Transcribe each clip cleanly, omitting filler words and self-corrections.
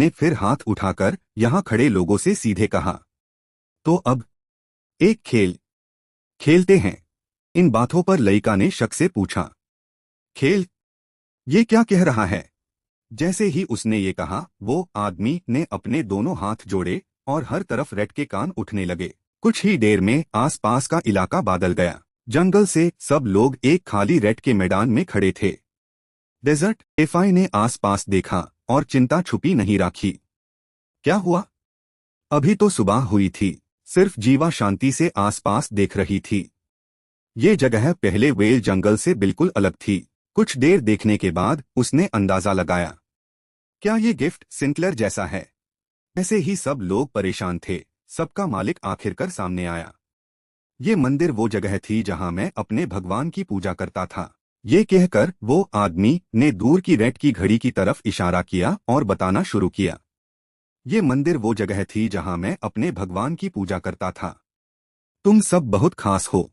ने फिर हाथ उठाकर यहाँ खड़े लोगों से सीधे कहा, तो अब एक खेल खेलते हैं। इन बातों पर लयिका ने शक से पूछा, खेल? ये क्या कह रहा है? जैसे ही उसने ये कहा, वो आदमी ने अपने दोनों हाथ जोड़े और हर तरफ रैट के कान उठने लगे। कुछ ही देर में आसपास का इलाका बादल गया। जंगल से सब लोग एक खाली रैट के मैदान में खड़े थे। डेजर्ट एफआई ने आसपास देखा और चिंता छुपी नहीं रखी। क्या हुआ? अभी तो सुबह हुई थी। सिर्फ जीवा शांति से आसपास देख रही थी। ये जगह पहले वेल जंगल से बिल्कुल अलग थी। कुछ देर देखने के बाद उसने अंदाजा लगाया, क्या ये गिफ्ट सिंक्लेयर जैसा है? ऐसे ही सब लोग परेशान थे। सबका मालिक आखिरकार सामने आया। ये मंदिर वो जगह थी जहां मैं अपने भगवान की पूजा करता था। ये कहकर वो आदमी ने दूर की रैट की घड़ी की तरफ इशारा किया और बताना शुरू किया। ये मंदिर वो जगह थी जहां मैं अपने भगवान की पूजा करता था। तुम सब बहुत खास हो।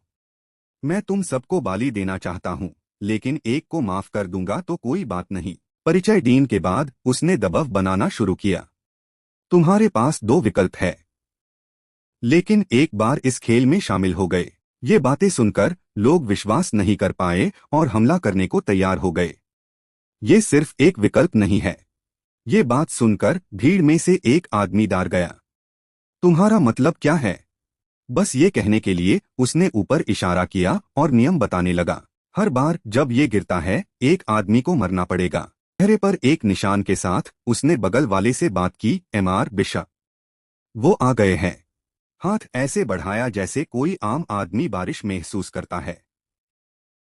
मैं तुम सबको बाली देना चाहता हूँ, लेकिन एक को माफ कर दूंगा तो कोई बात नहीं। परिचय डीन के बाद उसने दबाव बनाना शुरू किया। तुम्हारे पास दो विकल्प है, लेकिन एक बार इस खेल में शामिल हो गए। ये बातें सुनकर लोग विश्वास नहीं कर पाए और हमला करने को तैयार हो गए। ये सिर्फ एक विकल्प नहीं है। ये बात सुनकर भीड़ में से एक आदमी डर गया। तुम्हारा मतलब क्या है? बस ये कहने के लिए उसने ऊपर इशारा किया और नियम बताने लगा। हर बार जब ये गिरता है, एक आदमी को मरना पड़ेगा। चेहरे पर एक निशान के साथ उसने बगल वाले से बात की, एमआर बिशप। वो आ गए हैं। हाथ ऐसे बढ़ाया जैसे कोई आम आदमी बारिश महसूस करता है।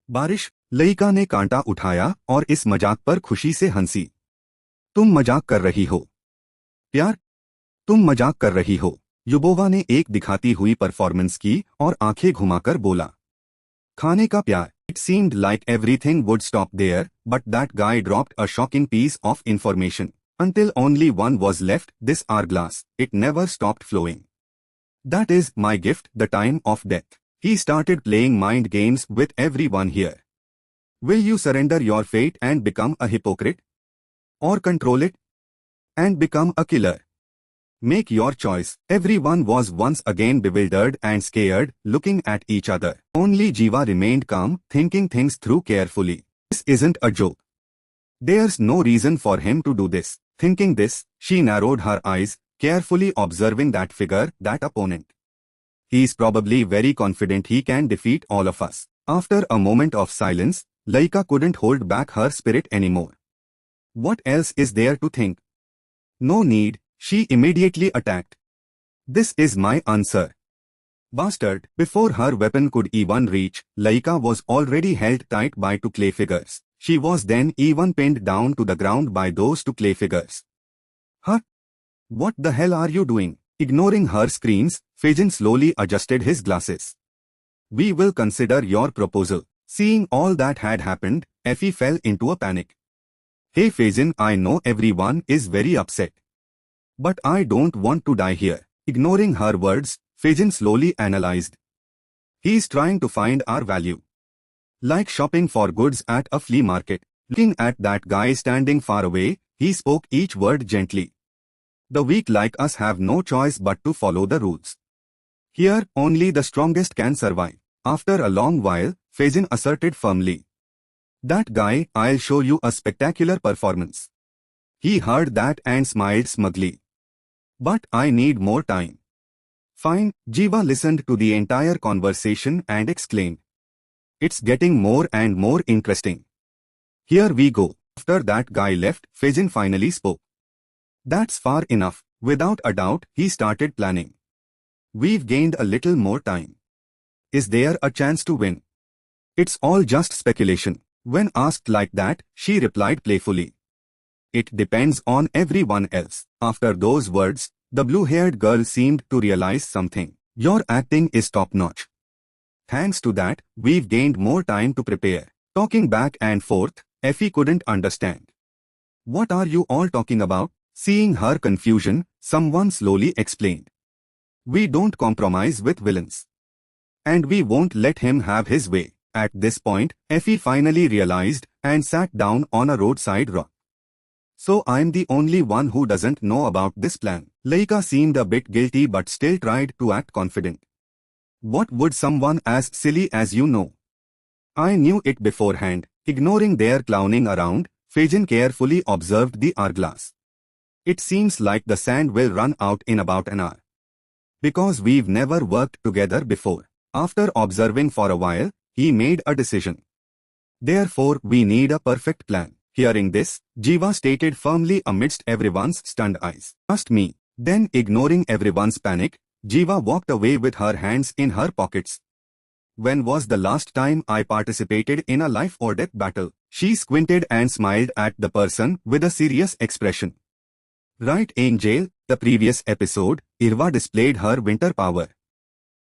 बारिश? लयिका ने कांटा उठाया और इस मजाक पर खुशी से हंसी। तुम मजाक कर रही हो? प्यार? तुम मजाक कर रही हो। युबोवा ने एक दिखाती हुई परफॉर्मेंस की और आंखें घुमाकर बोला, खाने का प्यार। It seemed like everything would stop there, but that guy dropped a shocking piece of information. Until only one was left, this hourglass. It never stopped flowing. That is my gift, the time of death. He started playing mind games with everyone here. Will you surrender your fate and become a hypocrite? Or control it and become a killer? Make your choice. Everyone was once again bewildered and scared, looking at each other. Only Jiva remained calm, thinking things through carefully. This isn't a joke. There's no reason for him to do this. Thinking this, she narrowed her eyes, carefully observing that figure, that opponent. He's probably very confident he can defeat all of us. After a moment of silence, Laika couldn't hold back her spirit anymore. What else is there to think? No need. She immediately attacked. This is my answer. Bastard! Before her weapon could even reach, Laika was already held tight by two clay figures. She was then even pinned down to the ground by those two clay figures. Huh? What the hell are you doing? Ignoring her screams, Fajin slowly adjusted his glasses. We will consider your proposal. Seeing all that had happened, Effie fell into a panic. Hey Fajin, I know everyone is very upset. But I don't want to die here. Ignoring her words, Fajin slowly analyzed. He's trying to find our value. Like shopping for goods at a flea market. Looking at that guy standing far away, he spoke each word gently. The weak like us have no choice but to follow the rules. Here, only the strongest can survive. After a long while, Fajin asserted firmly. That guy, I'll show you a spectacular performance. He heard that and smiled smugly. But I need more time. Fine. Jiva listened to the entire conversation and exclaimed. It's getting more and more interesting. Here we go. After that guy left, Fajin finally spoke. That's far enough. Without a doubt, he started planning. We've gained a little more time. Is there a chance to win? It's all just speculation. When asked like that, she replied playfully. It depends on everyone else. After those words, the blue-haired girl seemed to realize something. Your acting is top-notch. Thanks to that, we've gained more time to prepare. Talking back and forth, Effie couldn't understand. What are you all talking about? Seeing her confusion, someone slowly explained. We don't compromise with villains. And we won't let him have his way. At this point, Effie finally realized and sat down on a roadside rock. So I'm the only one who doesn't know about this plan. Leika seemed a bit guilty but still tried to act confident. What would someone as silly as you know? I knew it beforehand. Ignoring their clowning around, Feijin carefully observed the hourglass. It seems like the sand will run out in about an hour. Because we've never worked together before. After observing for a while, he made a decision. Therefore, we need a perfect plan. Hearing this, Jiva stated firmly amidst everyone's stunned eyes. Trust me. Then, ignoring everyone's panic, Jiva walked away with her hands in her pockets. When was the last time I participated in a life or death battle? She squinted and smiled at the person with a serious expression. Right, Angel, the previous episode, Irva displayed her winter power.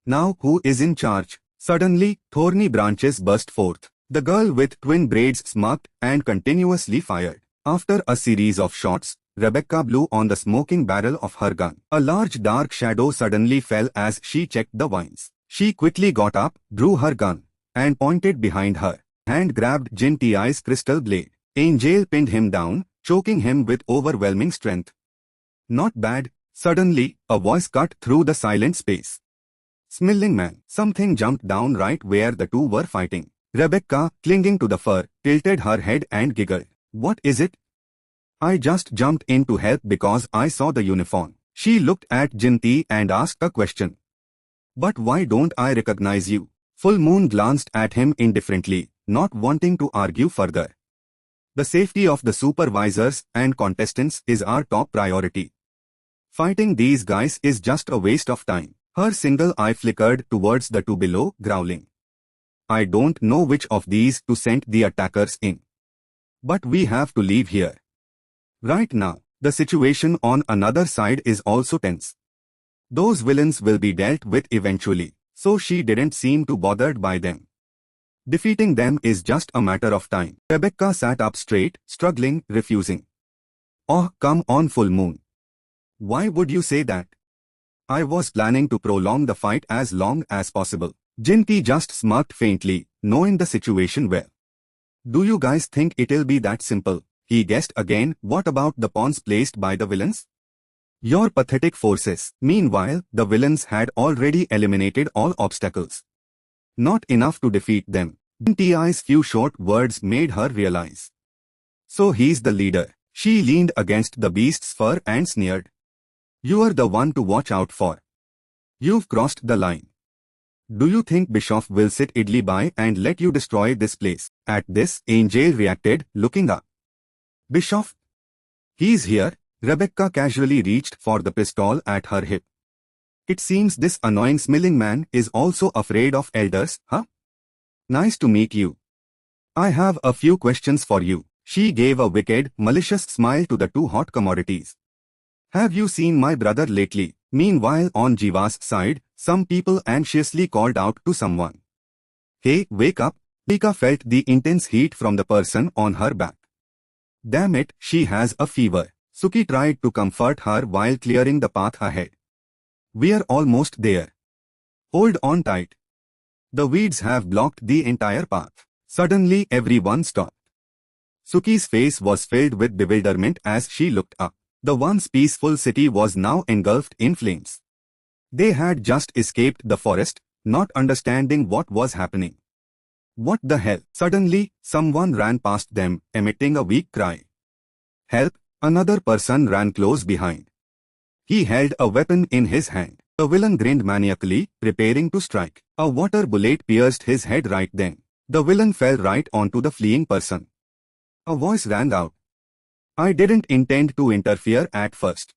Now who is in charge? Suddenly, thorny branches burst forth. The girl with twin braids smirked and continuously fired. After a series of shots, Rebecca blew on the smoking barrel of her gun. A large dark shadow suddenly fell as she checked the vines. She quickly got up, drew her gun, and pointed behind her. Hand grabbed Jin Ti's crystal blade. Angel pinned him down, choking him with overwhelming strength. Not bad. Suddenly, a voice cut through the silent space. Smilling man. Something jumped down right where the two were fighting. Rebecca, clinging to the fur, tilted her head and giggled. What is it? I just jumped in to help because I saw the uniform. She looked at Jinti and asked a question. But why don't I recognize you? Full Moon glanced at him indifferently, not wanting to argue further. The safety of the supervisors and contestants is our top priority. Fighting these guys is just a waste of time. Her single eye flickered towards the two below, growling. I don't know which of these to send the attackers in. But we have to leave here. Right now, the situation on another side is also tense. Those villains will be dealt with eventually, so she didn't seem too bothered by them. Defeating them is just a matter of time. Rebecca sat up straight, struggling, refusing. Oh, come on, Full Moon. Why would you say that? I was planning to prolong the fight as long as possible. Jinti just smirked faintly, knowing the situation well. Do you guys think it'll be that simple? He guessed again. What about the pawns placed by the villains? Your pathetic forces. Meanwhile, the villains had already eliminated all obstacles. Not enough to defeat them. Jinti's few short words made her realize. So he's the leader. She leaned against the beast's fur and sneered. You're the one to watch out for. You've crossed the line. Do you think Bischoff will sit idly by and let you destroy this place? At this, Angel reacted, looking up. Bischoff? He's here. Rebecca casually reached for the pistol at her hip. It seems this annoying smelling man is also afraid of elders, huh? Nice to meet you. I have a few questions for you. She gave a wicked, malicious smile to the two hot commodities. Have you seen my brother lately? Meanwhile, on Jiva's side, some people anxiously called out to someone. Hey, wake up. Lika felt the intense heat from the person on her back. Damn it, she has a fever. Suki tried to comfort her while clearing the path ahead. We're almost there. Hold on tight. The weeds have blocked the entire path. Suddenly everyone stopped. Suki's face was filled with bewilderment as she looked up. The once peaceful city was now engulfed in flames. They had just escaped the forest, not understanding what was happening. What the hell? Suddenly, someone ran past them, emitting a weak cry. Help! Another person ran close behind. He held a weapon in his hand. The villain grinned maniacally, preparing to strike. A water bullet pierced his head right then. The villain fell right onto the fleeing person. A voice rang out. I didn't intend to interfere at first.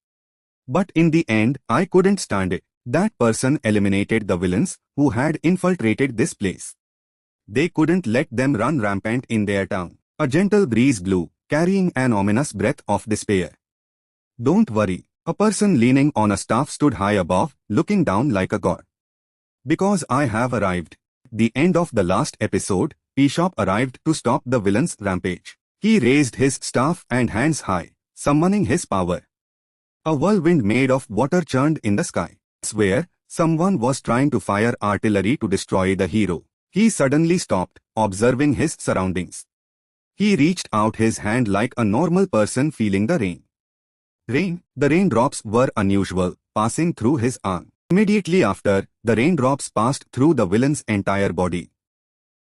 But in the end, I couldn't stand it. That person eliminated the villains who had infiltrated this place. They couldn't let them run rampant in their town. A gentle breeze blew, carrying an ominous breath of despair. Don't worry. A person leaning on a staff stood high above, looking down like a god. Because I have arrived. The end of the last episode, Bishop arrived to stop the villain's rampage. He raised his staff and hands high, summoning his power. A whirlwind made of water churned in the sky. Where someone was trying to fire artillery to destroy the hero. He suddenly stopped, observing his surroundings. He reached out his hand like a normal person feeling the rain. The raindrops were unusual, passing through his arm. Immediately after, the raindrops passed through the villain's entire body.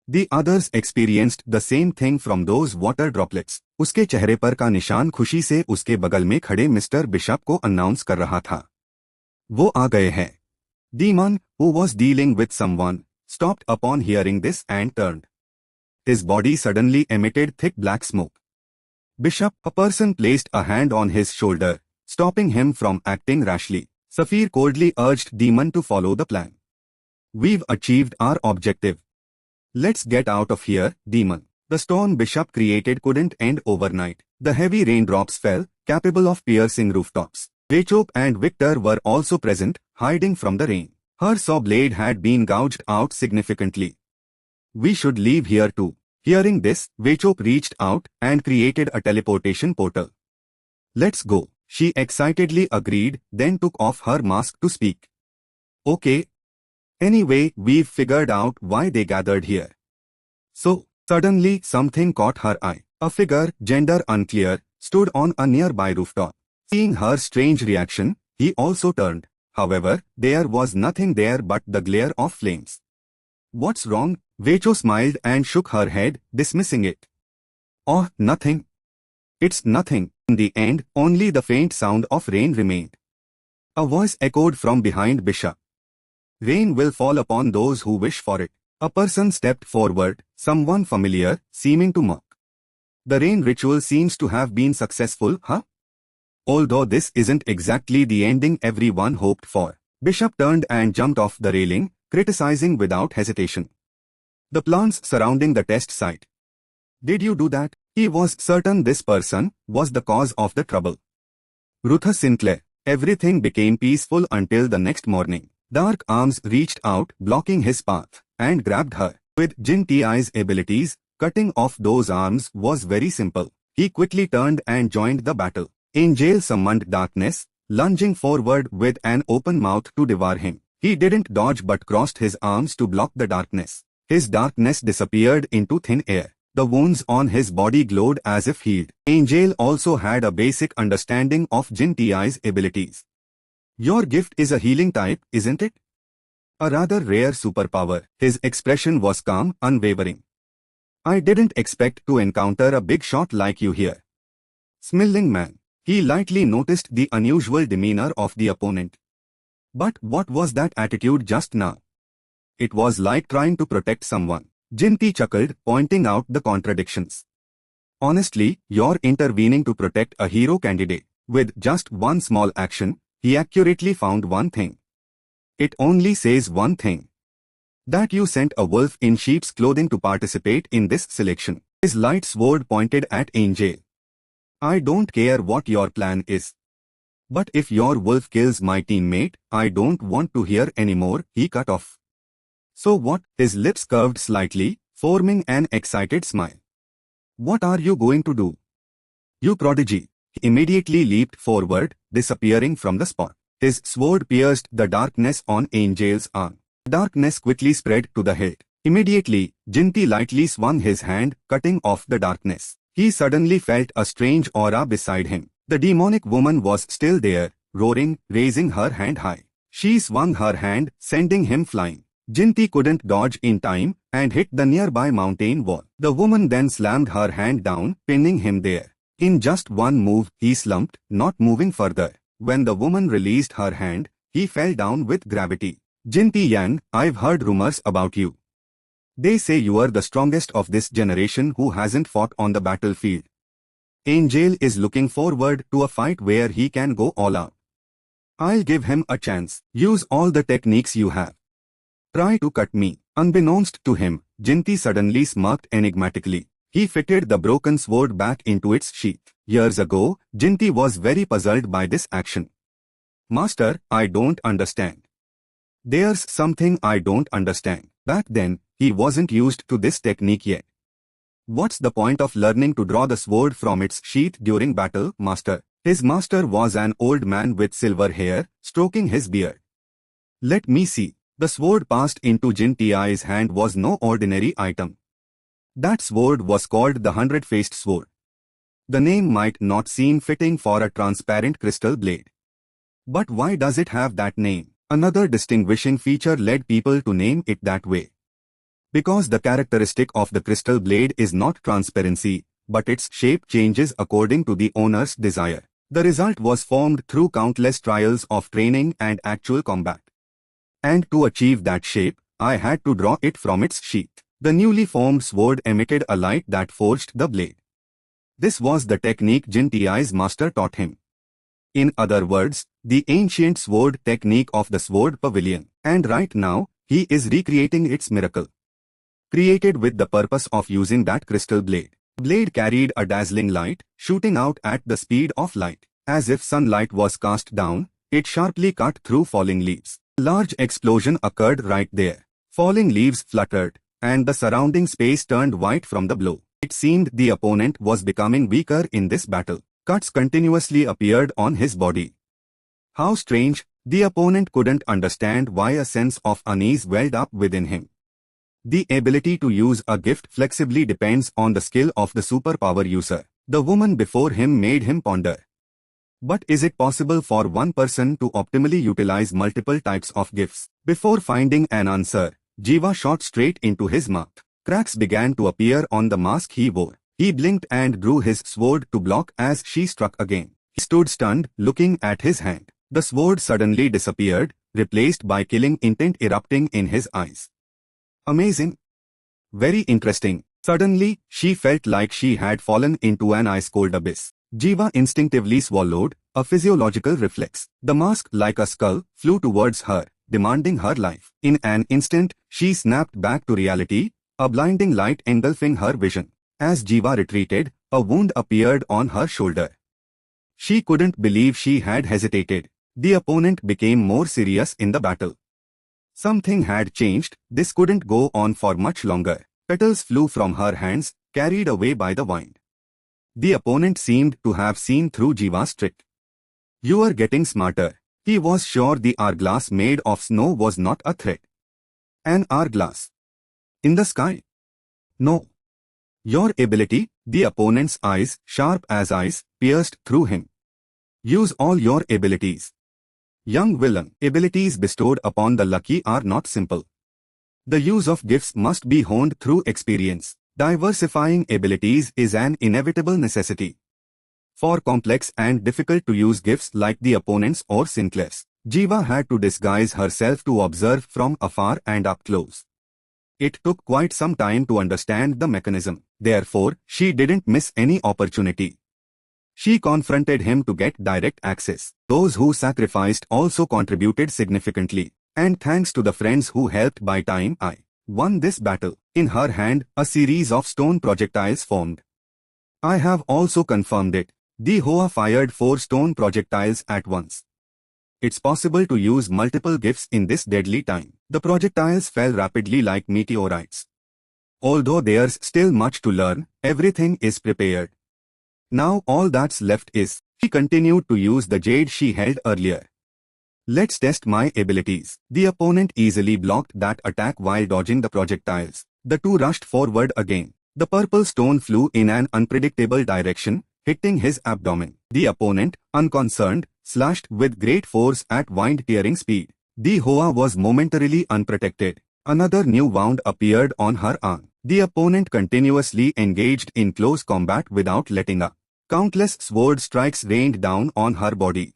The others experienced the same thing from those water droplets. उसके चेहरे पर का निशान खुशी से उसके बगल में खड़े मिस्टर बिशप को अनाउंस कर रहा था। वो आ गए हैं। Demon, who was dealing with someone, stopped upon hearing this and turned. His body suddenly emitted thick black smoke. Bishop, a person placed a hand on his shoulder, stopping him from acting rashly. Saphir coldly urged Demon to follow the plan. We've achieved our objective. Let's get out of here, Demon. The storm Bishop created couldn't end overnight. The heavy raindrops fell, capable of piercing rooftops. Rachel and Victor were also present, hiding from the rain. Her saw blade had been gouged out significantly. We should leave here too. Hearing this, Vechop reached out and created a teleportation portal. Let's go. She excitedly agreed, then took off her mask to speak. Okay. Anyway, we've figured out why they gathered here. So, suddenly something caught her eye. A figure, gender unclear, stood on a nearby rooftop. Seeing her strange reaction, he also turned. However, there was nothing there but the glare of flames. What's wrong? Vecho smiled and shook her head, dismissing it. Oh, nothing. It's nothing. In the end, only the faint sound of rain remained. A voice echoed from behind Bishop. Rain will fall upon those who wish for it. A person stepped forward, someone familiar, seeming to mock. The rain ritual seems to have been successful, huh? Although this isn't exactly the ending everyone hoped for. Bishop turned and jumped off the railing, criticizing without hesitation the plants surrounding the test site. Did you do that? He was certain this person was the cause of the trouble. Rutha Sinclair. Everything became peaceful until the next morning. Dark arms reached out, blocking his path, and grabbed her. With Jin Ti's abilities, cutting off those arms was very simple. He quickly turned and joined the battle. Angel summoned darkness, lunging forward with an open mouth to devour him. He didn't dodge but crossed his arms to block the darkness. His darkness disappeared into thin air. The wounds on his body glowed as if healed. Angel also had a basic understanding of Jin Ti's abilities. Your gift is a healing type, isn't it? A rather rare superpower. His expression was calm, unwavering. I didn't expect to encounter a big shot like you here. Smiling man. He lightly noticed the unusual demeanor of the opponent. But what was that attitude just now? It was like trying to protect someone. Jinti chuckled, pointing out the contradictions. Honestly, you're intervening to protect a hero candidate. With just one small action, he accurately found one thing. It only says one thing. That you sent a wolf in sheep's clothing to participate in this selection. His light sword pointed at Angel. I don't care what your plan is. But if your wolf kills my teammate, I don't want to hear anymore, he cut off. So what? His lips curved slightly, forming an excited smile. What are you going to do? You prodigy. He immediately leaped forward, disappearing from the spot. His sword pierced the darkness on Angel's arm. Darkness quickly spread to the hilt. Immediately, Jinti lightly swung his hand, cutting off the darkness. He suddenly felt a strange aura beside him. The demonic woman was still there, roaring, raising her hand high. She swung her hand, sending him flying. Jinti couldn't dodge in time and hit the nearby mountain wall. The woman then slammed her hand down, pinning him there. In just one move, he slumped, not moving further. When the woman released her hand, he fell down with gravity. Jinti Yan, I've heard rumors about you. They say you are the strongest of this generation who hasn't fought on the battlefield. Angel is looking forward to a fight where he can go all out. I'll give him a chance. Use all the techniques you have. Try to cut me. Unbeknownst to him, Jinti suddenly smirked enigmatically. He fitted the broken sword back into its sheath. Years ago, Jinti was very puzzled by this action. Master, I don't understand. There's something I don't understand. Back then, he wasn't used to this technique yet. What's the point of learning to draw the sword from its sheath during battle, master? His master was an old man with silver hair, stroking his beard. Let me see. The sword passed into Jin Ti's hand was no ordinary item. That sword was called the Hundred-Faced Sword. The name might not seem fitting for a transparent crystal blade. But why does it have that name? Another distinguishing feature led people to name it that way. Because the characteristic of the crystal blade is not transparency, but its shape changes according to the owner's desire. The result was formed through countless trials of training and actual combat. And to achieve that shape, I had to draw it from its sheath. The newly formed sword emitted a light that forged the blade. This was the technique Jin Ti's master taught him. In other words, the ancient sword technique of the sword pavilion. And right now, he is recreating its miracle. Created with the purpose of using that crystal blade. The blade carried a dazzling light, shooting out at the speed of light. As if sunlight was cast down, it sharply cut through falling leaves. A large explosion occurred right there. Falling leaves fluttered, and the surrounding space turned white from the blow. It seemed the opponent was becoming weaker in this battle. Cuts continuously appeared on his body. How strange, the opponent couldn't understand why a sense of unease welled up within him. The ability to use a gift flexibly depends on the skill of the superpower user. The woman before him made him ponder. But is it possible for one person to optimally utilize multiple types of gifts? Before finding an answer, Jiva shot straight into his mouth. Cracks began to appear on the mask he wore. He blinked and drew his sword to block as she struck again. He stood stunned, looking at his hand. The sword suddenly disappeared, replaced by killing intent erupting in his eyes. Amazing. Very interesting. Suddenly, she felt like she had fallen into an ice-cold abyss. Jiva instinctively swallowed, a physiological reflex. The mask, like a skull, flew towards her, demanding her life. In an instant, she snapped back to reality, a blinding light engulfing her vision. As Jiva retreated, a wound appeared on her shoulder. She couldn't believe she had hesitated. The opponent became more serious in the battle. Something had changed. This couldn't go on for much longer. Petals flew from her hands, carried away by the wind. The opponent seemed to have seen through Jiva's trick. You are getting smarter. He was sure the hourglass made of snow was not a threat. An hourglass. In the sky? No. Your ability, the opponent's eyes, sharp as eyes, pierced through him. Use all your abilities. Young villain, abilities bestowed upon the lucky are not simple. The use of gifts must be honed through experience. Diversifying abilities is an inevitable necessity. For complex and difficult to use gifts like the opponent's or Sinclair's, Jiva had to disguise herself to observe from afar and up close. It took quite some time to understand the mechanism. Therefore, she didn't miss any opportunity. She confronted him to get direct access. Those who sacrificed also contributed significantly. And thanks to the friends who helped buy time, I won this battle. In her hand, a series of stone projectiles formed. I have also confirmed it. The Hoa fired 4 stone projectiles at once. It's possible to use multiple gifts in this deadly time. The projectiles fell rapidly like meteorites. Although there's still much to learn, everything is prepared. Now all that's left is, she continued to use the jade she held earlier. Let's test my abilities. The opponent easily blocked that attack while dodging the projectiles. The two rushed forward again. The purple stone flew in an unpredictable direction, hitting his abdomen. The opponent, unconcerned, slashed with great force at wind-tearing speed. The Hoa was momentarily unprotected. Another new wound appeared on her arm. The opponent continuously engaged in close combat without letting up. Countless sword strikes rained down on her body.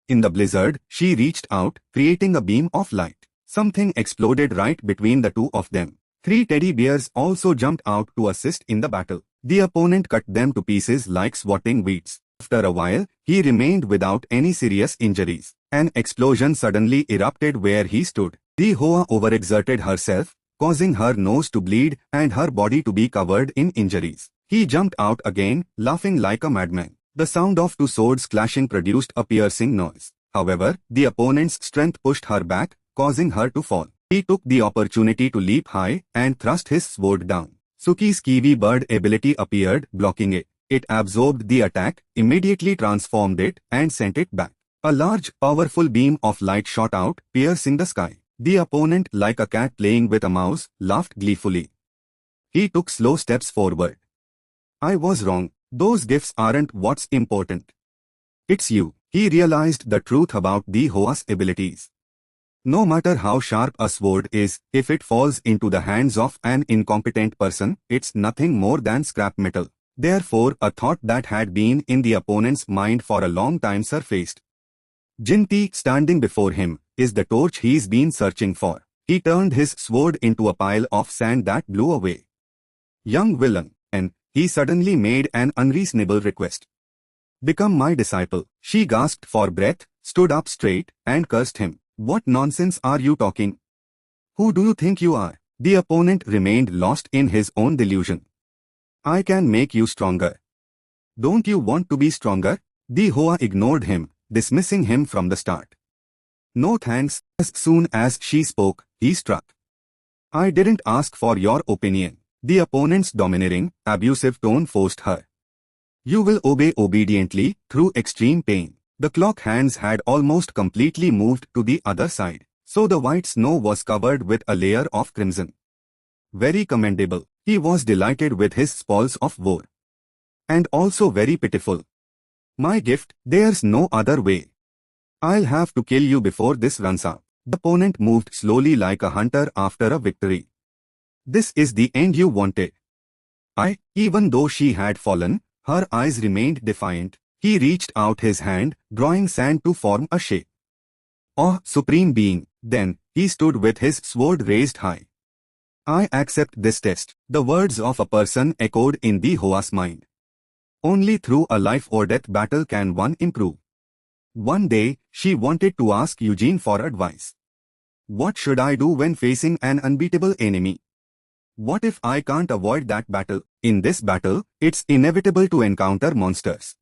In the blizzard, she reached out, creating a beam of light. Something exploded right between the two of them. 3 teddy bears also jumped out to assist in the battle. The opponent cut them to pieces like swatting weeds. After a while, he remained without any serious injuries. An explosion suddenly erupted where he stood. The Hoa overexerted herself, causing her nose to bleed and her body to be covered in injuries. He jumped out again, laughing like a madman. The sound of 2 swords clashing produced a piercing noise. However, the opponent's strength pushed her back, causing her to fall. He took the opportunity to leap high and thrust his sword down. Suki's kiwi bird ability appeared, blocking it. It absorbed the attack, immediately transformed it, and sent it back. A large, powerful beam of light shot out, piercing the sky. The opponent, like a cat playing with a mouse, laughed gleefully. He took slow steps forward. I was wrong. Those gifts aren't what's important. It's you. He realized the truth about the Hoa's abilities. No matter how sharp a sword is, if it falls into the hands of an incompetent person, it's nothing more than scrap metal. Therefore, a thought that had been in the opponent's mind for a long time surfaced. Jinti, standing before him, is the torch he's been searching for. He turned his sword into a pile of sand that blew away. Young villain, and he suddenly made an unreasonable request. Become my disciple. She gasped for breath, stood up straight, and cursed him. What nonsense are you talking? Who do you think you are? The opponent remained lost in his own delusion. I can make you stronger. Don't you want to be stronger? The Hoa ignored him, dismissing him from the start. No thanks. As soon as she spoke, he struck. I didn't ask for your opinion. The opponent's domineering, abusive tone forced her. You will obey obediently, through extreme pain. The clock hands had almost completely moved to the other side, so the white snow was covered with a layer of crimson. Very commendable. He was delighted with his spoils of war. And also very pitiful. My gift, there's no other way. I'll have to kill you before this runs out. The opponent moved slowly like a hunter after a victory. This is the end you wanted. Even though she had fallen, her eyes remained defiant. He reached out his hand, drawing sand to form a shape. Oh, Supreme Being! Then, he stood with his sword raised high. I accept this test. The words of a person echoed in the Hoa's mind. Only through a life-or-death battle can one improve. One day, she wanted to ask Eugene for advice. What should I do when facing an unbeatable enemy? What if I can't avoid that battle? In this battle, it's inevitable to encounter monsters.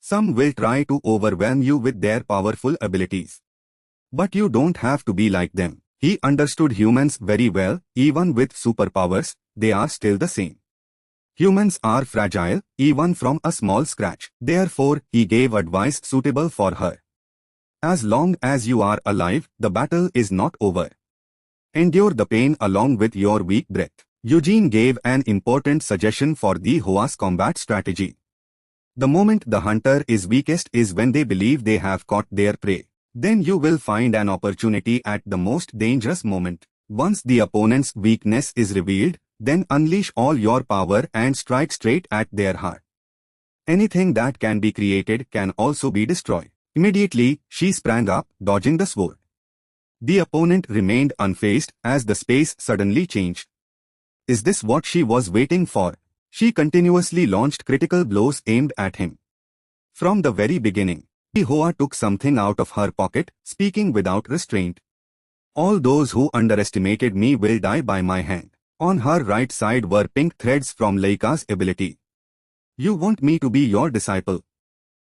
Some will try to overwhelm you with their powerful abilities. But you don't have to be like them. He understood humans very well. Even with superpowers, they are still the same. Humans are fragile, even from a small scratch. Therefore, he gave advice suitable for her. As long as you are alive, the battle is not over. Endure the pain along with your weak breath. Eugene gave an important suggestion for the Hoa's combat strategy. The moment the hunter is weakest is when they believe they have caught their prey. Then you will find an opportunity at the most dangerous moment. Once the opponent's weakness is revealed, then unleash all your power and strike straight at their heart. Anything that can be created can also be destroyed. Immediately, she sprang up, dodging the sword. The opponent remained unfazed as the space suddenly changed. Is this what she was waiting for? She continuously launched critical blows aimed at him. From the very beginning, the Hoa took something out of her pocket, speaking without restraint. All those who underestimated me will die by my hand. On her right side were pink threads from Leika's ability. You want me to be your disciple?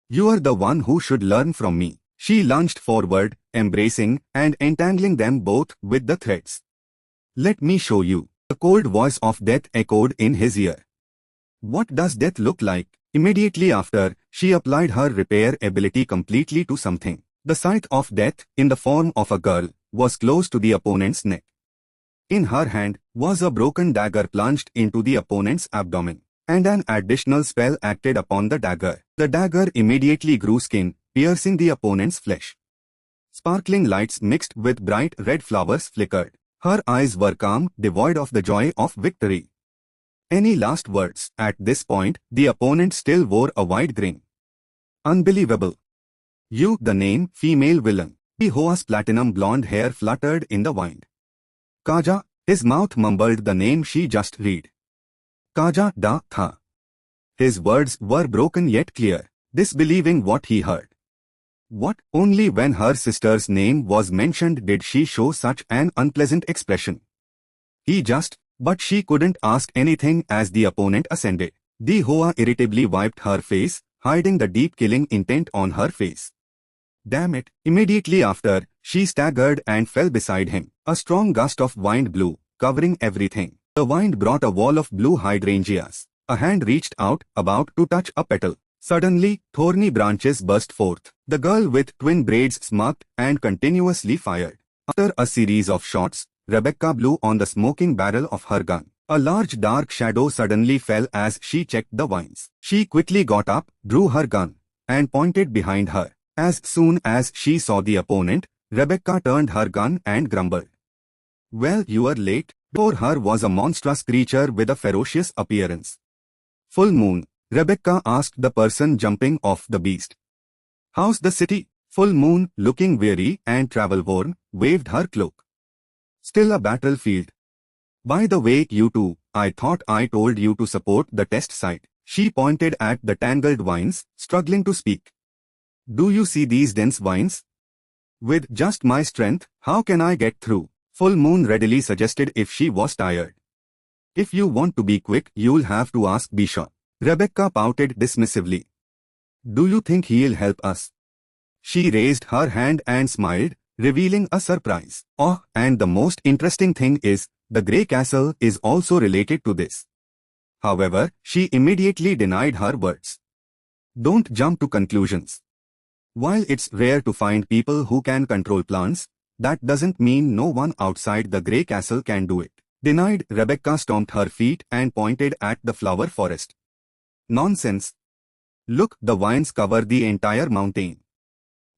You are the one who should learn from me. She lunged forward, embracing and entangling them both with the threads. Let me show you. The cold voice of death echoed in his ear. What does death look like? Immediately after, she applied her repair ability completely to something. The scythe of death, in the form of a girl, was close to the opponent's neck. In her hand was a broken dagger plunged into the opponent's abdomen, and an additional spell acted upon the dagger. The dagger immediately grew skin, piercing the opponent's flesh. Sparkling lights mixed with bright red flowers flickered. Her eyes were calm, devoid of the joy of victory. Any last words? At this point, the opponent still wore a wide grin. Unbelievable. You, the name, female villain. The Hoa's platinum blonde hair fluttered in the wind. Kaja, his mouth mumbled the name she just read. Kaja da tha. His words were broken yet clear, disbelieving what he heard. What? Only when her sister's name was mentioned did she show such an unpleasant expression. But she couldn't ask anything as the opponent ascended. The Hoa irritably wiped her face, hiding the deep killing intent on her face. Damn it! Immediately after, she staggered and fell beside him. A strong gust of wind blew, covering everything. The wind brought a wall of blue hydrangeas. A hand reached out, about to touch a petal. Suddenly, thorny branches burst forth. The girl with twin braids smirked and continuously fired. After a series of shots, Rebecca blew on the smoking barrel of her gun. A large dark shadow suddenly fell as she checked the vines. She quickly got up, drew her gun, and pointed behind her. As soon as she saw the opponent, Rebecca turned her gun and grumbled. Well, you are late. Before her was a monstrous creature with a ferocious appearance. Full moon, Rebecca asked the person jumping off the beast. How's the city? Full moon, looking weary and travel-worn, waved her cloak. Still a battlefield. By the way, you two, I thought I told you to support the test site. She pointed at the tangled vines, struggling to speak. Do you see these dense vines? With just my strength, how can I get through? Full moon readily suggested if she was tired. If you want to be quick, you'll have to ask Bishop. Rebecca pouted dismissively. Do you think he'll help us? She raised her hand and smiled, revealing a surprise. Oh, and the most interesting thing is, the Grey Castle is also related to this. However, she immediately denied her words. Don't jump to conclusions. While it's rare to find people who can control plants, that doesn't mean no one outside the Grey Castle can do it. Denied, Rebecca stomped her feet and pointed at the flower forest. Nonsense. Look, the vines cover the entire mountain.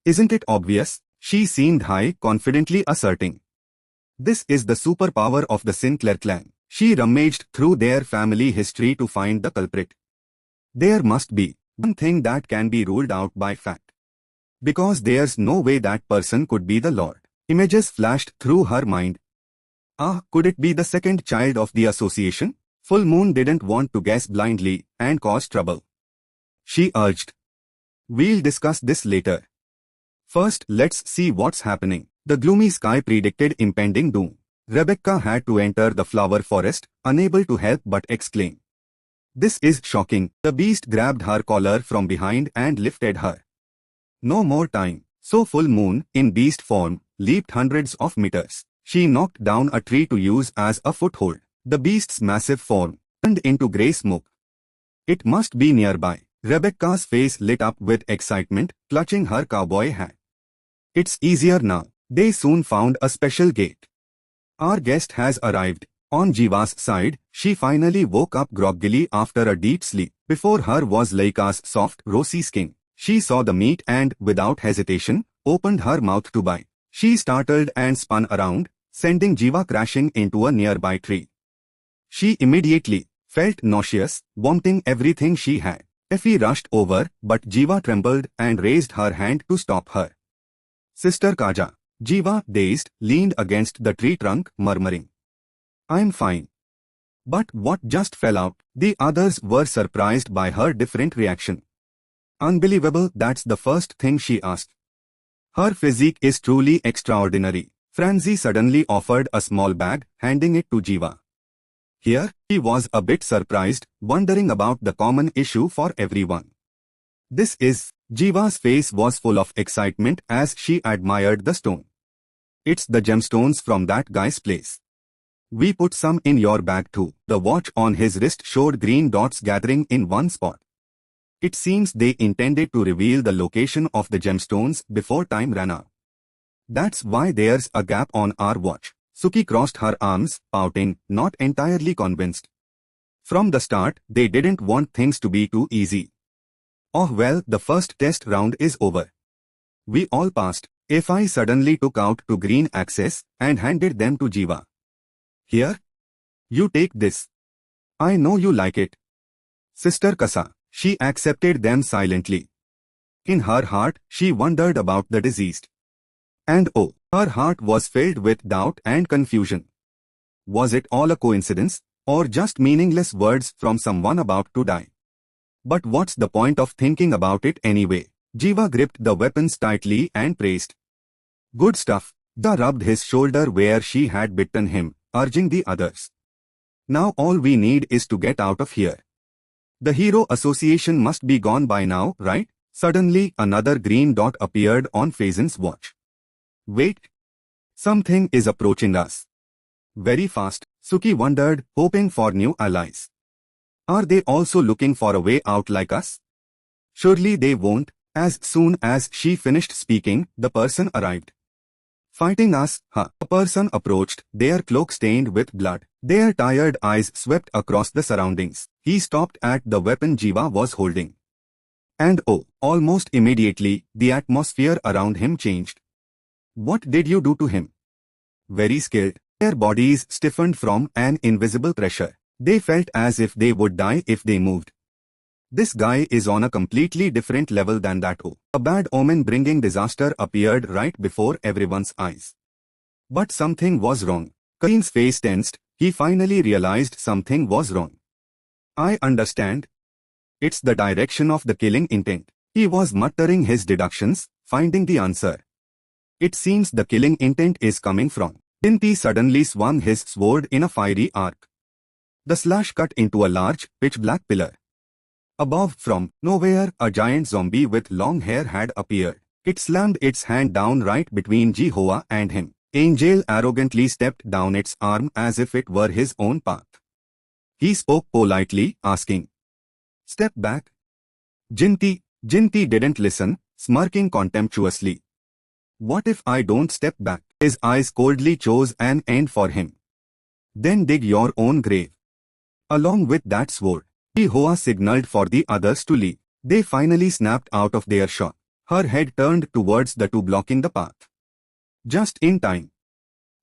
Isn't it obvious? She seemed high, confidently asserting. This is the superpower of the Sinclair clan. She rummaged through their family history to find the culprit. There must be one thing that can be ruled out by fact. Because there's no way that person could be the Lord. Images flashed through her mind. Could it be the second child of the association? Full moon didn't want to guess blindly and cause trouble. She urged. We'll discuss this later. First, let's see what's happening. The gloomy sky predicted impending doom. Rebecca had to enter the flower forest, unable to help but exclaim. This is shocking. The beast grabbed her collar from behind and lifted her. No more time. So full moon, in beast form, leaped hundreds of meters. She knocked down a tree to use as a foothold. The beast's massive form turned into grey smoke. It must be nearby. Rebecca's face lit up with excitement, clutching her cowboy hat. It's easier now. They soon found a special gate. Our guest has arrived. On Jiva's side, she finally woke up groggily after a deep sleep. Before her was Laika's soft, rosy skin. She saw the meat and, without hesitation, opened her mouth to bite. She startled and spun around, sending Jiva crashing into a nearby tree. She immediately felt nauseous, vomiting everything she had. Effie rushed over, but Jiva trembled and raised her hand to stop her. Sister Kaja. Jiva, dazed, leaned against the tree trunk, murmuring. I'm fine. But what just fell out? The others were surprised by her different reaction. Unbelievable, that's the first thing she asked. Her physique is truly extraordinary. Franzi suddenly offered a small bag, handing it to Jiva. Here, he was a bit surprised, wondering about the common issue for everyone. This is... Jiva's face was full of excitement as she admired the stone. It's the gemstones from that guy's place. We put some in your bag too. The watch on his wrist showed green dots gathering in one spot. It seems they intended to reveal the location of the gemstones before time ran out. That's why there's a gap on our watch. Suki crossed her arms, pouting, not entirely convinced. From the start, they didn't want things to be too easy. Oh well, the first test round is over. We all passed. Effie suddenly took out two green axes and handed them to Jiva. Here? You take this. I know you like it. Sister Kasa. She accepted them silently. In her heart, she wondered about the deceased. And oh, her heart was filled with doubt and confusion. Was it all a coincidence, or just meaningless words from someone about to die? But what's the point of thinking about it anyway? Jiva gripped the weapons tightly and praised. Good stuff. Da rubbed his shoulder where she had bitten him, urging the others. Now all we need is to get out of here. The Hero Association must be gone by now, right? Suddenly, another green dot appeared on Faison's watch. Wait. Something is approaching us. Very fast, Suki wondered, hoping for new allies. Are they also looking for a way out like us? Surely they won't. As soon as she finished speaking, the person arrived. Fighting us, huh? A person approached, their cloak stained with blood. Their tired eyes swept across the surroundings. He stopped at the weapon Jiva was holding. And oh, almost immediately, the atmosphere around him changed. What did you do to him? Very skilled. Their bodies stiffened from an invisible pressure. They felt as if they would die if they moved. This guy is on a completely different level than that. Oh, a bad omen bringing disaster appeared right before everyone's eyes. But something was wrong. Karim's face tensed. He finally realized something was wrong. I understand. It's the direction of the killing intent. He was muttering his deductions, finding the answer. It seems the killing intent is coming from. Jinti suddenly swung his sword in a fiery arc. The slash cut into a large, pitch-black pillar. Above, from nowhere, a giant zombie with long hair had appeared. It slammed its hand down right between Jehovah and him. Angel arrogantly stepped down its arm as if it were his own path. He spoke politely, asking, "Step back." Jinti didn't listen, smirking contemptuously. What if I don't step back? His eyes coldly chose an end for him. Then dig your own grave. Along with that sword, Jehovah signaled for the others to leave. They finally snapped out of their shot. Her head turned towards the two blocking the path. Just in time.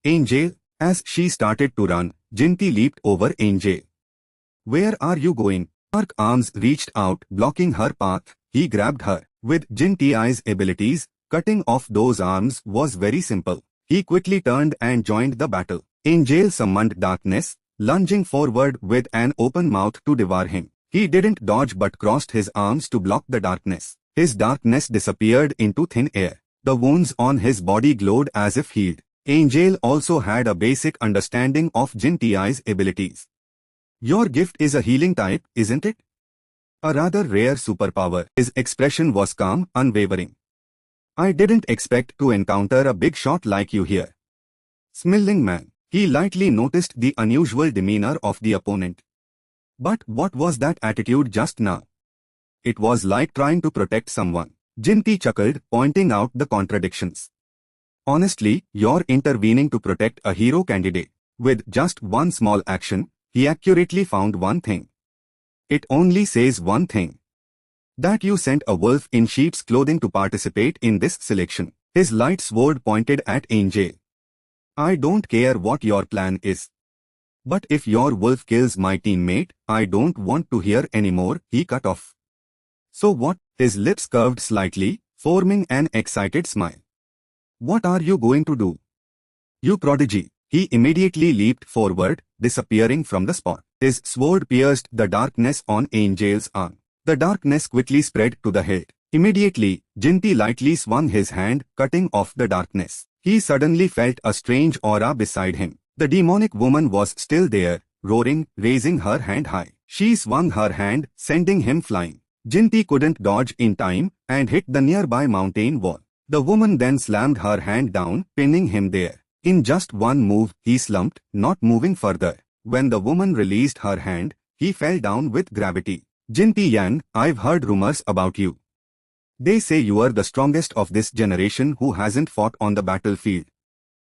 Angel, as she started to run, Jinti leaped over Angel. Where are you going? Dark arms reached out, blocking her path. He grabbed her. With Jinti's abilities, cutting off those arms was very simple. He quickly turned and joined the battle. Angel summoned darkness, lunging forward with an open mouth to devour him. He didn't dodge but crossed his arms to block the darkness. His darkness disappeared into thin air. The wounds on his body glowed as if healed. Angel also had a basic understanding of Jinti's abilities. Your gift is a healing type, isn't it? A rather rare superpower. His expression was calm, unwavering. I didn't expect to encounter a big shot like you here. Smiling man. He lightly noticed the unusual demeanor of the opponent. But what was that attitude just now? It was like trying to protect someone. Jinti chuckled, pointing out the contradictions. Honestly, you're intervening to protect a hero candidate. With just one small action, he accurately found one thing. It only says one thing. That you sent a wolf in sheep's clothing to participate in this selection. His light sword pointed at Angel. I don't care what your plan is. But if your wolf kills my teammate, I don't want to hear anymore, he cut off. So what? His lips curved slightly, forming an excited smile. What are you going to do? You prodigy. He immediately leaped forward, disappearing from the spot. His sword pierced the darkness on Angel's arm. The darkness quickly spread to the hilt. Immediately, Jinti lightly swung his hand, cutting off the darkness. He suddenly felt a strange aura beside him. The demonic woman was still there, roaring, raising her hand high. She swung her hand, sending him flying. Jinti couldn't dodge in time and hit the nearby mountain wall. The woman then slammed her hand down, pinning him there. In just one move, he slumped, not moving further. When the woman released her hand, he fell down with gravity. Jinti Yan, I've heard rumors about you. They say you are the strongest of this generation who hasn't fought on the battlefield.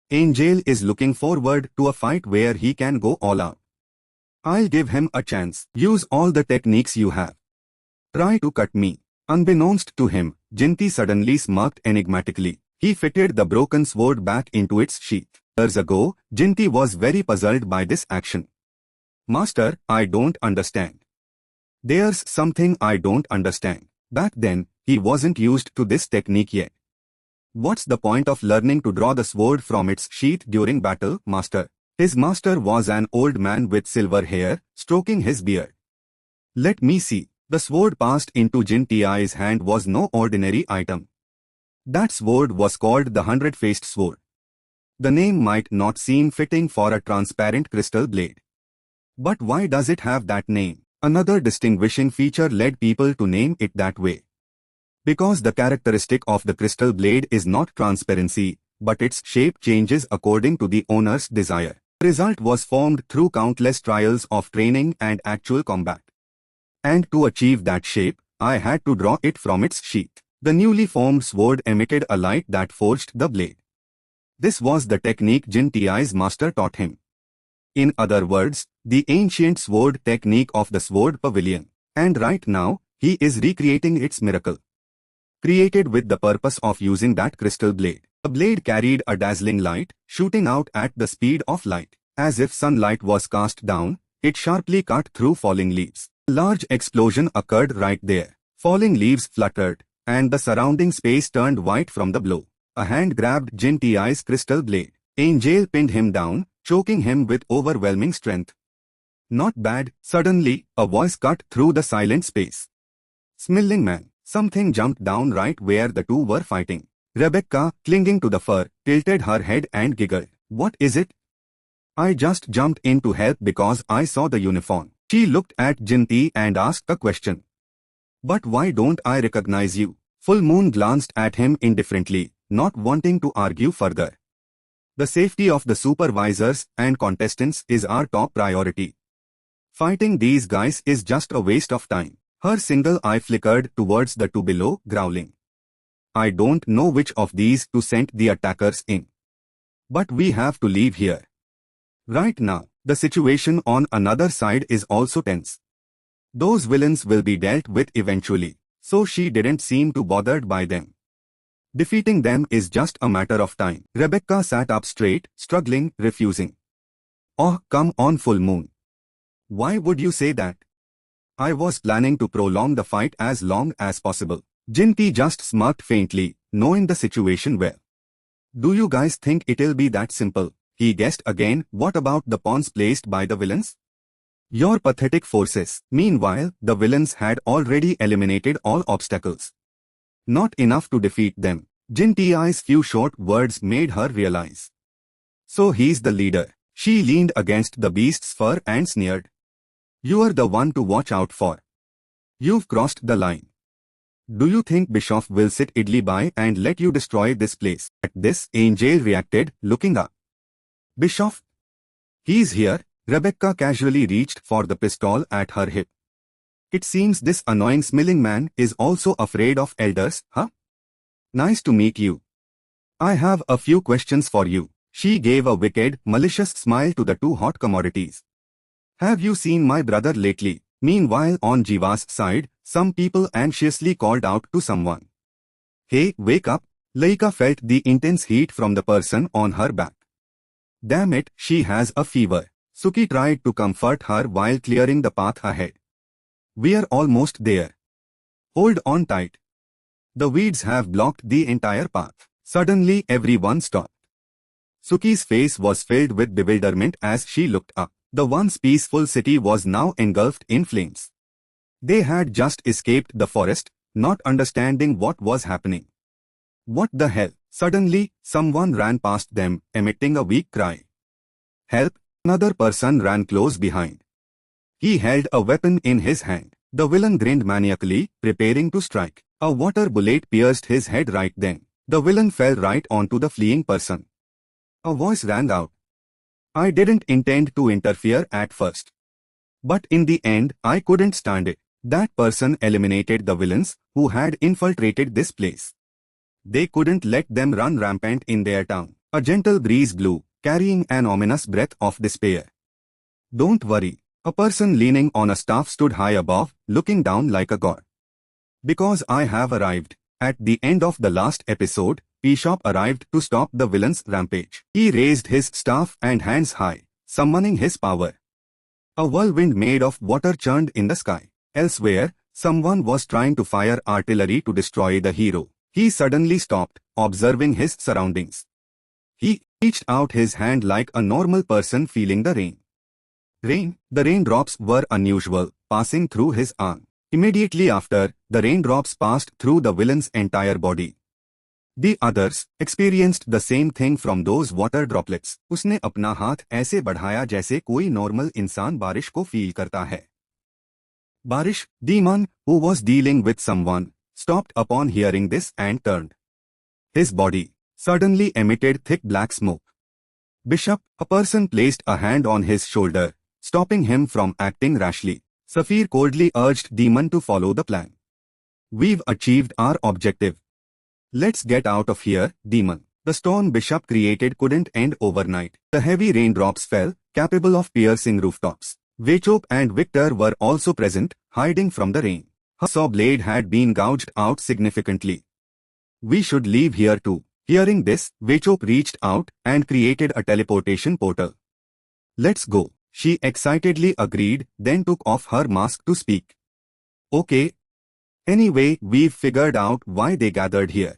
Angel is looking forward to a fight where he can go all out. I'll give him a chance. Use all the techniques you have. Try to cut me. Unbeknownst to him, Jinti suddenly smirked enigmatically. He fitted the broken sword back into its sheath. Years ago, Jinti was very puzzled by this action. Master, I don't understand. There's something I don't understand. Back then, he wasn't used to this technique yet. What's the point of learning to draw the sword from its sheath during battle, master? His master was an old man with silver hair, stroking his beard. Let me see. The sword passed into Jinti's hand was no ordinary item. That sword was called the 100-faced sword. The name might not seem fitting for a transparent crystal blade. But why does it have that name? Another distinguishing feature led people to name it that way. Because the characteristic of the crystal blade is not transparency, but its shape changes according to the owner's desire. The result was formed through countless trials of training and actual combat. And to achieve that shape, I had to draw it from its sheath. The newly formed sword emitted a light that forged the blade. This was the technique Jin Ti's master taught him. In other words, the ancient sword technique of the sword pavilion. And right now, he is recreating its miracle. Created with the purpose of using that crystal blade. The blade carried a dazzling light, shooting out at the speed of light. As if sunlight was cast down, it sharply cut through falling leaves. A large explosion occurred right there. Falling leaves fluttered, and the surrounding space turned white from the blow. A hand grabbed Jin Ti's crystal blade. Angel pinned him down, choking him with overwhelming strength. Not bad. Suddenly, a voice cut through the silent space. Smiling man. Something jumped down right where the two were fighting. Rebecca, clinging to the fur, tilted her head and giggled. What is it? I just jumped in to help because I saw the uniform. She looked at Jinti and asked a question. But why don't I recognize you? Full Moon glanced at him indifferently, not wanting to argue further. The safety of the supervisors and contestants is our top priority. Fighting these guys is just a waste of time. Her single eye flickered towards the two below, growling. I don't know which of these two sent the attackers in. But we have to leave here. Right now, the situation on another side is also tense. Those villains will be dealt with eventually, so she didn't seem too bothered by them. Defeating them is just a matter of time. Rebecca sat up straight, struggling, refusing. Oh, come on, Full Moon. Why would you say that? I was planning to prolong the fight as long as possible. Jinti just smirked faintly, knowing the situation well. Do you guys think it'll be that simple? He guessed again. What about the pawns placed by the villains? Your pathetic forces. Meanwhile, the villains had already eliminated all obstacles. Not enough to defeat them. Jinti's few short words made her realize. So he's the leader. She leaned against the beast's fur and sneered. You're the one to watch out for. You've crossed the line. Do you think Bischoff will sit idly by and let you destroy this place? At this, Angel reacted, looking up. Bischoff? He's here. Rebecca casually reached for the pistol at her hip. It seems this annoying smiling man is also afraid of elders, huh? Nice to meet you. I have a few questions for you. She gave a wicked, malicious smile to the two hot commodities. Have you seen my brother lately? Meanwhile, on Jiva's side, some people anxiously called out to someone. Hey, wake up. Laika felt the intense heat from the person on her back. Damn it, she has a fever. Suki tried to comfort her while clearing the path ahead. We're almost there. Hold on tight. The weeds have blocked the entire path. Suddenly everyone stopped. Suki's face was filled with bewilderment as she looked up. The once peaceful city was now engulfed in flames. They had just escaped the forest, not understanding what was happening. What the hell? Suddenly, someone ran past them, emitting a weak cry. Help! Another person ran close behind. He held a weapon in his hand. The villain grinned maniacally, preparing to strike. A water bullet pierced his head right then. The villain fell right onto the fleeing person. A voice rang out. I didn't intend to interfere at first. But in the end, I couldn't stand it. That person eliminated the villains who had infiltrated this place. They couldn't let them run rampant in their town. A gentle breeze blew, carrying an ominous breath of despair. Don't worry. A person leaning on a staff stood high above, looking down like a god. Because I have arrived. At the end of the last episode, Bishop arrived to stop the villain's rampage. He raised his staff and hands high, summoning his power. A whirlwind made of water churned in the sky. Elsewhere, someone was trying to fire artillery to destroy the hero. He suddenly stopped, observing his surroundings. He reached out his hand like a normal person feeling the rain. The raindrops were unusual, passing through his arm. Immediately after, the raindrops passed through the villain's entire body. The others experienced the same thing from those water droplets. उसने अपना हाथ ऐसे बढ़ाया जैसे कोई normal इंसान बारिश को फील करता है. Barish, demon, who was dealing with someone, stopped upon hearing this and turned. His body suddenly emitted thick black smoke. Bishop, a person placed a hand on his shoulder, stopping him from acting rashly. Saphir coldly urged Demon to follow the plan. We've achieved our objective. Let's get out of here, Demon. The storm Bishop created couldn't end overnight. The heavy raindrops fell, capable of piercing rooftops. Vechop and Victor were also present, hiding from the rain. Her saw blade had been gouged out significantly. We should leave here too. Hearing this, Vechop reached out and created a teleportation portal. Let's go. She excitedly agreed, then took off her mask to speak. Okay. Anyway, we've figured out why they gathered here.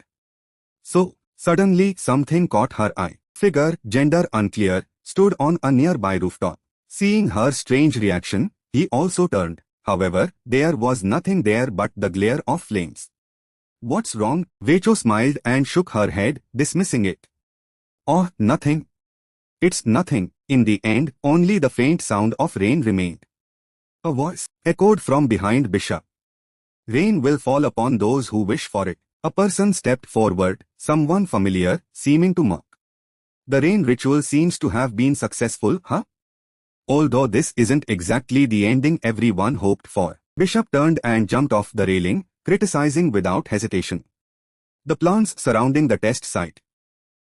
So, suddenly something caught her eye. Figure, gender unclear, stood on a nearby rooftop. Seeing her strange reaction, he also turned. However, there was nothing there but the glare of flames. What's wrong? Vecho smiled and shook her head, dismissing it. Oh, nothing. It's nothing. In the end, only the faint sound of rain remained. A voice echoed from behind Bishop. Rain will fall upon those who wish for it. A person stepped forward, someone familiar, seeming to mock. The rain ritual seems to have been successful, huh? Although this isn't exactly the ending everyone hoped for. Bishop turned and jumped off the railing, criticizing without hesitation the plants surrounding the test site.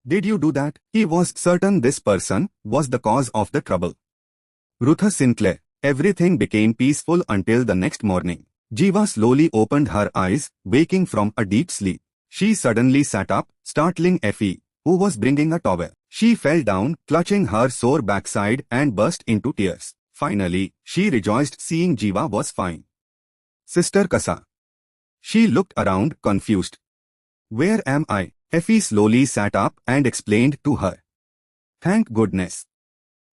Did you do that? He was certain this person was the cause of the trouble. Rutha Sinclair. Everything became peaceful until the next morning. Jiva slowly opened her eyes, waking from a deep sleep. She suddenly sat up, startling Effie, who was bringing a towel. She fell down, clutching her sore backside and burst into tears. Finally, she rejoiced seeing Jiva was fine. Sister Kasa. She looked around, confused. Where am I? Effie slowly sat up and explained to her. Thank goodness.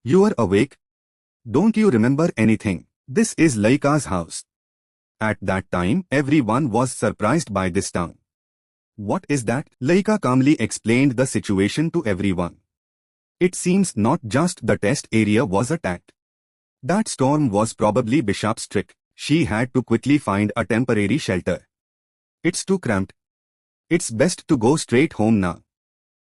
You are awake. Don't you remember anything? This is Laika's house. At that time, everyone was surprised by this town. What is that? Laika calmly explained the situation to everyone. It seems not just the test area was attacked. That storm was probably Bishop's trick. She had to quickly find a temporary shelter. It's too cramped. It's best to go straight home now.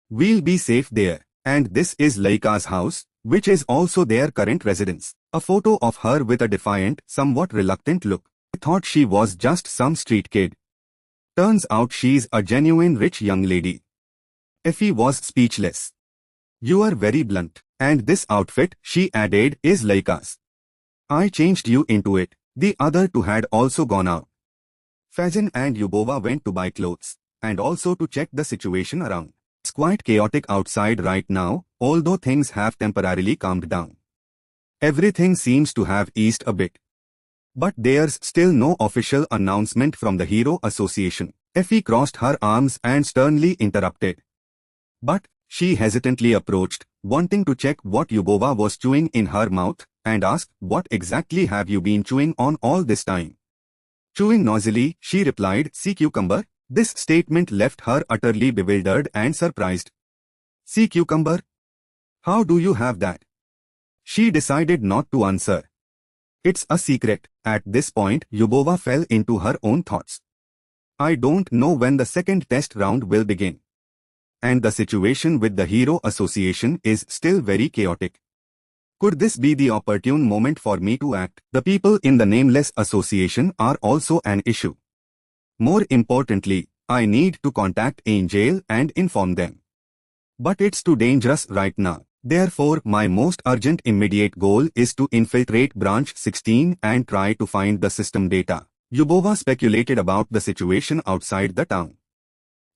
We'll be safe there. And this is Laika's house, which is also their current residence. A photo of her with a defiant, somewhat reluctant look. I thought she was just some street kid. Turns out she's a genuine rich young lady. Effie was speechless. You are very blunt. And this outfit, she added, is Laika's. I changed you into it. The other two had also gone out. Fajin and Yubova went to buy clothes, and also to check the situation around. It's quite chaotic outside right now, although things have temporarily calmed down. Everything seems to have eased a bit. But there's still no official announcement from the Hero Association. Effie crossed her arms and sternly interrupted. But, she hesitantly approached, wanting to check what Yubova was chewing in her mouth, and asked, what exactly have you been chewing on all this time? Chewing noisily, she replied, sea cucumber. This statement left her utterly bewildered and surprised. Sea cucumber? How do you have that? She decided not to answer. It's a secret. At this point, Yubova fell into her own thoughts. I don't know when the second test round will begin. And the situation with the Hero Association is still very chaotic. Could this be the opportune moment for me to act? The people in the Nameless Association are also an issue. More importantly, I need to contact Angel and inform them. But it's too dangerous right now. Therefore, my most urgent immediate goal is to infiltrate Branch 16 and try to find the system data. Yubova speculated about the situation outside the town.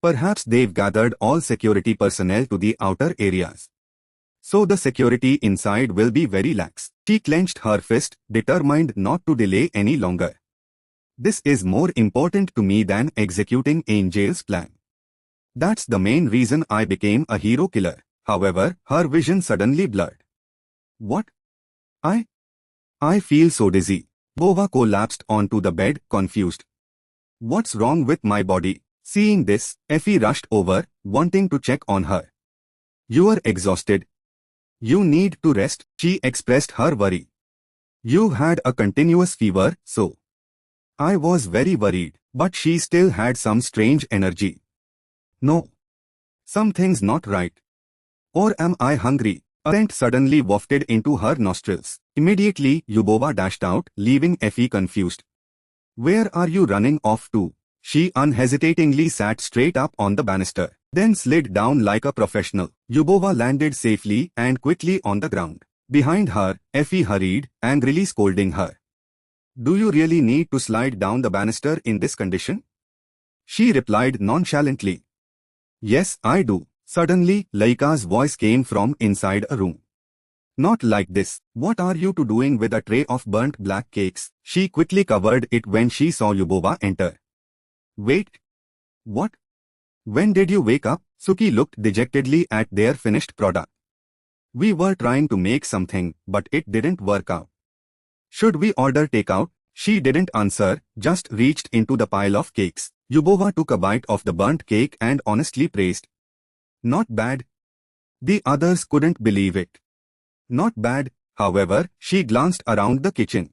Perhaps they've gathered all security personnel to the outer areas. So the security inside will be very lax. She clenched her fist, determined not to delay any longer. This is more important to me than executing Angel's plan. That's the main reason I became a hero killer. However, her vision suddenly blurred. What? I feel so dizzy. Bova collapsed onto the bed, confused. What's wrong with my body? Seeing this, Effie rushed over, wanting to check on her. You are exhausted. You need to rest, she expressed her worry. You had a continuous fever, so. I was very worried, but she still had some strange energy. No. Something's not right. Or am I hungry? A scent suddenly wafted into her nostrils. Immediately, Yubova dashed out, leaving Effie confused. Where are you running off to? She unhesitatingly sat straight up on the banister. then slid down like a professional. Yubova landed safely and quickly on the ground. Behind her, Effie hurried, angrily scolding her. Do you really need to slide down the banister in this condition? She replied nonchalantly. Yes, I do. Suddenly, Laika's voice came from inside a room. Not like this. What are you two doing with a tray of burnt black cakes? She quickly covered it when she saw Yubova enter. Wait. What? When did you wake up? Suki looked dejectedly at their finished product. We were trying to make something, but it didn't work out. Should we order takeout? She didn't answer, just reached into the pile of cakes. Yubova took a bite of the burnt cake and honestly praised. Not bad. The others couldn't believe it. Not bad, however, she glanced around the kitchen.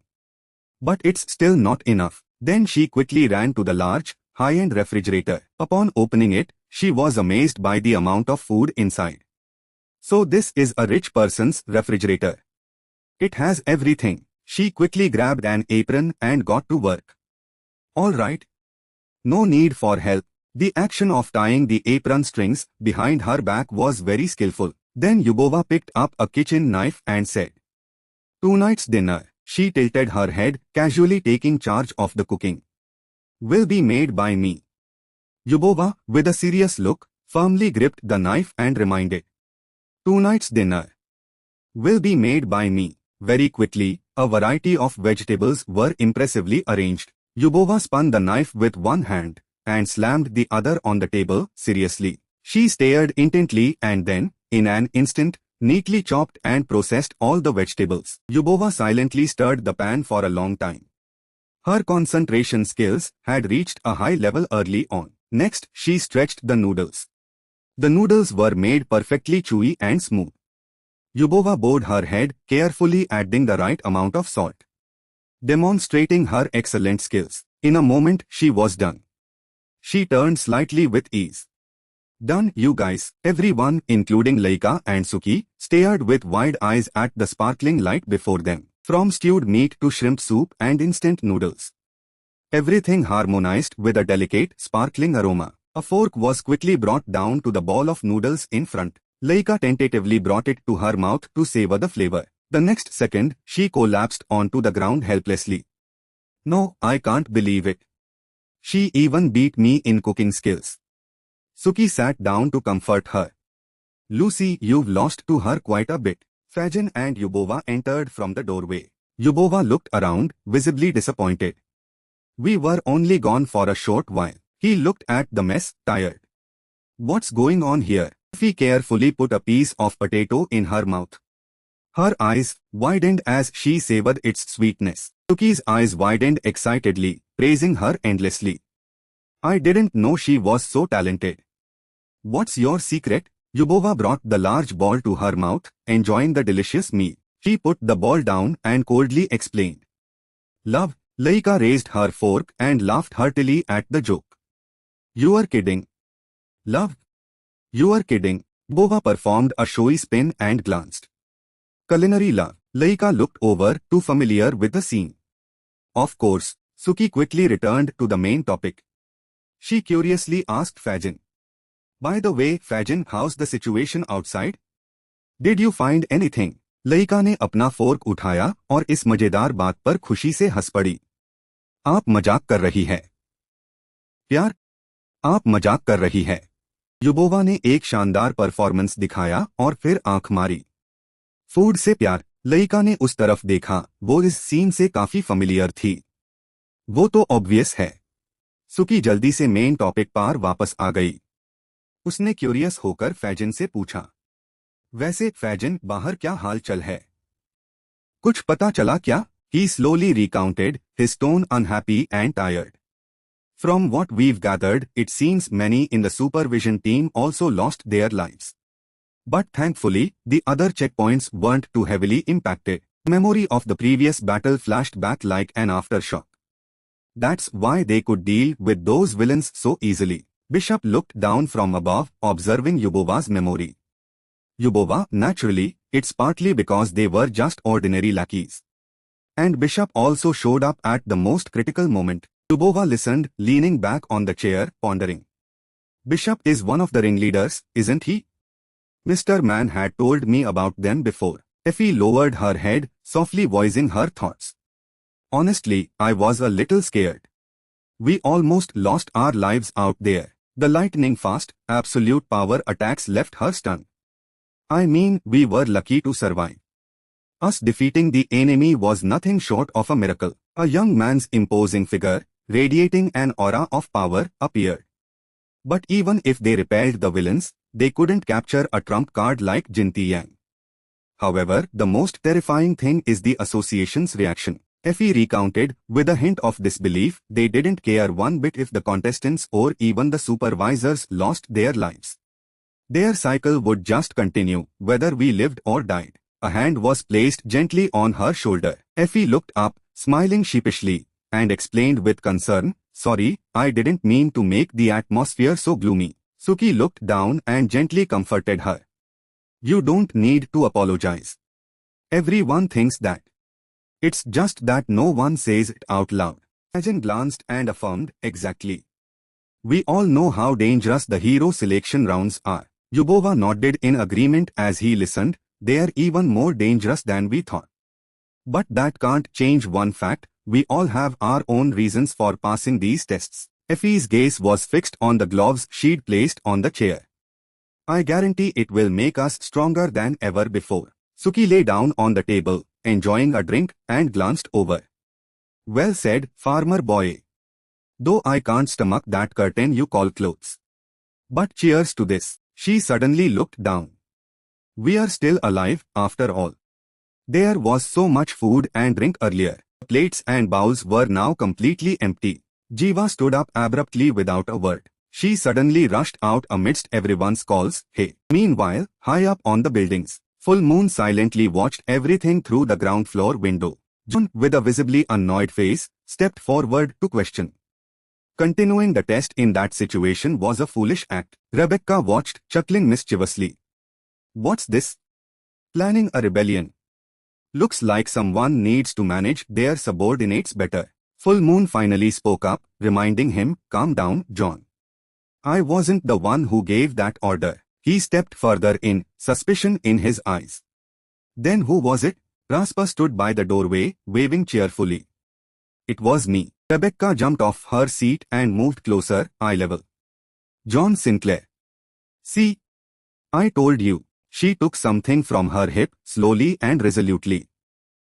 But it's still not enough. Then she quickly ran to the large, high-end refrigerator. Upon opening it, she was amazed by the amount of food inside. So this is a rich person's refrigerator. It has everything. She quickly grabbed an apron and got to work. All right. No need for help. The action of tying the apron strings behind her back was very skillful. Then Yubova picked up a kitchen knife and said, Tonight's dinner, she tilted her head, casually taking charge of the cooking, will be made by me. Yubova, with a serious look, firmly gripped the knife and reminded, Tonight's dinner will be made by me. Very quickly, a variety of vegetables were impressively arranged. Yubova spun the knife with one hand and slammed the other on the table, seriously. She stared intently and then, in an instant, neatly chopped and processed all the vegetables. Yubova silently stirred the pan for a long time. Her concentration skills had reached a high level early on. Next, she stretched the noodles. The noodles were made perfectly chewy and smooth. Yubova bowed her head, carefully adding the right amount of salt, demonstrating her excellent skills. In a moment, she was done. She turned slightly with ease. Done, you guys. Everyone, including Laika and Suki, stared with wide eyes at the sparkling light before them. From stewed meat to shrimp soup and instant noodles, everything harmonized with a delicate, sparkling aroma. A fork was quickly brought down to the ball of noodles in front. Laika tentatively brought it to her mouth to savor the flavor. The next second, she collapsed onto the ground helplessly. No, I can't believe it. She even beat me in cooking skills. Suki sat down to comfort her. Lucy, you've lost to her quite a bit. Fajan and Yubova entered from the doorway. Yubova looked around, visibly disappointed. We were only gone for a short while. He looked at the mess, tired. What's going on here? She carefully put a piece of potato in her mouth. Her eyes widened as she savored its sweetness. Suki's eyes widened excitedly, praising her endlessly. I didn't know she was so talented. What's your secret? Yubova brought the large ball to her mouth, enjoying the delicious meal. She put the ball down and coldly explained. Love. Laika raised her fork and laughed heartily at the joke. You are kidding. Love. You are kidding. Yubova performed a showy spin and glanced. Culinary love. Laika looked over, too familiar with the scene. Of course, Suki quickly returned to the main topic. She curiously asked Fajan. By the way, Fajan, how's the situation outside? Did you find anything? Laika ने अपना fork उठाया और इस मजेदार बात पर खुशी से हंस पड़ी. आप मजाक कर रही है. प्यार? आप मजाक कर रही है. युबोवा ने एक शानदार परफॉर्मेंस दिखाया और फिर आंख मारी. फूड से प्यार. लइका ने उस तरफ देखा. वो इस सीन से काफी फेमिलियर थी. वो तो ऑब्वियस है. सुकी जल्दी से मेन टॉपिक पर वापस आ गई. उसने क्यूरियस होकर फैजन से पूछा. वैसे फैजन, बाहर क्या हाल चल है? कुछ पता चला क्या? He slowly recounted, his tone unhappy and tired. From what we've gathered, it seems many in the supervision team also lost their lives. But thankfully, the other checkpoints weren't too heavily impacted. Memory of the previous battle flashed back like an aftershock. That's why they could deal with those villains so easily. Bishop looked down from above, observing Yubova's memory. Yubova, naturally, it's partly because they were just ordinary lackeys. And Bishop also showed up at the most critical moment. Yubova listened, leaning back on the chair, pondering. Bishop is one of the ringleaders, isn't he? Mr. Man had told me about them before. Effie lowered her head, softly voicing her thoughts. Honestly, I was a little scared. We almost lost our lives out there. The lightning-fast, absolute power attacks left her stunned. I mean, we were lucky to survive. Us defeating the enemy was nothing short of a miracle. A young man's imposing figure, radiating an aura of power, appeared. But even if they repelled the villains, they couldn't capture a trump card like Jinti Yang. However, the most terrifying thing is the association's reaction. Effie recounted, with a hint of disbelief, they didn't care one bit if the contestants or even the supervisors lost their lives. Their cycle would just continue, whether we lived or died. A hand was placed gently on her shoulder. Effie looked up, smiling sheepishly, and explained with concern, "Sorry, I didn't mean to make the atmosphere so gloomy." Suki looked down and gently comforted her. "You don't need to apologize. Everyone thinks that. It's just that no one says it out loud." Agent glanced and affirmed, "Exactly. We all know how dangerous the hero selection rounds are." Yubova nodded in agreement as he listened. "They're even more dangerous than we thought. But that can't change one fact, we all have our own reasons for passing these tests." Effie's gaze was fixed on the gloves she'd placed on the chair. "I guarantee it will make us stronger than ever before." Suki lay down on the table, enjoying a drink, and glanced over. "Well said, farmer boy. Though I can't stomach that curtain you call clothes. But cheers to this." She suddenly looked down. "We are still alive, after all. There was so much food and drink earlier. Plates and bowls were now completely empty." Jiva stood up abruptly without a word. She suddenly rushed out amidst everyone's calls, "Hey!" Meanwhile, high up on the buildings, Full Moon silently watched everything through the ground floor window. John, with a visibly annoyed face, stepped forward to question. Continuing the test in that situation was a foolish act. Rebecca watched, chuckling mischievously. "What's this? Planning a rebellion? Looks like someone needs to manage their subordinates better." Full Moon finally spoke up, reminding him, "Calm down, John. I wasn't the one who gave that order." He stepped further in, suspicion in his eyes. "Then who was it?" Raspa stood by the doorway, waving cheerfully. "It was me." Rebecca jumped off her seat and moved closer, eye level. "John Sinclair. See? I told you." She took something from her hip, slowly and resolutely.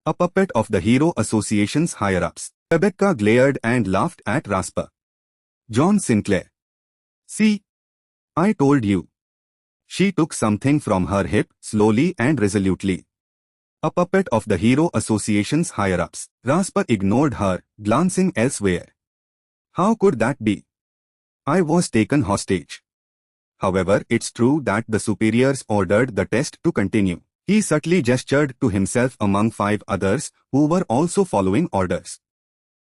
"A puppet of the Hero Association's higher-ups." Rebecca glared and laughed at Raspa. "John Sinclair. See? I told you." She took something from her hip, slowly and resolutely. "A puppet of the Hero Association's higher-ups." Raspa ignored her, glancing elsewhere. "How could that be? I was taken hostage." However, it's true that the superiors ordered the test to continue. He subtly gestured to himself among 5 others, who were also following orders.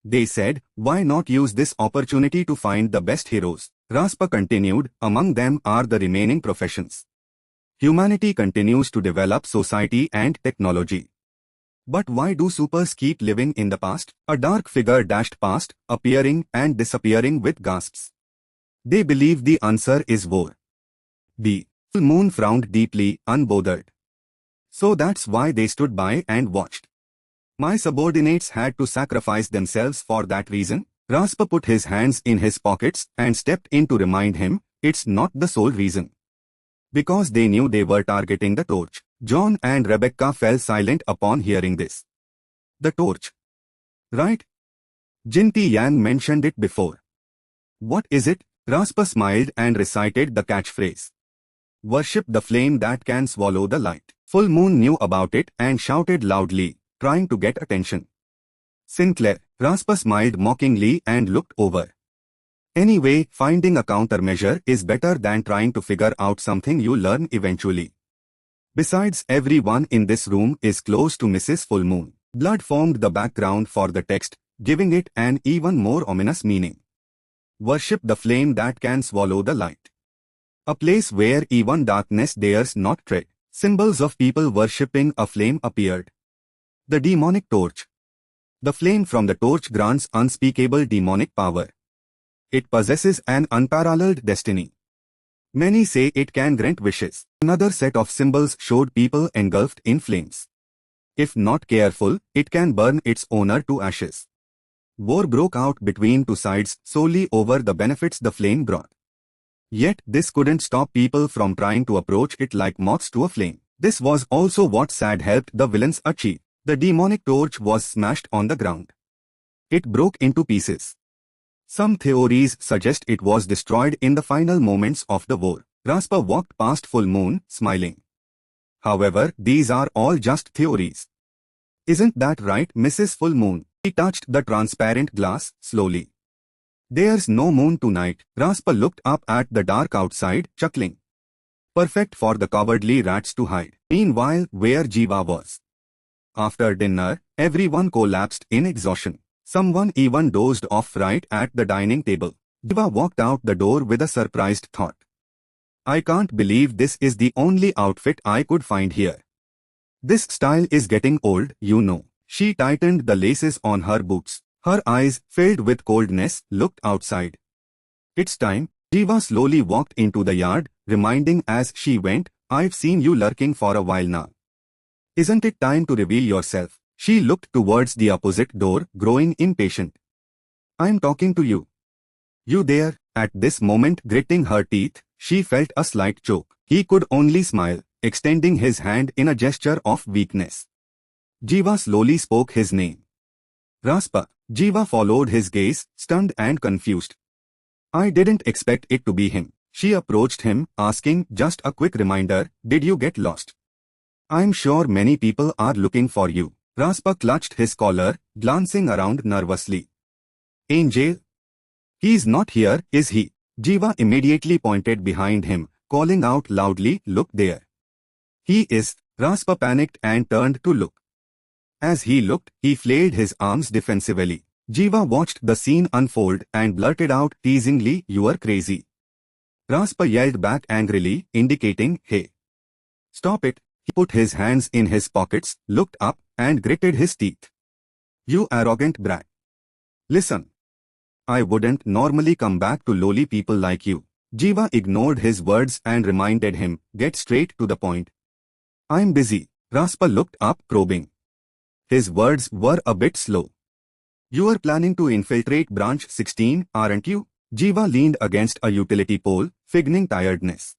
They said, "Why not use this opportunity to find the best heroes?" Raspa continued, "Among them are the remaining professions. Humanity continues to develop society and technology. But why do supers keep living in the past?" A dark figure dashed past, appearing and disappearing with gasps. "They believe the answer is war." The Full Moon frowned deeply, unbothered. "So that's why they stood by and watched. My subordinates had to sacrifice themselves for that reason?" Raspa put his hands in his pockets and stepped in to remind him, "It's not the sole reason." Because they knew they were targeting the torch. John and Rebecca fell silent upon hearing this. "The torch. Right? Jinti Yang mentioned it before." "What is it?" Raspa smiled and recited the catchphrase. "Worship the flame that can swallow the light." Full Moon knew about it and shouted loudly, trying to get attention. "Sinclair." Raspa smiled mockingly and looked over. "Anyway, finding a countermeasure is better than trying to figure out something you learn eventually. Besides, everyone in this room is close to Mrs. Full Moon." Blood formed the background for the text, giving it an even more ominous meaning. "Worship the flame that can swallow the light. A place where even darkness dares not tread." Symbols of people worshipping a flame appeared. The demonic torch. The flame from the torch grants unspeakable demonic power. It possesses an unparalleled destiny. Many say it can grant wishes. Another set of symbols showed people engulfed in flames. If not careful, it can burn its owner to ashes. War broke out between two sides solely over the benefits the flame brought. Yet this couldn't stop people from trying to approach it like moths to a flame. This was also what Sad helped the villains achieve. The demonic torch was smashed on the ground. It broke into pieces. Some theories suggest it was destroyed in the final moments of the war. Raspa walked past Full Moon, smiling. However, these are all just theories. Isn't that right, Mrs. Full Moon? He touched the transparent glass, slowly. There's no moon tonight. Raspa looked up at the dark outside, chuckling. Perfect for the cowardly rats to hide. Meanwhile, where Jiva was. After dinner, everyone collapsed in exhaustion. Someone even dozed off right at the dining table. Jiva walked out the door with a surprised thought. I can't believe this is the only outfit I could find here. This style is getting old, you know. She tightened the laces on her boots. Her eyes, filled with coldness, looked outside. It's time. Jiva slowly walked into the yard, reminding as she went, I've seen you lurking for a while now. Isn't it time to reveal yourself? She looked towards the opposite door, growing impatient. I'm talking to you. You there? At this moment, gritting her teeth, she felt a slight choke. He could only smile, extending his hand in a gesture of weakness. Jiva slowly spoke his name. Raspa. Jiva followed his gaze, stunned and confused. I didn't expect it to be him. She approached him, asking, just a quick reminder, did you get lost? I'm sure many people are looking for you. Raspa clutched his collar, glancing around nervously. Angel? He's not here, is he? Jiva immediately pointed behind him, calling out loudly, look there. He is. Raspa panicked and turned to look. As he looked, he flailed his arms defensively. Jiva watched the scene unfold and blurted out teasingly, you are crazy. Raspa yelled back angrily, indicating, hey. Stop it. He put his hands in his pockets, looked up, and gritted his teeth. You arrogant brat. Listen. I wouldn't normally come back to lowly people like you. Jiva ignored his words and reminded him, get straight to the point. I'm busy. Raspa looked up, probing. His words were a bit slow. You are planning to infiltrate branch 16, aren't you? Jiva leaned against a utility pole, feigning tiredness.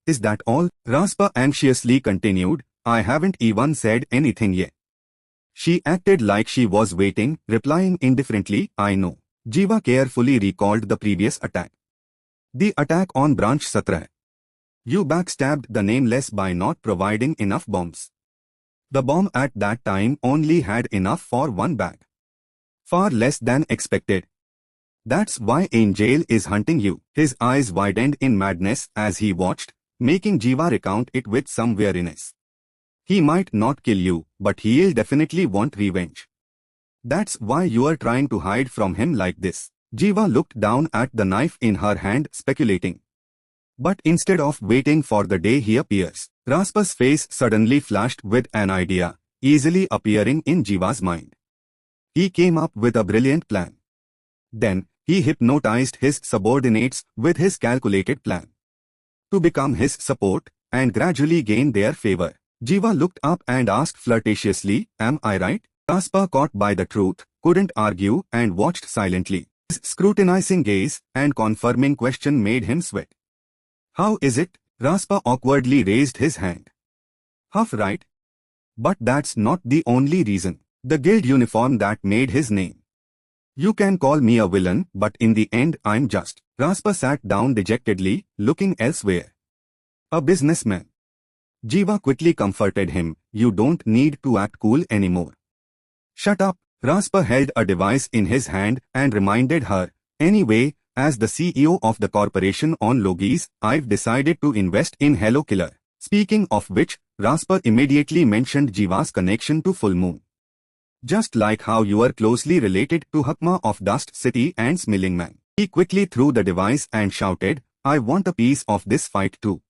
Is that all? Raspa anxiously continued, I haven't even said anything yet. She acted like she was waiting, replying indifferently, I know. Jiva carefully recalled the previous attack. The attack on branch 17. You backstabbed the nameless by not providing enough bombs. The bomb at that time only had enough for one bag. Far less than expected. That's why Angel is hunting you. His eyes widened in madness as he watched, making Jiva recount it with some weariness. He might not kill you, but he'll definitely want revenge. That's why you are trying to hide from him like this. Jiva looked down at the knife in her hand, speculating. But instead of waiting for the day he appears, Raspa's face suddenly flashed with an idea, easily appearing in Jiva's mind. He came up with a brilliant plan. Then, he hypnotized his subordinates with his calculated plan. To become his support, and gradually gain their favor. Jiva looked up and asked flirtatiously, am I right? Raspa, caught by the truth, couldn't argue and watched silently. His scrutinizing gaze and confirming question made him sweat. How is it? Raspa awkwardly raised his hand. Half right. But that's not the only reason. The guild uniform that made his name. You can call me a villain, but in the end I'm just. Raspa sat down dejectedly, looking elsewhere. A businessman. Jiva quickly comforted him, you don't need to act cool anymore. Shut up. Raspa held a device in his hand and reminded her, anyway, as the CEO of the corporation on Logis, I've decided to invest in Hello Killer. Speaking of which, Raspa immediately mentioned Jiva's connection to Full Moon. Just like how you are closely related to Hakma of Dust City and Smilling Man. He quickly threw the device and shouted, I want a piece of this fight too.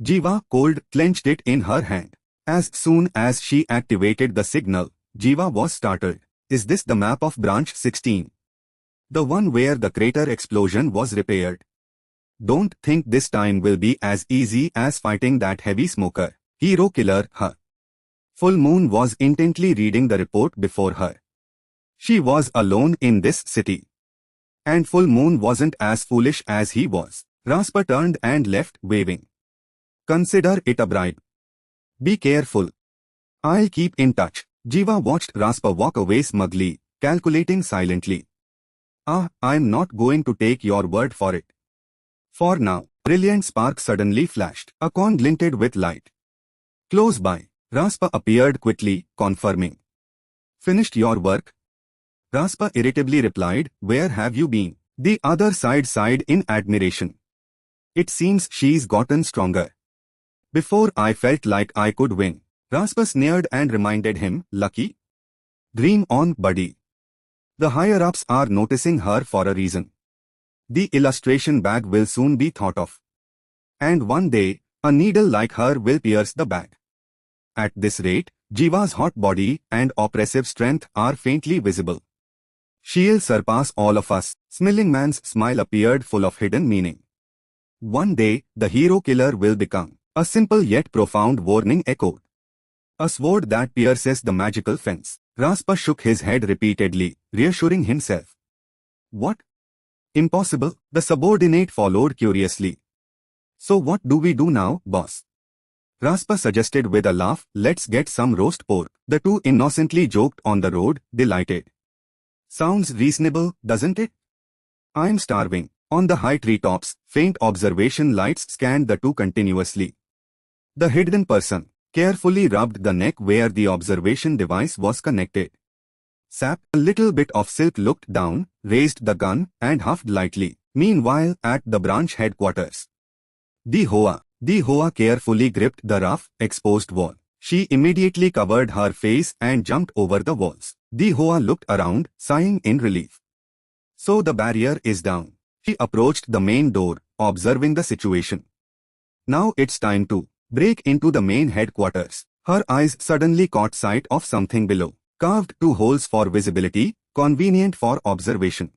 Jiva, cold, clenched it in her hand. As soon as she activated the signal, Jiva was startled. Is this the map of branch 16? The one where the crater explosion was repaired? Don't think this time will be as easy as fighting that heavy smoker. Hero killer, her. Full Moon was intently reading the report before her. She was alone in this city. And Full Moon wasn't as foolish as he was. Raspa turned and left, waving. Consider it a bribe. Be careful. I'll keep in touch. Jiva watched Raspa walk away smugly, calculating silently. I'm not going to take your word for it. For now. Brilliant spark suddenly flashed. A con glinted with light. Close by. Raspa appeared quickly, confirming. Finished your work? Raspa irritably replied, where have you been? The other side sighed in admiration. It seems she's gotten stronger. Before I felt like I could win. Raspa sneered and reminded him, lucky? Dream on, buddy. The higher-ups are noticing her for a reason. The illustration bag will soon be thought of. And one day, a needle like her will pierce the bag. At this rate, Jiva's hot body and oppressive strength are faintly visible. She'll surpass all of us. Smiling Man's smile appeared full of hidden meaning. One day, the hero killer will become. A simple yet profound warning echoed. A sword that pierces the magical fence. Raspa shook his head repeatedly, reassuring himself. What? Impossible, the subordinate followed curiously. So what do we do now, boss? Raspa suggested with a laugh, let's get some roast pork. The two innocently joked on the road, delighted. Sounds reasonable, doesn't it? I'm starving. On the high treetops, faint observation lights scanned the two continuously. The hidden person carefully rubbed the neck where the observation device was connected. Sap, a little bit of silk, looked down, raised the gun, and huffed lightly. Meanwhile, at the branch headquarters, the Hoa carefully gripped the rough, exposed wall. She immediately covered her face and jumped over the walls. The Hoa looked around, sighing in relief. So the barrier is down. She approached the main door, observing the situation. Now it's time to break into the main headquarters. Her eyes suddenly caught sight of something below. Carved two holes for visibility, convenient for observation.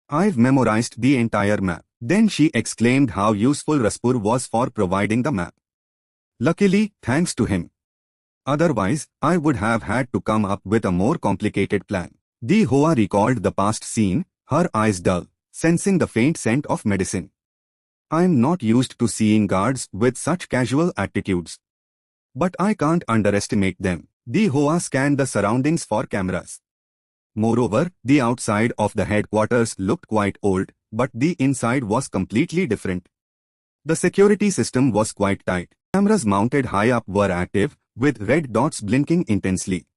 I've memorized the entire map. Then she exclaimed how useful Raspur was for providing the map. Luckily, thanks to him. Otherwise, I would have had to come up with a more complicated plan. The Hoa recalled the past scene, her eyes dull, sensing the faint scent of medicine. I'm not used to seeing guards with such casual attitudes. But I can't underestimate them. The Hoa scanned the surroundings for cameras. Moreover, the outside of the headquarters looked quite old, but the inside was completely different. The security system was quite tight. Cameras mounted high up were active, with red dots blinking intensely.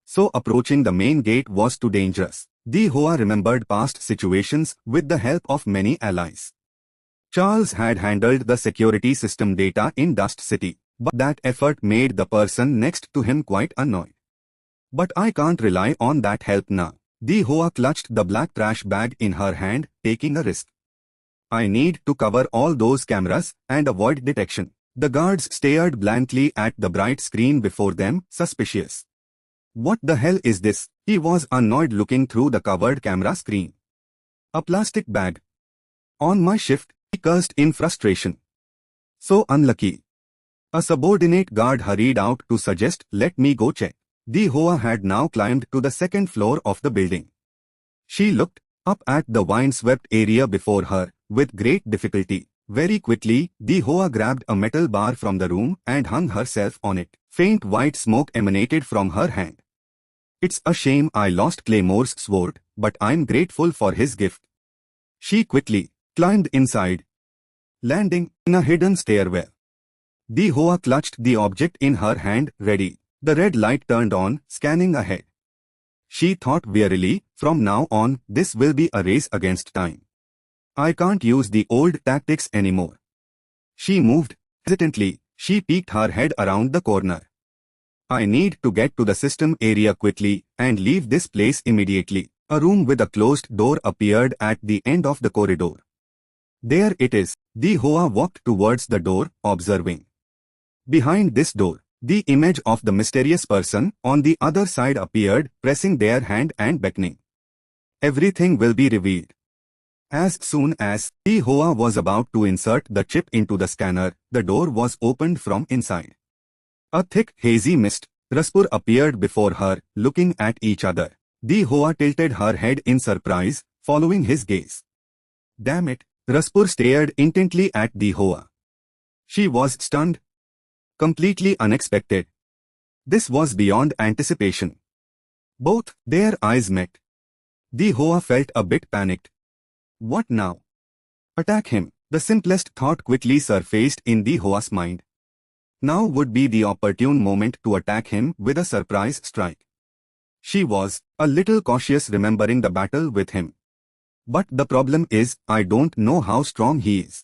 So approaching the main gate was too dangerous. The Hoa remembered past situations with the help of many allies. Charles had handled the security system data in Dust City, but that effort made the person next to him quite annoyed. But I can't rely on that help now. The Hoa clutched the black trash bag in her hand, taking a risk. I need to cover all those cameras and avoid detection. The guards stared blankly at the bright screen before them, suspicious. What the hell is this? He was annoyed looking through the covered camera screen. A plastic bag. On my shift, he cursed in frustration. So unlucky. A subordinate guard hurried out to suggest, let me go check. The Hoa had now climbed to the second floor of the building. She looked up at the windswept area before her, with great difficulty. Very quickly, the Hoa grabbed a metal bar from the room and hung herself on it. Faint white smoke emanated from her hand. It's a shame I lost Claymore's sword, but I'm grateful for his gift. She quickly climbed inside, landing in a hidden stairwell. The Hoa clutched the object in her hand, ready. The red light turned on, scanning ahead. She thought wearily, from now on, this will be a race against time. I can't use the old tactics anymore. She moved. Hesitantly, she peeked her head around the corner. I need to get to the system area quickly and leave this place immediately. A room with a closed door appeared at the end of the corridor. There it is. The Hoa walked towards the door, observing. Behind this door, the image of the mysterious person on the other side appeared, pressing their hand and beckoning. Everything will be revealed. As soon as the Hoa was about to insert the chip into the scanner, the door was opened from inside. A thick, hazy mist, Raspur appeared before her, looking at each other. The Hoa tilted her head in surprise, following his gaze. Damn it! Raspur stared intently at the Hoa. She was stunned. Completely unexpected. This was beyond anticipation. Both their eyes met. The Hoa felt a bit panicked. What now? Attack him. The simplest thought quickly surfaced in the Hoa's mind. Now would be the opportune moment to attack him with a surprise strike. She was a little cautious remembering the battle with him. But the problem is, I don't know how strong he is.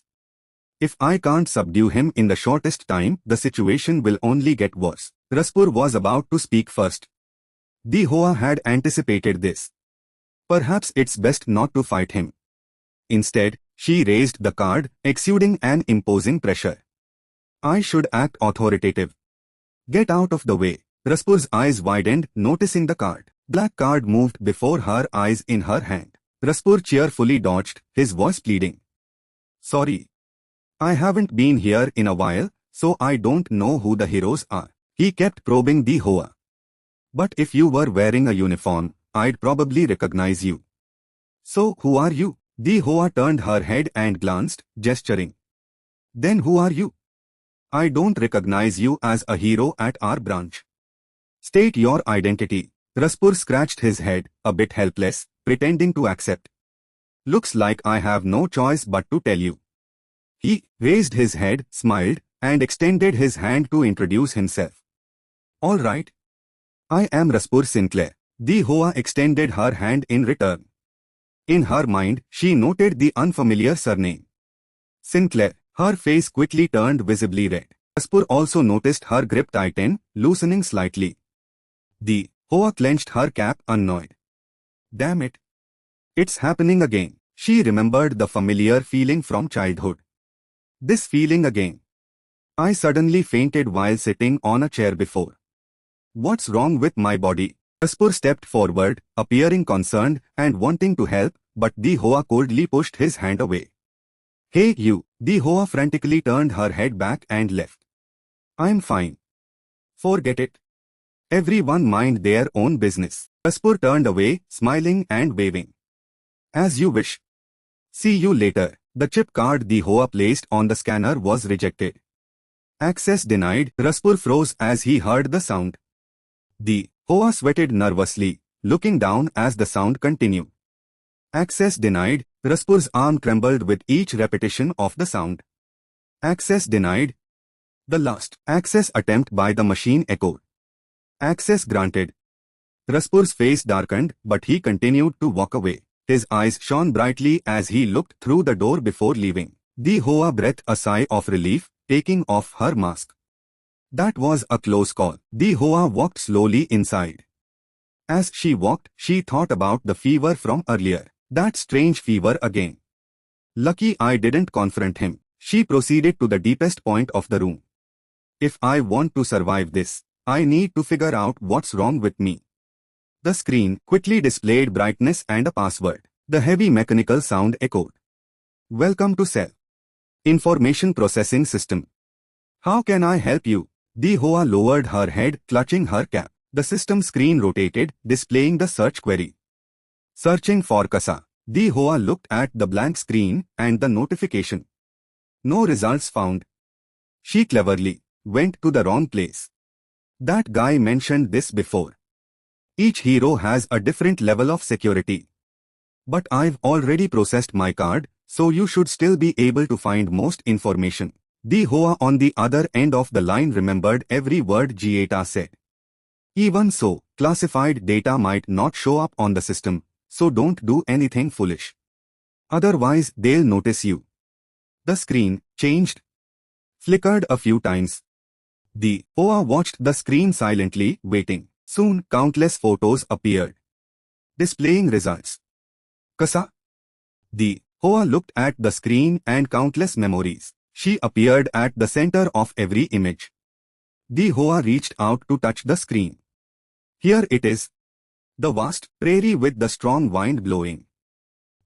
If I can't subdue him in the shortest time, the situation will only get worse. Raspur was about to speak first. The Hoa had anticipated this. Perhaps it's best not to fight him. Instead, she raised the card, exuding an imposing pressure. I should act authoritative. Get out of the way. Raspur's eyes widened, noticing the card. Black card moved before her eyes in her hand. Raspur cheerfully dodged, his voice pleading. Sorry. I haven't been here in a while, so I don't know who the heroes are. He kept probing the Hoa. But if you were wearing a uniform, I'd probably recognize you. So who are you? The Hoa turned her head and glanced, gesturing. Then who are you? I don't recognize you as a hero at our branch. State your identity. Raspur scratched his head, a bit helpless, pretending to accept. Looks like I have no choice but to tell you. He raised his head, smiled, and extended his hand to introduce himself. All right. I am Raspur Sinclair. The Hoa extended her hand in return. In her mind, she noted the unfamiliar surname. Sinclair. Her face quickly turned visibly red. Raspur also noticed her grip tighten, loosening slightly. The Hoa clenched her cap, annoyed. Damn it. It's happening again. She remembered the familiar feeling from childhood. This feeling again. I suddenly fainted while sitting on a chair before. What's wrong with my body? Raspur stepped forward, appearing concerned and wanting to help, but the Hoa coldly pushed his hand away. Hey you! The Hoa frantically turned her head back and left. I'm fine. Forget it. Everyone mind their own business. Raspur turned away, smiling and waving. As you wish. See you later. The chip card the Hoa placed on the scanner was rejected. Access denied. Raspur froze as he heard the sound. The Hoa sweated nervously, looking down as the sound continued. Access denied. Raspur's arm trembled with each repetition of the sound. Access denied. The last access attempt by the machine echoed. Access granted. Raspur's face darkened, but he continued to walk away. His eyes shone brightly as he looked through the door before leaving. The Hoa breathed a sigh of relief, taking off her mask. That was a close call. The Hoa walked slowly inside. As she walked, she thought about the fever from earlier. That strange fever again. Lucky I didn't confront him. She proceeded to the deepest point of the room. If I want to survive this, I need to figure out what's wrong with me. The screen quickly displayed brightness and a password. The heavy mechanical sound echoed. Welcome to Cell. Information Processing System. How can I help you? The Hoa lowered her head, clutching her cap. The system screen rotated, displaying the search query. Searching for Kasa. The Hoa looked at the blank screen and the notification. No results found. She cleverly went to the wrong place. That guy mentioned this before. Each hero has a different level of security. But I've already processed my card, so you should still be able to find most information. The Hoa on the other end of the line remembered every word Gieta said. Even so, classified data might not show up on the system, so don't do anything foolish. Otherwise, they'll notice you. The screen changed, flickered a few times. The Hoa watched the screen silently, waiting. Soon, countless photos appeared, displaying results. Kasa? The Hoa looked at the screen and countless memories. She appeared at the center of every image. The Hoa reached out to touch the screen. Here it is. The vast prairie with the strong wind blowing.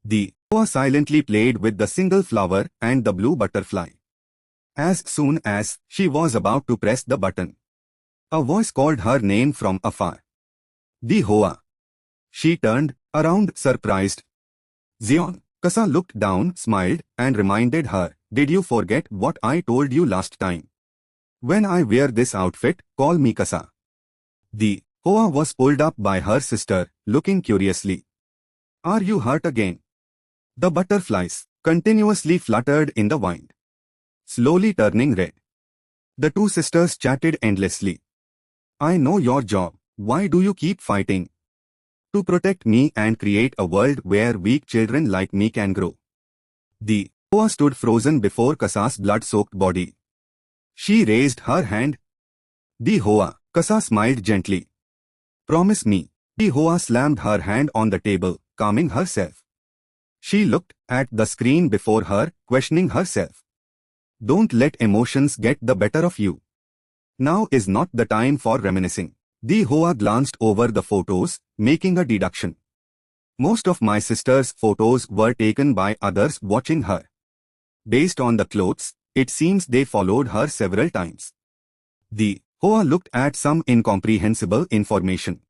The Hoa silently played with the single flower and the blue butterfly. As soon as she was about to press the button, a voice called her name from afar. "Di Hoa." She turned around surprised. Zion. Kasa looked down, smiled, and reminded her, "Did you forget what I told you last time? When I wear this outfit, call me Kasa." The Hoa was pulled up by her sister, looking curiously. "Are you hurt again?" The butterflies continuously fluttered in the wind, slowly turning red. The two sisters chatted endlessly. "I know your job. Why do you keep fighting?" "To protect me and create a world where weak children like me can grow." The Hoa stood frozen before Kasa's blood-soaked body. She raised her hand. "The Hoa." Kasa smiled gently. "Promise me." The Hoa slammed her hand on the table, calming herself. She looked at the screen before her, questioning herself. "Don't let emotions get the better of you. Now is not the time for reminiscing." The Hoa glanced over the photos, making a deduction. Most of my sister's photos were taken by others watching her. Based on the clothes, it seems they followed her several times. The Hoa looked at some incomprehensible information.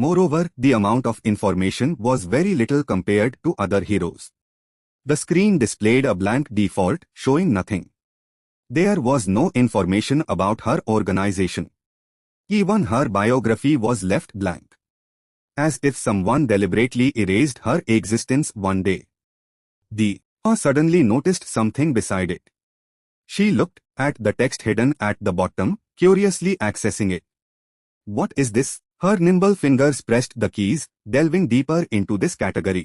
Moreover, the amount of information was very little compared to other heroes. The screen displayed a blank default, showing nothing. There was no information about her organization. Even her biography was left blank, as if someone deliberately erased her existence one day. The Hoa suddenly noticed something beside it. She looked at the text hidden at the bottom, curiously accessing it. "What is this?" Her nimble fingers pressed the keys, delving deeper into this category.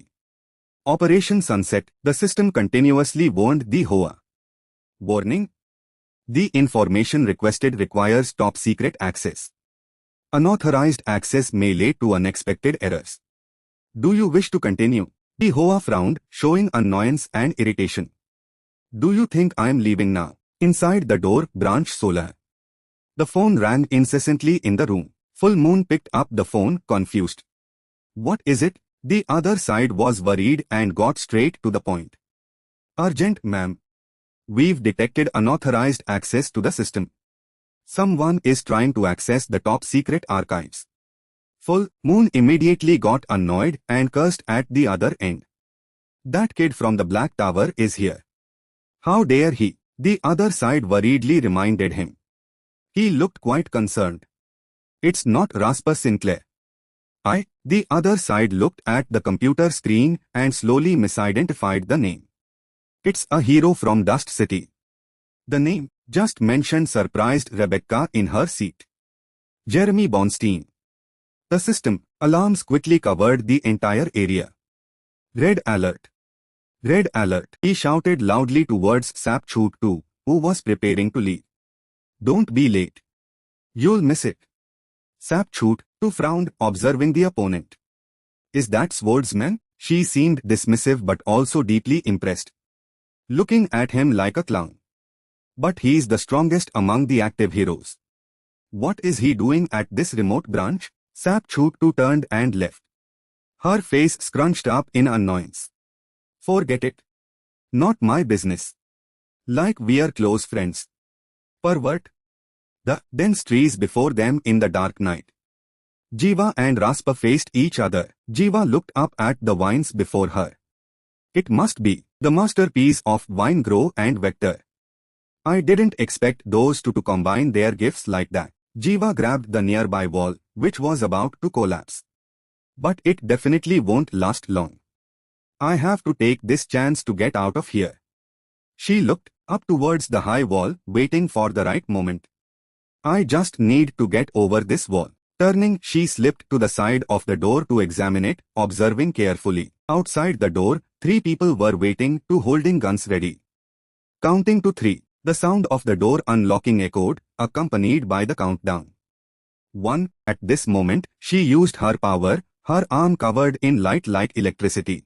"Operation Sunset," the system continuously warned the Hoa. "Warning: the information requested requires top-secret access. Unauthorized access may lead to unexpected errors. Do you wish to continue?" The Hoa frowned, showing annoyance and irritation. "Do you think I'm leaving now?" Inside the door, Branch Solar. The phone rang incessantly in the room. Full Moon picked up the phone, confused. "What is it?" The other side was worried and got straight to the point. "Urgent, ma'am. We've detected unauthorized access to the system. Someone is trying to access the top-secret archives." Full Moon immediately got annoyed and cursed at the other end. "That kid from the Black Tower is here. How dare he?" The other side worriedly reminded him. He looked quite concerned. "It's not Rasper Sinclair." The other side looked at the computer screen and slowly misidentified the name. "It's a hero from Dust City." The name just mentioned surprised Rebecca in her seat. "Jeremy Bonstein." The system alarms quickly covered the entire area. "Red alert! Red alert!" He shouted loudly towards Sap Choot 2, who was preparing to leave. "Don't be late. You'll miss it." Sap Choot 2 frowned, observing the opponent. "Is that swordsman?" She seemed dismissive but also deeply impressed, looking at him like a clown. "But he's the strongest among the active heroes. What is he doing at this remote branch?" Sap Choot 2 turned and left, her face scrunched up in annoyance. "Forget it. Not my business. Like we're close friends. Pervert." The dense trees before them in the dark night. Jiva and Raspa faced each other. Jiva looked up at the vines before her. "It must be the masterpiece of Vine Grow and Vector. I didn't expect those two to combine their gifts like that." Jiva grabbed the nearby wall, which was about to collapse. "But it definitely won't last long. I have to take this chance to get out of here." She looked up towards the high wall, waiting for the right moment. "I just need to get over this wall." Turning, she slipped to the side of the door to examine it, observing carefully. Outside the door, 3 people were waiting, holding guns ready. Counting to 3. The sound of the door unlocking echoed, accompanied by the countdown. 1. At this moment, she used her power, her arm covered in light like electricity.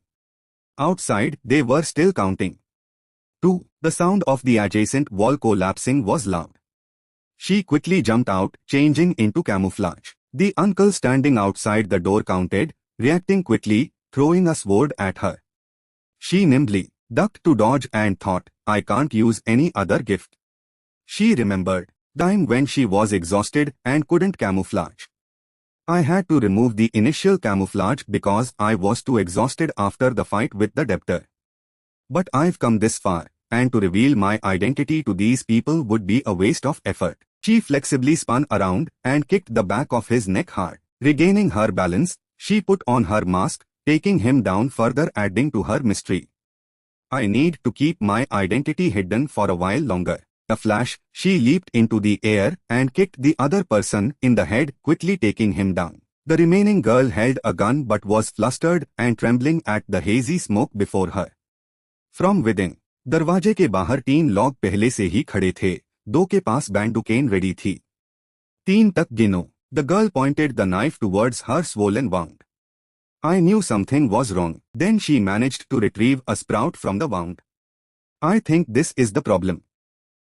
Outside, they were still counting. 2. The sound of the adjacent wall collapsing was loud. She quickly jumped out, changing into camouflage. The uncle standing outside the door counted, reacting quickly, throwing a sword at her. She nimbly ducked to dodge and thought, I can't use any other gift. She remembered time when she was exhausted and couldn't camouflage. I had to remove the initial camouflage because I was too exhausted after the fight with the debtor. But I've come this far, and to reveal my identity to these people would be a waste of effort. She flexibly spun around and kicked the back of his neck hard. Regaining her balance, she put on her mask, taking him down further, adding to her mystery. I need to keep my identity hidden for a while longer. A flash, she leaped into the air and kicked the other person in the head, quickly taking him down. The remaining girl held a gun but was flustered and trembling at the hazy smoke before her. From within, दरवाजे के बाहर 3 लोग पहले से ही खड़े थे, 2 के पास बैंडुकेन ready थी. 3 तक गिनो. The girl pointed the knife towards her swollen wound. I knew something was wrong. Then she managed to retrieve a sprout from the wound. I think this is the problem.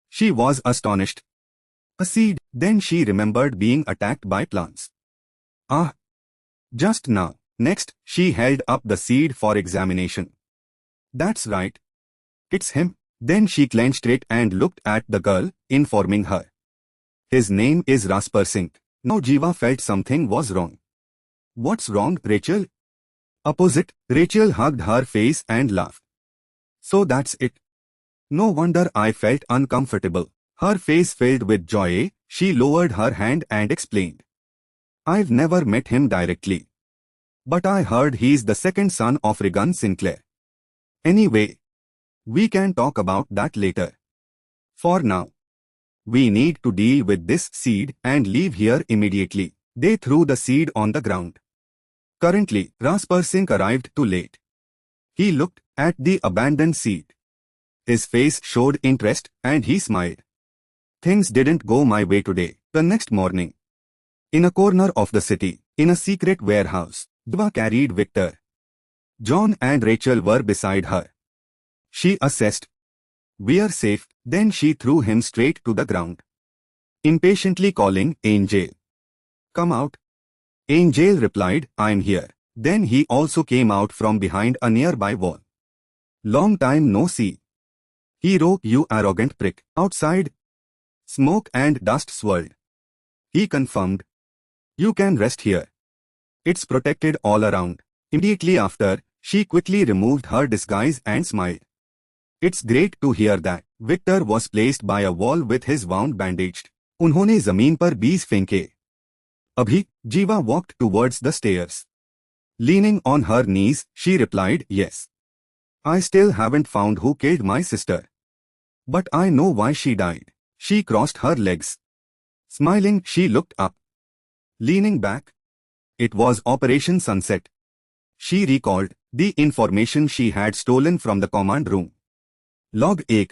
She was astonished. A seed. Then she remembered being attacked by plants. Ah! Just now. Next, she held up the seed for examination. That's right. It's him. Then she clenched it and looked at the girl, informing her. His name is Rasper Singh. Now Jiva felt something was wrong. What's wrong, Rachel? Opposite, Rachel hugged her face and laughed. So that's it. No wonder I felt uncomfortable. Her face filled with joy, she lowered her hand and explained. I've never met him directly. But I heard he's the second son of Regan Sinclair. Anyway, we can talk about that later. For now, we need to deal with this seed and leave here immediately. They threw the seed on the ground. Currently, Rasper Singh arrived too late. He looked at the abandoned seed. His face showed interest and he smiled. Things didn't go my way today. The next morning, in a corner of the city, in a secret warehouse, Jiva carried Victor. John and Rachel were beside her. She assessed. We're safe. Then she threw him straight to the ground, impatiently calling, Angel. Come out. Angel replied, I'm here. Then he also came out from behind a nearby wall. Long time no see. Hero, you arrogant prick. Outside, smoke and dust swirled. He confirmed. You can rest here. It's protected all around. Immediately after, she quickly removed her disguise and smiled. It's great to hear that. Victor was placed by a wall with his wound bandaged. उन्होंने जमीन पर बीज फेंके. अभी, Jiva walked towards the stairs. Leaning on her knees, she replied, yes. I still haven't found who killed my sister. But I know why she died. She crossed her legs. Smiling, she looked up. Leaning back. It was Operation Sunset. She recalled the information she had stolen from the command room. Log 1.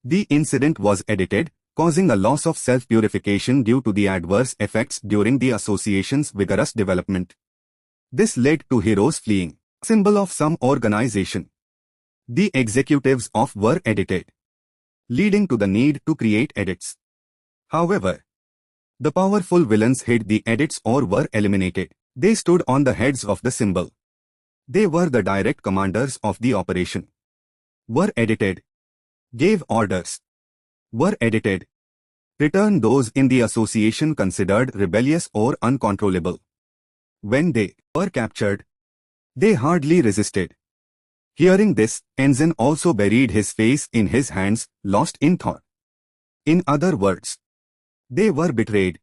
The incident was edited, causing a loss of self-purification due to the adverse effects during the association's vigorous development. This led to heroes fleeing, symbol of some organization. The executives of were edited, leading to the need to create edits. However, the powerful villains hid the edits or were eliminated. They stood on the heads of the symbol. They were the direct commanders of the operation. Were edited. Gave orders. Were edited. Return those in the association considered rebellious or uncontrollable. When they were captured, they hardly resisted. Hearing this, Ensign also buried his face in his hands, lost in thought. In other words, they were betrayed.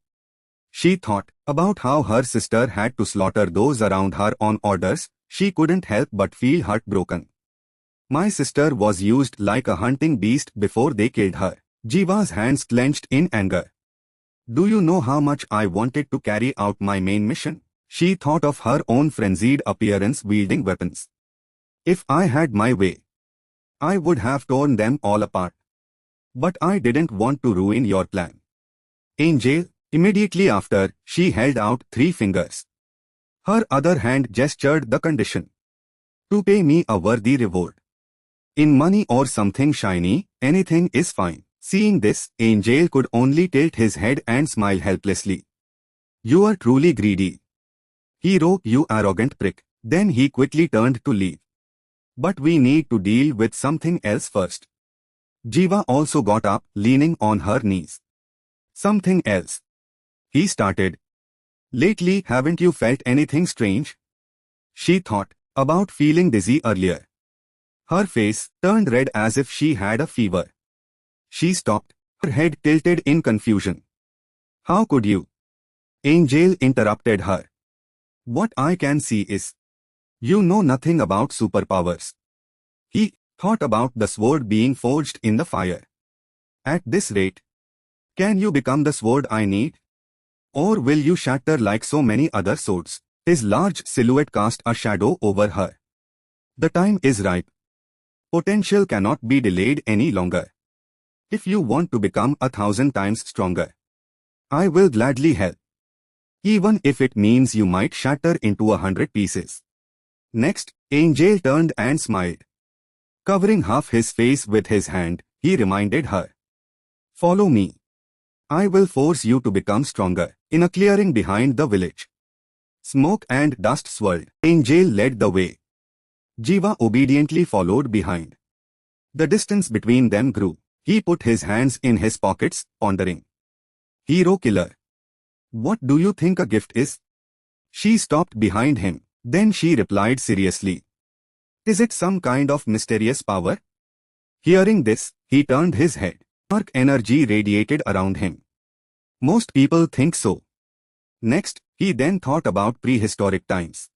She thought about how her sister had to slaughter those around her on orders. She couldn't help but feel heartbroken. My sister was used like a hunting beast before they killed her. Jiva's hands clenched in anger. Do you know how much I wanted to carry out my main mission? She thought of her own frenzied appearance wielding weapons. If I had my way, I would have torn them all apart. But I didn't want to ruin your plan. Angel, immediately after, she held out 3 fingers. Her other hand gestured the condition. To pay me a worthy reward. In money or something shiny, anything is fine. Seeing this, Angel could only tilt his head and smile helplessly. You are truly greedy. Hero, you arrogant prick. Then he quickly turned to leave. But we need to deal with something else first. Jiva also got up, leaning on her knees. Something else. He started. Lately, haven't you felt anything strange? She thought about feeling dizzy earlier. Her face turned red as if she had a fever. She stopped, her head tilted in confusion. How could you? Angel interrupted her. What I can see is, you know nothing about superpowers. He thought about the sword being forged in the fire. At this rate, can you become the sword I need? Or will you shatter like so many other swords? His large silhouette cast a shadow over her. The time is ripe. Potential cannot be delayed any longer. If you want to become 1,000 times stronger, I will gladly help. Even if it means you might shatter into 100 pieces. Next, Angel turned and smiled. Covering half his face with his hand, he reminded her. Follow me. I will force you to become stronger. In a clearing behind the village, smoke and dust swirled. Angel led the way. Jiva obediently followed behind. The distance between them grew. He put his hands in his pockets, pondering. Hero killer. What do you think a gift is? She stopped behind him. Then she replied seriously. Is it some kind of mysterious power? Hearing this, he turned his head. Dark energy radiated around him. Most people think so. Next, he then thought about prehistoric times.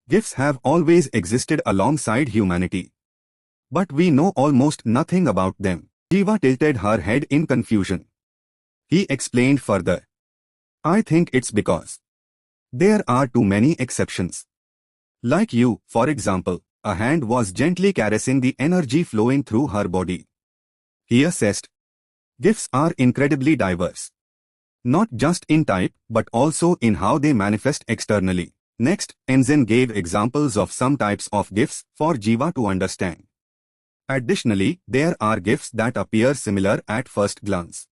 Gifts have always existed alongside humanity. But we know almost nothing about them. Jiva tilted her head in confusion. He explained further. I think it's because there are too many exceptions. Like you, for example, a hand was gently caressing the energy flowing through her body. He assessed. Gifts are incredibly diverse. Not just in type, but also in how they manifest externally. Next, Enzen gave examples of some types of gifts for Jiva to understand. Additionally, there are gifts that appear similar at first glance,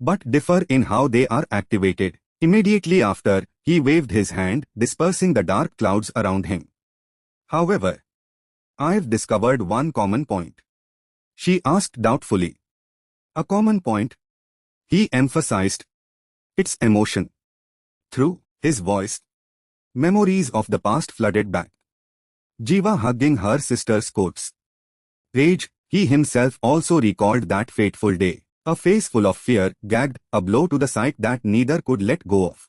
but differ in how they are activated. Immediately after, he waved his hand, dispersing the dark clouds around him. However, I've discovered one common point. She asked doubtfully. A common point? He emphasized. It's emotion. Through his voice, memories of the past flooded back. Jiva hugging her sister's coats. Rage, he himself also recalled that fateful day. A face full of fear, gagged, a blow to the psyche that neither could let go of.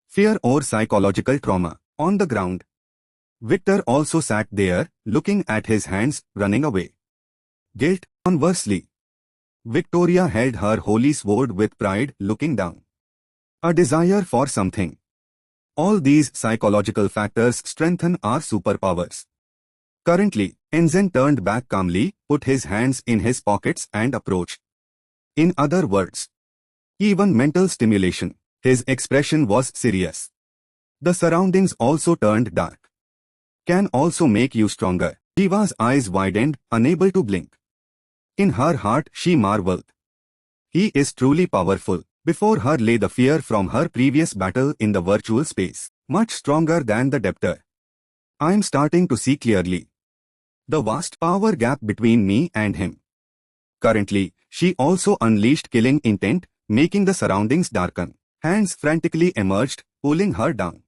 Fear or psychological trauma. On the ground, Victor also sat there, looking at his hands, running away. Guilt, conversely. Victoria held her holy sword with pride, looking down. A desire for something. All these psychological factors strengthen our superpowers. Currently, Enzen turned back calmly, put his hands in his pockets and approached. In other words, even mental stimulation. His expression was serious. The surroundings also turned dark. Can also make you stronger. Jiva's eyes widened, unable to blink. In her heart, she marveled. He is truly powerful. Before her lay the fear from her previous battle in the virtual space, much stronger than the debtor. I'm starting to see clearly the vast power gap between me and him. Currently, she also unleashed killing intent, making the surroundings darken. Hands frantically emerged, pulling her down.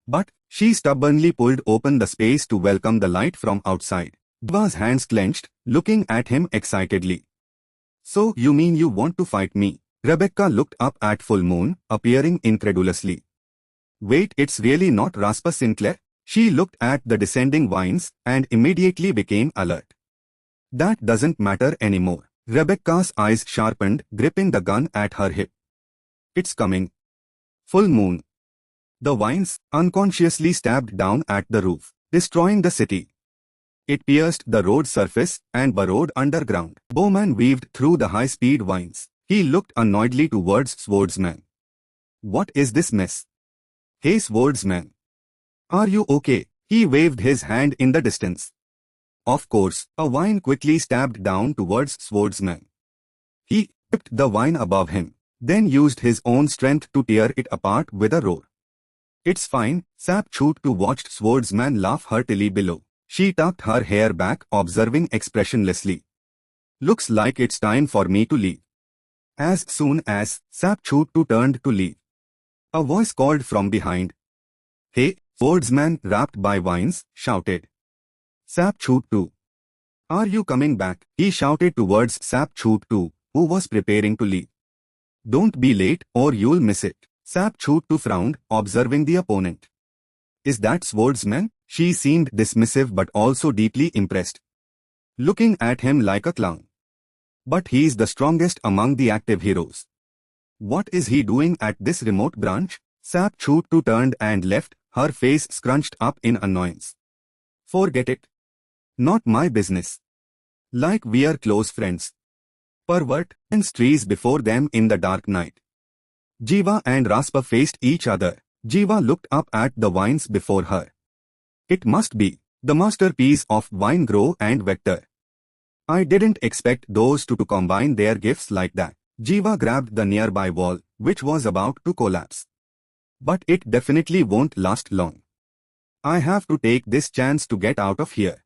But she stubbornly pulled open the space to welcome the light from outside. Jiva's hands clenched, looking at him excitedly. So you mean you want to fight me? Rebecca looked up at Full Moon, appearing incredulously. Wait, it's really not Raspa Sinclair? She looked at the descending vines and immediately became alert. That doesn't matter anymore. Rebecca's eyes sharpened, gripping the gun at her hip. It's coming. Full Moon. The vines unconsciously stabbed down at the roof, destroying the city. It pierced the road surface and burrowed underground. Bowman weaved through the high-speed vines. He looked annoyedly towards Swordsman. What is this mess? Hey Swordsman. Are you okay? He waved his hand in the distance. Of course, a vine quickly stabbed down towards Swordsman. He tipped the vine above him, then used his own strength to tear it apart with a roar. It's fine, Sap Chute watched Swordsman laugh heartily below. She tucked her hair back, observing expressionlessly. Looks like it's time for me to leave. As soon as Sapchoot turned to leave, a voice called from behind. Hey, swordsman wrapped by vines, shouted. Sapchoot, are you coming back? He shouted towards Sapchoot, who was preparing to leave. Don't be late or you'll miss it. Sapchoot frowned, observing the opponent. Is that swordsman? She seemed dismissive but also deeply impressed, looking at him like a clown. But he's the strongest among the active heroes. What is he doing at this remote branch? Sapchoot turned and left, her face scrunched up in annoyance. Forget it. Not my business. Like we're close friends. Pervert, and trees before them in the dark night. Jiva and Raspa faced each other. Jiva looked up at the vines before her. It must be the masterpiece of vine grow and vector. I didn't expect those two to combine their gifts like that. Jiva grabbed the nearby wall, which was about to collapse. But it definitely won't last long. I have to take this chance to get out of here.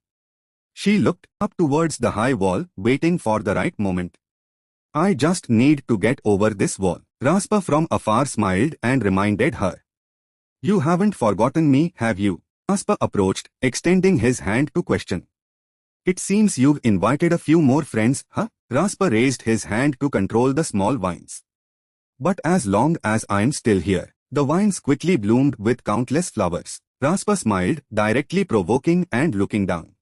She looked up towards the high wall, waiting for the right moment. I just need to get over this wall. Raspa from afar smiled and reminded her. You haven't forgotten me, have you? Raspa approached, extending his hand to question. It seems you've invited a few more friends, huh? Raspa raised his hand to control the small vines. But as long as I'm still here, the vines quickly bloomed with countless flowers. Raspa smiled, directly provoking and looking down.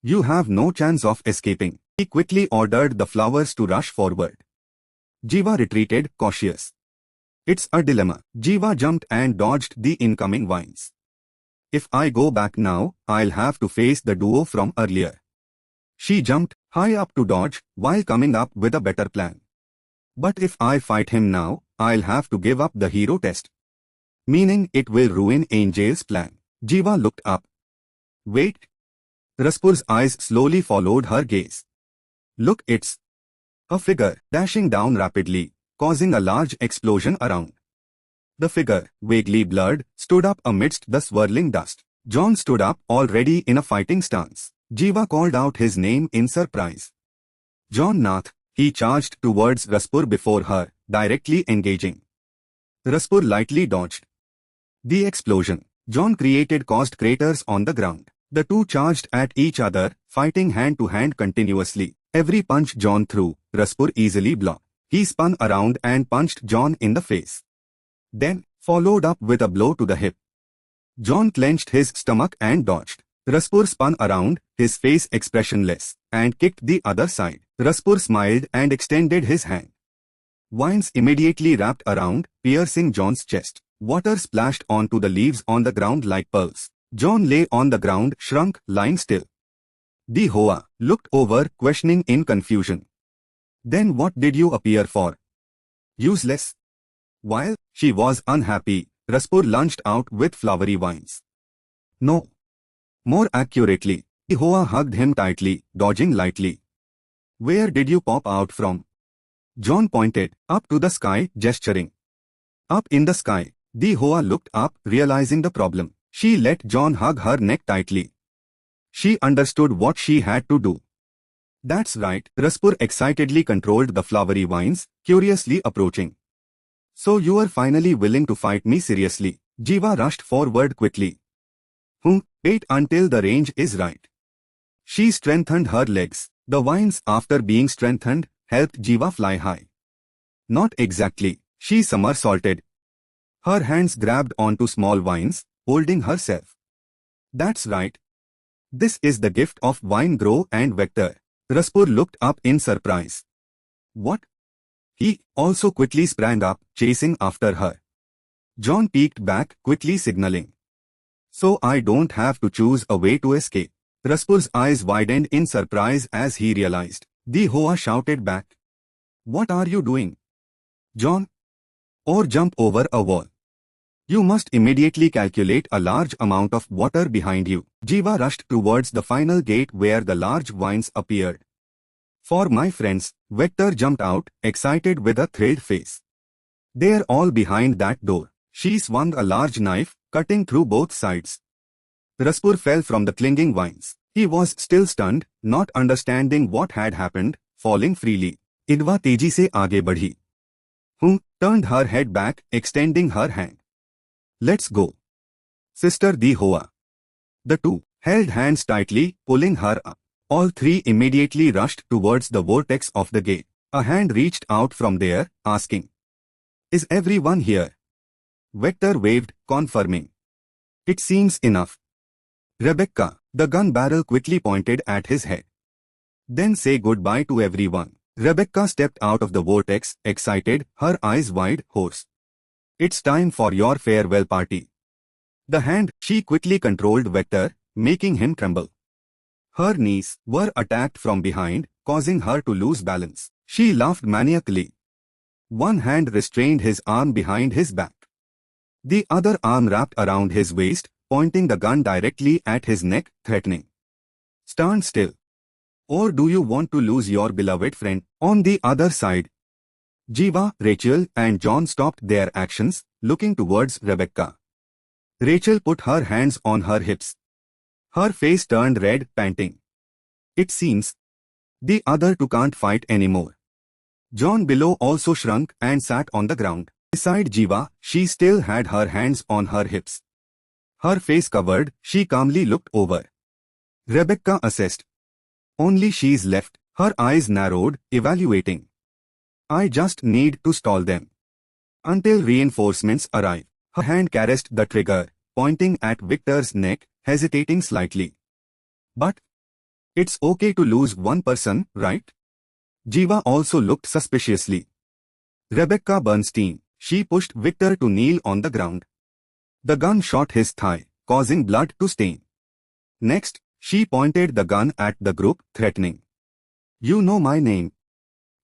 You have no chance of escaping. He quickly ordered the flowers to rush forward. Jiva retreated, cautious. It's a dilemma. Jiva jumped and dodged the incoming vines. If I go back now, I'll have to face the duo from earlier. She jumped high up to dodge, while coming up with a better plan. But if I fight him now, I'll have to give up the hero test. Meaning it will ruin Angel's plan. Jiva looked up. Wait. Raspur's eyes slowly followed her gaze. Look, it's a figure dashing down rapidly, causing a large explosion around. The figure, vaguely blurred, stood up amidst the swirling dust. John stood up, already in a fighting stance. Jiva called out his name in surprise. John Nath. He charged towards Raspur before her, directly engaging. Raspur lightly dodged. The explosion John created caused craters on the ground. The two charged at each other, fighting hand to hand continuously. Every punch John threw, Raspur easily blocked. He spun around and punched John in the face. Then, followed up with a blow to the hip. John clenched his stomach and dodged. Raspur spun around, his face expressionless, and kicked the other side. Raspur smiled and extended his hand. Vines immediately wrapped around, piercing John's chest. Water splashed onto the leaves on the ground like pearls. John lay on the ground, shrunk, lying still. The Hoa looked over, questioning in confusion. Then what did you appear for? Useless. While she was unhappy, Raspur lunged out with flowery vines. No. More accurately, the Hoa hugged him tightly, dodging lightly. Where did you pop out from? John pointed up to the sky, gesturing. Up in the sky. The Hoa looked up, realizing the problem. She let John hug her neck tightly. She understood what she had to do. That's right, Raspur excitedly controlled the flowery vines, curiously approaching. So you are finally willing to fight me seriously? Jiva rushed forward quickly. Wait until the range is right. She strengthened her legs. The vines, after being strengthened, helped Jiva fly high. Not exactly. She somersaulted. Her hands grabbed onto small vines, holding herself. That's right. This is the gift of vine grow and vector. Raspur looked up in surprise. What? He also quickly sprang up, chasing after her. John peeked back, quickly signaling. So I don't have to choose a way to escape. Raspur's eyes widened in surprise as he realized. The Hoa shouted back. What are you doing? John? Or jump over a wall. You must immediately calculate a large amount of water behind you. Jiva rushed towards the final gate where the large vines appeared. For my friends, Vector jumped out, excited with a thrilled face. They're all behind that door. She swung a large knife, cutting through both sides. Raspur fell from the clinging vines. He was still stunned, not understanding what had happened, falling freely. Idwa तेजी से आगे बढ़ी. Who turned her head back, extending her hand. Let's go. Sister Di Hoa. The two held hands tightly, pulling her up. All three immediately rushed towards the vortex of the gate. A hand reached out from there, asking, "Is everyone here?" Vector waved, confirming. "It seems enough." Rebecca, the gun barrel quickly pointed at his head. "Then say goodbye to everyone." Rebecca stepped out of the vortex, excited, her eyes wide, hoarse. "It's time for your farewell party." The hand, she quickly controlled Vector, making him tremble. Her knees were attacked from behind, causing her to lose balance. She laughed maniacally. One hand restrained his arm behind his back. The other arm wrapped around his waist, pointing the gun directly at his neck, threatening. "Stand still. Or do you want to lose your beloved friend?" On the other side, Jiva, Rachel, and John stopped their actions, looking towards Rebecca. Rachel put her hands on her hips. Her face turned red, panting. It seems the other two can't fight anymore. John below also shrunk and sat on the ground. Beside Jiva, she still had her hands on her hips. Her face covered, she calmly looked over. Rebecca assessed. Only she's left, her eyes narrowed, evaluating. "I just need to stall them until reinforcements arrive." Her hand caressed the trigger, pointing at Victor's neck, hesitating slightly. "But it's okay to lose one person, right?" Jiva also looked suspiciously. Rebecca Bernstein, she pushed Victor to kneel on the ground. The gun shot his thigh, causing blood to stain. Next, she pointed the gun at the group, threatening. "You know my name.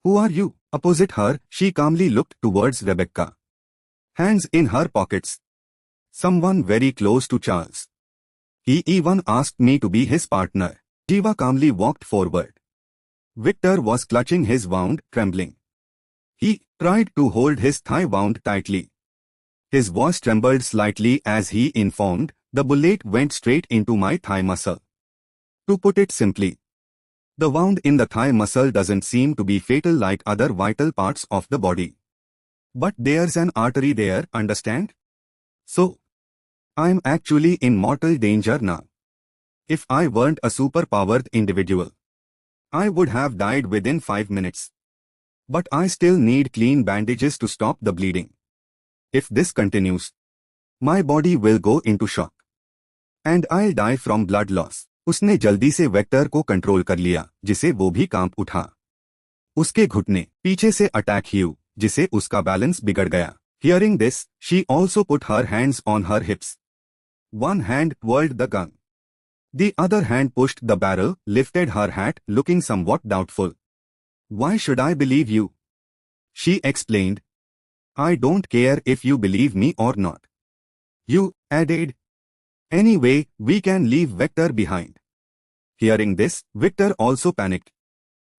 Who are you?" Opposite her, she calmly looked towards Rebecca. Hands in her pockets. "Someone very close to Charles. He even asked me to be his partner." Jiva calmly walked forward. Victor was clutching his wound, trembling. He tried to hold his thigh wound tightly. His voice trembled slightly as he informed, "The bullet went straight into my thigh muscle." To put it simply, the wound in the thigh muscle doesn't seem to be fatal like other vital parts of the body. But there's an artery there, understand? So, I'm actually in mortal danger now. If I weren't a superpowered individual, I would have died within 5 minutes. But I still need clean bandages to stop the bleeding. If this continues, my body will go into shock. And I'll die from blood loss. उसने जल्दी से vector को control कर लिया, जिसे वो भी कांप उठा. उसके घुटने पीछे से अटैक ह्यू, जिसे उसका बैलेंस बिगड़ गया. Hearing this, she also put her hands on her hips. One hand whirled the gun. The other hand pushed the barrel, lifted her hat, looking somewhat doubtful. "Why should I believe you?" she explained. "I don't care if you believe me or not." "You," added. "Anyway, we can leave Vector behind." Hearing this, Victor also panicked.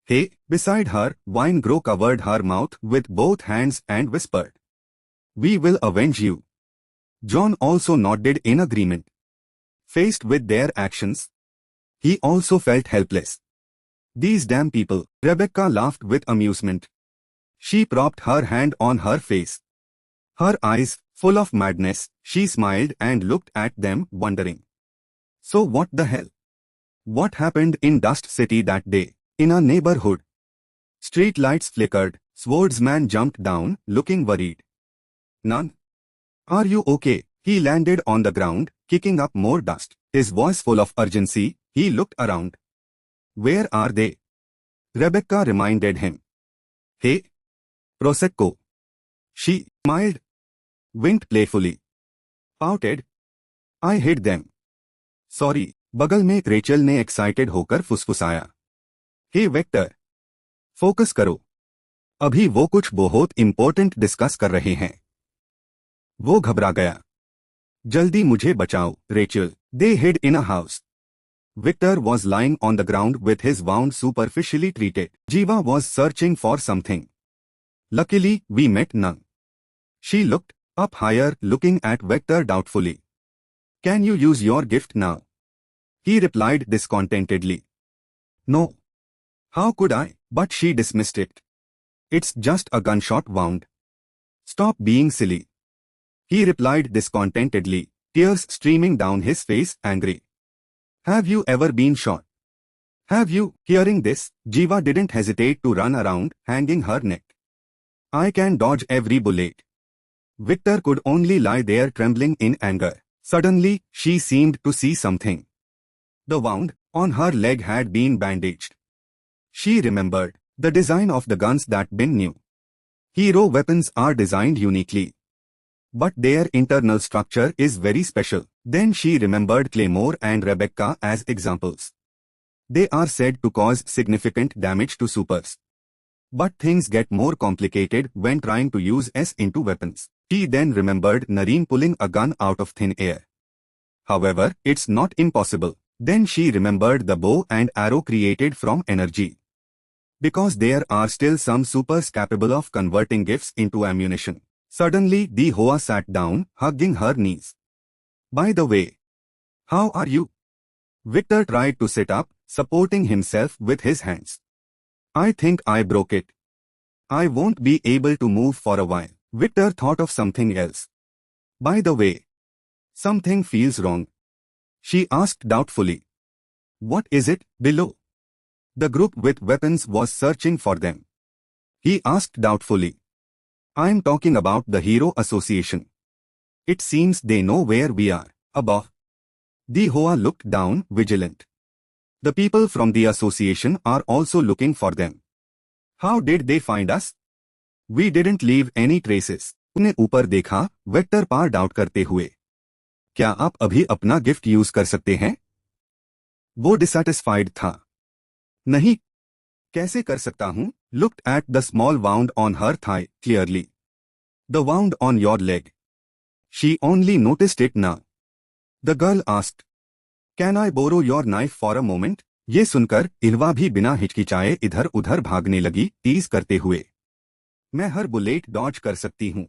Hey, beside her, Wine Grow covered her mouth with both hands and whispered, "We will avenge you." John also nodded in agreement. Faced with their actions, he also felt helpless. "These damn people," Rebecca laughed with amusement. She propped her hand on her face. Her eyes, full of madness, she smiled and looked at them, wondering. So what the hell? What happened in Dust City that day? In a neighborhood, street lights flickered, swordsman jumped down, looking worried. "None? Are you okay?" He landed on the ground, kicking up more dust. His voice full of urgency, he looked around. "Where are they?" Rebecca reminded him. "Hey, Prosecco." She smiled, winked playfully, pouted. "I hid them." "Sorry." बगल में Rachel ने excited होकर फुसफुसाया. "हे vector, focus करो. अभी वो कुछ बहुत important discuss कर रहे हैं." वो घबरा गया. "जल्दी मुझे बचाओ, Rachel." They hid in a house. Victor was lying on the ground with his wound superficially treated. Jiva was searching for something. Luckily, we met none. She looked up higher, looking at Victor doubtfully. Can you use your gift now? He replied discontentedly. No. How could I? But she dismissed it. It's just a gunshot wound. Stop being silly. He replied discontentedly, tears streaming down his face, angry. Have you ever been shot? Have you? Hearing this, Jiva didn't hesitate to run around, hanging her neck. I can dodge every bullet. Victor could only lie there trembling in anger. Suddenly, she seemed to see something. The wound on her leg had been bandaged. She remembered the design of the guns that been new. Hero weapons are designed uniquely, but their internal structure is very special. Then she remembered Claymore and Rebecca as examples. They are said to cause significant damage to supers. But things get more complicated when trying to use S into weapons. She then remembered Nareen pulling a gun out of thin air. However, it's not impossible. Then she remembered the bow and arrow created from energy. Because there are still some supers capable of converting gifts into ammunition. Suddenly, the Hoa sat down, hugging her knees. By the way, how are you? Victor tried to sit up, supporting himself with his hands. I think I broke it. I won't be able to move for a while. Victor thought of something else. By the way, something feels wrong. She asked doubtfully. What is it, below? The group with weapons was searching for them. He asked doubtfully. I'm talking about the Hero Association. It seems they know where we are. Above. The Hoa looked down, vigilant. The people from the association are also looking for them. How did they find us? We didn't leave any traces. उन्हें ऊपर देखा, vector पार doubt करते हुए. क्या आप अभी अपना gift use कर सकते हैं? वो डिसैटिस्फाइड था. नहीं. कैसे कर सकता हूं? Looked at the small wound on her thigh, clearly. The wound on your leg. She only noticed it now. The girl asked. Can I borrow your knife for a moment? ये सुनकर इल्वा भी बिना हिचकिचाए इधर उधर भागने लगी, टीज करते हुए. मैं हर बुलेट डॉज कर सकती हूँ.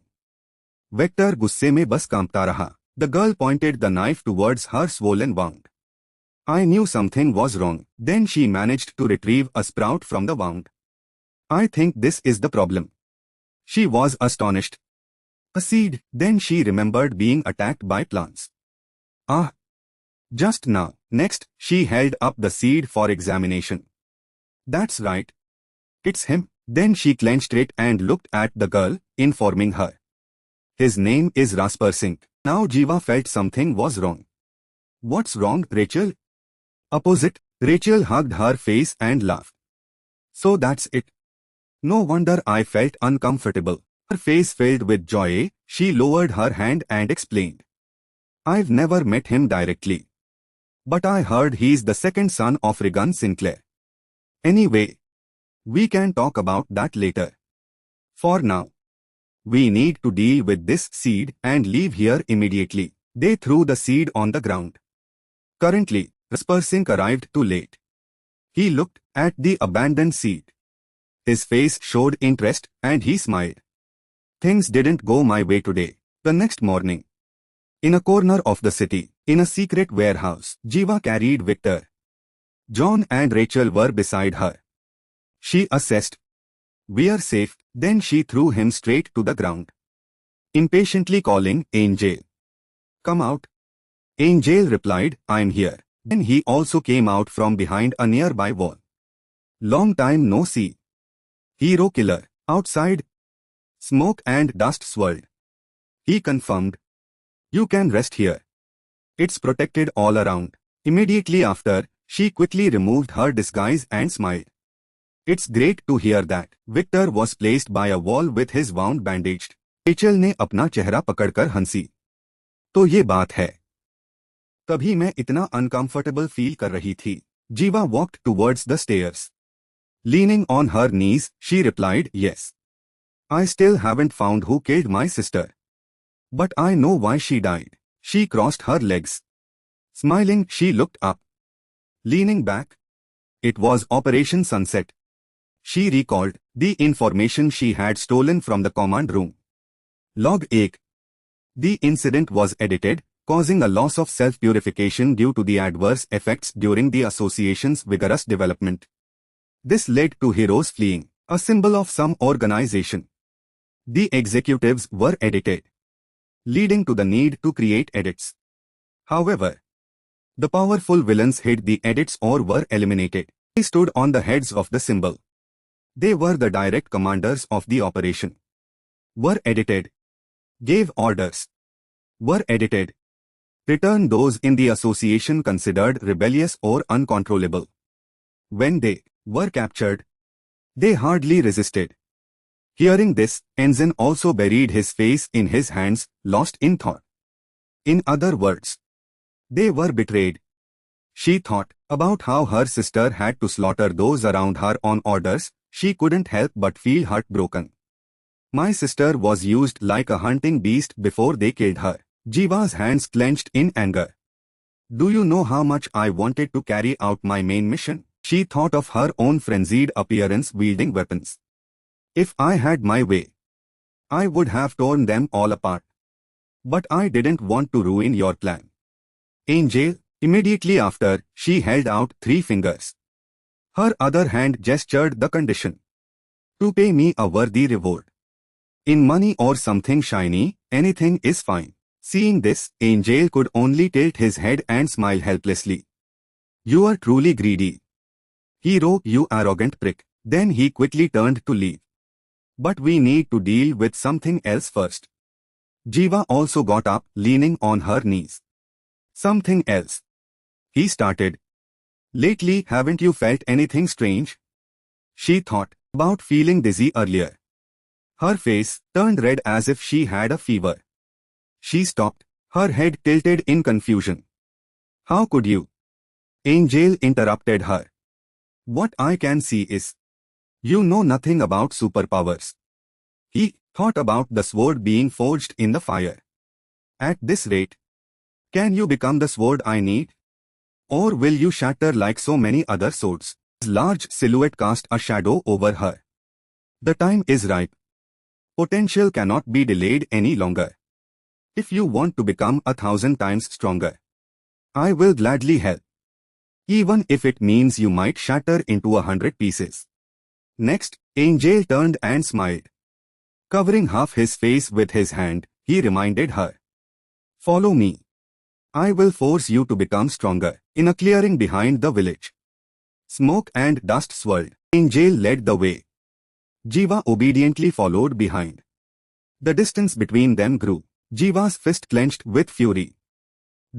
वेक्टर गुस्से में बस कांपता रहा. The girl pointed the knife towards her swollen wound. I knew something was wrong. Then she managed to retrieve a sprout from the wound. I think this is the problem. She was astonished. A seed. Then she remembered being attacked by plants. Ah! Just now. Next, she held up the seed for examination. That's right. It's him. Then she clenched it and looked at the girl, informing her. His name is Raspersing. Now Jiva felt something was wrong. What's wrong, Rachel? Opposite, Rachel hugged her face and laughed. So that's it. No wonder I felt uncomfortable. Her face filled with joy, she lowered her hand and explained. I've never met him directly. But I heard he's the second son of Regan Sinclair. Anyway, we can talk about that later. For now, we need to deal with this seed and leave here immediately. They threw the seed on the ground. Currently, Raspersing arrived too late. He looked at the abandoned seed. His face showed interest and he smiled. Things didn't go my way today. The next morning, in a corner of the city, in a secret warehouse, Jiva carried Victor. John and Rachel were beside her. She assessed. We are safe. Then she threw him straight to the ground, impatiently calling, Angel. Come out. Angel replied, I'm here. Then he also came out from behind a nearby wall. Long time no see. Hero killer. Outside, smoke and dust swirled. He confirmed. You can rest here. It's protected all around. Immediately after, she quickly removed her disguise and smiled. It's great to hear that. Victor was placed by a wall with his wound bandaged. Rachel ने अपना चेहरा पकड़कर हंसी. तो ये बात है. तभी मैं इतना uncomfortable feel कर रही थी. Jiva walked towards the stairs. Leaning on her knees, she replied, yes. I still haven't found who killed my sister. But I know why she died. She crossed her legs. Smiling, she looked up. Leaning back. It was Operation Sunset. She recalled the information she had stolen from the command room. Log 1. The incident was edited causing a loss of self-purification due to the adverse effects during the association's vigorous development. This led to heroes fleeing, a symbol of some organization. The executives were edited, leading to the need to create edits. However, the powerful villains hid the edits or were eliminated. They stood on the heads of the symbol. They were the direct commanders of the operation. Were edited, gave orders, were edited, returned those in the association considered rebellious or uncontrollable. When they were captured, they hardly resisted. Hearing this, Enzen also buried his face in his hands, lost in thought. In other words, they were betrayed. She thought about how her sister had to slaughter those around her on orders. She couldn't help but feel heartbroken. My sister was used like a hunting beast before they killed her. Jiva's hands clenched in anger. Do you know how much I wanted to carry out my main mission? She thought of her own frenzied appearance wielding weapons. If I had my way, I would have torn them all apart. But I didn't want to ruin your plan. Angel, immediately after, she held out 3 fingers. Her other hand gestured the condition. To pay me a worthy reward. In money or something shiny, anything is fine. Seeing this, Angel could only tilt his head and smile helplessly. You are truly greedy. Hero, you arrogant prick. Then he quickly turned to leave. But we need to deal with something else first. Jiva also got up, leaning on her knees. Something else. He started. Lately, haven't you felt anything strange? She thought about feeling dizzy earlier. Her face turned red as if she had a fever. She stopped, her head tilted in confusion. How could you? Angel interrupted her. What I can see is, you know nothing about superpowers. He thought about the sword being forged in the fire. At this rate, can you become the sword I need? Or will you shatter like so many other swords? His large silhouette cast a shadow over her. The time is ripe. Potential cannot be delayed any longer. If you want to become 1,000 times stronger, I will gladly help. Even if it means you might shatter into 100 pieces. Next, Angel turned and smiled. Covering half his face with his hand, he reminded her. Follow me. I will force you to become stronger. In a clearing behind the village, smoke and dust swirled. Angel led the way. Jiva obediently followed behind. The distance between them grew. Jiva's fist clenched with fury.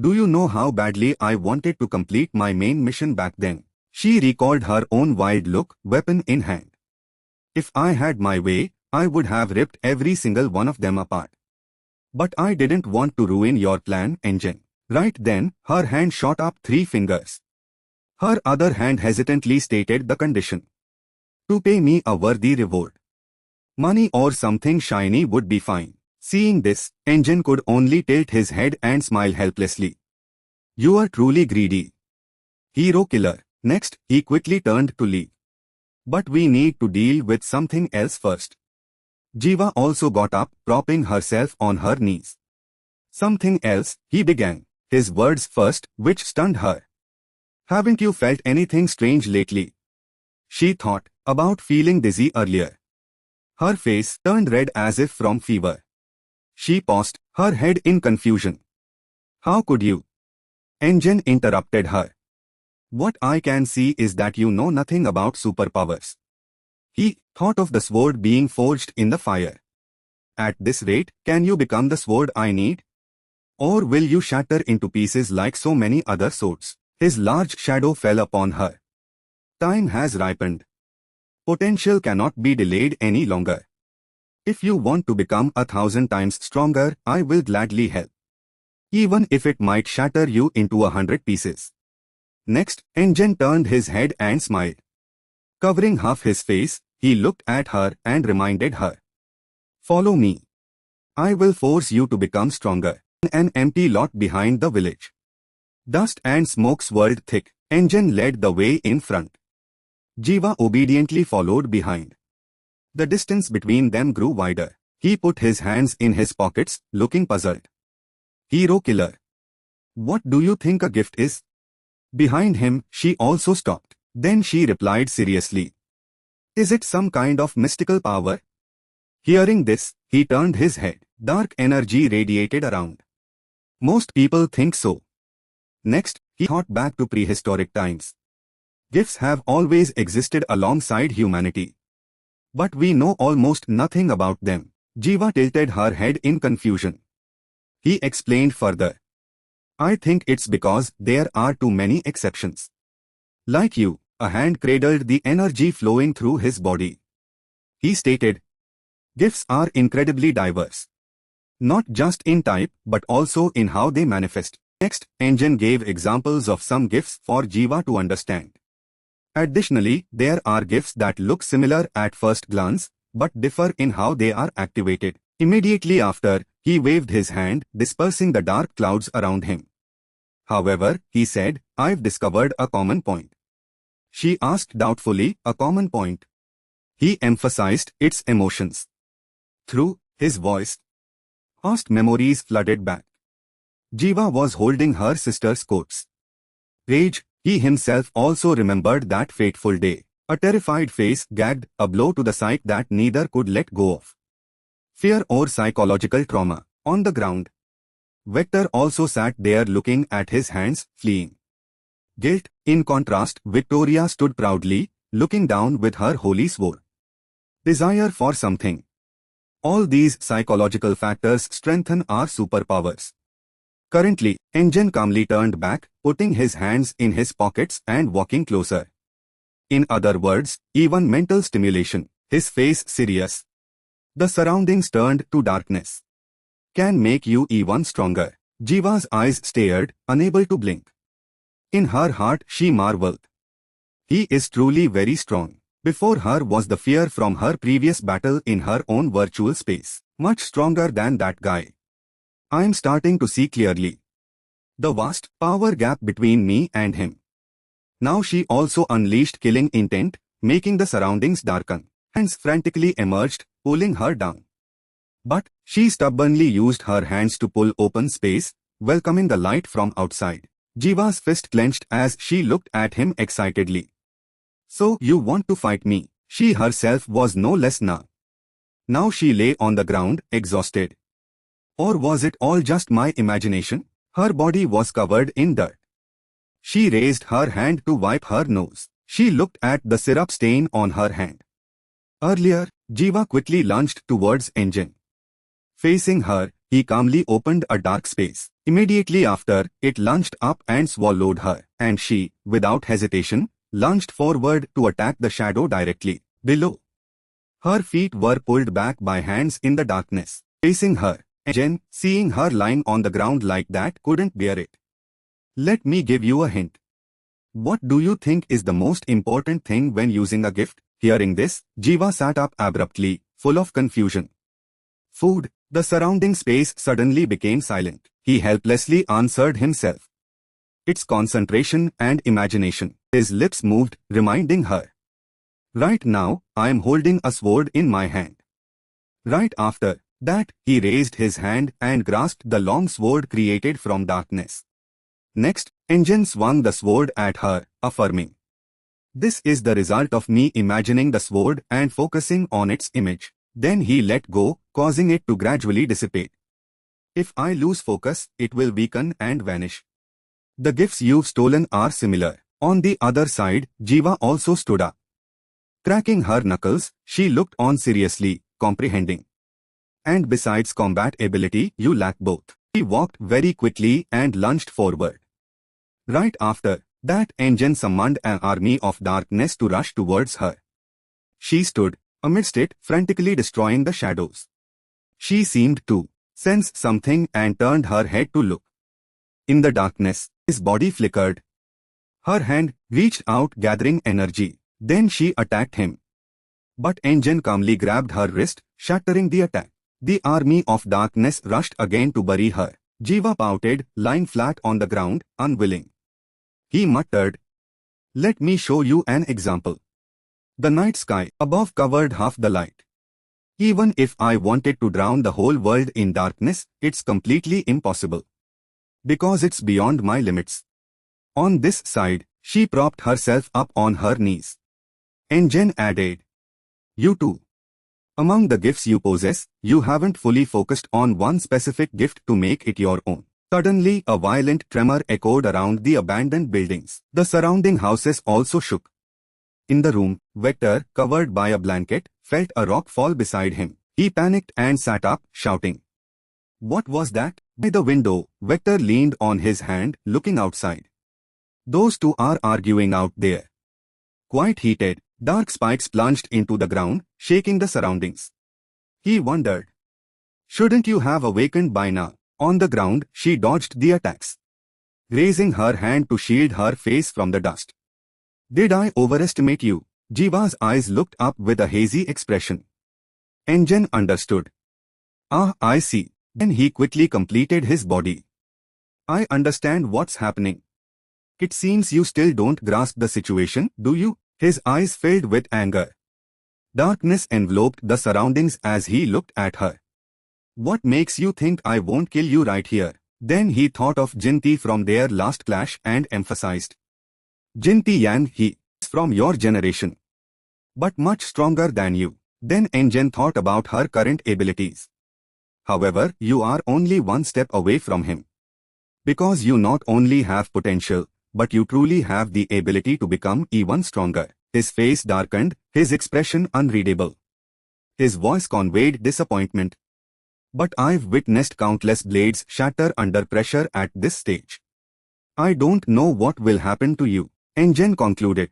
Do you know how badly I wanted to complete my main mission back then? She recalled her own wild look, weapon in hand. If I had my way, I would have ripped every single one of them apart. But I didn't want to ruin your plan, Engine. Right then, her hand shot up 3 fingers. Her other hand hesitantly stated the condition. To pay me a worthy reward. Money or something shiny would be fine. Seeing this, Engine could only tilt his head and smile helplessly. You are truly greedy. Hero killer. Next, he quickly turned to leave. But we need to deal with something else first. Jiva also got up, propping herself on her knees. Something else, he began. His words first, which stunned her. Haven't you felt anything strange lately? She thought about feeling dizzy earlier. Her face turned red as if from fever. She paused, her head in confusion. How could you? Engine interrupted her. What I can see is that you know nothing about superpowers. He thought of the sword being forged in the fire. At this rate, can you become the sword I need? Or will you shatter into pieces like so many other swords? His large shadow fell upon her. Time has ripened. Potential cannot be delayed any longer. If you want to become 1,000 times stronger, I will gladly help. Even if it might shatter you into 100 pieces. Next, Engine turned his head and smiled. Covering half his face, he looked at her and reminded her. Follow me. I will force you to become stronger. An empty lot behind the village. Dust and smoke swirled thick. Engine led the way in front. Jiva obediently followed behind. The distance between them grew wider. He put his hands in his pockets, looking puzzled. Hero killer. What do you think a gift is? Behind him, she also stopped. Then she replied seriously. Is it some kind of mystical power? Hearing this, he turned his head. Dark energy radiated around. Most people think so. Next, he thought back to prehistoric times. Gifts have always existed alongside humanity. But we know almost nothing about them. Jiva tilted her head in confusion. He explained further. I think it's because there are too many exceptions. Like you, a hand cradled the energy flowing through his body. He stated, gifts are incredibly diverse. Not just in type, but also in how they manifest. Next, Engine gave examples of some gifts for Jiva to understand. Additionally, there are gifts that look similar at first glance, but differ in how they are activated. Immediately after, he waved his hand, dispersing the dark clouds around him. However, he said, I've discovered a common point. She asked doubtfully, a common point. He emphasized its emotions. Through his voice, past memories flooded back. Jiva was holding her sister's coats. Rage, he himself also remembered that fateful day. A terrified face gagged, a blow to the psyche that neither could let go of. Fear or psychological trauma. On the ground, Vector also sat there looking at his hands, fleeing. Guilt. In contrast, Victoria stood proudly, looking down with her holy sword. Desire for something. All these psychological factors strengthen our superpowers. Currently, Engine calmly turned back, putting his hands in his pockets and walking closer. In other words, even mental stimulation, his face serious. The surroundings turned to darkness. Can make you even stronger. Jiva's eyes stared, unable to blink. In her heart, she marveled. He is truly very strong. Before her was the fear from her previous battle in her own virtual space. Much stronger than that guy. I'm starting to see clearly. The vast power gap between me and him. Now she also unleashed killing intent, making the surroundings darken. Hands frantically emerged, pulling her down. But she stubbornly used her hands to pull open space, welcoming the light from outside. Jiva's fist clenched as she looked at him excitedly. So you want to fight me? She herself was no less now. Now she lay on the ground, exhausted. Or was it all just my imagination? Her body was covered in dirt. She raised her hand to wipe her nose. She looked at the syrup stain on her hand. Earlier, Jiva quickly lunged towards Engine. Facing her, he calmly opened a dark space. Immediately after, it lunged up and swallowed her, and she, without hesitation, lunged forward to attack the shadow directly below. Her feet were pulled back by hands in the darkness. Facing her, Engine, seeing her lying on the ground like that, couldn't bear it. Let me give you a hint. What do you think is the most important thing when using a gift? Hearing this, Jiva sat up abruptly, full of confusion. Food. The surrounding space suddenly became silent. He helplessly answered himself. It's concentration and imagination. His lips moved, reminding her. Right now, I am holding a sword in my hand. Right after that, he raised his hand and grasped the long sword created from darkness. Next, Engine swung the sword at her, affirming. This is the result of me imagining the sword and focusing on its image. Then he let go, causing it to gradually dissipate. If I lose focus, it will weaken and vanish. The gifts you've stolen are similar. On the other side, Jiva also stood up. Cracking her knuckles, she looked on seriously, comprehending. And besides combat ability, you lack both. He walked very quickly and lunged forward. Right after that, Engine summoned an army of darkness to rush towards her. She stood amidst it, frantically destroying the shadows. She seemed to sense something and turned her head to look. In the darkness, his body flickered. Her hand reached out, gathering energy. Then she attacked him. But Engine calmly grabbed her wrist, shattering the attack. The army of darkness rushed again to bury her. Jiva pouted, lying flat on the ground, unwilling. He muttered, "Let me show you an example." The night sky above covered half the light. Even if I wanted to drown the whole world in darkness, it's completely impossible. Because it's beyond my limits. On this side, she propped herself up on her knees. And Jen added, "You too. Among the gifts you possess, you haven't fully focused on one specific gift to make it your own." Suddenly, a violent tremor echoed around the abandoned buildings. The surrounding houses also shook. In the room, Vector, covered by a blanket, felt a rock fall beside him. He panicked and sat up, shouting. What was that? By the window, Vector leaned on his hand, looking outside. Those two are arguing out there. Quite heated, dark spikes plunged into the ground, shaking the surroundings. He wondered. Shouldn't you have awakened by now? On the ground, she dodged the attacks, raising her hand to shield her face from the dust. Did I overestimate you? Jiva's eyes looked up with a hazy expression. Engen understood. Ah, I see. Then he quickly completed his body. I understand what's happening. It seems you still don't grasp the situation, do you? His eyes filled with anger. Darkness enveloped the surroundings as he looked at her. What makes you think I won't kill you right here? Then he thought of Jinti from their last clash and emphasized. Jinti Yan, he is from your generation, but much stronger than you. Then Engen thought about her current abilities. However, you are only one step away from him. Because you not only have potential, but you truly have the ability to become even stronger. His face darkened, his expression unreadable. His voice conveyed disappointment. But I've witnessed countless blades shatter under pressure at this stage. I don't know what will happen to you, Engen concluded.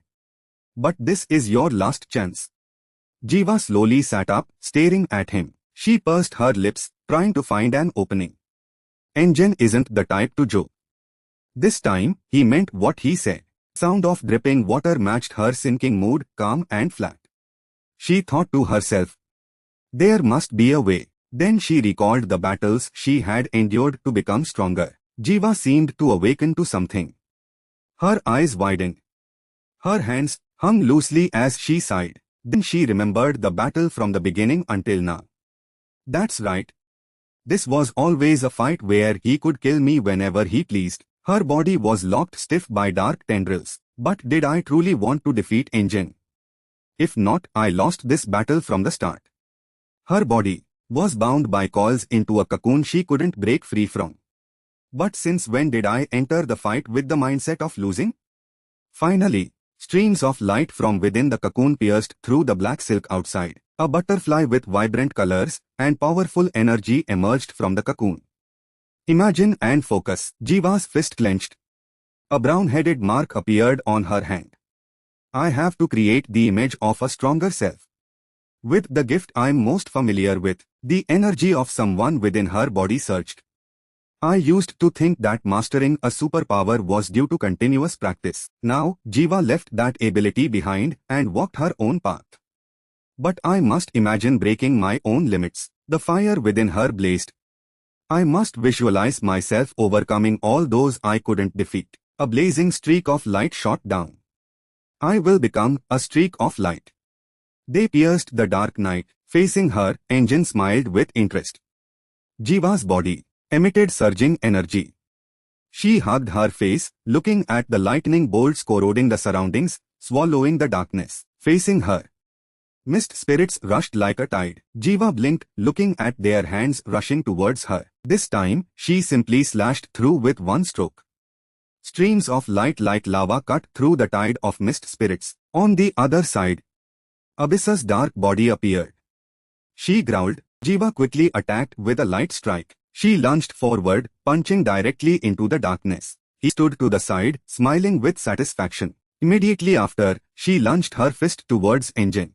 But this is your last chance. Jiva slowly sat up, staring at him. She pursed her lips, trying to find an opening. Engen isn't the type to joke. This time, he meant what he said. Sound of dripping water matched her sinking mood, calm and flat. She thought to herself, there must be a way. Then she recalled the battles she had endured to become stronger. Jiva seemed to awaken to something. Her eyes widened. Her hands hung loosely as she sighed. Then she remembered the battle from the beginning until now. That's right. This was always a fight where he could kill me whenever he pleased. Her body was locked stiff by dark tendrils. But did I truly want to defeat Engen? If not, I lost this battle from the start. Her body was bound by coils into a cocoon she couldn't break free from. But since when did I enter the fight with the mindset of losing? Finally, streams of light from within the cocoon pierced through the black silk outside. A butterfly with vibrant colors and powerful energy emerged from the cocoon. Imagine and focus. Jiva's fist clenched. A brown-headed mark appeared on her hand. I have to create the image of a stronger self. With the gift I'm most familiar with, the energy of someone within her body surged. I used to think that mastering a superpower was due to continuous practice. Now, Jiva left that ability behind and walked her own path. But I must imagine breaking my own limits. The fire within her blazed. I must visualize myself overcoming all those I couldn't defeat. A blazing streak of light shot down. I will become a streak of light. They pierced the dark night. Facing her, Engen smiled with interest. Jiva's body emitted surging energy. She hugged her face, looking at the lightning bolts corroding the surroundings, swallowing the darkness. Facing her, mist spirits rushed like a tide. Jiva blinked, looking at their hands rushing towards her. This time, she simply slashed through with one stroke. Streams of light like lava cut through the tide of mist spirits. On the other side, Abyss's dark body appeared. She growled. Jiva quickly attacked with a light strike. She lunged forward, punching directly into the darkness. He stood to the side, smiling with satisfaction. Immediately after, she lunged her fist towards Engen.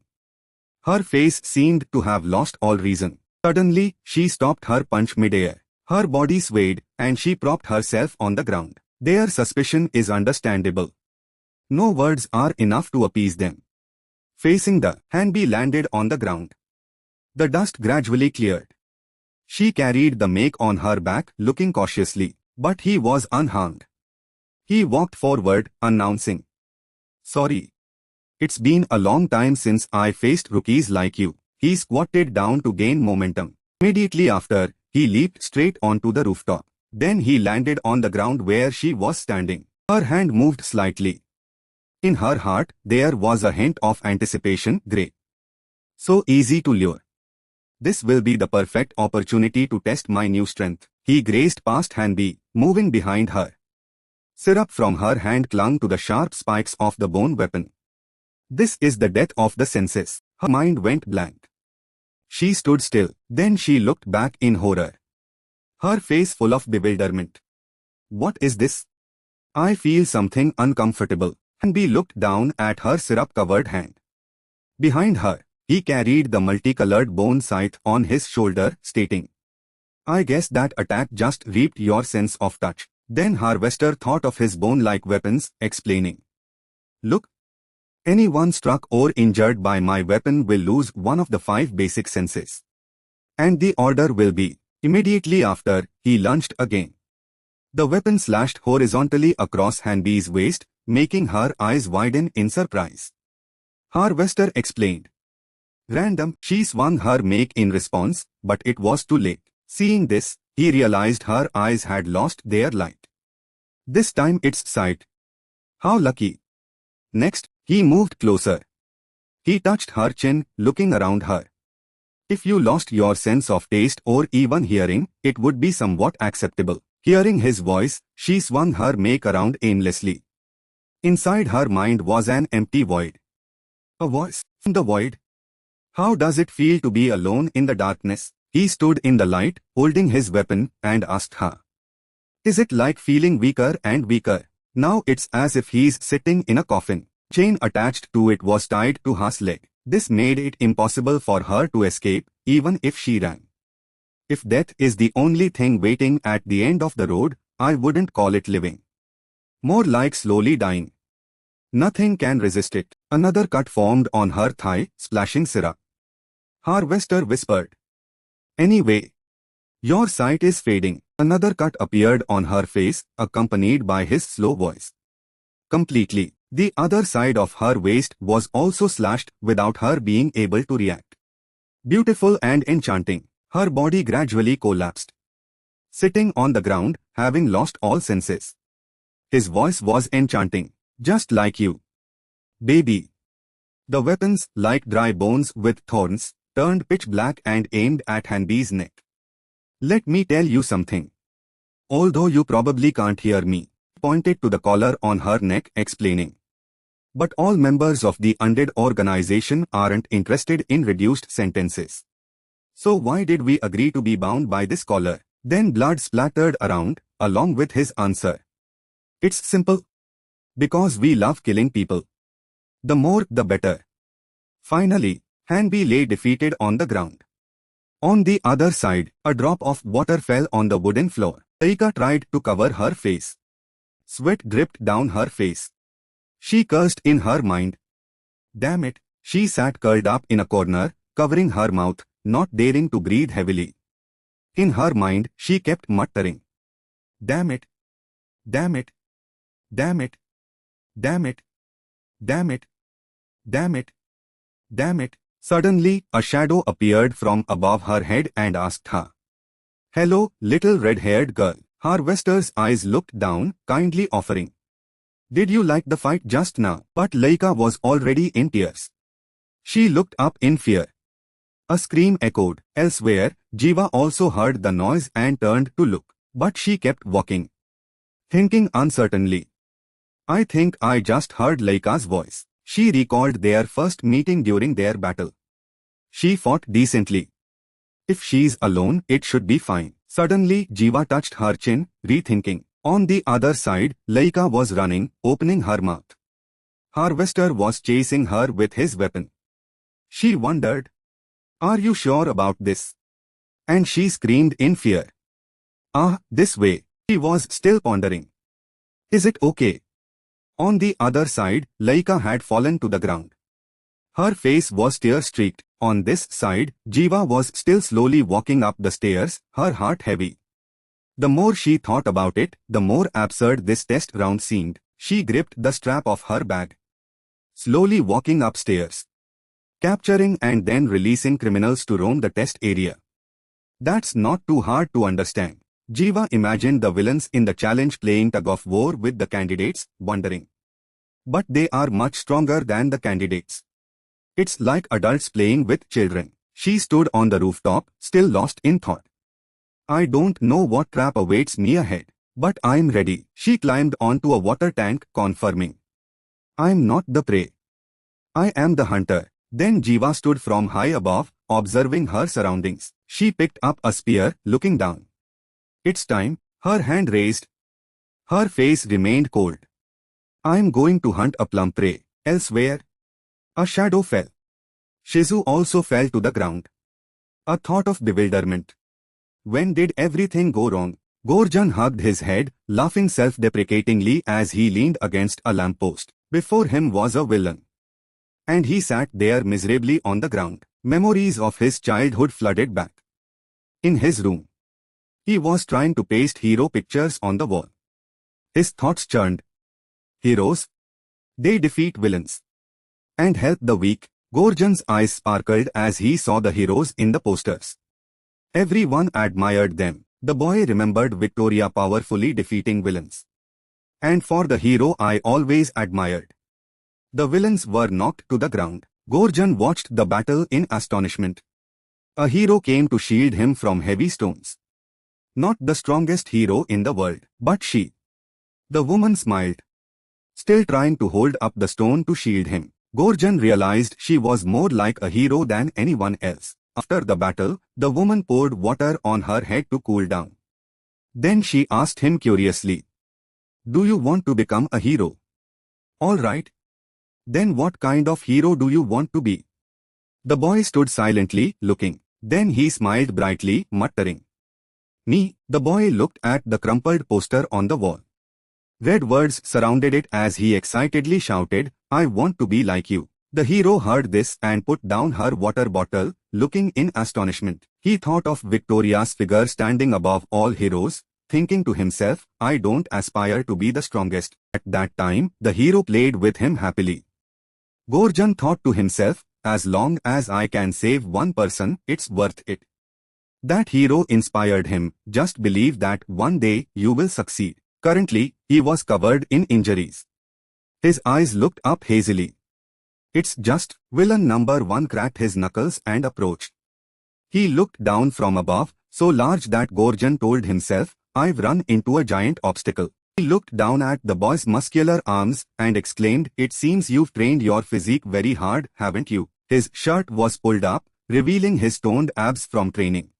Her face seemed to have lost all reason. Suddenly, she stopped her punch midair. Her body swayed, and she propped herself on the ground. Their suspicion is understandable. No words are enough to appease them. Facing the Hanbi landed on the ground. The dust gradually cleared. She carried the make on her back, looking cautiously, but he was unharmed. He walked forward, announcing, Sorry. It's been a long time since I faced rookies like you. He squatted down to gain momentum. Immediately after, he leaped straight onto the rooftop. Then he landed on the ground where she was standing. Her hand moved slightly. In her heart, there was a hint of anticipation. Great. So easy to lure. This will be the perfect opportunity to test my new strength. He grazed past Hanbi, moving behind her. Syrup from her hand clung to the sharp spikes of the bone weapon. This is the death of the senses. Her mind went blank. She stood still, then she looked back in horror. Her face full of bewilderment. What is this? I feel something uncomfortable. Hanbi looked down at her syrup-covered hand. Behind her, he carried the multicolored bone scythe on his shoulder, stating, I guess that attack just reaped your sense of touch. Then Harvester thought of his bone-like weapons, explaining, Look, anyone struck or injured by my weapon will lose one of the 5 basic senses. And the order will be, immediately after, he lunged again. The weapon slashed horizontally across Hanbi's waist, making her eyes widen in surprise. Harvester explained. Random, she swung her make in response, but it was too late. Seeing this, he realized her eyes had lost their light. This time it's sight. How lucky. Next, he moved closer. He touched her chin, looking around her. If you lost your sense of taste or even hearing, it would be somewhat acceptable. Hearing his voice, she swung her make around aimlessly. Inside her mind was an empty void. A voice from the void. How does it feel to be alone in the darkness? He stood in the light, holding his weapon, and asked her. Is it like feeling weaker and weaker? Now it's as if he's sitting in a coffin. Chain attached to it was tied to her leg. This made it impossible for her to escape, even if she ran. If death is the only thing waiting at the end of the road, I wouldn't call it living. More like slowly dying. Nothing can resist it. Another cut formed on her thigh, splashing syrup. Harvester whispered. Anyway, your sight is fading. Another cut appeared on her face, accompanied by his slow voice. Completely. The other side of her waist was also slashed without her being able to react. Beautiful and enchanting, her body gradually collapsed. Sitting on the ground, having lost all senses. His voice was enchanting, just like you. Baby. The weapons, like dry bones with thorns, turned pitch black and aimed at Hanbi's neck. Let me tell you something. Although you probably can't hear me, pointed to the collar on her neck, explaining. But all members of the undead organization aren't interested in reduced sentences. So why did we agree to be bound by this collar? Then blood splattered around, along with his answer. It's simple. Because we love killing people. The more, the better. Finally, Hanbi lay defeated on the ground. On the other side, a drop of water fell on the wooden floor. Reika tried to cover her face. Sweat dripped down her face. She cursed in her mind. Damn it, she sat curled up in a corner, covering her mouth, not daring to breathe heavily. In her mind, she kept muttering. Damn it. Damn it. Damn it. Damn it. Damn it. Damn it. Damn it. Suddenly, a shadow appeared from above her head and asked her. Hello, little red-haired girl. Harvester's eyes looked down, kindly offering. Did you like the fight just now? But Laika was already in tears. She looked up in fear. A scream echoed. Elsewhere, Jiva also heard the noise and turned to look. But she kept walking. Thinking uncertainly. I think I just heard Laika's voice. She recalled their first meeting during their battle. She fought decently. If she's alone, it should be fine. Suddenly, Jiva touched her chin, rethinking. On the other side, Laika was running, opening her mouth. Harvester was chasing her with his weapon. She wondered, Are you sure about this? And she screamed in fear. Ah, this way. She was still pondering. Is it okay? On the other side, Laika had fallen to the ground. Her face was tear-streaked. On this side, Jiva was still slowly walking up the stairs, her heart heavy. The more she thought about it, the more absurd this test round seemed. She gripped the strap of her bag. Slowly walking upstairs. Capturing and then releasing criminals to roam the test area. That's not too hard to understand. Jiva imagined the villains in the challenge playing tug-of-war with the candidates, wondering. But they are much stronger than the candidates. It's like adults playing with children. She stood on the rooftop, still lost in thought. I don't know what trap awaits me ahead, but I'm ready. She climbed onto a water tank, confirming. I'm not the prey. I am the hunter. Then Jiva stood from high above, observing her surroundings. She picked up a spear, looking down. It's time, her hand raised. Her face remained cold. I'm going to hunt a plum prey. Elsewhere. A shadow fell. Shizu also fell to the ground. A thought of bewilderment. When did everything go wrong? Gorjan hugged his head, laughing self-deprecatingly as he leaned against a lamppost. Before him was a villain. And he sat there miserably on the ground. Memories of his childhood flooded back. In his room, he was trying to paste hero pictures on the wall. His thoughts churned. Heroes? They defeat villains and help the weak. Gorjan's eyes sparkled as he saw the heroes in the posters. Everyone admired them. The boy remembered Victoria powerfully defeating villains. And for the hero I always admired. The villains were knocked to the ground. Gorjan watched the battle in astonishment. A hero came to shield him from heavy stones. Not the strongest hero in the world, but she. The woman smiled, still trying to hold up the stone to shield him. Gorjan realized she was more like a hero than anyone else. After the battle, the woman poured water on her head to cool down. Then she asked him curiously, "Do you want to become a hero?" "All right. Then what kind of hero do you want to be?" The boy stood silently, looking. Then he smiled brightly, muttering, "Me." The boy looked at the crumpled poster on the wall. Red words surrounded it as he excitedly shouted, "I want to be like you." The hero heard this and put down her water bottle, looking in astonishment. He thought of Victoria's figure standing above all heroes, thinking to himself, "I don't aspire to be the strongest." At that time, the hero played with him happily. Gorjan thought to himself, "As long as I can save one person, it's worth it." That hero inspired him. "Just believe that one day you will succeed." Currently, he was covered in injuries. His eyes looked up hazily. "It's just..." Villain number 1 cracked his knuckles and approached. He looked down from above, so large that Gorjan told himself, "I've run into a giant obstacle." He looked down at the boy's muscular arms and exclaimed, "It seems you've trained your physique very hard, haven't you?" His shirt was pulled up, revealing his toned abs from training.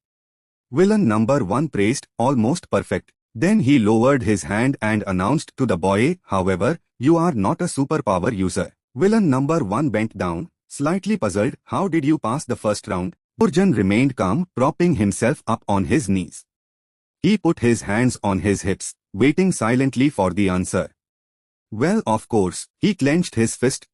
Villain number 1 praised, "Almost perfect." Then he lowered his hand and announced to the boy, "However, you are not a superpower user." Villain number 1 bent down, slightly puzzled. "How did you pass the first round?" Gorjan remained calm, propping himself up on his knees. He put his hands on his hips, waiting silently for the answer. "Well, of course." He clenched his fist.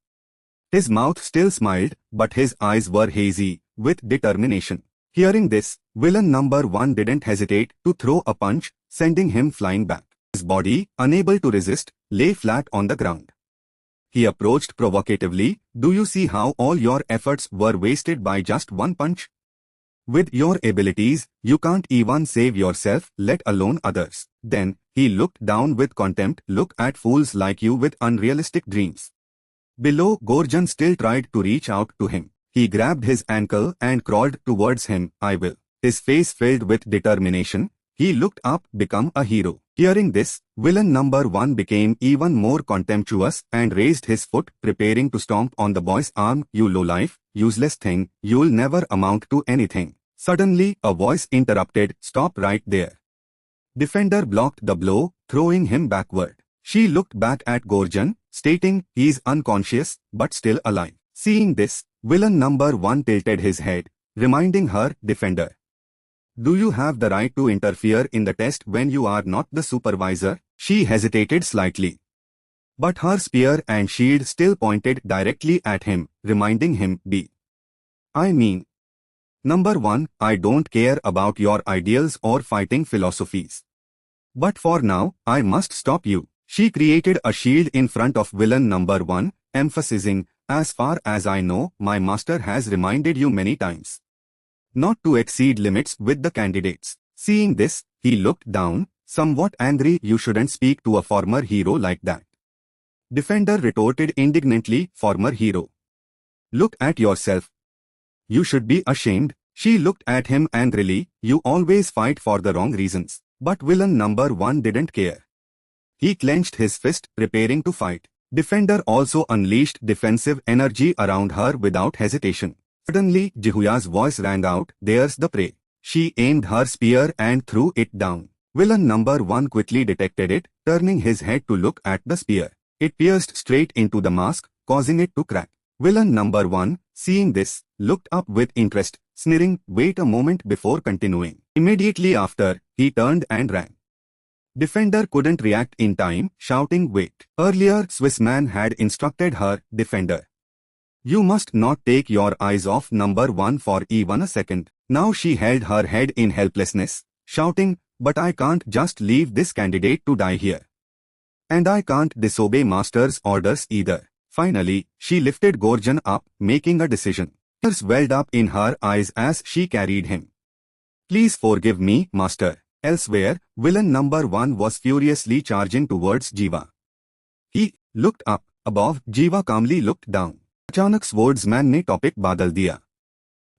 His mouth still smiled, but his eyes were hazy, with determination. Hearing this, villain number 1 didn't hesitate to throw a punch, sending him flying back. His body, unable to resist, lay flat on the ground. He approached provocatively, "Do you see how all your efforts were wasted by just one punch? With your abilities, you can't even save yourself, let alone others." Then, he looked down with contempt. "Look at fools like you with unrealistic dreams." Below, Gorjan still tried to reach out to him. He grabbed his ankle and crawled towards him. "I will." His face filled with determination. He looked up, "Become a hero." Hearing this, villain number 1 became even more contemptuous and raised his foot, preparing to stomp on the boy's arm. "You lowlife, useless thing, you'll never amount to anything." Suddenly, a voice interrupted, "Stop right there." Defender blocked the blow, throwing him backward. She looked back at Gorjan, stating, "He's unconscious, but still alive." Seeing this, villain number 1 tilted his head, reminding her, "Defender, do you have the right to interfere in the test when you are not the supervisor?" She hesitated slightly, but her spear and shield still pointed directly at him, reminding him, I mean, number 1, I don't care about your ideals or fighting philosophies. But for now, I must stop you." She created a shield in front of villain number 1, emphasizing, "As far as I know, my master has reminded you many times not to exceed limits with the candidates." Seeing this, He looked down, somewhat angry. You shouldn't speak to a former hero like that. Defender retorted indignantly, former hero. Look at yourself. You should be ashamed. She looked at him angrily. You always fight for the wrong reasons. But villain number 1 didn't care. He clenched his fist, preparing to fight. Defender also unleashed defensive energy around her without hesitation. Suddenly, Jihuya's voice rang out, there's the prey. She aimed her spear and threw it down. Villain number 1 quickly detected it, turning his head to look at the spear. It pierced straight into the mask, causing it to crack. Villain number 1, seeing this, looked up with interest, sneering, wait a moment before continuing. Immediately after, he turned and ran. Defender couldn't react in time, shouting wait. Earlier, Swissman had instructed her, Defender. You must not take your eyes off number 1 for even a second. Now she held her head in helplessness, shouting, but I can't just leave this candidate to die here. And I can't disobey master's orders either. Finally, she lifted Gorgon up, making a decision. Tears welled up in her eyes as she carried him. Please forgive me, master. Elsewhere, villain number 1 was furiously charging towards Jiva. He looked up. Above, Jiva calmly looked down. अचानक स्वर्ड्समैन ने topic बदल दिया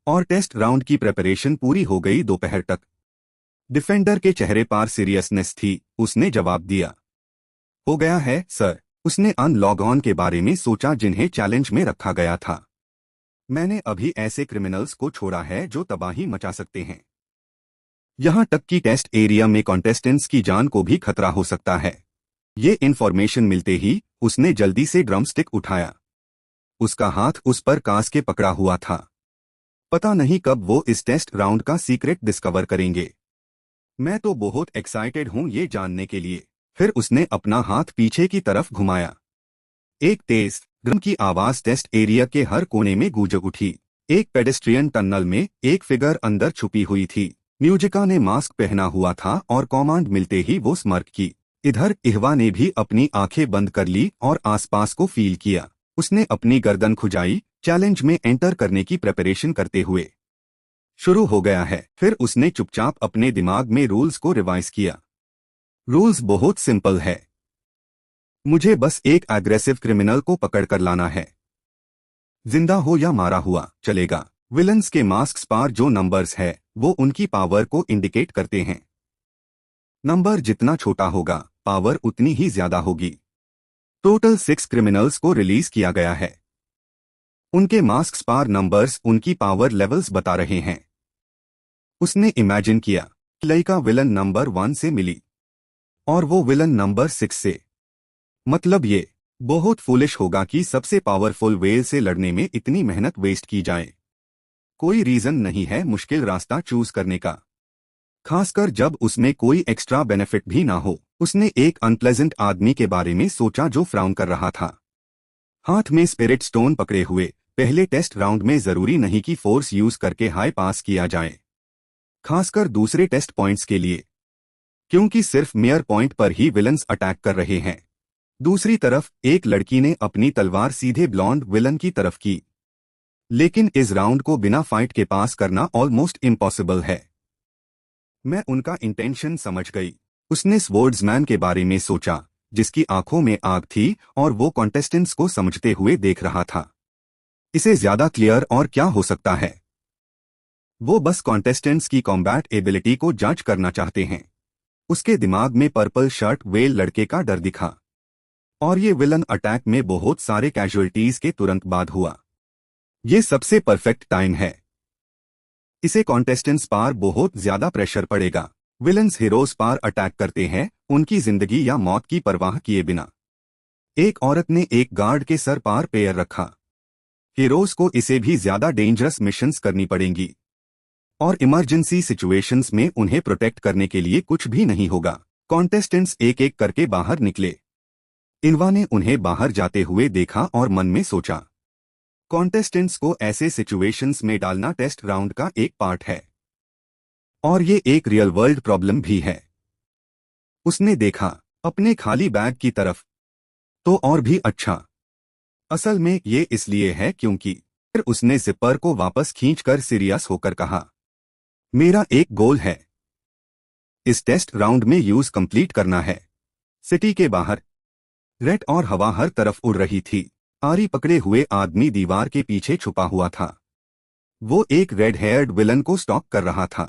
और test round की preparation पूरी हो गई दोपहर तक। डिफेंडर के चेहरे पर सीरियसनेस थी। उसने जवाब दिया, हो गया है सर। उसने अनलॉग ऑन के बारे में सोचा जिन्हें चैलेंज में रखा गया था। मैंने अभी ऐसे क्रिमिनल्स को छोड़ा है जो तबाही मचा सकते हैं। यहां तक कि टेस्ट एरिया में कॉन्टेस्टेंट्स की जान को भी खतरा हो सकता है। ये इन्फॉर्मेशन मिलते ही उसने जल्दी से ड्रमस्टिक उठाया। उसका हाथ उस पर कास के पकड़ा हुआ था। पता नहीं कब वो इस टेस्ट राउंड का सीक्रेट डिस्कवर करेंगे। मैं तो बहुत एक्साइटेड हूं ये जानने के लिए। फिर उसने अपना हाथ पीछे की तरफ घुमाया। एक तेज ड्रम की आवाज टेस्ट एरिया के हर कोने में गूंज उठी। एक पेडेस्ट्रियन टनल में एक फिगर अंदर छुपी हुई थी। म्यूजिका ने मास्क पहना हुआ था और कमांड मिलते ही वो स्मर्क की। इधर इहवा ने भी अपनी आंखें बंद कर ली और आसपास को फील किया। उसने अपनी गर्दन खुजाई, चैलेंज में एंटर करने की प्रिपरेशन करते हुए। शुरू हो गया है। फिर उसने चुपचाप अपने दिमाग में रूल्स को रिवाइज किया। रूल्स बहुत सिंपल है। मुझे बस एक एग्रेसिव क्रिमिनल को पकड़ कर लाना है। जिंदा हो या मारा हुआ चलेगा। विलन्स के मास्क पर जो नंबर्स है वो उनकी पावर को इंडिकेट करते हैं। नंबर जितना छोटा होगा, पावर उतनी ही ज्यादा होगी। टोटल 6 क्रिमिनल्स को रिलीज किया गया है। उनके मास्क पर नंबर्स उनकी पावर लेवल्स बता रहे हैं। उसने इमेजिन किया, लड़का विलन नंबर 1 से मिली और वो विलन नंबर 6 से। मतलब ये बहुत फूलिश होगा कि सबसे पावरफुल वेल से लड़ने में इतनी मेहनत वेस्ट की जाए। कोई रीजन नहीं है मुश्किल रास्ता चूज करने का, खासकर जब उसमें कोई एक्स्ट्रा बेनिफिट भी ना हो। उसने एक अनप्लेजेंट आदमी के बारे में सोचा जो फ्राउन कर रहा था, हाथ में स्पिरिट स्टोन पकड़े हुए। पहले टेस्ट राउंड में जरूरी नहीं कि फोर्स यूज करके हाई पास किया जाए, खासकर दूसरे टेस्ट पॉइंट्स के लिए, क्योंकि सिर्फ मेयर पॉइंट पर ही विलन्स अटैक कर रहे हैं। दूसरी तरफ एक लड़की ने अपनी तलवार सीधे ब्लॉन्ड विलन की तरफ की, लेकिन इस राउंड को बिना फाइट के पास करना ऑलमोस्ट इम्पॉसिबल है। मैं उनका इंटेंशन समझ गई। उसने स्वर्ड्समैन के बारे में सोचा, जिसकी आंखों में आग थी और वो कॉन्टेस्टेंट्स को समझते हुए देख रहा था। इसे ज्यादा क्लियर और क्या हो सकता है। वो बस कॉन्टेस्टेंट्स की कॉम्बैट एबिलिटी को जज करना चाहते हैं। उसके दिमाग में पर्पल शर्ट वेल लड़के का डर दिखा, और ये विलन अटैक में बहुत सारे कैजुअलिटीज के तुरंत बाद हुआ। ये सबसे परफेक्ट टाइम है। इसे कॉन्टेस्टेंट्स पर बहुत ज्यादा प्रेशर पड़ेगा। विलन्स हीरोज पर अटैक करते हैं, उनकी जिंदगी या मौत की परवाह किए बिना। एक औरत ने एक गार्ड के सर पर पैर रखा। हीरोज को इसे भी ज्यादा डेंजरस मिशंस करनी पड़ेंगी, और इमरजेंसी सिचुएशंस में उन्हें प्रोटेक्ट करने के लिए कुछ भी नहीं होगा। कॉन्टेस्टेंट्स एक एक करके बाहर निकले। इनवा ने उन्हें बाहर जाते हुए देखा और मन में सोचा, कॉन्टेस्टेंट्स को ऐसे सिचुएशंस में डालना टेस्ट राउंड का एक पार्ट है, और ये एक रियल वर्ल्ड प्रॉब्लम भी है। उसने देखा अपने खाली बैग की तरफ, तो और भी अच्छा। असल में ये इसलिए है क्योंकि। फिर उसने जिपर को वापस खींचकर सीरियस होकर कहा, मेरा एक गोल है। इस टेस्ट राउंड में यूज कंप्लीट करना है। सिटी के बाहर रेड और हवा हर तरफ उड़ रही थी। आरी पकड़े हुए आदमी दीवार के पीछे छुपा हुआ था। वो एक रेड हेयर्ड विलन को स्टॉक कर रहा था।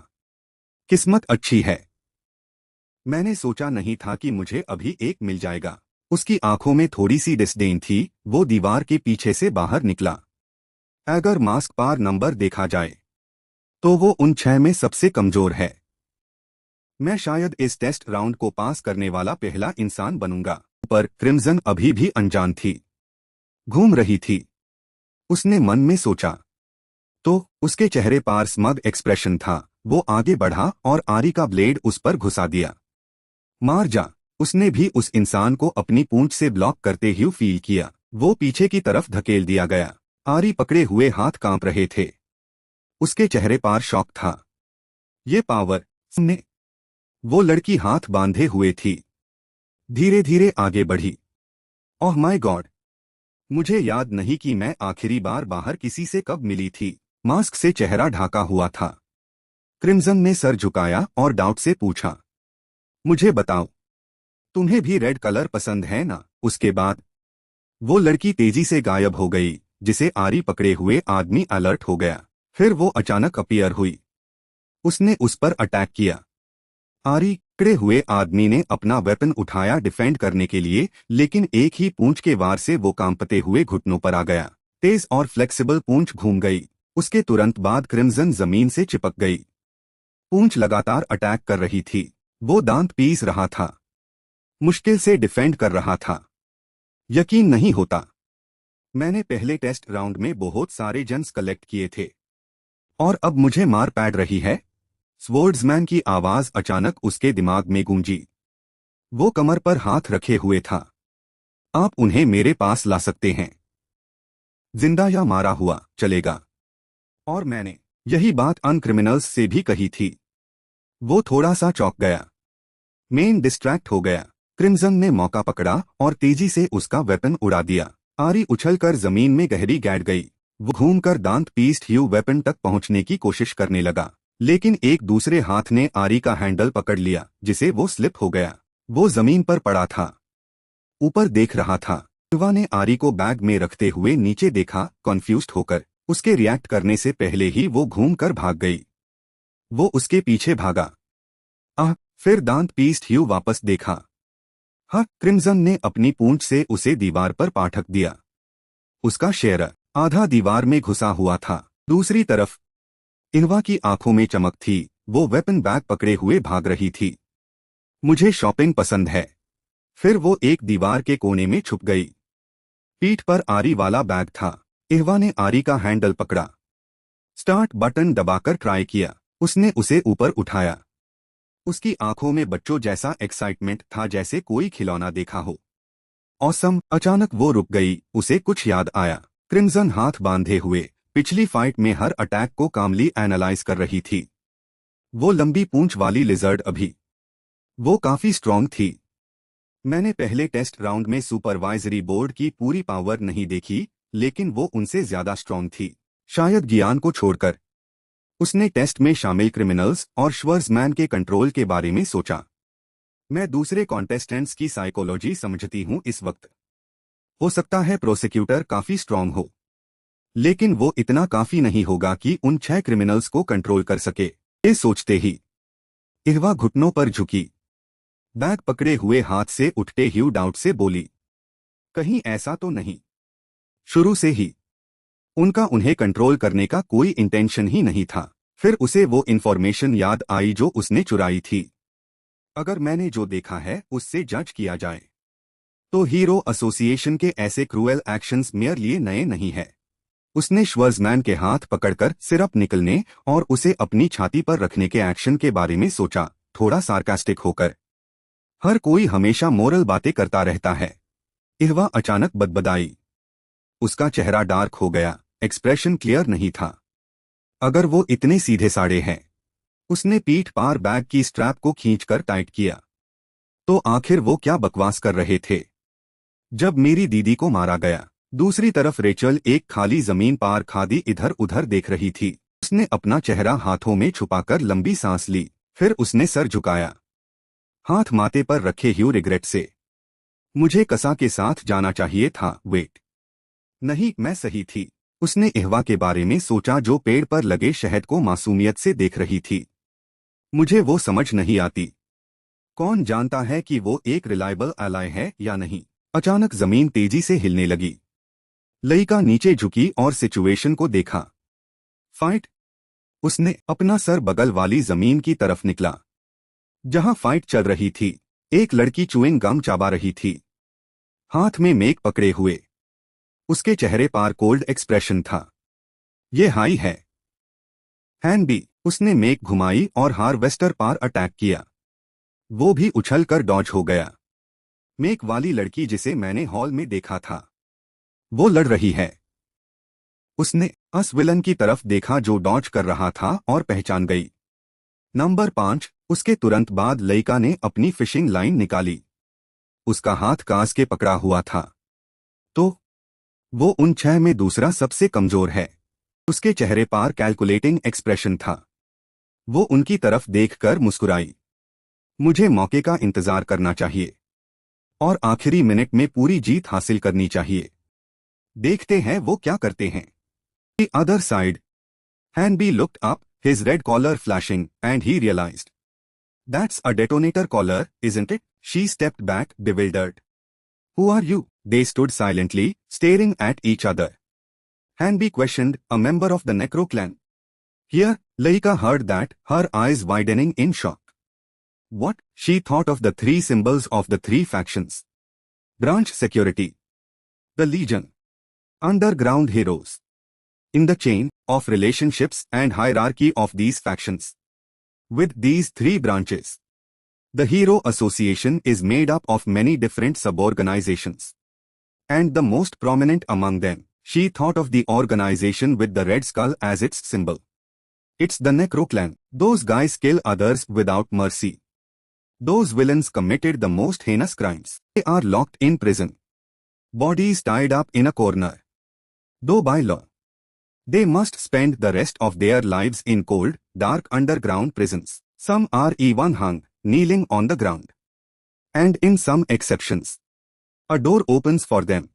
किस्मत अच्छी है। मैंने सोचा नहीं था कि मुझे अभी एक मिल जाएगा। उसकी आंखों में थोड़ी सी डिस्डेन थी। वो दीवार के पीछे से बाहर निकला। अगर मास्क पार नंबर देखा जाए तो वो उन 6 में सबसे कमजोर है। मैं शायद इस टेस्ट राउंड को पास करने वाला पहला इंसान बनूंगा। पर क्रिम्सन अभी भी अनजान थी, घूम रही थी। उसने मन में सोचा तो उसके चेहरे पर स्मग एक्सप्रेशन था। वो आगे बढ़ा और आरी का ब्लेड उस पर घुसा दिया। मार जा। उसने भी उस इंसान को अपनी पूंछ से ब्लॉक करते हुए फील किया। वो पीछे की तरफ धकेल दिया गया। आरी पकड़े हुए हाथ कांप रहे थे। उसके चेहरे पर शॉक था। ये पावर ने। वो लड़की हाथ बांधे हुए थी। धीरे धीरे आगे बढ़ी। Oh my God. मुझे याद नहीं कि मैं आखिरी बार बाहर किसी से कब मिली थी। मास्क से चेहरा ढाका हुआ था। क्रिम्सन ने सर झुकाया और डाउट से पूछा, मुझे बताओ, तुम्हें भी रेड कलर पसंद है ना? उसके बाद वो लड़की तेजी से गायब हो गई, जिसे आरी पकड़े हुए आदमी अलर्ट हो गया। फिर वो अचानक अपीयर हुई। उसने उस पर अटैक किया। आरी पकड़े हुए आदमी ने अपना वेपन उठाया डिफेंड करने के लिए, लेकिन एक ही पूंछ के वार से वो कांपते हुए घुटनों पर आ गया। तेज और फ्लेक्सिबल पूंछ घूम गई। उसके तुरंत बाद क्रिम्सन जमीन से चिपक गई। पूंछ लगातार अटैक कर रही थी। वो दांत पीस रहा था, मुश्किल से डिफेंड कर रहा था। यकीन नहीं होता। मैंने पहले टेस्ट राउंड में बहुत सारे जन्स कलेक्ट किए थे और अब मुझे मार पैड रही है। स्वर्ड्समैन की आवाज अचानक उसके दिमाग में गूंजी। वो कमर पर हाथ रखे हुए था। आप उन्हें मेरे पास ला सकते हैं। जिंदा या मारा हुआ चलेगा। और मैंने यही बात अन क्रिमिनल्स से भी कही थी। वो थोड़ा सा चौंक गया। मेन डिस्ट्रैक्ट हो गया। क्रिम्सन ने मौका पकड़ा और तेजी से उसका वेपन उड़ा दिया। आरी उछलकर जमीन में गहरी गैर गई। वो घूमकर दांत पीस्ड ह्यू वेपन तक पहुंचने की कोशिश करने लगा, लेकिन एक दूसरे हाथ ने आरी का हैंडल पकड़ लिया, जिसे वो स्लिप हो गया। वो जमीन पर पड़ा था, ऊपर देख रहा था। युवा ने आरी को बैग में रखते हुए नीचे देखा, कॉन्फ्यूज्ड होकर। उसके रिएक्ट करने से पहले ही वो घूमकर भाग गई। वो उसके पीछे भागा। फिर दांत पीस्ड ह्यू वापस देखा। हाँ, क्रिम्सन ने अपनी पूंछ से उसे दीवार पर पाठक दिया। उसका शेर आधा दीवार में घुसा हुआ था। दूसरी तरफ इनवा की आंखों में चमक थी। वो वेपन बैग पकड़े हुए भाग रही थी। मुझे शॉपिंग पसंद है। फिर वो एक दीवार के कोने में छुप गई। पीठ पर आरी वाला बैग था। इहवा ने आरी का हैंडल पकड़ा। स्टार्ट बटन दबाकर ट्राई किया। उसने उसे ऊपर उठाया। उसकी आंखों में बच्चों जैसा एक्साइटमेंट था, जैसे कोई खिलौना देखा हो। ऑसम। अचानक वो रुक गई। उसे कुछ याद आया। क्रिम्सन हाथ बांधे हुए पिछली फाइट में हर अटैक को कामली एनालाइज कर रही थी। वो लंबी पूंछ वाली लिजर्ड अभी वो काफी स्ट्रांग थी। मैंने पहले टेस्ट राउंड में सुपरवाइजरी बोर्ड की पूरी पावर नहीं देखी, लेकिन वो उनसे ज्यादा स्ट्रांग थी। शायद ज्ञान को छोड़कर उसने टेस्ट में शामिल क्रिमिनल्स और श्वर्समैन के कंट्रोल के बारे में सोचा। मैं दूसरे कॉन्टेस्टेंट्स की साइकोलॉजी समझती हूँ इस वक्त। हो सकता है प्रोसिक्यूटर काफी स्ट्रांग हो, लेकिन वो इतना काफी नहीं होगा कि उन 6 क्रिमिनल्स को कंट्रोल कर सके। ये सोचते ही इहवा घुटनों पर झुकी। बैग पकड़े हुए हाथ से उठते ह्यू डाउट से बोली, कहीं ऐसा तो नहीं? शुरू से ही उनका उन्हें कंट्रोल करने का कोई इंटेंशन ही नहीं था। फिर उसे वो इन्फॉर्मेशन याद आई जो उसने चुराई थी। अगर मैंने जो देखा है उससे जज किया जाए तो हीरो एसोसिएशन के ऐसे क्रूएल एक्शंस मेरे लिए नए नहीं है। उसने श्वर्समैन के हाथ पकड़कर सिरप निकलने और उसे अपनी छाती पर रखने के एक्शन के बारे में सोचा, थोड़ा सार्कास्टिक होकर। हर कोई हमेशा मोरल बातें करता रहता है। इहवा अचानक बदबदाई। उसका चेहरा डार्क हो गया। एक्सप्रेशन क्लियर नहीं था। अगर वो इतने सीधे साड़े हैं। उसने पीठ पार बैग की स्ट्रैप को खींचकर टाइट किया। तो आखिर वो क्या बकवास कर रहे थे? जब मेरी दीदी को मारा गया। दूसरी तरफ रेचल एक खाली जमीन पार खादी इधर उधर देख रही थी। उसने अपना चेहरा हाथों में छुपाकर लंबी सांस ली। फिर उसने सर झुकाया। हाथ माथे पर रखे ह्यू रिग्रेट से। मुझे कसा के साथ जाना चाहिए था। वेट, नहीं, मैं सही थी। उसने एहवा के बारे में सोचा जो पेड़ पर लगे शहद को मासूमियत से देख रही थी। मुझे वो समझ नहीं आती। कौन जानता है कि वो एक रिलायबल एलाय है या नहीं। अचानक जमीन तेजी से हिलने लगी। लड़का नीचे झुकी और सिचुएशन को देखा। फाइट। उसने अपना सर बगल वाली जमीन की तरफ निकला जहां फाइट चल रही थी। एक लड़की च्युइंग गम चाबा रही थी, हाथ में मेक पकड़े हुए। उसके चेहरे पर कोल्ड एक्सप्रेशन था। ये हाई है। हैन भी। उसने मेक घुमाई और हार्वेस्टर पर अटैक किया। वो भी उछलकर डॉज हो गया। मेक वाली लड़की जिसे मैंने हॉल में देखा था, वो लड़ रही है। उसने अस विलन की तरफ देखा जो डॉज कर रहा था और पहचान गई। नंबर 5। उसके तुरंत बाद लड़का ने अपनी फिशिंग लाइन निकाली। उसका हाथ कांस के पकड़ा हुआ था। तो वो उन 6 में दूसरा सबसे कमजोर है। उसके चेहरे पर कैलकुलेटिंग एक्सप्रेशन था। वो उनकी तरफ देखकर मुस्कुराई। मुझे मौके का इंतजार करना चाहिए और आखिरी मिनट में पूरी जीत हासिल करनी चाहिए। देखते हैं वो क्या करते हैं। The other side. Hanby looked up, his red collar flashing, and he realized. That's a detonator collar, isn't it? She stepped back, bewildered. Who are you? They stood silently, staring at each other. Hanby questioned, a member of the Necro clan. Here, Laika heard that, her eyes widening in shock. What? She thought of the 3 symbols of the 3 factions. Branch security. The Legion. Underground heroes. In the chain of relationships and hierarchy of these factions. With these 3 branches, the Hero Association is made up of many different sub-organizations. And the most prominent among them, she thought of the organization with the red skull as its symbol. It's the Necro clan. Those guys kill others without mercy. Those villains committed the most heinous crimes. They are locked in prison. Bodies tied up in a corner. Though by law, they must spend the rest of their lives in cold, dark underground prisons. Some are even hung, kneeling on the ground. And in some exceptions, a door opens for them.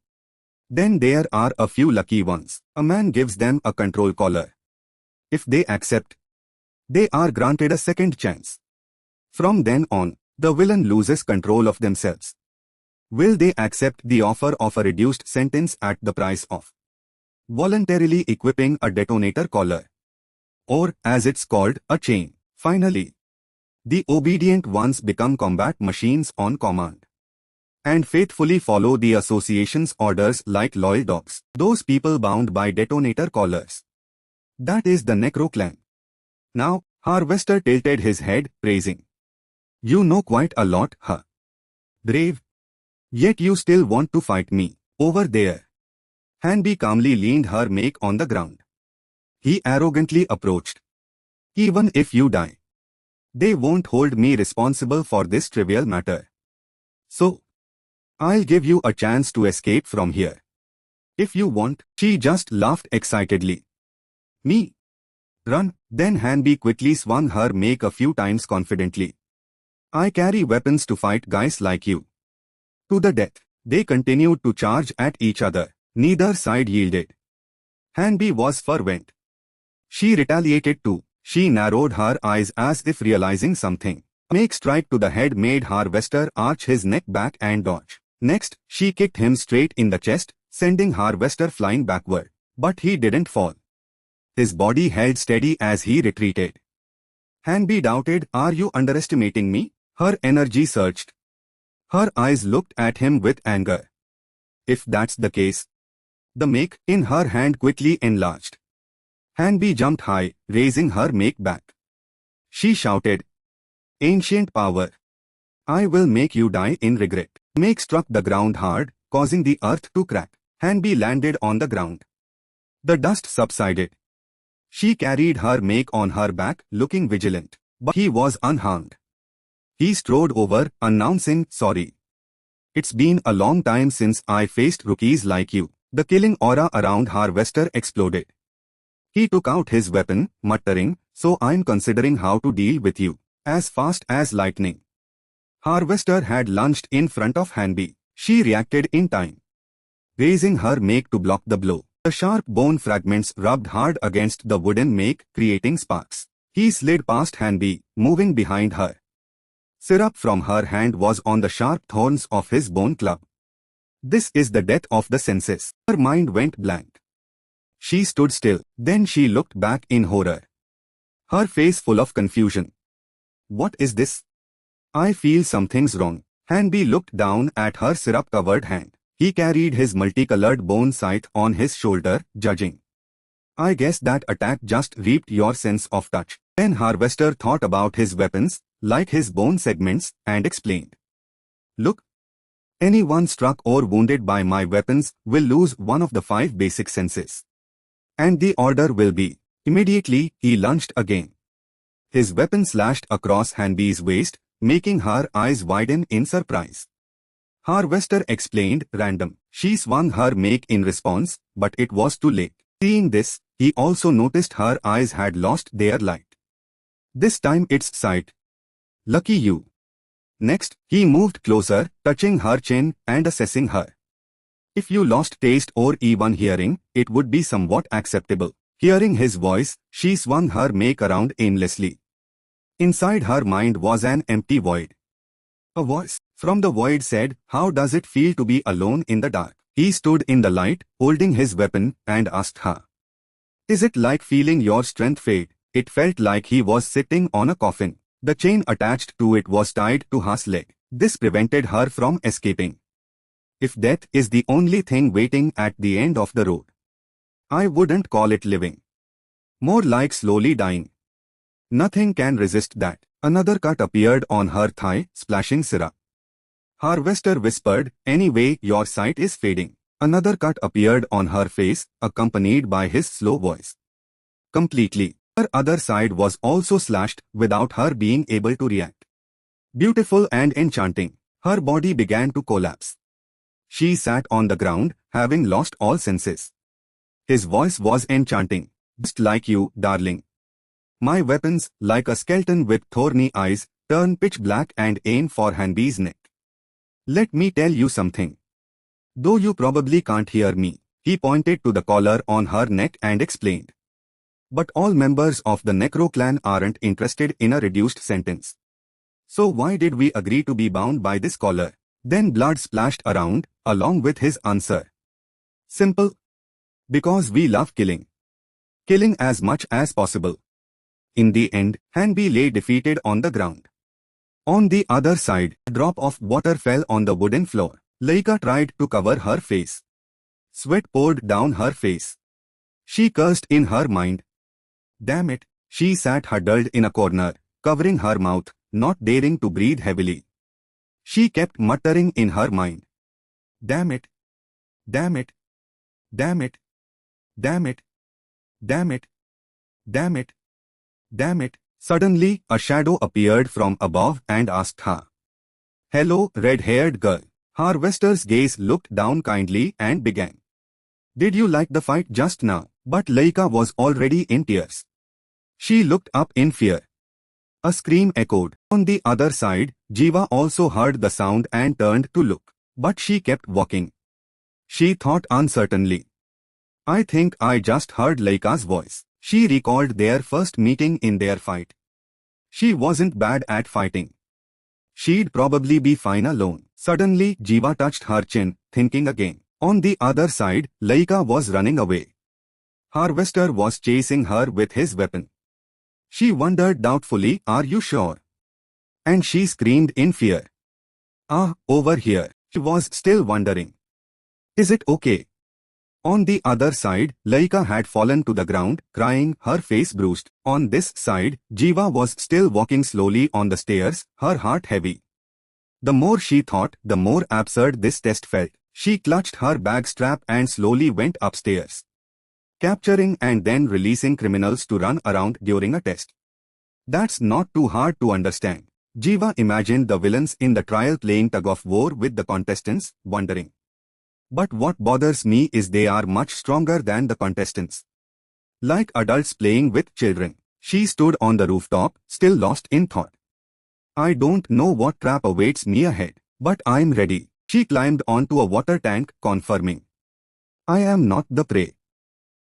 Then there are a few lucky ones. A man gives them a control collar. If they accept, they are granted a second chance. From then on, the villain loses control of themselves. Will they accept the offer of a reduced sentence at the price of voluntarily equipping a detonator collar, or, as it's called, a chain? Finally, the obedient ones become combat machines on command and faithfully follow the association's orders like loyal dogs. Those people bound by detonator collars. That is the Necro clan. Now, Harvester tilted his head, praising. You know quite a lot, huh? Brave. Yet you still want to fight me. Over there. Hanby calmly leaned her make on the ground. He arrogantly approached. Even if you die, they won't hold me responsible for this trivial matter. So, I'll give you a chance to escape from here. If you want. She just laughed excitedly. Me? Run. Then Hanby quickly swung her make a few times confidently. I carry weapons to fight guys like you. To the death. They continued to charge at each other. Neither side yielded. Hanby was fervent. She retaliated too. She narrowed her eyes as if realizing something. A make strike to the head made Harvester arch his neck back and dodge. Next, she kicked him straight in the chest, sending Harvester flying backward. But he didn't fall. His body held steady as he retreated. Hanby doubted, are you underestimating me? Her energy surged. Her eyes looked at him with anger. If that's the case. The make in her hand quickly enlarged. Hanby jumped high, raising her make back. She shouted, Ancient power. I will make you die in regret. Make struck the ground hard, causing the earth to crack. Hanby landed on the ground. The dust subsided. She carried her make on her back, looking vigilant. But he was unharmed. He strode over, announcing, sorry. It's been a long time since I faced rookies like you. The killing aura around Harvester exploded. He took out his weapon, muttering, so I'm considering how to deal with you. As fast as lightning. Harvester had lunged in front of Hanbi. She reacted in time, raising her make to block the blow. The sharp bone fragments rubbed hard against the wooden make, creating sparks. He slid past Hanbi, moving behind her. Syrup from her hand was on the sharp thorns of his bone club. This is the death of the senses. Her mind went blank. She stood still. Then she looked back in horror, her face full of confusion. What is this? I feel something's wrong. Hanbi looked down at her syrup-covered hand. He carried his multicolored bone scythe on his shoulder, judging. I guess that attack just reaped your sense of touch. Then Harvester thought about his weapons, like his bone segments, and explained. Look, anyone struck or wounded by my weapons will lose one of the 5 basic senses. And the order will be. Immediately, he lunged again. His weapon slashed across Hanbi's waist, making her eyes widen in surprise. Harvester explained, random. She swung her make in response, but it was too late. Seeing this, he also noticed her eyes had lost their light. This time it's sight. Lucky you. Next, he moved closer, touching her chin and assessing her. If you lost taste or even hearing, it would be somewhat acceptable. Hearing his voice, she swung her make around aimlessly. Inside her mind was an empty void. A voice from the void said, "How does it feel to be alone in the dark?" He stood in the light, holding his weapon, and asked her. Is it like feeling your strength fade? It felt like he was sitting on a coffin. The chain attached to it was tied to Ha's leg. This prevented her from escaping. If death is the only thing waiting at the end of the road, I wouldn't call it living. More like slowly dying. Nothing can resist that. Another cut appeared on her thigh, splashing syrup. Harvester whispered, "Anyway, your sight is fading." Another cut appeared on her face, accompanied by his slow voice. Completely. Her other side was also slashed, without her being able to react. Beautiful and enchanting. Her body began to collapse. She sat on the ground, having lost all senses. His voice was enchanting. Just like you, darling. My weapons, like a skeleton with thorny eyes, turn pitch black and aim for Hanbi's neck. Let me tell you something. Though you probably can't hear me, he pointed to the collar on her neck and explained. But all members of the Necro clan aren't interested in a reduced sentence. So why did we agree to be bound by this collar? Then blood splashed around, along with his answer. Simple. Because we love killing. Killing as much as possible. In the end, Hanbi lay defeated on the ground. On the other side, a drop of water fell on the wooden floor. Leika tried to cover her face. Sweat poured down her face. She cursed in her mind. Damn it, she sat huddled in a corner, covering her mouth, not daring to breathe heavily. She kept muttering in her mind. Damn it. Damn it. Damn it. Damn it. Damn it. Damn it. Damn it. Suddenly, a shadow appeared from above and asked her. Hello, red-haired girl. Harvester's gaze looked down kindly and began. Did you like the fight just now? But Leika was already in tears. She looked up in fear. A scream echoed. On the other side, Jiva also heard the sound and turned to look. But she kept walking. She thought uncertainly. I think I just heard Leika's voice. She recalled their first meeting in their fight. She wasn't bad at fighting. She'd probably be fine alone. Suddenly, Jiva touched her chin, thinking again. On the other side, Leika was running away. Harvester was chasing her with his weapon. She wondered doubtfully, are you sure? And she screamed in fear. Ah, over here. She was still wondering. Is it okay? On the other side, Leika had fallen to the ground, crying, her face bruised. On this side, Jiva was still walking slowly on the stairs, her heart heavy. The more she thought, the more absurd this test felt. She clutched her bag strap and slowly went upstairs, capturing and then releasing criminals to run around during a test. That's not too hard to understand. Jiva imagined the villains in the trial playing tug-of-war with the contestants, wondering. But what bothers me is they are much stronger than the contestants. Like adults playing with children. She stood on the rooftop, still lost in thought. I don't know what trap awaits me ahead, but I'm ready. She climbed onto a water tank, confirming, I am not the prey.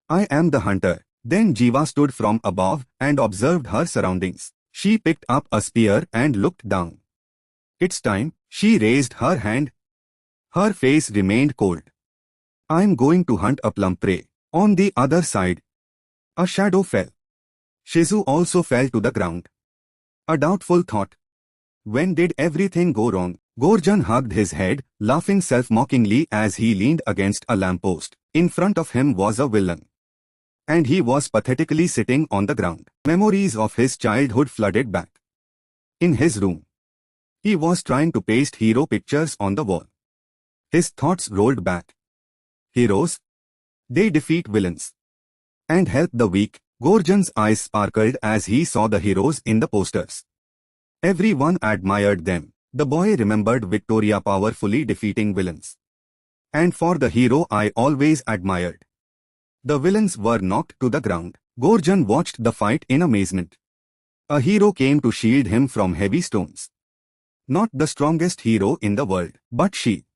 I am the hunter. Then Jiva stood from above and observed her surroundings. She picked up a spear and looked down. It's time. She raised her hand. Her face remained cold. I'm going to hunt a plump prey. On the other side, a shadow fell. Shizu also fell to the ground. A doubtful thought. When did everything go wrong? Gorjan hugged his head, laughing self-mockingly as he leaned against a lamppost. In front of him was a villain. And he was pathetically sitting on the ground. Memories of his childhood flooded back. In his room, he was trying to paste hero pictures on the wall. His thoughts rolled back. Heroes? They defeat villains and help the weak. Gorjan's eyes sparkled as he saw the heroes in the posters. Everyone admired them. The boy remembered Victoria powerfully defeating villains. And for the hero I always admired. The villains were knocked to the ground. Gorjan watched the fight in amazement. A hero came to shield him from heavy stones. Not the strongest hero in the world, but she.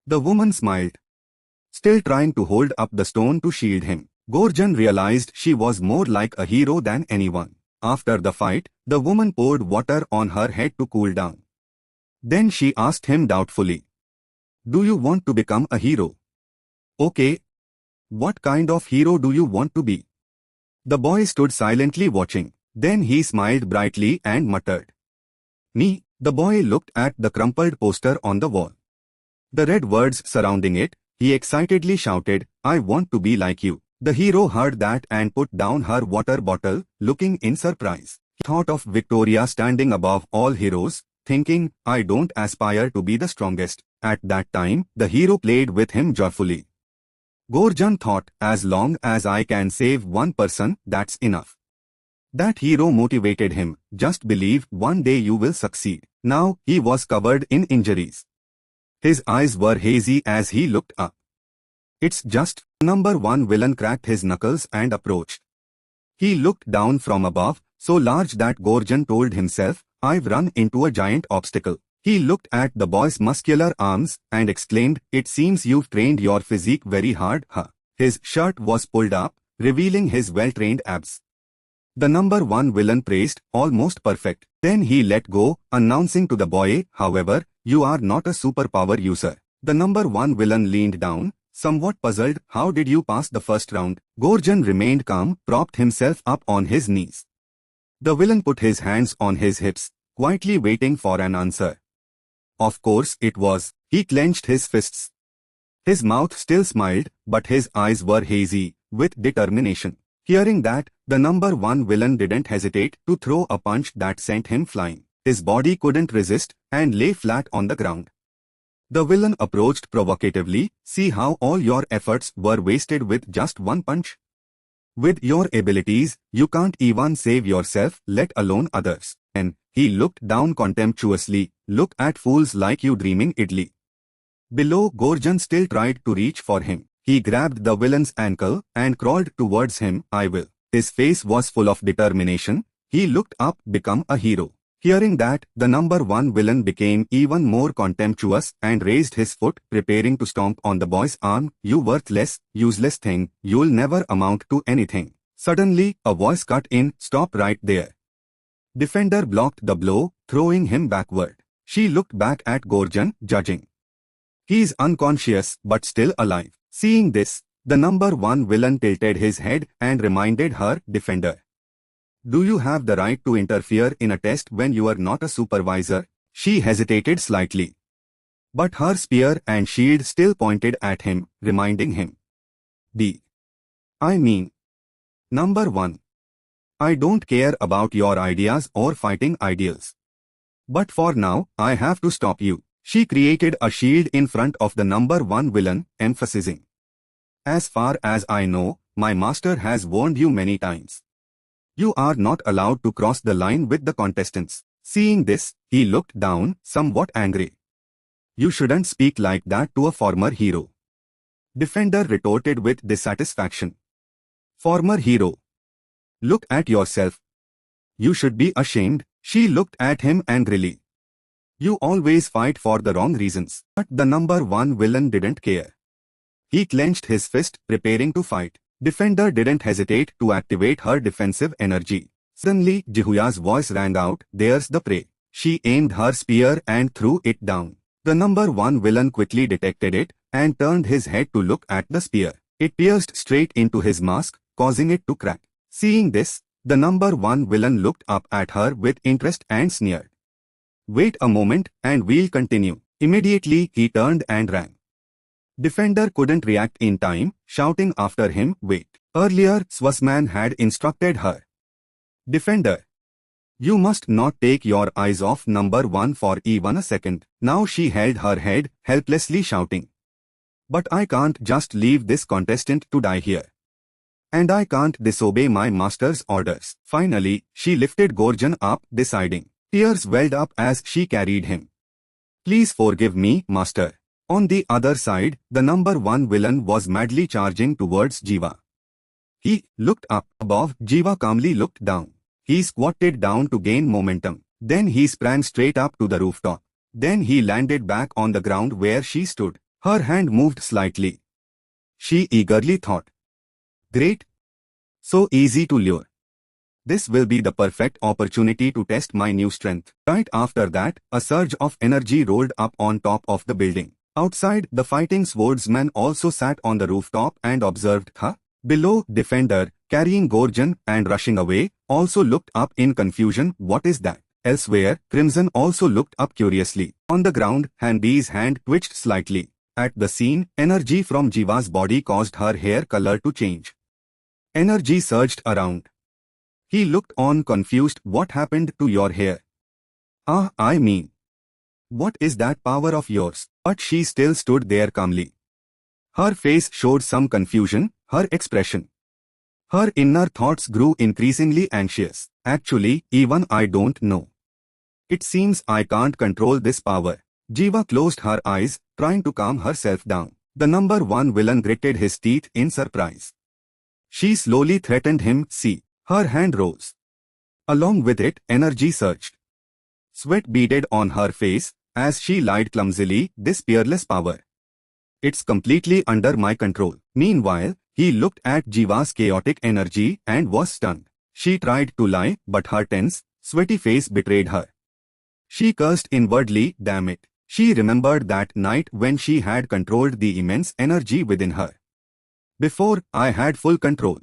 The woman smiled, still trying to hold up the stone to shield him. Gorjan realized she was more like a hero than anyone. After the fight, the woman poured water on her head to cool down. Then she asked him doubtfully, do you want to become a hero? Okay. What kind of hero do you want to be? The boy stood silently watching. Then he smiled brightly and muttered, me. The boy looked at the crumpled poster on the wall. The red words surrounding it. He excitedly shouted, I want to be like you. The hero heard that and put down her water bottle, looking in surprise. He thought of Victoria standing above all heroes, thinking, I don't aspire to be the strongest. At that time, the hero played with him joyfully. Gorjan thought, as long as I can save one person, that's enough. That hero motivated him, just believe one day you will succeed. Now, he was covered in injuries. His eyes were hazy as he looked up. It's just, number one villain cracked his knuckles and approached. He looked down from above, so large that Gorjan told himself, I've run into a giant obstacle. He looked at the boy's muscular arms and exclaimed, it seems you've trained your physique very hard, huh? His shirt was pulled up, revealing his well-trained abs. The number one villain praised, almost perfect. Then he let go, announcing to the boy, however, you are not a superpower user. The number one villain leaned down, somewhat puzzled. How did you pass the first round? Gorjan remained calm, propped himself up on his knees. The villain put his hands on his hips, quietly waiting for an answer. Of course it was. He clenched his fists. His mouth still smiled, but his eyes were hazy, with determination. Hearing that, the number one villain didn't hesitate to throw a punch that sent him flying. His body couldn't resist and lay flat on the ground. The villain approached provocatively, see how all your efforts were wasted with just one punch? With your abilities, you can't even save yourself, let alone others. And he looked down contemptuously, look at fools like you dreaming idli. Below, Gorjan still tried to reach for him. He grabbed the villain's ankle and crawled towards him, I will. His face was full of determination. He looked up, become a hero. Hearing that, the number one villain became even more contemptuous and raised his foot, preparing to stomp on the boy's arm. You worthless, useless thing, you'll never amount to anything. Suddenly, a voice cut in, stop right there. Defender blocked the blow, throwing him backward. She looked back at Gorjan, judging. He's unconscious, but still alive. Seeing this, the number one villain tilted his head and reminded her, Defender. Do you have the right to interfere in a test when you are not a supervisor? She hesitated slightly. But her spear and shield still pointed at him, reminding him. I mean, number one. I don't care about your ideas or fighting ideals. But for now, I have to stop you. She created a shield in front of the number one villain, emphasizing. As far as I know, my master has warned you many times. You are not allowed to cross the line with the contestants. Seeing this, he looked down, somewhat angry. You shouldn't speak like that to a former hero. Defender retorted with dissatisfaction. Former hero. Look at yourself. You should be ashamed. She looked at him angrily. You always fight for the wrong reasons. But the number one villain didn't care. He clenched his fist, preparing to fight. Defender didn't hesitate to activate her defensive energy. Suddenly, Jihuya's voice rang out, "There's the prey." She aimed her spear and threw it down. The number one villain quickly detected it and turned his head to look at the spear. It pierced straight into his mask, causing it to crack. Seeing this, the number one villain looked up at her with interest and sneered. "Wait a moment, and we'll continue." Immediately, he turned and ran. Defender couldn't react in time, shouting after him, "Wait." Earlier, Swasman had instructed her. "Defender, you must not take your eyes off number one for even a second." Now she held her head, helplessly shouting, "But I can't just leave this contestant to die here. And I can't disobey my master's orders." Finally, she lifted Gorgon up, deciding. Tears welled up as she carried him. "Please forgive me, master." On the other side, the number one villain was madly charging towards Jiva. He looked up. Above, Jiva calmly looked down. He squatted down to gain momentum. Then he sprang straight up to the rooftop. Then he landed back on the ground where she stood. Her hand moved slightly. She eagerly thought, "Great. So easy to lure. This will be the perfect opportunity to test my new strength." Right after that, a surge of energy rolled up on top of the building. Outside, the fighting swordsman also sat on the rooftop and observed her. Below, Defender, carrying Gorgon and rushing away, also looked up in confusion. "What is that?" Elsewhere, Crimson also looked up curiously. On the ground, Hanbi's hand twitched slightly. At the scene, energy from Jiva's body caused her hair color to change. Energy surged around. He looked on confused. "What happened to your hair?" I mean, what is that power of yours?" But she still stood there calmly. Her face showed some confusion, her expression. Her inner thoughts grew increasingly anxious. "Actually, even I don't know. It seems I can't control this power." Jiva closed her eyes, trying to calm herself down. The number one villain gritted his teeth in surprise. She slowly threatened him. "See." Her hand rose. Along with it, energy surged. Sweat beaded on her face as she lied clumsily, "This peerless power. It's completely under my control." Meanwhile, he looked at Jiva's chaotic energy and was stunned. She tried to lie, but her tense, sweaty face betrayed her. She cursed inwardly. Damn it. She remembered that night when she had controlled the immense energy within her. Before, I had full control.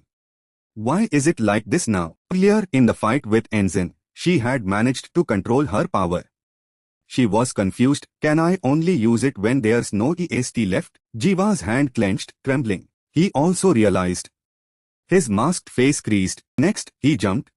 Why is it like this now? Earlier in the fight with Ensign, she had managed to control her power. She was confused. Can I only use it when there's no EST left? Jiva's hand clenched, trembling. He also realized. His masked face creased. Next, he jumped.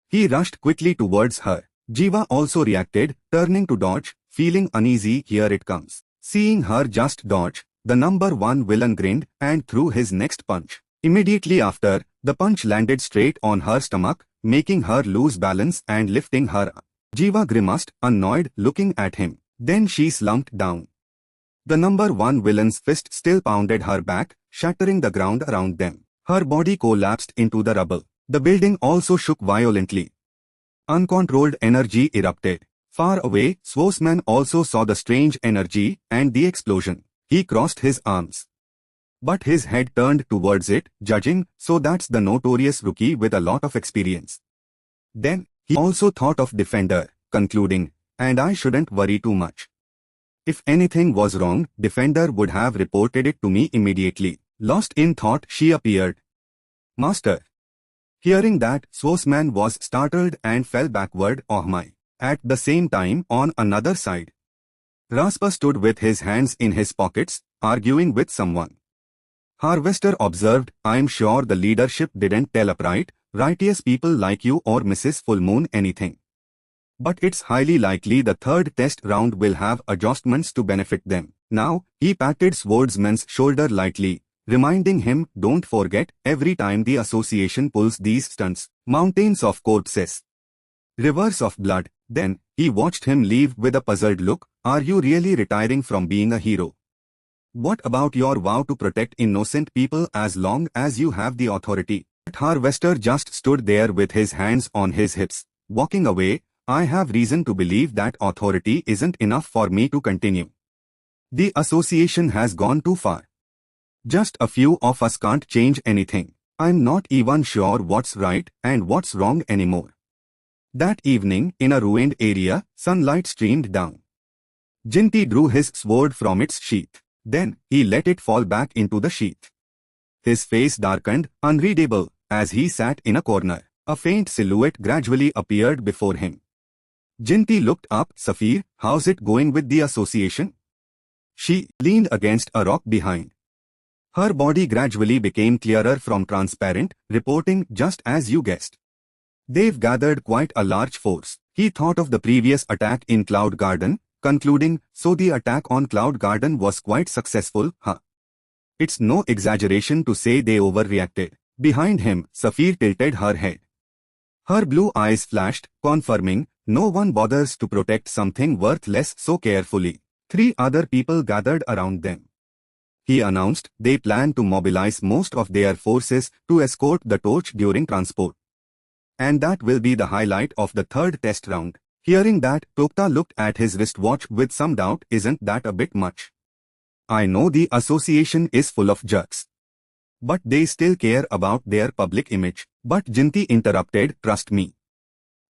He rushed quickly towards her. Jiva also reacted, turning to dodge, feeling uneasy. Here it comes. Seeing her just dodge, the number one villain grinned and threw his next punch. Immediately after, the punch landed straight on her stomach, making her lose balance and lifting her up. Jiva grimaced, annoyed, looking at him. Then she slumped down. The number one villain's fist still pounded her back, shattering the ground around them. Her body collapsed into the rubble. The building also shook violently. Uncontrolled energy erupted. Far away, Swasman also saw the strange energy and the explosion. He crossed his arms. But his head turned towards it, judging, "So that's the notorious rookie with a lot of experience." Then, he also thought of Defender, concluding, "And I shouldn't worry too much. If anything was wrong, Defender would have reported it to me immediately." Lost in thought, she appeared. "Master." Hearing that, Swasman was startled and fell backward. "Oh my." At the same time, on another side, Raspa stood with his hands in his pockets, arguing with someone. Harvester observed, "I'm sure the leadership didn't tell upright, righteous people like you or Mrs. Full Moon anything. But it's highly likely the third test round will have adjustments to benefit them." Now, he patted Swordsman's shoulder lightly, reminding him, "Don't forget, every time the association pulls these stunts, mountains of corpses, rivers of blood." Then, he watched him leave with a puzzled look. "Are you really retiring from being a hero? What about your vow to protect innocent people as long as you have the authority?" Harvester just stood there with his hands on his hips. Walking away, I have reason to believe that authority isn't enough for me to continue. The association has gone too far. Just a few of us can't change anything. I'm not even sure what's right and what's wrong anymore. That evening, in a ruined area, sunlight streamed down. Jinti drew his sword from its sheath. Then, he let it fall back into the sheath. His face darkened, unreadable, as he sat in a corner. A faint silhouette gradually appeared before him. Jinti looked up. Safir, how's it going with the association? She leaned against a rock behind. Her body gradually became clearer from transparent, reporting just as you guessed. They've gathered quite a large force. He thought of the previous attack in Cloud Garden, concluding, so the attack on Cloud Garden was quite successful, huh? It's no exaggeration to say they overreacted. Behind him, Safir tilted her head. Her blue eyes flashed, confirming, no one bothers to protect something worthless so carefully. 3 other people gathered around them. He announced they plan to mobilize most of their forces to escort the torch during transport. And that will be the highlight of the 3rd test round. Hearing that, Tokta looked at his wristwatch with some doubt. Isn't that a bit much? I know the association is full of jerks. But they still care about their public image. But Jinti interrupted, trust me.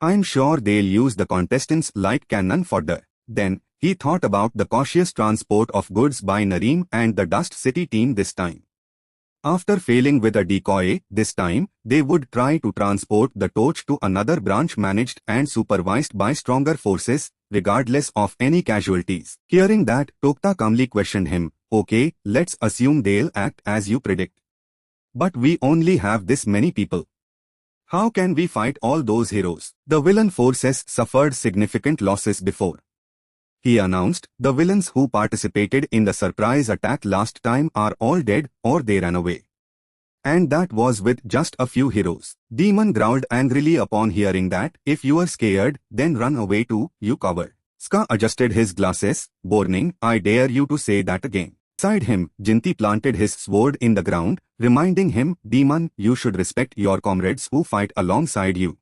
I'm sure they'll use the contestants like cannon fodder. Then, he thought about the cautious transport of goods by Nareem and the Dust City team this time. After failing with a decoy, this time, they would try to transport the torch to another branch managed and supervised by stronger forces, regardless of any casualties. Hearing that, Tokta calmly questioned him, okay, let's assume they'll act as you predict. But we only have this many people. How can we fight all those heroes? The villain forces suffered significant losses before. He announced, the villains who participated in the surprise attack last time are all dead or they ran away. And that was with just a few heroes. Demon growled angrily upon hearing that, if you are scared, then run away too, you coward. Ska adjusted his glasses, warning, I dare you to say that again. Beside him, Jinti planted his sword in the ground, reminding him, Demon, you should respect your comrades who fight alongside you.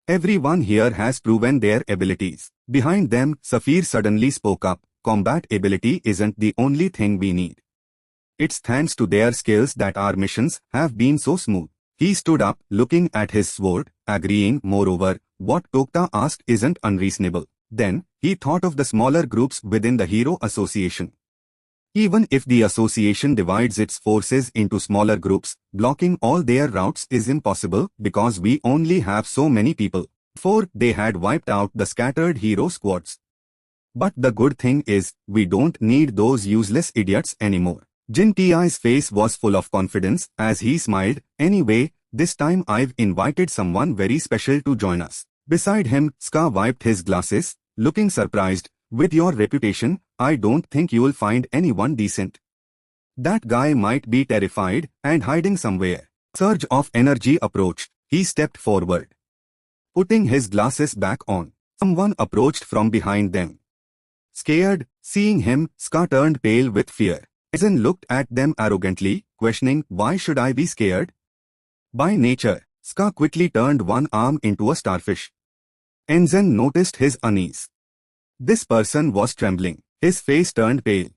Everyone here has proven their abilities. Behind them, Safir suddenly spoke up, combat ability isn't the only thing we need. It's thanks to their skills that our missions have been so smooth. He stood up, looking at his sword, agreeing, moreover, what Tokta asked isn't unreasonable. Then, he thought of the smaller groups within the Hero Association. Even if the association divides its forces into smaller groups, blocking all their routes is impossible because we only have so many people. Before, they had wiped out the scattered hero squads. But the good thing is, we don't need those useless idiots anymore. Jinti's face was full of confidence as he smiled, anyway, this time I've invited someone very special to join us. Beside him, Ska wiped his glasses, looking surprised. With your reputation, I don't think you'll find anyone decent. That guy might be terrified and hiding somewhere. Surge of energy approached. He stepped forward. Putting his glasses back on, someone approached from behind them. Scared, seeing him, Ska turned pale with fear. Ezen looked at them arrogantly, questioning, why should I be scared? By nature, Ska quickly turned one arm into a starfish. Enzen noticed his unease. This person was trembling. His face turned pale.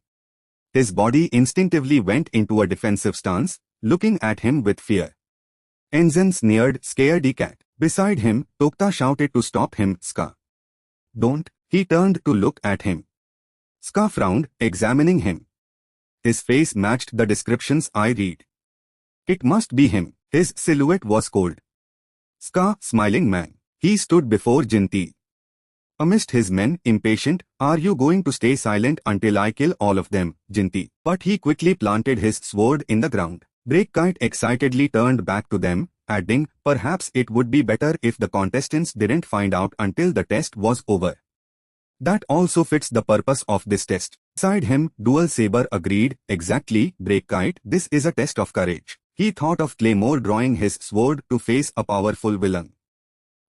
His body instinctively went into a defensive stance, looking at him with fear. Enzen sneered, scaredy cat. Beside him, Tokta shouted to stop him, Ska. Don't. He turned to look at him. Ska frowned, examining him. His face matched the descriptions I read. It must be him. His silhouette was cold. Ska, smiling man. He stood before Jinti. Amidst his men, impatient, are you going to stay silent until I kill all of them, Jinti? But he quickly planted his sword in the ground. Breakkite excitedly turned back to them, adding, perhaps it would be better if the contestants didn't find out until the test was over. That also fits the purpose of this test. Beside him, Dual Saber agreed, exactly, Breakkite, this is a test of courage. He thought of Claymore drawing his sword to face a powerful villain.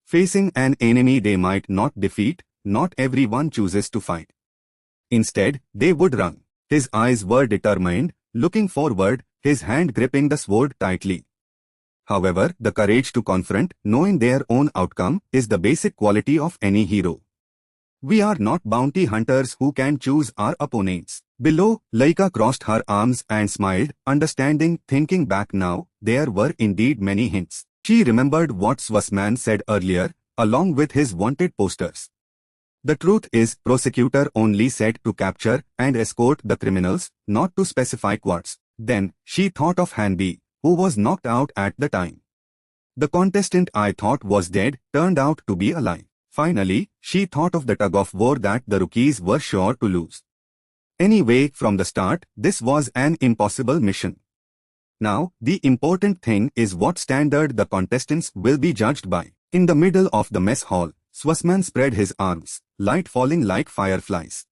Facing an enemy they might not defeat, not everyone chooses to fight. Instead, they would run. His eyes were determined, looking forward, his hand gripping the sword tightly. However, the courage to confront, knowing their own outcome, is the basic quality of any hero. We are not bounty hunters who can choose our opponents. Below, Laika crossed her arms and smiled, understanding, thinking back now, there were indeed many hints. She remembered what Swasman said earlier, along with his wanted posters. The truth is, prosecutor only said to capture and escort the criminals, not to specify quotes. Then, she thought of Hanbi, who was knocked out at the time. The contestant I thought was dead turned out to be alive. Finally, she thought of the tug-of-war that the rookies were sure to lose. Anyway, from the start, this was an impossible mission. Now, the important thing is what standard the contestants will be judged by. In the middle of the mess hall, Swasman spread his arms, light falling like fireflies.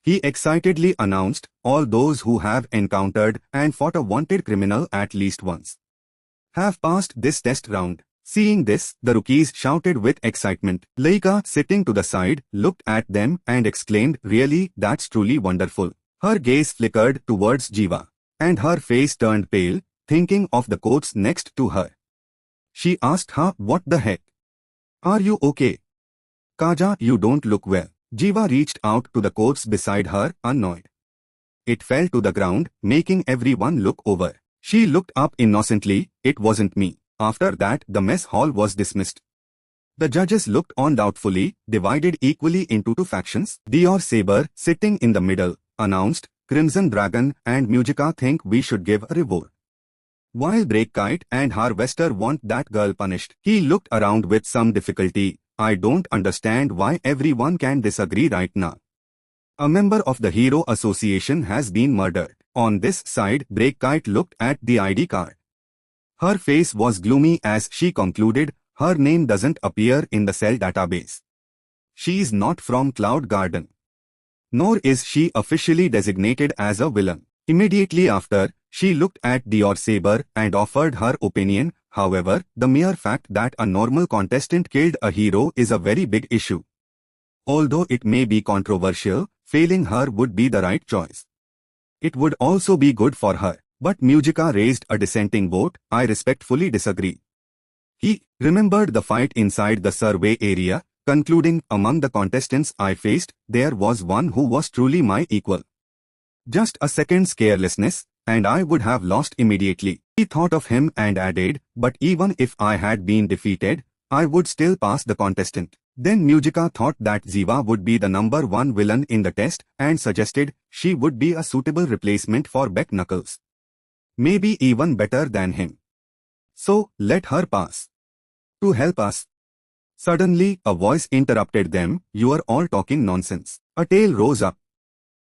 He excitedly announced, all those who have encountered and fought a wanted criminal at least once have passed this test round. Seeing this, the rookies shouted with excitement. Laika, sitting to the side, looked at them and exclaimed, really, that's truly wonderful. Her gaze flickered towards Jiva, and her face turned pale, thinking of the coats next to her. She asked her, what the heck? Are you okay? Kaja, you don't look well. Jiva reached out to the coats beside her, annoyed. It fell to the ground, making everyone look over. She looked up innocently, it wasn't me. After that, the mess hall was dismissed. The judges looked on doubtfully, divided equally into two factions. Dior Saber, sitting in the middle, announced, Crimson Dragon and Musica think we should give a reward, while Breakkite and Harvester want that girl punished. He looked around with some difficulty. I don't understand why everyone can disagree right now. A member of the Hero Association has been murdered. On this side, Breakkite looked at the ID card. Her face was gloomy as she concluded, her name doesn't appear in the cell database. She is not from Cloud Garden. Nor is she officially designated as a villain. Immediately after, she looked at Dior Saber and offered her opinion. However, the mere fact that a normal contestant killed a hero is a very big issue. Although it may be controversial, failing her would be the right choice. It would also be good for her. But Musica raised a dissenting vote. I respectfully disagree. He remembered the fight inside the survey area, concluding, among the contestants I faced, there was one who was truly my equal. Just a second's carelessness, and I would have lost immediately. He thought of him and added, but even if I had been defeated, I would still pass the contestant. Then Musica thought that Ziva would be the number one villain in the test and suggested she would be a suitable replacement for Beck Knuckles. Maybe even better than him. So, let her pass. To help us. Suddenly, a voice interrupted them, you are all talking nonsense. A tail rose up.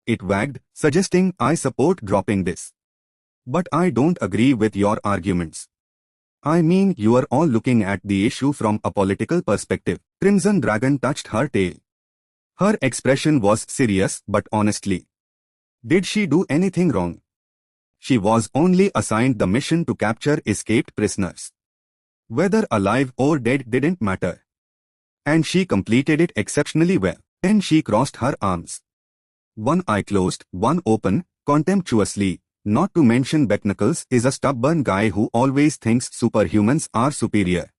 It wagged, suggesting, I support dropping this. But I don't agree with your arguments. I mean, you are all looking at the issue from a political perspective. Crimson Dragon touched her tail. Her expression was serious, but honestly. Did she do anything wrong? She was only assigned the mission to capture escaped prisoners. Whether alive or dead didn't matter. And she completed it exceptionally well. Then she crossed her arms. One eye closed, one open, contemptuously. Not to mention Becknuckles is a stubborn guy who always thinks superhumans are superior.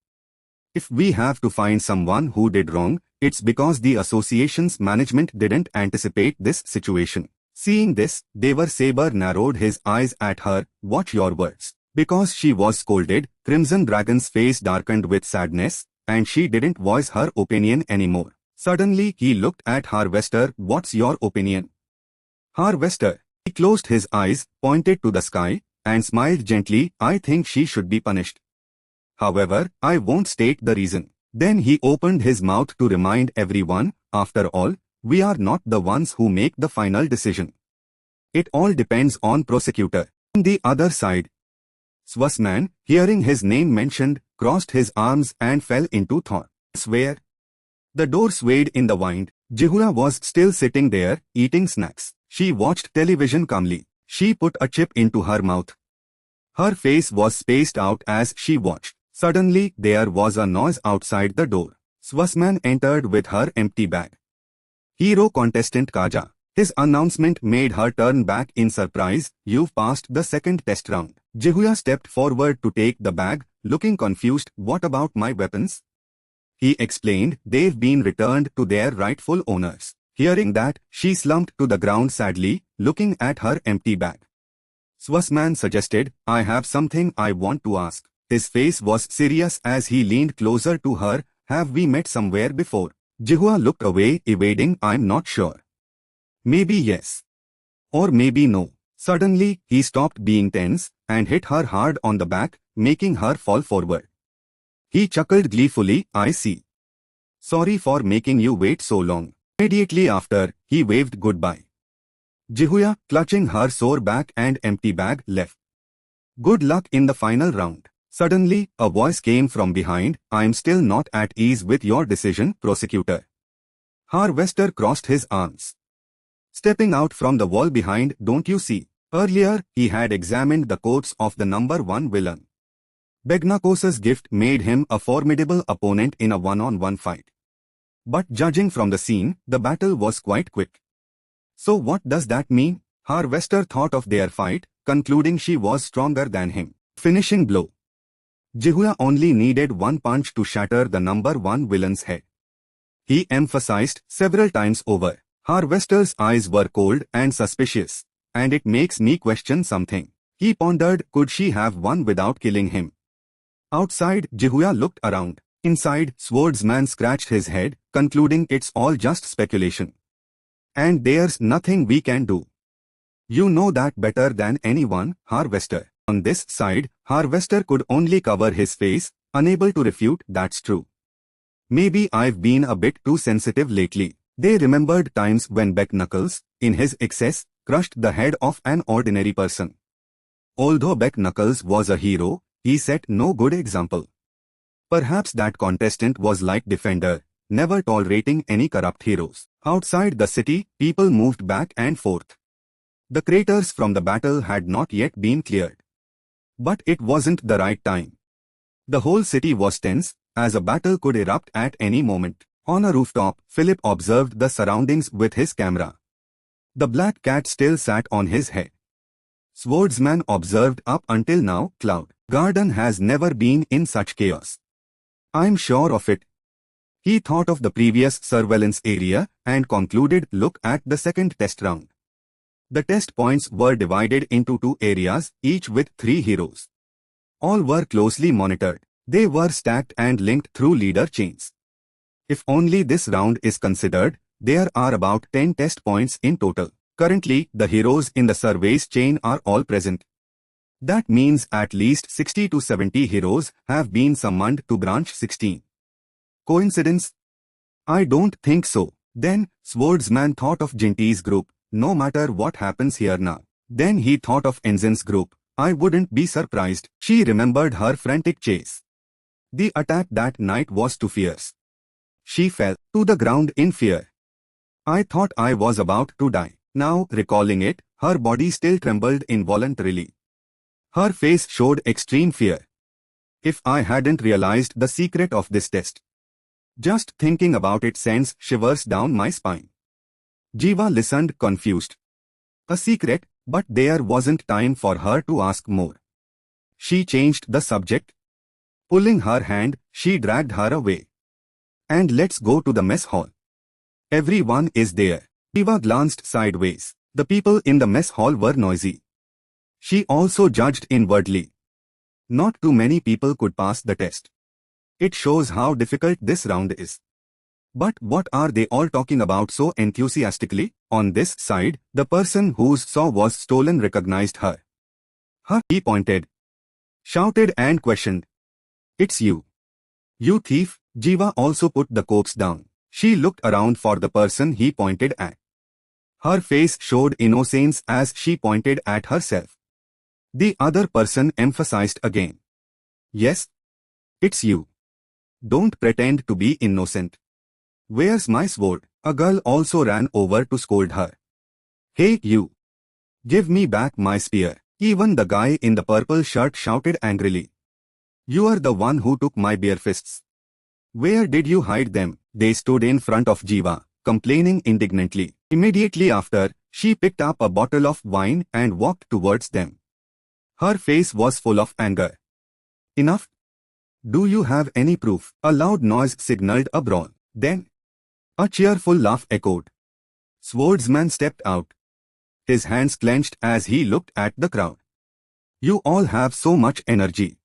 If we have to find someone who did wrong, it's because the association's management didn't anticipate this situation. Seeing this, Devar Saber narrowed his eyes at her, watch your words. Because she was scolded, Crimson Dragon's face darkened with sadness, and she didn't voice her opinion anymore. Suddenly he looked at Harvester, what's your opinion? Harvester. He closed his eyes, pointed to the sky, and smiled gently, I think she should be punished. However, I won't state the reason. Then he opened his mouth to remind everyone, after all, we are not the ones who make the final decision. It all depends on prosecutor. On the other side, Swasman, hearing his name mentioned, crossed his arms and fell into thought. Swear. The door swayed in the wind. Jihura was still sitting there, eating snacks. She watched television calmly. She put a chip into her mouth. Her face was spaced out as she watched. Suddenly, there was a noise outside the door. Swasman entered with her empty bag. Hero contestant Kaja. His announcement made her turn back in surprise. You've passed the second test round. Jihura stepped forward to take the bag, looking confused. What about my weapons? He explained they've been returned to their rightful owners. Hearing that, she slumped to the ground sadly, looking at her empty bag. Swasman suggested, I have something I want to ask. His face was serious as he leaned closer to her. Have we met somewhere before? Jihua looked away, evading, I'm not sure. Maybe yes. Or maybe no. Suddenly, he stopped being tense and hit her hard on the back, making her fall forward. He chuckled gleefully, I see. Sorry for making you wait so long. Immediately after, he waved goodbye. Jihuya, clutching her sore back and empty bag, left. Good luck in the final round. Suddenly, a voice came from behind, I'm still not at ease with your decision, prosecutor. Harvester crossed his arms. Stepping out from the wall behind, don't you see? Earlier, he had examined the coats of the number 1 villain. Begnakos's gift made him a formidable opponent in a one-on-one fight. But judging from the scene, the battle was quite quick. So what does that mean? Harvester thought of their fight, concluding she was stronger than him. Finishing blow. Jihuya only needed one punch to shatter the number 1 villain's head. He emphasized several times over. Harvester's eyes were cold and suspicious, and it makes me question something. He pondered, could she have won without killing him? Outside, Jihuya looked around. Inside, Swordsman scratched his head, concluding it's all just speculation. And there's nothing we can do. You know that better than anyone, Harvester. On this side, Harvester could only cover his face, unable to refute that's true. Maybe I've been a bit too sensitive lately. They remembered times when Beck Knuckles, in his excess, crushed the head of an ordinary person. Although Beck Knuckles was a hero, he set no good example. Perhaps that contestant was like Defender, never tolerating any corrupt heroes. Outside the city, people moved back and forth. The craters from the battle had not yet been cleared. But it wasn't the right time. The whole city was tense, as a battle could erupt at any moment. On a rooftop, Philip observed the surroundings with his camera. The black cat still sat on his head. Swordsman observed up until now, Cloud Garden has never been in such chaos. I'm sure of it. He thought of the previous surveillance area and concluded, look at the second test round. The test points were divided into 2 areas, each with 3 heroes. All were closely monitored. They were stacked and linked through leader chains. If only this round is considered, there are about 10 test points in total. Currently, the heroes in the surveys chain are all present. That means at least 60 to 70 heroes have been summoned to branch 16. Coincidence? I don't think so. Then, Swordsman thought of Jinty's group, no matter what happens here now. Then he thought of Enzine's group. I wouldn't be surprised. She remembered her frantic chase. The attack that night was too fierce. She fell to the ground in fear. I thought I was about to die. Now, recalling it, her body still trembled involuntarily. Her face showed extreme fear. If I hadn't realized the secret of this test. Just thinking about it sends shivers down my spine. Jiva listened confused. A secret, but there wasn't time for her to ask more. She changed the subject. Pulling her hand, she dragged her away. And let's go to the mess hall. Everyone is there. Jiva glanced sideways. The people in the mess hall were noisy. She also judged inwardly. Not too many people could pass the test. It shows how difficult this round is. But what are they all talking about so enthusiastically? On this side, the person whose saw was stolen recognized her. He pointed, shouted and questioned. It's you. You thief. Jiva also put the corpse down. She looked around for the person he pointed at. Her face showed innocence as she pointed at herself. The other person emphasized again. Yes. It's you. Don't pretend to be innocent. Where's my sword? A girl also ran over to scold her. Hey you. Give me back my spear. Even the guy in the purple shirt shouted angrily. You are the one who took my bare fists. Where did you hide them? They stood in front of Jiva, complaining indignantly. Immediately after, she picked up a bottle of wine and walked towards them. Her face was full of anger. Enough. Do you have any proof? A loud noise signaled a brawl. Then, a cheerful laugh echoed. Swordsman stepped out. His hands clenched as he looked at the crowd. You all have so much energy.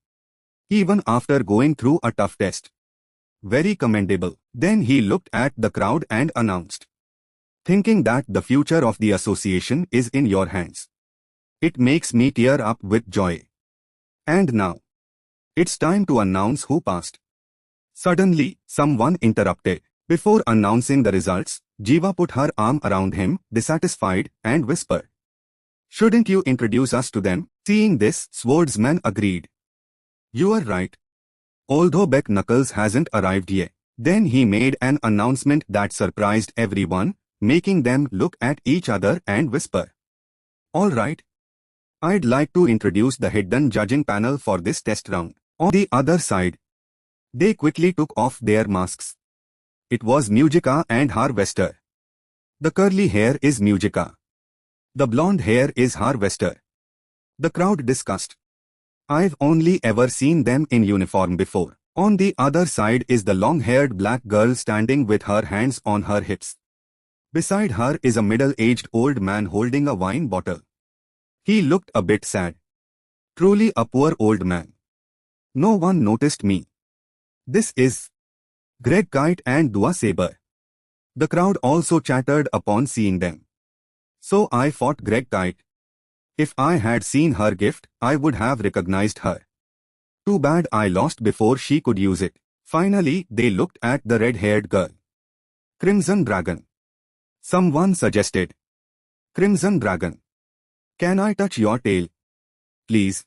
Even after going through a tough test. Very commendable. Then he looked at the crowd and announced. Thinking that the future of the association is in your hands. It makes me tear up with joy. And now, it's time to announce who passed. Suddenly, someone interrupted. Before announcing the results, Jiva put her arm around him, dissatisfied, and whispered. Shouldn't you introduce us to them? Seeing this, Swordsman agreed. You are right. Although Beck Knuckles hasn't arrived yet. Then he made an announcement that surprised everyone, making them look at each other and whisper. All right. I'd like to introduce the hidden judging panel for this test round. On the other side, they quickly took off their masks. It was Musica and Harvester. The curly hair is Musica. The blonde hair is Harvester. The crowd discussed. I've only ever seen them in uniform before. On the other side is the long-haired black girl standing with her hands on her hips. Beside her is a middle-aged old man holding a wine bottle. He looked a bit sad. Truly a poor old man. No one noticed me. This is Greg Kite and Dua Saber. The crowd also chattered upon seeing them. So I fought Greg Kite. If I had seen her gift, I would have recognized her. Too bad I lost before she could use it. Finally, they looked at the red-haired girl. Crimson Dragon. Someone suggested. Crimson Dragon. Can I touch your tail? Please.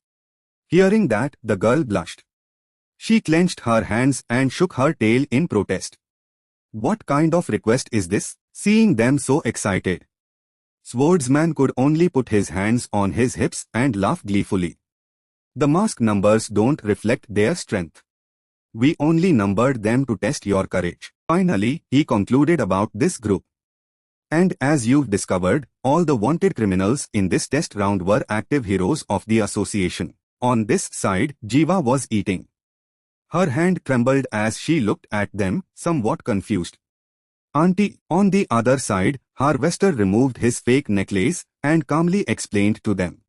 Hearing that, the girl blushed. She clenched her hands and shook her tail in protest. What kind of request is this? Seeing them so excited, Swordsman could only put his hands on his hips and laugh gleefully. The mask numbers don't reflect their strength. We only numbered them to test your courage. Finally, he concluded about this group. And as you've discovered, all the wanted criminals in this test round were active heroes of the association. On this side, Jiva was eating. Her hand trembled as she looked at them, somewhat confused. Auntie, on the other side, Harvester removed his fake necklace and calmly explained to them.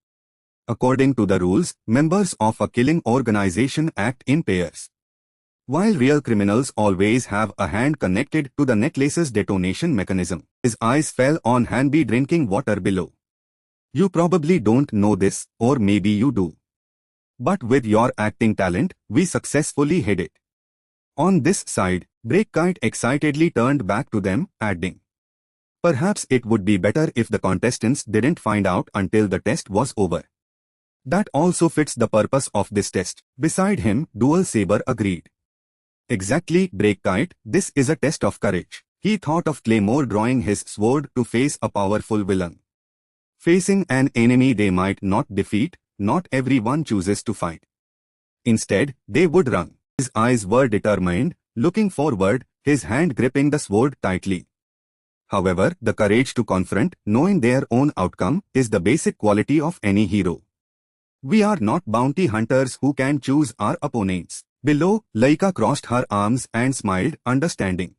According to the rules, members of a killing organization act in pairs. While real criminals always have a hand connected to the necklace's detonation mechanism. His eyes fell on Hanbi drinking water below. You probably don't know this, or maybe you do. But with your acting talent, we successfully hid it. On this side, Breakkite excitedly turned back to them, adding, perhaps it would be better if the contestants didn't find out until the test was over. That also fits the purpose of this test. Beside him, Dual Saber agreed. Exactly, Breakkite, this is a test of courage. He thought of Claymore drawing his sword to face a powerful villain. Facing an enemy they might not defeat, not everyone chooses to fight. Instead, they would run. His eyes were determined, looking forward, his hand gripping the sword tightly. However, the courage to confront, knowing their own outcome, is the basic quality of any hero. We are not bounty hunters who can choose our opponents. Below, Laika crossed her arms and smiled, understanding.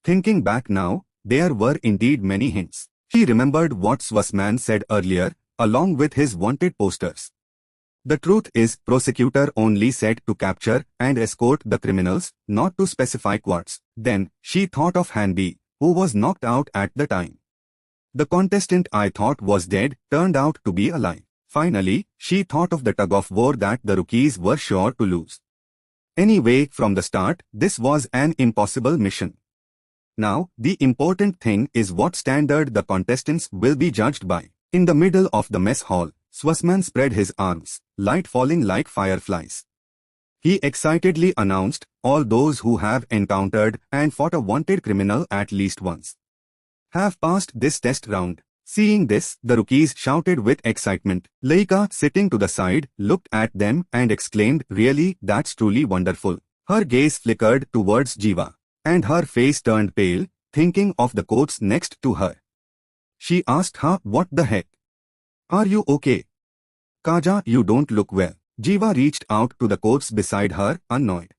Thinking back now, there were indeed many hints. She remembered what Swasman said earlier, along with his wanted posters. The truth is, prosecutor only said to capture and escort the criminals, not to specify quads. Then, she thought of Hanbi, who was knocked out at the time. The contestant I thought was dead turned out to be alive. Finally, she thought of the tug-of-war that the rookies were sure to lose. Anyway, from the start, this was an impossible mission. Now, the important thing is what standard the contestants will be judged by. In the middle of the mess hall, Swasman spread his arms, light falling like fireflies. He excitedly announced, all those who have encountered and fought a wanted criminal at least once have passed this test round. Seeing this, the rookies shouted with excitement. Laika, sitting to the side, looked at them and exclaimed, really, that's truly wonderful. Her gaze flickered towards Jiva, and her face turned pale, thinking of the coats next to her. She asked her, what the heck? Are you okay? Kaja, you don't look well. Jiva reached out to the corpse beside her, annoyed.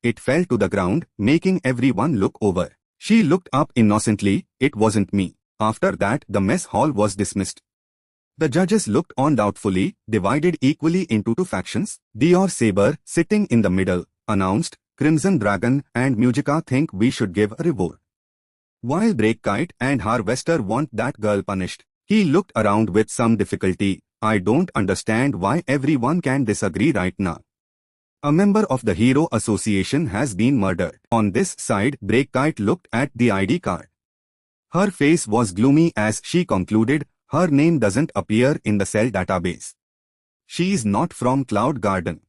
It fell to the ground, making everyone look over. She looked up innocently. It wasn't me. After that, the mess hall was dismissed. The judges looked on doubtfully, divided equally into two factions. Dior Saber, sitting in the middle, announced, Crimson Dragon and Musica think we should give a reward, while Breakkite and Harvester want that girl punished. He looked around with some difficulty. I don't understand why everyone can disagree right now. A member of the Hero Association has been murdered. On this side, Breakkite looked at the ID card. Her face was gloomy as she concluded, her name doesn't appear in the cell database. She is not from Cloud Garden.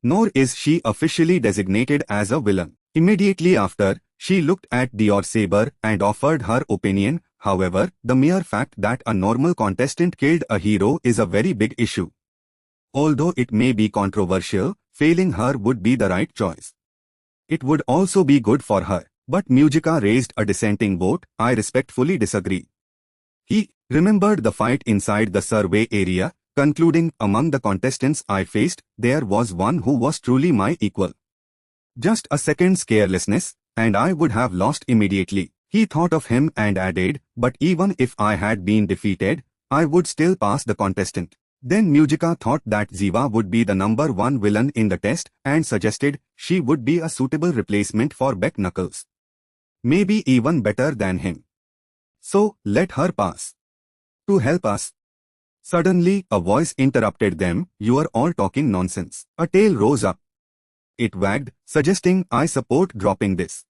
Nor is she officially designated as a villain. Immediately after, she looked at Dior Saber and offered her opinion. However, the mere fact that a normal contestant killed a hero is a very big issue. Although it may be controversial, failing her would be the right choice. It would also be good for her. But Musica raised a dissenting vote. I respectfully disagree. He remembered the fight inside the survey area, concluding, among the contestants I faced, there was one who was truly my equal. Just a second's carelessness, and I would have lost immediately. He thought of him and added, but even if I had been defeated, I would still pass the contestant. Then Musica thought that Ziva would be the number one villain in the test and suggested she would be a suitable replacement for Beck Knuckles. Maybe even better than him. So, let her pass. To help us. Suddenly, a voice interrupted them. You are all talking nonsense. A tail rose up. It wagged, suggesting I support dropping this.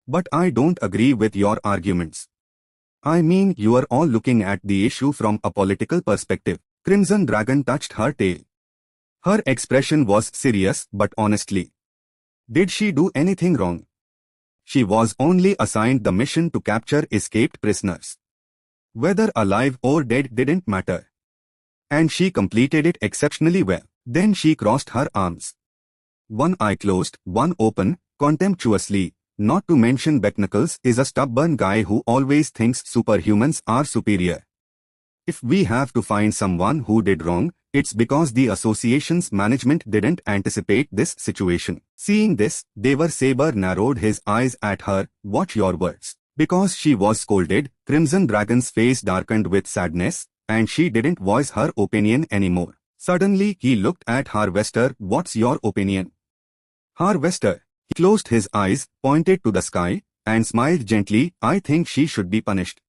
But I don't agree with your arguments. I mean, you are all looking at the issue from a political perspective. Crimson Dragon touched her tail. Her expression was serious, but honestly. Did she do anything wrong? She was only assigned the mission to capture escaped prisoners. Whether alive or dead didn't matter. And she completed it exceptionally well. Then she crossed her arms. One eye closed, one open, contemptuously. Not to mention Becknuckles is a stubborn guy who always thinks superhumans are superior. If we have to find someone who did wrong, it's because the association's management didn't anticipate this situation. Seeing this, Devar Saber narrowed his eyes at her. Watch your words. Because she was scolded, Crimson Dragon's face darkened with sadness, and she didn't voice her opinion anymore. Suddenly, he looked at Harvester. What's your opinion? Harvester. He closed his eyes, pointed to the sky, and smiled gently. I think she should be punished.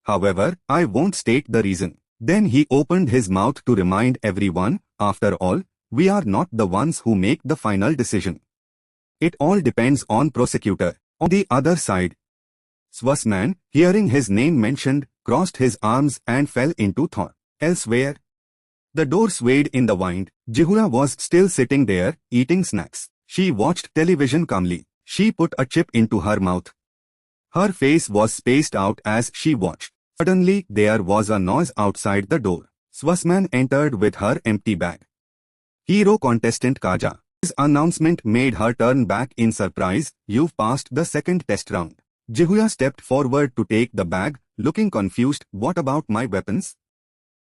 However, I won't state the reason. Then he opened his mouth to remind everyone, after all, we are not the ones who make the final decision. It all depends on prosecutor. On the other side, Swasman, hearing his name mentioned, crossed his arms and fell into thought. Elsewhere, the door swayed in the wind. Jihura was still sitting there, eating snacks. She watched television calmly. She put a chip into her mouth. Her face was spaced out as she watched. Suddenly, there was a noise outside the door. Swasman entered with her empty bag. Hero contestant Kaja. His announcement made her turn back in surprise. You've passed the second test round. Jihuya stepped forward to take the bag, looking confused. What about my weapons?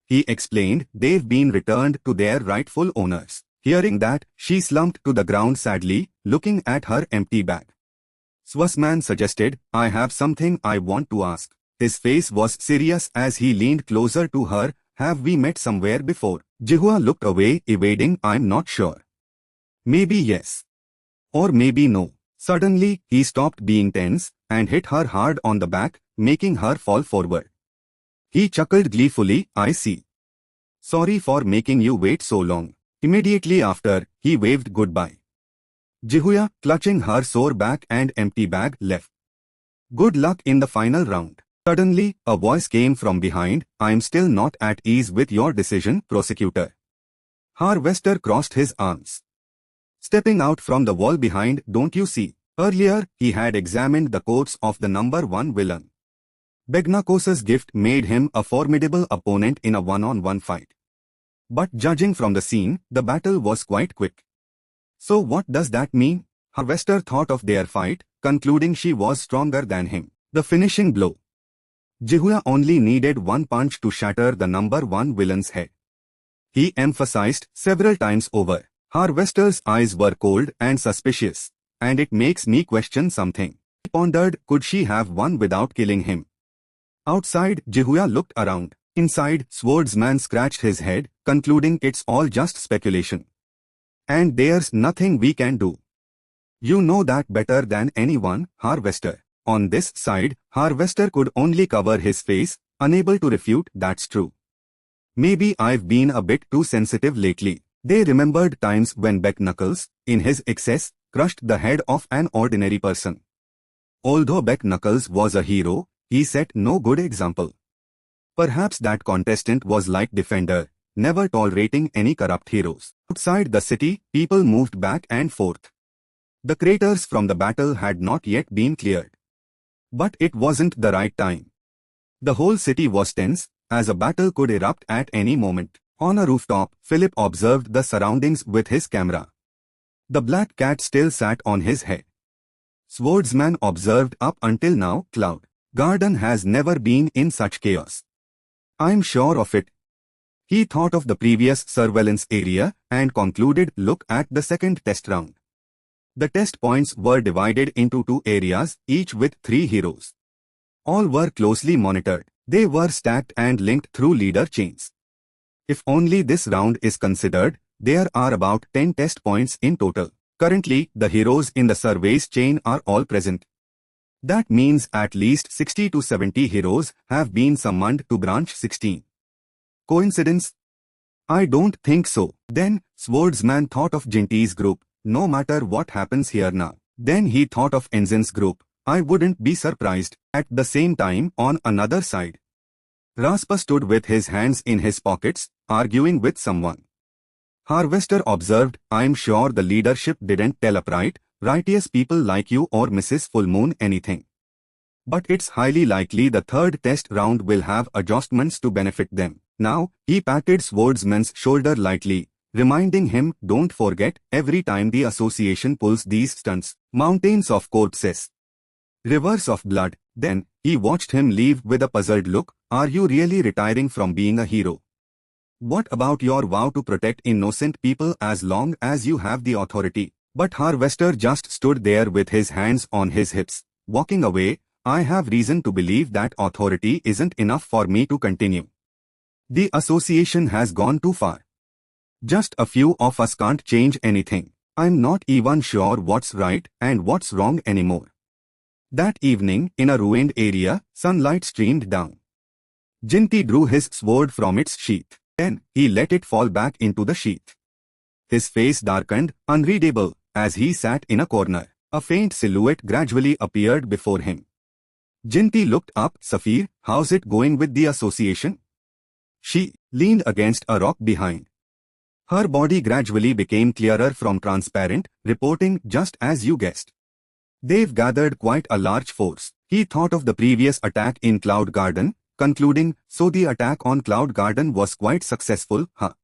He explained, they've been returned to their rightful owners. Hearing that, she slumped to the ground sadly, looking at her empty bag. Swasman suggested, I have something I want to ask. His face was serious as he leaned closer to her. Have we met somewhere before? Jihua looked away, evading, I'm not sure. Maybe yes. Or maybe no. Suddenly, he stopped being tense and hit her hard on the back, making her fall forward. He chuckled gleefully, I see. Sorry for making you wait so long. Immediately after, he waved goodbye. Jihuya, clutching her sore back and empty bag, left. Good luck in the final round. Suddenly, a voice came from behind. I'm still not at ease with your decision, prosecutor. Harvester crossed his arms. Stepping out from the wall behind, don't you see? Earlier, he had examined the codes of the number one villain. Begnakos's gift made him a formidable opponent in a one-on-one fight. But judging from the scene, the battle was quite quick. So what does that mean? Harvester thought of their fight, concluding she was stronger than him. The finishing blow. Jihuya only needed one punch to shatter the number one villain's head. he emphasized several times over. Harvester's eyes were cold and suspicious, and it makes me question something. He pondered, could she have won without killing him? Outside, Jihuya looked around. Inside, Swordsman scratched his head, concluding it's all just speculation. And there's nothing we can do. You know that better than anyone, Harvester. On this side, Harvester could only cover his face, unable to refute that's true. Maybe I've been a bit too sensitive lately. They remembered times when Beck Knuckles, in his excess, crushed the head of an ordinary person. Although Beck Knuckles was a hero, he set no good example. Perhaps that contestant was like Defender, never tolerating any corrupt heroes. Outside the city, people moved back and forth. The craters from the battle had not yet been cleared. But it wasn't the right time. The whole city was tense, as a battle could erupt at any moment. On a rooftop, Philip observed the surroundings with his camera. The black cat still sat on his head. Swordsman observed up until now, Cloud Garden has never been in such chaos. I'm sure of it. He thought of the previous surveillance area and concluded, look at the second test round. The test points were divided into 2 areas, each with 3 heroes. All were closely monitored. They were stacked and linked through leader chains. If only this round is considered, there are about 10 test points in total. Currently, the heroes in the surveys chain are all present. That means at least 60 to 70 heroes have been summoned to branch 16. Coincidence? I don't think so. Then, Swordsman thought of Jinty's group, no matter what happens here now. Then he thought of Enzine's group, I wouldn't be surprised. At the same time, on another side, Raspa stood with his hands in his pockets, arguing with someone. Harvester observed, I'm sure the leadership didn't tell upright, righteous people like you or Mrs. Fullmoon anything. But it's highly likely the third test round will have adjustments to benefit them. Now, he patted Swordsman's shoulder lightly, reminding him, don't forget, every time the association pulls these stunts, mountains of corpses, rivers of blood. Then, he watched him leave with a puzzled look. Are you really retiring from being a hero? What about your vow to protect innocent people as long as you have the authority? But Harvester just stood there with his hands on his hips, walking away. I have reason to believe that authority isn't enough for me to continue. The association has gone too far. Just a few of us can't change anything. I'm not even sure what's right and what's wrong anymore. That evening, in a ruined area, sunlight streamed down. Jinty drew his sword from its sheath. Then, he let it fall back into the sheath. His face darkened, unreadable, as he sat in a corner. A faint silhouette gradually appeared before him. Jinty looked up. Saphir, how's it going with the association? She leaned against a rock behind. Her body gradually became clearer from transparent, reporting just as you guessed. They've gathered quite a large force. He thought of the previous attack in Cloud Garden, concluding, so the attack on Cloud Garden was quite successful, huh?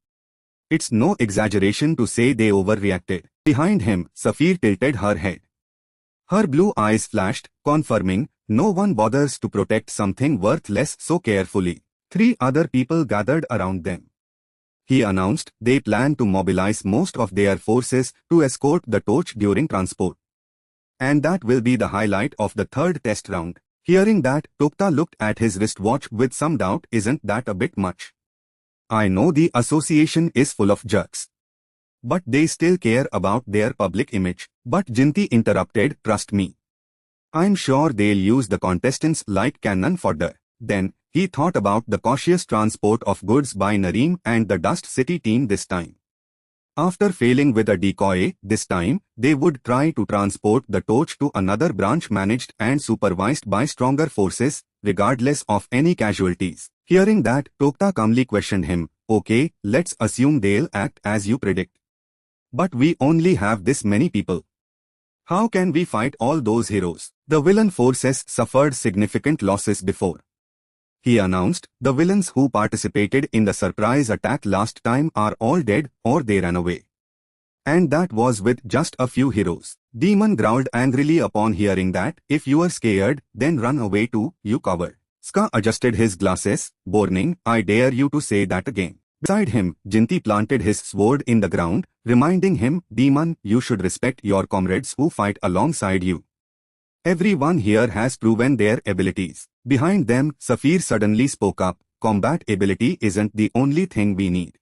It's no exaggeration to say they overreacted. Behind him, Saphir tilted her head. Her blue eyes flashed, confirming, no one bothers to protect something worthless so carefully. 3 other people gathered around them. He announced they plan to mobilize most of their forces to escort the torch during transport. And that will be the highlight of the third test round. Hearing that, Tokta looked at his wristwatch with some doubt. Isn't that a bit much? I know the association is full of jerks. But they still care about their public image. But Jinty interrupted, trust me. I'm sure they'll use the contestants like cannon fodder. Then, he thought about the cautious transport of goods by Nareem and the Dust City team this time. After failing with a decoy, this time, they would try to transport the torch to another branch managed and supervised by stronger forces, regardless of any casualties. Hearing that, Tokta calmly questioned him, okay, let's assume they'll act as you predict. But we only have this many people. How can we fight all those heroes? The villain forces suffered significant losses before. He announced, the villains who participated in the surprise attack last time are all dead or they ran away. And that was with just a few heroes. Demon growled angrily upon hearing that. If you are scared, then run away too, you coward. Ska adjusted his glasses, warning, I dare you to say that again. Beside him, Jinti planted his sword in the ground, reminding him, Demon, you should respect your comrades who fight alongside you. Everyone here has proven their abilities. Behind them, Safir suddenly spoke up, combat ability isn't the only thing we need.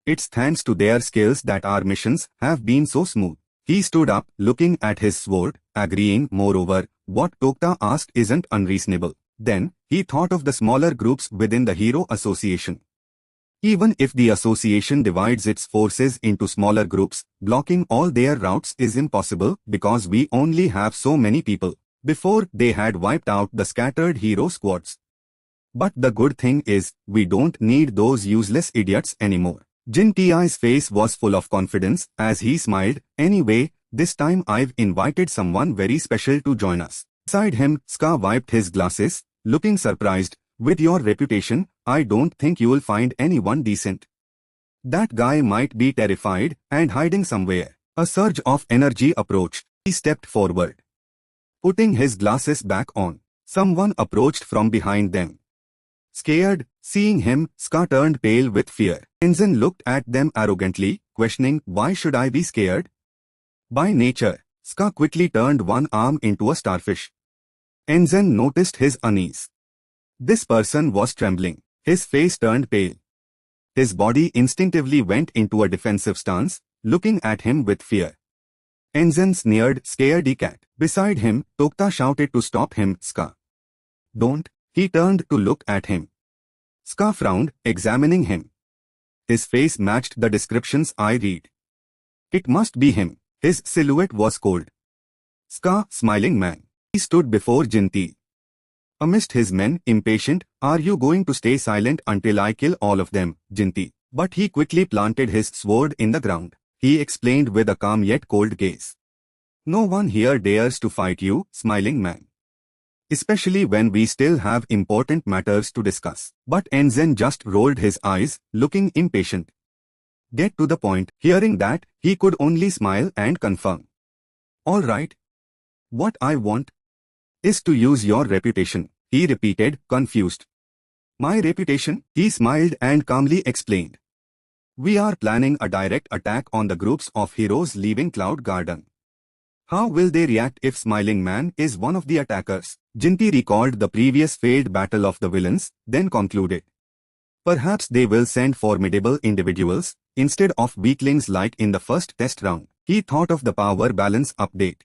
It's thanks to their skills that our missions have been so smooth. He stood up, looking at his sword, agreeing, moreover, what Tokta asked isn't unreasonable. Then, he thought of the smaller groups within the Hero Association. Even if the association divides its forces into smaller groups, blocking all their routes is impossible because we only have so many people. Before, they had wiped out the scattered hero squads. But the good thing is, we don't need those useless idiots anymore. Jintiai's face was full of confidence as he smiled. Anyway, this time I've invited someone very special to join us. Beside him, Ska wiped his glasses, looking surprised. With your reputation, I don't think you'll find anyone decent. That guy might be terrified and hiding somewhere. A surge of energy approached. He stepped forward. Putting his glasses back on, someone approached from behind them. Scared, seeing him, Ska turned pale with fear. Tenzin looked at them arrogantly, questioning, why should I be scared? By nature, Ska quickly turned one arm into a starfish. Tenzin noticed his unease. This person was trembling. His face turned pale. His body instinctively went into a defensive stance, looking at him with fear. Tenzin sneered, scaredy cat. Beside him, Tokta shouted to stop him, Ska. Don't. He turned to look at him. Ska frowned, examining him. His face matched the descriptions I read. It must be him. His silhouette was cold. Ska, smiling man. He stood before Jinti. Amidst his men, impatient, are you going to stay silent until I kill all of them, Jinti? But he quickly planted his sword in the ground. He explained with a calm yet cold gaze. No one here dares to fight you, smiling man. Especially when we still have important matters to discuss. But Tenzin just rolled his eyes, looking impatient. Get to the point. Hearing that, he could only smile and confirm. All right. What I want is to use your reputation, he repeated, confused. My reputation? He smiled and calmly explained. We are planning a direct attack on the groups of heroes leaving Cloud Garden. How will they react if Smiling Man is one of the attackers? Jinti recalled the previous failed battle of the villains, then concluded. Perhaps they will send formidable individuals, instead of weaklings like in the first test round. He thought of the power balance update.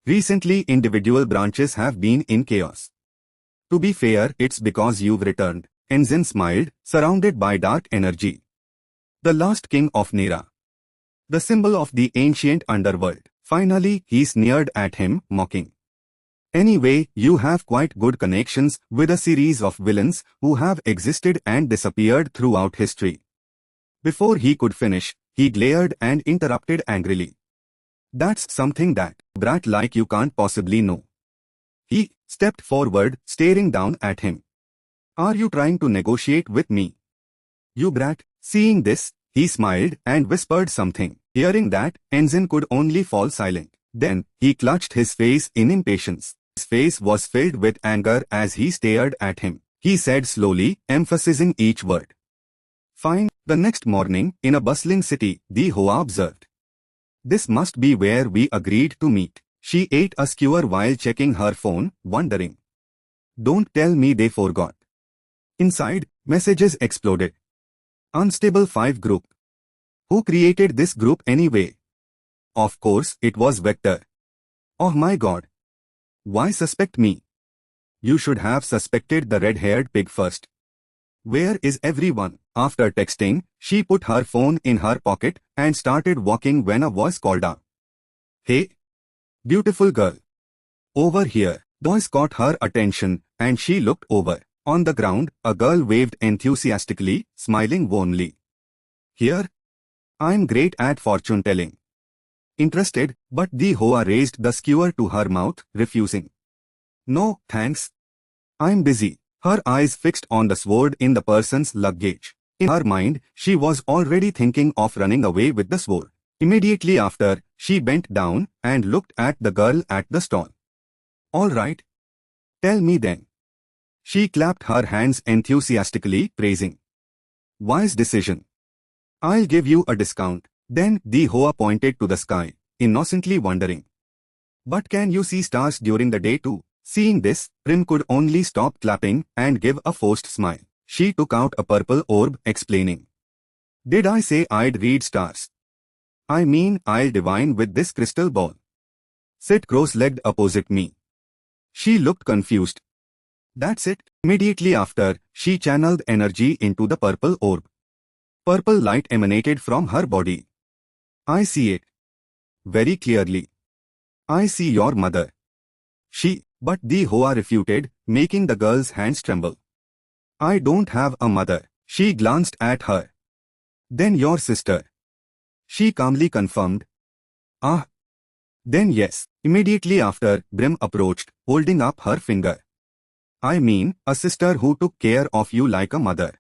Recently, individual branches have been in chaos. To be fair, it's because you've returned. Tenzin smiled, surrounded by dark energy. The last king of Nera. The symbol of the ancient underworld. Finally, he sneered at him, mocking. Anyway, you have quite good connections with a series of villains who have existed and disappeared throughout history. Before he could finish, he glared and interrupted angrily. That's something that, brat like you can't possibly know. He stepped forward, staring down at him. Are you trying to negotiate with me? You brat. Seeing this, he smiled and whispered something. Hearing that, Tenzin could only fall silent. Then, he clutched his face in impatience. His face was filled with anger as he stared at him. He said slowly, emphasizing each word. Fine. The next morning, in a bustling city, the Hoa observed. This must be where we agreed to meet. She ate a skewer while checking her phone, wondering. Don't tell me they forgot. Inside, messages exploded. Unstable 5 group. Who created this group anyway? Of course, it was Vector. Oh my god. Why suspect me? You should have suspected the red-haired pig first. Where is everyone? After texting, she put her phone in her pocket and started walking when a voice called out. Hey, beautiful girl. Over here. The voice caught her attention and she looked over. On the ground, a girl waved enthusiastically, smiling warmly. Here? I'm great at fortune telling. Interested, but the Hoa raised the skewer to her mouth, refusing. No, thanks. I'm busy. Her eyes fixed on the sword in the person's luggage. In her mind, she was already thinking of running away with the sword. Immediately after, she bent down and looked at the girl at the stall. All right. Tell me then. She clapped her hands enthusiastically, praising. Wise decision. I'll give you a discount. Then the Hoa pointed to the sky, innocently wondering. But can you see stars during the day too? Seeing this, Prim could only stop clapping and give a forced smile. She took out a purple orb, explaining. Did I say I'd read stars? I mean I'll divine with this crystal ball. Sit cross-legged opposite me. She looked confused. That's it. Immediately after, she channeled energy into the purple orb. Purple light emanated from her body. I see it. Very clearly. I see your mother. But the Hoa refuted, making the girl's hands tremble. I don't have a mother. She glanced at her. Then your sister. She calmly confirmed. Ah. Then yes. Immediately after, Brim approached, holding up her finger. I mean, a sister who took care of you like a mother.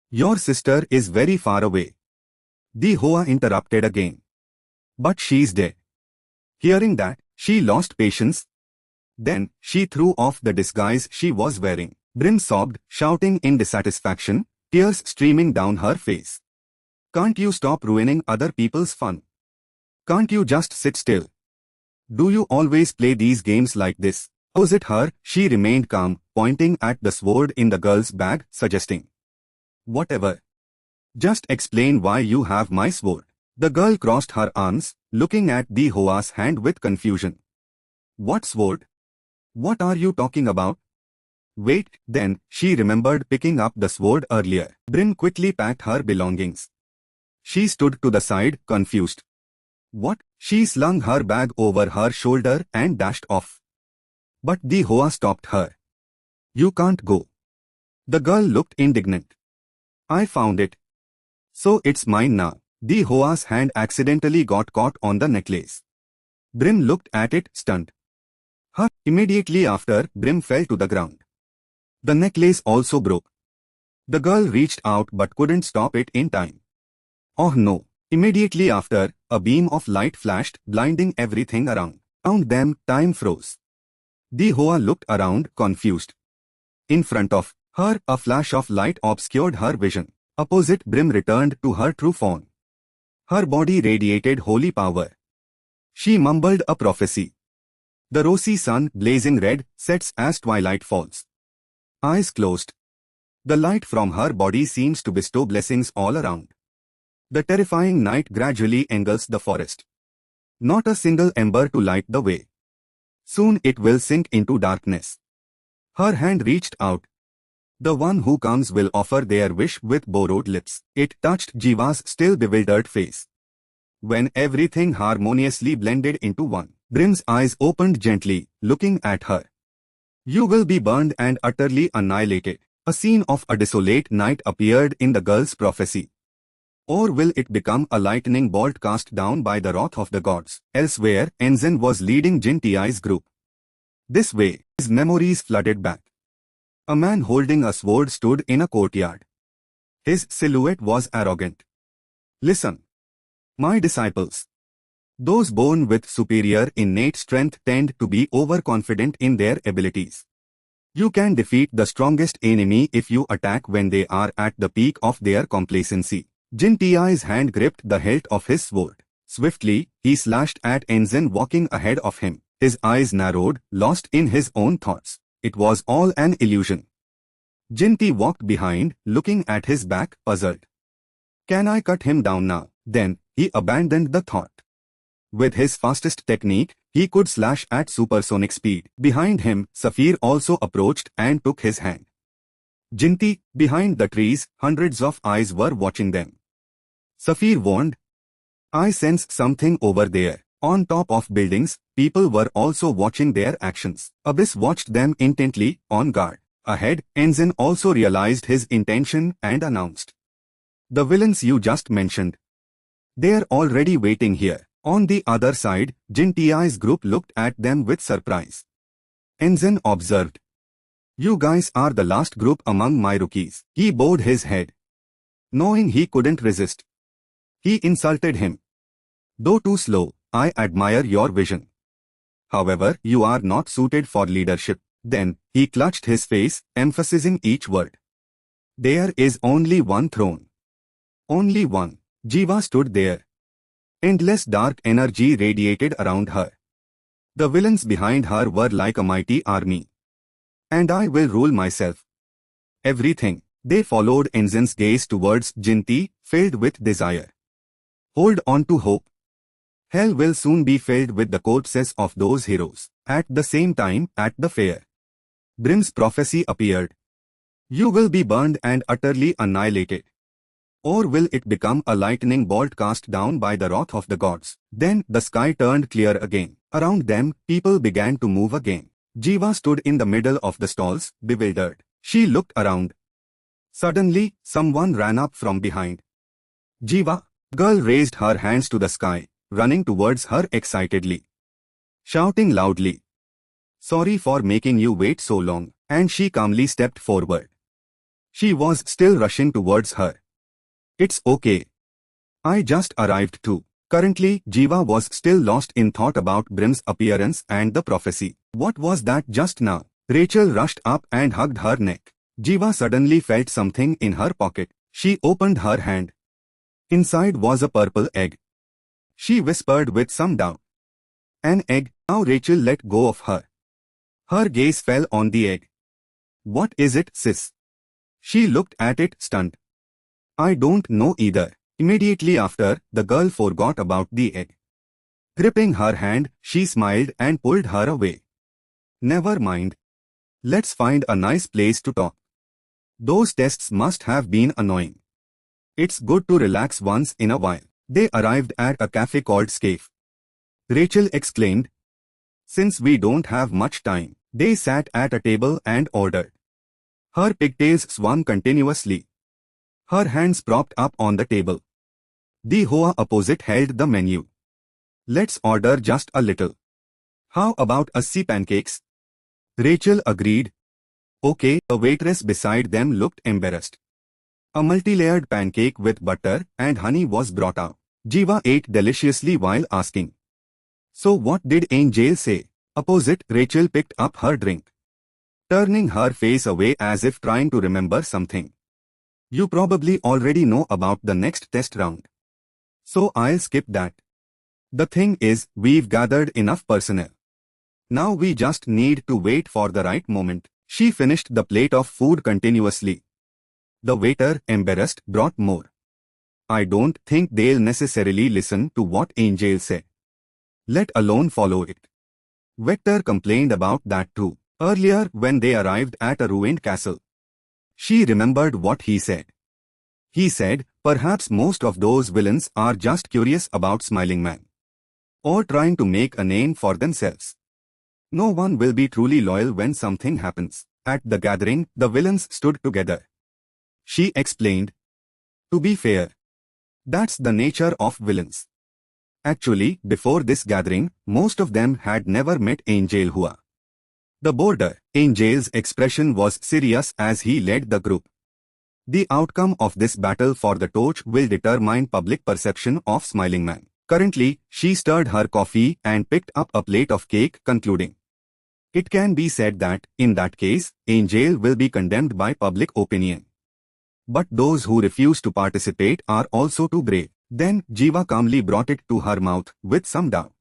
Your sister is very far away. The Hoa interrupted again. But she's dead. Hearing that, she lost patience. Then, she threw off the disguise she was wearing. Brim sobbed, shouting in dissatisfaction, tears streaming down her face. Can't you stop ruining other people's fun? Can't you just sit still? Do you always play these games like this? Was it her? She remained calm, pointing at the sword in the girl's bag, suggesting. Whatever. Just explain why you have my sword. The girl crossed her arms, looking at the Hoa's hand with confusion. What sword? What are you talking about? Wait, then, she remembered picking up the sword earlier. Brim quickly packed her belongings. She stood to the side, confused. What? She slung her bag over her shoulder and dashed off. But the Hoa stopped her. You can't go. The girl looked indignant. I found it. So it's mine now. The Hoa's hand accidentally got caught on the necklace. Brim looked at it, stunned. Immediately after, Brim fell to the ground. The necklace also broke. The girl reached out but couldn't stop it in time. Oh no. Immediately after, a beam of light flashed, blinding everything around. Around them, time froze. The Hoa looked around, confused. In front of her, a flash of light obscured her vision. Opposite, Brim returned to her true form. Her body radiated holy power. She mumbled a prophecy. The rosy sun, blazing red, sets as twilight falls. Eyes closed. The light from her body seems to bestow blessings all around. The terrifying night gradually engulfs the forest. Not a single ember to light the way. Soon it will sink into darkness. Her hand reached out. The one who comes will offer their wish with borrowed lips. It touched Jiva's still bewildered face. When everything harmoniously blended into one, Brim's eyes opened gently, looking at her. You will be burned and utterly annihilated. A scene of a desolate night appeared in the girl's prophecy. Or will it become a lightning bolt cast down by the wrath of the gods? Elsewhere, Enzen was leading Jin Ti's group. This way, his memories flooded back. A man holding a sword stood in a courtyard. His silhouette was arrogant. Listen. My disciples. Those born with superior innate strength tend to be overconfident in their abilities. You can defeat the strongest enemy if you attack when they are at the peak of their complacency. Jin Ti's hand gripped the hilt of his sword. Swiftly, he slashed at Enzen walking ahead of him. His eyes narrowed, lost in his own thoughts. It was all an illusion. Jin Ti walked behind, looking at his back, puzzled. Can I cut him down now? Then, he abandoned the thought. With his fastest technique, he could slash at supersonic speed. Behind him, Saphir also approached and took his hand. Jinti, behind the trees, hundreds of eyes were watching them. Saphir warned. I sense something over there. On top of buildings, people were also watching their actions. Abyss watched them intently, on guard. Ahead, Enzen also realized his intention and announced. The villains you just mentioned. They're already waiting here. On the other side, Jin Ti's group looked at them with surprise. Enzen observed. You guys are the last group among my rookies. He bowed his head. Knowing he couldn't resist. He insulted him. Though too slow, I admire your vision. However, you are not suited for leadership. Then, he clutched his face, emphasizing each word. There is only one throne. Only one. Jiva stood there. Endless dark energy radiated around her. The villains behind her were like a mighty army. And I will rule myself. Everything. They followed Enzin's gaze towards Jinti, filled with desire. Hold on to hope. Hell will soon be filled with the corpses of those heroes. At the same time, at the fair, Brim's prophecy appeared. You will be burned and utterly annihilated. Or will it become a lightning bolt cast down by the wrath of the gods? Then the sky turned clear again. Around them, people began to move again. Jiva stood in the middle of the stalls, bewildered. She looked around. Suddenly, someone ran up from behind. Jiva! Girl raised her hands to the sky, running towards her excitedly, shouting loudly, "Sorry for making you wait so long," and she calmly stepped forward. She was still rushing towards her. "It's okay. I just arrived too." Currently, Jiva was still lost in thought about Brim's appearance and the prophecy. What was that just now? Rachel rushed up and hugged her neck. Jiva suddenly felt something in her pocket. She opened her hand. Inside was a purple egg. She whispered with some doubt. "An egg." Now Rachel let go of her. Her gaze fell on the egg. "What is it, sis?" She looked at it, stunned. "I don't know either." Immediately after, the girl forgot about the egg. Gripping her hand, she smiled and pulled her away. "Never mind. Let's find a nice place to talk. Those tests must have been annoying. It's good to relax once in a while." They arrived at a cafe called Scafe. Rachel exclaimed, "Since we don't have much time." They sat at a table and ordered. Her pigtails swung continuously. Her hands propped up on the table. The Hoa opposite held the menu. "Let's order just a little. How about 80 pancakes?" Rachel agreed. "Okay." A waitress beside them looked embarrassed. A multi-layered pancake with butter and honey was brought out. Jiva ate deliciously while asking, "So what did Angel say?" Opposite, Rachel picked up her drink, turning her face away as if trying to remember something. "You probably already know about the next test round, so I'll skip that. The thing is, we've gathered enough personnel. Now we just need to wait for the right moment." She finished the plate of food continuously. The waiter, embarrassed, brought more. "I don't think they'll necessarily listen to what Angel said, let alone follow it." Vector complained about that too. Earlier, when they arrived at a ruined castle, she remembered what he said. He said, "Perhaps most of those villains are just curious about Smiling Man, or trying to make a name for themselves. No one will be truly loyal when something happens." At the gathering, the villains stood together. She explained, "To be fair, that's the nature of villains. Actually, before this gathering, most of them had never met Angel Hua." The border, Angel's expression was serious as he led the group. "The outcome of this battle for the torch will determine public perception of Smiling Man." Currently, she stirred her coffee and picked up a plate of cake, concluding, "It can be said that, in that case, Angel will be condemned by public opinion. But those who refuse to participate are also too brave." Then Jiva calmly brought it to her mouth with some doubt.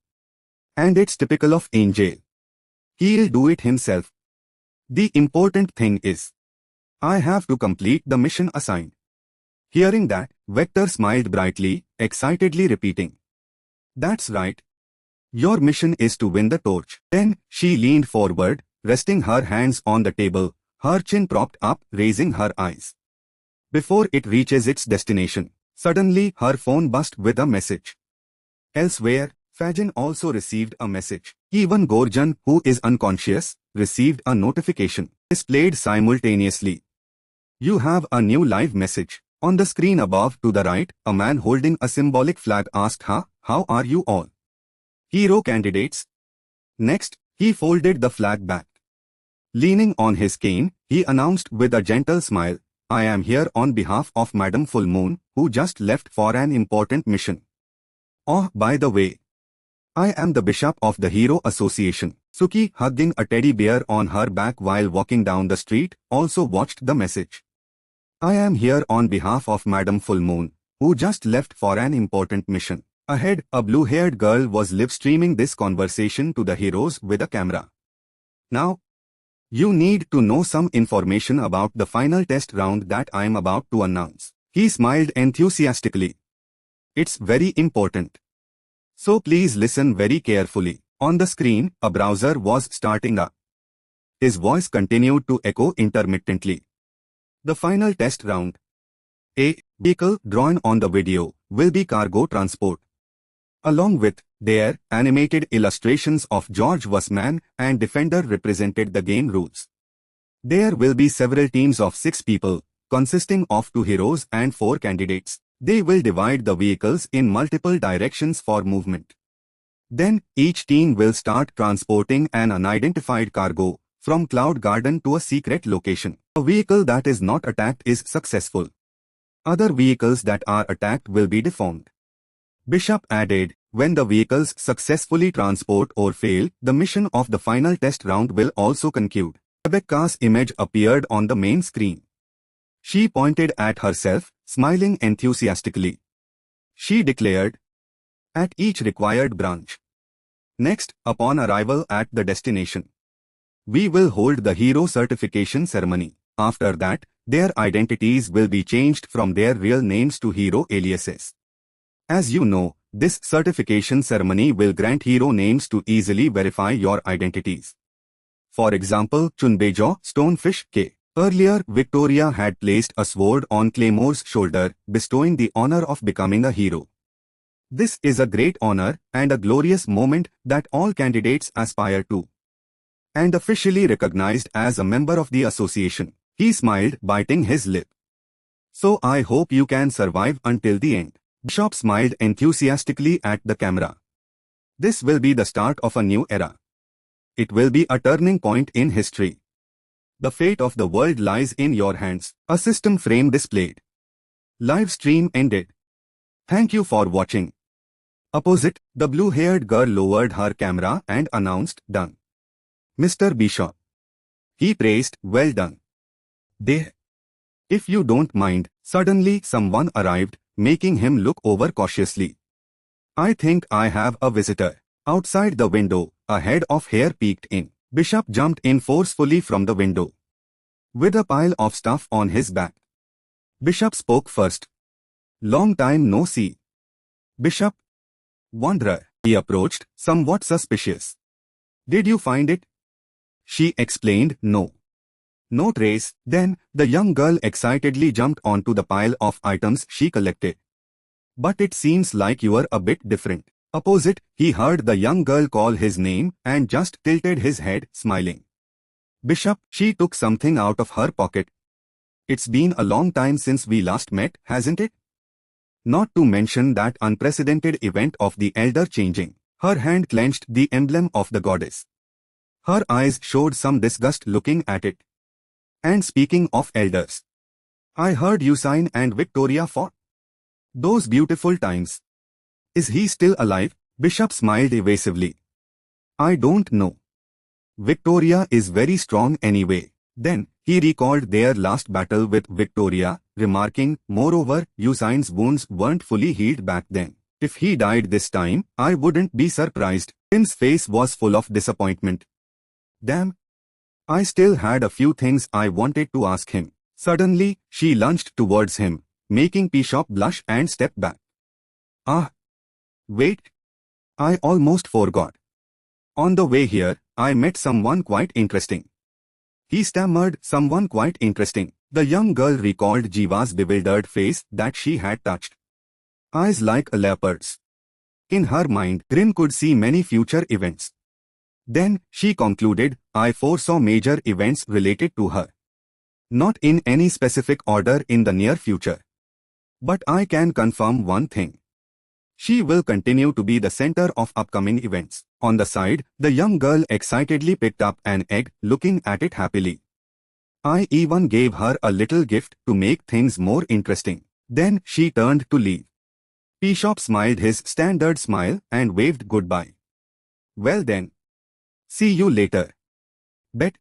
"And it's typical of Angel. He'll do it himself. The important thing is, I have to complete the mission assigned." Hearing that, Vector smiled brightly, excitedly repeating, "That's right. Your mission is to win the torch." Then she leaned forward, resting her hands on the table, her chin propped up, raising her eyes. Before it reaches its destination, suddenly her phone buzzed with a message. Elsewhere, Fajin also received a message. Even Gorjan, who is unconscious, received a notification, displayed simultaneously. "You have a new live message." On the screen above to the right, a man holding a symbolic flag asked her, "How are you all? Hero candidates?" Next, he folded the flag back. Leaning on his cane, he announced with a gentle smile, "I am here on behalf of Madam Full Moon, who just left for an important mission. Oh, by the way, I am the Bishop of the Hero Association." Suki, hugging a teddy bear on her back while walking down the street, also watched the message. I am here on behalf of Madam Full Moon, who just left for an important mission. Ahead, a blue-haired girl was live-streaming this conversation to the heroes with a camera. Now, you need to know some information about the final test round that I am about to announce. He smiled enthusiastically. It's very important. So please listen very carefully. On the screen, a browser was starting up. His voice continued to echo intermittently. The final test round. A vehicle drawn on the video will be cargo transport. Along with their animated illustrations of George Wasman and Defender represented the game rules. There will be several teams of 6 people, consisting of 2 heroes and 4 candidates. They will divide the vehicles in multiple directions for movement. Then, each team will start transporting an unidentified cargo from Cloud Garden to a secret location. A vehicle that is not attacked is successful. Other vehicles that are attacked will be deformed. Bishop added, when the vehicles successfully transport or fail, the mission of the final test round will also conclude. Rebecca's image appeared on the main screen. She pointed at herself, smiling enthusiastically. She declared, at each required branch. Next, upon arrival at the destination, we will hold the hero certification ceremony. After that, their identities will be changed from their real names to hero aliases. As you know, this certification ceremony will grant hero names to easily verify your identities. For example, Chunbejo Stonefish K. Earlier, Victoria had placed a sword on Claymore's shoulder, bestowing the honor of becoming a hero. This is a great honor and a glorious moment that all candidates aspire to. And officially recognized as a member of the association. He smiled, biting his lip. So I hope you can survive until the end. Bishop smiled enthusiastically at the camera. This will be the start of a new era. It will be a turning point in history. The fate of the world lies in your hands. A system frame displayed. Live stream ended. Thank you for watching. Opposite, the blue-haired girl lowered her camera and announced, done. Mr. Bishop. He praised, well done. If you don't mind, suddenly someone arrived, making him look over cautiously. I think I have a visitor. Outside the window, a head of hair peeked in. Bishop jumped in forcefully from the window. With a pile of stuff on his back. Bishop spoke first. Long time no see. Bishop? Wanderer. He approached, somewhat suspicious. Did you find it? She explained, no. No trace. Then, the young girl excitedly jumped onto the pile of items she collected. But it seems like you're a bit different. Opposite, he heard the young girl call his name and just tilted his head, smiling. Bishop, she took something out of her pocket. It's been a long time since we last met, hasn't it? Not to mention that unprecedented event of the elder changing. Her hand clenched the emblem of the goddess. Her eyes showed some disgust looking at it. And speaking of elders, I heard Usain and Victoria fought. Those beautiful times. Is he still alive? Bishop smiled evasively. I don't know. Victoria is very strong anyway. Then, he recalled their last battle with Victoria, remarking, moreover, Usain's wounds weren't fully healed back then. If he died this time, I wouldn't be surprised. Tim's face was full of disappointment. Damn. I still had a few things I wanted to ask him. Suddenly, she lunged towards him, making Bishop blush and step back. Ah. Wait. I almost forgot. On the way here, I met someone quite interesting. He stammered, someone quite interesting. The young girl recalled Jiva's bewildered face that she had touched. Eyes like a leopard's. In her mind, Grin could see many future events. Then, she concluded, I foresaw major events related to her. Not in any specific order in the near future. But I can confirm one thing. She will continue to be the center of upcoming events. On the side, the young girl excitedly picked up an egg, looking at it happily. I even gave her a little gift to make things more interesting. Then, she turned to leave. Bishop smiled his standard smile and waved goodbye. Well then. See you later. Bet.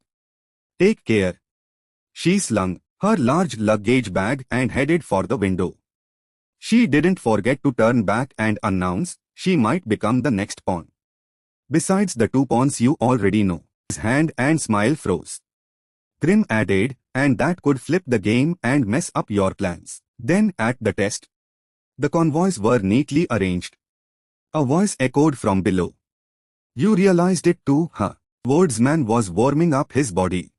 Take care. She slung her large luggage bag and headed for the window. She didn't forget to turn back and announce she might become the next pawn. Besides the 2 pawns you already know. His hand and smile froze. Grim added, and that could flip the game and mess up your plans. Then at the test, the convoys were neatly arranged. A voice echoed from below. You realized it too, huh? Swordsman was warming up his body.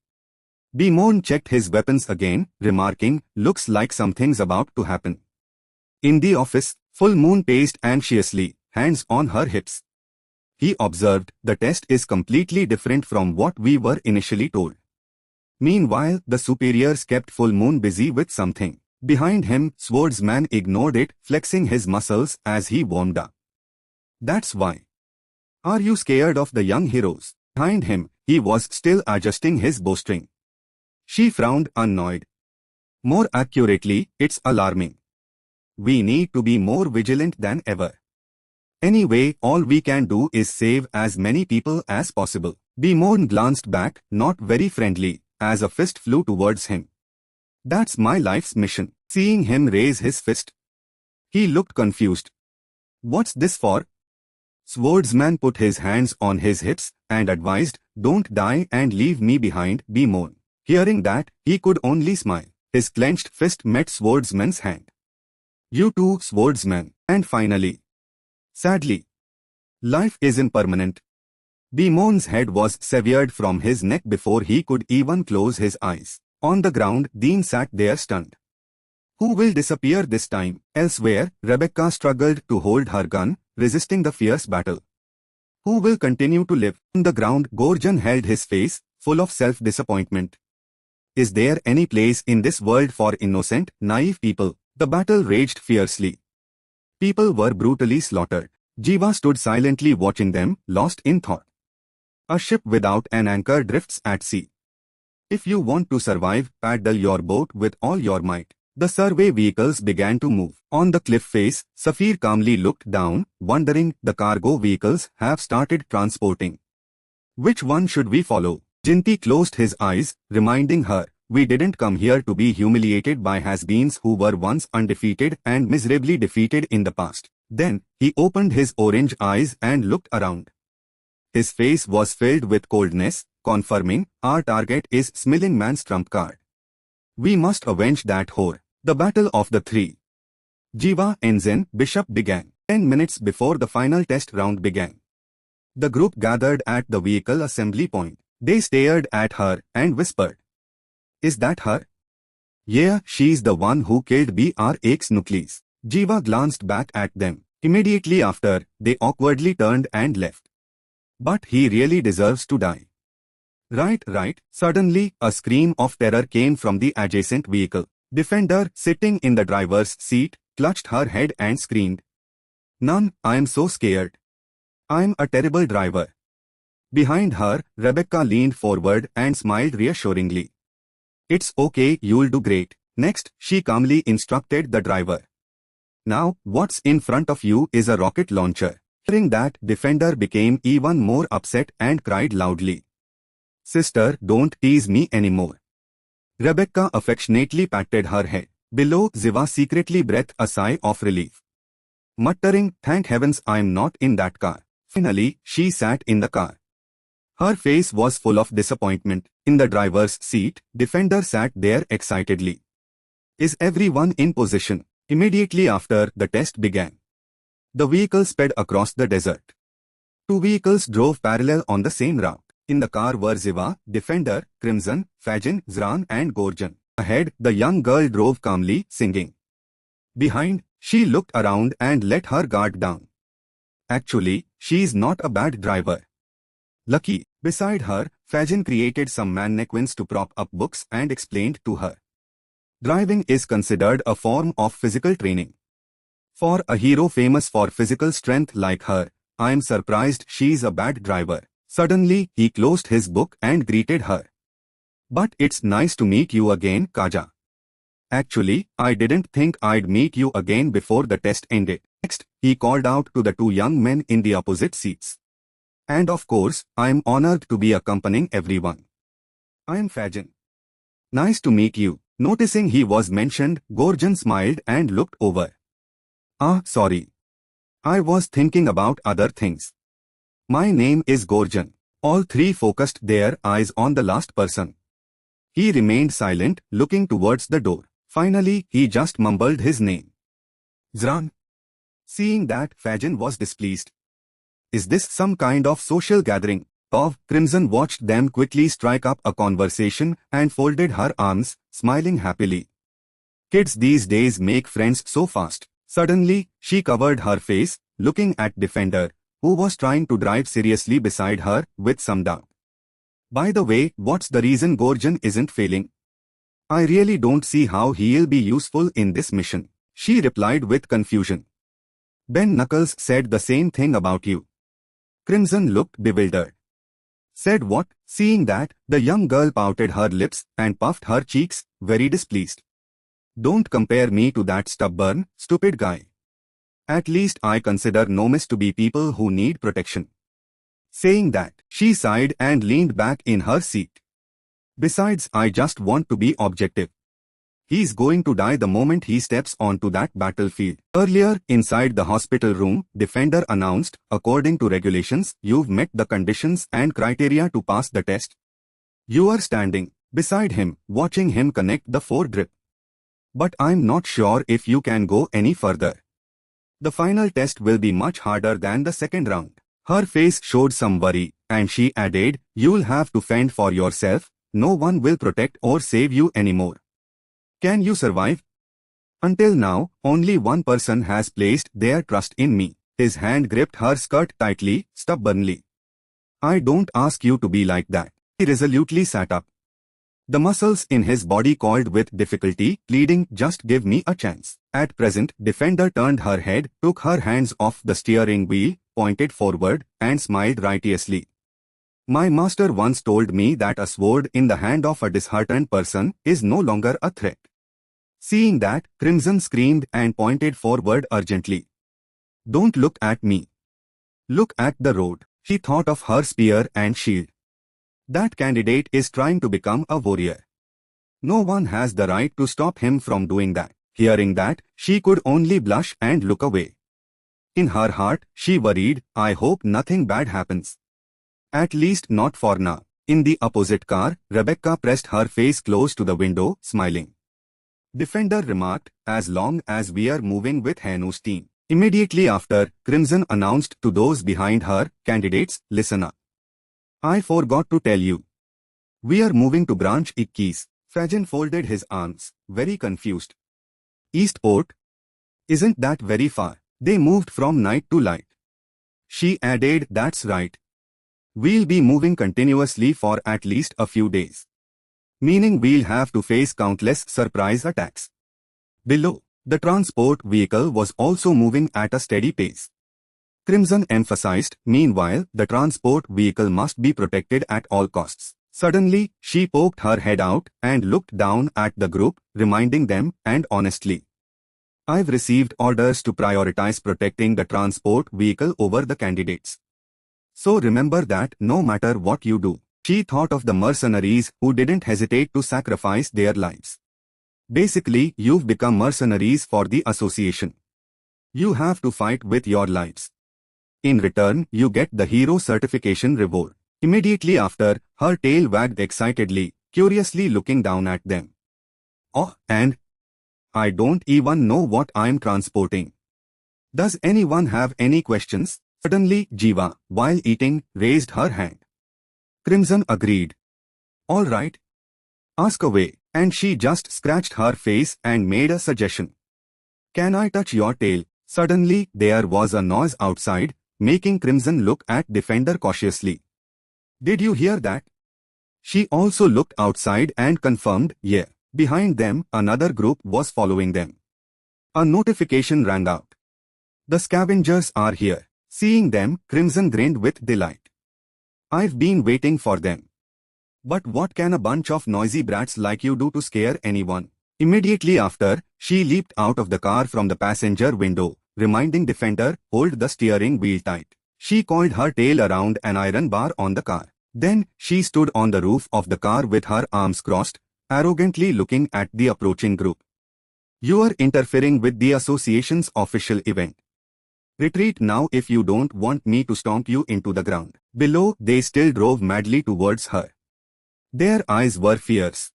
Beamon checked his weapons again, remarking, looks like something's about to happen. In the office, Full Moon paced anxiously, hands on her hips. He observed, the test is completely different from what we were initially told. Meanwhile, the superiors kept Full Moon busy with something. Behind him, Swordsman ignored it, flexing his muscles as he warmed up. That's why. Are you scared of the young heroes? Behind him, he was still adjusting his bowstring. She frowned, annoyed. More accurately, it's alarming. We need to be more vigilant than ever. Anyway, all we can do is save as many people as possible. Beamon glanced back, not very friendly, as a fist flew towards him. That's my life's mission. Seeing him raise his fist, he looked confused. What's this for? Swordsman put his hands on his hips and advised, don't die and leave me behind, Beamon. Hearing that, he could only smile. His clenched fist met Swordsman's hand. You too, Swordsman. And finally, sadly, life isn't permanent. Beamon's head was severed from his neck before he could even close his eyes. On the ground, Dean sat there stunned. Who will disappear this time? Elsewhere, Rebecca struggled to hold her gun, resisting the fierce battle. Who will continue to live? On the ground, Gorgon held his face, full of self-disappointment. Is there any place in this world for innocent, naive people? The battle raged fiercely. People were brutally slaughtered. Jiva stood silently watching them, lost in thought. A ship without an anchor drifts at sea. If you want to survive, paddle your boat with all your might. The survey vehicles began to move. On the cliff face, Safir calmly looked down, wondering, the cargo vehicles have started transporting. Which one should we follow? Jinti closed his eyes, reminding her, we didn't come here to be humiliated by has-beens who were once undefeated and miserably defeated in the past. Then, he opened his orange eyes and looked around. His face was filled with coldness, confirming, our target is Smiling Man's trump card. We must avenge that whore. The Battle of the Three. Jiva Ensign Bishop began. 10 minutes before the final test round began. The group gathered at the vehicle assembly point. They stared at her and whispered. Is that her? Yeah, she's the one who killed BRX Nucleus. Jiva glanced back at them. Immediately after, they awkwardly turned and left. But he really deserves to die. Right. Suddenly, a scream of terror came from the adjacent vehicle. Defender, sitting in the driver's seat, clutched her head and screamed. None, I'm so scared. I'm a terrible driver. Behind her, Rebecca leaned forward and smiled reassuringly. It's okay, you'll do great. Next, she calmly instructed the driver. Now, what's in front of you is a rocket launcher. Hearing that, Defender became even more upset and cried loudly. Sister, don't tease me anymore. Rebecca affectionately patted her head. Below, Ziva secretly breathed a sigh of relief. Muttering, thank heavens I'm not in that car. Finally, she sat in the car. Her face was full of disappointment. In the driver's seat, Defender sat there excitedly. Is everyone in position? Immediately after, the test began. The vehicle sped across the desert. Two vehicles drove parallel on the same route. In the car were Ziva, Defender, Crimson, Fajin, Zran and Gorgon. Ahead, the young girl drove calmly, singing. Behind, she looked around and let her guard down. Actually, she's not a bad driver. Lucky. Beside her, Fajin created some mannequins to prop up books and explained to her. Driving is considered a form of physical training. For a hero famous for physical strength like her, I'm surprised she's a bad driver. Suddenly, he closed his book and greeted her. But it's nice to meet you again, Kaja. Actually, I didn't think I'd meet you again before the test ended. Next, he called out to the two young men in the opposite seats. And of course, I'm honored to be accompanying everyone. I'm Fajin. Nice to meet you. Noticing he was mentioned, Gorgon smiled and looked over. Ah, sorry. I was thinking about other things. My name is Gorgon. All three focused their eyes on the last person. He remained silent, looking towards the door. Finally, he just mumbled his name. Zran. Seeing that, Fajan was displeased. Is this some kind of social gathering? Crimson watched them quickly strike up a conversation and folded her arms, smiling happily. Kids these days make friends so fast. Suddenly, she covered her face, looking at Defender, who was trying to drive seriously beside her, with some doubt. By the way, what's the reason Gorgon isn't failing? I really don't see how he'll be useful in this mission, she replied with confusion. Ben Knuckles said the same thing about you. Crimson looked bewildered. Said what? Seeing that, the young girl pouted her lips and puffed her cheeks, very displeased. Don't compare me to that stubborn, stupid guy. At least I consider gnomes to be people who need protection. Saying that, she sighed and leaned back in her seat. Besides, I just want to be objective. He's going to die the moment he steps onto that battlefield. Earlier, inside the hospital room, Defender announced, according to regulations, you've met the conditions and criteria to pass the test. You are standing beside him, watching him connect the 4-drip. But I'm not sure if you can go any further. The final test will be much harder than the second round. Her face showed some worry, and she added, you'll have to fend for yourself, no one will protect or save you anymore. Can you survive? Until now, only one person has placed their trust in me. His hand gripped her skirt tightly, stubbornly. I don't ask you to be like that. He resolutely sat up. The muscles in his body called with difficulty, pleading, just give me a chance. At present, Defender turned her head, took her hands off the steering wheel, pointed forward, and smiled righteously. My master once told me that a sword in the hand of a disheartened person is no longer a threat. Seeing that, Crimson screamed and pointed forward urgently. Don't look at me. Look at the road. She thought of her spear and shield. That candidate is trying to become a warrior. No one has the right to stop him from doing that. Hearing that, she could only blush and look away. In her heart, she worried, I hope nothing bad happens. At least not for now. In the opposite car, Rebecca pressed her face close to the window, smiling. Defender remarked, as long as we are moving with Hanu's team. Immediately after, Crimson announced to those behind her, candidates, listen up. I forgot to tell you. We are moving to Branch 21. Fajan folded his arms, very confused. Eastport? Isn't that very far? They moved from night to light. She added, that's right. We'll be moving continuously for at least a few days. Meaning we'll have to face countless surprise attacks. Below, the transport vehicle was also moving at a steady pace. Crimson emphasized, meanwhile, the transport vehicle must be protected at all costs. Suddenly, she poked her head out and looked down at the group, reminding them, and honestly, I've received orders to prioritize protecting the transport vehicle over the candidates. So remember that no matter what you do. She thought of the mercenaries who didn't hesitate to sacrifice their lives. Basically, you've become mercenaries for the association. You have to fight with your lives. In return, you get the hero certification reward. Immediately after, her tail wagged excitedly, curiously looking down at them. Oh, and I don't even know what I'm transporting. Does anyone have any questions? Suddenly, Jiva, while eating, raised her hand. Crimson agreed. All right. Ask away, and she just scratched her face and made a suggestion. Can I touch your tail? Suddenly, there was a noise outside, making Crimson look at Defender cautiously. Did you hear that? She also looked outside and confirmed, yeah. Behind them, another group was following them. A notification rang out. The scavengers are here. Seeing them, Crimson grinned with delight. I've been waiting for them. But what can a bunch of noisy brats like you do to scare anyone? Immediately after, she leaped out of the car from the passenger window, reminding Defender, hold the steering wheel tight. She coiled her tail around an iron bar on the car. Then, she stood on the roof of the car with her arms crossed, arrogantly looking at the approaching group. You are interfering with the association's official event. Retreat now if you don't want me to stomp you into the ground. Below, they still drove madly towards her. Their eyes were fierce.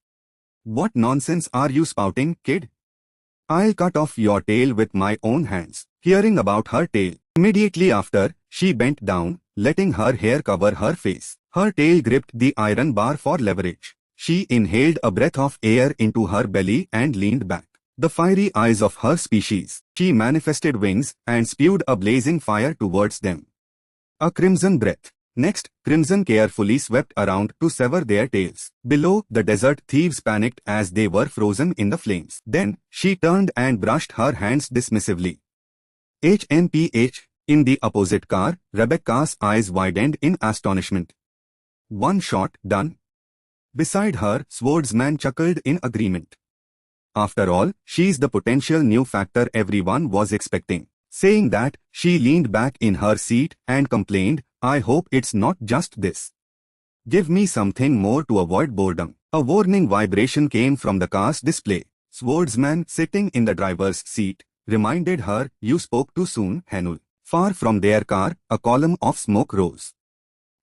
What nonsense are you spouting, kid? I'll cut off your tail with my own hands. Hearing about her tail, immediately after, she bent down, letting her hair cover her face. Her tail gripped the iron bar for leverage. She inhaled a breath of air into her belly and leaned back. The fiery eyes of her species. She manifested wings and spewed a blazing fire towards them. A crimson breath. Next, crimson carefully swept around to sever their tails. Below, the desert thieves panicked as they were frozen in the flames. Then, she turned and brushed her hands dismissively. HNPH. In the opposite car, Rebecca's eyes widened in astonishment. One shot, done. Beside her, swordsman chuckled in agreement. After all, she's the potential new factor everyone was expecting. Saying that, she leaned back in her seat and complained, I hope it's not just this. Give me something more to avoid boredom. A warning vibration came from the car's display. Swordsman, sitting in the driver's seat, reminded her, you spoke too soon, Hanul. Far from their car, a column of smoke rose.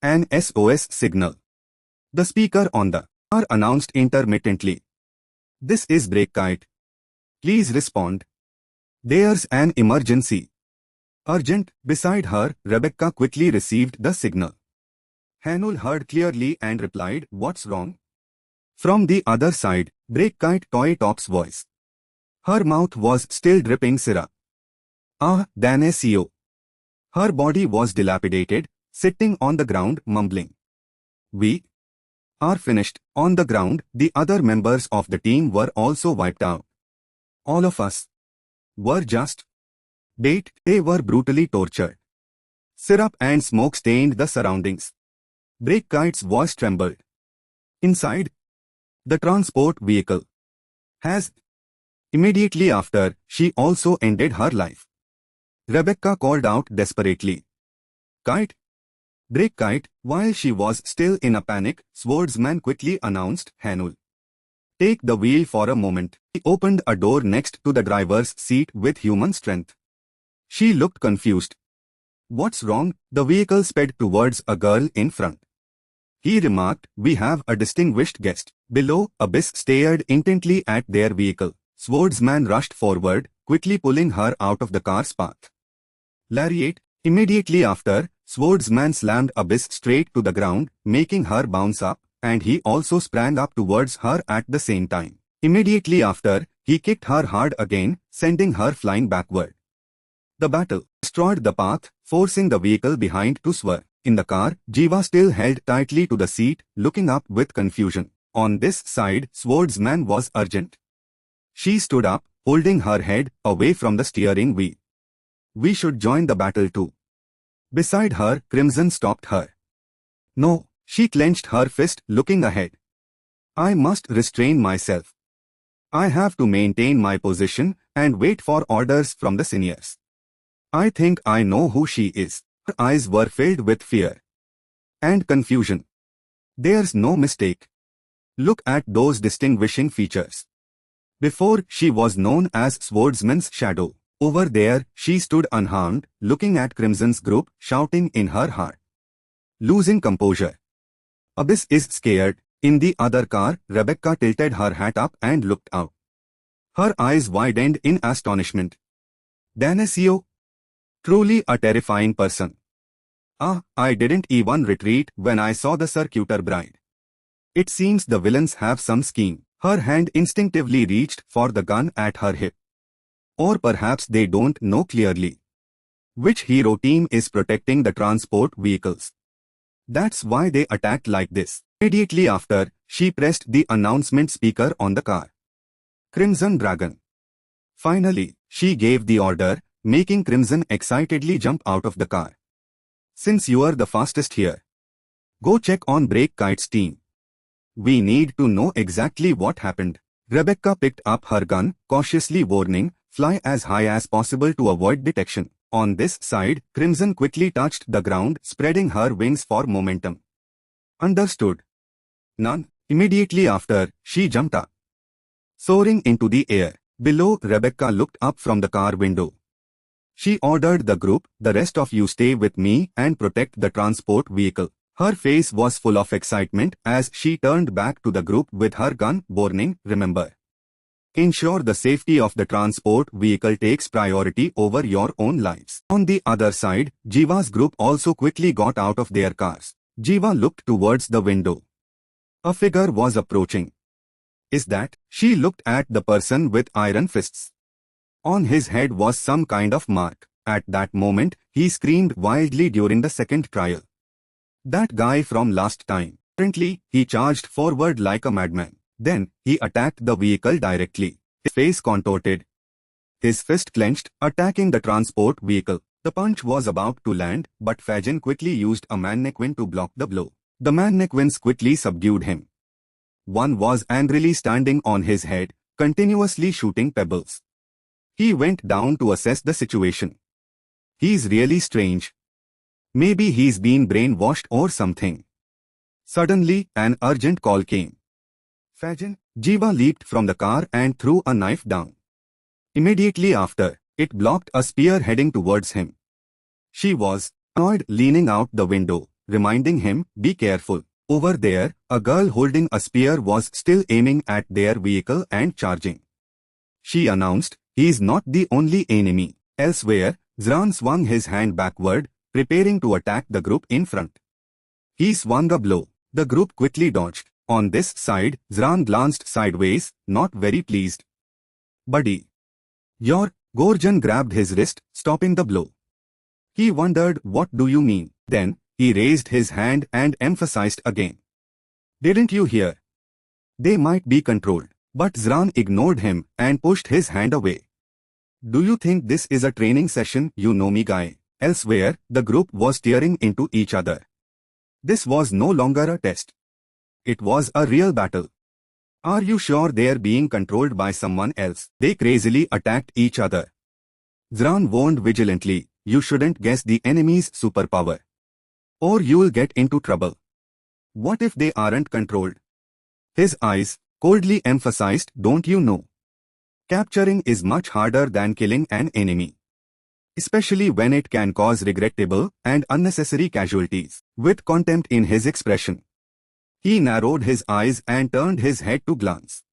An SOS signal. The speaker on the car announced intermittently. This is Breakkite. Please respond. There's an emergency. Urgent. Beside her, Rebecca quickly received the signal. Hanul heard clearly and replied, what's wrong? From the other side, Breakkite Toy Top's voice. Her mouth was still dripping syrup. Dan SEO. Her body was dilapidated, sitting on the ground mumbling. We are finished. On the ground, the other members of the team were also wiped out. All of us were just bait. They were brutally tortured. Syrup and smoke stained the surroundings. Breakkite's voice trembled. Inside, the transport vehicle has. Immediately after, she also ended her life. Rebecca called out desperately. Kite? Breakkite. While she was still in a panic, Swordsman quickly announced, Hanul. Take the wheel for a moment. He opened a door next to the driver's seat with human strength. She looked confused. What's wrong? The vehicle sped towards a girl in front. He remarked, we have a distinguished guest. Below, Abyss stared intently at their vehicle. Swordsman rushed forward, quickly pulling her out of the car's path. Lariat. Immediately after, Swordsman slammed Abyss straight to the ground, making her bounce up, and he also sprang up towards her at the same time. Immediately after, he kicked her hard again, sending her flying backward. The battle destroyed the path, forcing the vehicle behind to swerve. In the car, Jiva still held tightly to the seat, looking up with confusion. On this side, Swordsman was urgent. She stood up, holding her head away from the steering wheel. We should join the battle too. Beside her, Crimson stopped her. No, she clenched her fist, looking ahead. I must restrain myself. I have to maintain my position and wait for orders from the seniors. I think I know who she is. Her eyes were filled with fear and confusion. There's no mistake. Look at those distinguishing features. Before, she was known as Swordsman's shadow. Over there, she stood unharmed, looking at Crimson's group, shouting in her heart. Losing composure. Abyss is scared. In the other car, Rebecca tilted her hat up and looked out. Her eyes widened in astonishment. Danesio? Truly a terrifying person. I didn't even retreat when I saw the circuiter bride. It seems the villains have some scheme. Her hand instinctively reached for the gun at her hip. Or perhaps they don't know clearly which hero team is protecting the transport vehicles. That's why they attacked like this. Immediately after, she pressed the announcement speaker on the car. Crimson Dragon. Finally, she gave the order, making Crimson excitedly jump out of the car. Since you are the fastest here, go check on Breakkite's team. We need to know exactly what happened. Rebecca picked up her gun, cautiously warning, fly as high as possible to avoid detection. On this side, Crimson quickly touched the ground, spreading her wings for momentum. Understood. None. Immediately after, she jumped up, soaring into the air. Below, Rebecca looked up from the car window. She ordered the group, "The rest of you stay with me and protect the transport vehicle." Her face was full of excitement as she turned back to the group with her gun burning. "Remember, ensure the safety of the transport vehicle takes priority over your own lives." On the other side, Jiva's group also quickly got out of their cars. Jiva looked towards the window. A figure was approaching. "Is that?" She looked at the person with iron fists. On his head was some kind of mark. At that moment, he screamed wildly during the second trial. "That guy from last time." Apparently, he charged forward like a madman. Then, he attacked the vehicle directly. His face contorted. His fist clenched, attacking the transport vehicle. The punch was about to land, but Fajin quickly used a mannequin to block the blow. The mannequins quickly subdued him. One was angrily standing on his head, continuously shooting pebbles. He went down to assess the situation. "He's really strange. Maybe he's been brainwashed or something." Suddenly, an urgent call came. "Fajin!" Jiva leaped from the car and threw a knife down. Immediately after, it blocked a spear heading towards him. She was annoyed, leaning out the window, reminding him, "Be careful." Over there, a girl holding a spear was still aiming at their vehicle and charging. She announced, "He's not the only enemy." Elsewhere, Zran swung his hand backward, preparing to attack the group in front. He swung a blow. The group quickly dodged. On this side, Zran glanced sideways, not very pleased. "Buddy, your..." Gorjan grabbed his wrist, stopping the blow. He wondered, "What do you mean?" Then, he raised his hand and emphasized again. "Didn't you hear? They might be controlled." But Zran ignored him and pushed his hand away. "Do you think this is a training session, you know me guy?" Elsewhere, the group was tearing into each other. This was no longer a test. It was a real battle. "Are you sure they're being controlled by someone else?" They crazily attacked each other. Zran warned vigilantly, "You shouldn't guess the enemy's superpower, or you'll get into trouble." "What if they aren't controlled?" His eyes coldly emphasized, "Don't you know? Capturing is much harder than killing an enemy, especially when it can cause regrettable and unnecessary casualties." With contempt in his expression, he narrowed his eyes and turned his head to glance.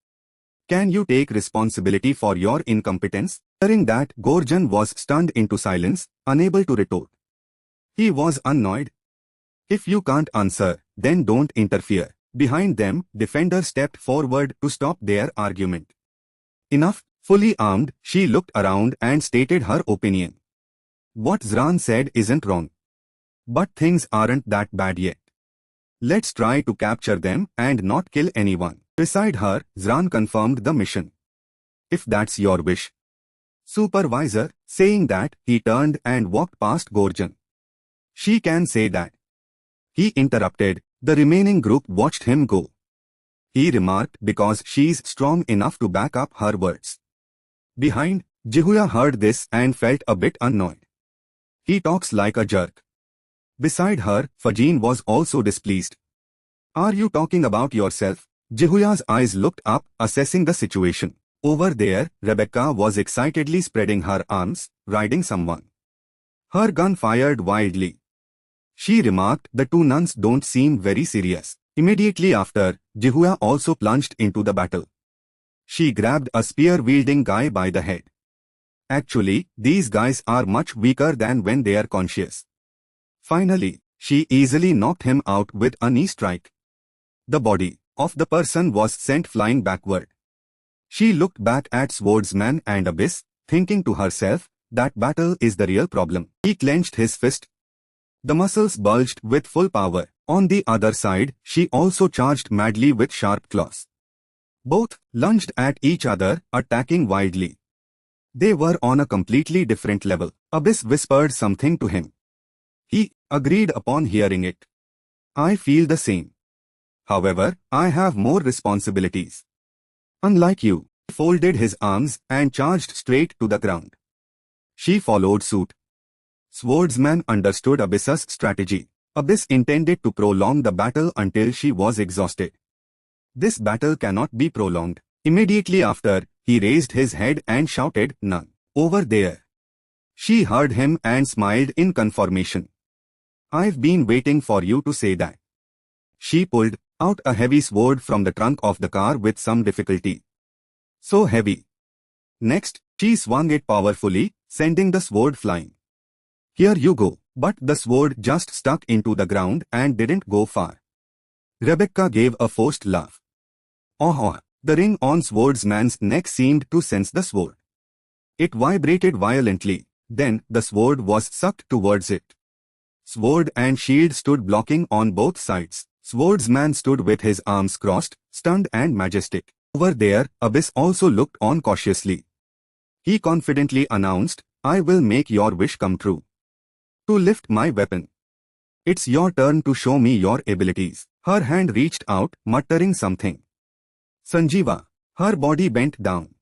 "Can you take responsibility for your incompetence?" Hearing that, Gorjan was stunned into silence, unable to retort. He was annoyed. "If you can't answer, then don't interfere." Behind them, Defender stepped forward to stop their argument. "Enough." Fully armed, she looked around and stated her opinion. "What Zran said isn't wrong. But things aren't that bad yet. Let's try to capture them and not kill anyone." Beside her, Zran confirmed the mission. "If that's your wish, Supervisor." Saying that, he turned and walked past Gorjan. "She can say that." He interrupted. The remaining group watched him go. He remarked, "Because she's strong enough to back up her words." Behind, Jihuya heard this and felt a bit annoyed. "He talks like a jerk." Beside her, Fajin was also displeased. "Are you talking about yourself?" Jihuya's eyes looked up, assessing the situation. Over there, Rebecca was excitedly spreading her arms, riding someone. Her gun fired wildly. She remarked, "The two nuns don't seem very serious." Immediately after, Jihuya also plunged into the battle. She grabbed a spear-wielding guy by the head. Actually, these guys are much weaker than when they are conscious. Finally, she easily knocked him out with a knee strike. The body of the person was sent flying backward. She looked back at Swordsman and Abyss, thinking to herself, that battle is the real problem. He clenched his fist. The muscles bulged with full power. On the other side, she also charged madly with sharp claws. Both lunged at each other, attacking wildly. They were on a completely different level. Abyss whispered something to him. He agreed upon hearing it. "I feel the same. However, I have more responsibilities. Unlike you." He folded his arms and charged straight to the ground. She followed suit. Swordsman understood Abyss's strategy. Abyss intended to prolong the battle until she was exhausted. This battle cannot be prolonged. Immediately after, he raised his head and shouted, "None. Over there." She heard him and smiled in confirmation. "I've been waiting for you to say that." She pulled out a heavy sword from the trunk of the car with some difficulty. So heavy. Next, she swung it powerfully, sending the sword flying. "Here you go." But the sword just stuck into the ground and didn't go far. Rebecca gave a forced laugh. Oh, the ring on swordsman's neck seemed to sense the sword. It vibrated violently. Then the sword was sucked towards it. Sword and shield stood blocking on both sides. Swordsman stood with his arms crossed, stunned and majestic. Over there, Abyss also looked on cautiously. He confidently announced, "I will make your wish come true. To lift my weapon. It's your turn to show me your abilities." Her hand reached out, muttering something. "Sanjeeva." Her body bent down.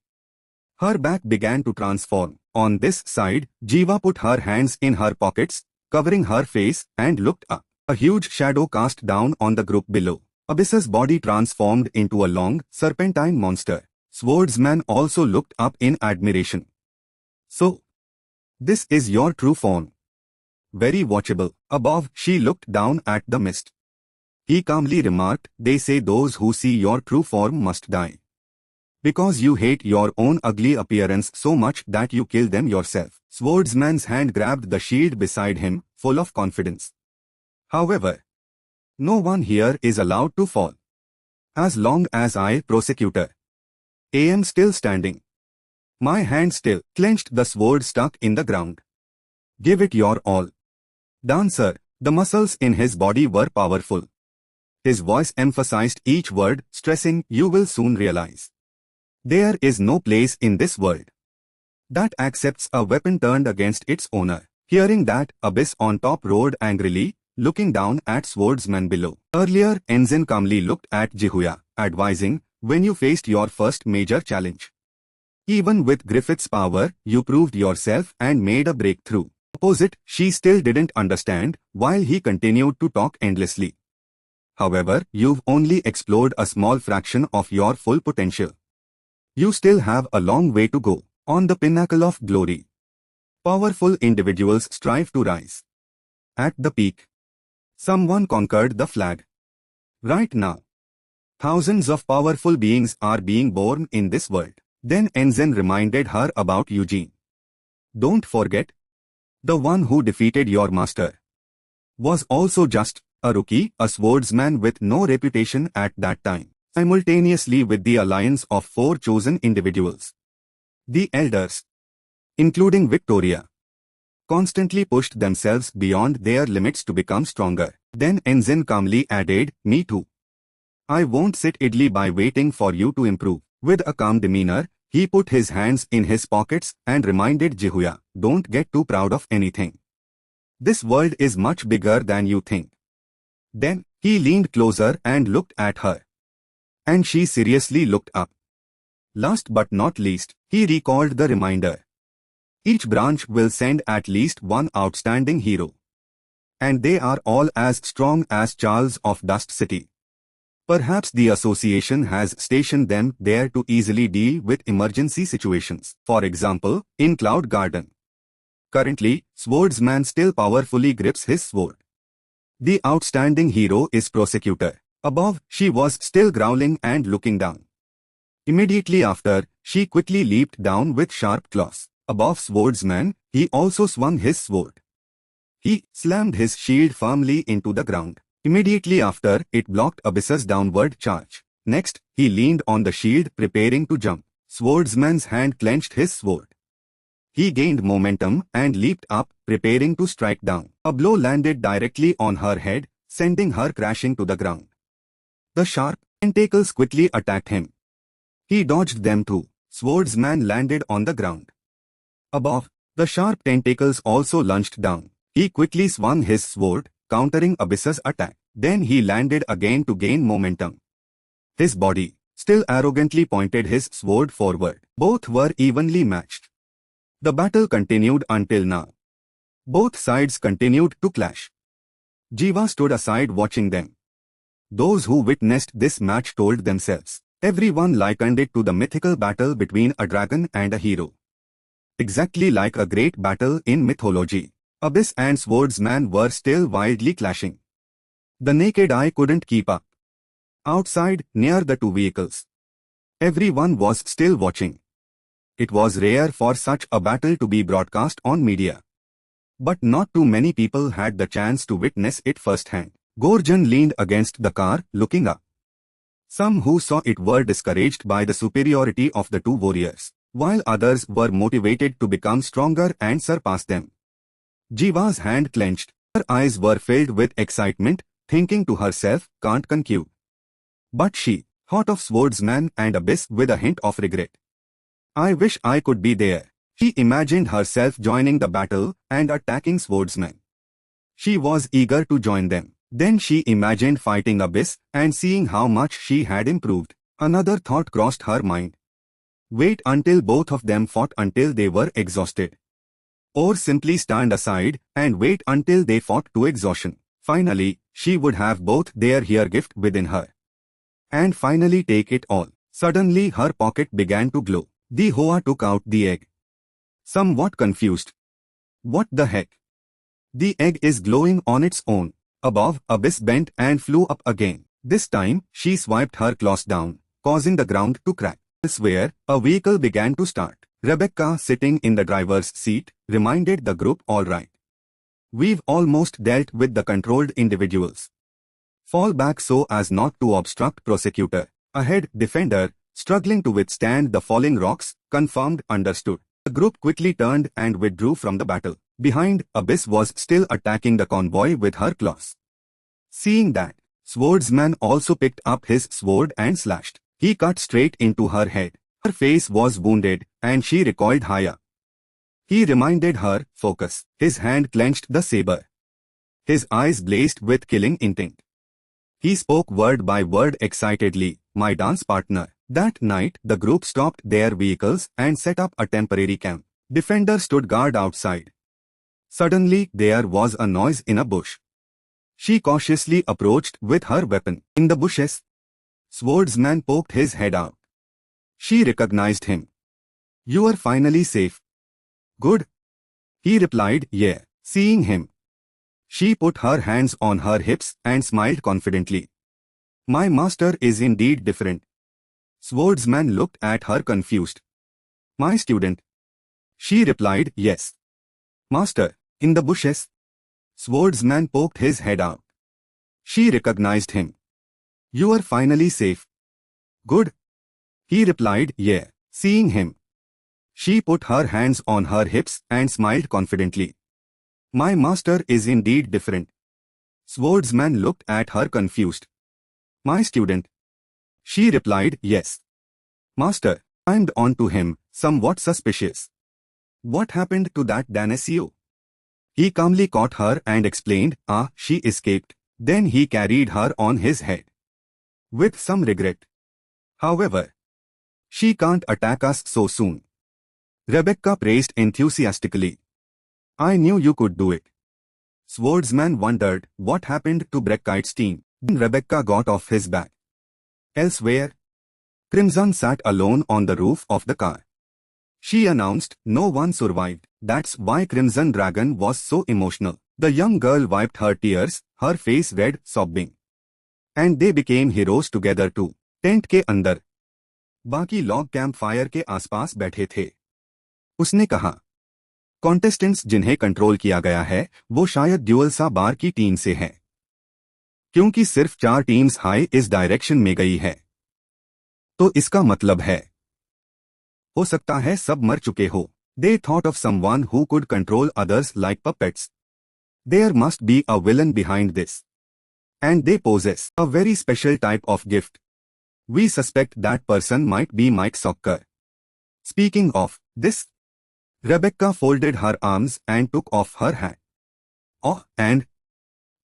Her back began to transform. On this side, Jiva put her hands in her pockets, covering her face, and looked up. A huge shadow cast down on the group below. Abyss's body transformed into a long, serpentine monster. Swordsman also looked up in admiration. "So, this is your true form. Very watchable." Above, she looked down at the mist. He calmly remarked, "They say those who see your true form must die. Because you hate your own ugly appearance so much that you kill them yourself." Swordsman's hand grabbed the shield beside him, full of confidence. "However, no one here is allowed to fall. As long as I, prosecutor, am still standing." My hand still clenched, the sword stuck in the ground. "Give it your all." "Dancer." The muscles in his body were powerful. His voice emphasized each word, stressing, "You will soon realize. There is no place in this world that accepts a weapon turned against its owner." Hearing that, Abyss on top roared angrily, looking down at swordsman below. Earlier, Ensign calmly looked at Jihuya, advising, "When you faced your first major challenge, even with Griffith's power, you proved yourself and made a breakthrough." Opposite, she still didn't understand, while he continued to talk endlessly. "However, you've only explored a small fraction of your full potential. You still have a long way to go. On the pinnacle of glory, powerful individuals strive to rise. At the peak, someone conquered the flag. Right now, thousands of powerful beings are being born in this world." Then Ensign reminded her about Eugene. "Don't forget, the one who defeated your master was also just a rookie, a swordsman with no reputation at that time." Simultaneously with the alliance of 4 chosen individuals, the elders, including Victoria, constantly pushed themselves beyond their limits to become stronger. Then Ensign calmly added, "Me too. I won't sit idly by waiting for you to improve." With a calm demeanor, he put his hands in his pockets and reminded Jihuya, "Don't get too proud of anything. This world is much bigger than you think." Then, he leaned closer and looked at her. And she seriously looked up. Last but not least, he recalled the reminder. Each branch will send at least one outstanding hero. And they are all as strong as Charles of Dust City. Perhaps the association has stationed them there to easily deal with emergency situations. For example, in Cloud Garden. Currently, Swordsman still powerfully grips his sword. The outstanding hero is Prosecutor. Above, she was still growling and looking down. Immediately after, she quickly leaped down with sharp claws. Above Swordsman, he also swung his sword. He slammed his shield firmly into the ground. Immediately after, it blocked Abyss's downward charge. Next, he leaned on the shield preparing to jump. Swordsman's hand clenched his sword. He gained momentum and leaped up, preparing to strike down. A blow landed directly on her head, sending her crashing to the ground. The sharp tentacles quickly attacked him. He dodged them too. Swordsman landed on the ground. Above, the sharp tentacles also lunged down. He quickly swung his sword, countering Abyss's attack. Then he landed again to gain momentum. His body still arrogantly pointed his sword forward. Both were evenly matched. The battle continued until now. Both sides continued to clash. Jiva stood aside watching them. Those who witnessed this match told themselves. Everyone likened it to the mythical battle between a dragon and a hero. Exactly like a great battle in mythology, Abyss and Swordsman were still wildly clashing. The naked eye couldn't keep up. Outside, near the two vehicles, everyone was still watching. It was rare for such a battle to be broadcast on media. But not too many people had the chance to witness it firsthand. Gorgon leaned against the car, looking up. Some who saw it were discouraged by the superiority of the two warriors, while others were motivated to become stronger and surpass them. Jiva's hand clenched. Her eyes were filled with excitement, thinking to herself, can't conclude. But she thought of Swordsman and Abyss with a hint of regret. I wish I could be there. She imagined herself joining the battle and attacking Swordsman. She was eager to join them. Then she imagined fighting Abyss and seeing how much she had improved. Another thought crossed her mind. Wait until both of them fought until they were exhausted. Or simply stand aside and wait until they fought to exhaustion. Finally, she would have both their here gift within her. And finally take it all. Suddenly her pocket began to glow. The Hoa took out the egg. Somewhat confused. What the heck? The egg is glowing on its own. Above, Abyss bent and flew up again. This time, she swiped her claws down, causing the ground to crack. Elsewhere, a vehicle began to start. Rebecca, sitting in the driver's seat, reminded the group, all right. We've almost dealt with the controlled individuals. Fall back so as not to obstruct prosecutor. Ahead, defender, struggling to withstand the falling rocks, confirmed, understood. The group quickly turned and withdrew from the battle. Behind, Abyss was still attacking the convoy with her claws. Seeing that, Swordsman also picked up his sword and slashed. He cut straight into her head. Her face was wounded, and she recoiled higher. He reminded her, focus. His hand clenched the saber. His eyes blazed with killing intent. He spoke word by word excitedly, my dance partner. That night, the group stopped their vehicles and set up a temporary camp. Defender stood guard outside. Suddenly, there was a noise in a bush. She cautiously approached with her weapon. In the bushes, Swordsman poked his head out. She recognized him. You are finally safe. Good. He replied, yeah. Seeing him, she put her hands on her hips and smiled confidently. My master is indeed different. Swordsman looked at her confused. My student. She replied, yes. Master. In the bushes, Swordsman poked his head out. She recognized him. You are finally safe. Good. He replied, yeah. Seeing him, she put her hands on her hips and smiled confidently. My master is indeed different. Swordsman looked at her confused. My student. She replied, yes. Master. Climbed onto him, somewhat suspicious. What happened to that Dan SEO? He calmly caught her and explained, she escaped. Then he carried her on his head. With some regret. However, she can't attack us so soon. Rebecca praised enthusiastically. I knew you could do it. Swordsman wondered what happened to Breckite's team. Then Rebecca got off his back. Elsewhere, Crimson sat alone on the roof of the car. She announced, no one survived. That's why Crimson Dragon was so emotional. The young girl wiped her tears, her face red, sobbing. And they became heroes together too. Tent के अंदर बाकी log camp fire के आसपास बैठे थे। उसने कहा, contestants जिन्हें कंट्रोल किया गया है वो शायद ड्यूअल सा बार की टीम से हैं, क्योंकि सिर्फ 4 टीम्स हाई इस डायरेक्शन में गई है। तो इसका मतलब है, हो सकता है सब मर चुके हो। They thought of someone who could control others like puppets. There must be a villain behind this. And they possess a very special type of gift. We suspect that person might be Mike Socker. Speaking of this, Rebecca folded her arms and took off her hat. Oh, and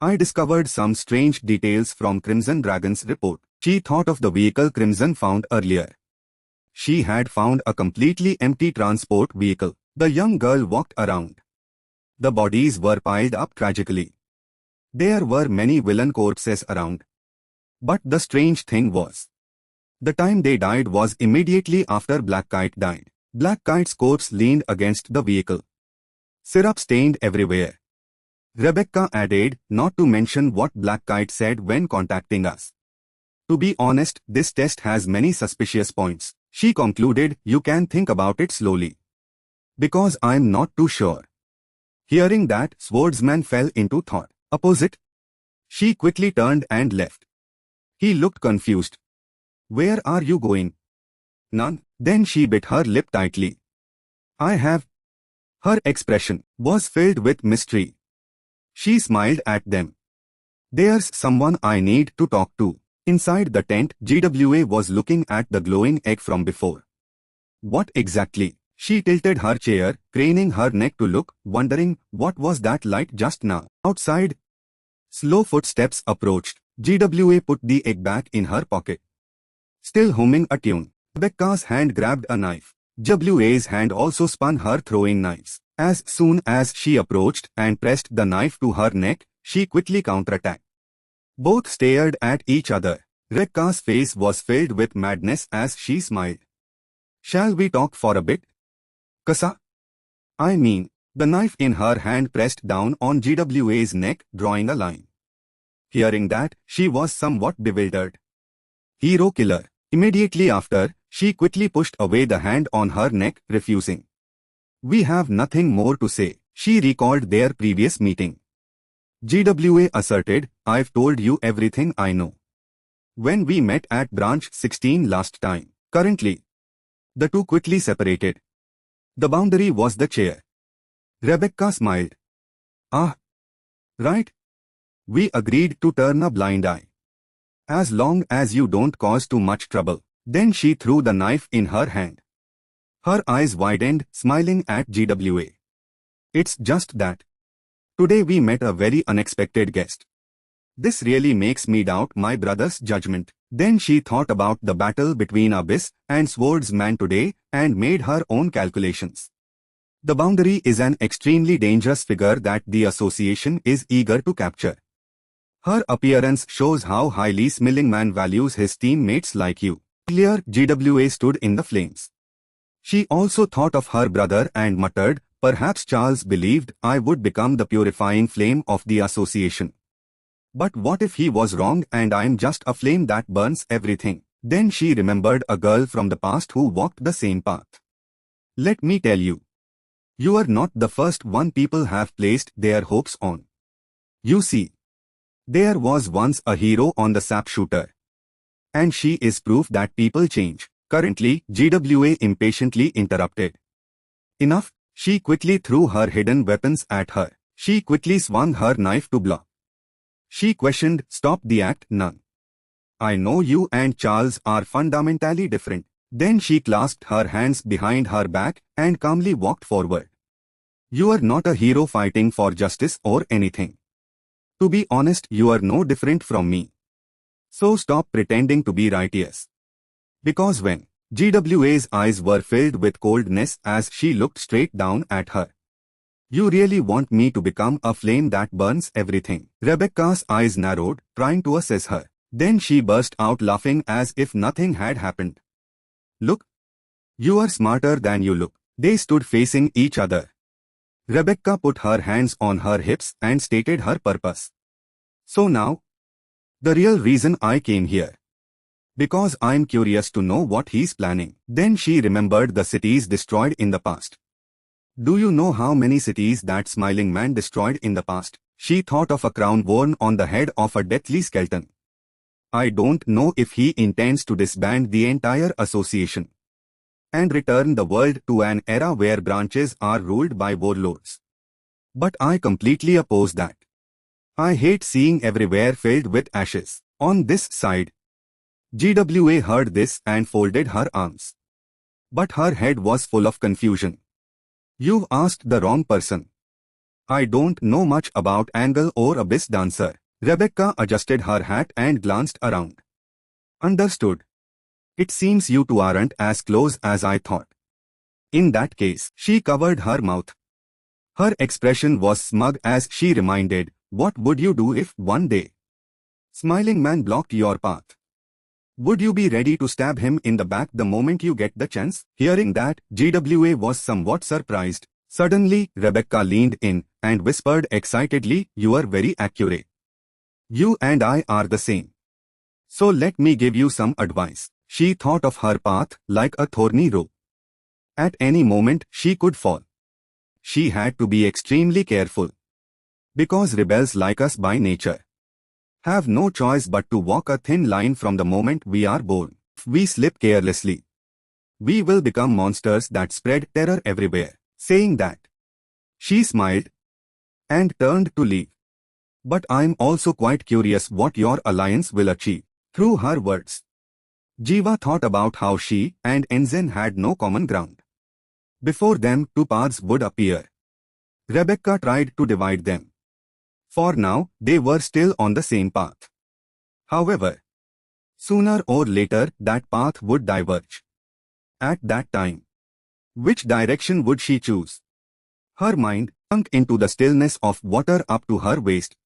I discovered some strange details from Crimson Dragon's report. She thought of the vehicle Crimson found earlier. She had found a completely empty transport vehicle. The young girl walked around. The bodies were piled up tragically. There were many villain corpses around. But the strange thing was, the time they died was immediately after Black Kite died. Black Kite's corpse leaned against the vehicle. Syrup stained everywhere. Rebecca added, not to mention what Black Kite said when contacting us. To be honest, this test has many suspicious points. She concluded, you can think about it slowly. Because I'm not too sure. Hearing that, Swordsman fell into thought. Opposite? She quickly turned and left. He looked confused. Where are you going? None. Then she bit her lip tightly. I have. Her expression was filled with mystery. She smiled at them. There's someone I need to talk to. Inside the tent, GWA was looking at the glowing egg from before. What exactly? She tilted her chair, craning her neck to look, wondering what was that light just now. Outside, slow footsteps approached. GWA put the egg back in her pocket. Still humming a tune, Rebecca's hand grabbed a knife. WA's hand also spun her throwing knives. As soon as she approached and pressed the knife to her neck, she quickly counterattacked. Both stared at each other. Rebecca's face was filled with madness as she smiled. Shall we talk for a bit? Kasa? I mean, the knife in her hand pressed down on GWA's neck, drawing a line. Hearing that, she was somewhat bewildered. Hero killer. Immediately after, she quickly pushed away the hand on her neck, refusing. We have nothing more to say. She recalled their previous meeting. GWA asserted, I've told you everything I know. When we met at branch 16 last time. Currently, the two quickly separated. The boundary was the chair. Rebecca smiled. Ah, right. We agreed to turn a blind eye. As long as you don't cause too much trouble. Then she threw the knife in her hand. Her eyes widened, smiling at GWA. It's just that. Today we met a very unexpected guest. This really makes me doubt my brother's judgment. Then she thought about the battle between Abyss and Swordsman today and made her own calculations. The boundary is an extremely dangerous figure that the association is eager to capture. Her appearance shows how highly Smillingman values his teammates like you. Earlier, GWA stood in the flames. She also thought of her brother and muttered, perhaps Charles believed I would become the purifying flame of the association. But what if he was wrong and I'm just a flame that burns everything? Then she remembered a girl from the past who walked the same path. Let me tell you. You are not the first one people have placed their hopes on. You see, there was once a hero on the sharpshooter. And she is proof that people change. Currently, GWA impatiently interrupted. Enough, she quickly threw her hidden weapons at her. She quickly swung her knife to block. She questioned, stop the act, none. I know you and Charles are fundamentally different. Then she clasped her hands behind her back and calmly walked forward. You are not a hero fighting for justice or anything. To be honest, you are no different from me. So stop pretending to be righteous. Because when GWA's eyes were filled with coldness as she looked straight down at her. You really want me to become a flame that burns everything? Rebecca's eyes narrowed, trying to assess her. Then she burst out laughing as if nothing had happened. Look. You are smarter than you look. They stood facing each other. Rebecca put her hands on her hips and stated her purpose. So now, the real reason I came here. Because I'm curious to know what he's planning. Then she remembered the cities destroyed in the past. Do you know how many cities that Smiling Man destroyed in the past? She thought of a crown worn on the head of a deathly skeleton. I don't know if he intends to disband the entire association and return the world to an era where branches are ruled by warlords. But I completely oppose that. I hate seeing everywhere filled with ashes. On this side, GWA heard this and folded her arms. But her head was full of confusion. You've asked the wrong person. I don't know much about Angle or Abyss Dancer. Rebecca adjusted her hat and glanced around. Understood. It seems you two aren't as close as I thought. In that case, she covered her mouth. Her expression was smug as she reminded, what would you do if one day Smiling man blocked your path. Would you be ready to stab him in the back the moment you get the chance? Hearing that, GWA was somewhat surprised. Suddenly, Rebecca leaned in and whispered excitedly, "You are very accurate. You and I are the same. So let me give you some advice." She thought of her path like a thorny rope. At any moment, she could fall. She had to be extremely careful. Because rebels like us by nature have no choice but to walk a thin line from the moment we are born. If we slip carelessly, we will become monsters that spread terror everywhere. Saying that, she smiled and turned to leave. But I'm also quite curious what your alliance will achieve. Through her words, Jiva thought about how she and Enzen had no common ground. Before them, two paths would appear. Rebecca tried to divide them. For now, they were still on the same path. However, sooner or later that path would diverge. At that time, which direction would she choose? Her mind sunk into the stillness of water up to her waist.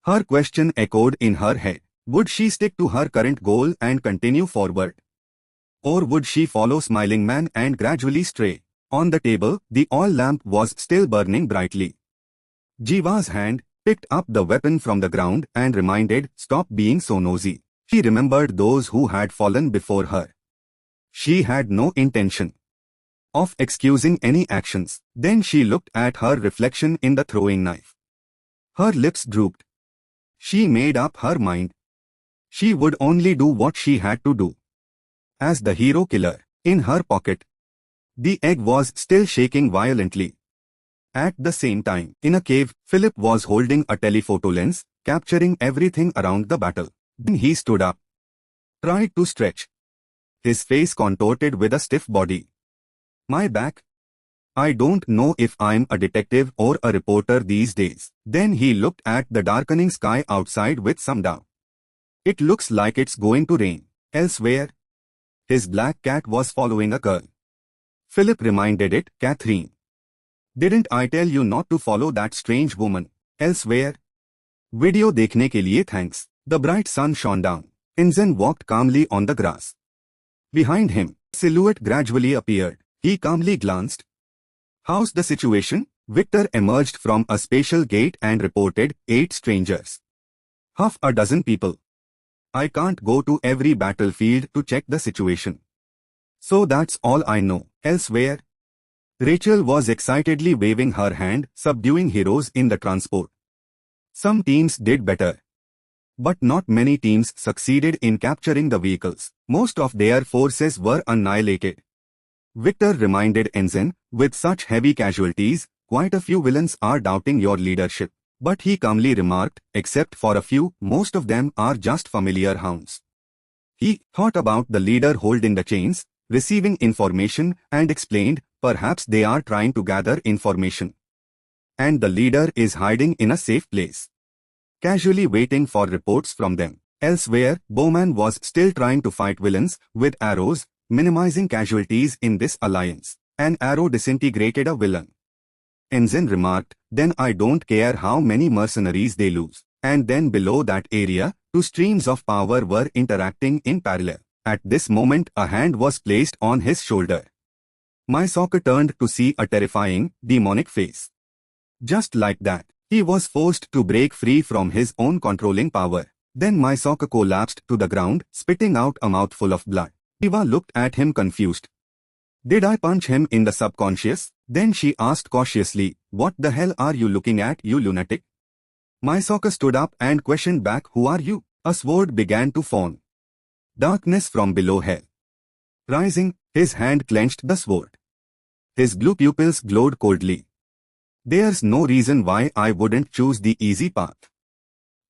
Her question echoed in her head. Would she stick to her current goal and continue forward? Or would she follow Smiling Man and gradually stray? On the table, the oil lamp was still burning brightly. Jiva's hand picked up the weapon from the ground and reminded, "Stop being so nosy." She remembered those who had fallen before her. She had no intention of excusing any actions. Then she looked at her reflection in the throwing knife. Her lips drooped. She made up her mind. She would only do what she had to do. As the hero killer, in her pocket, the egg was still shaking violently. At the same time, in a cave, Philip was holding a telephoto lens, capturing everything around the battle. Then he stood up, tried to stretch. His face contorted with a stiff body. "My back? I don't know if I'm a detective or a reporter these days." Then he looked at the darkening sky outside with some doubt. "It looks like it's going to rain." Elsewhere, his black cat was following a girl. Philip reminded it, "Catherine, didn't I tell you not to follow that strange woman?" Elsewhere, "Video देखने के लिए thanks." The bright sun shone down. Enzen walked calmly on the grass. Behind him, a silhouette gradually appeared. He calmly glanced. "How's the situation?" Victor emerged from a spatial gate and reported, 8 strangers. Half a dozen people. "I can't go to every battlefield to check the situation. So that's all I know." Elsewhere, Rachel was excitedly waving her hand, subduing heroes in the transport. Some teams did better, but not many teams succeeded in capturing the vehicles. Most of their forces were annihilated. Victor reminded Enzen, "With such heavy casualties, quite a few villains are doubting your leadership." But he calmly remarked, "Except for a few, most of them are just familiar hounds." He thought about the leader holding the chains, receiving information, and explained, "Perhaps they are trying to gather information. And the leader is hiding in a safe place, casually waiting for reports from them." Elsewhere, Bowman was still trying to fight villains with arrows, minimizing casualties in this alliance. An arrow disintegrated a villain. Enzen remarked, "Then I don't care how many mercenaries they lose." And then below that area, 2 streams of power were interacting in parallel. At this moment, a hand was placed on his shoulder. Mysoka turned to see a terrifying, demonic face. Just like that, he was forced to break free from his own controlling power. Then Mysoka collapsed to the ground, spitting out a mouthful of blood. Eva looked at him confused. "Did I punch him in the subconscious?" Then she asked cautiously, "What the hell are you looking at, you lunatic?" Mysoka stood up and questioned back, "Who are you?" A sword began to form. Darkness from below hell. Rising, his hand clenched the sword. His blue pupils glowed coldly. "There's no reason why I wouldn't choose the easy path.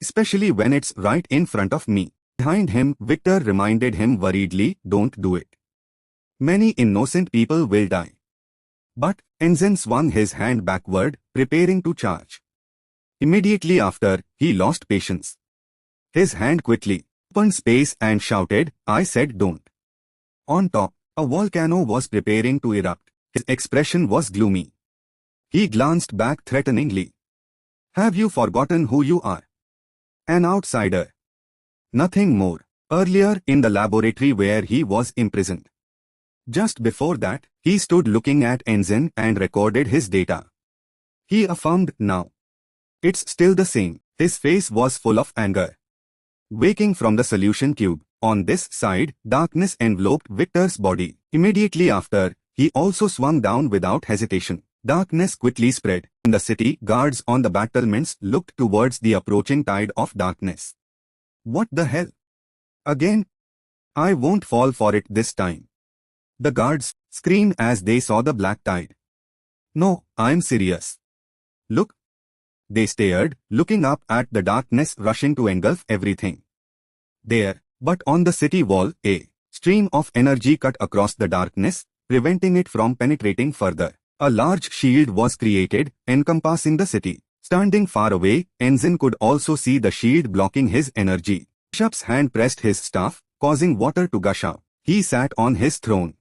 Especially when it's right in front of me." Behind him, Victor reminded him worriedly, "Don't do it. Many innocent people will die." But Enzen swung his hand backward, preparing to charge. Immediately after, he lost patience. His hand quickly opened space and shouted, "I said don't." On top, a volcano was preparing to erupt. His expression was gloomy. He glanced back threateningly. "Have you forgotten who you are? An outsider. Nothing more. Earlier in the laboratory where he was imprisoned. Just before that, he stood looking at Ensign and recorded his data. He affirmed now. It's still the same. His face was full of anger. Waking from the solution tube, on this side, darkness enveloped Victor's body. Immediately after, he also swung down without hesitation. Darkness quickly spread. In the city, guards on the battlements looked towards the approaching tide of darkness. What the hell? Again? I won't fall for it this time. The guards screamed as they saw the black tide. No, I'm serious. Look. They stared, looking up at the darkness rushing to engulf everything. There, but on the city wall, a stream of energy cut across the darkness, preventing it from penetrating further. A large shield was created, encompassing the city. Standing far away, Ensign could also see the shield blocking his energy. Bishop's hand pressed his staff, causing water to gush out. He sat on his throne,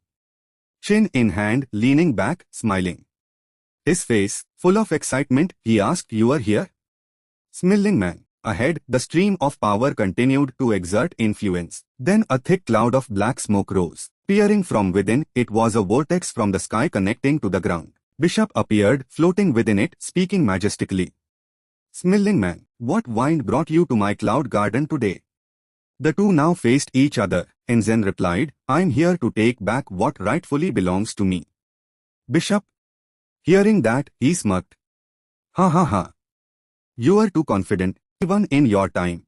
chin in hand, leaning back, smiling. His face, full of excitement, he asked, "You are here?" Smiling man. Ahead, the stream of power continued to exert influence. Then a thick cloud of black smoke rose. Peering from within, it was a vortex from the sky connecting to the ground. Bishop appeared, floating within it, speaking majestically. Smiling man, what wind brought you to my cloud garden today? The two now faced each other. Ensign replied, I'm here to take back what rightfully belongs to me. Bishop? Hearing that, he smirked. Ha ha ha. You are too confident, even in your time.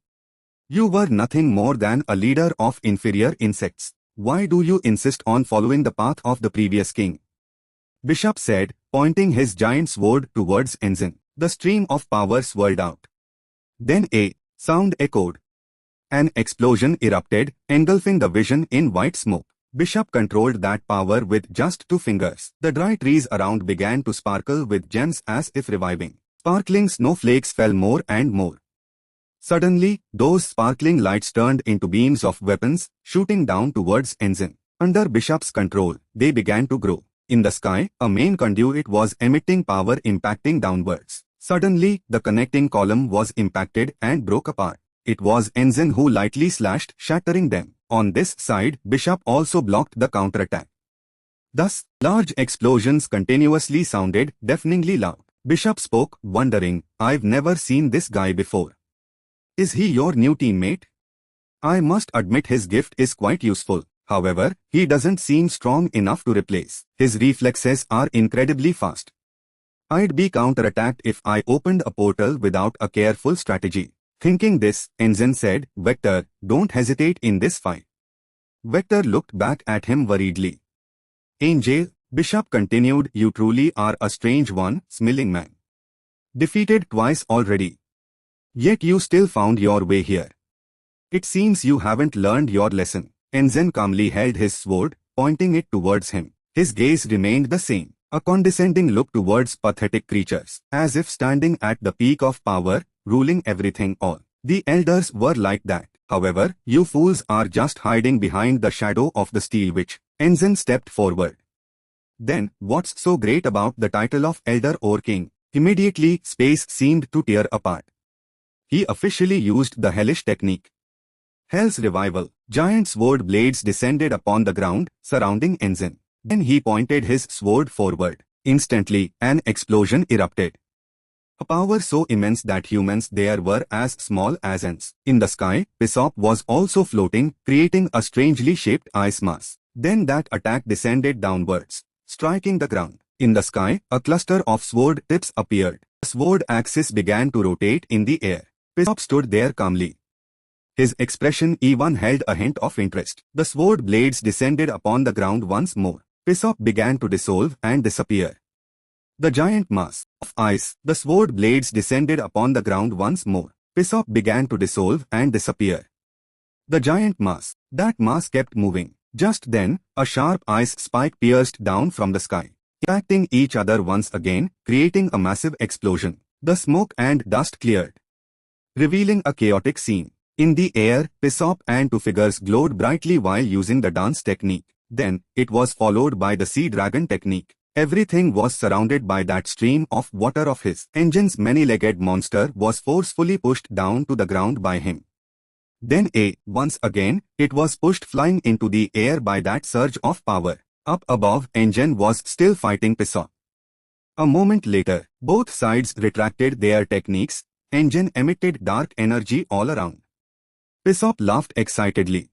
You were nothing more than a leader of inferior insects. Why do you insist on following the path of the previous king? Bishop said, pointing his giant sword towards Ensign. The stream of power swirled out. Then a sound echoed. An explosion erupted, engulfing the vision in white smoke. Bishop controlled that power with just 2 fingers. The dry trees around began to sparkle with gems as if reviving. Sparkling snowflakes fell more and more. Suddenly, those sparkling lights turned into beams of weapons, shooting down towards Ensign. Under Bishop's control, they began to grow. In the sky, a main conduit was emitting power impacting downwards. Suddenly, the connecting column was impacted and broke apart. It was Ensign who lightly slashed, shattering them. On this side, Bishop also blocked the counterattack. Thus, large explosions continuously sounded, deafeningly loud. Bishop spoke, wondering, I've never seen this guy before. Is he your new teammate? I must admit his gift is quite useful. However, he doesn't seem strong enough to replace. His reflexes are incredibly fast. I'd be counterattacked if I opened a portal without a careful strategy. Thinking this, Ensign said, Vector, don't hesitate in this fight. Vector looked back at him worriedly. Angel, Bishop continued, you truly are a strange one, smiling man. Defeated twice already. Yet you still found your way here. It seems you haven't learned your lesson. Ensign calmly held his sword, pointing it towards him. His gaze remained the same, a condescending look towards pathetic creatures, as if standing at the peak of power, ruling everything all. The elders were like that. However, you fools are just hiding behind the shadow of the steel witch. Ensign stepped forward. Then, what's so great about the title of Elder or King? Immediately, space seemed to tear apart. He officially used the hellish technique. Hell's revival. Giant sword blades descended upon the ground, surrounding Ensign. Then he pointed his sword forward. Instantly, an explosion erupted. A power so immense that humans there were as small as ants. In the sky, Bishop was also floating, creating a strangely shaped ice mass. Then that attack descended downwards, striking the ground. In the sky, a cluster of sword tips appeared. The sword axis began to rotate in the air. Bishop stood there calmly. His expression even held a hint of interest. The sword blades descended upon the ground once more. Bishop began to dissolve and disappear. The giant mass of ice, the sword blades descended upon the ground once more. Bishop began to dissolve and disappear. The giant mass, that mass kept moving. Just then, a sharp ice spike pierced down from the sky, impacting each other once again, creating a massive explosion. The smoke and dust cleared, revealing a chaotic scene. In the air, Bishop and 2 figures glowed brightly while using the dance technique. Then, it was followed by the sea dragon technique. Everything was surrounded by that stream of water of his. Engine's many-legged monster was forcefully pushed down to the ground by him. Once again, it was pushed flying into the air by that surge of power. Up above, engine was still fighting Pisop. A moment later, both sides retracted their techniques. Engine emitted dark energy all around. Pisop laughed excitedly.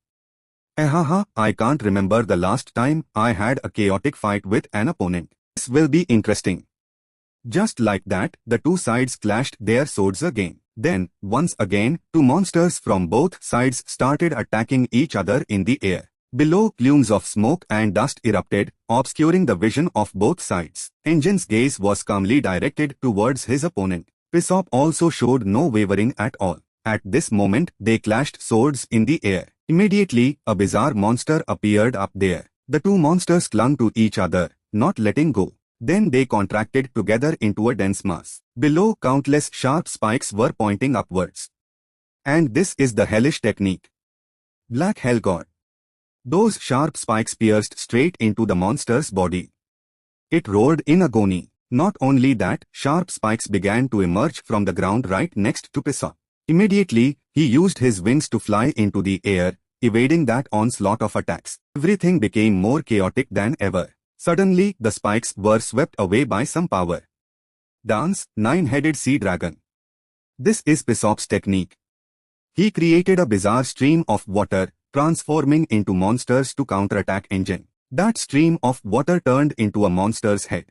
Ahaha, I can't remember the last time I had a chaotic fight with an opponent. This will be interesting. Just like that, the two sides clashed their swords again. Then, once again, two monsters from both sides started attacking each other in the air. Below, plumes of smoke and dust erupted, obscuring the vision of both sides. Engine's gaze was calmly directed towards his opponent. Pisop also showed no wavering at all. At this moment, they clashed swords in the air. Immediately, a bizarre monster appeared up there. The two monsters clung to each other, not letting go. Then they contracted together into a dense mass. Below, countless sharp spikes were pointing upwards. And this is the hellish technique. Black Hell God. Those sharp spikes pierced straight into the monster's body. It roared in agony. Not only that, sharp spikes began to emerge from the ground right next to Pisop. Immediately, he used his wings to fly into the air, evading that onslaught of attacks. Everything became more chaotic than ever. Suddenly, the spikes were swept away by some power. Dance, nine-headed sea dragon. This is Pisop's technique. He created a bizarre stream of water, transforming into monsters to counterattack engine. That stream of water turned into a monster's head.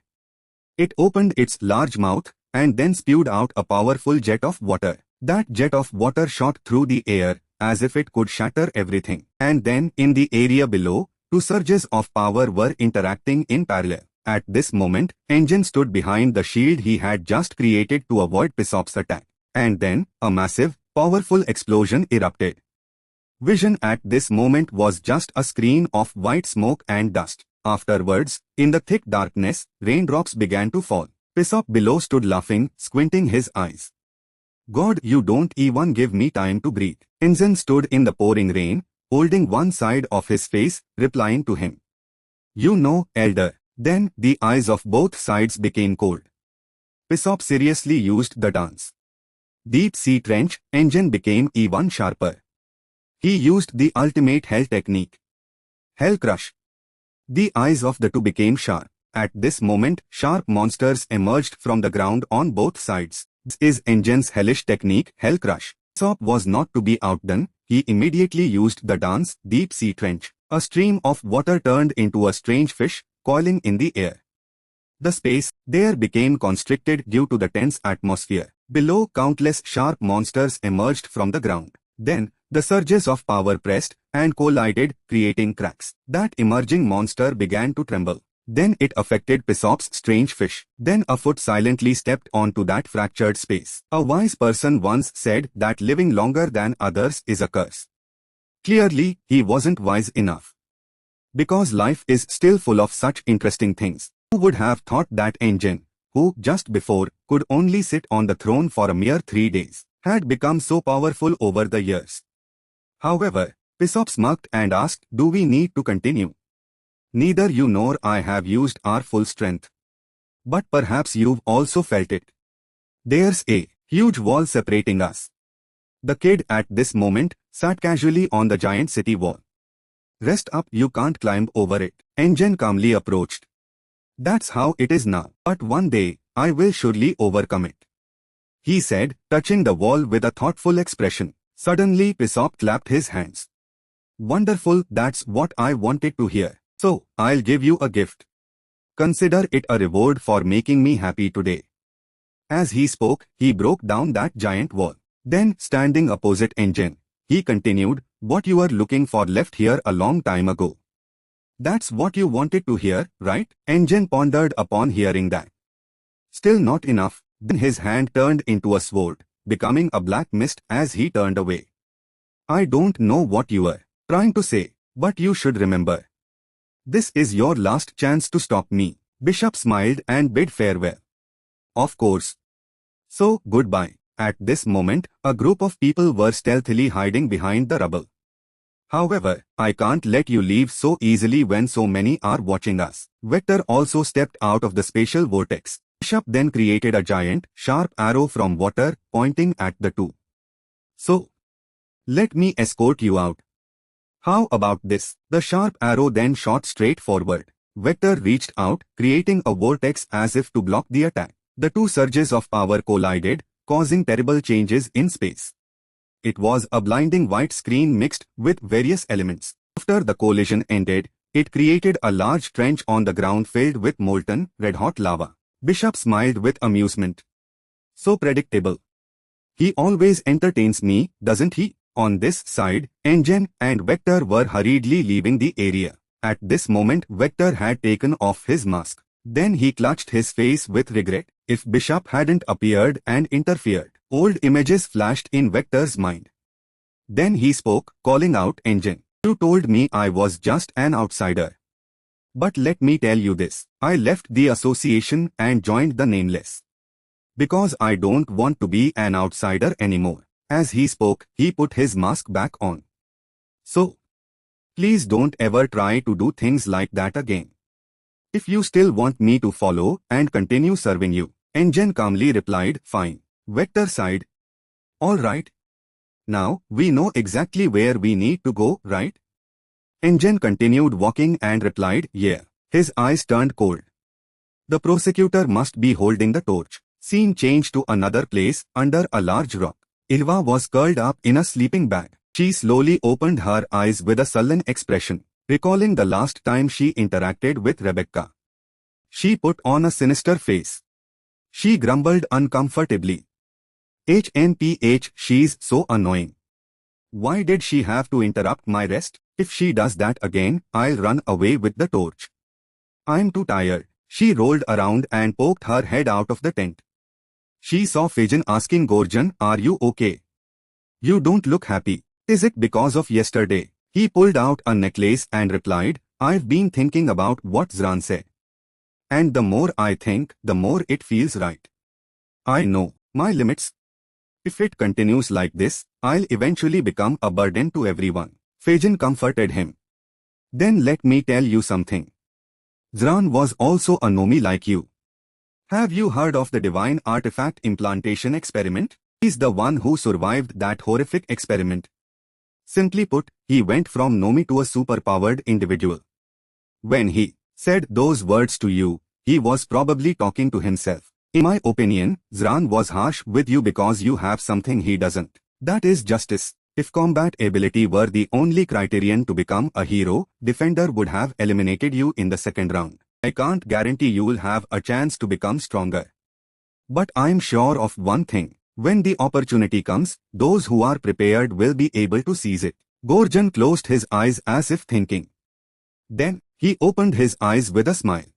It opened its large mouth, and then spewed out a powerful jet of water. That jet of water shot through the air, as if it could shatter everything. And then, in the area below, two surges of power were interacting in parallel. At this moment, Engine stood behind the shield he had just created to avoid Pisop's attack. And then, a massive, powerful explosion erupted. Vision at this moment was just a screen of white smoke and dust. Afterwards, in the thick darkness, raindrops began to fall. Pisop below stood laughing, squinting his eyes. God, you don't even give me time to breathe. Engine stood in the pouring rain, holding one side of his face, replying to him. You know, elder. Then, the eyes of both sides became cold. Pisop seriously used the dance. Deep sea trench, Engine became even sharper. He used the ultimate hell technique. Hell crush. The eyes of the two became sharp. At this moment, sharp monsters emerged from the ground on both sides. This is Engine's hellish technique, Hell Crush. Pisop was not to be outdone. He immediately used the dance, Deep Sea Trench. A stream of water turned into a strange fish, coiling in the air. The space there became constricted due to the tense atmosphere. Below, countless sharp monsters emerged from the ground. Then, the surges of power pressed and collided, creating cracks. That emerging monster began to tremble. Then it affected Pisop's strange fish. Then a foot silently stepped onto that fractured space. A wise person once said that living longer than others is a curse. Clearly, he wasn't wise enough. Because life is still full of such interesting things. Who would have thought that Engine, who just before could only sit on the throne for a mere 3 days, had become so powerful over the years? However, Pisop smirked and asked, do we need to continue? Neither you nor I have used our full strength. But perhaps you've also felt it. There's a huge wall separating us. The kid at this moment sat casually on the giant city wall. Rest up, you can't climb over it. Engine calmly approached. That's how it is now. But one day, I will surely overcome it. He said, touching the wall with a thoughtful expression. Suddenly Pisop clapped his hands. Wonderful, that's what I wanted to hear. So, I'll give you a gift. Consider it a reward for making me happy today. As he spoke, he broke down that giant wall. Then, standing opposite Engine, he continued, what you were looking for left here a long time ago. That's what you wanted to hear, right? Engine pondered upon hearing that. Still not enough. Then his hand turned into a sword, becoming a black mist as he turned away. I don't know what you were trying to say, but you should remember. This is your last chance to stop me. Bishop smiled and bid farewell. Of course. So, goodbye. At this moment, a group of people were stealthily hiding behind the rubble. However, I can't let you leave so easily when so many are watching us. Vector also stepped out of the spatial vortex. Bishop then created a giant, sharp arrow from water, pointing at the two. So, Let me escort you out. How about this? The sharp arrow then shot straight forward. Vector reached out, creating a vortex as if to block the attack. The two surges of power collided, causing terrible changes in space. It was a blinding white screen mixed with various elements. After the collision ended, it created a large trench on the ground filled with molten, red-hot lava. Bishop smiled with amusement. So predictable. He always entertains me, doesn't he? On this side, Engine and Vector were hurriedly leaving the area. At this moment, Vector had taken off his mask. Then he clutched his face with regret. If Bishop hadn't appeared and interfered, old images flashed in Vector's mind. Then he spoke, calling out Engine. You told me I was just an outsider. But let me tell you this, I left the association and joined the Nameless. Because I don't want to be an outsider anymore. As he spoke, he put his mask back on. So, please don't ever try to do things like that again. If you still want me to follow and continue serving you, Engine calmly replied, fine. Vector sighed. All right. Now, we know exactly where we need to go, right? Engine continued walking and replied, yeah. His eyes turned cold. The prosecutor must be holding the torch. Scene changed to another place, under a large rock. Ihwa was curled up in a sleeping bag. She slowly opened her eyes with a sullen expression, recalling the last time she interacted with Rebecca. She put on a sinister face. She grumbled uncomfortably. HNPH, she's so annoying. Why did she have to interrupt my rest? If she does that again, I'll run away with the torch. I'm too tired. She rolled around and poked her head out of the tent. She saw Fijan asking Gorgon, are you okay? You don't look happy. Is it because of yesterday? He pulled out a necklace and replied, I've been thinking about what Zran said. And the more I think, the more it feels right. I know my limits. If it continues like this, I'll eventually become a burden to everyone. Fijan comforted him. Then let me tell you something. Zran was also a Nomi like you. Have you heard of the divine artifact implantation experiment? He's the one who survived that horrific experiment. Simply put, he went from Nomi to a superpowered individual. When he said those words to you, he was probably talking to himself. In my opinion, Zran was harsh with you because you have something he doesn't. That is justice. If combat ability were the only criterion to become a hero, Defender would have eliminated you in the second round. I can't guarantee you'll have a chance to become stronger. But I'm sure of one thing. When the opportunity comes, those who are prepared will be able to seize it. Gorgon closed his eyes as if thinking. Then, he opened his eyes with a smile.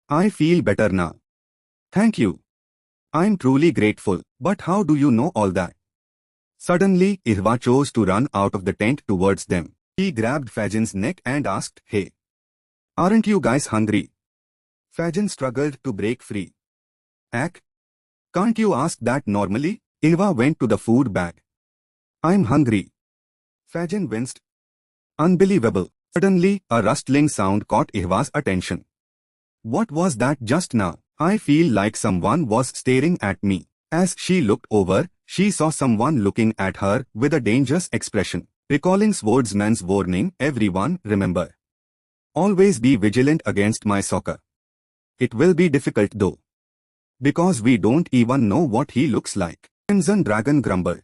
I feel better now. Thank you. I'm truly grateful. But how do you know all that? Suddenly, Ihwa chose to run out of the tent towards them. He grabbed Fajan's neck and asked, hey, aren't you guys hungry? Fajan struggled to break free. Ak? Can't you ask that normally? Ihwa went to the food bag. I'm hungry. Fajan winced. Unbelievable. Suddenly, a rustling sound caught Ihwa's attention. What was that just now? I feel like someone was staring at me. As she looked over, she saw someone looking at her with a dangerous expression. Recalling Swordsman's warning, everyone, remember. Always be vigilant against my soccer. It will be difficult though. Because we don't even know what he looks like. Crimson Dragon grumbled.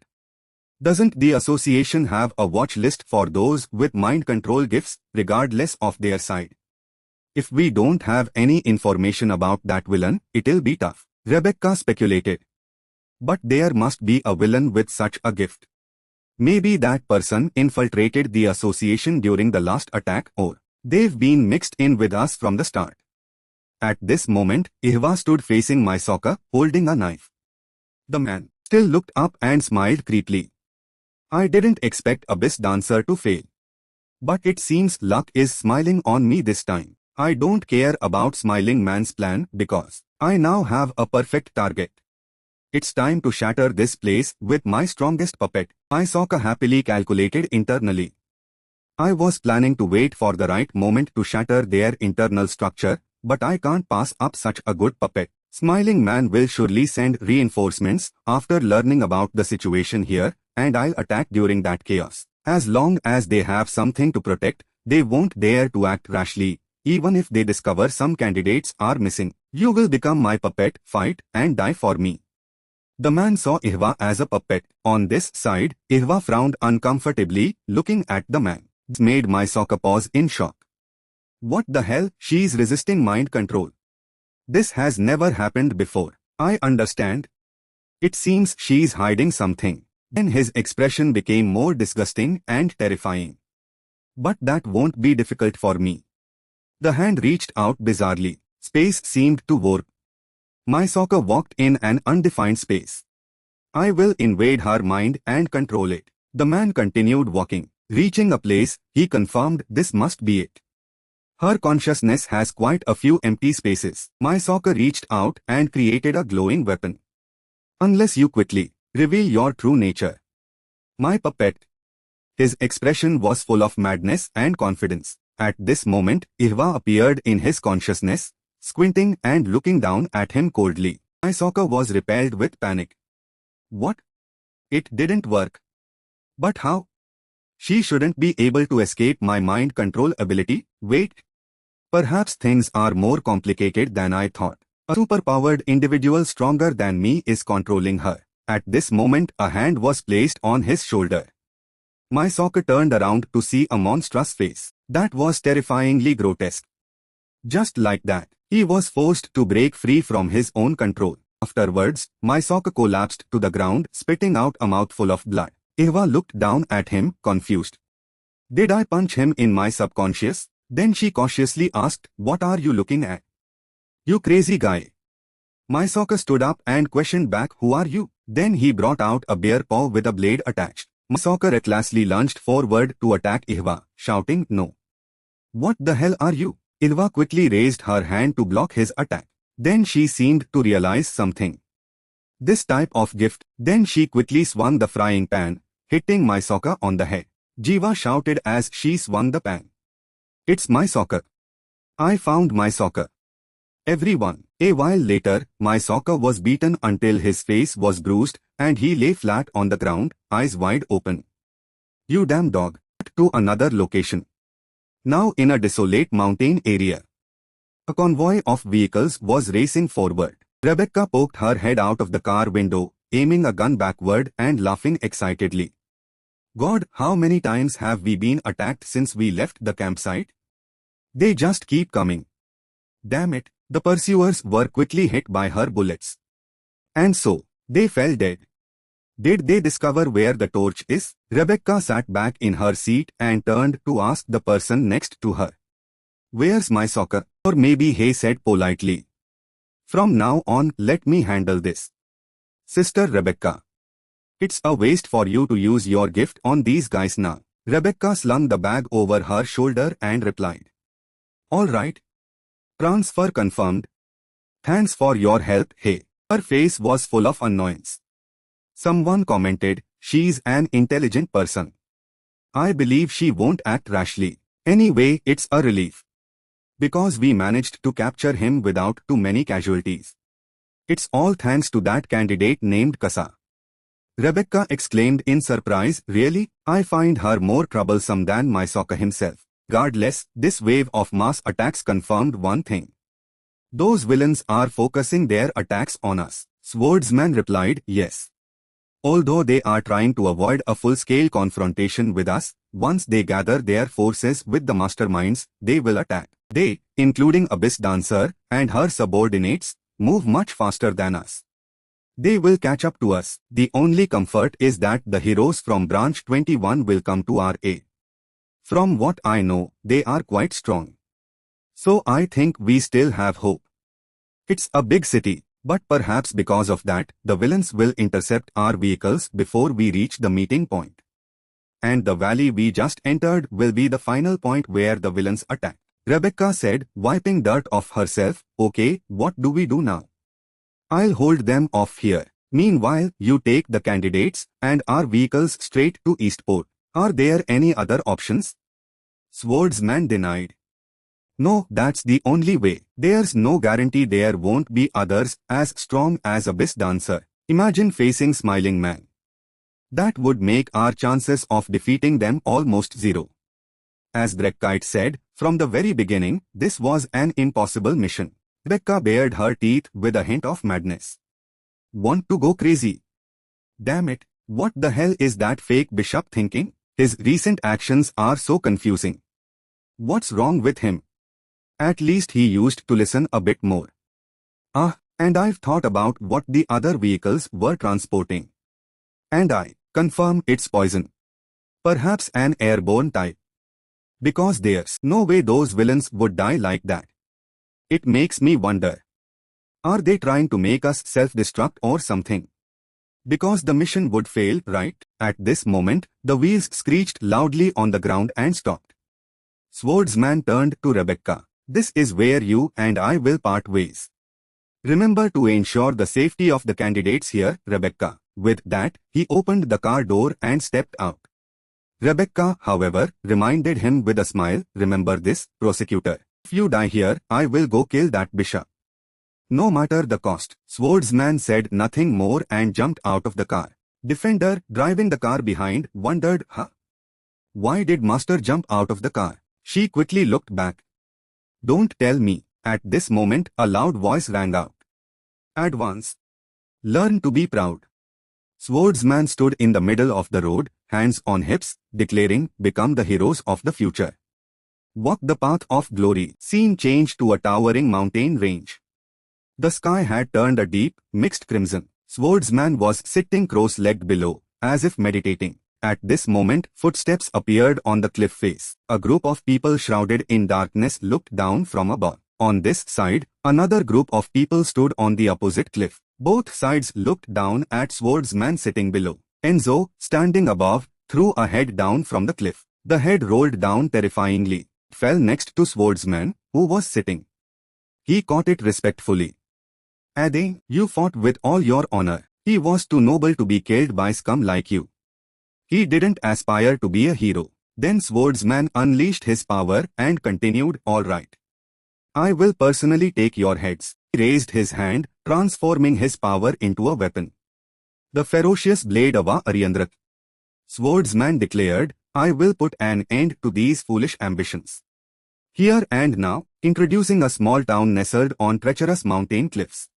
Doesn't the association have a watch list for those with mind control gifts, regardless of their side? If we don't have any information about that villain, it'll be tough. Rebecca speculated. But there must be a villain with such a gift. Maybe that person infiltrated the association during the last attack, or they've been mixed in with us from the start. At this moment, Ihwa stood facing my Sokka, holding a knife. The man still looked up and smiled creepily. I didn't expect Abyss Dancer to fail. But it seems luck is smiling on me this time. I don't care about Smiling Man's plan because I now have a perfect target. It's time to shatter this place with my strongest puppet. My Sokka happily calculated internally. I was planning to wait for the right moment to shatter their internal structure, but I can't pass up such a good puppet. Smiling Man will surely send reinforcements after learning about the situation here, and I'll attack during that chaos. As long as they have something to protect, they won't dare to act rashly, even if they discover some candidates are missing. You will become my puppet, fight, and die for me. The man saw Ihwa as a puppet. On this side, Ihwa frowned uncomfortably, looking at the man. This made my soccer pause in shock. What the hell? She's resisting mind control. This has never happened before. I understand. It seems she's hiding something. Then his expression became more disgusting and terrifying. But that won't be difficult for me. The hand reached out bizarrely. Space seemed to warp. My soccer walked in an undefined space. I will invade her mind and control it. The man continued walking. Reaching a place, he confirmed this must be it. Her consciousness has quite a few empty spaces. My soccer reached out and created a glowing weapon. Unless you quickly reveal your true nature. My puppet. His expression was full of madness and confidence. At this moment, Ihwa appeared in his consciousness, squinting and looking down at him coldly. My soccer was repelled with panic. What? It didn't work. But how? She shouldn't be able to escape my mind control ability. Wait. Perhaps things are more complicated than I thought. A superpowered individual stronger than me is controlling her. At this moment, a hand was placed on his shoulder. My soccer turned around to see a monstrous face. That was terrifyingly grotesque. Just like that, he was forced to break free from his own control. Afterwards, my soccer collapsed to the ground, spitting out a mouthful of blood. Ihwa looked down at him, confused. Did I punch him in my subconscious? Then she cautiously asked, what are you looking at? You crazy guy. My soccer stood up and questioned back, who are you? Then he brought out a bear paw with a blade attached. My soccer recklessly lunged forward to attack Ihwa, shouting, no. What the hell are you? Ihwa quickly raised her hand to block his attack. Then she seemed to realize something. This type of gift. Then she quickly swung the frying pan, hitting my soccer on the head. Jiva shouted as she swung the pan. It's my soccer. I found my soccer. Everyone. A while later, my soccer was beaten until his face was bruised and he lay flat on the ground, eyes wide open. You damn dog. To another location. Now in a desolate mountain area. A convoy of vehicles was racing forward. Rebecca poked her head out of the car window, aiming a gun backward and laughing excitedly. God, how many times have we been attacked since we left the campsite? They just keep coming. Damn it, the pursuers were quickly hit by her bullets. And so, they fell dead. Did they discover where the torch is? Rebecca sat back in her seat and turned to ask the person next to her. Where's my soccer? Or maybe he said politely. From now on, let me handle this. Sister Rebecca. It's a waste for you to use your gift on these guys now. Rebecca slung the bag over her shoulder and replied. All right. Transfer confirmed. Thanks for your help, hey. Her face was full of annoyance. Someone commented, she's an intelligent person. I believe she won't act rashly. Anyway, it's a relief. Because we managed to capture him without too many casualties. It's all thanks to that candidate named Kasa. Rebecca exclaimed in surprise, really? I find her more troublesome than my soccer himself. Regardless, this wave of mass attacks confirmed one thing. Those villains are focusing their attacks on us. Swordsman replied, yes. Although they are trying to avoid a full-scale confrontation with us, once they gather their forces with the masterminds, they will attack. They, including Abyss Dancer and her subordinates, move much faster than us. They will catch up to us. The only comfort is that the heroes from Branch 21 will come to our aid. From what I know, they are quite strong. So I think we still have hope. It's a big city. But perhaps because of that, the villains will intercept our vehicles before we reach the meeting point. And the valley we just entered will be the final point where the villains attack. Rebecca said, wiping dirt off herself, okay, what do we do now? I'll hold them off here. Meanwhile, you take the candidates and our vehicles straight to Eastport. Are there any other options? Swordsman denied. No, that's the only way. There's no guarantee there won't be others as strong as Abyss Dancer. Imagine facing Smiling Man. That would make our chances of defeating them almost zero. As Brekite said, from the very beginning, this was an impossible mission. Rebecca bared her teeth with a hint of madness. Want to go crazy? Damn it, what the hell is that fake bishop thinking? His recent actions are so confusing. What's wrong with him? At least he used to listen a bit more. And I've thought about what the other vehicles were transporting. And I confirm it's poison. Perhaps an airborne type. Because there's no way those villains would die like that. It makes me wonder. Are they trying to make us self-destruct or something? Because the mission would fail, right? At this moment, the wheels screeched loudly on the ground and stopped. Swordsman turned to Rebecca. This is where you and I will part ways. Remember to ensure the safety of the candidates here, Rebecca. With that, he opened the car door and stepped out. Rebecca, however, reminded him with a smile, remember this, prosecutor. If you die here, I will go kill that bishop. No matter the cost. Swordsman said nothing more and jumped out of the car. Defender, driving the car behind, wondered, why did Master jump out of the car? She quickly looked back. Don't tell me. At this moment, a loud voice rang out. Advance. Learn to be proud. Swordsman stood in the middle of the road, hands on hips, declaring, become the heroes of the future. Walk the path of glory. Scene changed to a towering mountain range. The sky had turned a deep, mixed crimson. Swordsman was sitting cross-legged below, as if meditating. At this moment, footsteps appeared on the cliff face. A group of people shrouded in darkness looked down from above. On this side, another group of people stood on the opposite cliff. Both sides looked down at Swordsman sitting below. Enzo, standing above, threw a head down from the cliff. The head rolled down terrifyingly. It fell next to Swordsman, who was sitting. He caught it respectfully. Ade, you fought with all your honor. He was too noble to be killed by scum like you. He didn't aspire to be a hero. Then Swordsman unleashed his power and continued, all right. I will personally take your heads. He raised his hand, transforming his power into a weapon. The ferocious blade of Ariandrat. Swordsman declared, I will put an end to these foolish ambitions. Here and now, introducing a small town nestled on treacherous mountain cliffs.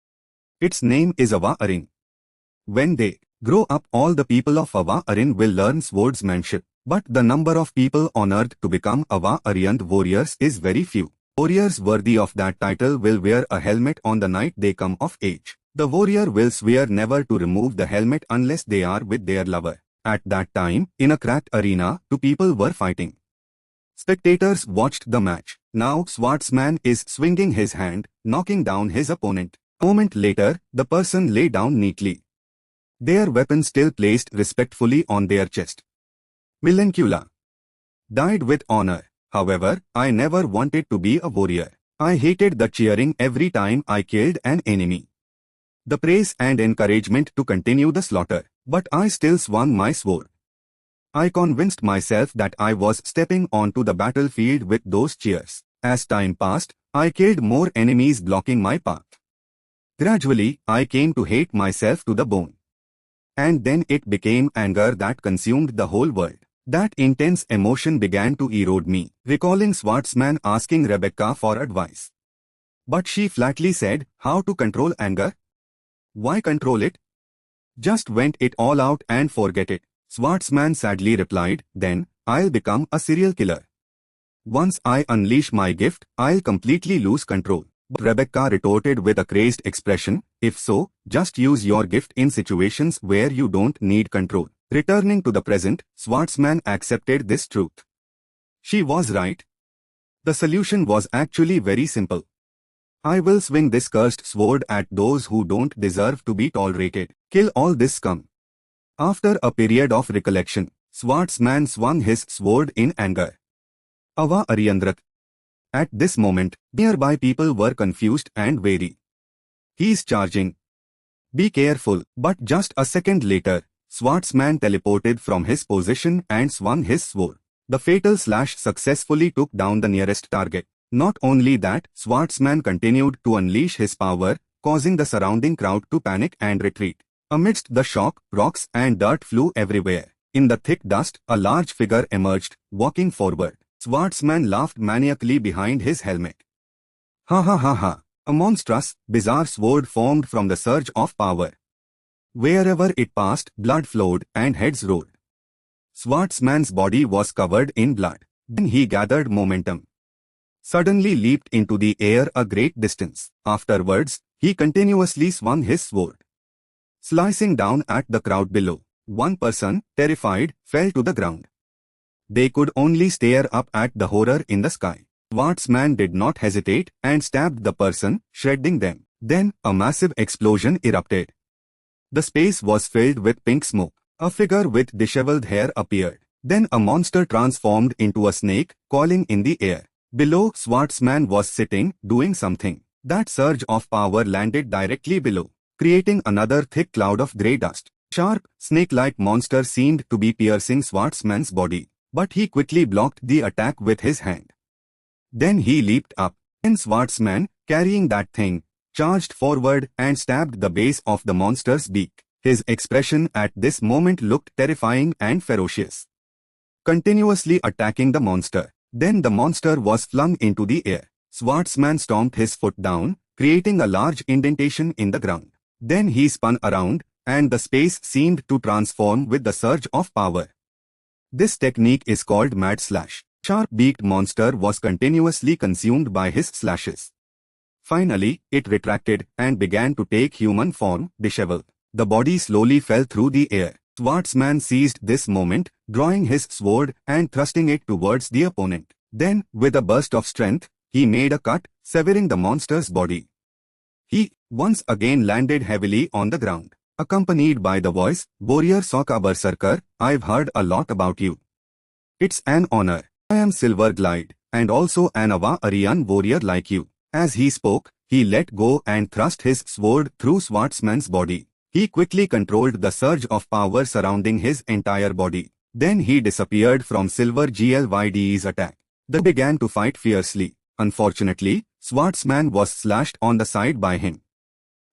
Its name is Ava Arin. When they grow up, all the people of Ava Arin will learn swordsmanship, but the number of people on earth to become Ava Ariand warriors is very few. Warriors worthy of that title will wear a helmet on the night they come of age. The warrior will swear never to remove the helmet unless they are with their lover. At that time, in a cracked arena, two people were fighting. Spectators watched the match. Now Swordsman is swinging his hand, knocking down his opponent. A moment later, the person lay down neatly. Their weapon still placed respectfully on their chest. Melancula. Died with honor. However, I never wanted to be a warrior. I hated the cheering every time I killed an enemy. The praise and encouragement to continue the slaughter. But I still swung my sword. I convinced myself that I was stepping onto the battlefield with those cheers. As time passed, I killed more enemies blocking my path. Gradually, I came to hate myself to the bone. And then it became anger that consumed the whole world. That intense emotion began to erode me, recalling Swordsman asking Rebecca for advice. But she flatly said, how to control anger? Why control it? Just vent it all out and forget it. Swordsman sadly replied, then, I'll become a serial killer. Once I unleash my gift, I'll completely lose control. But Rebecca retorted with a crazed expression, if so, just use your gift in situations where you don't need control. Returning to the present, Swordsman accepted this truth. She was right. The solution was actually very simple. I will swing this cursed sword at those who don't deserve to be tolerated. Kill all this scum. After a period of recollection, Swordsman swung his sword in anger. Ava Ariandrat. At this moment, nearby people were confused and wary. He's charging. Be careful. But just a second later, Swordsman teleported from his position and swung his sword. The fatal slash successfully took down the nearest target. Not only that, Swordsman continued to unleash his power, causing the surrounding crowd to panic and retreat. Amidst the shock, rocks and dirt flew everywhere. In the thick dust, a large figure emerged, walking forward. Swordsman laughed maniacally behind his helmet. Ha ha ha ha! A monstrous, bizarre sword formed from the surge of power. Wherever it passed, blood flowed and heads rolled. Swordsman's body was covered in blood. Then he gathered momentum. Suddenly leaped into the air a great distance. Afterwards, he continuously swung his sword, slicing down at the crowd below. One person, terrified, fell to the ground. They could only stare up at the horror in the sky. Swordsman did not hesitate and stabbed the person, shredding them. Then, a massive explosion erupted. The space was filled with pink smoke. A figure with disheveled hair appeared. Then a monster transformed into a snake, coiling in the air. Below, Swordsman was sitting, doing something. That surge of power landed directly below, creating another thick cloud of grey dust. Sharp, snake-like monster seemed to be piercing Swordsman's body, but he quickly blocked the attack with his hand. Then he leaped up, and Swordsman, carrying that thing, charged forward and stabbed the base of the monster's beak. His expression at this moment looked terrifying and ferocious, continuously attacking the monster. Then the monster was flung into the air. Swordsman stomped his foot down, creating a large indentation in the ground. Then he spun around, and the space seemed to transform with the surge of power. This technique is called Mad Slash. Sharp-beaked monster was continuously consumed by his slashes. Finally, it retracted and began to take human form, disheveled. The body slowly fell through the air. Swordsman seized this moment, drawing his sword and thrusting it towards the opponent. Then, with a burst of strength, he made a cut, severing the monster's body. He, once again, landed heavily on the ground, accompanied by the voice, "Warrior Sokka Berserker, I've heard a lot about you. It's an honor. I am Silver Glide, and also an Aryan warrior like you." As he spoke, he let go and thrust his sword through Swordsman's body. He quickly controlled the surge of power surrounding his entire body. Then he disappeared from Silver Glyd's attack. They began to fight fiercely. Unfortunately, Swordsman was slashed on the side by him.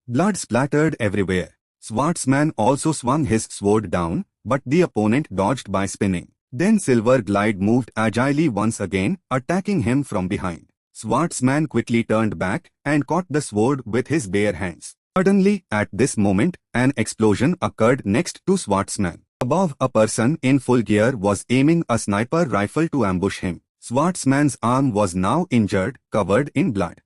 Blood splattered everywhere. Swordsman also swung his sword down, but the opponent dodged by spinning. Then Silver Glide moved agilely once again, attacking him from behind. Swordsman quickly turned back and caught the sword with his bare hands. Suddenly, at this moment, an explosion occurred next to Swordsman. Above, a person in full gear was aiming a sniper rifle to ambush him. Swordsman's arm was now injured, covered in blood.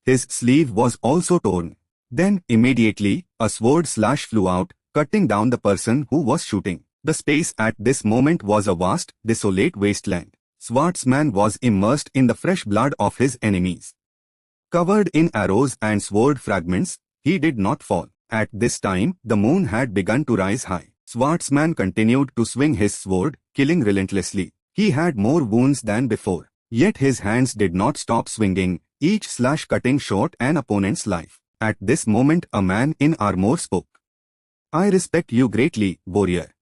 His sleeve was also torn. Then, immediately, a sword slash flew out, cutting down the person who was shooting. The space at this moment was a vast, desolate wasteland. Swordsman was immersed in the fresh blood of his enemies. Covered in arrows and sword fragments, he did not fall. At this time, the moon had begun to rise high. Swordsman continued to swing his sword, killing relentlessly. He had more wounds than before. Yet his hands did not stop swinging, each slash cutting short an opponent's life. At this moment, a man in armor spoke. "I respect you greatly, warrior.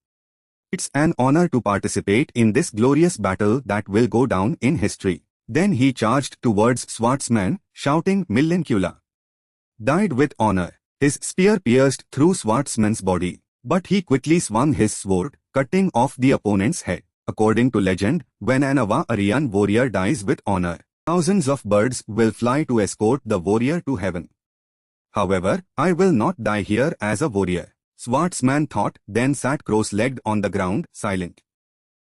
It's an honor to participate in this glorious battle that will go down in history." Then he charged towards Swordsman, shouting, "Millincula. Died with honor." His spear pierced through Swordsman's body, but he quickly swung his sword, cutting off the opponent's head. According to legend, when an Aryan warrior dies with honor, thousands of birds will fly to escort the warrior to heaven. However, I will not die here as a warrior, Swordsman thought, then sat cross-legged on the ground, silent.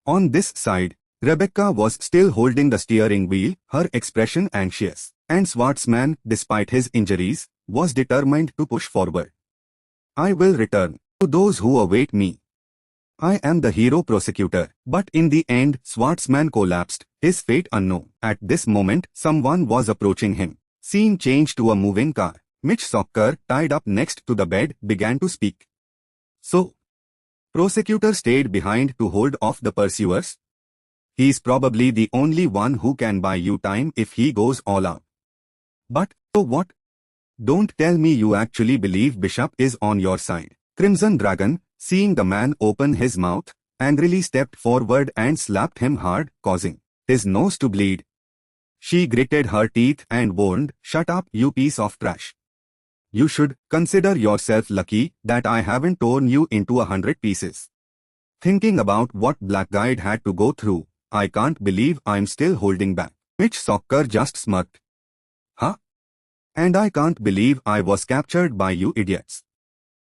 On this side, Rebecca was still holding the steering wheel, her expression anxious, and Swordsman, despite his injuries, was determined to push forward. "I will return to those who await me. I am the hero prosecutor." But in the end, Swordsman collapsed, his fate unknown. At this moment, someone was approaching him. Scene changed to a moving car. Mitch Socker, tied up next to the bed, began to speak. "So, prosecutor stayed behind to hold off the pursuers? He's probably the only one who can buy you time if he goes all out. But, so what? Don't tell me you actually believe Bishop is on your side." Crimson Dragon, seeing the man open his mouth, angrily stepped forward and slapped him hard, causing his nose to bleed. She gritted her teeth and warned, "Shut up, you piece of trash. You should consider yourself lucky that I haven't torn you into 100 pieces. Thinking about what Black Guide had to go through, I can't believe I'm still holding back. Mitch Socker just smirked. Huh? And I can't believe I was captured by you idiots.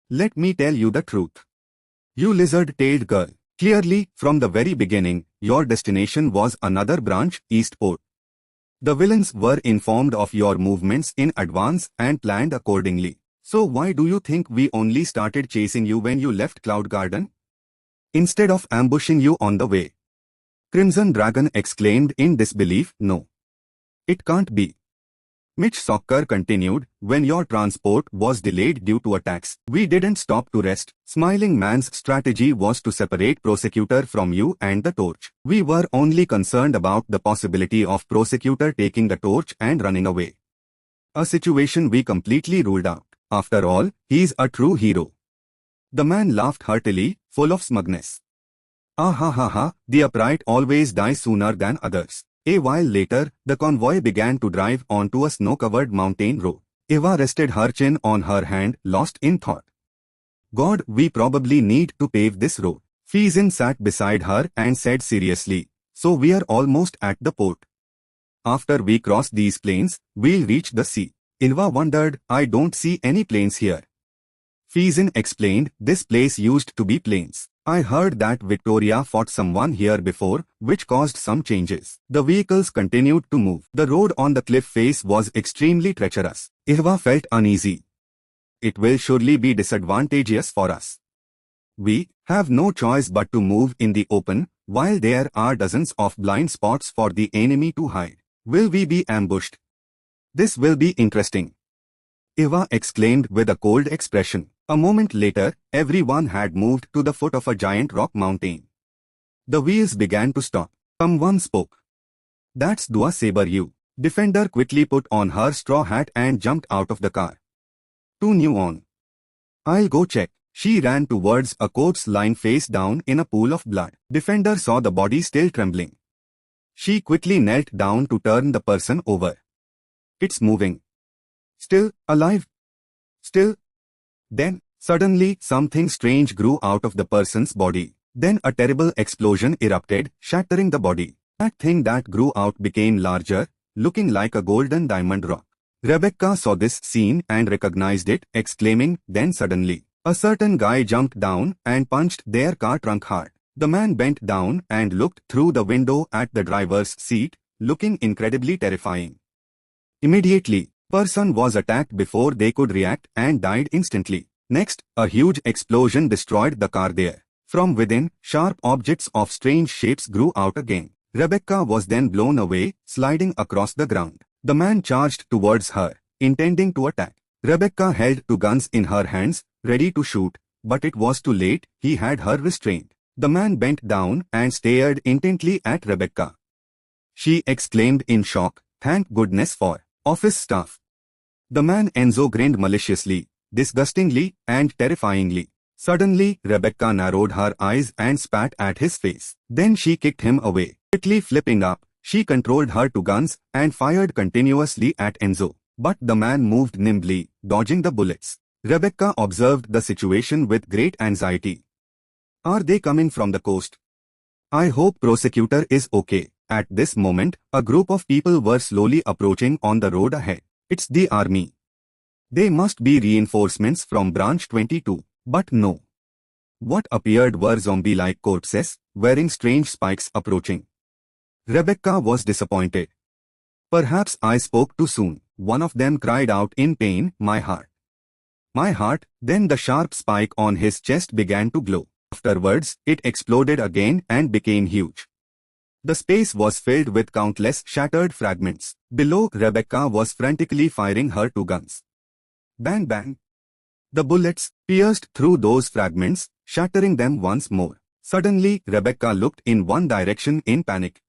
Let me tell you the truth. You lizard-tailed girl. Clearly, from the very beginning, your destination was another branch, Eastport. The villains were informed of your movements in advance and planned accordingly. So why do you think we only started chasing you when you left Cloud Garden? Instead of ambushing you on the way. Crimson Dragon exclaimed in disbelief. No. It can't be. Mitch Socker continued, when your transport was delayed due to attacks, we didn't stop to rest. Smiling Man's strategy was to separate Prosecutor from you and the torch. We were only concerned about the possibility of Prosecutor taking the torch and running away. A situation we completely ruled out. After all, he's a true hero. The man laughed heartily, full of smugness. Ah ha ha ha, the upright always die sooner than others. A while later, the convoy began to drive onto a snow-covered mountain road. Eva rested her chin on her hand, lost in thought. God, we probably need to pave this road. Fizin sat beside her and said seriously, so we are almost at the port. After we cross these plains, we'll reach the sea. Ilva wondered, I don't see any plains here. Fizin explained, this place used to be plains. I heard that Victoria fought someone here before, which caused some changes. The vehicles continued to move. The road on the cliff face was extremely treacherous. Ihwa felt uneasy. It will surely be disadvantageous for us. We have no choice but to move in the open, while there are dozens of blind spots for the enemy to hide. Will we be ambushed? This will be interesting. Ihwa exclaimed with a cold expression. A moment later, everyone had moved to the foot of a giant rock mountain. The wheels began to stop. Someone spoke. That's Dua Saber you. Defender quickly put on her straw hat and jumped out of the car. Too new on. I'll go check. She ran towards a corpse lying face down in a pool of blood. Defender saw the body still trembling. She quickly knelt down to turn the person over. It's moving. Still alive. Still. Then, suddenly, something strange grew out of the person's body. Then a terrible explosion erupted, shattering the body. That thing that grew out became larger, looking like a golden diamond rock. Rebecca saw this scene and recognized it, exclaiming, then suddenly, a certain guy jumped down and punched their car trunk hard. The man bent down and looked through the window at the driver's seat, looking incredibly terrifying. Immediately, person was attacked before they could react and died instantly. Next, a huge explosion destroyed the car there. From within, sharp objects of strange shapes grew out again. Rebecca was then blown away, sliding across the ground. The man charged towards her, intending to attack. Rebecca held two guns in her hands, ready to shoot, but it was too late, he had her restrained. The man bent down and stared intently at Rebecca. She exclaimed in shock, thank goodness for office staff. The man Enzo grinned maliciously, disgustingly, and terrifyingly. Suddenly, Rebecca narrowed her eyes and spat at his face. Then she kicked him away. Quickly flipping up, she controlled her two guns and fired continuously at Enzo. But the man moved nimbly, dodging the bullets. Rebecca observed the situation with great anxiety. Are they coming from the coast? I hope Prosecutor is okay. At this moment, a group of people were slowly approaching on the road ahead. It's the army. They must be reinforcements from Branch 22. But no. What appeared were zombie-like corpses, wearing strange spikes approaching. Rebecca was disappointed. Perhaps I spoke too soon. One of them cried out in pain, my heart. My heart, then the sharp spike on his chest began to glow. Afterwards, it exploded again and became huge. The space was filled with countless shattered fragments. Below, Rebecca was frantically firing her two guns. Bang bang. The bullets pierced through those fragments, shattering them once more. Suddenly, Rebecca looked in one direction in panic.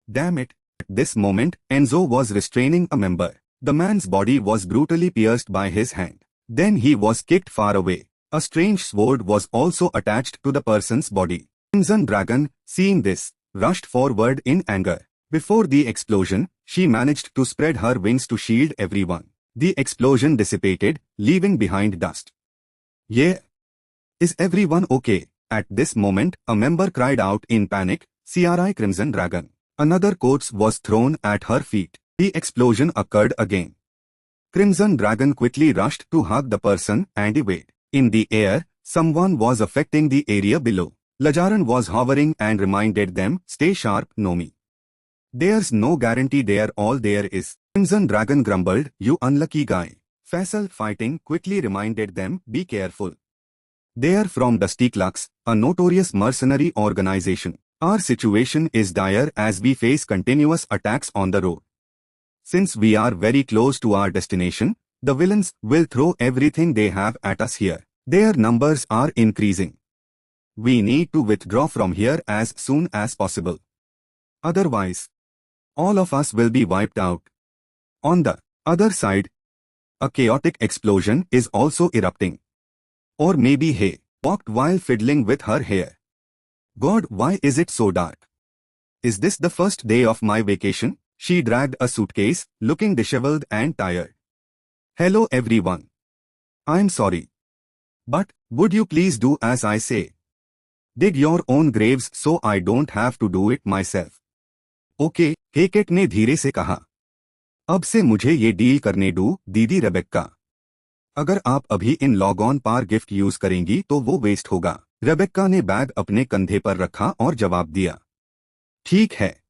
Damn it. At this moment, Enzo was restraining a member. The man's body was brutally pierced by his hand. Then he was kicked far away. A strange sword was also attached to the person's body. Crimson Dragon, seeing this, rushed forward in anger. Before the explosion, she managed to spread her wings to shield everyone. The explosion dissipated, leaving behind dust. Yeah. Is everyone okay? At this moment, a member cried out in panic, "CRI Crimson Dragon." Another coat was thrown at her feet. The explosion occurred again. Crimson Dragon quickly rushed to hug the person and evade. In the air, someone was affecting the area below. Lajaran was hovering and reminded them, "Stay sharp, Nomi. There's no guarantee there, all there is." Crimson Dragon grumbled, "You unlucky guy." Faisal, fighting, quickly reminded them, "Be careful. They're from Dusty Clucks, a notorious mercenary organization. Our situation is dire as we face continuous attacks on the road. Since we are very close to our destination, the villains will throw everything they have at us here. Their numbers are increasing. We need to withdraw from here as soon as possible. Otherwise, all of us will be wiped out." On the other side, a chaotic explosion is also erupting. Or maybe Hay walked while fiddling with her hair. "God, why is it so dark? Is this the first day of my vacation?" She dragged a suitcase, looking disheveled and tired. "Hello everyone. I'm sorry. But, would you please do as I say? Dig your own graves so I don't have to do it myself." "Okay," Hecate ने धीरे से कहा। "अब से मुझे ये deal करने दो, दीदी रेबेक्का। अगर आप अभी इन लॉग-ऑन पार गिफ्ट यूज करेंगी तो वो वेस्ट होगा." रेबेक्का ने बैग अपने कंधे पर रखा और जवाब दिया, "ठीक है।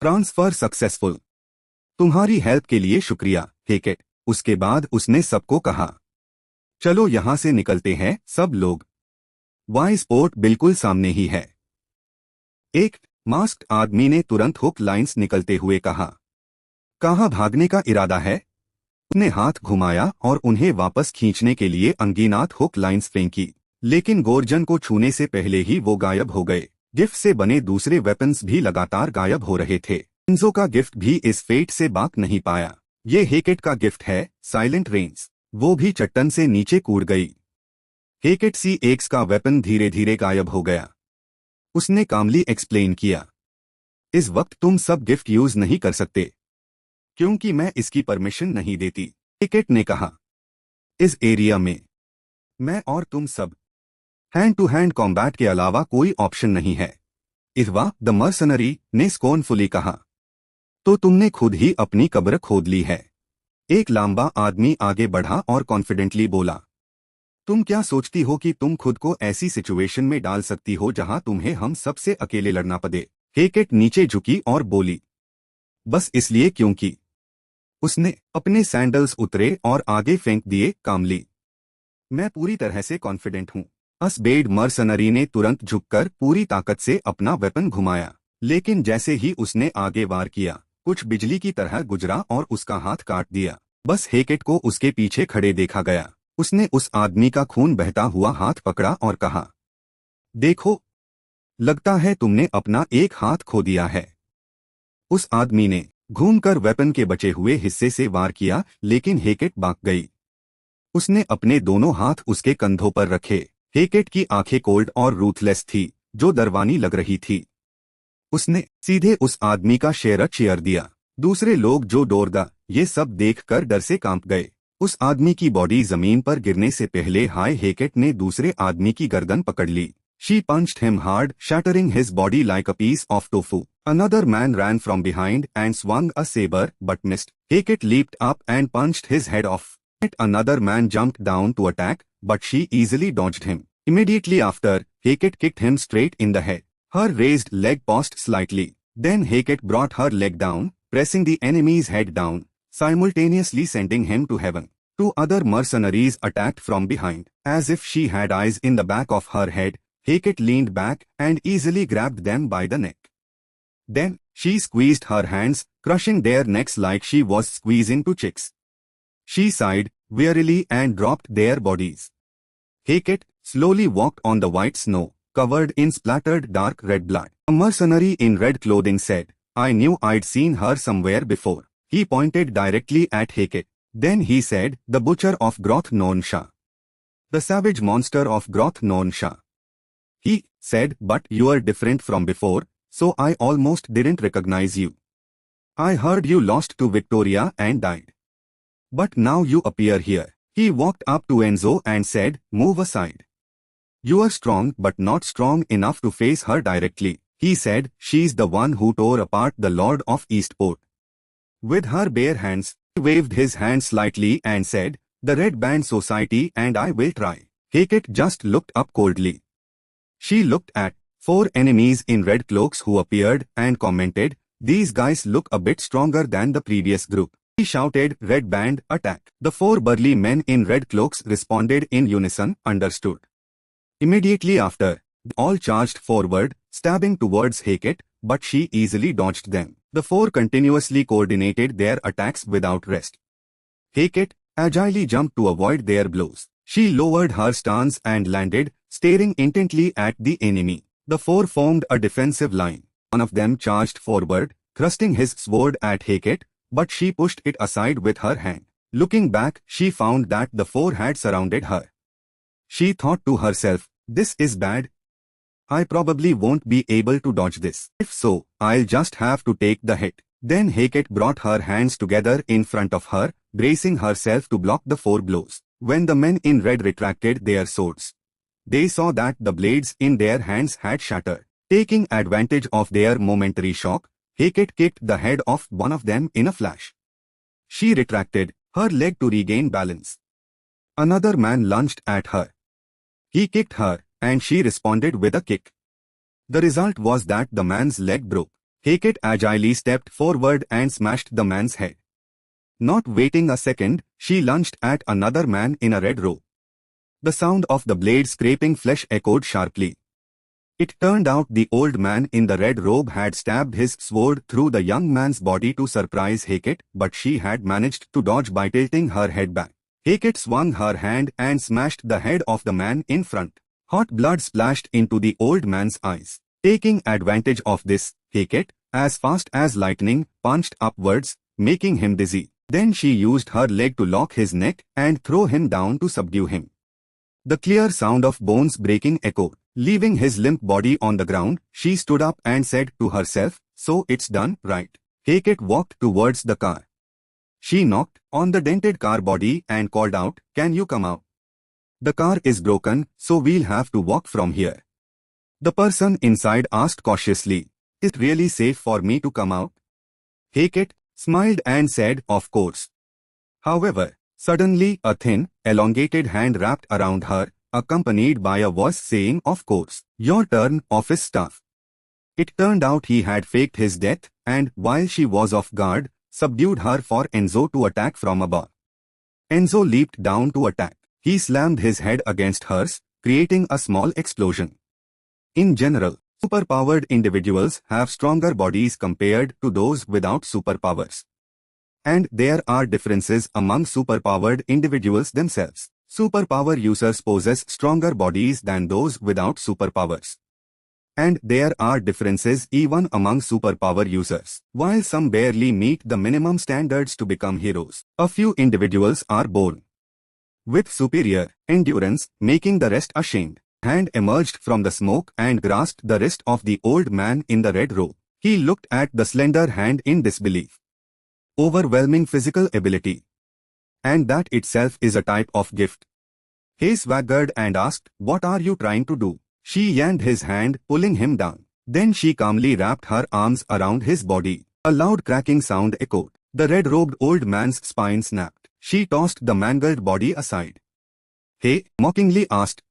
Transfer successful. तुम्हारी हेल्प के लिए शुक्रिया, हेकेट." उसके बाद उसने सबको कहा, "चलो यहां से निकलते हैं सब लोग। वाई स्पोर्ट बिल्कुल सामने ही है." एक मास्क्ड आदमी ने तुरंत हुक लाइन्स निकलते हुए कहा, "कहाँ भागने का इरादा है?" उसने हाथ घुमाया और उन्हें वापस खींचने के लिए अंगीनात हुक लाइन्स फेंकी, लेकिन गोर्जन को छूने से पहले ही वो गायब हो गए। गिफ्ट से बने दूसरे वेपन्स भी लगातार गायब हो रहे थे। इंजो का गिफ्ट भी इस फेट से बाक नहीं पाया। ये हेकेट का गिफ्ट है, साइलेंट रेंस। वो भी चट्टन से नीचे कूद गई। हेकेट सी एक्स का वेपन धीरे धीरे गायब हो गया। उसने कामली एक्सप्लेन किया, "इस वक्त तुम सब गिफ्ट यूज नहीं कर सकते, क्योंकि मैं इसकी परमिशन नहीं देती।" हेकेट ने कहा, "इस एरिया में मैं और तुम सब हैंड टू हैंड कॉम्बैट के अलावा कोई ऑप्शन नहीं है।" इरवा द मर्सनरी ने स्कोनफुली कहा, "तो तुमने खुद ही अपनी कब्र खोद ली है।" एक लंबा आदमी आगे बढ़ा और कॉन्फिडेंटली बोला, "तुम क्या सोचती हो कि तुम खुद को ऐसी सिचुएशन में डाल सकती हो जहां तुम्हें हम सबसे अकेले लड़ना पड़े?" हेकेट नीचे झुकी और बोली, "बस इसलिए क्योंकि..." उसने अपने सैंडल्स उतरे और आगे फेंक दिए। "कामली, मैं पूरी तरह से कॉन्फिडेंट हूं।" असबेड मर्सनरी ने तुरंत झुककर पूरी ताकत से अपना वेपन घुमाया, लेकिन जैसे ही उसने आगे वार किया, कुछ बिजली की तरह गुजरा और उसका हाथ काट दिया। बस हेकेट को उसके पीछे खड़े देखा गया। उसने उस आदमी का खून बहता हुआ हाथ पकड़ा और कहा, "देखो, लगता है तुमने अपना एक हाथ खो दिया है।" उस आदमी ने घूमकर वेपन के बचे हुए हिस्से से वार किया, लेकिन हेकेट भाग गई। उसने अपने दोनों हाथ उसके कंधों पर रखे। हेकेट की आंखें कोल्ड और रूथलेस थी, जो दरवानी लग रही थी। उसने सीधे उस आदमी का शेयर चेयर दिया। दूसरे लोग जो डोरदा ये सब देखकर डर से कांप गए। उस आदमी की बॉडी जमीन पर गिरने से पहले हाय हेकेट ने दूसरे आदमी की गर्दन पकड़ ली। She punched him hard, shattering his body like a piece of tofu. Another man ran from behind and swung a saber, but missed. Hecat leaped up and punched his head off. Yet another man jumped down to attack, but she easily dodged him. Immediately after, Hecat kicked him straight in the head. Her raised leg paused slightly. Then Hecat brought her leg down, pressing the enemy's head down, simultaneously sending him to heaven. Two other mercenaries attacked from behind. As if she had eyes in the back of her head, Hecat leaned back and easily grabbed them by the neck. Then, she squeezed her hands, crushing their necks like she was squeezing two chicks. She sighed wearily and dropped their bodies. Hecat slowly walked on the white snow, covered in splattered dark red blood. A mercenary in red clothing said, "I knew I'd seen her somewhere before." He pointed directly at Hecat. Then he said, "The butcher of Groth Nonsha. The savage monster of Groth Nonsha." He said, "But you're different from before, so I almost didn't recognize you. I heard you lost to Victoria and died." But now you appear here. He walked up to Enzo and said, "Move aside. You are strong but not strong enough to face her directly." He said, "She's the one who tore apart the Lord of Eastport with her bare hands." He waved his hand slightly and said, "The Red Band Society and I will try." Hackett just looked up coldly. She looked at 4 enemies in red cloaks who appeared and commented, "These guys look a bit stronger than the previous group." He shouted, "Red Band, attack." The 4 burly men in red cloaks responded in unison, "Understood." Immediately after, they all charged forward, stabbing towards Hackett, but she easily dodged them. The 4 continuously coordinated their attacks without rest. Hackett agilely jumped to avoid their blows. She lowered her stance and landed, staring intently at the enemy. The 4 formed a defensive line. One of them charged forward, thrusting his sword at Hackett, but she pushed it aside with her hand. Looking back, she found that the 4 had surrounded her. She thought to herself, "This is bad. I probably won't be able to dodge this. If so, I'll just have to take the hit." Then Hackett brought her hands together in front of her, bracing herself to block the 4 blows. When the men in red retracted their swords, they saw that the blades in their hands had shattered. Taking advantage of their momentary shock, Hackett kicked the head off one of them in a flash. She retracted her leg to regain balance. Another man lunged at her. He kicked her, and she responded with a kick. The result was that the man's leg broke. Hackett agilely stepped forward and smashed the man's head. Not waiting a second, she lunged at another man in a red robe. The sound of the blade scraping flesh echoed sharply. It turned out the old man in the red robe had stabbed his sword through the young man's body to surprise Hackett, but she had managed to dodge by tilting her head back. Hackett swung her hand and smashed the head of the man in front. Hot blood splashed into the old man's eyes. Taking advantage of this, Hackett, as fast as lightning, punched upwards, making him dizzy. Then she used her leg to lock his neck and throw him down to subdue him. The clear sound of bones breaking echoed. Leaving his limp body on the ground, she stood up and said to herself, "So it's done, right?" Hackett walked towards the car. She knocked on the dented car body and called out, "Can you come out? The car is broken, so we'll have to walk from here." The person inside asked cautiously, "Is it really safe for me to come out?" Hackett smiled and said, "Of course." However, suddenly a thin, elongated hand wrapped around her, accompanied by a voice saying, "Of course. Your turn, office staff." It turned out he had faked his death, and, while she was off guard, subdued her for Enzo to attack from above. Enzo leaped down to attack. He slammed his head against hers, creating a small explosion. In general, superpowered individuals have stronger bodies compared to those without superpowers. And there are differences among superpowered individuals themselves. Superpower users possess stronger bodies than those without superpowers. And there are differences even among superpower users. While some barely meet the minimum standards to become heroes, a few individuals are born with superior endurance, making the rest ashamed. Hand emerged from the smoke and grasped the wrist of the old man in the red robe. He looked at the slender hand in disbelief. Overwhelming physical ability. And that itself is a type of gift. He swaggered and asked, "What are you trying to do?" She yanked his hand, pulling him down. Then she calmly wrapped her arms around his body. A loud cracking sound echoed. The red-robed old man's spine snapped. She tossed the mangled body aside. "Hey," mockingly asked,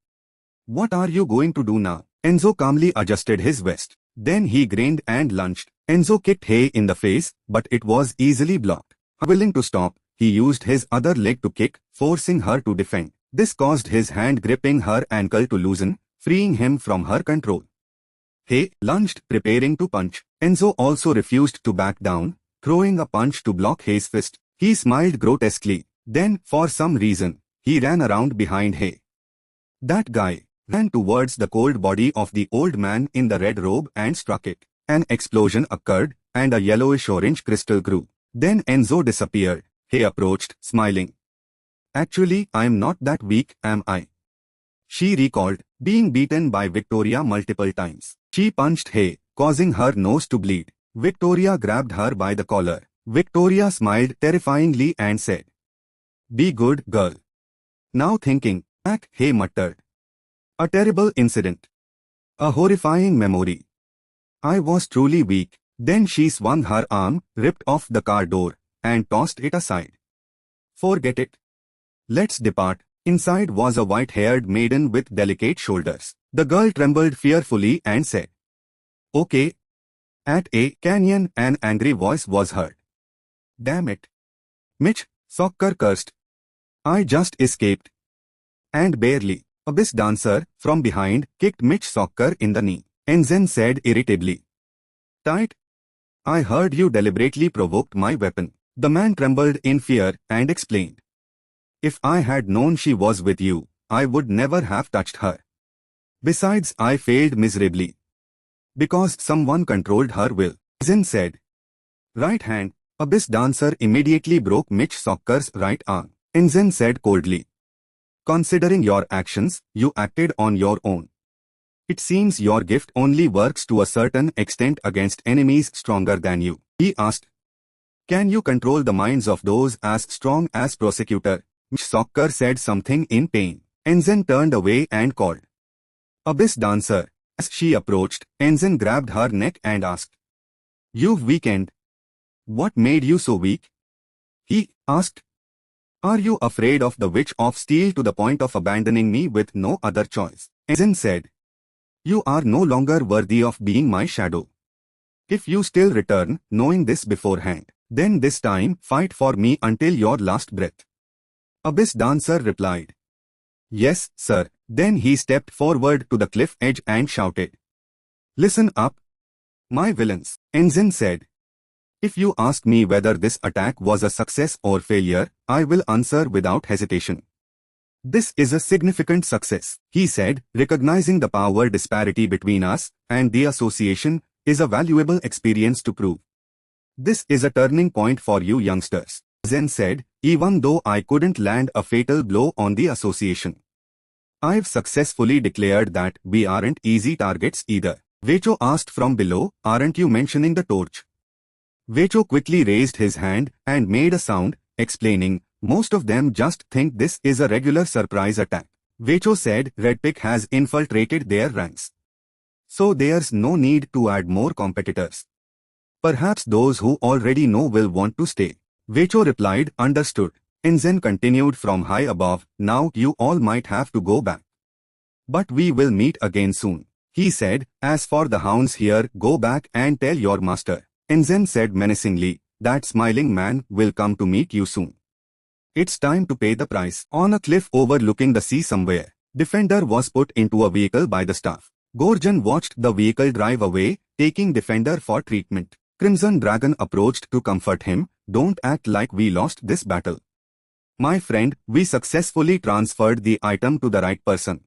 "what are you going to do now?" Enzo calmly adjusted his vest. Then he grinned and lunged. Enzo kicked Hay in the face, but it was easily blocked. Unwilling to stop, he used his other leg to kick, forcing her to defend. This caused his hand gripping her ankle to loosen, freeing him from her control. Hay lunged, preparing to punch. Enzo also refused to back down, throwing a punch to block Hay's fist. He smiled grotesquely. Then, for some reason, he ran around behind Hay. That guy ran towards the cold body of the old man in the red robe and struck it. An explosion occurred, and a yellowish-orange crystal grew. Then Enzo disappeared. He approached, smiling. "Actually, I'm not that weak, am I?" She recalled being beaten by Victoria multiple times. She punched Hay, causing her nose to bleed. Victoria grabbed her by the collar. Victoria smiled terrifyingly and said, Be good, girl. Now thinking back, he muttered. A terrible incident. A horrifying memory. I was truly weak. Then she swung her arm, ripped off the car door, and tossed it aside. Forget it. Let's depart. Inside was a white-haired maiden with delicate shoulders. The girl trembled fearfully and said, Okay. At a canyon, an angry voice was heard. Damn it. Mitch, Soccer cursed. I just escaped. And barely. Abyss dancer, from behind, kicked Mitch Soccer in the knee. Enzen said irritably. Tight? I heard you deliberately provoked my weapon. The man trembled in fear and explained. If I had known she was with you, I would never have touched her. Besides, I failed miserably. Because someone controlled her will. Zen said. Right hand. Abyss dancer immediately broke Mitch Soccer's right arm. Enzen said coldly. Considering your actions, you acted on your own. It seems your gift only works to a certain extent against enemies stronger than you. He asked. Can you control the minds of those as strong as prosecutor? Mitch Soccer said something in pain. Enzen turned away and called. Abyss dancer. As she approached, Enzen grabbed her neck and asked. You've weakened. What made you so weak? He asked. Are you afraid of the Witch of Steel to the point of abandoning me with no other choice? Enzen said. You are no longer worthy of being my shadow. If you still return, knowing this beforehand, then this time fight for me until your last breath. Abyss dancer replied. Yes, sir. Then he stepped forward to the cliff edge and shouted. Listen up, my villains. Enzen said. If you ask me whether this attack was a success or failure, I will answer without hesitation. This is a significant success, he said, recognizing the power disparity between us, and the association is a valuable experience to prove. This is a turning point for you youngsters, Zen said, even though I couldn't land a fatal blow on the association. I've successfully declared that we aren't easy targets either. Vecho asked from below, aren't you mentioning the torch? Vecho quickly raised his hand and made a sound, explaining, most of them just think this is a regular surprise attack. Vecho said Redpick has infiltrated their ranks. So there's no need to add more competitors. Perhaps those who already know will want to stay. Vecho replied, understood. Enzen continued from high above, now you all might have to go back. But we will meet again soon. He said, as for the hounds here, go back and tell your master. Enzen said menacingly, that smiling man will come to meet you soon. It's time to pay the price. On a cliff overlooking the sea somewhere, Defender was put into a vehicle by the staff. Gorgon watched the vehicle drive away, taking Defender for treatment. Crimson Dragon approached to comfort him, don't act like we lost this battle. My friend, we successfully transferred the item to the right person.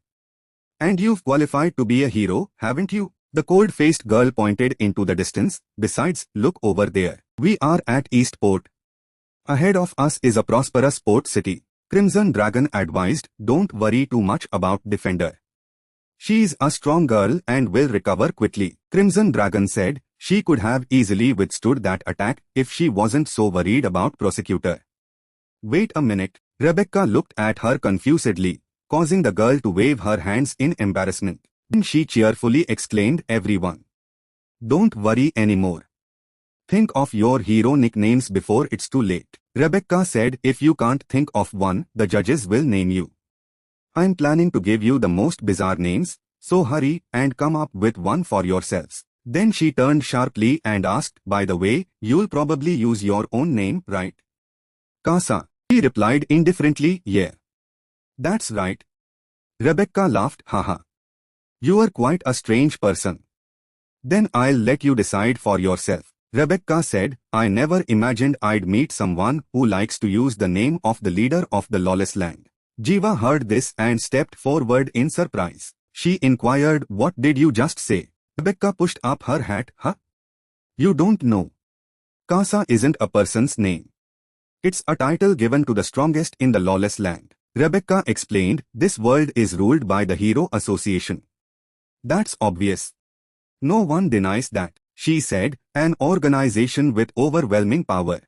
And you've qualified to be a hero, haven't you? The cold-faced girl pointed into the distance. Besides, look over there. We are at Eastport. Ahead of us is a prosperous port city. Crimson Dragon advised, don't worry too much about Defender. She's a strong girl and will recover quickly. Crimson Dragon said, she could have easily withstood that attack if she wasn't so worried about Prosecutor. Wait a minute. Rebecca looked at her confusedly, causing the girl to wave her hands in embarrassment. Then she cheerfully exclaimed, everyone. Don't worry anymore. Think of your hero nicknames before it's too late. Rebecca said, if you can't think of one, the judges will name you. I'm planning to give you the most bizarre names, so hurry and come up with one for yourselves. Then she turned sharply and asked, by the way, you'll probably use your own name, right? Casa. He replied indifferently, yeah. That's right. Rebecca laughed, haha. You're quite a strange person. Then I'll let you decide for yourself. Rebecca said, I never imagined I'd meet someone who likes to use the name of the leader of the lawless land. Jiva heard this and stepped forward in surprise. She inquired, what did you just say? Rebecca pushed up her hat, huh? You don't know. Casa isn't a person's name. It's a title given to the strongest in the lawless land. Rebecca explained, this world is ruled by the Hero Association. That's obvious. No one denies that, she said, an organization with overwhelming power.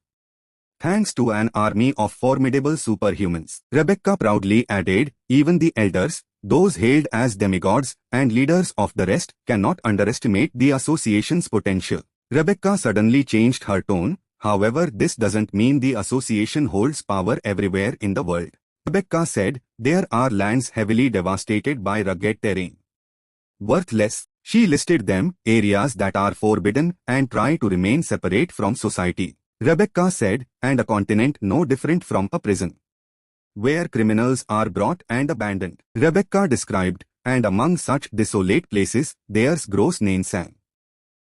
thanks to an army of formidable superhumans. Rebecca proudly added, even the elders, those hailed as demigods and leaders of the rest, cannot underestimate the association's potential. Rebecca suddenly changed her tone. However, this doesn't mean the association holds power everywhere in the world. Rebecca said, there are lands heavily devastated by rugged terrain. Worthless, she listed them, areas that are forbidden and try to remain separate from society. Rebecca said, and a continent no different from a prison, where criminals are brought and abandoned. Rebecca described, and among such desolate places, there's Gross Nansang,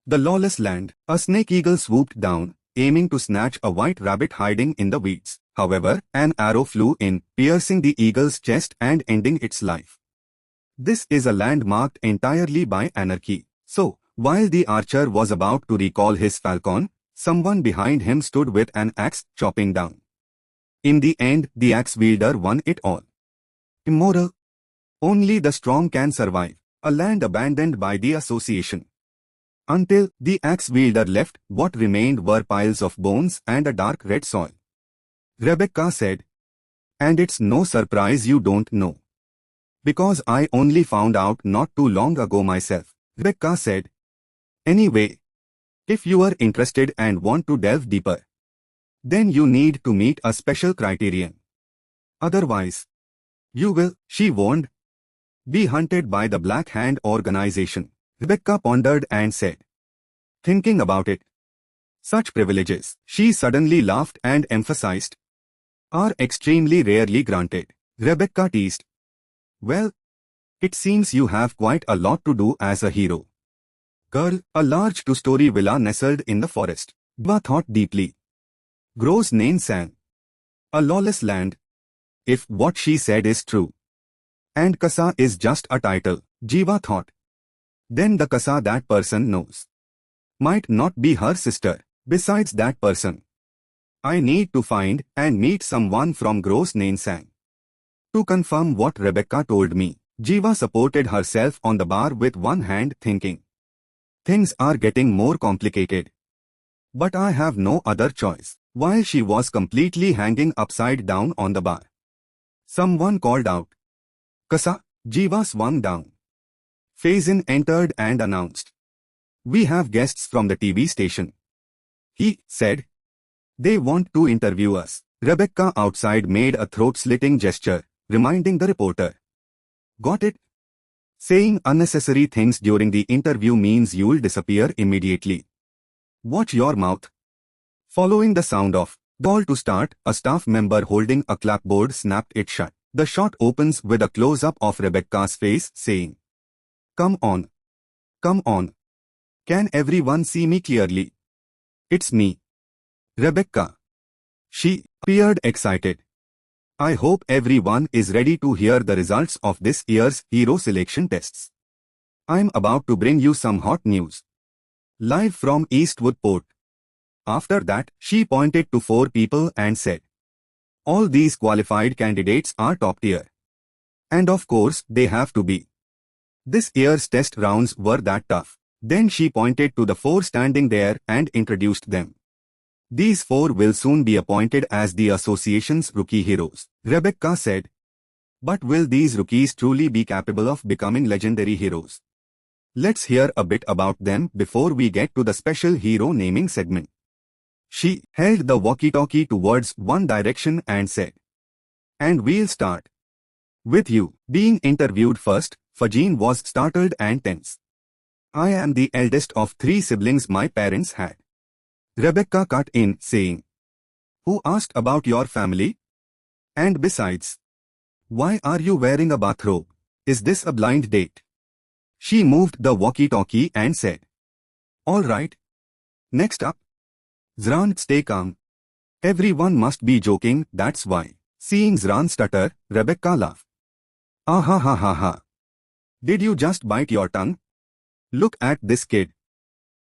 the lawless land. A snake eagle swooped down, aiming to snatch a white rabbit hiding in the weeds. However, an arrow flew in, piercing the eagle's chest and ending its life. This is a land marked entirely by anarchy. So, while the archer was about to recall his falcon, someone behind him stood with an axe, chopping down. In the end, the axe wielder won it all. Immoral. Only the strong can survive. A land abandoned by the association. Until the axe wielder left, what remained were piles of bones and a dark red soil. Rebecca said, and it's no surprise you don't know, because I only found out not too long ago myself. Rebecca said, anyway, if you are interested and want to delve deeper, then you need to meet a special criterion. Otherwise, you will, she warned, be hunted by the Black Hand organization. Rebecca pondered and said, thinking about it, such privileges, she suddenly laughed and emphasized, are extremely rarely granted. Rebecca teased, well, it seems you have quite a lot to do as a hero. Girl, a large two-story villa nestled in the forest. Jiva thought deeply. Gross Nansang, a lawless land, if what she said is true. And Kasa is just a title, Jiva thought. Then the Kasa that person knows might not be her sister. Besides that person, I need to find and meet someone from Gross Nansang to confirm what Rebecca told me. Jiva supported herself on the bar with one hand, thinking, things are getting more complicated. But I have no other choice. While she was completely hanging upside down on the bar, someone called out, Kasa. Jiva swung down. Faison entered and announced, we have guests from the TV station. He said, they want to interview us. Rebecca outside made a throat-slitting gesture, reminding the reporter, got it? Saying unnecessary things during the interview means you'll disappear immediately. Watch your mouth. Following the sound of call to start, a staff member holding a clapboard snapped it shut. The shot opens with a close-up of Rebecca's face, saying, come on. Come on. Can everyone see me clearly? It's me, Rebecca. She appeared excited. I hope everyone is ready to hear the results of this year's hero selection tests. I'm about to bring you some hot news. Live from Eastwood Port. After that, she pointed to 4 people and said, all these qualified candidates are top tier. And of course, they have to be. This year's test rounds were that tough. Then she pointed to the 4 standing there and introduced them. These 4 will soon be appointed as the association's rookie heroes. Rebecca said, but will these rookies truly be capable of becoming legendary heroes? Let's hear a bit about them before we get to the special hero naming segment. She held the walkie-talkie towards one direction and said, and we'll start with you. Being interviewed first, Fajin was startled and tense. I am the eldest of 3 siblings my parents had. Rebecca cut in, saying, who asked about your family? And besides, why are you wearing a bathrobe? Is this a blind date? She moved the walkie-talkie and said, all right. Next up. Zran, stay calm. Everyone must be joking, that's why. Seeing Zran stutter, Rebecca laughed. Ah ha ha ha ha. Did you just bite your tongue? Look at this kid.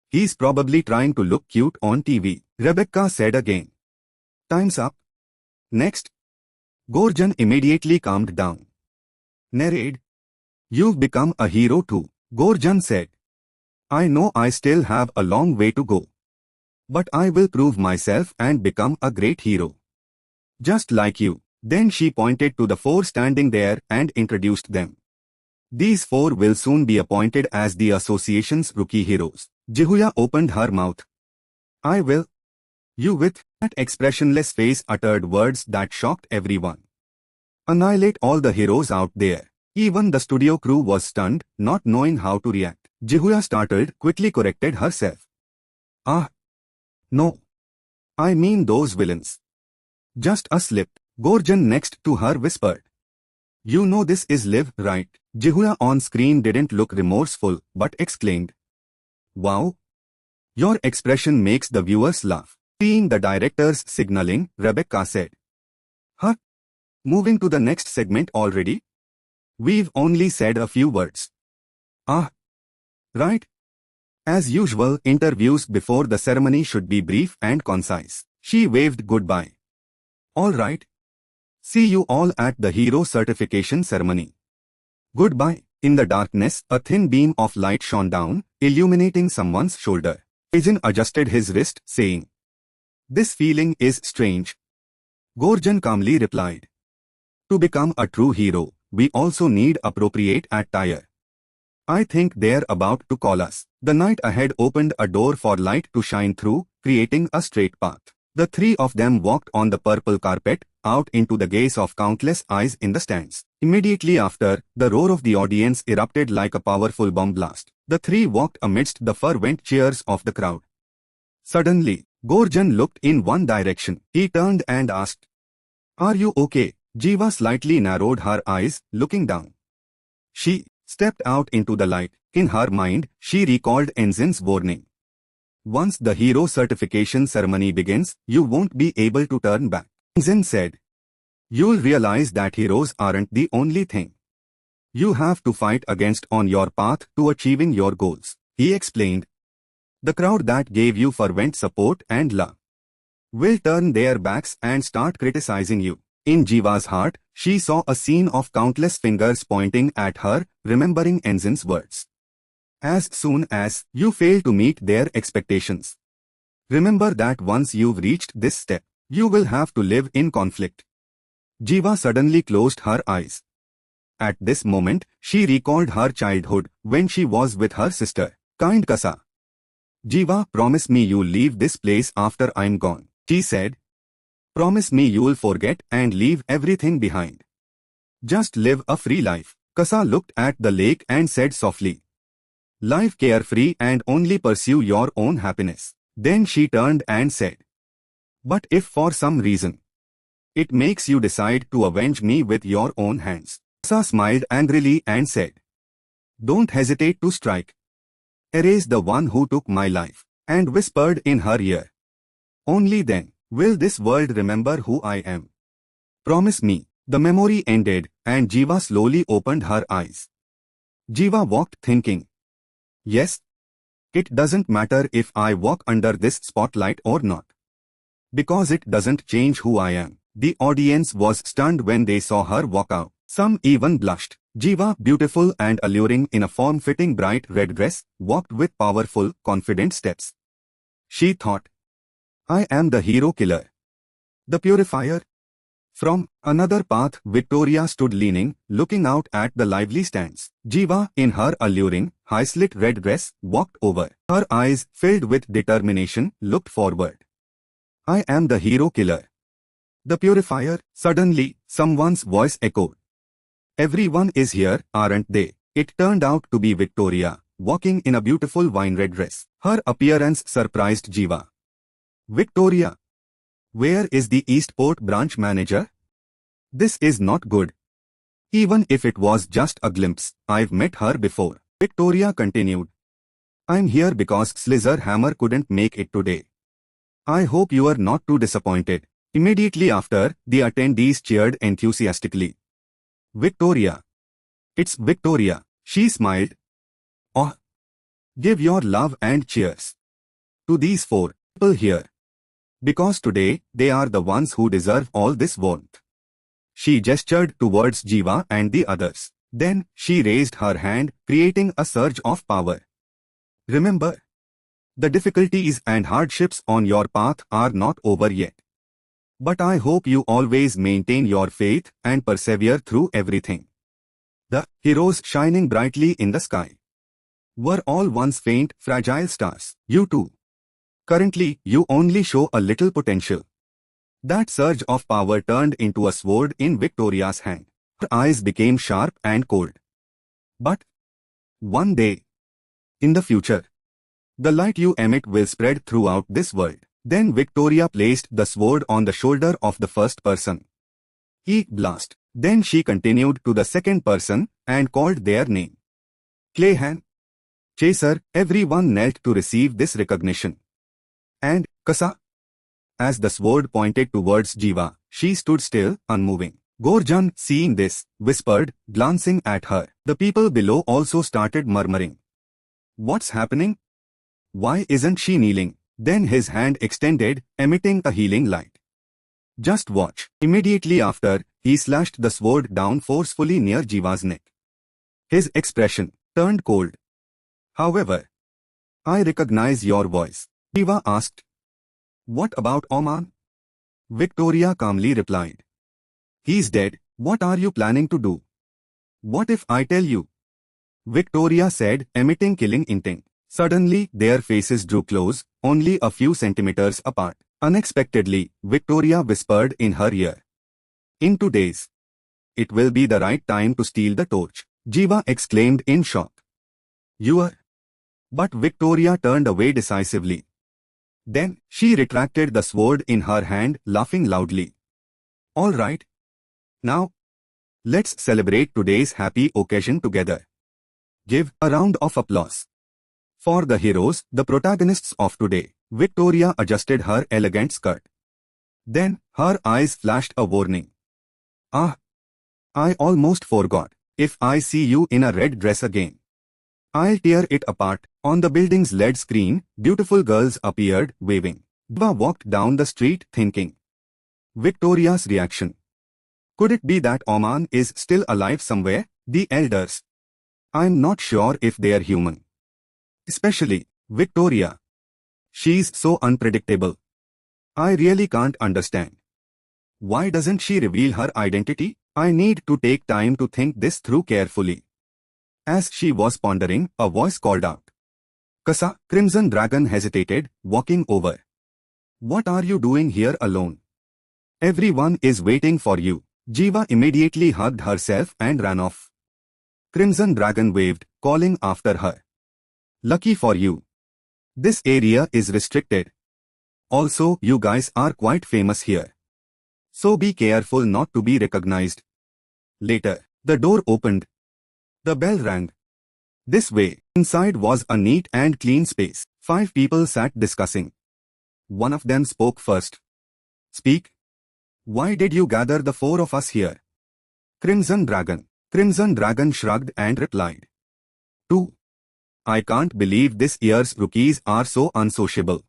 He's probably trying to look cute on TV, Rebecca said again. Time's up. Next. Gorjan immediately calmed down. Narrate. You've become a hero too, Gorjan said. I know I still have a long way to go. But I will prove myself and become a great hero. Just like you. Then she pointed to the four standing there and introduced them. These four will soon be appointed as the association's rookie heroes. Jihuya opened her mouth. I will. You with that expressionless face uttered words that shocked everyone. Annihilate all the heroes out there. Even the studio crew was stunned, not knowing how to react. Jihuya startled, quickly corrected herself. Ah. No. I mean those villains. Just a slip. Gorgon next to her whispered. You know this is live, right? Jihuya on screen didn't look remorseful, but exclaimed. Wow. Your expression makes the viewers laugh. Seeing the director's signaling, Rebecca said. Huh? Moving to the next segment already? We've only said a few words. Ah. Right? As usual, interviews before the ceremony should be brief and concise. She waved goodbye. All right. See you all at the hero certification ceremony. Goodbye. In the darkness, a thin beam of light shone down, illuminating someone's shoulder. Agent adjusted his wrist, saying, This feeling is strange. Gorgon calmly replied. To become a true hero, we also need appropriate attire. I think they're about to call us. The night ahead opened a door for light to shine through, creating a straight path. The three of them walked on the purple carpet, out into the gaze of countless eyes in the stands. Immediately after, the roar of the audience erupted like a powerful bomb blast. The three walked amidst the fervent cheers of the crowd. Suddenly, Gorgon looked in one direction. He turned and asked, Are you okay? Jiva slightly narrowed her eyes, looking down. She stepped out into the light. In her mind, she recalled Enzine's warning. Once the hero certification ceremony begins, you won't be able to turn back. Enzine said. You'll realize that heroes aren't the only thing you have to fight against on your path to achieving your goals. He explained. The crowd that gave you fervent support and love will turn their backs and start criticizing you. In Jiva's heart, she saw a scene of countless fingers pointing at her, remembering Enzine's words. As soon as you fail to meet their expectations, remember that once you've reached this step, you will have to live in conflict. Jiva suddenly closed her eyes. At this moment, she recalled her childhood when she was with her sister, kind Kasa. Jiva, promise me you'll leave this place after I'm gone, she said. Promise me you'll forget and leave everything behind. Just live a free life. Kasa looked at the lake and said softly. Live carefree and only pursue your own happiness. Then she turned and said. But if for some reason it makes you decide to avenge me with your own hands. Kasa smiled angrily and said. Don't hesitate to strike. Erase the one who took my life, and whispered in her ear. Only then will this world remember who I am. Promise me. The memory ended, and Jiva slowly opened her eyes. Jiva walked thinking. Yes. It doesn't matter if I walk under this spotlight or not. Because it doesn't change who I am. The audience was stunned when they saw her walk out. Some even blushed. Jiva, beautiful and alluring in a form-fitting bright red dress, walked with powerful, confident steps. She thought, I am the hero killer. The purifier. From another path, Victoria stood leaning, looking out at the lively stands. Jiva, in her alluring, high-slit red dress, walked over. Her eyes, filled with determination, looked forward. I am the hero killer. The purifier. Suddenly, someone's voice echoed. Everyone is here, aren't they? It turned out to be Victoria, walking in a beautiful wine-red dress. Her appearance surprised Jiva. Victoria. Where is the Eastport branch manager? This is not good. Even if it was just a glimpse, I've met her before. Victoria continued. I'm here because Slizzer Hammer couldn't make it today. I hope you are not too disappointed. Immediately after, the attendees cheered enthusiastically. Victoria. It's Victoria. She smiled. Oh. Give your love and cheers to these four people here. Because today, they are the ones who deserve all this warmth. She gestured towards Jiva and the others. Then, she raised her hand, creating a surge of power. Remember, The difficulties and hardships on your path are not over yet. But I hope you always maintain your faith and persevere through everything. The heroes shining brightly in the sky were all once faint, fragile stars. You too. Currently, you only show a little potential. That surge of power turned into a sword in Victoria's hand. Her eyes became sharp and cold. But one day, in the future, the light you emit will spread throughout this world. Then Victoria placed the sword on the shoulder of the first person. Eek blast. Then she continued to the second person and called their name. Clayhan. Chaser. Everyone knelt to receive this recognition. And Kasa. As the sword pointed towards Jiva, she stood still, unmoving. Gorjan, seeing this, whispered, glancing at her. The people below also started murmuring. What's happening? Why isn't she kneeling? Then his hand extended, emitting a healing light. Just watch. Immediately after, he slashed the sword down forcefully near Jiva's neck. His expression turned cold. However, I recognize your voice. Jiva asked. What about Oman? Victoria calmly replied. He's dead. What are you planning to do? What if I tell you? Victoria said, emitting killing intent. Suddenly, their faces drew close, only a few centimeters apart. Unexpectedly, Victoria whispered in her ear. In 2 days, it will be the right time to steal the torch. Jiva exclaimed in shock. You are... But Victoria turned away decisively. Then, she retracted the sword in her hand, laughing loudly. All right. Now, let's celebrate today's happy occasion together. Give a round of applause for the heroes, the protagonists of today. Victoria adjusted her elegant skirt. Then, her eyes flashed a warning. Ah! I almost forgot. If I see you in a red dress again, I'll tear it apart. On the building's LED screen, beautiful girls appeared, waving. Jiva walked down the street thinking. Victoria's reaction. Could it be that Oman is still alive somewhere? The elders. I'm not sure if they're human. Especially Victoria. She's so unpredictable. I really can't understand. Why doesn't she reveal her identity? I need to take time to think this through carefully. As she was pondering, a voice called out. Kasa. Crimson Dragon hesitated, walking over. What are you doing here alone? Everyone is waiting for you. Jiva immediately hugged herself and ran off. Crimson Dragon waved, calling after her. Lucky for you. This area is restricted. Also, you guys are quite famous here. So be careful not to be recognized. Later, the door opened. The bell rang. This way. Inside was a neat and clean space. 5 people sat discussing. One of them spoke first. Speak. Why did you gather the 4 of us here? Crimson Dragon. Crimson Dragon shrugged and replied. 2. I can't believe this year's rookies are so unsociable.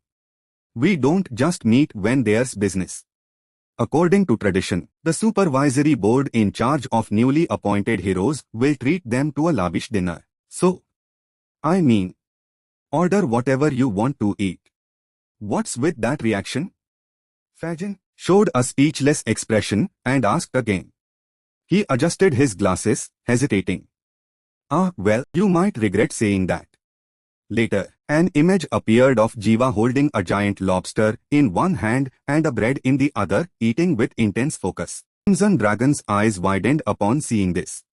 We don't just meet when there's business. According to tradition, the supervisory board in charge of newly appointed heroes will treat them to a lavish dinner. So, I mean, order whatever you want to eat. What's with that reaction? Fajan showed a speechless expression and asked again. He adjusted his glasses, hesitating. Ah, well, you might regret saying that. Later, an image appeared of Jiva holding a giant lobster in one hand and a bread in the other, eating with intense focus. Crimson Dragon's eyes widened upon seeing this.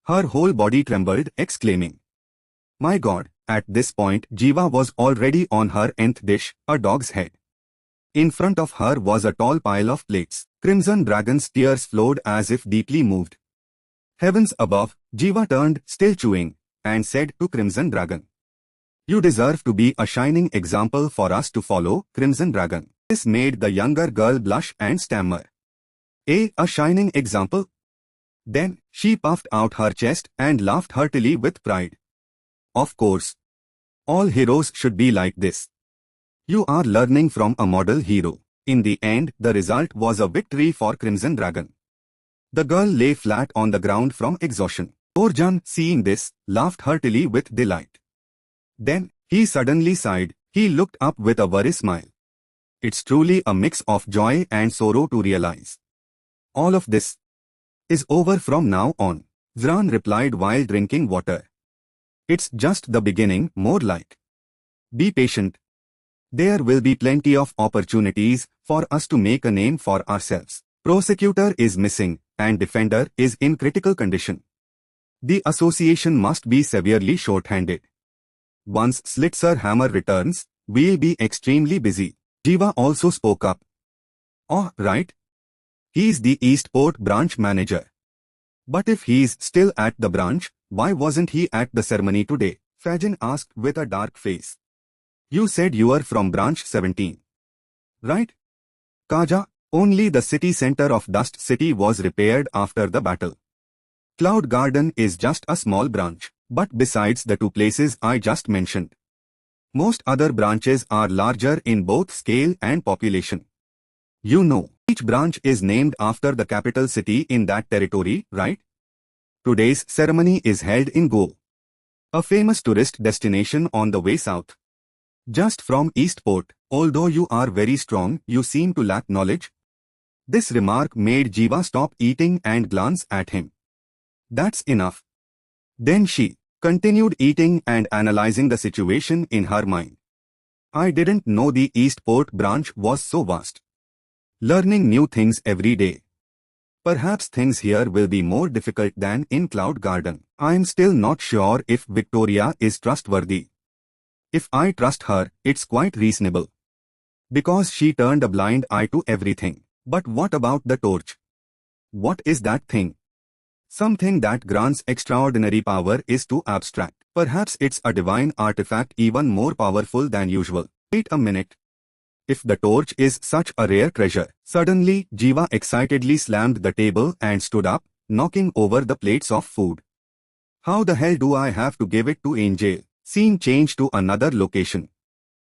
Her whole body trembled, exclaiming. My God! At this point, Jiva was already on her nth dish, a dog's head. In front of her was a tall pile of plates. Crimson Dragon's tears flowed as if deeply moved. Heavens above, Jiva turned, still chewing, and said to Crimson Dragon. You deserve to be a shining example for us to follow, Crimson Dragon. This made the younger girl blush and stammer. A shining example? Then, she puffed out her chest and laughed heartily with pride. Of course. All heroes should be like this. You are learning from a model hero. In the end, the result was a victory for Crimson Dragon. The girl lay flat on the ground from exhaustion. Orjan, seeing this, laughed heartily with delight. Then, he suddenly sighed, He looked up with a worried smile. It's truly a mix of joy and sorrow to realize. All of this is over from now on, Zran replied while drinking water. It's just the beginning, more like. Be patient. There will be plenty of opportunities for us to make a name for ourselves. Prosecutor is missing, and defender is in critical condition. The association must be severely short-handed. Once Slitzer Hammer returns, we'll be extremely busy. Jiva also spoke up. Oh, right. He's the Eastport branch manager. But if he's still at the branch, why wasn't he at the ceremony today? Fajin asked with a dark face. You said you were from branch 17. Right? Kaja, only the city center of Dust City was repaired after the battle. Cloud Garden is just a small branch, but besides the two places I just mentioned, most other branches are larger in both scale and population. You know, each branch is named after the capital city in that territory, right? Today's ceremony is held in Go, a famous tourist destination on the way south. Just from Eastport, although you are very strong, you seem to lack knowledge. This remark made Jiva stop eating and glance at him. That's enough. Then she continued eating and analyzing the situation in her mind. I didn't know the Eastport branch was so vast. Learning new things every day. Perhaps things here will be more difficult than in Cloud Garden. I'm still not sure if Victoria is trustworthy. If I trust her, it's quite reasonable. Because she turned a blind eye to everything. But what about the torch? What is that thing? Something that grants extraordinary power is too abstract. Perhaps it's a divine artifact even more powerful than usual. Wait a minute. If the torch is such a rare treasure. Suddenly, Jiva excitedly slammed the table and stood up, knocking over the plates of food. How the hell do I have to give it to Angel? Scene changed to another location.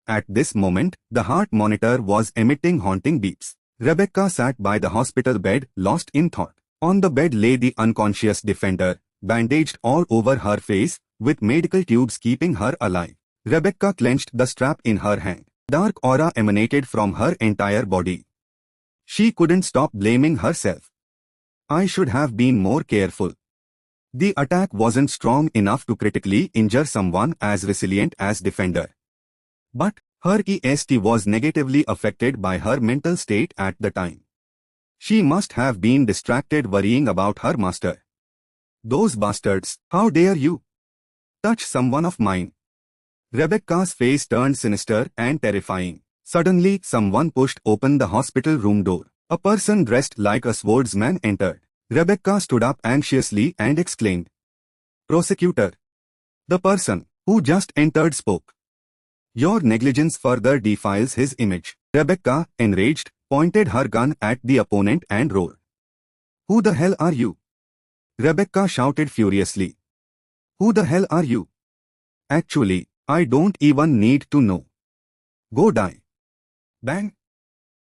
At this moment, the heart monitor was emitting haunting beeps. Rebecca sat by the hospital bed, lost in thought. On the bed lay the unconscious defender, bandaged all over her face, with medical tubes keeping her alive. Rebecca clenched the strap in her hand. Dark aura emanated from her entire body. She couldn't stop blaming herself. I should have been more careful. The attack wasn't strong enough to critically injure someone as resilient as Defender. But her EST was negatively affected by her mental state at the time. She must have been distracted worrying about her master. Those bastards, how dare you touch someone of mine? Rebecca's face turned sinister and terrifying. Suddenly, someone pushed open the hospital room door. A person dressed like a swordsman entered. Rebecca stood up anxiously and exclaimed, Prosecutor. The person who just entered spoke. Your negligence further defiles his image. Rebecca, enraged, pointed her gun at the opponent and roared. Who the hell are you? Rebecca shouted furiously. Who the hell are you? Actually, I don't even need to know. Go die. Bang!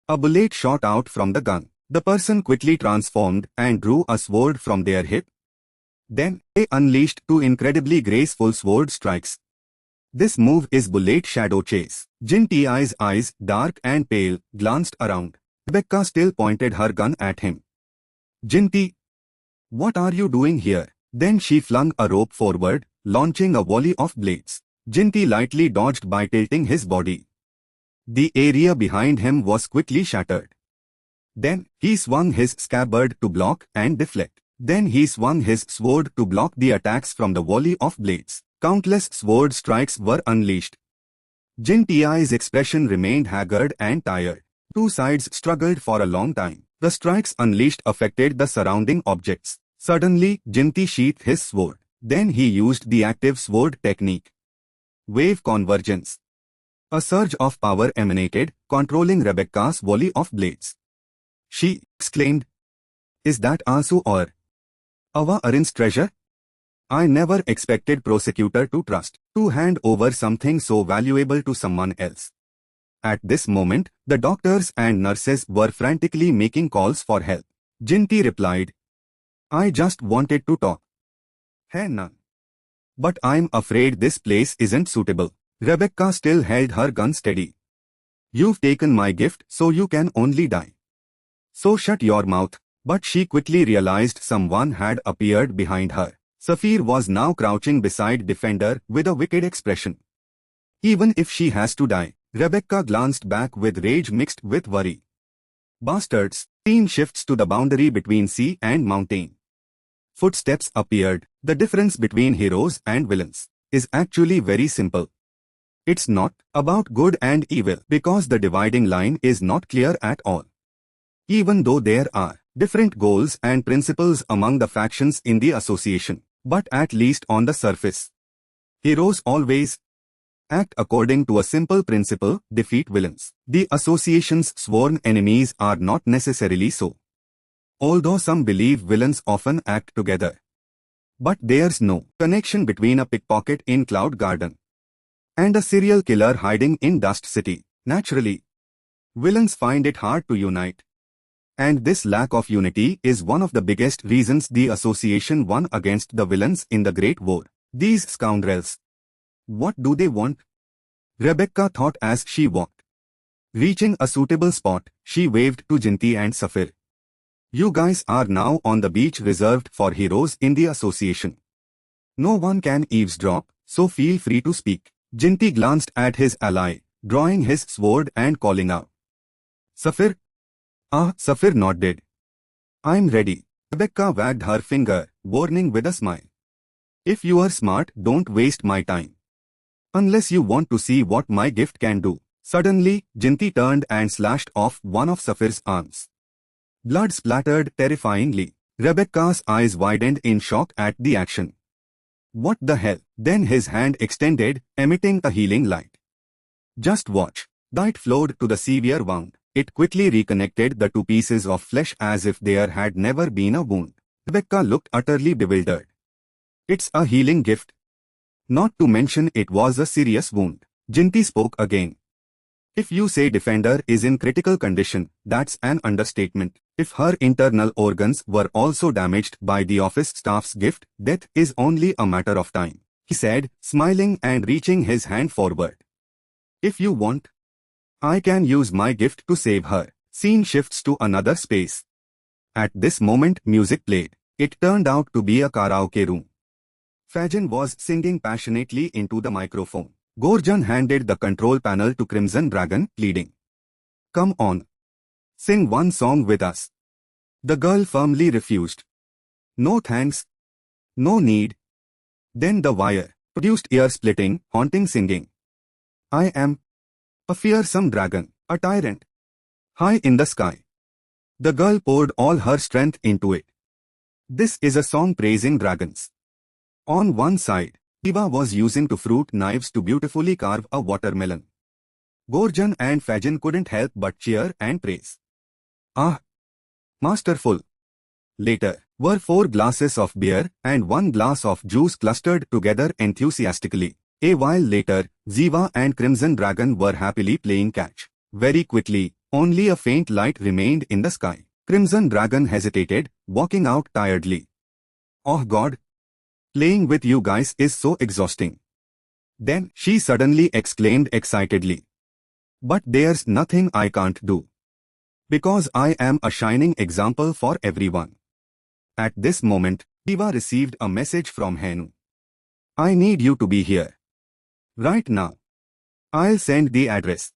A bullet shot out from the gun. The person quickly transformed and drew a sword from their hip. Then, they unleashed two incredibly graceful sword strikes. This move is Bullet Shadow Chase. Jin Ti's eyes, dark and pale, glanced around. Rebecca still pointed her gun at him. Jin Ti, what are you doing here? Then she flung a rope forward, launching a volley of blades. Jin Ti lightly dodged by tilting his body. The area behind him was quickly shattered. Then, he swung his scabbard to block and deflect. Then he swung his sword to block the attacks from the volley of blades. Countless sword strikes were unleashed. Jin Ti's expression remained haggard and tired. Two sides struggled for a long time. The strikes unleashed affected the surrounding objects. Suddenly, Jin Ti sheathed his sword. Then he used the active sword technique. Wave convergence. A surge of power emanated, controlling Rebecca's volley of blades. She exclaimed, Is that Asu or Ava Arin's treasure? I never expected prosecutor to hand over something so valuable to someone else. At this moment, the doctors and nurses were frantically making calls for help. Jin Ti replied, I just wanted to talk. Hey none. But I'm afraid this place isn't suitable. Rebecca still held her gun steady. You've taken my gift, so you can only die. So shut your mouth. But she quickly realized someone had appeared behind her. Safir was now crouching beside Defender with a wicked expression. Even if she has to die, Rebecca glanced back with rage mixed with worry. Bastards! Scene shifts to the boundary between sea and mountain. Footsteps appeared. The difference between heroes and villains is actually very simple. It's not about good and evil because the dividing line is not clear at all. Even though there are different goals and principles among the factions in the association, but at least on the surface, heroes always act according to a simple principle: defeat villains. The association's sworn enemies are not necessarily so. Although some believe villains often act together. But there's no connection between a pickpocket in Cloud Garden and a serial killer hiding in Dust City. Naturally, villains find it hard to unite. And this lack of unity is one of the biggest reasons the association won against the villains in the Great War. These scoundrels. What do they want? Rebecca thought as she walked. Reaching a suitable spot, she waved to Jinti and Safir. You guys are now on the beach reserved for heroes in the association. No one can eavesdrop, so feel free to speak. Jinti glanced at his ally, drawing his sword and calling out. Safir? Safir nodded. I'm ready. Rebecca wagged her finger, warning with a smile. If you are smart, don't waste my time. Unless you want to see what my gift can do. Suddenly, Jinti turned and slashed off one of Safir's arms. Blood splattered terrifyingly. Rebecca's eyes widened in shock at the action. What the hell? Then his hand extended, emitting a healing light. Just watch. Light flowed to the severe wound. It quickly reconnected the two pieces of flesh as if there had never been a wound. Rebecca looked utterly bewildered. It's a healing gift. Not to mention it was a serious wound. Jinti spoke again. If you say Defender is in critical condition, that's an understatement. If her internal organs were also damaged by the office staff's gift, death is only a matter of time, he said, smiling and reaching his hand forward. If you want, I can use my gift to save her. Scene shifts to another space. At this moment, music played. It turned out to be a karaoke room. Fajan was singing passionately into the microphone. Gorjan handed the control panel to Crimson Dragon, pleading. Come on. Sing one song with us. The girl firmly refused. No thanks. No need. Then the wire produced ear-splitting, haunting singing. I am a fearsome dragon, a tyrant. High in the sky. The girl poured all her strength into it. This is a song praising dragons. On one side, Eva was using two fruit knives to beautifully carve a watermelon. Gorjan and Fajan couldn't help but cheer and praise. Ah! Masterful! Later, were 4 glasses of beer and 1 glass of juice clustered together enthusiastically. A while later, Ziva and Crimson Dragon were happily playing catch. Very quickly, only a faint light remained in the sky. Crimson Dragon hesitated, walking out tiredly. Oh God! Playing with you guys is so exhausting. Then she suddenly exclaimed excitedly. But there's nothing I can't do. Because I am a shining example for everyone. At this moment, Diva received a message from Henu. I need you to be here. Right now. I'll send the address.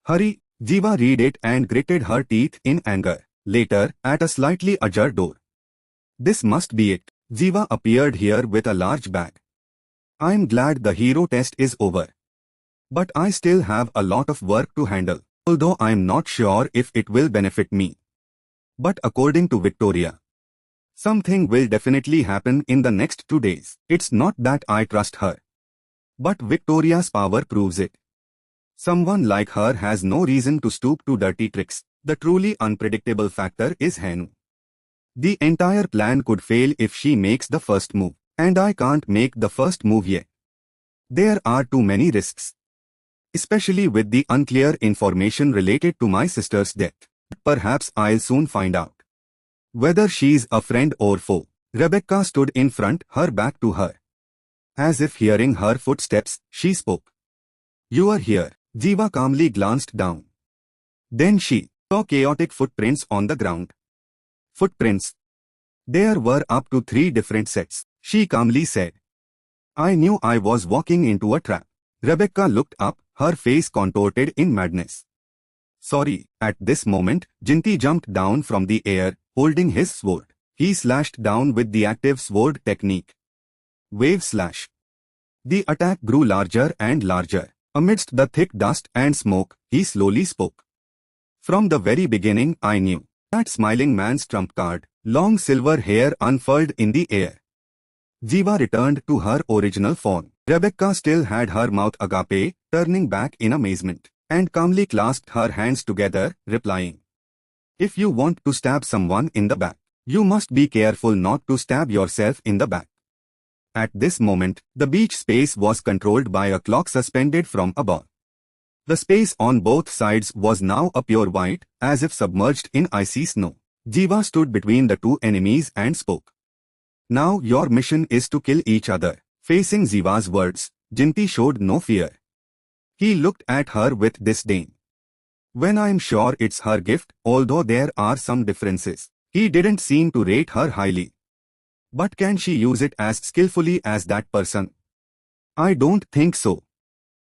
Hurry, Jiva read it and gritted her teeth in anger. Later, at a slightly ajar door. This must be it. Jiva appeared here with a large bag. I'm glad the hero test is over. But I still have a lot of work to handle, although I'm not sure if it will benefit me. But according to Victoria, something will definitely happen in the next 2 days. It's not that I trust her. But Victoria's power proves it. Someone like her has no reason to stoop to dirty tricks. The truly unpredictable factor is Henu. The entire plan could fail if she makes the first move. And I can't make the first move yet. There are too many risks. Especially with the unclear information related to my sister's death. Perhaps I'll soon find out. Whether she's a friend or foe. Rebecca stood in front, her back to her. As if hearing her footsteps, she spoke. You are here. Jiva calmly glanced down. Then she saw chaotic footprints on the ground. Footprints. There were up to 3 different sets. She calmly said. I knew I was walking into a trap. Rebecca looked up, her face contorted in madness. Sorry. At this moment, Jinty jumped down from the air, holding his sword. He slashed down with the active sword technique. Wave slash. The attack grew larger and larger. Amidst the thick dust and smoke, he slowly spoke. From the very beginning I knew. That smiling man's trump card, long silver hair unfurled in the air. Jiva returned to her original form. Rebecca still had her mouth agape, turning back in amazement, and calmly clasped her hands together, replying. If you want to stab someone in the back, you must be careful not to stab yourself in the back. At this moment, the beach space was controlled by a clock suspended from above. The space on both sides was now a pure white, as if submerged in icy snow. Jiva stood between the two enemies and spoke. Now your mission is to kill each other. Facing Jiva's words, Jinty showed no fear. He looked at her with disdain. When I'm sure it's her gift, although there are some differences. He didn't seem to rate her highly. But can she use it as skillfully as that person? I don't think so.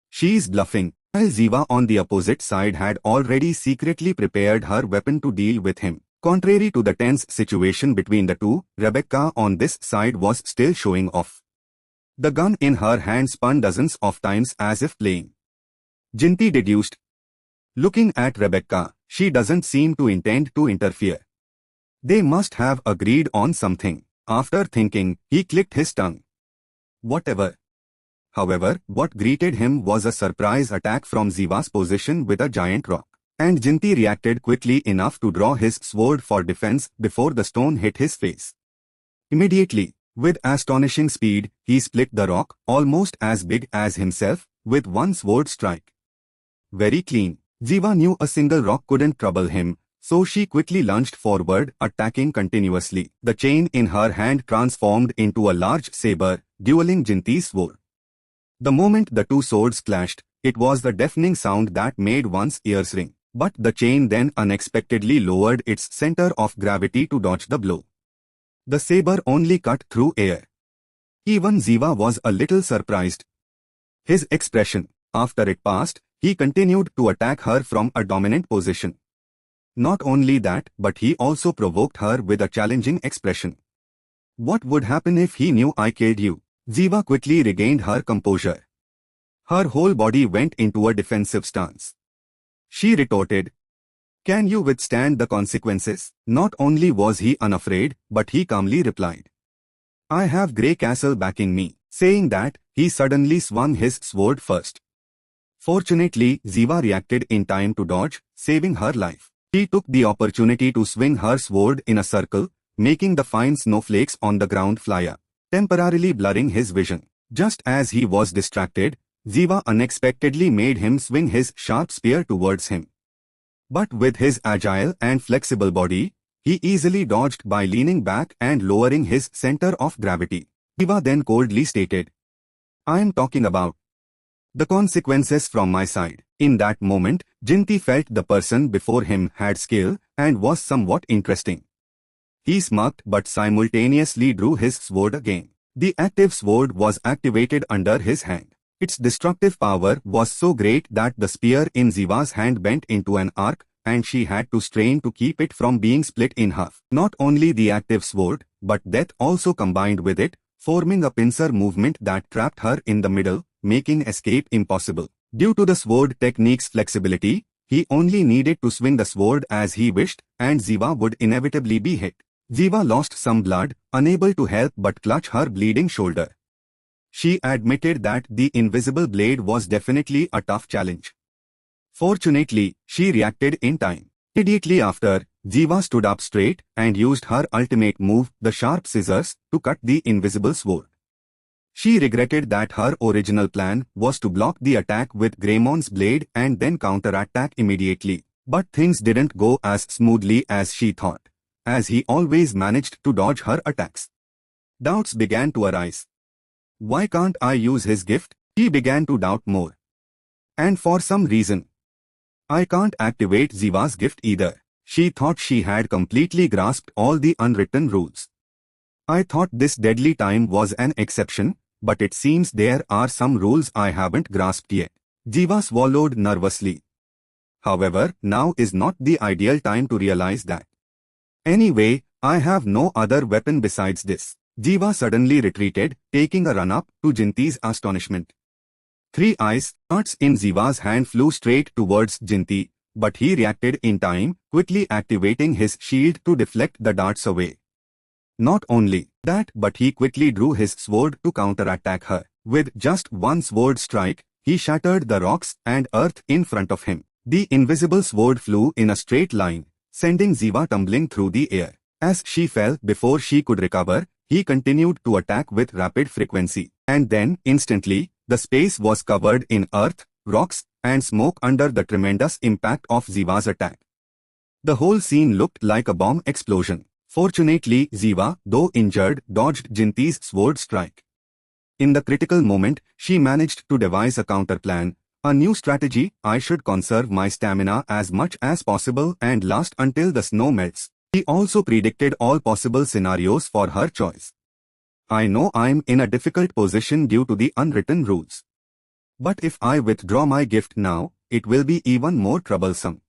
She's bluffing. While Jiva on the opposite side had already secretly prepared her weapon to deal with him. Contrary to the tense situation between the two, Rebecca on this side was still showing off. The gun in her hand spun dozens of times as if playing. Jinty deduced. Looking at Rebecca, she doesn't seem to intend to interfere. They must have agreed on something. After thinking, he clicked his tongue. Whatever. However, what greeted him was a surprise attack from Jiva's position with a giant rock. And Jinty reacted quickly enough to draw his sword for defense before the stone hit his face. Immediately, with astonishing speed, he split the rock, almost as big as himself, with one sword strike. Very clean. Jiva knew a single rock couldn't trouble him, so she quickly lunged forward, attacking continuously. The chain in her hand transformed into a large saber, dueling Jinty's sword. The moment the two swords clashed, it was the deafening sound that made one's ears ring. But the chain then unexpectedly lowered its center of gravity to dodge the blow. The saber only cut through air. Even Jiva was a little surprised. His expression, after it passed, he continued to attack her from a dominant position. Not only that, but he also provoked her with a challenging expression. What would happen if he knew I killed you? Jiva quickly regained her composure. Her whole body went into a defensive stance. She retorted, Can you withstand the consequences? Not only was he unafraid, but he calmly replied, I have Grey Castle backing me. Saying that, he suddenly swung his sword first. Fortunately, Jiva reacted in time to dodge, saving her life. She took the opportunity to swing her sword in a circle, making the fine snowflakes on the ground fly up, temporarily blurring his vision. Just as he was distracted, Jiva unexpectedly made him swing his sharp spear towards him. But with his agile and flexible body, he easily dodged by leaning back and lowering his center of gravity. Jiva then coldly stated, I am talking about the consequences from my side. In that moment, Jinty felt the person before him had skill and was somewhat interesting. He smirked but simultaneously drew his sword again. The active sword was activated under his hand. Its destructive power was so great that the spear in Jiva's hand bent into an arc, and she had to strain to keep it from being split in half. Not only the active sword, but death also combined with it, forming a pincer movement that trapped her in the middle, making escape impossible. Due to the sword technique's flexibility, he only needed to swing the sword as he wished, and Jiva would inevitably be hit. Jiva lost some blood, unable to help but clutch her bleeding shoulder. She admitted that the invisible blade was definitely a tough challenge. Fortunately, she reacted in time. Immediately after, Jiva stood up straight and used her ultimate move, the sharp scissors, to cut the invisible sword. She regretted that her original plan was to block the attack with Greymon's blade and then counterattack immediately. But things didn't go as smoothly as she thought, as he always managed to dodge her attacks. Doubts began to arise. Why can't I use his gift? She began to doubt more. And for some reason, I can't activate Ziva's gift either. She thought she had completely grasped all the unwritten rules. I thought this deadly time was an exception, but it seems there are some rules I haven't grasped yet. Ziva swallowed nervously. However, now is not the ideal time to realize that. Anyway, I have no other weapon besides this. Ziva suddenly retreated, taking a run-up to Jinti's astonishment. 3 ice darts in Ziva's hand flew straight towards Jinti, but he reacted in time, quickly activating his shield to deflect the darts away. Not only that, but he quickly drew his sword to counterattack her. With just one sword strike, he shattered the rocks and earth in front of him. The invisible sword flew in a straight line, sending Ziva tumbling through the air. As she fell before she could recover, he continued to attack with rapid frequency. And then, instantly, the space was covered in earth, rocks, and smoke under the tremendous impact of Ziva's attack. The whole scene looked like a bomb explosion. Fortunately, Ziva, though injured, dodged Jinti's sword strike. In the critical moment, she managed to devise a counterplan, a new strategy. I should conserve my stamina as much as possible and last until the snow melts. He also predicted all possible scenarios for her choice. I know I'm in a difficult position due to the unwritten rules. But if I withdraw my gift now, it will be even more troublesome.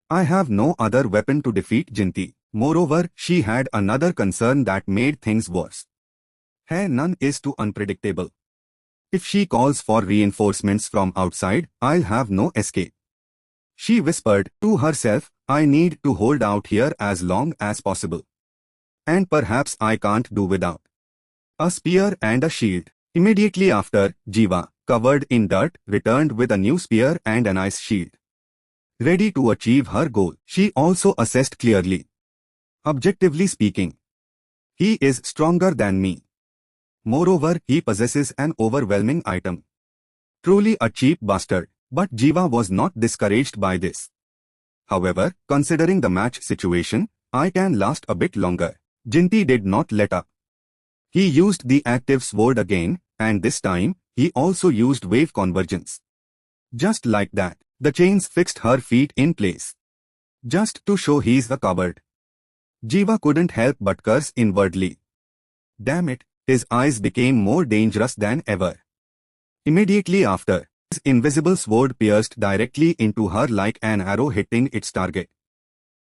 I have no other weapon to defeat Jinti. Moreover, she had another concern that made things worse. Her none is too unpredictable. If she calls for reinforcements from outside, I'll have no escape. She whispered to herself, I need to hold out here as long as possible. And perhaps I can't do without a spear and a shield. Immediately after, Jiva, covered in dirt, returned with a new spear and an ice shield. Ready to achieve her goal, she also assessed clearly. Objectively speaking, he is stronger than me. Moreover, he possesses an overwhelming item. Truly a cheap bastard, but Jiva was not discouraged by this. However, considering the match situation, I can last a bit longer. Jinti did not let up. He used the active sword again, and this time, he also used wave convergence. Just like that, the chains fixed her feet in place. Just to show he's a coward. Jiva couldn't help but curse inwardly. Damn it, his eyes became more dangerous than ever. Immediately after, his invisible sword pierced directly into her like an arrow hitting its target.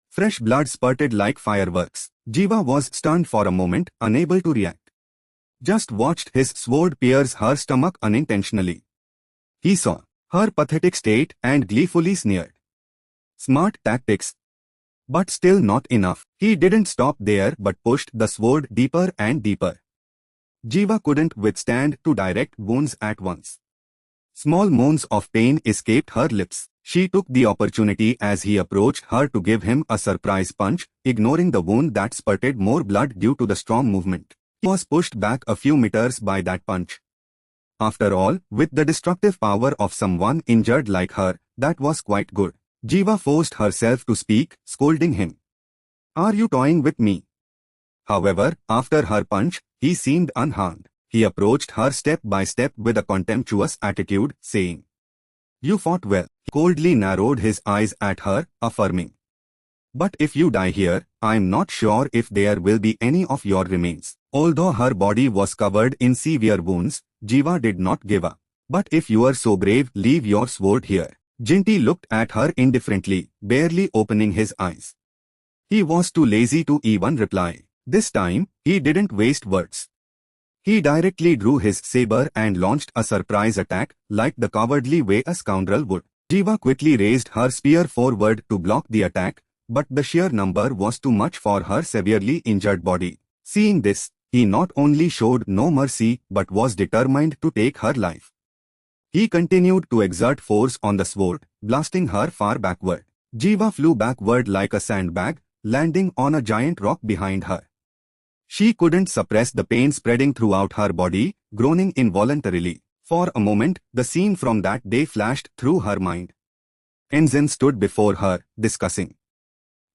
Fresh blood spurted like fireworks. Jiva was stunned for a moment, unable to react. Just watched his sword pierce her stomach unintentionally. He saw her pathetic state and gleefully sneered. Smart tactics. But still not enough. He didn't stop there but pushed the sword deeper and deeper. Jiva couldn't withstand two direct wounds at once. Small moans of pain escaped her lips. She took the opportunity as he approached her to give him a surprise punch, ignoring the wound that spurted more blood due to the strong movement. He was pushed back a few meters by that punch. After all, with the destructive power of someone injured like her, that was quite good. Jiva forced herself to speak, scolding him. Are you toying with me? However, after her punch, he seemed unharmed. He approached her step by step with a contemptuous attitude, saying, You fought well. He coldly narrowed his eyes at her, affirming, But if you die here, I'm not sure if there will be any of your remains. Although her body was covered in severe wounds, Jiva did not give up. But if you are so brave, leave your sword here. Jinti looked at her indifferently, barely opening his eyes. He was too lazy to even reply. This time, he didn't waste words. He directly drew his saber and launched a surprise attack, like the cowardly way a scoundrel would. Jiva quickly raised her spear forward to block the attack, but the sheer number was too much for her severely injured body. Seeing this, he not only showed no mercy but was determined to take her life. He continued to exert force on the sword, blasting her far backward. Jiva flew backward like a sandbag, landing on a giant rock behind her. She couldn't suppress the pain spreading throughout her body, groaning involuntarily. For a moment, the scene from that day flashed through her mind. Enzen stood before her, discussing.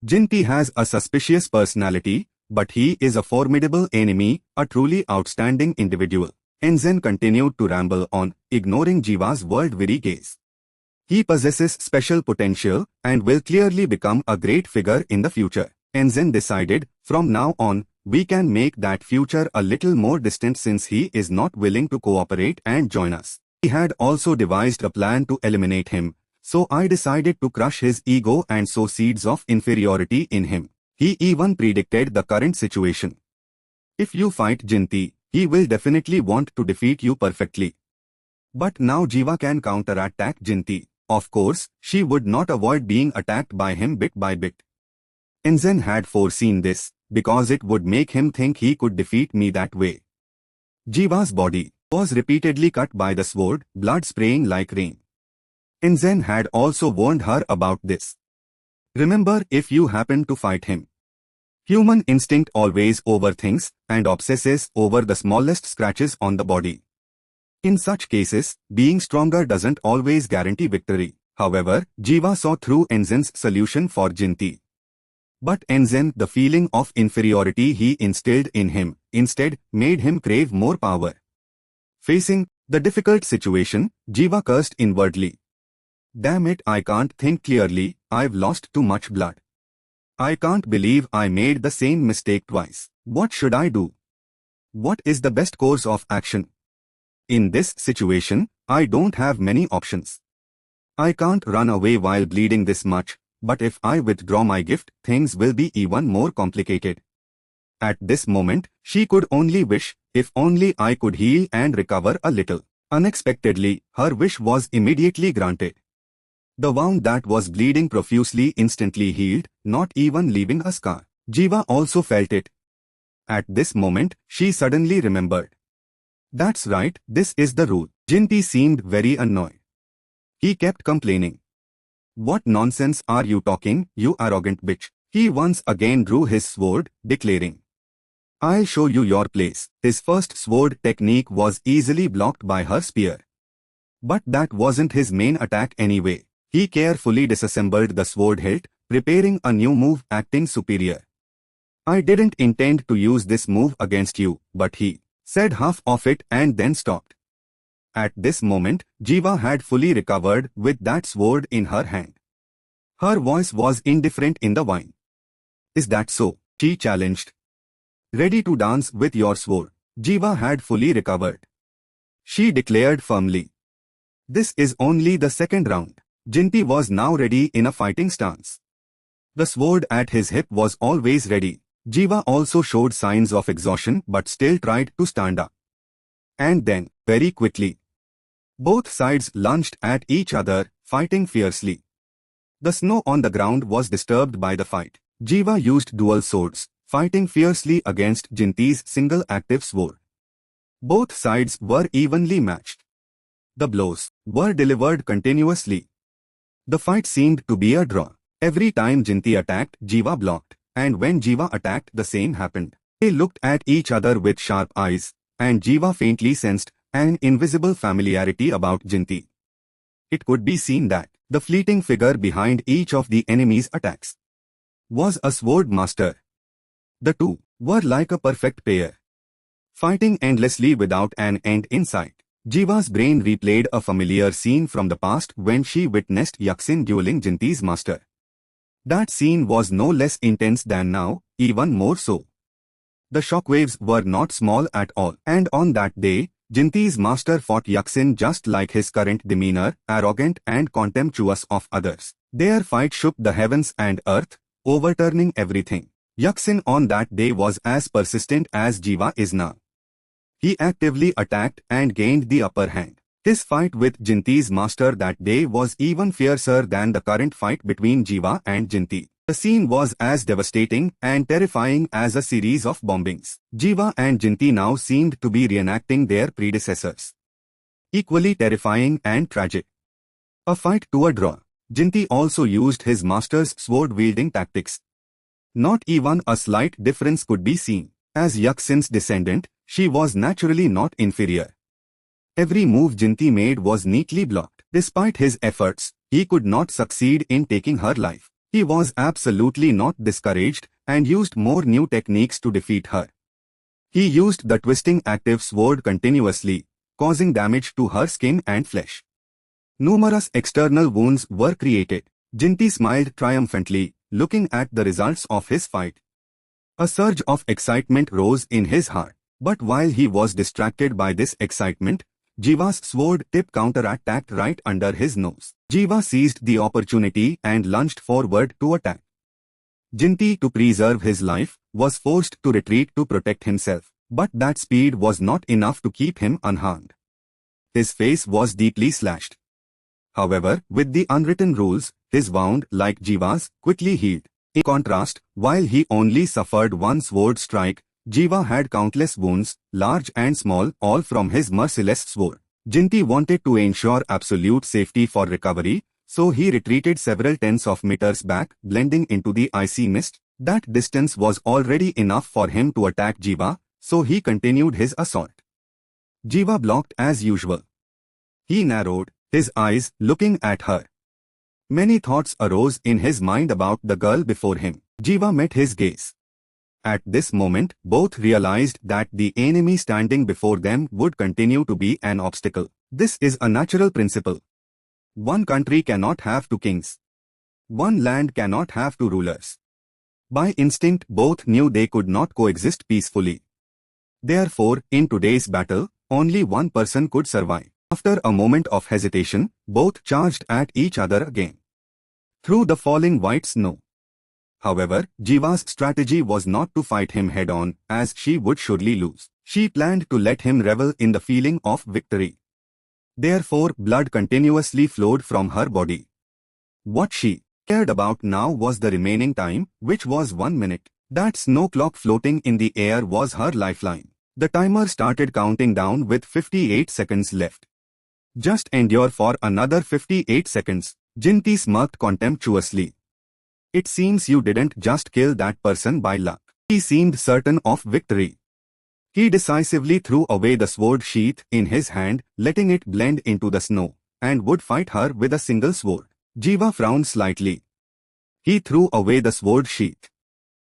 Jinti has a suspicious personality, but he is a formidable enemy, a truly outstanding individual. Enzen continued to ramble on, ignoring Jiva's world-weary gaze. He possesses special potential and will clearly become a great figure in the future. Enzen decided, from now on, we can make that future a little more distant since he is not willing to cooperate and join us. He had also devised a plan to eliminate him, so I decided to crush his ego and sow seeds of inferiority in him. He even predicted the current situation. If you fight Jinti, he will definitely want to defeat you perfectly. But now Jiva can counterattack Jinti. Of course, she would not avoid being attacked by him bit by bit. Enzen had foreseen this, because it would make him think he could defeat me that way. Jiva's body was repeatedly cut by the sword, blood spraying like rain. Enzen had also warned her about this. Remember, if you happen to fight him. Human instinct always overthinks and obsesses over the smallest scratches on the body. In such cases, being stronger doesn't always guarantee victory. However, Jiva saw through Enzen's solution for Jinti. But Enzen, the feeling of inferiority he instilled in him, instead made him crave more power. Facing the difficult situation, Jiva cursed inwardly. Damn it, I can't think clearly, I've lost too much blood. I can't believe I made the same mistake twice. What should I do? What is the best course of action? In this situation, I don't have many options. I can't run away while bleeding this much, but if I withdraw my gift, things will be even more complicated. At this moment, she could only wish, if only I could heal and recover a little. Unexpectedly, her wish was immediately granted. The wound that was bleeding profusely instantly healed, not even leaving a scar. Jiva also felt it. At this moment, she suddenly remembered. That's right, this is the rule. Jinti seemed very annoyed. He kept complaining. What nonsense are you talking, you arrogant bitch? He once again drew his sword, declaring, I'll show you your place. His first sword technique was easily blocked by her spear. But that wasn't his main attack anyway. He carefully disassembled the sword hilt, preparing a new move acting superior. I didn't intend to use this move against you, but he said half of it and then stopped. At this moment, Jiva had fully recovered with that sword in her hand. Her voice was indifferent in the whine. Is that so? She challenged. Ready to dance with your sword. Jiva had fully recovered. She declared firmly. This is only the second round. Jinti was now ready in a fighting stance. The sword at his hip was always ready. Jiva also showed signs of exhaustion but still tried to stand up. And then, very quickly, both sides lunged at each other, fighting fiercely. The snow on the ground was disturbed by the fight. Jiva used dual swords, fighting fiercely against Jinti's single active sword. Both sides were evenly matched. The blows were delivered continuously. The fight seemed to be a draw. Every time Jinti attacked, Jiva blocked, and when Jiva attacked, the same happened. They looked at each other with sharp eyes, and Jiva faintly sensed an invisible familiarity about Jinti. It could be seen that the fleeting figure behind each of the enemy's attacks was a sword master. The two were like a perfect pair, fighting endlessly without an end in sight. Jiva's brain replayed a familiar scene from the past when she witnessed Yaksin dueling Jinti's master. That scene was no less intense than now, even more so. The shockwaves were not small at all, and on that day, Jinti's master fought Yaksin just like his current demeanor, arrogant and contemptuous of others. Their fight shook the heavens and earth, overturning everything. Yaksin on that day was as persistent as Jiva is now. He actively attacked and gained the upper hand. His fight with Jinti's master that day was even fiercer than the current fight between Jiva and Jinti. The scene was as devastating and terrifying as a series of bombings. Jiva and Jinti now seemed to be reenacting their predecessors. Equally terrifying and tragic. A fight to a draw. Jinti also used his master's sword-wielding tactics. Not even a slight difference could be seen. As Yaksin's descendant, she was naturally not inferior. Every move Jinti made was neatly blocked. Despite his efforts, he could not succeed in taking her life. He was absolutely not discouraged and used more new techniques to defeat her. He used the twisting active sword continuously, causing damage to her skin and flesh. Numerous external wounds were created. Jinti smiled triumphantly, looking at the results of his fight. A surge of excitement rose in his heart. But while he was distracted by this excitement, Jiva's sword tip counterattacked right under his nose. Jiva seized the opportunity and lunged forward to attack. Jinti, to preserve his life, was forced to retreat to protect himself. But that speed was not enough to keep him unharmed. His face was deeply slashed. However, with the unwritten rules, his wound, like Jiva's, quickly healed. In contrast, while he only suffered one sword strike, Jiva had countless wounds, large and small, all from his merciless sword. Jinti wanted to ensure absolute safety for recovery, so he retreated several tens of meters back, blending into the icy mist. That distance was already enough for him to attack Jiva, so he continued his assault. Jiva blocked as usual. He narrowed his eyes, looking at her. Many thoughts arose in his mind about the girl before him. Jiva met his gaze. At this moment, both realized that the enemy standing before them would continue to be an obstacle. This is a natural principle. One country cannot have two kings. One land cannot have two rulers. By instinct, both knew they could not coexist peacefully. Therefore, in today's battle, only one person could survive. After a moment of hesitation, both charged at each other again. Through the falling white snow. However, Jiva's strategy was not to fight him head-on, as she would surely lose. She planned to let him revel in the feeling of victory. Therefore, blood continuously flowed from her body. What she cared about now was the remaining time, which was 1 minute. That snow clock floating in the air was her lifeline. The timer started counting down with 58 seconds left. Just endure for another 58 seconds, Jinti smirked contemptuously. It seems you didn't just kill that person by luck. He seemed certain of victory. He decisively threw away the sword sheath in his hand, letting it blend into the snow, and would fight her with a single sword. Jiva frowned slightly. He threw away the sword sheath.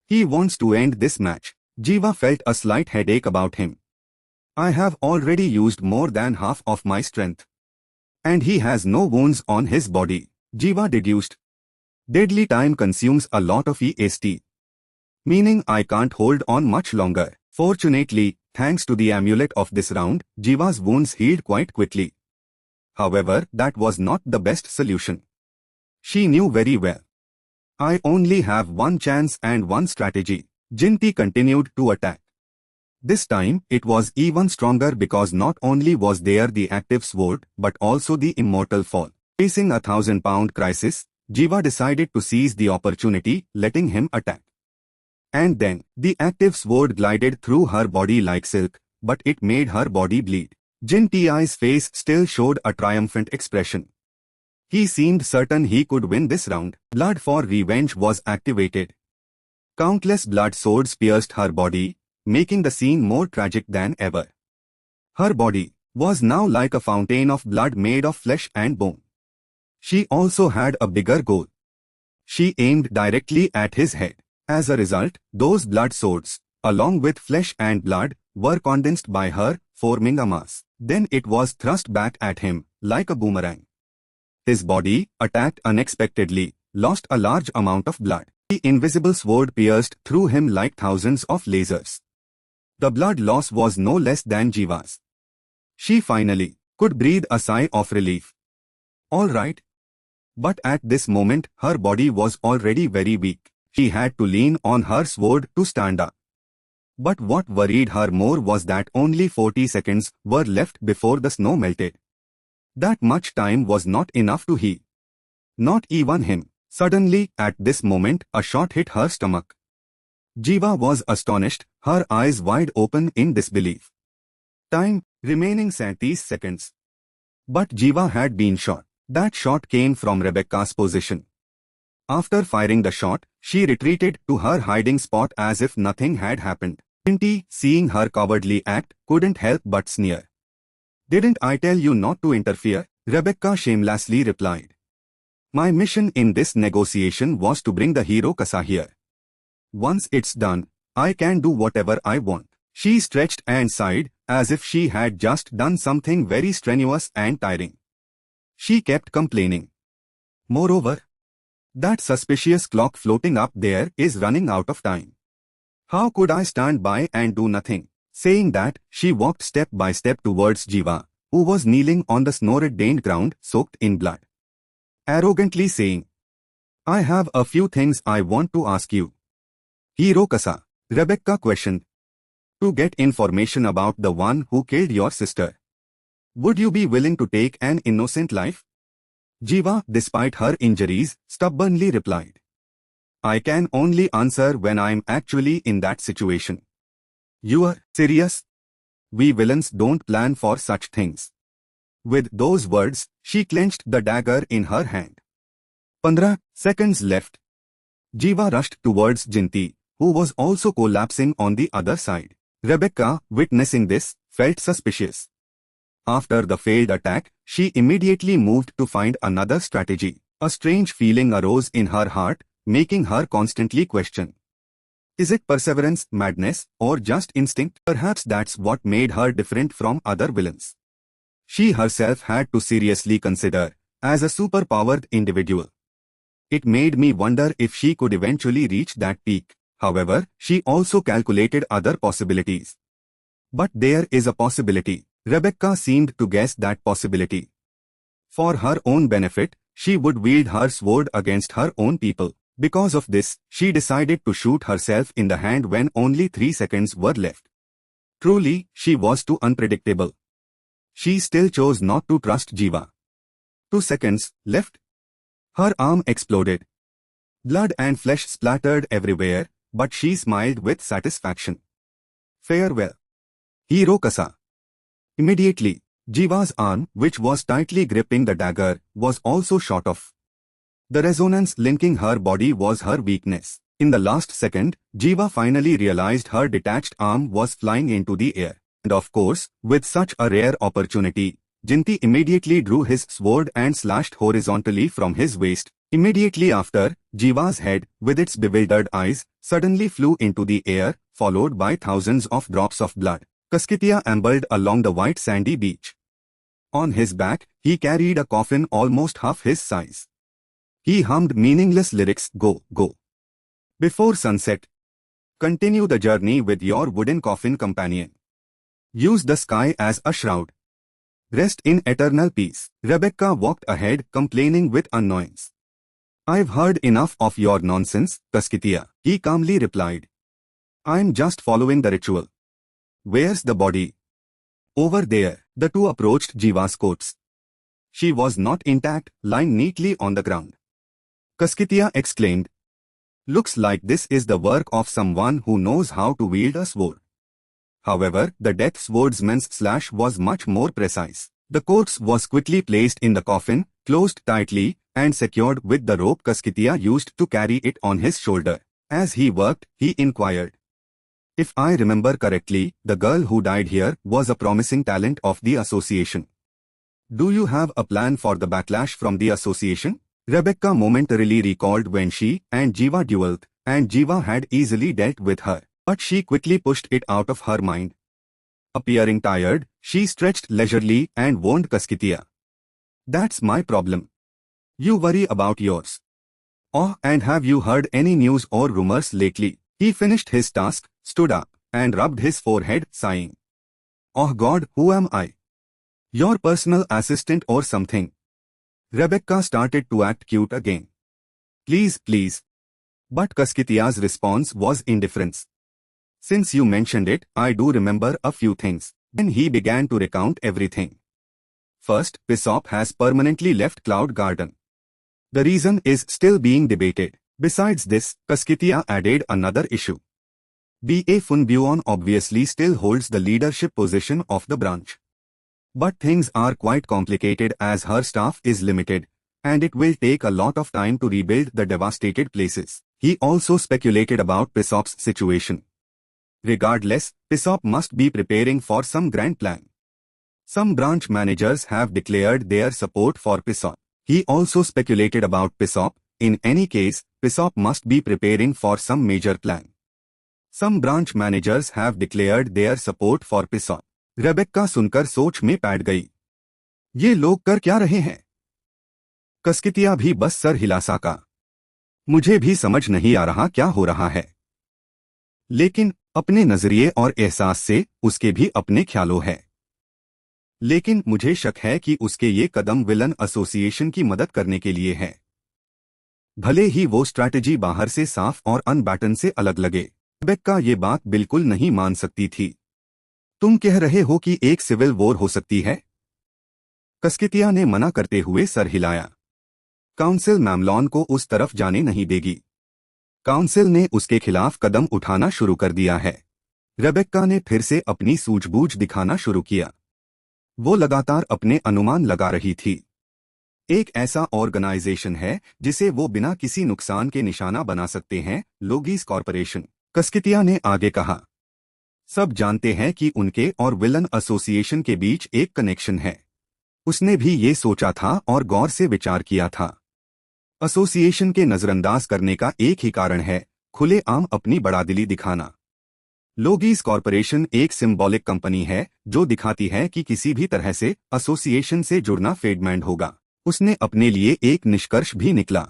He wants to end this match. Jiva felt a slight headache about him. I have already used more than half of my strength. And he has no wounds on his body. Jiva deduced. Deadly time consumes a lot of EST. Meaning I can't hold on much longer. Fortunately, thanks to the amulet of this round, Jiva's wounds healed quite quickly. However, that was not the best solution. She knew very well. I only have one chance and one strategy. Jinti continued to attack. This time, it was even stronger because not only was there the active sword, but also the immortal fall. Facing a 1,000-pound crisis, Jiva decided to seize the opportunity, letting him attack. And then, the active sword glided through her body like silk, but it made her body bleed. Jinti's face still showed a triumphant expression. He seemed certain he could win this round. Blood for revenge was activated. Countless blood swords pierced her body, making the scene more tragic than ever. Her body was now like a fountain of blood made of flesh and bone. She also had a bigger goal. She aimed directly at his head. As a result, those blood swords, along with flesh and blood, were condensed by her, forming a mass. Then it was thrust back at him, like a boomerang. His body, attacked unexpectedly, lost a large amount of blood. The invisible sword pierced through him like thousands of lasers. The blood loss was no less than Jiva's. She finally could breathe a sigh of relief. All right. But at this moment, her body was already very weak. She had to lean on her sword to stand up. But what worried her more was that only 40 seconds were left before the snow melted. That much time was not enough to heal. Not even him. Suddenly, at this moment, a shot hit her stomach. Jiva was astonished, her eyes wide open in disbelief. Time, remaining 70 seconds. But Jiva had been shot. That shot came from Rebecca's position. After firing the shot, she retreated to her hiding spot as if nothing had happened. Jinti, seeing her cowardly act, couldn't help but sneer. Didn't I tell you not to interfere? Rebecca shamelessly replied. My mission in this negotiation was to bring the hero Kasa here. Once it's done, I can do whatever I want. She stretched and sighed, as if she had just done something very strenuous and tiring. She kept complaining. Moreover, that suspicious clock floating up there is running out of time. How could I stand by and do nothing? Saying that, she walked step by step towards Jiva, who was kneeling on the snow-stained ground soaked in blood. Arrogantly saying, I have a few things I want to ask you. Hirokasa, Rebecca questioned. To get information about the one who killed your sister. Would you be willing to take an innocent life? Jiva, despite her injuries, stubbornly replied. I can only answer when I'm actually in that situation. You are serious? We villains don't plan for such things. With those words, she clenched the dagger in her hand. 15 seconds left. Jiva rushed towards Jinti, who was also collapsing on the other side. Rebecca, witnessing this, felt suspicious. After the failed attack, she immediately moved to find another strategy. A strange feeling arose in her heart, making her constantly question. Is it perseverance, madness, or just instinct? Perhaps that's what made her different from other villains. She herself had to seriously consider, as a superpowered individual. It made me wonder if she could eventually reach that peak. However, she also calculated other possibilities. But there is a possibility. Rebecca seemed to guess that possibility. For her own benefit, she would wield her sword against her own people. Because of this, she decided to shoot herself in the hand when only 3 seconds were left. Truly, she was too unpredictable. She still chose not to trust Jiva. 2 seconds left. Her arm exploded. Blood and flesh splattered everywhere, but she smiled with satisfaction. Farewell. Hirokasa. Immediately, Jiva's arm, which was tightly gripping the dagger, was also shot off. The resonance linking her body was her weakness. In the last second, Jiva finally realized her detached arm was flying into the air. And of course, with such a rare opportunity, Jinti immediately drew his sword and slashed horizontally from his waist. Immediately after, Jiva's head, with its bewildered eyes, suddenly flew into the air, followed by thousands of drops of blood. Kaskitya ambled along the white sandy beach. On his back, he carried a coffin almost half his size. He hummed meaningless lyrics, go, go. Before sunset, continue the journey with your wooden coffin companion. Use the sky as a shroud. Rest in eternal peace. Rebecca walked ahead, complaining with annoyance. I've heard enough of your nonsense, Kaskitya, he calmly replied. I'm just following the ritual. Where's the body? Over there. The two approached Jiva's corpse. She was not intact, lying neatly on the ground. Kaskitya exclaimed. Looks like this is the work of someone who knows how to wield a sword. However, the death swordsman's slash was much more precise. The corpse was quickly placed in the coffin, closed tightly, and secured with the rope Kaskitya used to carry it on his shoulder. As he worked, he inquired. If I remember correctly, the girl who died here was a promising talent of the association. Do you have a plan for the backlash from the association? Rebecca momentarily recalled when she and Jiva duelled, and Jiva had easily dealt with her, but she quickly pushed it out of her mind. Appearing tired, she stretched leisurely and warned Kaskitya. That's my problem. You worry about yours. Oh, and have you heard any news or rumors lately? He finished his task, stood up, and rubbed his forehead, sighing. Oh God, who am I? Your personal assistant or something? Rebecca started to act cute again. Please, please. But Kaskitya's response was indifference. Since you mentioned it, I do remember a few things. Then he began to recount everything. First, Pisop has permanently left Cloud Garden. The reason is still being debated. Besides this, Kaskitya added another issue. B.A. Funbuon obviously still holds the leadership position of the branch. But things are quite complicated as her staff is limited, and it will take a lot of time to rebuild the devastated places. He also speculated about Pisop's situation. Regardless, Pisop must be preparing for some grand plan. Some branch managers have declared their support for Pisop. He also speculated about Pisop. In any case, Pisop must be preparing for some major plan. Some branch managers have declared their support for Pisop. रेबेक्का सुनकर सोच में PAT गई। ये लोग कर क्या रहे हैं? कसकितिया भी बस सर हिला साका। मुझे भी समझ नहीं आ रहा क्या हो रहा है, लेकिन अपने नजरिए और एहसास से उसके भी अपने ख्यालों है। लेकिन मुझे शक है कि उसके ये कदम विलन एसोसिएशन की मदद करने के लिए है, भले ही वो स्ट्रैटेजी बाहर से साफ और अनबैटन से अलग लगे। रेबेक्का ये बात बिल्कुल नहीं मान सकती थी। तुम कह रहे हो कि एक सिविल वॉर हो सकती है? कसकितिया ने मना करते हुए सर हिलाया। काउंसिल मैमलॉन को उस तरफ जाने नहीं देगी। काउंसिल ने उसके खिलाफ कदम उठाना शुरू कर दिया है। रेबेक्का ने फिर से अपनी सूझबूझ दिखाना शुरू किया। वो लगातार अपने अनुमान लगा रही थी। एक ऐसा ऑर्गेनाइजेशन है जिसे वो बिना किसी नुकसान के निशाना बना सकते हैं, लोगीज कॉरपोरेशन। कसकितिया ने आगे कहा, सब जानते हैं कि उनके और विलन एसोसिएशन के बीच एक कनेक्शन है। उसने भी ये सोचा था और गौर से विचार किया था। एसोसिएशन के नजरअंदाज करने का एक ही कारण है, खुलेआम अपनी बड़ादिली दिखाना। लोगीज कॉरपोरेशन एक सिंबॉलिक कंपनी है जो दिखाती है कि किसी भी तरह से एसोसिएशन से जुड़ना फेडमैंड होगा। उसने अपने लिए एक निष्कर्ष भी निकला।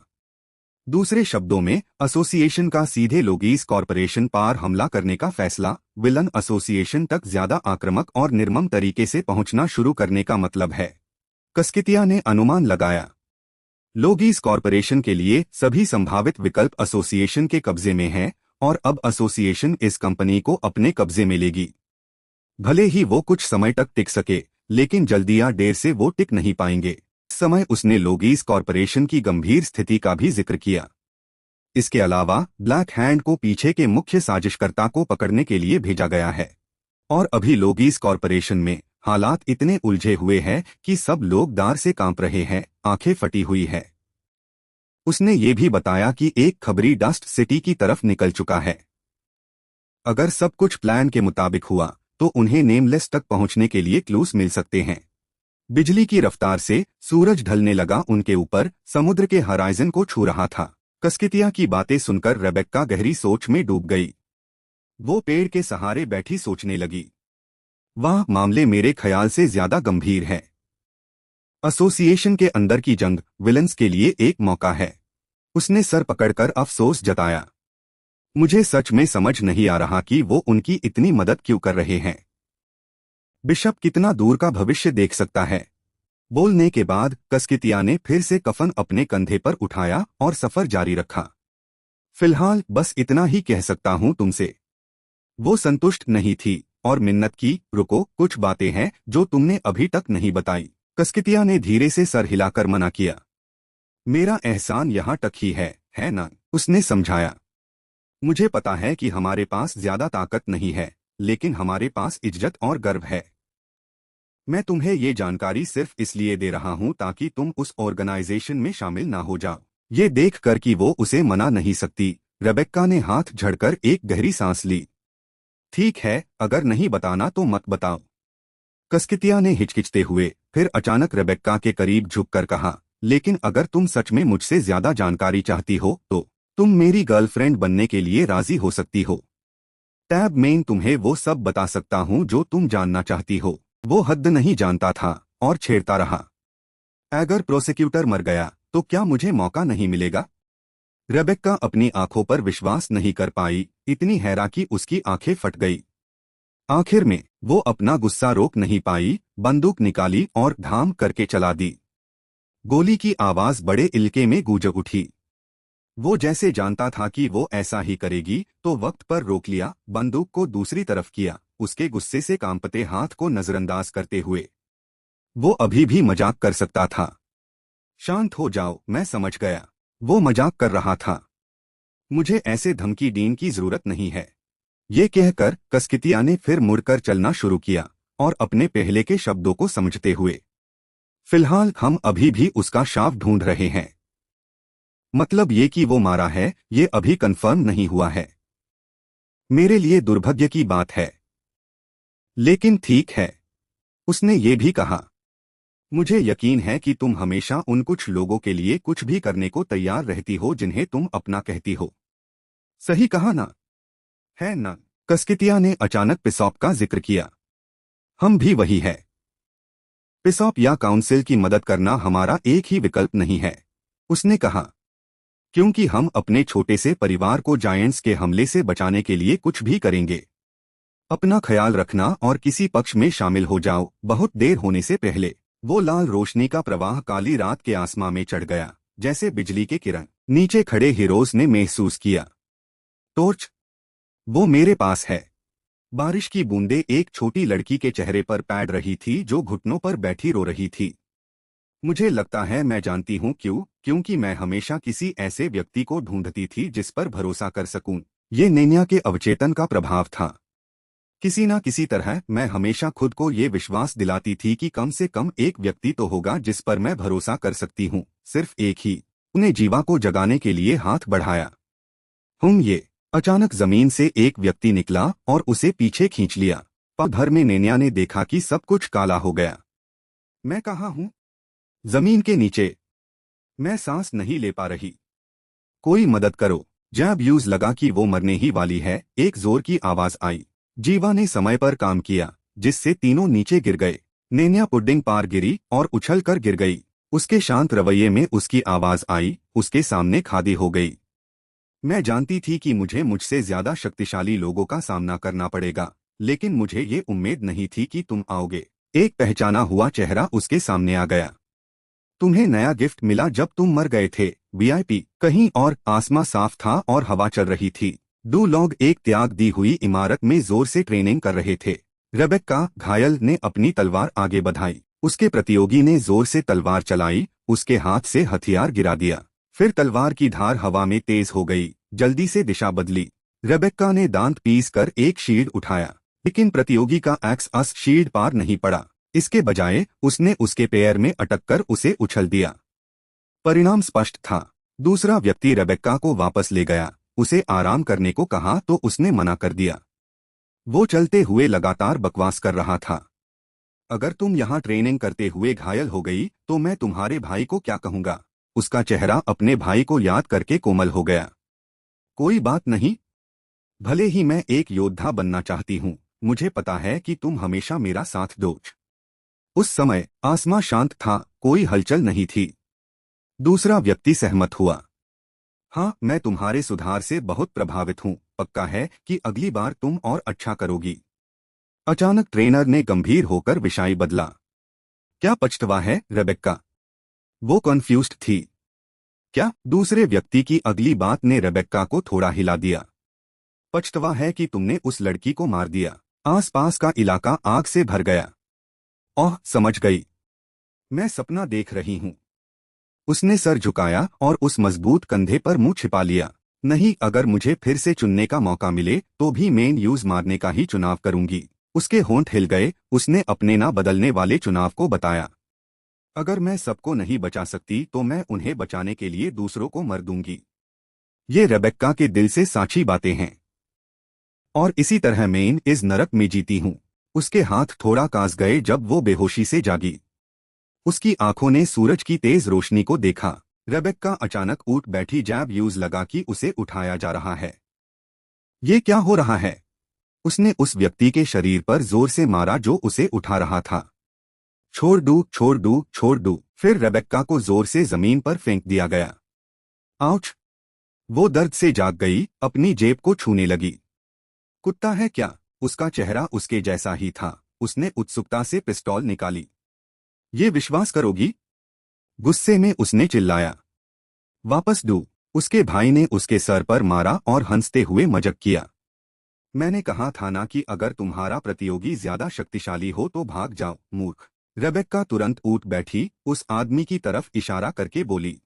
दूसरे शब्दों में, एसोसिएशन का सीधे लोगीज कॉरपोरेशन पर हमला करने का फैसला विलन एसोसिएशन तक ज्यादा आक्रामक और निर्मम तरीके से पहुंचना शुरू करने का मतलब है। कसकितिया ने अनुमान लगाया। लोगीज कॉरपोरेशन के लिए सभी संभावित विकल्प एसोसिएशन के कब्जे में हैं और अब एसोसिएशन इस कंपनी को अपने कब्जे में लेगी। भले ही वो कुछ समय तक टिक सके, लेकिन जल्दी या देर से वो टिक नहीं पाएंगे। इस समय उसने लोगीज कॉरपोरेशन की गंभीर स्थिति का भी जिक्र किया। इसके अलावा ब्लैक हैंड को पीछे के मुख्य साजिशकर्ता को पकड़ने के लिए भेजा गया है और अभी लोगीज कॉरपोरेशन में हालात इतने उलझे हुए हैं कि सब लोग डर से कांप रहे हैं, आंखें फटी हुई है। उसने ये भी बताया कि एक खबरी डस्ट सिटी की तरफ निकल चुका है। अगर सब कुछ प्लान के मुताबिक हुआ तो उन्हें नेमलेस तक पहुंचने के लिए क्लूज मिल सकते हैं। बिजली की रफ्तार से सूरज ढलने लगा, उनके ऊपर समुद्र के हराइजन को छू रहा था। कसकितिया की बातें सुनकर रेबेक्का गहरी सोच में डूब गई। वो पेड़ के सहारे बैठी सोचने लगी, वह मामले मेरे ख्याल से ज्यादा गंभीर है। एसोसिएशन के अंदर की जंग विलन्स के लिए एक मौका है। उसने सर पकड़कर अफसोस जताया। मुझे सच में समझ नहीं आ रहा कि वो उनकी इतनी मदद क्यों कर रहे हैं। बिशप कितना दूर का भविष्य देख सकता है। बोलने के बाद कसकितिया ने फिर से कफन अपने कंधे पर उठाया और सफर जारी रखा। फिलहाल बस इतना ही कह सकता हूं तुमसे। वो संतुष्ट नहीं थी और मिन्नत की, रुको, कुछ बातें हैं जो तुमने अभी तक नहीं बताई। कसकितिया ने धीरे से सर हिलाकर मना किया। मेरा एहसान यहाँ तक ही है ना? उसने समझाया। मुझे पता है कि हमारे पास ज्यादा ताकत नहीं है, लेकिन हमारे पास इज्जत और गर्व है। मैं तुम्हें ये जानकारी सिर्फ इसलिए दे रहा हूं ताकि तुम उस ऑर्गेनाइजेशन में शामिल ना हो जाओ। ये देखकर कि वो उसे मना नहीं सकती, रेबेक्का ने हाथ झड़कर एक गहरी सांस ली। ठीक है, अगर नहीं बताना तो मत बताओ। कसकितिया ने हिचकिचते हुए फिर अचानक रेबेक्का के करीब झुककर कहा, लेकिन अगर तुम सच में मुझसे ज्यादा जानकारी चाहती हो तो तुम मेरी गर्लफ्रेंड बनने के लिए राजी हो सकती हो। टैब मैं तुम्हें वो सब बता सकता हूँ जो तुम जानना चाहती हो। वो हद नहीं जानता था और छेड़ता रहा। अगर प्रोसिक्यूटर मर गया तो क्या मुझे मौका नहीं मिलेगा? रेबेक्का अपनी आंखों पर विश्वास नहीं कर पाई, इतनी हैरान कि उसकी आंखें फट गई। आखिर में वो अपना गुस्सा रोक नहीं पाई, बंदूक निकाली और धाम करके चला दी। गोली की आवाज बड़े इलाके में गूंज उठी। वो जैसे जानता था कि वो ऐसा ही करेगी, तो वक्त पर रोक लिया, बंदूक को दूसरी तरफ किया, उसके गुस्से से कांपते हाथ को नजरअंदाज करते हुए। वो अभी भी मजाक कर सकता था। शांत हो जाओ, मैं समझ गया। वो मजाक कर रहा था। मुझे ऐसे धमकी देने की जरूरत नहीं है। ये कहकर कसकितिया ने फिर मुड़कर चलना शुरू किया और अपने पहले के शब्दों को समझते हुए, फिलहाल हम अभी भी उसका शव ढूंढ रहे हैं। मतलब ये कि वो मारा है, ये अभी कंफर्म नहीं हुआ है। मेरे लिए दुर्भाग्य की बात है, लेकिन ठीक है। उसने ये भी कहा, मुझे यकीन है कि तुम हमेशा उन कुछ लोगों के लिए कुछ भी करने को तैयार रहती हो जिन्हें तुम अपना कहती हो। सही कहा ना? है ना? कसकितिया ने अचानक पिसॉप का जिक्र किया। हम भी वही है। पिसॉप या काउंसिल की मदद करना हमारा एक ही विकल्प नहीं है। उसने कहा, क्योंकि हम अपने छोटे से परिवार को जायंट्स के हमले से बचाने के लिए कुछ भी करेंगे। अपना ख्याल रखना और किसी पक्ष में शामिल हो जाओ बहुत देर होने से पहले। वो लाल रोशनी का प्रवाह काली रात के आसमां में चढ़ गया, जैसे बिजली के किरण। नीचे खड़े हीरोज ने महसूस किया, टॉर्च, वो मेरे पास है। बारिश की बूंदें एक छोटी लड़की के चेहरे पर पैड रही थी जो घुटनों पर बैठी रो रही थी। मुझे लगता है मैं जानती हूँ क्यों, क्योंकि मैं हमेशा किसी ऐसे व्यक्ति को ढूंढती थी जिस पर भरोसा कर सकूं। ये नैन्या के अवचेतन का प्रभाव था। किसी न किसी तरह मैं हमेशा खुद को ये विश्वास दिलाती थी कि कम से कम एक व्यक्ति तो होगा जिस पर मैं भरोसा कर सकती हूँ, सिर्फ एक ही। उन्हें जीवा को जगाने के लिए हाथ बढ़ाया। ये अचानक जमीन से एक व्यक्ति निकला और उसे पीछे खींच लिया। पल भर में नैन्या ने देखा कि सब कुछ काला हो गया। मैं कहाँ हूँ? जमीन के नीचे। मैं सांस नहीं ले पा रही। कोई मदद करो। जब यूज लगा कि वो मरने ही वाली है, एक जोर की आवाज आई। जीवा ने समय पर काम किया, जिससे तीनों नीचे गिर गए। नैन्या पुडिंग पार गिरी और उछल कर गिर गई। उसके शांत रवैये में उसकी आवाज आई, उसके सामने खादी हो गई। मैं जानती थी कि मुझे मुझसे ज्यादा शक्तिशाली लोगों का सामना करना पड़ेगा, लेकिन मुझे ये उम्मीद नहीं थी कि तुम आओगे। एक पहचाना हुआ चेहरा उसके सामने आ गया। तुम्हें नया गिफ्ट मिला जब तुम मर गए थे, वीआईपी। कहीं और आसमां साफ था और हवा चल रही थी। दो लोग एक त्याग दी हुई इमारत में जोर से ट्रेनिंग कर रहे थे। रेबेक्का, घायल, ने अपनी तलवार आगे बढ़ाई। उसके प्रतियोगी ने जोर से तलवार चलाई, उसके हाथ से हथियार गिरा दिया। फिर तलवार की धार हवा में तेज हो गई, जल्दी से दिशा बदली। रेबेक्का ने दांत पीस कर एक शील्ड उठाया, लेकिन प्रतियोगी का एक्स अस शील्ड पार नहीं पड़ा। इसके बजाय उसने उसके पैर में अटककर उसे उछल दिया। परिणाम स्पष्ट था। दूसरा व्यक्ति रेबेक्का को वापस ले गया। उसे आराम करने को कहा तो उसने मना कर दिया। वो चलते हुए लगातार बकवास कर रहा था। अगर तुम यहाँ ट्रेनिंग करते हुए घायल हो गई तो मैं तुम्हारे भाई को क्या कहूँगा? उसका चेहरा अपने भाई को याद करके कोमल हो गया। कोई बात नहीं। भले ही मैं एक योद्धा बनना चाहती हूँ, मुझे पता है कि तुम हमेशा मेरा साथ दोगे। उस समय आसमां शांत था, कोई हलचल नहीं थी। दूसरा व्यक्ति सहमत हुआ। हाँ, मैं तुम्हारे सुधार से बहुत प्रभावित हूँ। पक्का है कि अगली बार तुम और अच्छा करोगी। अचानक ट्रेनर ने गंभीर होकर विषय बदला। क्या पछतावा है, रेबेक्का? वो कन्फ्यूज्ड थी। क्या? दूसरे व्यक्ति की अगली बात ने रेबेक्का को थोड़ा हिला दिया। पछतावा है कि तुमने उस लड़की को मार दिया। आसपास का इलाका आग से भर गया। ओह, समझ गई। मैं सपना देख रही हूँ। उसने सर झुकाया और उस मजबूत कंधे पर मुंह छिपा लिया। नहीं, अगर मुझे फिर से चुनने का मौका मिले तो भी मेन यूज मारने का ही चुनाव करूंगी। उसके होंठ हिल गए। उसने अपने ना बदलने वाले चुनाव को बताया। अगर मैं सबको नहीं बचा सकती तो मैं उन्हें बचाने के लिए दूसरों को मर दूंगी। ये रेबेक्का के दिल से साची बातें हैं। और इसी तरह मैं इस नरक में जीती हूँ। उसके हाथ थोड़ा कांस गए जब वो बेहोशी से जागी। उसकी आंखों ने सूरज की तेज रोशनी को देखा। रेबेक्का अचानक उठ बैठी जब यूज लगा कि उसे उठाया जा रहा है। ये क्या हो रहा है? उसने उस व्यक्ति के शरीर पर जोर से मारा जो उसे उठा रहा था। छोड़ दू, छोड़ दू, छोड़ दू। फिर रेबेक्का को जोर से जमीन पर फेंक दिया गया। आउच! वो दर्द से जाग गई, अपनी जेब को छूने लगी। कुत्ता है क्या? उसका चेहरा उसके जैसा ही था। उसने उत्सुकता से पिस्तौल निकाली। ये विश्वास करोगी? गुस्से में उसने चिल्लाया। वापस दो। उसके भाई ने उसके सर पर मारा और हंसते हुए मजाक किया। मैंने कहा था ना कि अगर तुम्हारा प्रतियोगी ज्यादा शक्तिशाली हो तो भाग जाओ, मूर्ख। रेबेक्का तुरंत उठ बैठी, उस आदमी की तरफ इशारा करके बोली,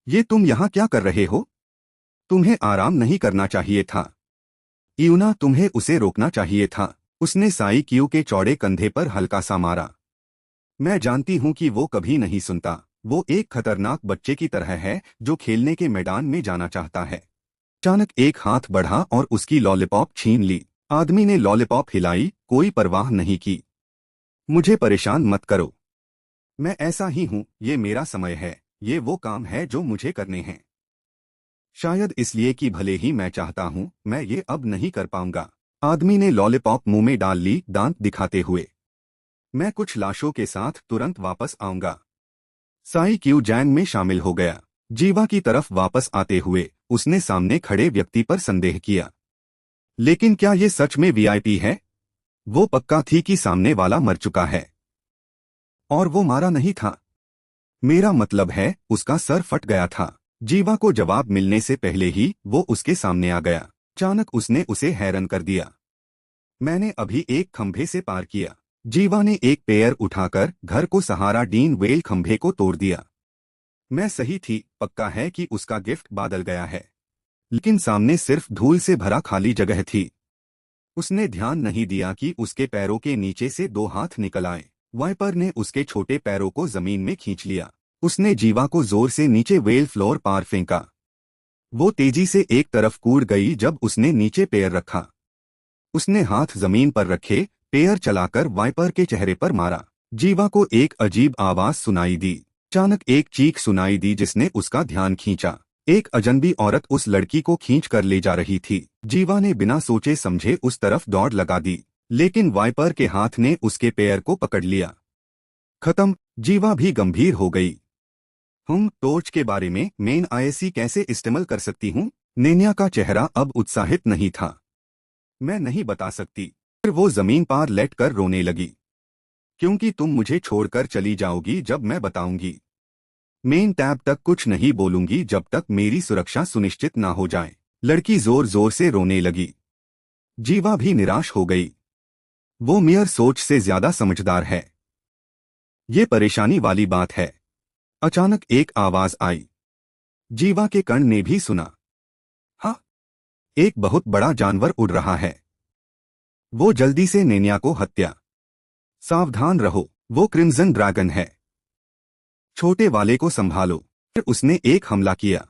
ये तुम यहाँ क्या कर रहे हो? तुम्हें आराम नहीं करना चाहिए था। यूना, तुम्हें उसे रोकना चाहिए था। उसने साई क्यू के चौड़े कंधे पर हल्का सा मारा। मैं जानती हूँ कि वो कभी नहीं सुनता। वो एक खतरनाक बच्चे की तरह है जो खेलने के मैदान में जाना चाहता है। अचानक एक हाथ बढ़ा और उसकी लॉलीपॉप छीन ली। आदमी ने लॉलीपॉप हिलाई, कोई परवाह नहीं की। मुझे परेशान मत करो। मैं ऐसा ही हूँ, ये मेरा समय है। ये वो काम है जो मुझे करने हैं। शायद इसलिए कि भले ही मैं चाहता हूँ, मैं ये अब नहीं कर पाऊंगा। आदमी ने लॉलीपॉप मुंह में डाल ली, दांत दिखाते हुए। मैं कुछ लाशों के साथ तुरंत वापस आऊंगा। साई क्यू जैंग में शामिल हो गया। जीवा की तरफ वापस आते हुए उसने सामने खड़े व्यक्ति पर संदेह किया। लेकिन क्या ये सच में वीआईपी है? वो पक्का थी कि सामने वाला मर चुका है और वो मारा नहीं था। मेरा मतलब है उसका सर फट गया था। जीवा को जवाब मिलने से पहले ही वो उसके सामने आ गया। अचानक उसने उसे हैरान कर दिया। मैंने अभी एक खंभे से पार किया। जीवा ने एक पैर उठाकर घर को सहारा डीन वेल खंभे को तोड़ दिया। मैं सही थी, पक्का है कि उसका गिफ्ट बादल गया है। लेकिन सामने सिर्फ धूल से भरा खाली जगह थी। उसने ध्यान नहीं दिया कि उसके पैरों के नीचे से दो हाथ निकल आए। वाइपर ने उसके छोटे पैरों को जमीन में खींच लिया। उसने जीवा को जोर से नीचे वेल फ्लोर पार फेंका। वो तेजी से एक तरफ कूद गई जब उसने नीचे पैर रखा। उसने हाथ जमीन पर रखे, पैर चलाकर वाइपर के चेहरे पर मारा। जीवा को एक अजीब आवाज सुनाई दी। अचानक एक चीख सुनाई दी जिसने उसका ध्यान खींचा। एक अजनबी औरत उस लड़की को खींच कर ले जा रही थी। जीवा ने बिना सोचे समझे उस तरफ दौड़ लगा दी, लेकिन वाइपर के हाथ ने उसके पैर को पकड़ लिया। खत्म। जीवा भी गंभीर हो गई। टॉर्च के बारे में मैं आईसी कैसे इस्तेमाल कर सकती हूँ? नेन्या का चेहरा अब उत्साहित नहीं था। मैं नहीं बता सकती। फिर वो जमीन पर लेट कर रोने लगी। क्योंकि तुम मुझे छोड़कर चली जाओगी जब मैं बताऊंगी। मेन टैब तक कुछ नहीं बोलूंगी जब तक मेरी सुरक्षा सुनिश्चित ना हो जाए। लड़की जोर जोर से रोने लगी। जीवा भी निराश हो गई। वो मेयर सोच से ज्यादा समझदार है। ये परेशानी वाली बात है। अचानक एक आवाज आई। जीवा के कर्ण ने भी सुना। हाँ, एक बहुत बड़ा जानवर उड़ रहा है। वो जल्दी से नेन्या को हत्या। सावधान रहो, वो क्रिम्सन ड्रैगन है। छोटे वाले को संभालो। फिर उसने एक हमला किया।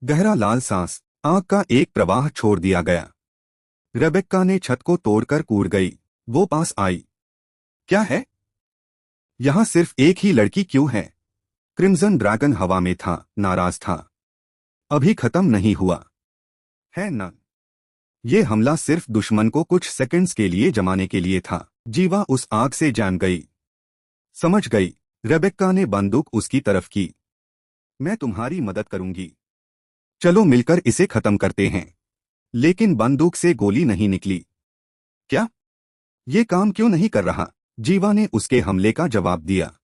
गहरा लाल सांस, आग का एक प्रवाह छोड़ दिया गया। रेबेक्का ने छत को तोड़कर कूद गई। वो पास आई। क्या है? यहां सिर्फ एक ही लड़की क्यों है? क्रिम्सन ड्रैगन हवा में था, नाराज था। अभी खत्म नहीं हुआ है ना? ये हमला सिर्फ दुश्मन को कुछ सेकंड्स के लिए जमाने के लिए था। जीवा उस आग से जान गई। समझ गई। रेबेक्का ने बंदूक उसकी तरफ की। मैं तुम्हारी मदद करूंगी। चलो मिलकर इसे खत्म करते हैं। लेकिन बंदूक से गोली नहीं निकली। क्या? ये काम क्यों नहीं कर रहा? जीवा ने उसके हमले का जवाब दिया।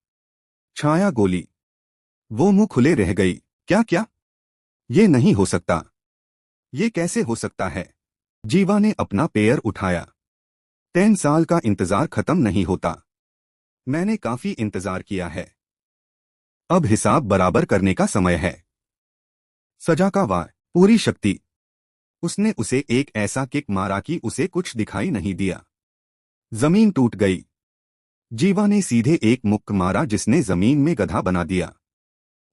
छाया गोली। वो मुंह खुले रह गई। क्या क्या? ये नहीं हो सकता। ये कैसे हो सकता है? जीवा ने अपना पैर उठाया। 10 साल का इंतजार खत्म नहीं होता। मैंने काफी इंतजार किया है। अब हिसाब बराबर करने का समय है। सजा का वार, पूरी शक्ति। उसने उसे एक ऐसा किक मारा कि उसे कुछ दिखाई नहीं दिया। जमीन टूट गई। जीवा ने सीधे एक मुक्का मारा जिसने जमीन में गधा बना दिया।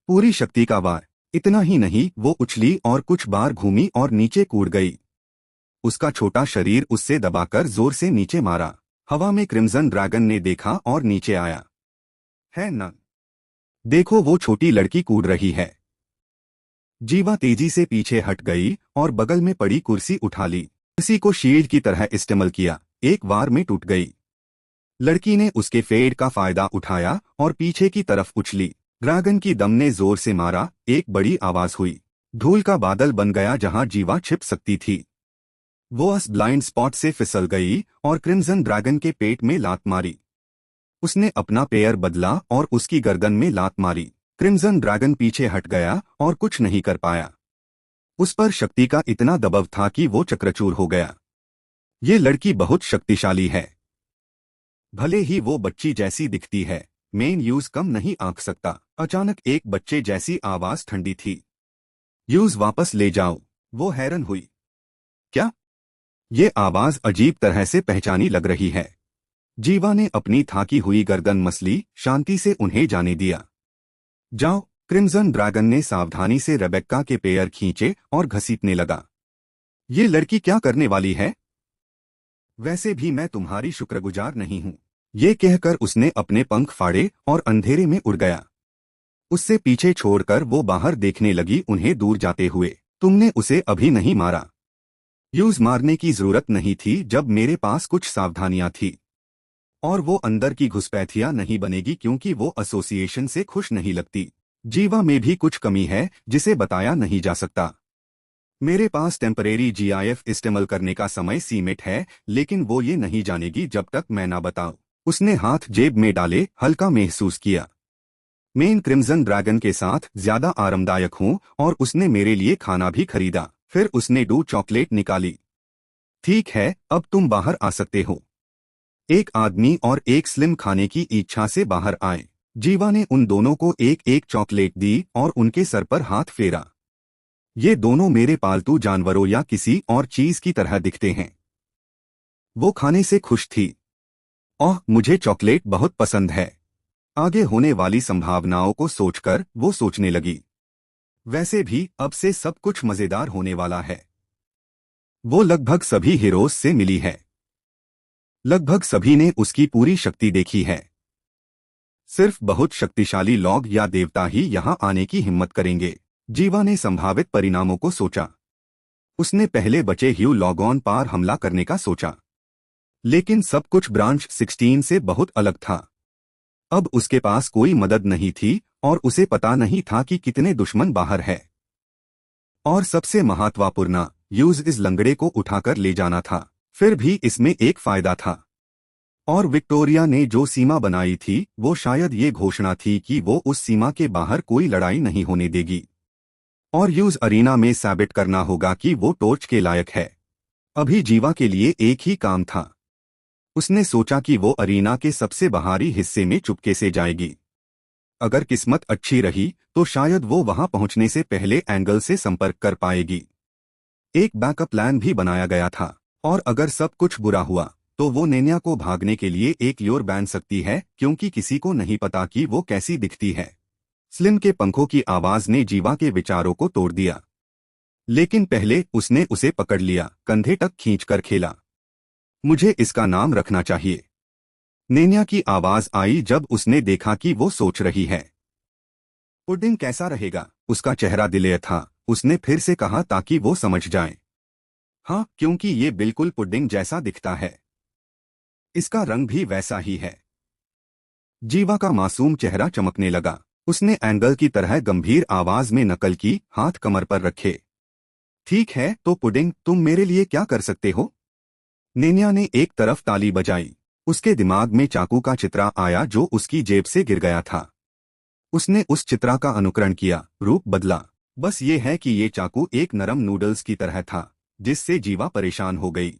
पूरी शक्ति का वार। इतना ही नहीं, वो उछली और कुछ बार घूमी और नीचे कूद गई। उसका छोटा शरीर उससे दबाकर जोर से नीचे मारा। हवा में क्रिम्सन ड्रैगन ने देखा और नीचे आया। है ना? देखो, वो छोटी लड़की कूद रही है। जीवा तेजी से पीछे हट गई और बगल में पड़ी कुर्सी उठा ली। कुर्सी को शील्ड की तरह इस्तेमाल किया। एक वार में टूट गई। लड़की ने उसके फेड का फायदा उठाया और पीछे की तरफ उछली। ड्रैगन की दम ने जोर से मारा। एक बड़ी आवाज हुई। धूल का बादल बन गया जहां जीवा छिप सकती थी। वो उस ब्लाइंड स्पॉट से फिसल गई और क्रिम्सन ड्रैगन के पेट में लात मारी। उसने अपना पैर बदला और उसकी गर्दन में लात मारी। क्रिम्सन ड्रैगन पीछे हट गया और कुछ नहीं कर पाया। उस पर शक्ति का इतना दबाव था कि वो चक्रचूर हो गया। ये लड़की बहुत शक्तिशाली है। भले ही वो बच्ची जैसी दिखती है, मेन यूज कम नहीं आंक सकता। अचानक एक बच्चे जैसी आवाज ठंडी थी। यूज वापस ले जाओ। वो हैरान हुई। क्या? ये आवाज अजीब तरह से पहचानी लग रही है। जीवा ने अपनी थाकी हुई गर्दन मसली, शांति से उन्हें जाने दिया। जाओ। क्रिम्सन ड्रैगन ने सावधानी से रेबेक्का के पैर खींचे और घसीटने लगा। ये लड़की क्या करने वाली है? वैसे भी मैं तुम्हारी शुक्रगुजार नहीं हूं। ये कहकर उसने अपने पंख फाड़े और अंधेरे में उड़ गया। उससे पीछे छोड़कर वो बाहर देखने लगी, उन्हें दूर जाते हुए। तुमने उसे अभी नहीं मारा। यूज मारने की जरूरत नहीं थी जब मेरे पास कुछ सावधानियां थी। और वो अंदर की घुसपैठियां नहीं बनेगी क्योंकि वो एसोसिएशन से खुश नहीं लगती। जीवा में भी कुछ कमी है जिसे बताया नहीं जा सकता। मेरे पास टेम्परेरी जीआईएफ इस्तेमाल करने का समय सीमित है, लेकिन वो ये नहीं जानेगी जब तक मैं ना बताऊं। उसने हाथ जेब में डाले, हल्का महसूस किया। मेन क्रिम्सन ड्रैगन के साथ ज्यादा आरामदायक हूँ और उसने मेरे लिए खाना भी खरीदा। फिर उसने 2 चॉकलेट निकाली। ठीक है, अब तुम बाहर आ सकते हो। एक आदमी और एक स्लिम खाने की इच्छा से बाहर आए। जीवा ने उन दोनों को एक एक चॉकलेट दी और उनके सर पर हाथ फेरा। ये दोनों मेरे पालतू जानवरों या किसी और चीज की तरह दिखते हैं। वो खाने से खुश थी। ओह, मुझे चॉकलेट बहुत पसंद है। आगे होने वाली संभावनाओं को सोचकर वो सोचने लगी। वैसे भी अब से सब कुछ मजेदार होने वाला है। वो लगभग सभी हीरोज से मिली है। लगभग सभी ने उसकी पूरी शक्ति देखी है। सिर्फ बहुत शक्तिशाली लॉग या देवता ही यहाँ आने की हिम्मत करेंगे। जीवा ने संभावित परिणामों को सोचा। उसने पहले बचे ह्यू लॉगॉन पर हमला करने का सोचा, लेकिन सब कुछ ब्रांच 16 से बहुत अलग था। अब उसके पास कोई मदद नहीं थी और उसे पता नहीं था कि कितने दुश्मन बाहर है। और सबसे महत्वपूर्ण, यूज इस लंगड़े को उठाकर ले जाना था। फिर भी इसमें एक फायदा था। और विक्टोरिया ने जो सीमा बनाई थी वो शायद ये घोषणा थी कि वो उस सीमा के बाहर कोई लड़ाई नहीं होने देगी। और यूज अरीना में साबित करना होगा कि वो टॉर्च के लायक है। अभी जीवा के लिए एक ही काम था। उसने सोचा कि वो अरीना के सबसे बाहरी हिस्से में चुपके से जाएगी। अगर किस्मत अच्छी रही तो शायद वो वहां पहुंचने से पहले एंगल से संपर्क कर पाएगी। एक बैकअप प्लान भी बनाया गया था। और अगर सब कुछ बुरा हुआ तो वो नेन्या को भागने के लिए एक ल्योर बांध सकती है, क्योंकि किसी को नहीं पता कि वो कैसी दिखती है। स्लिम के पंखों की आवाज ने जीवा के विचारों को तोड़ दिया। लेकिन पहले उसने उसे पकड़ लिया, कंधे तक खींचकर खेला। मुझे इसका नाम रखना चाहिए। नेन्या की आवाज आई जब उसने देखा कि वो सोच रही है। पुडिंग कैसा रहेगा? उसका चेहरा दिलेर था। उसने फिर से कहा ताकि वो समझ जाए। हाँ, क्योंकि ये बिल्कुल पुडिंग जैसा दिखता है। इसका रंग भी वैसा ही है। जीवा का मासूम चेहरा चमकने लगा। उसने एंगल की तरह गंभीर आवाज में नकल की, हाथ कमर पर रखे। ठीक है, तो पुडिंग, तुम मेरे लिए क्या कर सकते हो? नेन्या ने एक तरफ ताली बजाई। उसके दिमाग में चाकू का चित्रा आया जो उसकी जेब से गिर गया था। उसने उस चित्रा का अनुकरण किया, रूप बदला। बस ये है कि ये चाकू एक नरम नूडल्स की तरह था, जिससे जीवा परेशान हो गई।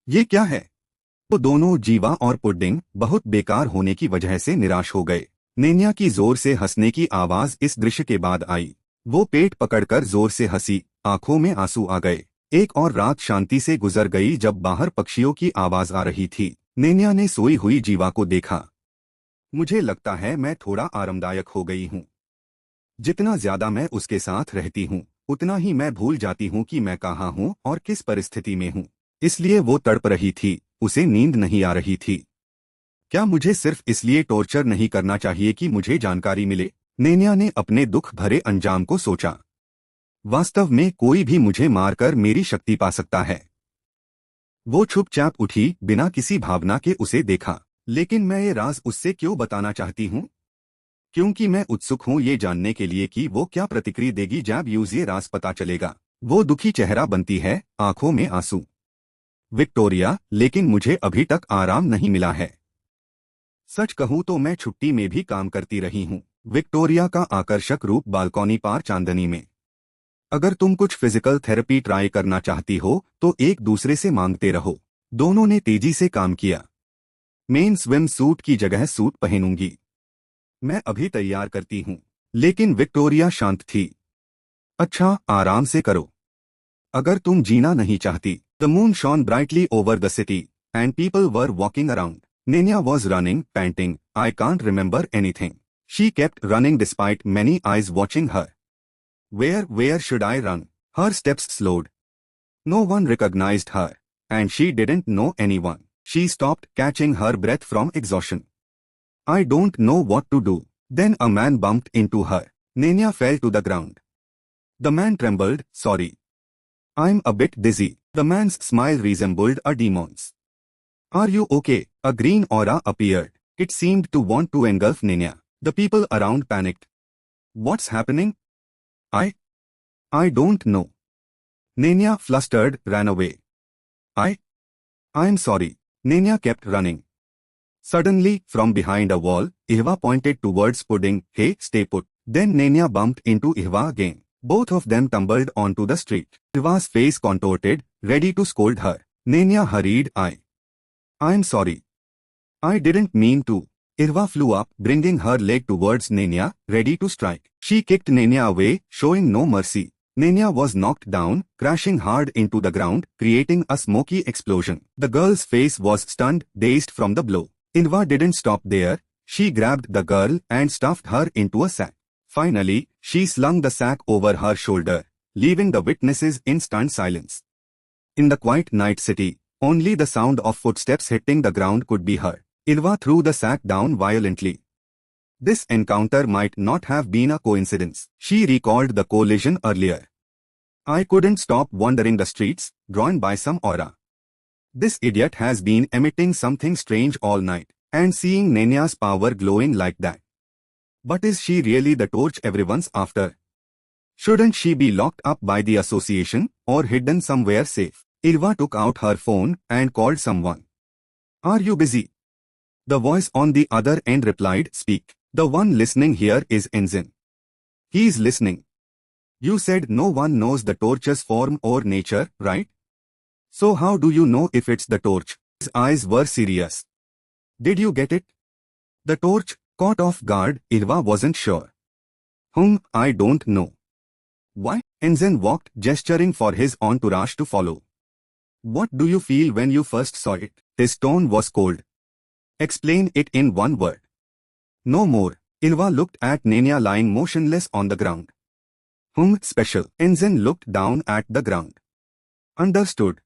ये क्या है? वो दोनों, जीवा और पुडिंग, बहुत बेकार होने की वजह से निराश हो गए। नेन्या की जोर से हंसने की आवाज इस दृश्य के बाद आई। वो पेट पकड़कर जोर से हंसी, आंखों में आंसू आ गए। एक और रात शांति से गुजर गई जब बाहर पक्षियों की आवाज आ रही थी। नेन्या ने सोई हुई जीवा को देखा। मुझे लगता है मैं थोड़ा आरामदायक हो गई हूँ। जितना ज्यादा मैं उसके साथ रहती हूँ उतना ही मैं भूल जाती हूँ कि मैं कहाँ हूँ और किस परिस्थिति में हूँ। इसलिए वो तड़प रही थी। उसे नींद नहीं आ रही थी। क्या मुझे सिर्फ इसलिए टॉर्चर नहीं करना चाहिए कि मुझे जानकारी मिले? नेन्या ने अपने दुख भरे अंजाम को सोचा। वास्तव में कोई भी मुझे मारकर मेरी शक्ति पा सकता है। वो चुपचाप उठी, बिना किसी भावना के उसे देखा। लेकिन मैं ये राज उससे क्यों बताना चाहती हूँ? क्योंकि मैं उत्सुक हूँ ये जानने के लिए कि वो क्या प्रतिक्रिया देगी जब यूज ये राज पता चलेगा। वो दुखी चेहरा बनती है, आंखों में आंसू। विक्टोरिया, लेकिन मुझे अभी तक आराम नहीं मिला है। सच कहूँ तो मैं छुट्टी में भी काम करती रही हूँ। विक्टोरिया का आकर्षक रूप बालकनी पार चांदनी में। अगर तुम कुछ फिजिकल थेरेपी ट्राई करना चाहती हो तो एक दूसरे से मांगते रहो। दोनों ने तेजी से काम किया। मेन स्विम सूट की जगह सूट पहनूंगी। मैं अभी तैयार करती हूँ। लेकिन विक्टोरिया शांत थी। अच्छा, आराम से करो। अगर तुम जीना नहीं चाहती। The moon shone brightly over the city and people were walking around. Nenya was running, panting. I can't remember anything. She kept running despite many eyes watching her. Where should I run? Her steps slowed. No one recognized her. And she didn't know anyone. She stopped, catching her breath from exhaustion. I don't know what to do. Then a man bumped into her. Nenya fell to the ground. The man trembled, sorry. I'm a bit dizzy. The man's smile resembled a demon's. Are you okay? A green aura appeared. It seemed to want to engulf Nenya. The people around panicked. What's happening? I I don't know. Nenya, flustered, ran away. I I'm sorry. Nenya kept running. Suddenly, from behind a wall, Ihwa pointed towards Pudding. Hey, stay put. Then Nenya bumped into Ihwa again. Both of them tumbled onto the street. Ihwa's face contorted, ready to scold her. Nenya hurried. I'm sorry. I didn't mean to. Ihwa flew up, bringing her leg towards Nenya, ready to strike. She kicked Nenya away, showing no mercy. Nenya was knocked down, crashing hard into the ground, creating a smoky explosion. The girl's face was stunned, dazed from the blow. Ihwa didn't stop there. She grabbed the girl and stuffed her into a sack. Finally, she slung the sack over her shoulder, leaving the witnesses in stunned silence. In the quiet night city, only the sound of footsteps hitting the ground could be heard. Ihwa threw the sack down violently. This encounter might not have been a coincidence. She recalled the collision earlier. I couldn't stop wandering the streets, drawn by some aura. This idiot has been emitting something strange all night, and seeing Nenya's power glowing like that. But is she really the torch everyone's after? Shouldn't she be locked up by the association, or hidden somewhere safe? Ihwa took out her phone and called someone. Are you busy? The voice on the other end replied, Speak. The one listening here is Enzin. He's listening. You said no one knows the torch's form or nature, right? So how do you know if it's the torch? His eyes were serious. Did you get it? The torch, caught off guard, Ihwa wasn't sure. I don't know. Why? Enzin walked, gesturing for his entourage to follow. What do you feel when you first saw it? His tone was cold. Explain it in one word. No more. Ihwa looked at Nenya lying motionless on the ground. Special. Enzin looked down at the ground. Understood.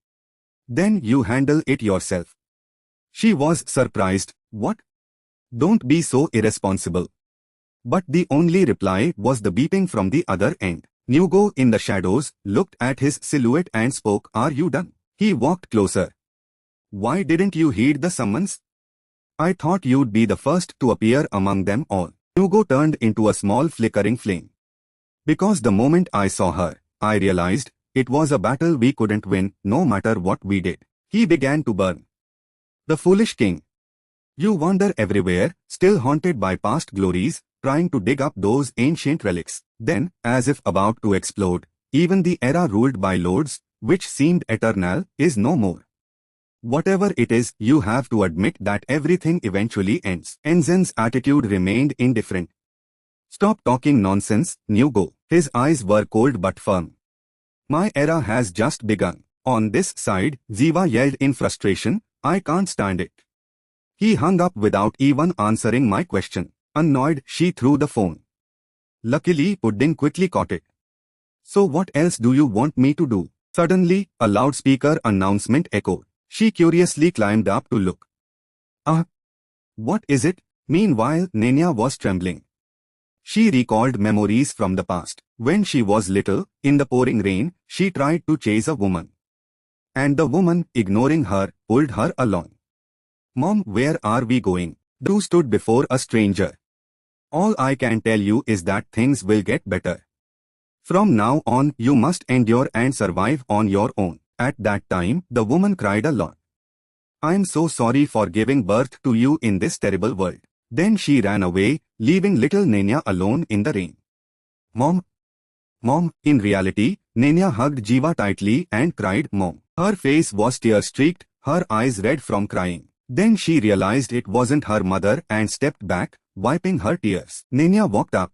Then you handle it yourself. She was surprised. What? Don't be so irresponsible. But the only reply was the beeping from the other end. Nugo, in the shadows, looked at his silhouette and spoke. Are you done? He walked closer. Why didn't you heed the summons? I thought you'd be the first to appear among them all. Nugo turned into a small flickering flame. Because the moment I saw her, I realized it was a battle we couldn't win, no matter what we did. He began to burn. The foolish king. You wander everywhere, still haunted by past glories, trying to dig up those ancient relics. Then, as if about to explode, even the era ruled by lords, which seemed eternal, is no more. Whatever it is, you have to admit that everything eventually ends. Enzin's attitude remained indifferent. Stop talking nonsense, Nugo. His eyes were cold but firm. My era has just begun. On this side, Ziva yelled in frustration, I can't stand it. He hung up without even answering my question. Annoyed, she threw the phone. Luckily, Pudding quickly caught it. So what else do you want me to do? Suddenly, a loudspeaker announcement echoed. She curiously climbed up to look. What is it? Meanwhile, Nenya was trembling. She recalled memories from the past. When she was little, in the pouring rain, she tried to chase a woman. And the woman, ignoring her, pulled her along. Mom, where are we going? The two stood before a stranger. All I can tell you is that things will get better. From now on, you must endure and survive on your own. At that time, the woman cried a lot. I'm so sorry for giving birth to you in this terrible world. Then she ran away, leaving little Nenya alone in the rain. Mom. In reality, Nenya hugged Jiva tightly and cried, Mom. Her face was tear-streaked, her eyes red from crying. Then she realized it wasn't her mother and stepped back, wiping her tears. Nenya walked up.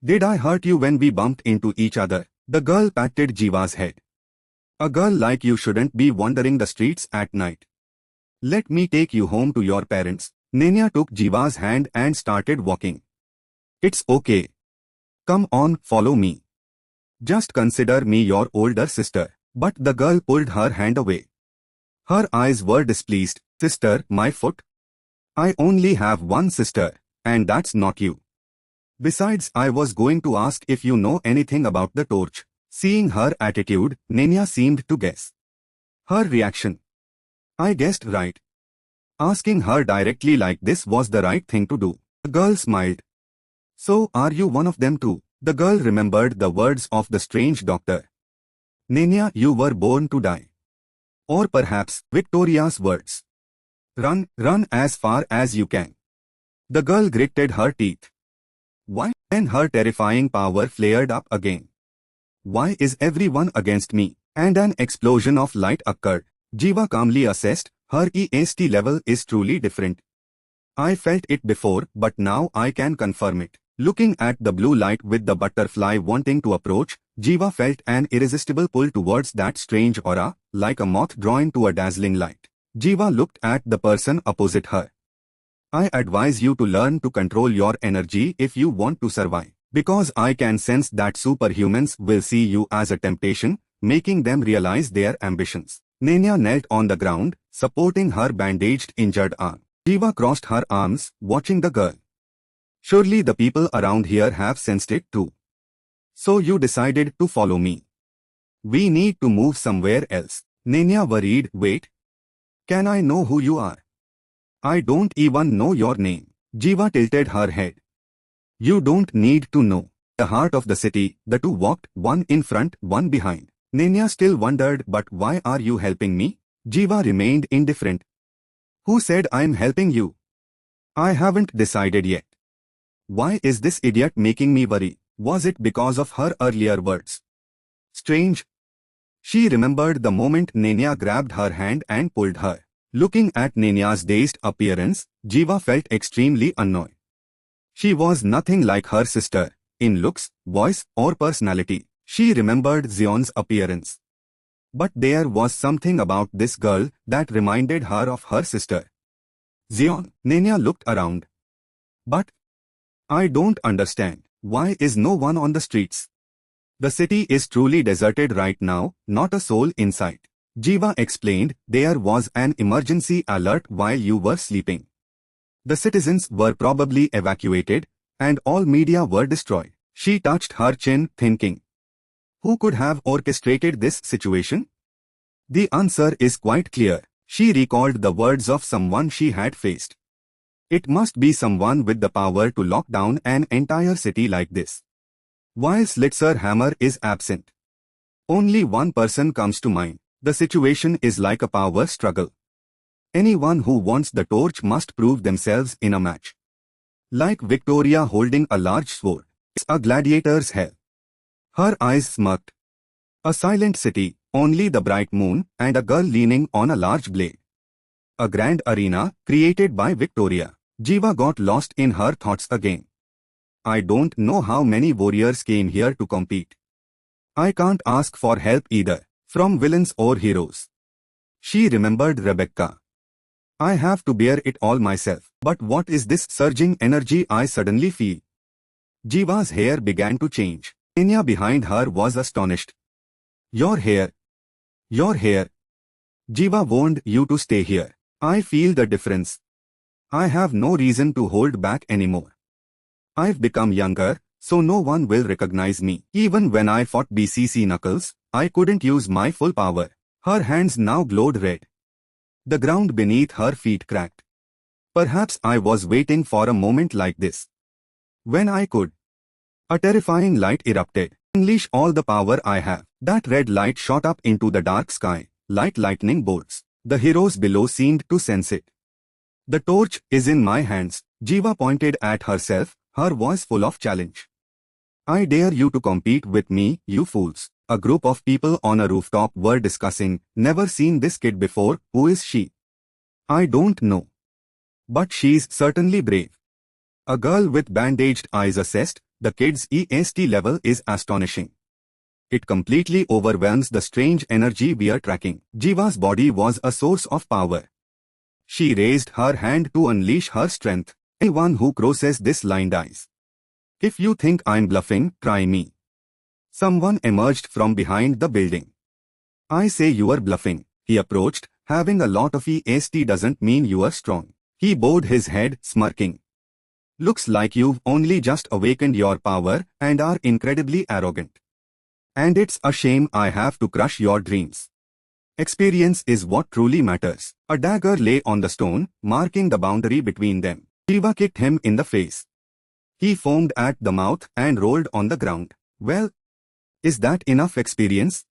Did I hurt you when we bumped into each other? The girl patted Jiva's head. A girl like you shouldn't be wandering the streets at night. Let me take you home to your parents. Nenya took Jiva's hand and started walking. It's okay. Come on, follow me. Just consider me your older sister. But the girl pulled her hand away. Her eyes were displeased. Sister, my foot? I only have one sister, and that's not you. Besides, I was going to ask if you know anything about the torch. Seeing her attitude, Nenya seemed to guess. Her reaction. I guessed right. Asking her directly like this was the right thing to do. The girl smiled. So are you one of them too? The girl remembered the words of the strange doctor. Nenya, you were born to die. Or perhaps Victoria's words. Run, run as far as you can. The girl gritted her teeth. Why? Then her terrifying power flared up again. Why is everyone against me? And an explosion of light occurred. Jiva calmly assessed, her EST level is truly different. I felt it before, but now I can confirm it. Looking at the blue light with the butterfly wanting to approach, Jiva felt an irresistible pull towards that strange aura, like a moth drawn to a dazzling light. Jiva looked at the person opposite her. I advise you to learn to control your energy if you want to survive. Because I can sense that superhumans will see you as a temptation, making them realize their ambitions. Nenya knelt on the ground, supporting her bandaged injured arm. Jiva crossed her arms, watching the girl. Surely the people around here have sensed it too. So you decided to follow me. We need to move somewhere else. Nenya worried, wait. Can I know who you are? I don't even know your name. Jiva tilted her head. You don't need to know. The heart of the city, the two walked, one in front, one behind. Nenya still wondered, but why are you helping me? Jiva remained indifferent. Who said I'm helping you? I haven't decided yet. Why is this idiot making me worry? Was it because of her earlier words? Strange. She remembered the moment Nenya grabbed her hand and pulled her. Looking at Nenya's dazed appearance, Jiva felt extremely annoyed. She was nothing like her sister, in looks, voice, or personality. She remembered Zion's appearance. But there was something about this girl that reminded her of her sister. Zion. Nenya looked around. But I don't understand. Why is no one on the streets? The city is truly deserted right now, not a soul in sight. Jiva explained, there was an emergency alert while you were sleeping. The citizens were probably evacuated, and all media were destroyed. She touched her chin, thinking. Who could have orchestrated this situation? The answer is quite clear. She recalled the words of someone she had faced. It must be someone with the power to lock down an entire city like this. While Slitzer Hammer is absent, only one person comes to mind. The situation is like a power struggle. Anyone who wants the torch must prove themselves in a match. Like Victoria holding a large sword. It's a gladiator's hell. Her eyes smirked. A silent city, only the bright moon, and a girl leaning on a large blade. A grand arena, created by Victoria. Jiva got lost in her thoughts again. I don't know how many warriors came here to compete. I can't ask for help either, from villains or heroes. She remembered Rebecca. I have to bear it all myself. But what is this surging energy I suddenly feel? Jiva's hair began to change. Nenya behind her was astonished. Your hair. Your hair. Jiva warned you to stay here. I feel the difference. I have no reason to hold back anymore. I've become younger, so no one will recognize me. Even when I fought BCC Knuckles, I couldn't use my full power. Her hands now glowed red. The ground beneath her feet cracked. Perhaps I was waiting for a moment like this. When I could. A terrifying light erupted. Unleash all the power I have. That red light shot up into the dark sky, like lightning bolts. The heroes below seemed to sense it. The torch is in my hands. Jiva pointed at herself, her voice full of challenge. I dare you to compete with me, you fools. A group of people on a rooftop were discussing, never seen this kid before, who is she? I don't know. But she's certainly brave. A girl with bandaged eyes assessed, the kid's EST level is astonishing. It completely overwhelms the strange energy we are tracking. Jiva's body was a source of power. She raised her hand to unleash her strength. Anyone who crosses this line dies. If you think I'm bluffing, try me. Someone emerged from behind the building. I say you are bluffing. He approached. Having a lot of EST doesn't mean you are strong. He bowed his head, smirking. Looks like you've only just awakened your power and are incredibly arrogant. And it's a shame I have to crush your dreams. Experience is what truly matters. A dagger lay on the stone, marking the boundary between them. Jiva kicked him in the face. He foamed at the mouth and rolled on the ground. Well, is that enough experience?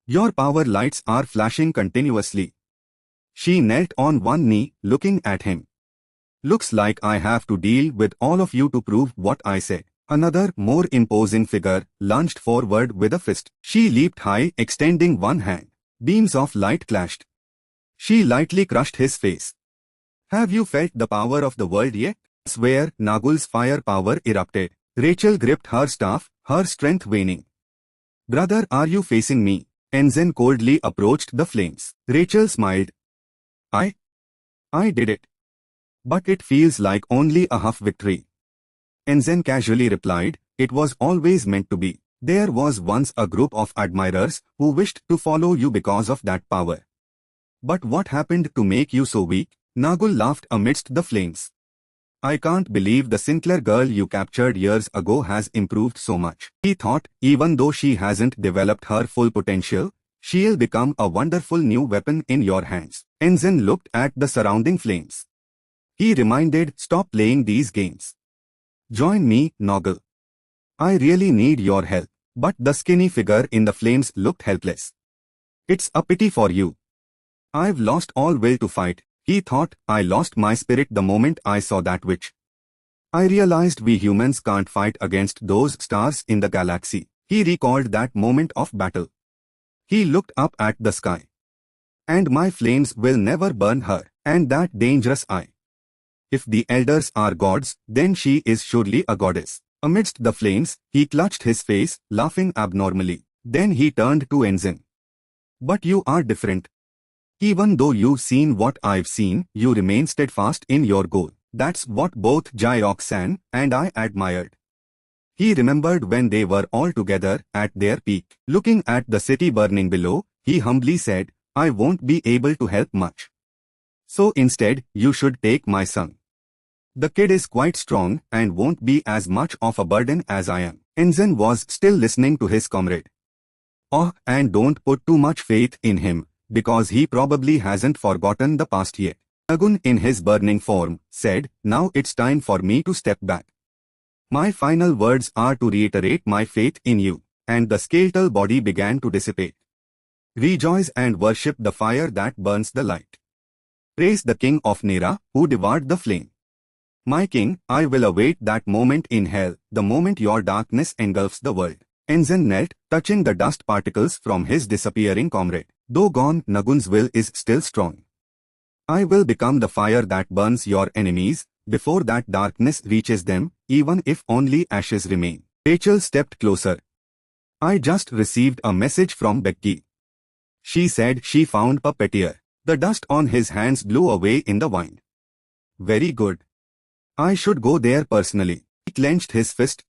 Your power lights are flashing continuously. She knelt on one knee, looking at him. Looks like I have to deal with all of you to prove what I say. Another, more imposing figure lunged forward with a fist. She leaped high, extending one hand. Beams of light clashed. She lightly crushed his face. Have you felt the power of the world yet? Swear, Nagul's firepower erupted. Rachel gripped her staff, her strength waning. Brother, are you facing me? Enzen coldly approached the flames. Rachel smiled. I did it. But it feels like only a half victory. Enzen casually replied, it was always meant to be. There was once a group of admirers who wished to follow you because of that power. But what happened to make you so weak? Nagul laughed amidst the flames. I can't believe the Sinclair girl you captured years ago has improved so much. He thought, even though she hasn't developed her full potential, she'll become a wonderful new weapon in your hands. Enzen looked at the surrounding flames. He reminded, stop playing these games. Join me, Nagul. I really need your help. But the skinny figure in the flames looked helpless. It's a pity for you. I've lost all will to fight. He thought, I lost my spirit the moment I saw that witch. I realized we humans can't fight against those stars in the galaxy. He recalled that moment of battle. He looked up at the sky. And my flames will never burn her, and that dangerous eye. If the elders are gods, then she is surely a goddess. Amidst the flames, he clutched his face, laughing abnormally. Then he turned to Enzen. But you are different. Even though you've seen what I've seen, you remain steadfast in your goal. That's what both Jayok-san and I admired. He remembered when they were all together at their peak. Looking at the city burning below, he humbly said, I won't be able to help much. So instead, you should take my son. The kid is quite strong and won't be as much of a burden as I am. Enzen was still listening to his comrade. Oh, and don't put too much faith in him, because he probably hasn't forgotten the past yet. Nagun, in his burning form, said, now it's time for me to step back. My final words are to reiterate my faith in you. And the skeletal body began to dissipate. Rejoice and worship the fire that burns the light. Praise the king of Nera, who devoured the flame. My king, I will await that moment in hell, the moment your darkness engulfs the world. Enzen knelt, touching the dust particles from his disappearing comrade. Though gone, Nagun's will is still strong. I will become the fire that burns your enemies, before that darkness reaches them, even if only ashes remain. Rachel stepped closer. I just received a message from Becky. She said she found Puppeteer. The dust on his hands blew away in the wind. Very good. I should go there personally. He clenched his fist.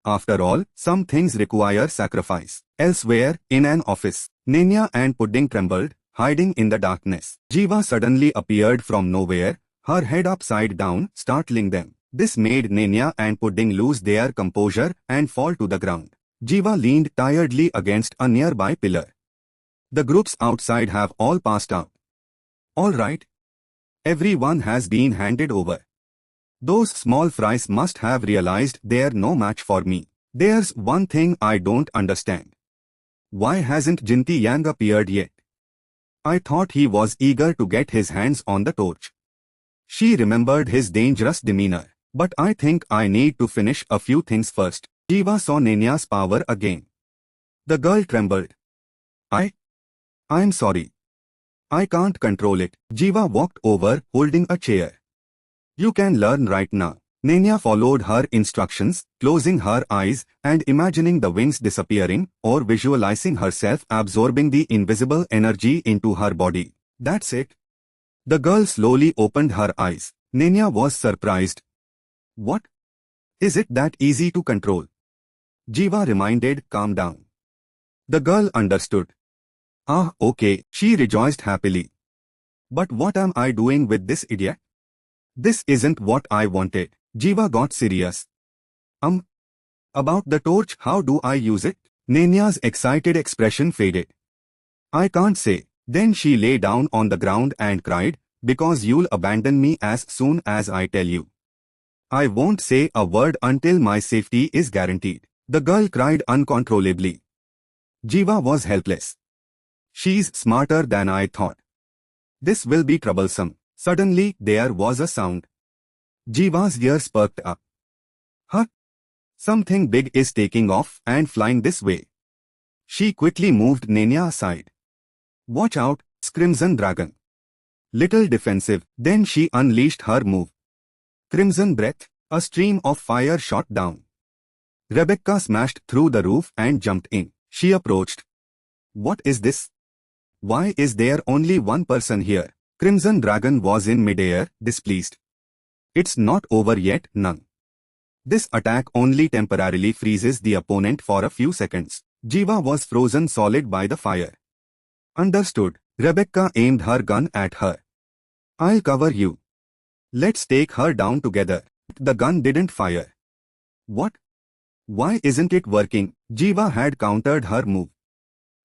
After all, some things require sacrifice. Elsewhere, in an office, Nenya and Pudding trembled, hiding in the darkness. Jiva suddenly appeared from nowhere, her head upside down, startling them. This made Nenya and Pudding lose their composure and fall to the ground. Jiva leaned tiredly against a nearby pillar. The groups outside have all passed out. All right. Everyone has been handed over. Those small fries must have realized they're no match for me. There's one thing I don't understand. Why hasn't Jinti Yang appeared yet? I thought he was eager to get his hands on the torch. She remembered his dangerous demeanor. But I think I need to finish a few things first. Jiva saw Nenya's power again. The girl trembled. I'm sorry. I can't control it. Jiva walked over, holding a chair. You can learn right now. Nenya followed her instructions, closing her eyes and imagining the wings disappearing or visualizing herself absorbing the invisible energy into her body. That's it. The girl slowly opened her eyes. Nenya was surprised. What? Is it that easy to control? Jiva reminded, calm down. The girl understood. Ah, okay, she rejoiced happily. But what am I doing with this idiot? This isn't what I wanted. Jiva got serious. About the torch, how do I use it? Nenya's excited expression faded. I can't say. Then she lay down on the ground and cried, because you'll abandon me as soon as I tell you. I won't say a word until my safety is guaranteed. The girl cried uncontrollably. Jiva was helpless. She's smarter than I thought. This will be troublesome. Suddenly, there was a sound. Jiva's ears perked up. Huh? Something big is taking off and flying this way. She quickly moved Nenya aside. Watch out, Crimson Dragon. Little defensive, then she unleashed her move. Crimson Breath, a stream of fire shot down. Rebecca smashed through the roof and jumped in. She approached. What is this? Why is there only one person here? Crimson Dragon was in midair, displeased. It's not over yet, Nung. This attack only temporarily freezes the opponent for a few seconds. Jiva was frozen solid by the fire. Understood. Rebecca aimed her gun at her. I'll cover you. Let's take her down together. The gun didn't fire. What? Why isn't it working? Jiva had countered her move.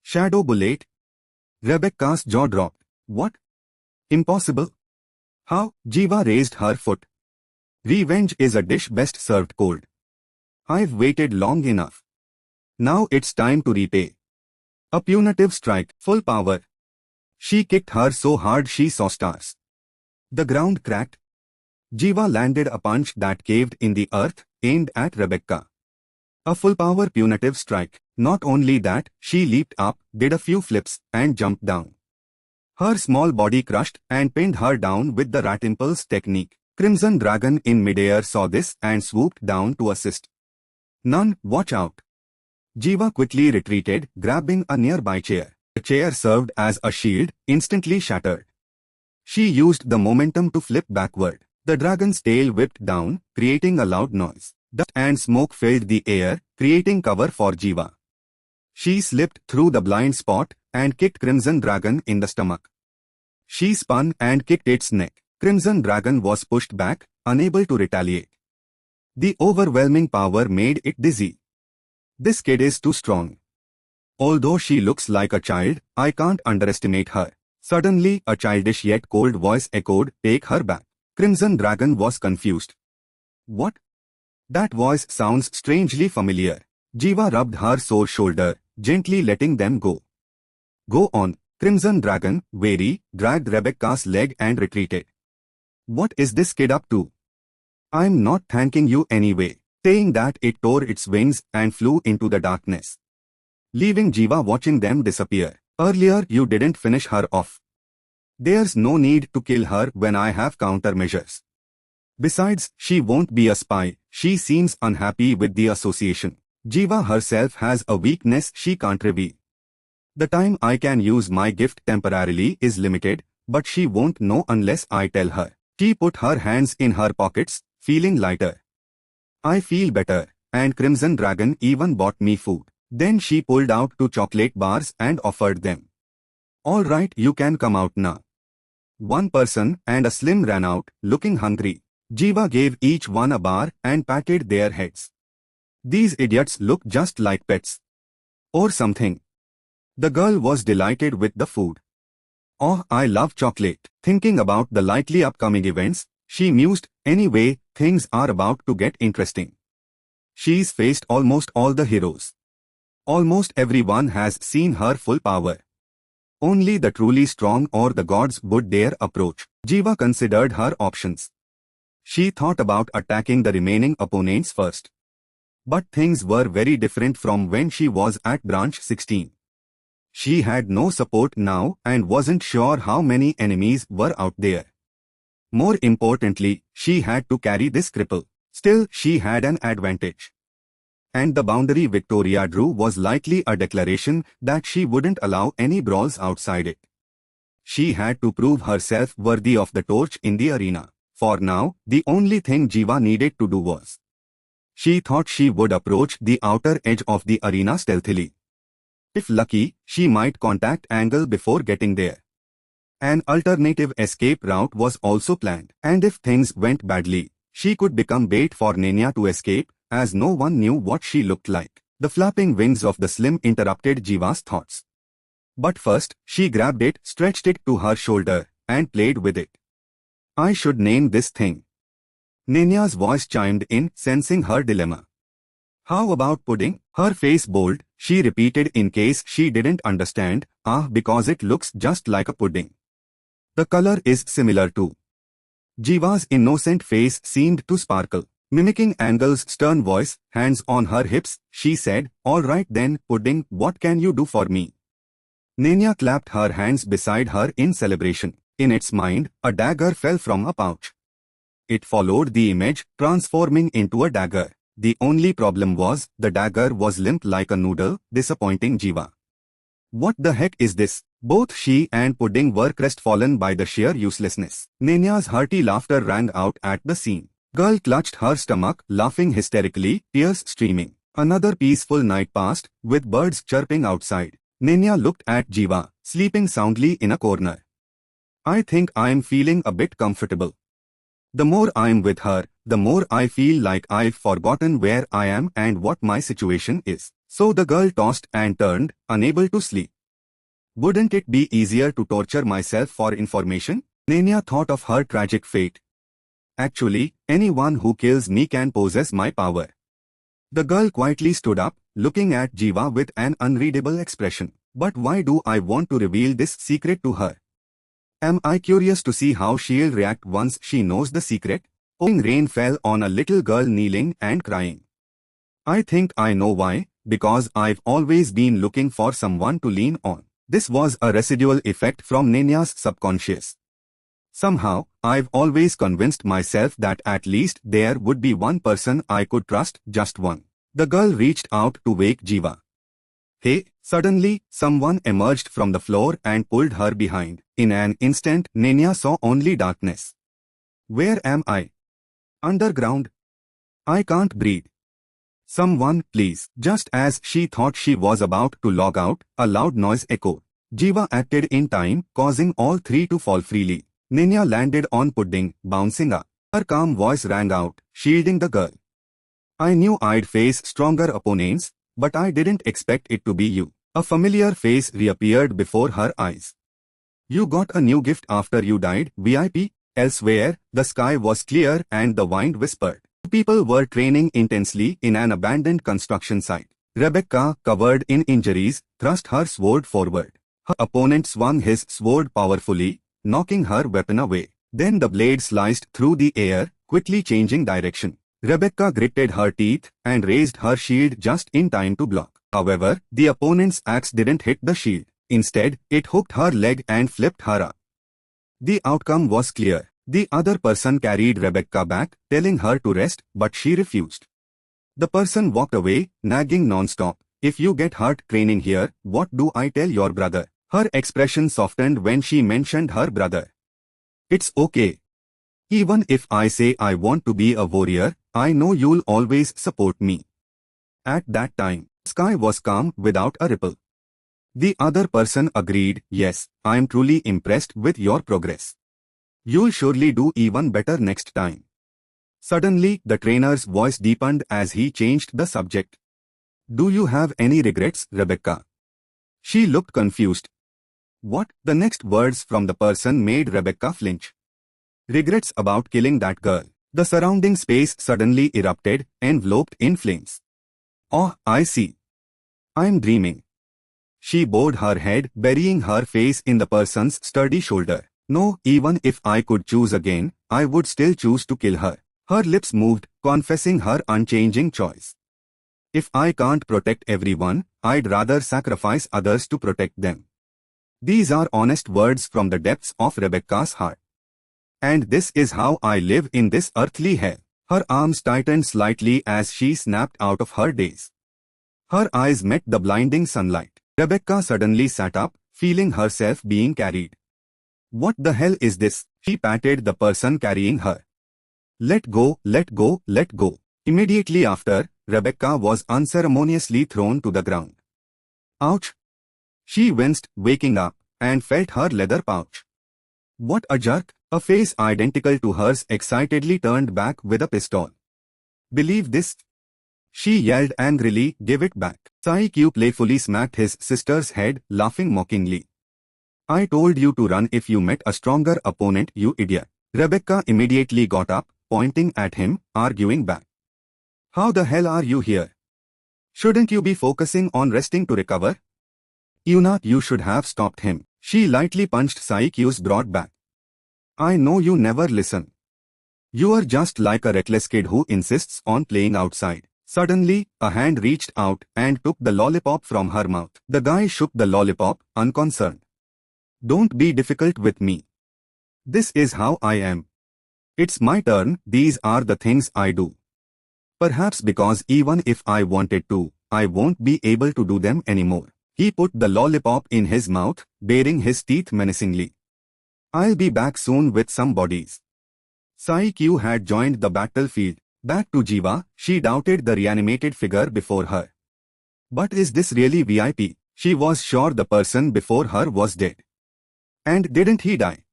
Shadow bullet. Rebecca's jaw dropped. What? Impossible. How? Jiva raised her foot. Revenge is a dish best served cold. I've waited long enough. Now it's time to repay. A punitive strike, full power. She kicked her so hard she saw stars. The ground cracked. Jiva landed a punch that caved in the earth, aimed at Rebecca. A full power punitive strike. Not only that, she leaped up, did a few flips, and jumped down. Her small body crushed and pinned her down with the rat impulse technique. Crimson Dragon in midair saw this and swooped down to assist. None, watch out. Jiva quickly retreated, grabbing a nearby chair. The chair served as a shield, instantly shattered. She used the momentum to flip backward. The dragon's tail whipped down, creating a loud noise. Dust and smoke filled the air, creating cover for Jiva. She slipped through the blind spot and kicked Crimson Dragon in the stomach. She spun and kicked its neck. Crimson Dragon was pushed back, unable to retaliate. The overwhelming power made it dizzy. This kid is too strong. Although she looks like a child, I can't underestimate her. Suddenly, a childish yet cold voice echoed, "Take her back." Crimson Dragon was confused. What? That voice sounds strangely familiar. Jiva rubbed her sore shoulder, gently letting them go. Go on. Crimson Dragon, wary, dragged Rebecca's leg and retreated. What is this kid up to? I'm not thanking you anyway. Saying that, it tore its wings and flew into the darkness, leaving Jiva watching them disappear. Earlier you didn't finish her off. There's no need to kill her when I have countermeasures. Besides, she won't be a spy. She seems unhappy with the association. Jiva herself has a weakness she can't reveal. The time I can use my gift temporarily is limited, but she won't know unless I tell her. She put her hands in her pockets, feeling lighter. I feel better, and Crimson Dragon even bought me food. Then she pulled out 2 chocolate bars and offered them. All right, you can come out now. One person and a slim ran out, looking hungry. Jiva gave each one a bar and patted their heads. These idiots look just like pets. Or something. The girl was delighted with the food. Oh, I love chocolate. Thinking about the likely upcoming events, she mused, anyway, things are about to get interesting. She's faced almost all the heroes. Almost everyone has seen her full power. Only the truly strong or the gods would dare approach. Jiva considered her options. She thought about attacking the remaining opponents first. But things were very different from when she was at Branch 16. She had no support now and wasn't sure how many enemies were out there. More importantly, she had to carry this cripple. Still, she had an advantage. And the boundary Victoria drew was likely a declaration that she wouldn't allow any brawls outside it. She had to prove herself worthy of the torch in the arena. For now, the only thing Jiva needed to do was. She thought she would approach the outer edge of the arena stealthily. If lucky, she might contact Angle before getting there. An alternative escape route was also planned. And if things went badly, she could become bait for Nenya to escape, as no one knew what she looked like. The flapping wings of the slim interrupted Jiva's thoughts. But first, she grabbed it, stretched it to her shoulder, and played with it. I should name this thing. Nenya's voice chimed in, sensing her dilemma. How about pudding? Her face bold, she repeated in case she didn't understand, because it looks just like a pudding. The color is similar too. Jiva's innocent face seemed to sparkle. Mimicking Angel's stern voice, hands on her hips, she said, all right then, pudding, what can you do for me? Nenya clapped her hands beside her in celebration. In its mind, a dagger fell from a pouch. It followed the image, transforming into a dagger. The only problem was, the dagger was limp like a noodle, disappointing Jiva. What the heck is this? Both she and Pudding were crestfallen by the sheer uselessness. Nenya's hearty laughter rang out at the scene. Girl clutched her stomach, laughing hysterically, tears streaming. Another peaceful night passed, with birds chirping outside. Nenya looked at Jiva, sleeping soundly in a corner. I think I'm feeling a bit comfortable. The more I'm with her, the more I feel like I've forgotten where I am and what my situation is. So the girl tossed and turned, unable to sleep. Wouldn't it be easier to torture myself for information? Nenya thought of her tragic fate. Actually, anyone who kills me can possess my power. The girl quietly stood up, looking at Jiva with an unreadable expression. But why do I want to reveal this secret to her? Am I curious to see how she'll react once she knows the secret? Rain fell on a little girl kneeling and crying. I think I know why, because I've always been looking for someone to lean on. This was a residual effect from Nenya's subconscious. Somehow, I've always convinced myself that at least there would be one person I could trust, just one. The girl reached out to wake Jiva. Hey, suddenly, someone emerged from the floor and pulled her behind. In an instant, Nenya saw only darkness. Where am I? Underground. I can't breathe. Someone, please. Just as she thought she was about to log out, a loud noise echoed. Jiva acted in time, causing all three to fall freely. Nenya landed on Pudding, bouncing up. Her calm voice rang out, shielding the girl. I knew I'd face stronger opponents, but I didn't expect it to be you. A familiar face reappeared before her eyes. You got a new gift after you died, VIP? Elsewhere, the sky was clear and the wind whispered. People were training intensely in an abandoned construction site. Rebecca, covered in injuries, thrust her sword forward. Her opponent swung his sword powerfully, knocking her weapon away. Then the blade sliced through the air, quickly changing direction. Rebecca gritted her teeth and raised her shield just in time to block. However, the opponent's axe didn't hit the shield. Instead, it hooked her leg and flipped her up. The outcome was clear. The other person carried Rebecca back, telling her to rest, but she refused. The person walked away, nagging non-stop. If you get hurt training here, what do I tell your brother? Her expression softened when she mentioned her brother. It's okay. Even if I say I want to be a warrior, I know you'll always support me. At that time, the sky was calm without a ripple. The other person agreed, yes, I'm truly impressed with your progress. You'll surely do even better next time. Suddenly, the trainer's voice deepened as he changed the subject. Do you have any regrets, Rebecca? She looked confused. What? The next words from the person made Rebecca flinch. Regrets about killing that girl. The surrounding space suddenly erupted, enveloped in flames. Oh, I see. I'm dreaming. She bowed her head, burying her face in the person's sturdy shoulder. No, even if I could choose again, I would still choose to kill her. Her lips moved, confessing her unchanging choice. If I can't protect everyone, I'd rather sacrifice others to protect them. These are honest words from the depths of Rebecca's heart. And this is how I live in this earthly hell. Her arms tightened slightly as she snapped out of her daze. Her eyes met the blinding sunlight. Rebecca suddenly sat up, feeling herself being carried. What the hell is this? She patted the person carrying her. Let go, let go, let go. Immediately after, Rebecca was unceremoniously thrown to the ground. Ouch! She winced, waking up, and felt her leather pouch. What a jerk! A face identical to hers excitedly turned back with a pistol. Believe this? She yelled angrily, give it back. Sai-Q playfully smacked his sister's head, laughing mockingly. I told you to run if you met a stronger opponent, you idiot. Rebecca immediately got up, pointing at him, arguing back. How the hell are you here? Shouldn't you be focusing on resting to recover? You should have stopped him. She lightly punched Saikyu's broad back. I know you never listen. You are just like a reckless kid who insists on playing outside. Suddenly, a hand reached out and took the lollipop from her mouth. The guy shook the lollipop, unconcerned. Don't be difficult with me. This is how I am. It's my turn, these are the things I do. Perhaps because even if I wanted to, I won't be able to do them anymore. He put the lollipop in his mouth, baring his teeth menacingly. I'll be back soon with some bodies. Saikyu had joined the battlefield. Back to Jiva, she doubted the reanimated figure before her. But is this really VIP? She was sure the person before her was dead. And didn't he die?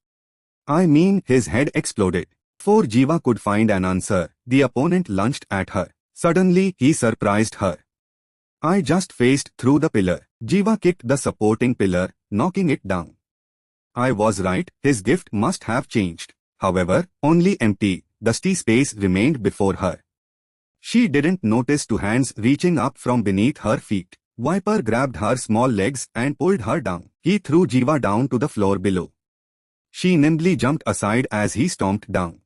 I mean, his head exploded. Before Jiva could find an answer, the opponent lunged at her. Suddenly, he surprised her. I just faced through the pillar. Jiva kicked the supporting pillar, knocking it down. I was right, his gift must have changed. However, only empty, dusty space remained before her. She didn't notice two hands reaching up from beneath her feet. Viper grabbed her small legs and pulled her down. He threw Jiva down to the floor below. She nimbly jumped aside as he stomped down.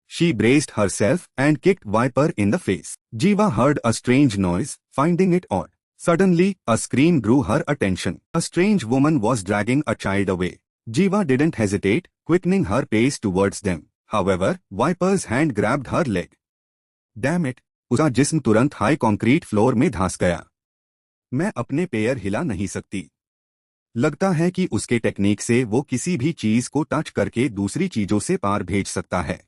She braced herself and kicked Viper in the face. Jiva heard a strange noise, finding it odd. Suddenly, a scream drew her attention. A strange woman was dragging a child away. Jiva didn't hesitate, quickening her pace towards them. However, Viper's hand grabbed her leg. Damn it! उसका जिस्म तुरंत high concrete floor में धंस गया. मैं अपने पैर हिला नहीं सकती. लगता है कि उसके टेक्निक से वो किसी भी चीज को टच करके दूसरी चीजों से पार भेज सकता है.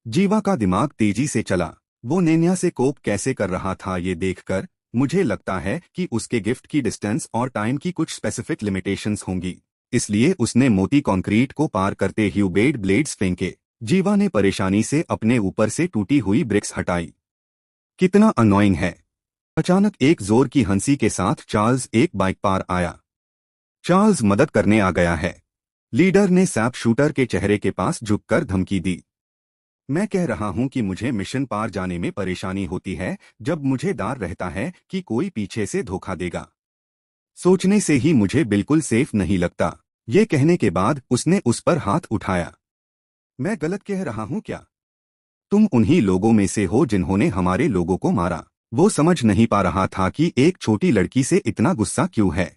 जीवा का दिमाग तेजी से चला. वो नेन्या से कोप कैसे कर रहा था ये देखकर, मुझे लगता है कि उसके गिफ्ट की डिस्टेंस और टाइम की कुछ स्पेसिफिक लिमिटेशंस होंगी. इसलिए उसने मोटी कंक्रीट को पार करते ह्यूबेड ब्लेड्स फेंके. जीवा ने परेशानी से अपने ऊपर से टूटी हुई ब्रिक्स हटाई. कितना अनोइंग है. अचानक एक जोर की हंसी के साथ चार्ल्स एक बाइक पार आया. चार्ल्स मदद करने आ गया है. लीडर ने सैप शूटर के चेहरे के पास झुककर धमकी दी. मैं कह रहा हूं कि मुझे मिशन पार जाने में परेशानी होती है जब मुझे डर रहता है कि कोई पीछे से धोखा देगा. सोचने से ही मुझे बिल्कुल सेफ नहीं लगता. ये कहने के बाद उसने उस पर हाथ उठाया. मैं गलत कह रहा हूं क्या? तुम उन्हीं लोगों में से हो जिन्होंने हमारे लोगों को मारा. वो समझ नहीं पा रहा था कि एक छोटी लड़की से इतना गुस्सा क्यों है.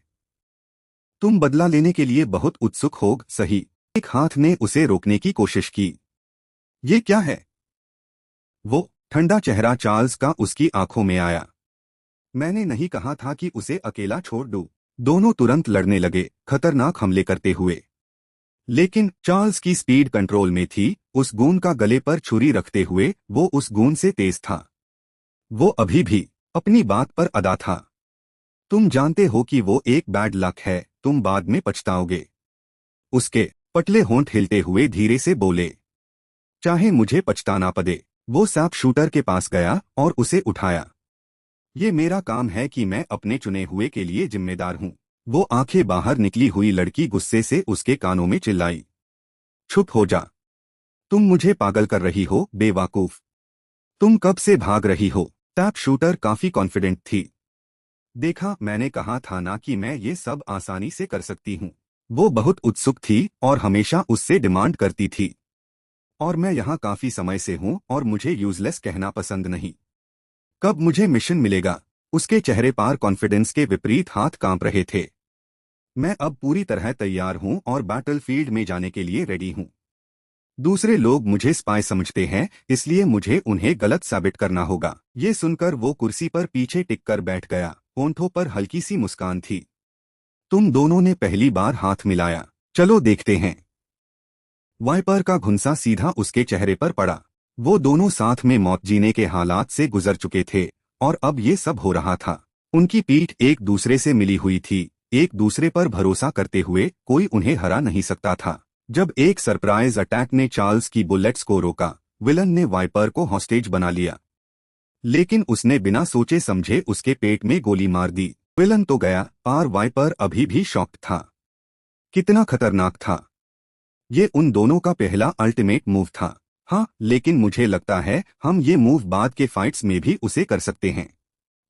तुम बदला लेने के लिए बहुत उत्सुक हो, सही. एक हाथ ने उसे रोकने की कोशिश की. ये क्या है? वो ठंडा चेहरा चार्ल्स का उसकी आंखों में आया. मैंने नहीं कहा था कि उसे अकेला छोड़ दूं. दोनों तुरंत लड़ने लगे, खतरनाक हमले करते हुए. लेकिन चार्ल्स की स्पीड कंट्रोल में थी. उस गून का गले पर छुरी रखते हुए वो उस गून से तेज था. वो अभी भी अपनी बात पर अड़ा था. तुम जानते हो कि वो एक बैड लक है, तुम बाद में पछताओगे. उसके पतले होंठ हिलते हुए धीरे से बोले. चाहे मुझे पछताना पड़े. वो सैप शूटर के पास गया और उसे उठाया. ये मेरा काम है कि मैं अपने चुने हुए के लिए जिम्मेदार हूं. वो आंखें बाहर निकली हुई लड़की गुस्से से उसके कानों में चिल्लाई. चुप हो जा. तुम मुझे पागल कर रही हो, बेवकूफ. तुम कब से भाग रही हो? सैप शूटर काफी कॉन्फिडेंट थी. देखा, मैंने कहा था ना कि मैं ये सब आसानी से कर सकती हूँ. वो बहुत उत्सुक थी और हमेशा उससे डिमांड करती थी. और मैं यहाँ काफी समय से हूँ और मुझे यूजलेस कहना पसंद नहीं. कब मुझे मिशन मिलेगा? उसके चेहरे पर कॉन्फिडेंस के विपरीत हाथ कांप रहे थे. मैं अब पूरी तरह तैयार हूं और बैटलफील्ड में जाने के लिए रेडी हूं. दूसरे लोग मुझे स्पाई समझते हैं, इसलिए मुझे उन्हें गलत साबित करना होगा. ये सुनकर वो कुर्सी पर पीछे टिककर बैठ गया. होंठों पर हल्की सी मुस्कान थी. तुम दोनों ने पहली बार हाथ मिलाया. चलो देखते हैं. वाइपर का घुंसा सीधा उसके चेहरे पर पड़ा. वो दोनों साथ में मौत जीने के हालात से गुजर चुके थे और अब ये सब हो रहा था. उनकी पीठ एक दूसरे से मिली हुई थी. एक दूसरे पर भरोसा करते हुए कोई उन्हें हरा नहीं सकता था. जब एक सरप्राइज अटैक ने चार्ल्स की बुलेट्स को रोका, विलन ने वाइपर को हॉस्टेज बना लिया. लेकिन उसने बिना सोचे समझे उसके पेट में गोली मार दी. विलन तो गया, पर वाइपर अभी भी शॉक्ड था. कितना खतरनाक था. ये उन दोनों का पहला अल्टीमेट मूव था. हाँ, लेकिन मुझे लगता है हम ये मूव बाद के फाइट्स में भी उसे कर सकते हैं।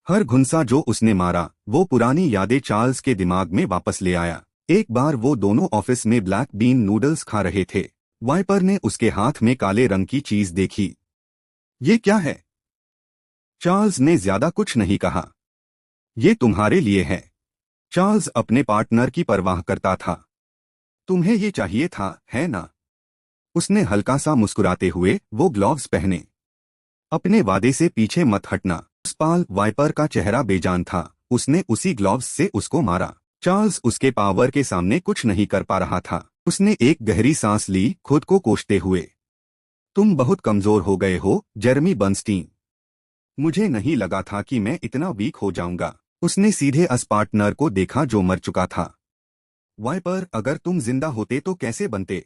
हर घुंसा जो उसने मारा वो पुरानी यादें चार्ल्स के दिमाग में वापस ले आया। एक बार वो दोनों ऑफिस में ब्लैक बीन नूडल्स खा रहे थे। वाइपर ने उसके हाथ में काले रंग की चीज देखी। ये क्या है? चार्ल्स ने ज्यादा कुछ नहीं कहा। ये तुम्हारे लिए है। चार्ल्स अपने पार्टनर की परवाह करता था। तुम्हें ये चाहिए था, है ना? उसने हल्का सा मुस्कुराते हुए वो ग्लव्स पहने। अपने वादे से पीछे मत हटना। उस पाल वाइपर का चेहरा बेजान था। उसने उसी ग्लव्स से उसको मारा। चार्ल्स उसके पावर के सामने कुछ नहीं कर पा रहा था। उसने एक गहरी सांस ली, खुद को कोसते हुए। तुम बहुत कमजोर हो गए हो, जेरेमी बर्नस्टीन। मुझे नहीं लगा था कि मैं इतना वीक हो जाऊंगा। उसने सीधे उस पार्टनर को देखा जो मर चुका था। वाइपर, अगर तुम जिंदा होते तो कैसे बनते?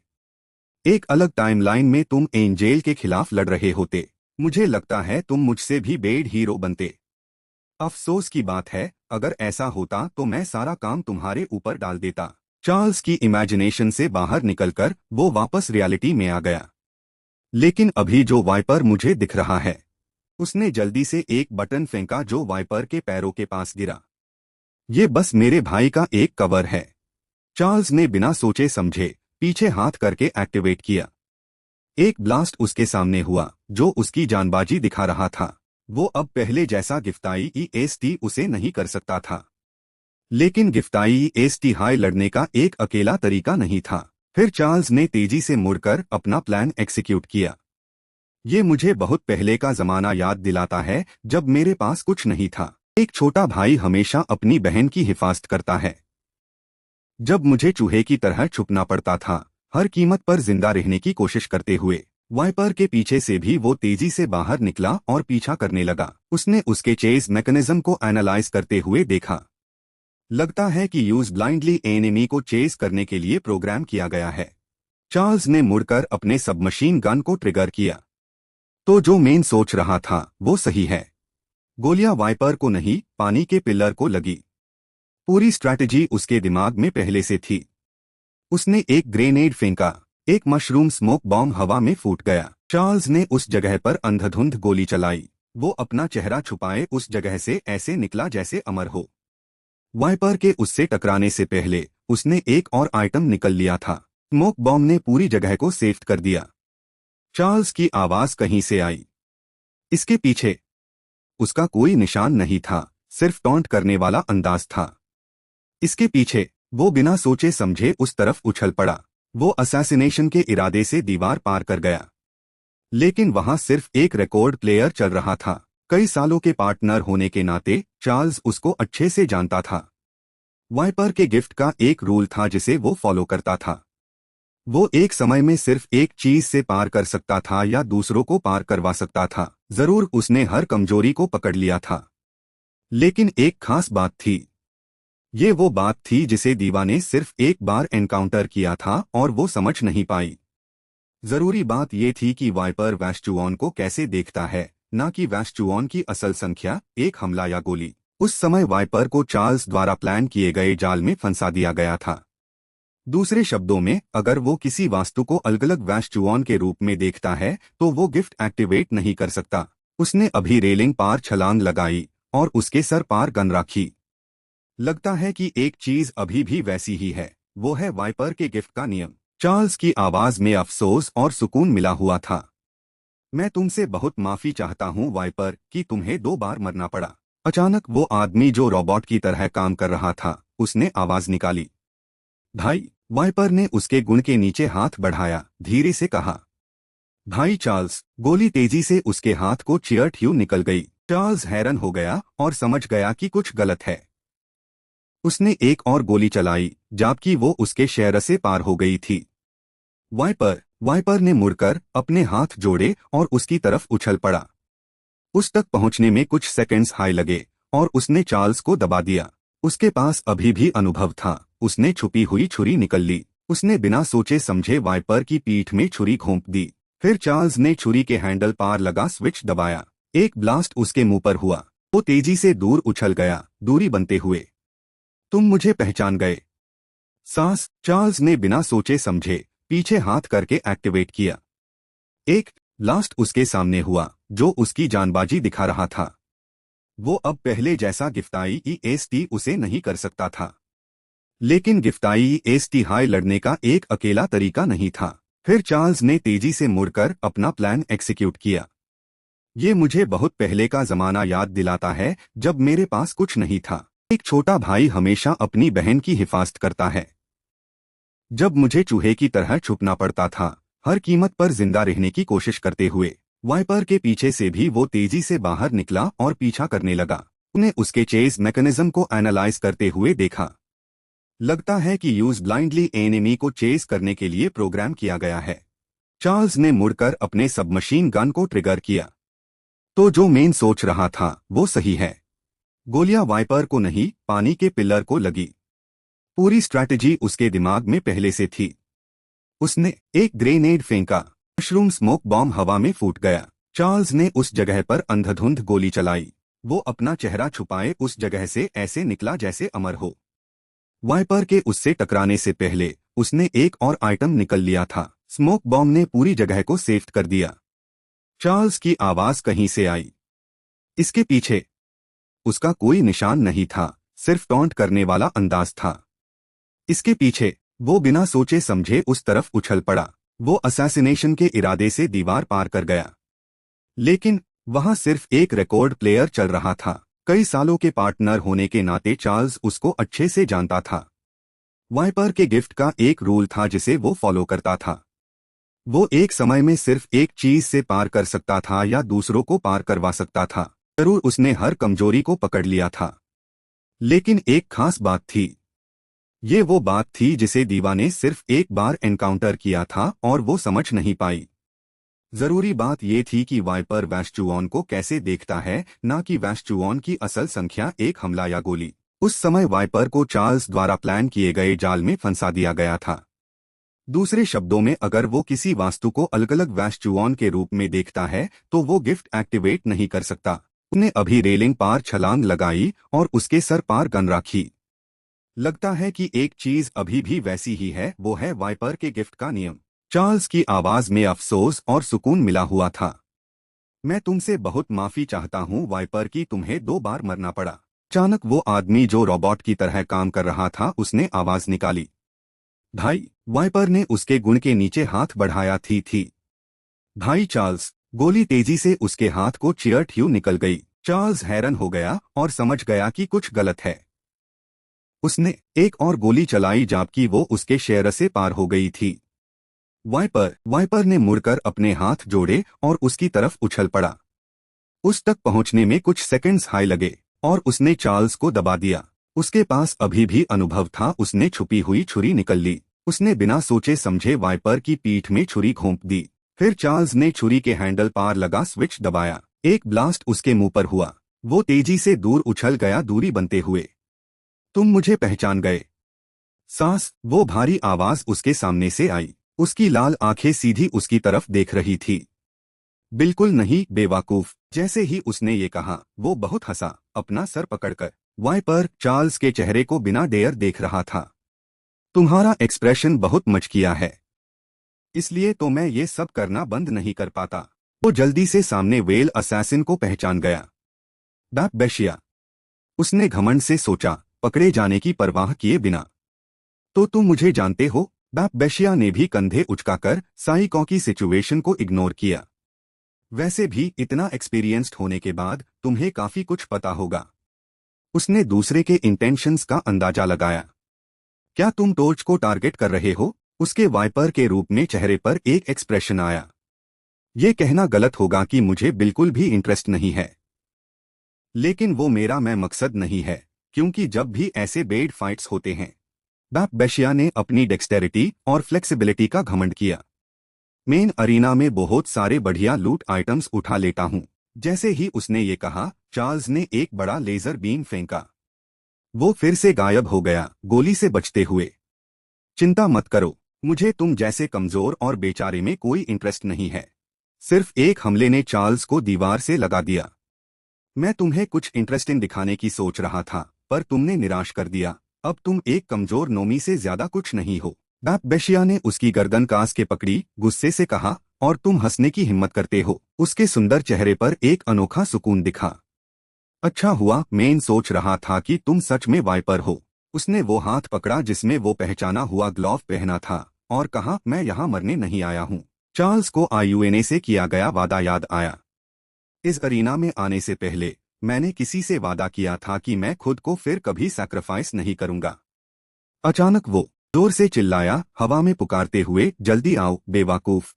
एक अलग टाइमलाइन में तुम एंजेल के खिलाफ लड़ रहे होते। मुझे लगता है तुम मुझसे भी बेड हीरो बनते। अफसोस की बात है, अगर ऐसा होता तो मैं सारा काम तुम्हारे ऊपर डाल देता। चार्ल्स की इमेजिनेशन से बाहर निकलकर वो वापस रियलिटी में आ गया। लेकिन अभी जो वाइपर मुझे दिख रहा है। उसने जल्दी से एक बटन फेंका जो वाइपर के पैरों के पास गिरा। ये बस मेरे भाई का एक कवर है। चार्ल्स ने बिना सोचे समझे पीछे हाथ करके एक्टिवेट किया। एक ब्लास्ट उसके सामने हुआ जो उसकी जानबाजी दिखा रहा था। वो अब पहले जैसा गिफ्टाई ईएसटी उसे नहीं कर सकता था। लेकिन गिफ्टाई ईएसटी हाई लड़ने का एक अकेला तरीका नहीं था। फिर चार्ल्स ने तेजी से मुड़कर अपना प्लान एग्जीक्यूट किया। ये मुझे बहुत पहले का जमाना याद दिलाता है, जब मेरे पास कुछ नहीं था। एक छोटा भाई हमेशा अपनी बहन की हिफाजत करता है। जब मुझे चूहे की तरह छुपना पड़ता था, हर कीमत पर जिंदा रहने की कोशिश करते हुए। वाइपर के पीछे से भी वो तेजी से बाहर निकला और पीछा करने लगा। उसने उसके चेज मैकेनिज्म को एनालाइज करते हुए देखा। लगता है कि यूज ब्लाइंडली एनिमी को चेज करने के लिए प्रोग्राम किया गया है। चार्ल्स ने मुड़कर अपने सबमशीन गन को ट्रिगर किया। तो जो मेन सोच रहा था वो सही है। गोलियां वाइपर को नहीं, पानी के पिलर को लगी। पूरी स्ट्रैटेजी उसके दिमाग में पहले से थी। उसने एक ग्रेनेड फेंका। एक मशरूम स्मोक बॉम्ब हवा में फूट गया। चार्ल्स ने उस जगह पर अंधाधुंध गोली चलाई। वो अपना चेहरा छुपाए उस जगह से ऐसे निकला जैसे अमर हो। वाइपर के उससे टकराने से पहले उसने एक और आइटम निकल लिया था। स्मोक बॉम्ब ने पूरी जगह को सेफ कर दिया। चार्ल्स की आवाज कहीं से आई। इसके पीछे। उसका कोई निशान नहीं था, सिर्फ टॉन्ट करने वाला अंदाज था। इसके पीछे। वो बिना सोचे समझे उस तरफ उछल पड़ा। वो असैसिनेशन के इरादे से दीवार पार कर गया। लेकिन वहां सिर्फ एक रिकॉर्ड प्लेयर चल रहा था। कई सालों के पार्टनर होने के नाते चार्ल्स उसको अच्छे से जानता था। वाइपर के गिफ्ट का एक रूल था जिसे वो फॉलो करता था। वो एक समय में सिर्फ एक चीज से पार कर सकता था या दूसरों को पार करवा सकता था। जरूर उसने हर कमजोरी को पकड़ लिया था। लेकिन एक खास बात थी। ये वो बात थी जिसे दीवा ने सिर्फ एक बार एनकाउंटर किया था और वो समझ नहीं पाई। जरूरी बात ये थी कि वाइपर वैश्चुऑन को कैसे देखता है, न कि वैश्चुऑन की असल संख्या, एक हमला या गोली। उस समय वाइपर को चार्ल्स द्वारा प्लान किए गए जाल में फंसा दिया गया था। दूसरे शब्दों में, अगर वो किसी वास्तु को अलग अलग वैश्चुऑन के रूप में देखता है तो वो गिफ्ट एक्टिवेट नहीं कर सकता। उसने अभी रेलिंग पार छलांग लगाई और उसके सर पार गन रखी। लगता है कि एक चीज अभी भी वैसी ही है, वो है वाइपर के गिफ्ट का नियम। चार्ल्स की आवाज में अफसोस और सुकून मिला हुआ था। मैं तुमसे बहुत माफी चाहता हूँ वाइपर कि तुम्हें 2 बार मरना पड़ा। अचानक वो आदमी जो रोबोट की तरह काम कर रहा था, उसने आवाज निकाली। भाई। वाइपर ने उसके गुण के नीचे हाथ बढ़ाया, धीरे से कहा। भाई चार्ल्स। गोली तेजी से उसके हाथ को चियर्ट ह्यू निकल गई। चार्ल्स हैरान हो गया और समझ गया कि कुछ गलत है। उसने एक और गोली चलाई, जबकि वो उसके शेर से पार हो गई थी। वाइपर ने मुड़कर अपने हाथ जोड़े और उसकी तरफ उछल पड़ा। उस तक पहुंचने में कुछ सेकंड्स हाई लगे और उसने चार्ल्स को दबा दिया। उसके पास अभी भी अनुभव था। उसने छुपी हुई छुरी निकल ली। उसने बिना सोचे समझे वाइपर की पीठ में छुरी घोंप दी। फिर चार्ल्स ने छुरी के हैंडल पार लगा स्विच दबाया। एक ब्लास्ट उसके मुंह पर हुआ। वो तेजी से दूर उछल गया, दूरी बनते हुए। तुम मुझे पहचान गए। सांस। चार्ल्स ने बिना सोचे समझे पीछे हाथ करके एक्टिवेट किया। एक लास्ट उसके सामने हुआ, जो उसकी जानबाजी दिखा रहा था। वो अब पहले जैसा गिफ्टाई EST उसे नहीं कर सकता था। लेकिन गिफ्टाई EST हाई लड़ने का एक अकेला तरीका नहीं था। फिर चार्ल्स ने तेजी से मुड़कर अपना प्लान एग्जीक्यूट किया। ये मुझे बहुत पहले का जमाना याद दिलाता है, जब मेरे पास कुछ नहीं था। एक छोटा भाई हमेशा अपनी बहन की हिफाजत करता है। जब मुझे चूहे की तरह छुपना पड़ता था, हर कीमत पर जिंदा रहने की कोशिश करते हुए, वाइपर के पीछे से भी वो तेजी से बाहर निकला और पीछा करने लगा। उन्हें उसके चेज मैकेनिज्म को एनालाइज करते हुए देखा। लगता है कि यूज ब्लाइंडली एनिमी को चेज करने के लिए प्रोग्राम किया गया है। चार्ल्स ने मुड़कर अपने सबमशीन गन को ट्रिगर किया। तो जो मेन सोच रहा था वो सही है। गोलियां वाइपर को नहीं, पानी के पिलर को लगी। पूरी स्ट्रैटेजी उसके दिमाग में पहले से थी। उसने एक ग्रेनेड फेंका। मशरूम स्मोक बॉम्ब हवा में फूट गया। चार्ल्स ने उस जगह पर अंधाधुंध गोली चलाई। वो अपना चेहरा छुपाए उस जगह से ऐसे निकला जैसे अमर हो। वाइपर के उससे टकराने से पहले उसने एक और आइटम निकल लिया था। स्मोक बॉम्ब ने पूरी जगह को सेफ कर दिया। चार्ल्स की आवाज कहीं से आई। इसके पीछे। उसका कोई निशान नहीं था, सिर्फ टॉन्ट करने वाला अंदाज था। इसके पीछे। वो बिना सोचे समझे उस तरफ उछल पड़ा। वो असैसिनेशन के इरादे से दीवार पार कर गया। लेकिन वहां सिर्फ एक रिकॉर्ड प्लेयर चल रहा था। कई सालों के पार्टनर होने के नाते चार्ल्स उसको अच्छे से जानता था। वाइपर के गिफ्ट का एक रूल था जिसे वो फॉलो करता था। वो एक समय में सिर्फ एक चीज से पार कर सकता था या दूसरों को पार करवा सकता था। जरूर उसने हर कमजोरी को पकड़ लिया था। लेकिन एक खास बात थी। ये वो बात थी जिसे दीवा ने सिर्फ एक बार एनकाउंटर किया था और वो समझ नहीं पाई। जरूरी बात ये थी कि वाइपर वैश्चुऑन को कैसे देखता है, ना कि वैश्चुऑन की असल संख्या, एक हमला या गोली। उस समय वाइपर को चार्ल्स द्वारा प्लान किए गए जाल में फंसा दिया गया था। दूसरे शब्दों में, अगर वो किसी वास्तु को अलग अलग वैश्चुऑन के रूप में देखता है तो वो गिफ्ट एक्टिवेट नहीं कर सकता। उसने अभी रेलिंग पार छलांग लगाई और उसके सर पार गन रखी। लगता है कि एक चीज अभी भी वैसी ही है, वो है वाइपर के गिफ्ट का नियम। चार्ल्स की आवाज में अफसोस और सुकून मिला हुआ था। मैं तुमसे बहुत माफी चाहता हूँ वाइपर, की तुम्हें 2 बार मरना पड़ा। अचानक वो आदमी जो रोबोट की तरह काम कर रहा था उसने आवाज निकाली। भाई। वाइपर ने उसके गुण के नीचे हाथ बढ़ाया थी। भाई चार्ल्स। गोली तेजी से उसके हाथ को चियर ठ्यू निकल गई। चार्ल्स हैरान हो गया और समझ गया कि कुछ गलत है। उसने एक और गोली चलाई जबकि वो उसके शेर से पार हो गई थी। वाइपर ने मुड़कर अपने हाथ जोड़े और उसकी तरफ उछल पड़ा। उस तक पहुंचने में कुछ सेकंड्स हाई लगे और उसने चार्ल्स को दबा दिया। उसके पास अभी भी अनुभव था। उसने छुपी हुई छुरी निकल ली। उसने बिना सोचे समझे वाइपर की पीठ में छुरी घोंप दी। फिर चार्ल्स ने छुरी के हैंडल पार लगा स्विच दबाया। एक ब्लास्ट उसके मुंह पर हुआ। वो तेजी से दूर उछल गया, दूरी बनते हुए। तुम मुझे पहचान गए? सांस। वो भारी आवाज उसके सामने से आई। उसकी लाल आंखें सीधी उसकी तरफ देख रही थी। बिल्कुल नहीं बेवकूफ। जैसे ही उसने ये कहा वो बहुत हंसा, अपना सर पकड़कर। वाइपर चार्ल्स के चेहरे को बिना डेयर देख रहा था। तुम्हारा एक्सप्रेशन बहुत मचकिया है, इसलिए तो मैं ये सब करना बंद नहीं कर पाता। वो जल्दी से सामने वेल असैसिन को पहचान गया। बैशिया। उसने घमंड से सोचा, पकड़े जाने की परवाह किए बिना। तो तुम मुझे जानते हो? बैशिया ने भी कंधे उचकाकर साइको की सिचुएशन को इग्नोर किया। वैसे भी इतना एक्सपीरियंस्ड होने के बाद तुम्हें काफी कुछ पता होगा। उसने दूसरे के इंटेंशंस का अंदाजा लगाया। क्या तुम टॉर्च को टारगेट कर रहे हो? उसके वाइपर के रूप में चेहरे पर एक एक्सप्रेशन आया। ये कहना गलत होगा कि मुझे बिल्कुल भी इंटरेस्ट नहीं है, लेकिन वो मेरा मकसद नहीं है, क्योंकि जब भी ऐसे बेड फाइट्स होते हैं, बैशिया ने अपनी डेक्सटेरिटी और फ्लेक्सिबिलिटी का घमंड किया। मेन अरीना में बहुत सारे बढ़िया लूट आइटम्स उठा लेता हूं। जैसे ही उसने ये कहा, चार्ल्स ने एक बड़ा लेजर बीम फेंका। वो फिर से गायब हो गया, गोली से बचते हुए। चिंता मत करो, मुझे तुम जैसे कमजोर और बेचारे में कोई इंटरेस्ट नहीं है। सिर्फ एक हमले ने चार्ल्स को दीवार से लगा दिया। मैं तुम्हें कुछ इंटरेस्टिंग दिखाने की सोच रहा था, पर तुमने निराश कर दिया। अब तुम एक कमजोर नोमी से ज्यादा कुछ नहीं हो। बैशिया ने उसकी गर्दन कास के पकड़ी, गुस्से से कहा, और तुम हंसने की हिम्मत करते हो। उसके सुंदर चेहरे पर एक अनोखा सुकून दिखा। अच्छा हुआ, मैं सोच रहा था कि तुम सच में वाइपर हो। उसने वो हाथ पकड़ा जिसमें वो पहचाना हुआ ग्लव पहना था और कहा, मैं यहाँ मरने नहीं आया हूँ। चार्ल्स को आईयूएनए से किया गया वादा याद आया। इस अरीना में आने से पहले मैंने किसी से वादा किया था कि मैं खुद को फिर कभी सैक्रिफाइस नहीं करूंगा। अचानक वो जोर से चिल्लाया, हवा में पुकारते हुए, जल्दी आओ बेवकूफ।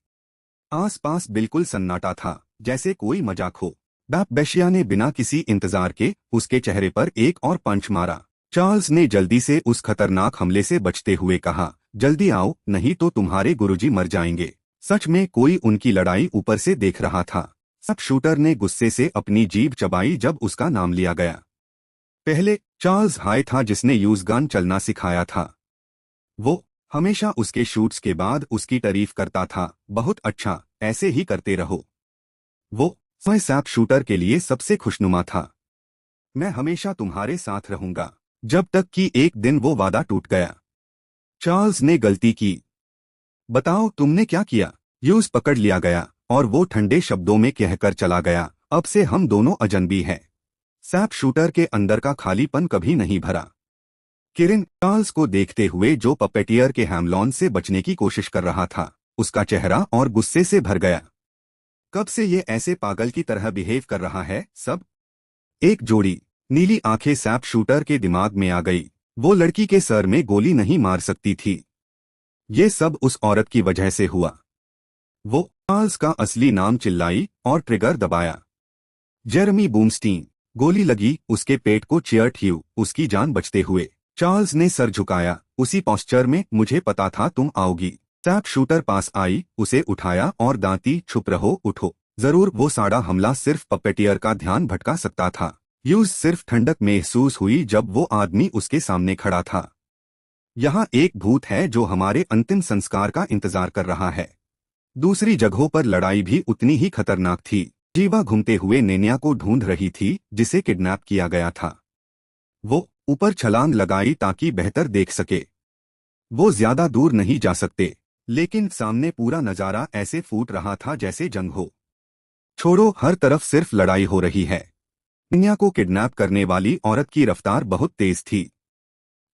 आसपास बिल्कुल सन्नाटा था, जैसे कोई मजाक हो। बैशिया ने बिना किसी इंतजार के उसके चेहरे पर एक और पंच मारा। चार्ल्स ने जल्दी से उस खतरनाक हमले से बचते हुए कहा, जल्दी आओ, नहीं तो तुम्हारे गुरुजी मर जाएंगे। सच में कोई उनकी लड़ाई ऊपर से देख रहा था। सब शूटर ने गुस्से से अपनी जीभ चबाई जब उसका नाम लिया गया। पहले चार्ल्स हाय था जिसने यूज गन चलना सिखाया था। वो हमेशा उसके शूट्स के बाद उसकी तारीफ करता था, बहुत अच्छा, ऐसे ही करते रहो। वो स्वयं सैप शूटर के लिए सबसे खुशनुमा था। मैं हमेशा तुम्हारे साथ रहूंगा। जब तक कि एक दिन वो वादा टूट गया। चार्ल्स ने गलती की। बताओ तुमने क्या किया? यूज पकड़ लिया गया और वो ठंडे शब्दों में कहकर चला गया, अब से हम दोनों अजनबी हैं। सैप शूटर के अंदर का खालीपन कभी नहीं भरा। किरिन चार्ल्स को देखते हुए जो पपेटियर के हैमलॉन से बचने की कोशिश कर रहा था, उसका चेहरा और गुस्से से भर गया। कब से ये ऐसे पागल की तरह बिहेव कर रहा है सब? एक जोड़ी नीली आंखें सैप शूटर के दिमाग में आ गई। वो लड़की के सर में गोली नहीं मार सकती थी। ये सब उस औरत की वजह से हुआ। वो चार्ल्स का असली नाम चिल्लाई और ट्रिगर दबाया। जेरेमी बूमस्टीन। गोली लगी उसके पेट को, चीयर ठियू उसकी जान बचते हुए। चार्ल्स ने सर झुकाया, उसी पॉस्चर में, मुझे पता था तुम आओगी। सैप शूटर पास आई, उसे उठाया और दांती, छुप रहो, उठो। जरूर वो साड़ा हमला सिर्फ पपेटियर का ध्यान भटका सकता था। यूज सिर्फ ठंडक महसूस हुई जब वो आदमी उसके सामने खड़ा था। यहाँ एक भूत है जो हमारे अंतिम संस्कार का इंतजार कर रहा है। दूसरी जगहों पर लड़ाई भी उतनी ही खतरनाक थी। जीवा घूमते हुए नेनिया को ढूंढ रही थी जिसे किडनैप किया गया था। वो ऊपर छलांग लगाई ताकि बेहतर देख सके। वो ज्यादा दूर नहीं जा सकते, लेकिन सामने पूरा नजारा ऐसे फूट रहा था जैसे जंग हो। छोड़ो, हर तरफ सिर्फ लड़ाई हो रही है। नेनिया को किडनैप करने वाली औरत की रफ्तार बहुत तेज थी।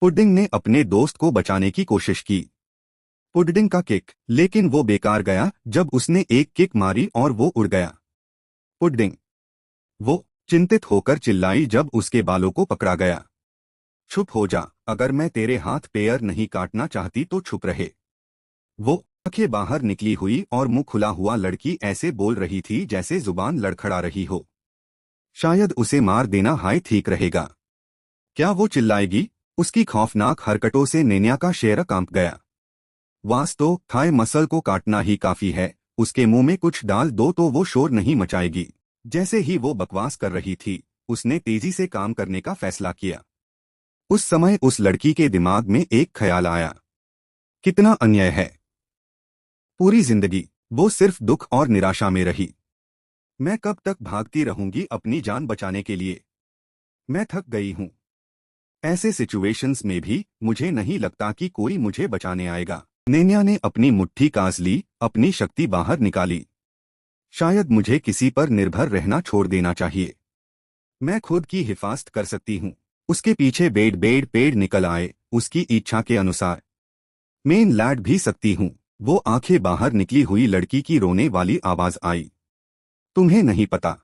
पुडिंग ने अपने दोस्त को बचाने की कोशिश की। पुडिंग का किक, लेकिन वो बेकार गया जब उसने एक किक मारी और वो उड़ गया। पुडिंग। वो चिंतित होकर चिल्लाई जब उसके बालों को पकड़ा गया। चुप हो जा, अगर मैं तेरे हाथ पैर नहीं काटना चाहती तो चुप रहे। वो आंखें बाहर निकली हुई और मुंह खुला हुआ लड़की ऐसे बोल रही थी जैसे जुबान लड़खड़ा रही हो। शायद उसे मार देना हाय ठीक रहेगा। क्या वो चिल्लाएगी? उसकी खौफनाक हरकतों से नेनिया का शेर कांप गया। वास्तव थाई मसल को काटना ही काफी है, उसके मुंह में कुछ डाल दो तो वो शोर नहीं मचाएगी। जैसे ही वो बकवास कर रही थी, उसने तेजी से काम करने का फैसला किया। उस समय उस लड़की के दिमाग में एक ख्याल आया, कितना अन्याय है। पूरी जिंदगी वो सिर्फ दुख और निराशा में रही। मैं कब तक भागती रहूंगी अपनी जान बचाने के लिए? मैं थक गई हूं। ऐसे सिचुएशंस में भी मुझे नहीं लगता कि कोई मुझे बचाने आएगा। नेनिया ने अपनी मुट्ठी कास ली, अपनी शक्ति बाहर निकाली। शायद मुझे किसी पर निर्भर रहना छोड़ देना चाहिए। मैं खुद की हिफाजत कर सकती हूँ। उसके पीछे बेड पेड़ निकल आए, उसकी इच्छा के अनुसार। मैं लैड भी सकती हूँ। वो आंखें बाहर निकली हुई लड़की की रोने वाली आवाज आई। तुम्हें नहीं पता।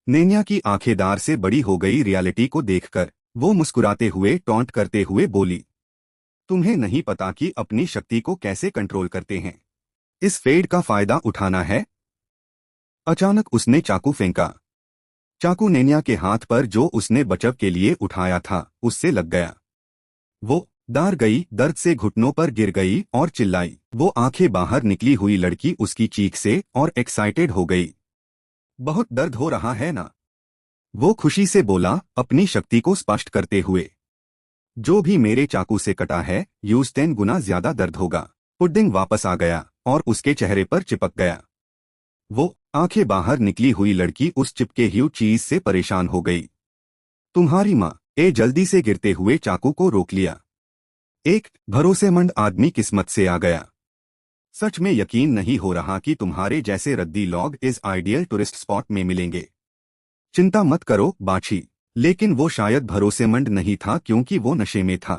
नेनिया की आंखें दार से बड़ी हो गई रियलिटी को देखकर। वो मुस्कुराते हुए टॉन्ट करते हुए बोली, तुम्हें नहीं पता कि अपनी शक्ति को कैसे कंट्रोल करते हैं। इस फेड का फायदा उठाना है। अचानक उसने चाकू फेंका। चाकू नेनिया के हाथ पर जो उसने बचाव के लिए उठाया था, उससे लग गया। वो दार गई, दर्द से घुटनों पर गिर गई और चिल्लाई। वो आंखें बाहर निकली हुई लड़की उसकी चीख से और एक्साइटेड हो गई। बहुत दर्द हो रहा है ना? वो खुशी से बोला, अपनी शक्ति को स्पष्ट करते हुए। जो भी मेरे चाकू से कटा है, यूज 10 गुना ज्यादा दर्द होगा। पुडिंग वापस आ गया और उसके चेहरे पर चिपक गया। वो आंखें बाहर निकली हुई लड़की उस चिपके हुई चीज से परेशान हो गई। तुम्हारी माँ ए जल्दी से गिरते हुए चाकू को रोक लिया। एक भरोसेमंद आदमी किस्मत से आ गया। सच में यकीन नहीं हो रहा कि तुम्हारे जैसे रद्दी लोग इस आइडियल टूरिस्ट स्पॉट में मिलेंगे। चिंता मत करो बाछी। लेकिन वो शायद भरोसेमंद नहीं था क्योंकि वो नशे में था।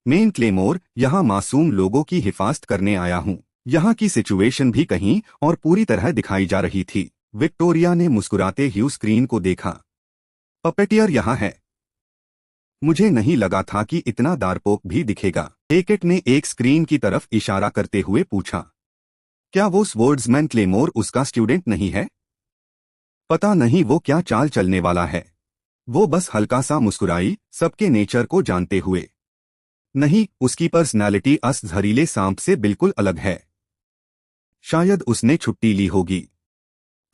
मेन क्लेमोर, यहाँ मासूम लोगों की हिफाजत करने आया हूँ। यहाँ की सिचुएशन भी कहीं और पूरी तरह दिखाई जा रही थी। विक्टोरिया ने मुस्कुराते हुए स्क्रीन को देखा। पपेटियर यहाँ है। मुझे नहीं लगा था कि इतना दारपोक भी दिखेगा। हेकेट ने एक स्क्रीन की तरफ इशारा करते हुए पूछा, क्या वो स्वर्ड्समैन क्लेमोर उसका स्टूडेंट नहीं है? पता नहीं वो क्या चाल चलने वाला है। वो बस हल्का सा मुस्कुराई, सबके नेचर को जानते हुए। नहीं, उसकी पर्सनालिटी अस जहरीले सांप से बिल्कुल अलग है। शायद उसने छुट्टी ली होगी।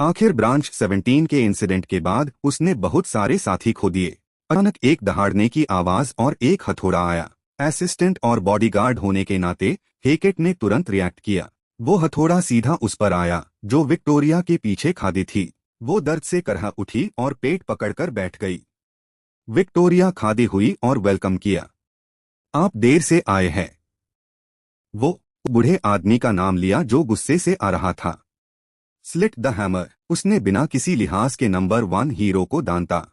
आखिर ब्रांच 17 के इंसिडेंट के बाद उसने बहुत सारे साथी खो दिए। अचानक एक दहाड़ने की आवाज और एक हथौड़ा आया। असिस्टेंट और बॉडीगार्ड होने के नाते हेकेट ने तुरंत रिएक्ट किया। वो हथौड़ा सीधा उस पर आया जो विक्टोरिया के पीछे खादी थी। वो दर्द से करह उठी और पेट पकड़कर बैठ गई। विक्टोरिया खादी हुई और वेलकम किया। आप देर से आए हैं। वो बूढ़े आदमी का नाम लिया जो गुस्से से आ रहा था। स्लिट द हैमर, उसने बिना किसी लिहाज के नंबर 1 हीरो को दांता।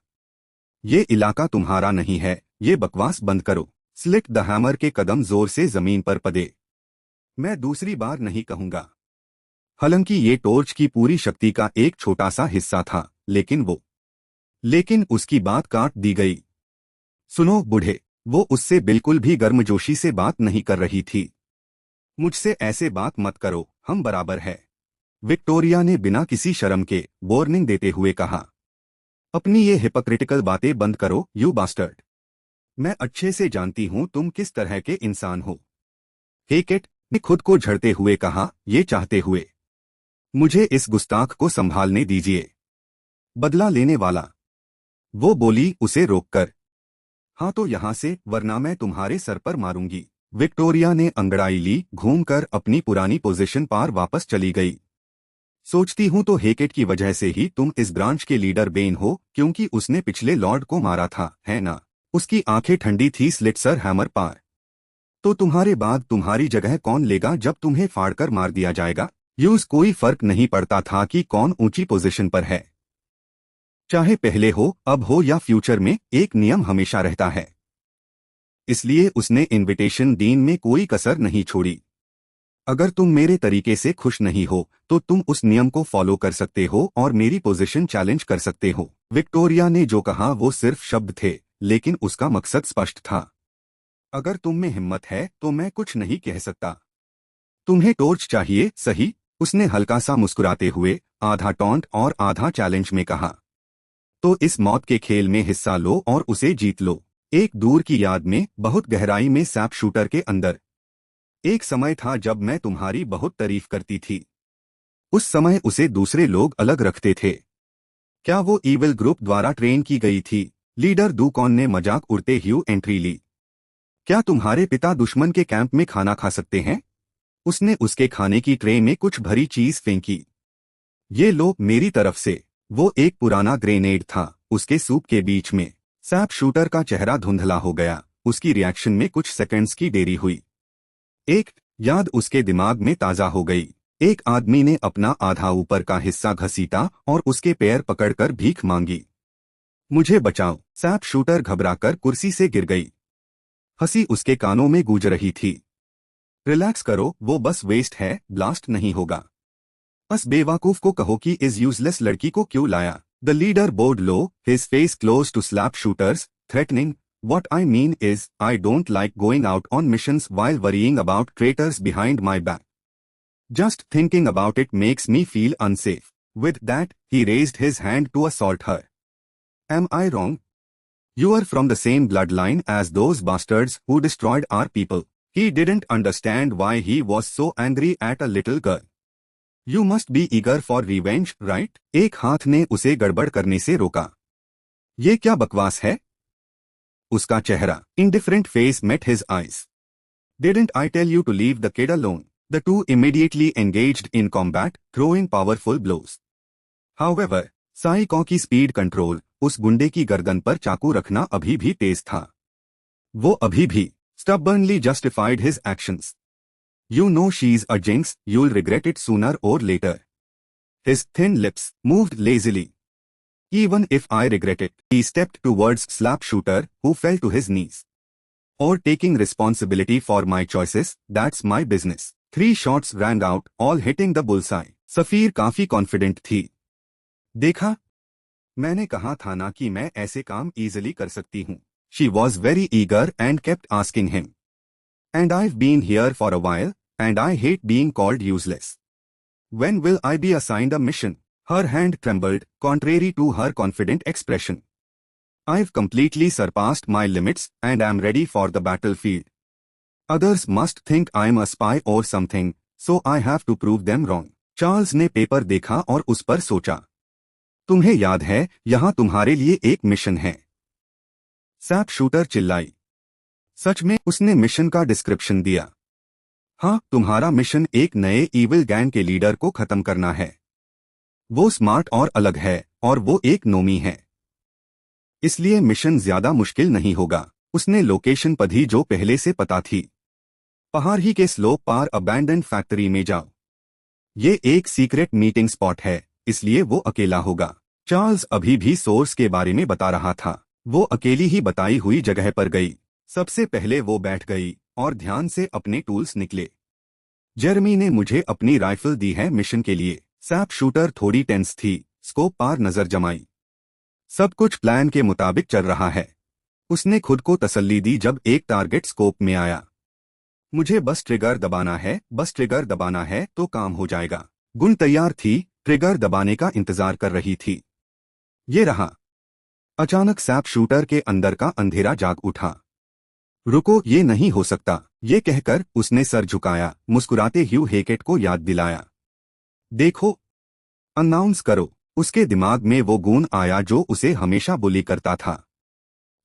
ये इलाका तुम्हारा नहीं है, ये बकवास बंद करो। स्लिट द हैमर के कदम जोर से जमीन पर पड़े। मैं दूसरी बार नहीं कहूंगा। हालांकि ये टॉर्च की पूरी शक्ति का एक छोटा सा हिस्सा था, लेकिन उसकी बात काट दी गई। सुनो बूढ़े, वो उससे बिल्कुल भी गर्मजोशी से बात नहीं कर रही थी। मुझसे ऐसे बात मत करो, हम बराबर है। विक्टोरिया ने बिना किसी शर्म के वार्निंग देते हुए कहा। अपनी ये हिपोक्रिटिकल बातें बंद करो, यू बास्टर्ड। मैं अच्छे से जानती हूं तुम किस तरह के इंसान हो। हेकेट ने खुद को झड़ते हुए कहा, ये चाहते हुए। मुझे इस गुस्ताख को संभालने दीजिए। बदला लेने वाला, वो बोली उसे रोककर। हाँ तो यहां से, वरना मैं तुम्हारे सर पर मारूंगी। विक्टोरिया ने अंगड़ाई ली, घूमकर अपनी पुरानी पोजीशन पर वापस चली गई। सोचती हूं तो हेकेट की वजह से ही तुम इस ब्रांच के लीडर बेन हो, क्योंकि उसने पिछले लॉर्ड को मारा था, है ना? उसकी आंखें ठंडी थी स्लिट सर हैमर पार। तो तुम्हारे बाद तुम्हारी जगह कौन लेगा जब तुम्हें फाड़कर मार दिया जाएगा? यूज कोई फर्क नहीं पड़ता था कि कौन ऊंची पोजीशन पर है। चाहे पहले हो, अब हो या फ्यूचर में, एक नियम हमेशा रहता है। इसलिए उसने इनविटेशन डीन में कोई कसर नहीं छोड़ी। अगर तुम मेरे तरीके से खुश नहीं हो तो तुम उस नियम को फॉलो कर सकते हो और मेरी पोजीशन चैलेंज कर सकते हो। विक्टोरिया ने जो कहा वो सिर्फ शब्द थे, लेकिन उसका मकसद स्पष्ट था। अगर तुम में हिम्मत है तो मैं कुछ नहीं कह सकता। तुम्हें टॉर्च चाहिए, सही? उसने हल्का सा मुस्कुराते हुए आधा टॉन्ट और आधा चैलेंज में कहा। तो इस मौत के खेल में हिस्सा लो और उसे जीत लो। एक दूर की याद में, बहुत गहराई में सैप शूटर के अंदर। एक समय था जब मैं तुम्हारी बहुत तारीफ करती थी। उस समय उसे दूसरे लोग अलग रखते थे। क्या वो ईविल ग्रुप द्वारा ट्रेन की गई थी? लीडर दूकॉन ने मजाक उड़ते हुए एंट्री ली। क्या तुम्हारे पिता दुश्मन के कैंप में खाना खा सकते हैं? उसने उसके खाने की ट्रे में कुछ भरी चीज फेंकी। ये लो मेरी तरफ से। वो एक पुराना ग्रेनेड था, उसके सूप के बीच में। सैप शूटर का चेहरा धुंधला हो गया। उसकी रिएक्शन में कुछ सेकंड्स की देरी हुई। एक याद उसके दिमाग में ताजा हो गई। एक आदमी ने अपना आधा ऊपर का हिस्सा घसीटा और उसके पैर पकड़कर भीख मांगी। मुझे बचाओ। सैप शूटर घबराकर कुर्सी से गिर गई। हंसी उसके कानों में गूंज रही थी। रिलैक्स करो, वो बस वेस्ट है, ब्लास्ट नहीं होगा। बस बेवकूफ को कहो कि इस यूजलेस लड़की को क्यों लाया। The leader board low, his face close to slap shooters, threatening. What I mean is, I don't like going out on missions while worrying about traitors behind my back. Just thinking about it makes me feel unsafe. With that, he raised his hand to assault her. Am I wrong? You are from the same bloodline as those bastards who destroyed our people. He didn't understand why he was so angry at a little girl. You must be eager for revenge, right? एक हाथ ने उसे गड़बड़ करने से रोका। ये क्या बकवास है? उसका चेहरा, indifferent face met his eyes. Didn't I tell you to leave the kid alone? The two immediately engaged in combat, throwing powerful blows. However, psycho की स्पीड कंट्रोल, उस गुंडे की गर्दन पर चाकू रखना अभी भी तेज था। वो अभी भी stubbornly justified his actions. You know she's a jinx, you'll regret it sooner or later. His thin lips moved lazily. Even if I regret it, he stepped towards Slapshooter, who fell to his knees. Or taking responsibility for my choices, that's my business. 3 shots rang out, all hitting the bullseye. सफीर काफी confident थी. देखा? मैंने कहा था ना कि मैं ऐसे काम easily कर सकती हूँ. She was very eager and kept asking him. And I've been here for a while, and I hate being called useless. When will I be assigned a mission? Her hand trembled, contrary to her confident expression. I've completely surpassed my limits and am ready for the battlefield. Others must think I'm a spy or something, so I have to prove them wrong. Charles ने paper देखा और उस पर सोचा. तुम्हें याद है, यहाँ तुम्हारे लिए एक मिशन है. सैप शूटर चिल्लाई. सच में? उसने मिशन का डिस्क्रिप्शन दिया. हाँ, तुम्हारा मिशन एक नए ईविल गैंग के लीडर को खत्म करना है. वो स्मार्ट और अलग है, और वो एक नोमी है. इसलिए मिशन ज्यादा मुश्किल नहीं होगा. उसने लोकेशन पढ़ी जो पहले से पता थी. पहाड़ ही के स्लोप पार अबैंडन फैक्ट्री में जाओ. ये एक सीक्रेट मीटिंग स्पॉट है, इसलिए वो अकेला होगा. चार्ल्स अभी भी सोर्स के बारे में बता रहा था. वो अकेली ही बताई हुई जगह पर गई. सबसे पहले वो बैठ गई और ध्यान से अपने टूल्स निकले. जेरमी ने मुझे अपनी राइफल दी है मिशन के लिए. सैप शूटर थोड़ी टेंस थी. स्कोप पार नजर जमाई. सब कुछ प्लान के मुताबिक चल रहा है. उसने खुद को तसल्ली दी जब एक टारगेट स्कोप में आया. मुझे बस ट्रिगर दबाना है, बस ट्रिगर दबाना है तो काम हो जाएगा. गुन तैयार थी, ट्रिगर दबाने का इंतजार कर रही थी. ये रहा. अचानक सैप शूटर के अंदर का अंधेरा जाग उठा. रुको, ये नहीं हो सकता. ये कहकर उसने सर झुकाया, मुस्कुराते ह्यू हेकेट को याद दिलाया. देखो, अनाउंस करो. उसके दिमाग में वो गुण आया जो उसे हमेशा बुली करता था.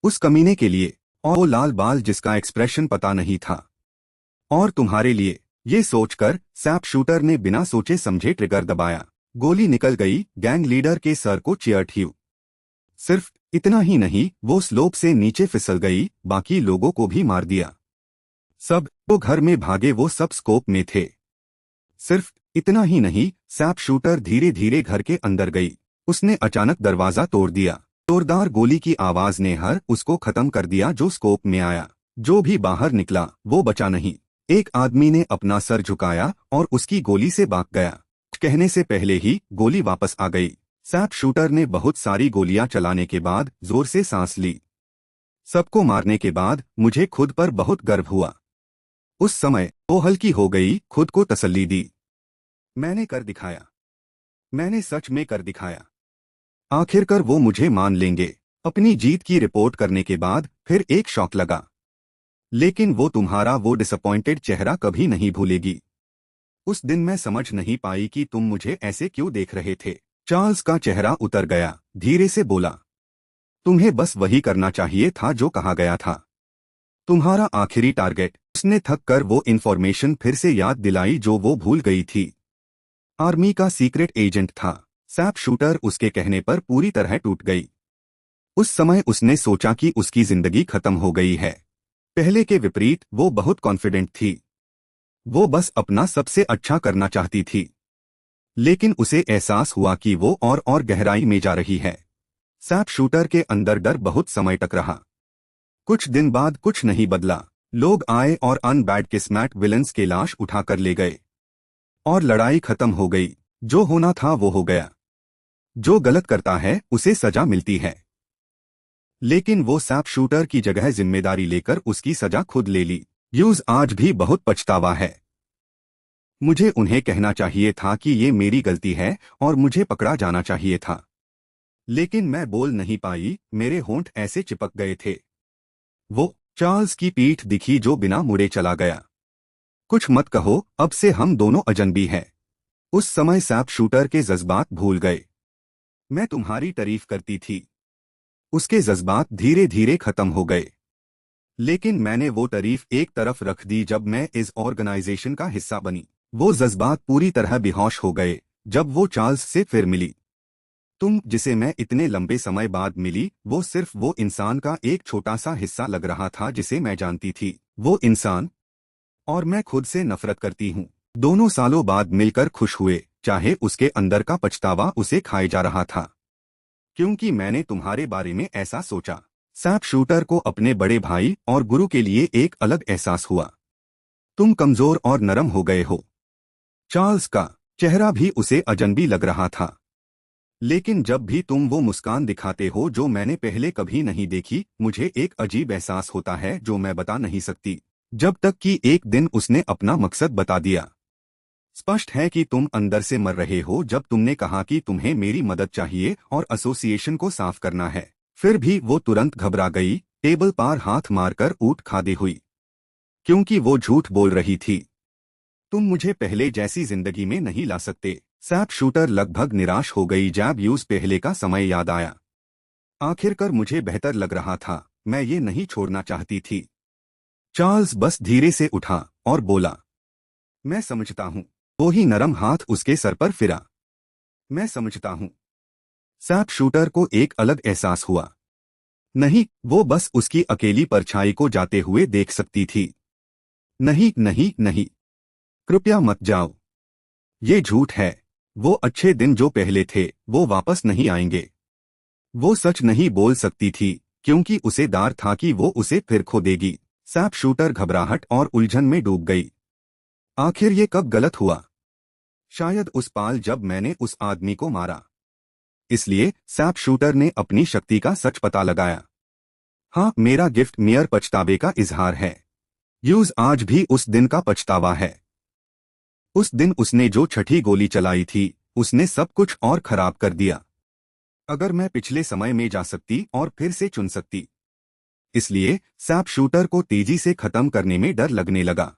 उस कमीने के लिए, और वो लाल बाल जिसका एक्सप्रेशन पता नहीं था. और तुम्हारे लिए. ये सोचकर सैप शूटर ने बिना सोचे समझे ट्रिगर दबाया. गोली निकल गई. गैंग लीडर के सर को चियर्ट ह्यू. सिर्फ इतना ही नहीं, वो स्लोप से नीचे फिसल गई. बाकी लोगों को भी मार दिया. सब तो घर में भागे. वो सब स्कोप में थे. सिर्फ इतना ही नहीं, सैप शूटर धीरे धीरे घर के अंदर गई. उसने अचानक दरवाजा तोड़ दिया. जोरदार गोली की आवाज ने हर उसको खत्म कर दिया जो स्कोप में आया. जो भी बाहर निकला वो बचा नहीं. एक आदमी ने अपना सर झुकाया और उसकी गोली से भाग गया. कहने से पहले ही गोली वापस आ गई. सैप शूटर ने बहुत सारी गोलियां चलाने के बाद जोर से सांस ली. सबको मारने के बाद मुझे खुद पर बहुत गर्व हुआ. उस समय वो हल्की हो गई. खुद को तसल्ली दी. मैंने कर दिखाया. मैंने सच में कर दिखाया. आखिरकार वो मुझे मान लेंगे. अपनी जीत की रिपोर्ट करने के बाद फिर एक शॉक लगा. लेकिन वो तुम्हारा वो डिसअपॉइंटेड चेहरा कभी नहीं भूलेगी. उस दिन मैं समझ नहीं पाई कि तुम मुझे ऐसे क्यों देख रहे थे. चार्ल्स का चेहरा उतर गया. धीरे से बोला, तुम्हें बस वही करना चाहिए था जो कहा गया था. तुम्हारा आखिरी टारगेट. उसने थक कर वो इन्फॉर्मेशन फिर से याद दिलाई जो वो भूल गई थी. आर्मी का सीक्रेट एजेंट था. सैप शूटर उसके कहने पर पूरी तरह टूट गई. उस समय उसने सोचा कि उसकी जिंदगी खत्म हो गई है. पहले के विपरीत वो बहुत कॉन्फिडेंट थी. वो बस अपना सबसे अच्छा करना चाहती थी. लेकिन उसे एहसास हुआ कि वो और गहराई में जा रही है. सैप शूटर के अंदर डर बहुत समय तक रहा. कुछ दिन बाद कुछ नहीं बदला. लोग आए और अनबैड किस्मत विलन्स के लाश उठाकर ले गए. और लड़ाई खत्म हो गई. जो होना था वो हो गया. जो गलत करता है उसे सजा मिलती है. लेकिन वो सैप शूटर की जगह जिम्मेदारी लेकर उसकी सजा खुद ले ली. यूज आज भी बहुत पछतावा है. मुझे उन्हें कहना चाहिए था कि ये मेरी गलती है और मुझे पकड़ा जाना चाहिए था. लेकिन मैं बोल नहीं पाई. मेरे होंठ ऐसे चिपक गए थे. वो चार्ल्स की पीठ दिखी जो बिना मुड़े चला गया. कुछ मत कहो, अब से हम दोनों अजनबी हैं. उस समय सैप शूटर के जज्बात भूल गए. मैं तुम्हारी तारीफ करती थी. उसके जज्बात धीरे धीरे खत्म हो गए. लेकिन मैंने वो तारीफ एक तरफ रख दी जब मैं इस ऑर्गेनाइजेशन का हिस्सा बनी. वो जज्बात पूरी तरह बेहोश हो गए जब वो चार्ल्स से फिर मिली. तुम जिसे मैं इतने लंबे समय बाद मिली, वो सिर्फ वो इंसान का एक छोटा सा हिस्सा लग रहा था जिसे मैं जानती थी. वो इंसान और मैं खुद से नफरत करती हूँ। दोनों सालों बाद मिलकर खुश हुए, चाहे उसके अंदर का पछतावा उसे खाए जा रहा था। क्योंकि मैंने तुम्हारे बारे में ऐसा सोचा। सैप शूटर को अपने बड़े भाई और गुरु के लिए एक अलग एहसास हुआ। तुम कमजोर और नरम हो गए हो। चार्ल्स का चेहरा भी उसे अजनबी लग रहा था। लेकिन जब भी तुम वो मुस्कान दिखाते हो जो मैंने पहले कभी नहीं देखी, मुझे एक अजीब एहसास होता है जो मैं बता नहीं सकती। जब तक कि एक दिन उसने अपना मकसद बता दिया। स्पष्ट है कि तुम अंदर से मर रहे हो जब तुमने कहा कि तुम्हें मेरी मदद चाहिए और एसोसिएशन को साफ करना है। फिर भी वो तुरंत घबरा गई, टेबल पर हाथ मारकर ऊँट खादी हुई। क्योंकि वो झूठ बोल रही थी। तुम मुझे पहले जैसी जिंदगी में नहीं ला सकते। सैप शूटर लगभग निराश हो गई जब यूज पहले का समय याद आया। आखिरकार मुझे बेहतर लग रहा था, मैं ये नहीं छोड़ना चाहती थी। चार्ल्स बस धीरे से उठा और बोला, मैं समझता हूँ। वो ही नरम हाथ उसके सर पर फिरा। मैं समझता हूँ। सैप शूटर को एक अलग एहसास हुआ। नहीं, वो बस उसकी अकेली परछाई को जाते हुए देख सकती थी। नहीं नहीं नहीं, कृपया मत जाओ। ये झूठ है। वो अच्छे दिन जो पहले थे वो वापस नहीं आएंगे। वो सच नहीं बोल सकती थी क्योंकि उसे डर था कि वो उसे फिर खो देगी। सैप शूटर घबराहट और उलझन में डूब गई। आखिर ये कब गलत हुआ? शायद उस पाल जब मैंने उस आदमी को मारा। इसलिए सैप शूटर ने अपनी शक्ति का सच पता लगाया। हाँ, मेरा गिफ्ट मेयर पछतावे का इजहार है। यूज आज भी उस दिन का पछतावा है। उस दिन उसने जो छठी गोली चलाई थी, उसने सब कुछ और खराब कर दिया। अगर मैं पिछले समय में जा सकती और फिर से चुन सकती। इसलिए सैप शूटर को तेजी से खत्म करने में डर लगने लगा।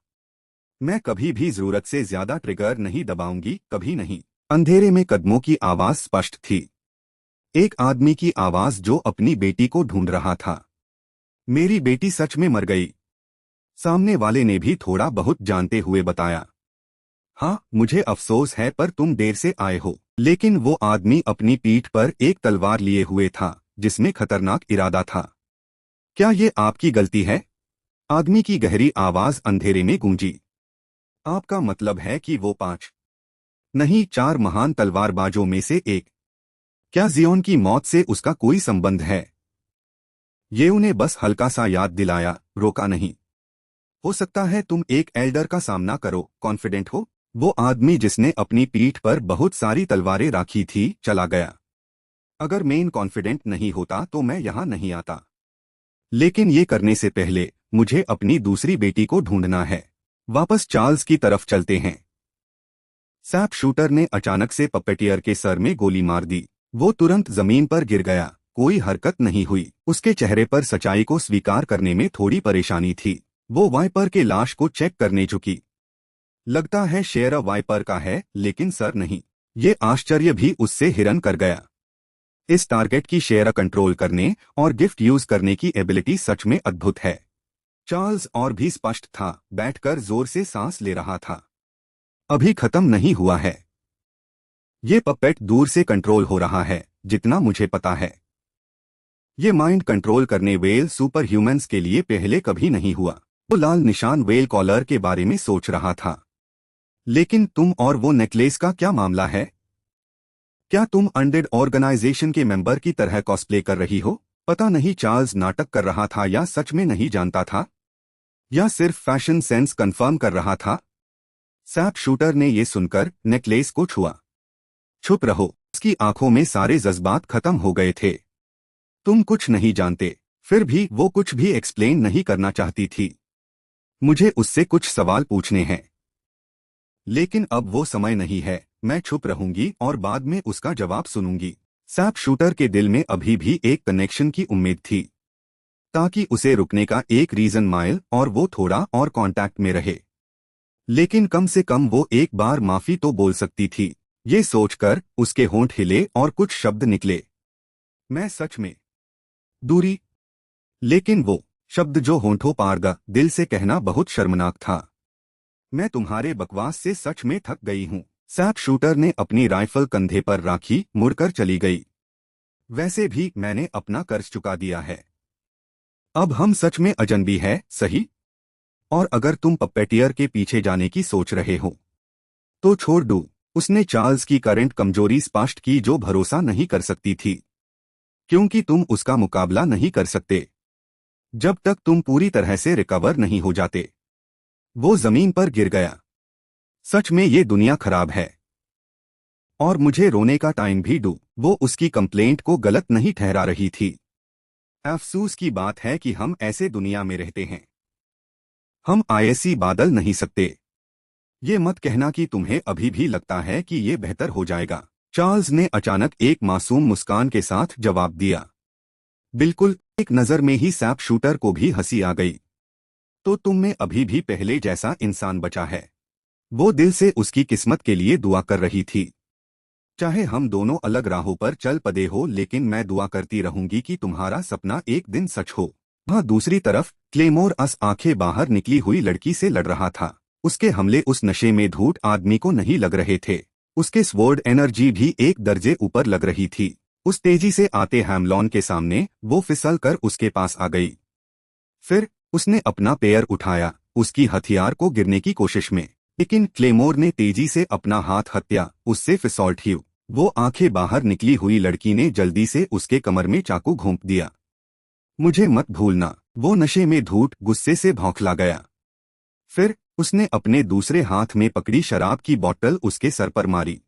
मैं कभी भी जरूरत से ज्यादा ट्रिगर नहीं दबाऊंगी, कभी नहीं। अंधेरे में कदमों की आवाज स्पष्ट थी। एक आदमी की आवाज जो अपनी बेटी को ढूंढ रहा था। मेरी बेटी सच में मर गई, सामने वाले ने भी थोड़ा बहुत जानते हुए बताया। हाँ, मुझे अफसोस है पर तुम देर से आए हो। लेकिन वो आदमी अपनी पीठ पर एक तलवार लिए हुए था जिसमें खतरनाक इरादा था। क्या ये आपकी गलती है? आदमी की गहरी आवाज अंधेरे में गूंजी। आपका मतलब है कि वो 5 नहीं 4 महान तलवारबाजों में से एक? क्या जियोन की मौत से उसका कोई संबंध है? ये उन्हें बस हल्का सा याद दिलाया, रोका नहीं। हो सकता है तुम एक एल्डर का सामना करो, कॉन्फिडेंट हो। वो आदमी जिसने अपनी पीठ पर बहुत सारी तलवारें राखी थी चला गया। अगर मैं कॉन्फिडेंट नहीं होता तो मैं यहाँ नहीं आता। लेकिन ये करने से पहले मुझे अपनी दूसरी बेटी को ढूंढना है। वापस चार्ल्स की तरफ चलते हैं। सैप शूटर ने अचानक से पपेटियर के सर में गोली मार दी। वो तुरंत जमीन पर गिर गया। कोई हरकत नहीं हुई। उसके चेहरे पर सच्चाई को स्वीकार करने में थोड़ी परेशानी थी। वो वाइपर के लाश को चेक करने झुकी। लगता है शेर वाइपर का है, लेकिन सर नहीं। ये आश्चर्य भी उससे हिरन कर गया। इस टारगेट की शेयर कंट्रोल करने और गिफ्ट यूज करने की एबिलिटी सच में अद्भुत है। चार्ल्स और भी स्पष्ट था, बैठकर जोर से सांस ले रहा था। अभी खत्म नहीं हुआ है। ये पपेट दूर से कंट्रोल हो रहा है, जितना मुझे पता है। ये माइंड कंट्रोल करने वेल सुपर ह्यूमंस के लिए पहले कभी नहीं हुआ। वो लाल निशान वेल कॉलर के बारे में सोच रहा था। लेकिन तुम और वो नेकलेस का क्या मामला है? क्या तुम अनडेड ऑर्गेनाइजेशन के मेंबर की तरह कॉस्प्ले कर रही हो? पता नहीं चार्ल्स नाटक कर रहा था या सच में नहीं जानता था, या सिर्फ फैशन सेंस कंफर्म कर रहा था। सैप शूटर ने ये सुनकर नेकलेस को छुआ। चुप रहो। उसकी आंखों में सारे जज्बात खत्म हो गए थे। तुम कुछ नहीं जानते। फिर भी वो कुछ भी एक्सप्लेन नहीं करना चाहती थी। मुझे उससे कुछ सवाल पूछने हैं, लेकिन अब वो समय नहीं है। मैं चुप रहूंगी और बाद में उसका जवाब सुनूंगी। सैप शूटर के दिल में अभी भी एक कनेक्शन की उम्मीद थी, ताकि उसे रुकने का एक रीजन माइल और वो थोड़ा और कांटेक्ट में रहे। लेकिन कम से कम वो एक बार माफी तो बोल सकती थी। ये सोचकर उसके होंठ हिले और कुछ शब्द निकले। मैं सच में दूरी। लेकिन वो शब्द जो होंठों पार दिल से कहना बहुत शर्मनाक था। मैं तुम्हारे बकवास से सच में थक गई हूँ। सैप शूटर ने अपनी राइफल कंधे पर राखी, मुड़कर चली गई। वैसे भी मैंने अपना कर्ज चुका दिया है। अब हम सच में अजनबी है, सही? और अगर तुम पपेटियर के पीछे जाने की सोच रहे हो तो छोड़ दो। उसने चार्ल्स की करंट कमजोरी स्पष्ट की, जो भरोसा नहीं कर सकती थी, क्योंकि तुम उसका मुकाबला नहीं कर सकते जब तक तुम पूरी तरह से रिकवर नहीं हो जाते। वो जमीन पर गिर गया। सच में ये दुनिया खराब है और मुझे रोने का टाइम भी दो। वो उसकी कंप्लेंट को गलत नहीं ठहरा रही थी। अफसोस की बात है कि हम ऐसे दुनिया में रहते हैं। हम आईएसी बादल नहीं सकते। ये मत कहना कि तुम्हें अभी भी लगता है कि ये बेहतर हो जाएगा। चार्ल्स ने अचानक एक मासूम मुस्कान के साथ जवाब दिया। बिल्कुल। एक नजर में ही सैप शूटर को भी हंसी आ गई। तो तुम में अभी भी पहले जैसा इंसान बचा है। वो दिल से उसकी किस्मत के लिए दुआ कर रही थी। चाहे हम दोनों अलग राहों पर चल पड़े हो, लेकिन मैं दुआ करती रहूंगी कि तुम्हारा सपना एक दिन सच हो। वहाँ दूसरी तरफ क्लेमोर आंखें बाहर निकली हुई लड़की से लड़ रहा था। उसके हमले उस नशे में धूत आदमी को नहीं लग रहे थे। उसके स्वॉर्ड एनर्जी भी एक दर्जे ऊपर लग रही थी। उस तेजी से आते हैमलॉन के सामने वो फिसल कर उसके पास आ गई। फिर उसने अपना पैर उठाया उसकी हथियार को गिरने की कोशिश में, लेकिन क्लेमोर ने तेजी से अपना हाथ हत्या उससे फिसौल्ट ही। वो आंखें बाहर निकली हुई लड़की ने जल्दी से उसके कमर में चाकू घोंप दिया। मुझे मत भूलना। वो नशे में धूत गुस्से से भौंकला गया। फिर उसने अपने दूसरे हाथ में पकड़ी शराब की बोतल उसके सर पर मारी।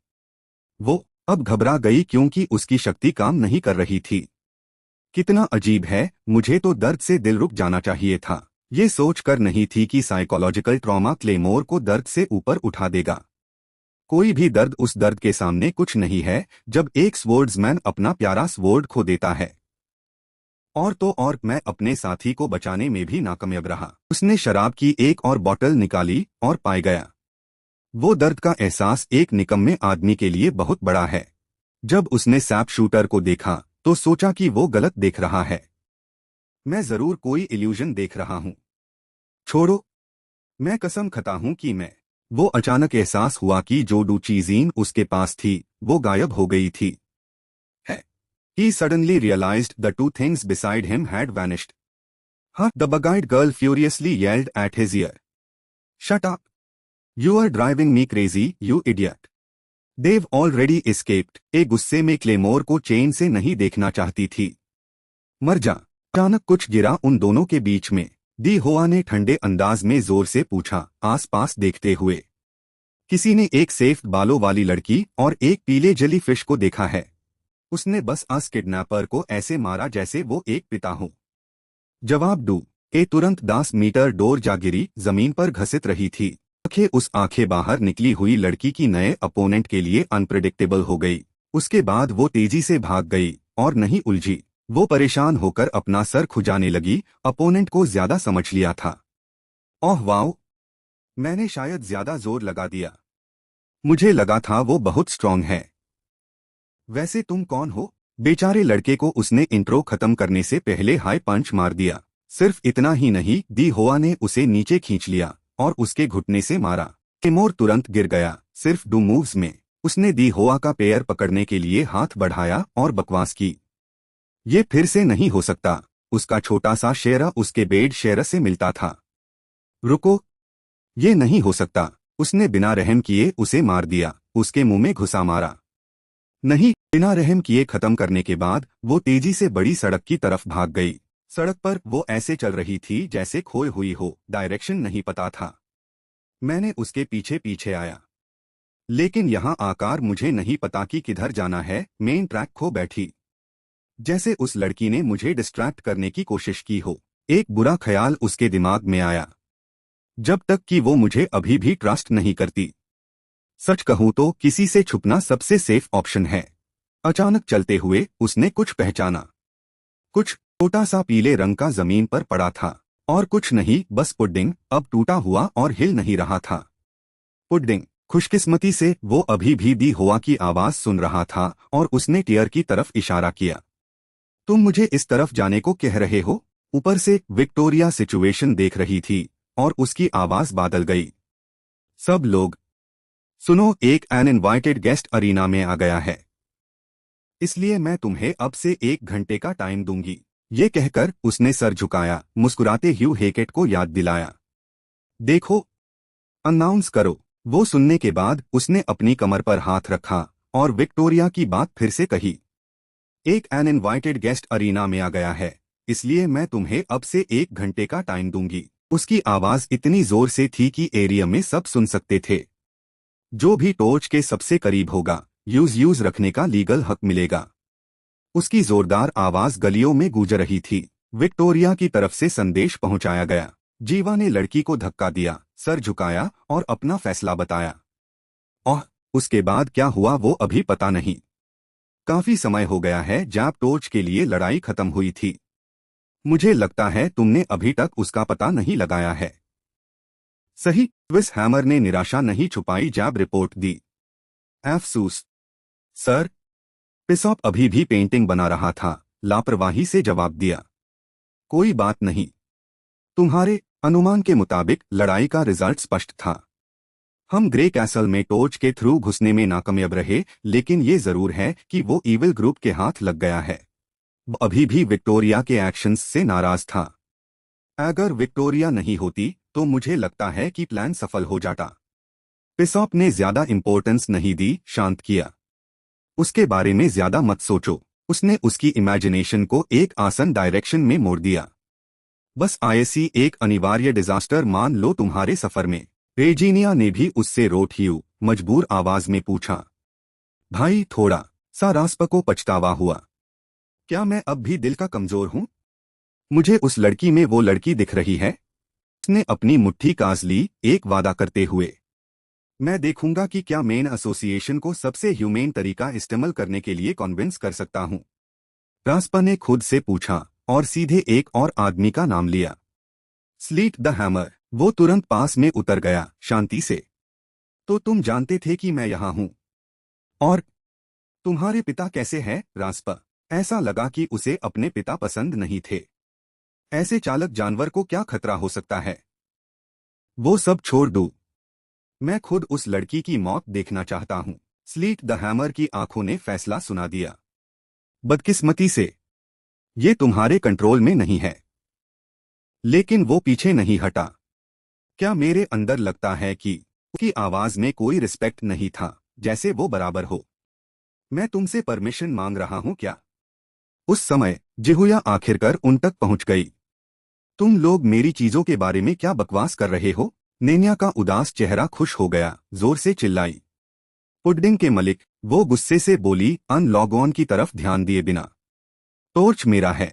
वो अब घबरा गई क्योंकि उसकी शक्ति काम नहीं कर रही थी। कितना अजीब है, मुझे तो दर्द से दिल रुक जाना चाहिए था। ये सोचकर नहीं थी कि साइकोलॉजिकल ट्रॉमा क्लेमोर को दर्द से ऊपर उठा देगा। कोई भी दर्द उस दर्द के सामने कुछ नहीं है जब एक स्वॉर्ड्समैन अपना प्यारा स्वॉर्ड खो देता है। और तो और मैं अपने साथी को बचाने में भी नाकामयाब रहा। उसने शराब की एक और बोतल निकाली और पाई गया वो दर्द का एहसास एक निकम्मे आदमी के लिए बहुत बड़ा है। जब उसने सैप शूटर को देखा तो सोचा कि वो गलत देख रहा है। मैं जरूर कोई इल्यूजन देख रहा हूँ। छोड़ो, मैं कसम खाता हूँ कि मैं। वो अचानक एहसास हुआ कि जो दो चीजें उसके पास थी वो गायब हो गई थी। He suddenly realized the two things beside him had vanished. Huh? The bug-eyed girl furiously yelled at his ear. Shut up! You are driving me crazy, you idiot! They've already escaped. एक गुस्से में claymore को चैन से नहीं देखना चाहती थी। मर जा! अचानक कुछ गिरा उन दोनों के बीच में। दी होआ ने ठंडे अंदाज में जोर से पूछा, आसपास देखते हुए। किसी ने एक सेफ बालों वाली लड़की और एक पीले जली फिश को देखा है। उसने बस अस किडनैपर को ऐसे मारा जैसे वो एक पिता हो। जवाब दो। ए तुरंत 10 मीटर डोर जा गिरी, जमीन पर घसित रही थी। आंखें बाहर निकली हुई लड़की की नए अपोनेंट के लिए अनप्रेडिक्टेबल हो गई। उसके बाद वो तेजी से भाग गई और नहीं उलझी। वो परेशान होकर अपना सर खुजाने लगी। अपोनेंट को ज्यादा समझ लिया था। ओह वाओ, मैंने शायद ज्यादा जोर लगा दिया। मुझे लगा था वो बहुत स्ट्रांग है। वैसे तुम कौन हो? बेचारे लड़के को उसने इंट्रो खत्म करने से पहले हाई पंच मार दिया। सिर्फ इतना ही नहीं, दी होआ ने उसे नीचे खींच लिया और उसके घुटने से मारा। क्लेमोर तुरंत गिर गया। सिर्फ 2 मूव्स में उसने दी होआ का पैर पकड़ने के लिए हाथ बढ़ाया और बकवास की। ये फिर से नहीं हो सकता। उसका छोटा सा शेरा उसके बेड शेरा से मिलता था। रुको, ये नहीं हो सकता। उसने बिना रहम किए उसे मार दिया, उसके मुंह में घुसा मारा। नहीं, बिना रहम किए खत्म करने के बाद वो तेजी से बड़ी सड़क की तरफ भाग गई। सड़क पर वो ऐसे चल रही थी जैसे खोई हुई हो, डायरेक्शन नहीं पता था। मैंने उसके पीछे पीछे आया, लेकिन यहाँ आकर मुझे नहीं पता कि किधर जाना है। मेन ट्रैक खो बैठी, जैसे उस लड़की ने मुझे डिस्ट्रैक्ट करने की कोशिश की हो। एक बुरा ख्याल उसके दिमाग में आया, जब तक कि वो मुझे अभी भी ट्रस्ट नहीं करती। सच कहूं तो किसी से छुपना सबसे सेफ ऑप्शन है। अचानक चलते हुए उसने कुछ पहचाना। कुछ छोटा सा पीले रंग का जमीन पर पड़ा था और कुछ नहीं, बस पुडिंग, अब टूटा हुआ और हिल नहीं रहा था। पुडिंग। खुशकिस्मती से वो अभी भी दी होआ की आवाज सुन रहा था और उसने टियर की तरफ इशारा किया। तुम मुझे इस तरफ जाने को कह रहे हो? ऊपर से विक्टोरिया सिचुएशन देख रही थी और उसकी आवाज बादल गई। सब लोग सुनो, एक अनइनवाइटेड गेस्ट अरीना में आ गया है, इसलिए मैं तुम्हें अब से 1 घंटे का टाइम दूंगी। ये कहकर उसने सर झुकाया, मुस्कुराते ह्यू हेकेट को याद दिलाया। देखो, अनाउंस करो। वो सुनने के बाद उसने अपनी कमर पर हाथ रखा और विक्टोरिया की बात फिर से कही। एक अनइनवाइटेड गेस्ट अरीना में आ गया है, इसलिए मैं तुम्हें अब से 1 घंटे का टाइम दूंगी। उसकी आवाज इतनी जोर से थी कि एरिया में सब सुन सकते थे। जो भी टॉर्च के सबसे करीब होगा, यूज रखने का लीगल हक मिलेगा। उसकी जोरदार आवाज गलियों में गूंज रही थी। विक्टोरिया की तरफ से संदेश पहुंचाया गया। जीवा ने लड़की को धक्का दिया, सर झुकाया और अपना फैसला बताया। ओह, उसके बाद क्या हुआ वो अभी पता नहीं। काफी समय हो गया है जब टॉर्च के लिए लड़ाई खत्म हुई थी। मुझे लगता है तुमने अभी तक उसका पता नहीं लगाया है। सही, स्विस हैमर ने निराशा नहीं छुपाई जब रिपोर्ट दी। अफसोस सर। पिसॉप अभी भी पेंटिंग बना रहा था, लापरवाही से जवाब दिया। कोई बात नहीं। तुम्हारे अनुमान के मुताबिक लड़ाई का रिजल्ट स्पष्ट था। हम ग्रे कैसल में टॉर्च के थ्रू घुसने में नाकामयाब रहे, लेकिन ये जरूर है कि वो इविल ग्रुप के हाथ लग गया है। वो अभी भी विक्टोरिया के एक्शंस से नाराज था। अगर विक्टोरिया नहीं होती तो मुझे लगता है कि प्लान सफल हो जाता। पिसॉप ने ज्यादा इंपॉर्टेंस नहीं दी, शांत किया। उसके बारे में ज्यादा मत सोचो। उसने उसकी इमेजिनेशन को एक आसान डायरेक्शन में मोड़ दिया। बस आईसी एक अनिवार्य डिजास्टर मान लो तुम्हारे सफर में। रेजिनिया ने भी उससे रोटियो मजबूर आवाज में पूछा। भाई, थोड़ा सा रास्प को पछतावा हुआ। क्या मैं अब भी दिल का कमजोर हूं? मुझे उस लड़की में वो लड़की दिख रही है। उसने अपनी मुट्ठी कास ली, एक वादा करते हुए। मैं देखूंगा कि क्या मेन एसोसिएशन को सबसे ह्यूमेन तरीका इस्तेमाल करने के लिए कन्विंस कर सकता हूं। रास्पा ने खुद से पूछा और सीधे एक और आदमी का नाम लिया। Slit the hammer. वो तुरंत पास में उतर गया, शांति से। तो तुम जानते थे कि मैं यहां हूं? और तुम्हारे पिता कैसे हैं, रास्पा? ऐसा लगा कि उसे अपने पिता पसंद नहीं थे। ऐसे चालक जानवर को क्या खतरा हो सकता है? वो सब छोड़ दो। मैं खुद उस लड़की की मौत देखना चाहता हूं। स्लीट द हैमर की आंखों ने फैसला सुना दिया। बदकिस्मती से ये तुम्हारे कंट्रोल में नहीं है। लेकिन वो पीछे नहीं हटा। क्या मेरे अंदर लगता है कि उसकी आवाज में कोई रिस्पेक्ट नहीं था, जैसे वो बराबर हो? मैं तुमसे परमिशन मांग रहा हूं क्या? उस समय जिहुया आखिरकार उन तक पहुंच गई। तुम लोग मेरी चीजों के बारे में क्या बकवास कर रहे हो? नेनिया का उदास चेहरा खुश हो गया, जोर से चिल्लाई। पुडिंग के मलिक, वो गुस्से से बोली, अनलॉग ऑन की तरफ ध्यान दिए बिना। टॉर्च मेरा है।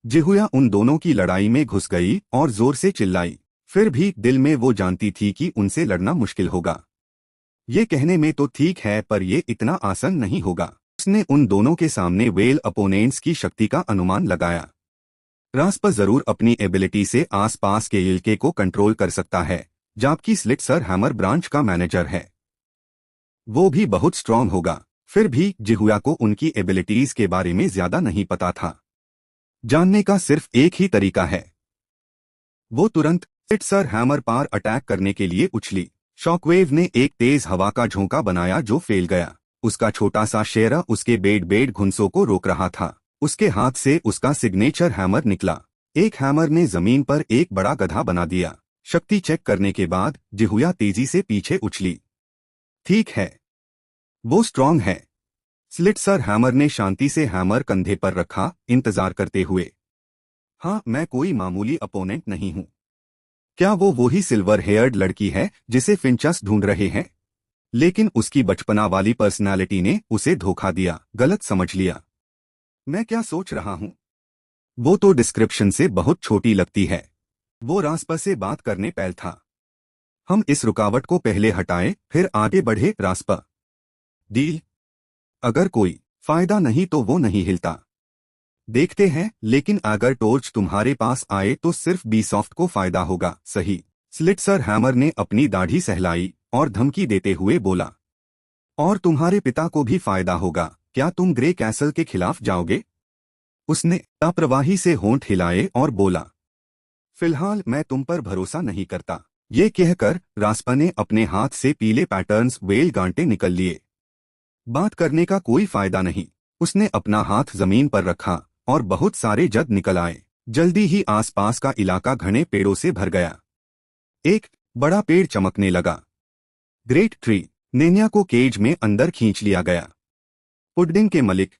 जिहुया उन दोनों की लड़ाई में घुस गई और जोर से चिल्लाई। फिर भी दिल में वो जानती थी कि उनसे लड़ना मुश्किल होगा। ये कहने में तो ठीक है, पर ये इतना आसान नहीं होगा। उसने उन दोनों के सामने वेल अपोनेंट्स की शक्ति का अनुमान लगाया। रास्पा जरूर अपनी एबिलिटी से आसपास के इलाके को कंट्रोल कर सकता है, जबकि स्लिट्सर हैमर ब्रांच का मैनेजर है। वो भी बहुत स्ट्रांग होगा। फिर भी जिहुया को उनकी एबिलिटीज के बारे में ज्यादा नहीं पता था। जानने का सिर्फ एक ही तरीका है। वो तुरंत स्लिट्सर हैमर पर अटैक करने के लिए उछली। शॉकवेव ने एक तेज हवा का झोंका बनाया जो फैल गया। उसका छोटा सा शेरा उसके बेड घुंसों को रोक रहा था। उसके हाथ से उसका सिग्नेचर हैमर निकला। एक हैमर ने जमीन पर एक बड़ा गधा बना दिया। शक्ति चेक करने के बाद जिहुया तेजी से पीछे उछली। ठीक है, वो स्ट्रांग है। स्लिट्सर हैमर ने शांति से हैमर कंधे पर रखा, इंतजार करते हुए। हाँ, मैं कोई मामूली अपोनेंट नहीं हूँ। क्या वो वही सिल्वर हेयर्ड लड़की है जिसे फिंचस ढूंढ रहे हैं? लेकिन उसकी बचपना वाली पर्सनालिटी ने उसे धोखा दिया, गलत समझ लिया। मैं क्या सोच रहा हूँ? वो तो डिस्क्रिप्शन से बहुत छोटी लगती है। वो रास्पा से बात करने पैल था। हम इस रुकावट को पहले हटाएं, फिर आगे बढ़े, रास्पा। डील। अगर कोई फायदा नहीं तो वो नहीं हिलता। देखते हैं, लेकिन अगर टॉर्च तुम्हारे पास आए तो सिर्फ बीसॉफ्ट को फायदा होगा, सही? स्लिट्सर हैमर ने अपनी दाढ़ी सहलाई और धमकी देते हुए बोला। और तुम्हारे पिता को भी फायदा होगा। क्या तुम ग्रे कैसल के खिलाफ जाओगे? उसने लापरवाही से होंठ हिलाए और बोला। फिलहाल मैं तुम पर भरोसा नहीं करता। ये कहकर रास्पा ने अपने हाथ से पीले पैटर्न्स वेल गांटे निकल लिए। बात करने का कोई फायदा नहीं। उसने अपना हाथ जमीन पर रखा और बहुत सारे जग निकल आए। जल्दी ही आसपास का इलाका घने पेड़ों से भर गया। एक बड़ा पेड़ चमकने लगा। Great tree. नेन्या को केज में अंदर खींच लिया गया। पुडिंग के मलिक।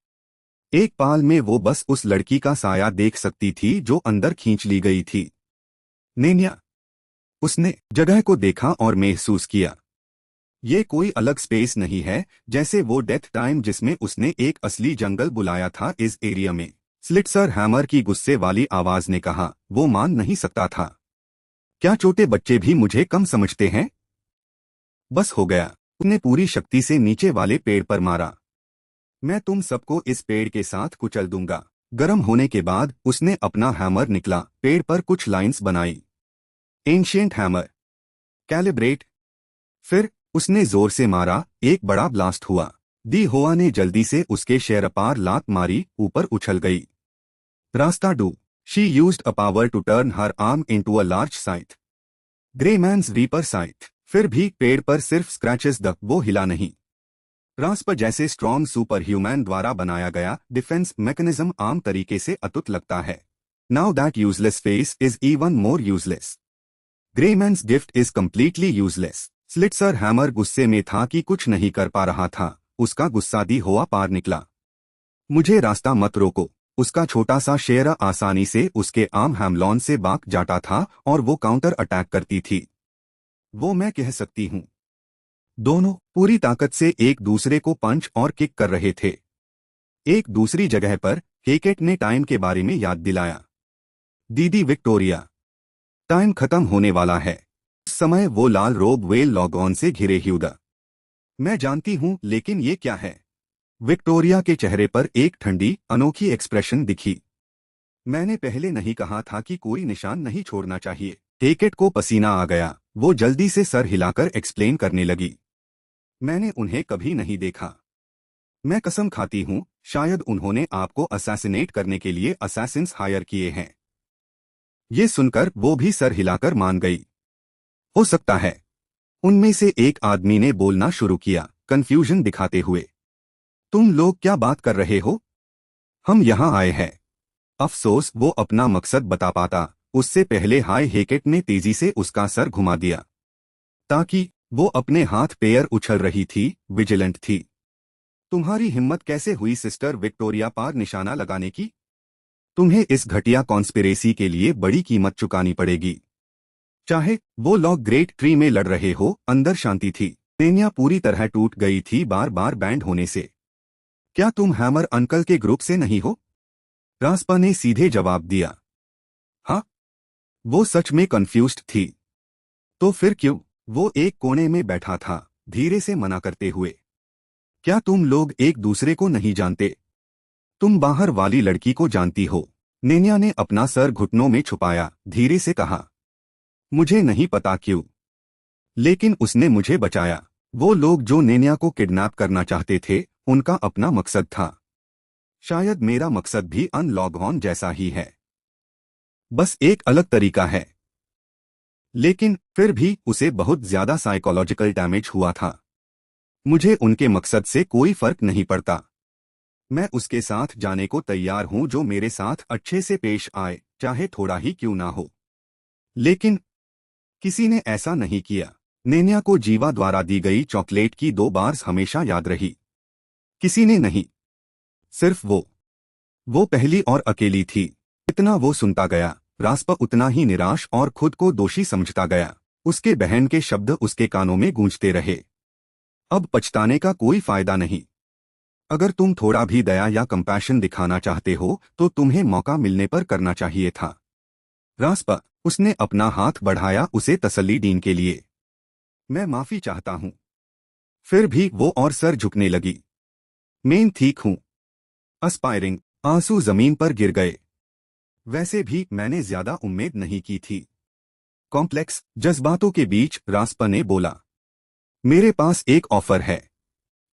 एक पाल में वो बस उस लड़की का साया देख सकती थी जो अंदर खींच ली गई थी। नेन्या। उसने जगह को देखा और महसूस किया, ये कोई अलग स्पेस नहीं है, जैसे वो डेथ टाइम जिसमें उसने एक असली जंगल बुलाया था इस एरिया में। स्लिट्सर हैमर की गुस्से वाली आवाज ने कहा। वो मान नहीं सकता था। क्या छोटे बच्चे भी मुझे कम समझते हैं? बस हो गया। उसने पूरी शक्ति से नीचे वाले पेड़ पर मारा। मैं तुम सबको इस पेड़ के साथ कुचल दूंगा। गर्म होने के बाद उसने अपना हैमर निकला, पेड़ पर कुछ लाइंस बनाई। Ancient hammer. कैलिब्रेट। फिर उसने जोर से मारा, एक बड़ा ब्लास्ट हुआ। दी होआ ने जल्दी से उसके शेरपार लात मारी, ऊपर उछल गई। रास्ता डू। She used a power to turn her arm into a large scythe. Grey man's reaper scythe. फिर भी पेड़ पर सिर्फ स्क्रैचेस द वो हिला नहीं। रास्प जैसे स्ट्रॉन्ग सुपर ह्यूमन द्वारा बनाया गया डिफेंस मैकेनिज्म आम तरीके से अतुट लगता है। Now that useless face is even more useless. Grey man's gift is completely useless. स्लिट्सर हैमर गुस्से में था कि कुछ नहीं कर पा रहा था। उसका गुस्सा दी हुआ पार निकला। मुझे रास्ता मत रोको। उसका छोटा सा शेर आसानी से उसके आर्म हैमलॉन से बाक जाता था और वो काउंटर अटैक करती थी। वो मैं कह सकती हूँ। दोनों पूरी ताकत से एक दूसरे को पंच और किक कर रहे थे। एक दूसरी जगह पर हेकेट ने टाइम के बारे में याद दिलाया। दीदी विक्टोरिया, टाइम खत्म होने वाला है। उस समय वो लाल रोब वेल लॉगॉन से घिरे ह्यूदा। मैं जानती हूँ, लेकिन ये क्या है? विक्टोरिया के चेहरे पर एक ठंडी अनोखी एक्सप्रेशन दिखी। मैंने पहले नहीं कहा था कि कोई निशान नहीं छोड़ना चाहिए। हेकेट को पसीना आ गया। वो जल्दी से सर हिलाकर एक्सप्लेन करने लगी। मैंने उन्हें कभी नहीं देखा। मैं कसम खाती हूँ, शायद उन्होंने आपको असैसिनेट करने के लिए असैसिन्स हायर किए हैं। ये सुनकर वो भी सर हिलाकर मान गई। हो सकता है। उनमें से एक आदमी ने बोलना शुरू किया, कंफ्यूजन दिखाते हुए। तुम लोग क्या बात कर रहे हो? हम यहाँ आए हैं। अफसोस वो अपना मकसद बता पाता उससे पहले हाय हेकेट ने तेजी से उसका सर घुमा दिया, ताकि वो अपने हाथ पैर उछल रही थी, विजिलेंट थी। तुम्हारी हिम्मत कैसे हुई सिस्टर विक्टोरिया पर निशाना लगाने की? तुम्हें इस घटिया कॉन्स्पिरेसी के लिए बड़ी कीमत चुकानी पड़ेगी। चाहे वो लोग ग्रेट ट्री में लड़ रहे हो, अंदर शांति थी। नेन्या पूरी तरह टूट गई थी बार बार बैंड होने से। क्या तुम हैमर अंकल के ग्रुप से नहीं हो? रास्पा ने सीधे जवाब दिया। हाँ। वो सच में कंफ्यूज्ड थी। तो फिर क्यों? वो एक कोने में बैठा था, धीरे से मना करते हुए। क्या तुम लोग एक दूसरे को नहीं जानते? तुम बाहर वाली लड़की को जानती हो? नेन्या ने अपना सर घुटनों में छुपाया, धीरे से कहा। मुझे नहीं पता क्यों, लेकिन उसने मुझे बचाया। वो लोग जो नेन्या को किडनैप करना चाहते थे, उनका अपना मकसद था। शायद मेरा मकसद भी अनलॉगऑन जैसा ही है, बस एक अलग तरीका है। लेकिन फिर भी उसे बहुत ज्यादा साइकोलॉजिकल डैमेज हुआ था। मुझे उनके मकसद से कोई फर्क नहीं पड़ता। मैं उसके साथ जाने को तैयार हूं जो मेरे साथ अच्छे से पेश आए, चाहे थोड़ा ही क्यों ना हो। लेकिन किसी ने ऐसा नहीं किया। नेन्या को जीवा द्वारा दी गई चॉकलेट की 2 बार्स हमेशा याद रही। किसी ने नहीं, सिर्फ वो। वो पहली और अकेली थी। इतना वो सुनता गया, रास्पा उतना ही निराश और खुद को दोषी समझता गया। उसके बहन के शब्द उसके कानों में गूंजते रहे। अब पछताने का कोई फायदा नहीं। अगर तुम थोड़ा भी दया या कंपैशन दिखाना चाहते हो तो तुम्हें मौका मिलने पर करना चाहिए था। रास्पा, उसने अपना हाथ बढ़ाया उसे तसल्ली देने के लिए। मैं माफी चाहता हूं। फिर भी वो और सर झुकने लगी। मैं ठीक हूं। अस्पायरिंग। आंसू जमीन पर गिर गए। वैसे भी मैंने ज्यादा उम्मीद नहीं की थी। कॉम्प्लेक्स जज्बातों के बीच रास्पा ने बोला। मेरे पास एक ऑफर है।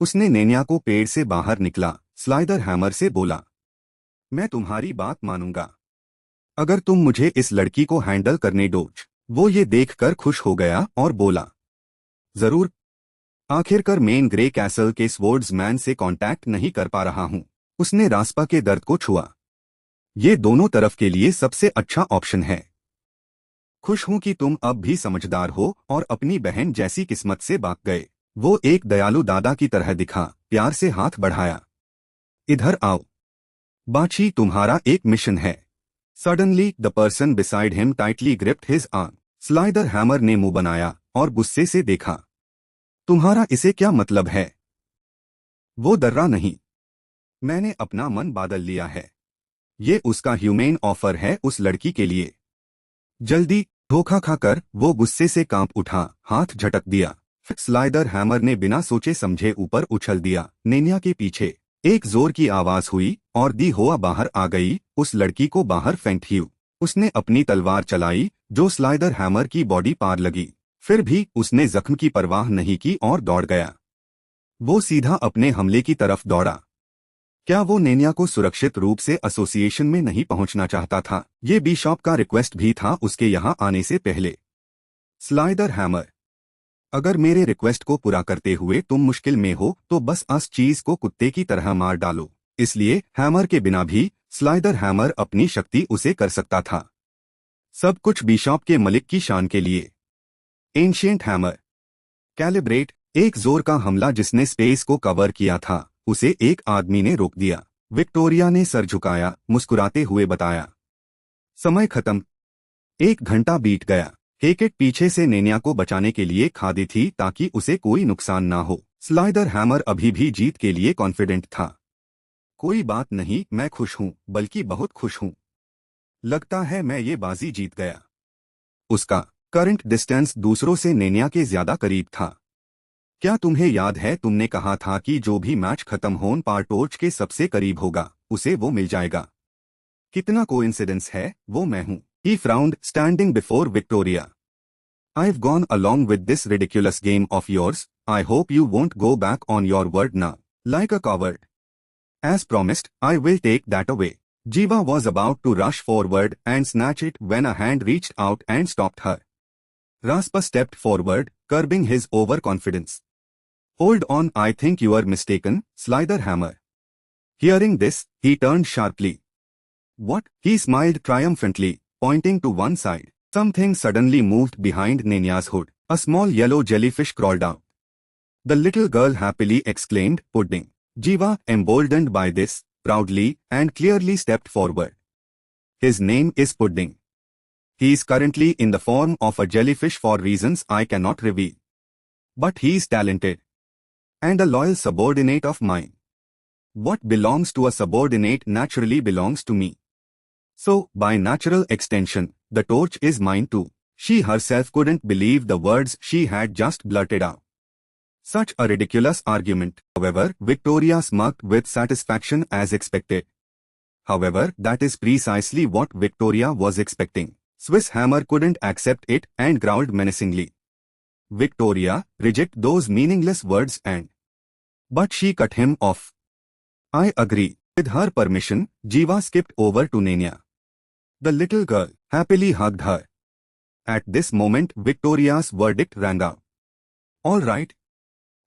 उसने नेन्या को पेड़ से बाहर निकला, स्लाइडर हैमर से बोला। मैं तुम्हारी बात मानूंगा, अगर तुम मुझे इस लड़की को हैंडल करने दो। वो ये देखकर खुश हो गया और बोला, जरूर। आखिरकार मेन ग्रे कैसल के स्वर्ड्समैन से कांटेक्ट नहीं कर पा रहा हूं। उसने रास्पा के दर्द को छुआ। ये दोनों तरफ के लिए सबसे अच्छा ऑप्शन है। खुश हूं कि तुम अब भी समझदार हो और अपनी बहन जैसी किस्मत से बात गए। वो एक दयालु दादा की तरह दिखा, प्यार से हाथ बढ़ाया। इधर आओ, बाची, तुम्हारा एक मिशन है। Suddenly the person beside him tightly gripped his arm. Slider hammer ने मुंह बनाया और गुस्से से देखा। तुम्हारा इसे क्या मतलब है? वो डरा नहीं। मैंने अपना मन बदल लिया है। ये उसका ह्यूमेन ऑफर है उस लड़की के लिए। जल्दी। धोखा खाकर वो गुस्से से कांप उठा, हाथ झटक दिया। स्लाइडर हैमर ने बिना सोचे समझे ऊपर उछल दिया। नेनिया के पीछे एक जोर की आवाज हुई और दी हुआ बाहर आ गई। उस लड़की को बाहर फेंक। उसने अपनी तलवार चलाई जो स्लाइडर हैमर की बॉडी पार लगी। फिर भी उसने जख्म की परवाह नहीं की और दौड़ गया। वो सीधा अपने हमले की तरफ दौड़ा। क्या वो नेनिया को सुरक्षित रूप से एसोसिएशन में नहीं पहुंचना चाहता था? ये बिशॉप का रिक्वेस्ट भी था उसके यहां आने से पहले। स्लाइडर हैमर, अगर मेरे रिक्वेस्ट को पूरा करते हुए तुम मुश्किल में हो तो बस इस चीज को कुत्ते की तरह मार डालो। इसलिए हैमर के बिना भी स्लाइडर हैमर अपनी शक्ति उसे कर सकता था। सब कुछ बिशॉप के मलिक की शान के लिए। Ancient hammer, calibrate. एक जोर का हमला जिसने स्पेस को कवर किया था, उसे एक आदमी ने रोक दिया। विक्टोरिया ने सर झुकाया, मुस्कुराते हुए बताया। समय खत्म। 1 घंटा बीत गया। हेकेट पीछे से नेनिया को बचाने के लिए खादी थी ताकि उसे कोई नुकसान ना हो। स्लाइडर हैमर अभी भी जीत के लिए कॉन्फिडेंट था। कोई बात नहीं, मैं खुश हूं, बल्कि बहुत खुश हूं। लगता है मैं ये बाजी जीत गया। उसका करंट डिस्टेंस दूसरों से नेनिया के ज्यादा करीब था। क्या तुम्हें याद है तुमने कहा था कि जो भी मैच खत्म होने पर टॉर्च के सबसे करीब होगा उसे वो मिल जाएगा? कितना कोइंसिडेंस है, वो मैं हूं। He frowned, standing before Victoria. I've gone along with this ridiculous game of yours. I hope you won't go back on your word now, like a coward. As promised, I will take that away. Jiva was about to rush forward and snatch it when a hand reached out and stopped her. Raspa stepped forward, curbing his overconfidence. Hold on, I think you are mistaken, Slider Hammer. Hearing this, he turned sharply. What? He smiled triumphantly, pointing to one side. Something suddenly moved behind Nenia's hood. A small yellow jellyfish crawled out. The little girl happily exclaimed, "Pudding." Jiva, emboldened by this, proudly and clearly stepped forward. His name is Pudding. He is currently in the form of a jellyfish for reasons I cannot reveal. But he is talented. And a loyal subordinate of mine. What belongs to a subordinate naturally belongs to me. So, by natural extension, the torch is mine too. She herself couldn't believe the words she had just blurted out. Such a ridiculous argument. However, Victoria smirked with satisfaction as expected. However, that is precisely what Victoria was expecting. Swiss Hammer couldn't accept it and growled menacingly. Victoria, reject those meaningless words and... But she cut him off. I agree. With her permission, Jiva skipped over to Nenia. The little girl happily hugged her. At this moment, Victoria's verdict rang out. All right.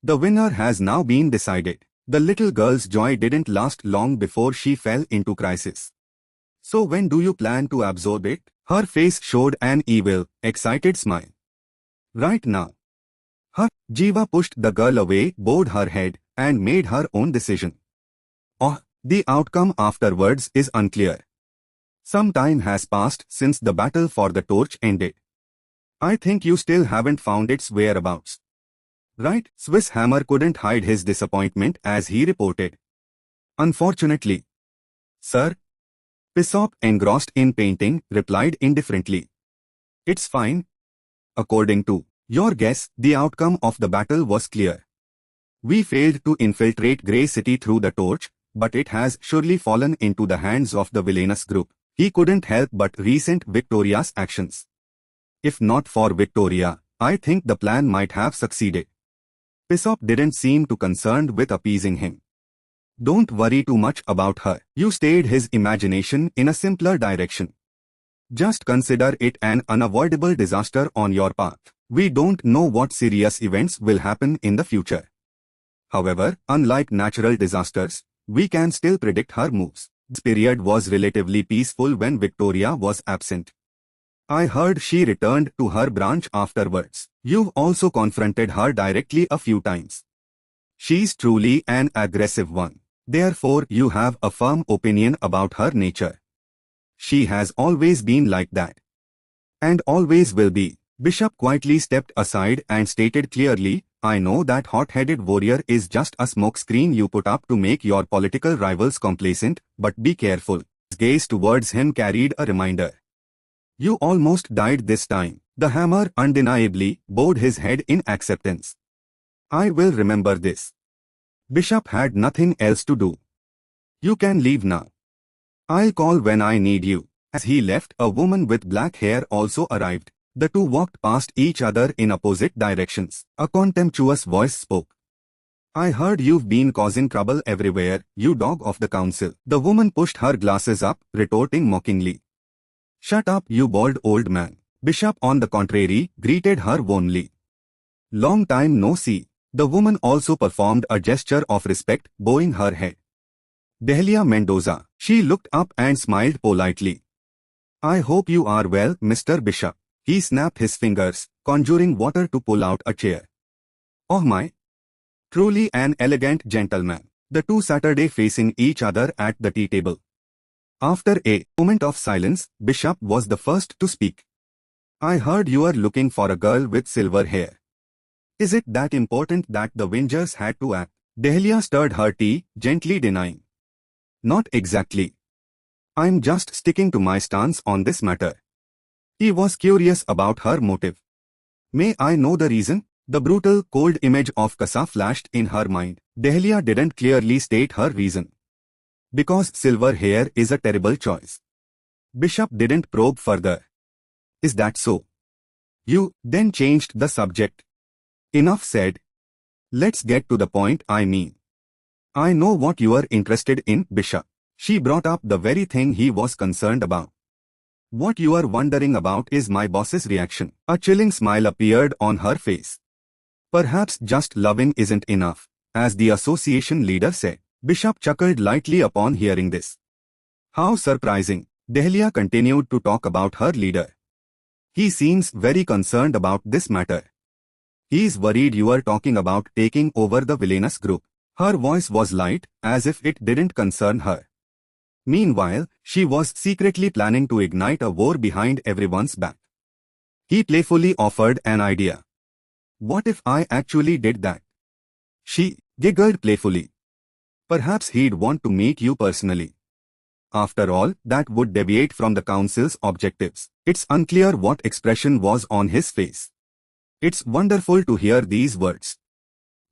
The winner has now been decided. The little girl's joy didn't last long before she fell into crisis. So when do you plan to absorb it? Her face showed an evil, excited smile. Right now. Jiva pushed the girl away, bowed her head, and made her own decision. Oh, the outcome afterwards is unclear. Some time has passed since the battle for the torch ended. I think you still haven't found its whereabouts. Right? Swiss Hammer couldn't hide his disappointment as he reported. Unfortunately. Sir? Pisop, engrossed in painting, replied indifferently. It's fine. According to your guess, the outcome of the battle was clear. We failed to infiltrate Grey City through the torch, but it has surely fallen into the hands of the villainous group. He couldn't help but resent Victoria's actions. If not for Victoria, I think the plan might have succeeded. Pisop didn't seem too concerned with appeasing him. Don't worry too much about her. You steered his imagination in a simpler direction. Just consider it an unavoidable disaster on your path. We don't know what serious events will happen in the future. However, unlike natural disasters, we can still predict her moves. This period was relatively peaceful when Victoria was absent. I heard she returned to her branch afterwards. You've also confronted her directly a few times. She's truly an aggressive one. Therefore, you have a firm opinion about her nature. She has always been like that. And always will be. Bishop quietly stepped aside and stated clearly, I know that hot-headed warrior is just a smokescreen you put up to make your political rivals complacent, but be careful. His gaze towards him carried a reminder. You almost died this time. The hammer undeniably bowed his head in acceptance. I will remember this. Bishop had nothing else to do. You can leave now. I'll call when I need you. As he left, a woman with black hair also arrived. The two walked past each other in opposite directions. A contemptuous voice spoke. I heard you've been causing trouble everywhere, you dog of the council. The woman pushed her glasses up, retorting mockingly. Shut up, you bald old man. Bishop, on the contrary, greeted her warmly. Long time no see. The woman also performed a gesture of respect, bowing her head. Dahlia Mendoza. She looked up and smiled politely. I hope you are well, Mr. Bishop. He snapped his fingers, conjuring water to pull out a chair. Oh my! Truly an elegant gentleman. The two Saturday facing each other at the tea table. After a moment of silence, Bishop was the first to speak. I heard you are looking for a girl with silver hair. Is it that important that the Wingers had to act? Dahlia stirred her tea, gently denying. Not exactly. I'm just sticking to my stance on this matter. He was curious about her motive. May I know the reason? The brutal, cold image of Kasa flashed in her mind. Dahlia didn't clearly state her reason. Because silver hair is a terrible choice. Bishop didn't probe further. Is that so? You then changed the subject. Enough said. Let's get to the point. I mean, I know what you are interested in, Bishop. She brought up the very thing he was concerned about. What you are wondering about is my boss's reaction. A chilling smile appeared on her face. Perhaps just loving isn't enough, as the association leader said. Bishop chuckled lightly upon hearing this. How surprising. Dahlia continued to talk about her leader. He seems very concerned about this matter. He's worried you are talking about taking over the villainous group. Her voice was light, as if it didn't concern her. Meanwhile, she was secretly planning to ignite a war behind everyone's back. He playfully offered an idea. What if I actually did that? She giggled playfully. Perhaps he'd want to meet you personally. After all, that would deviate from the council's objectives. It's unclear what expression was on his face. It's wonderful to hear these words.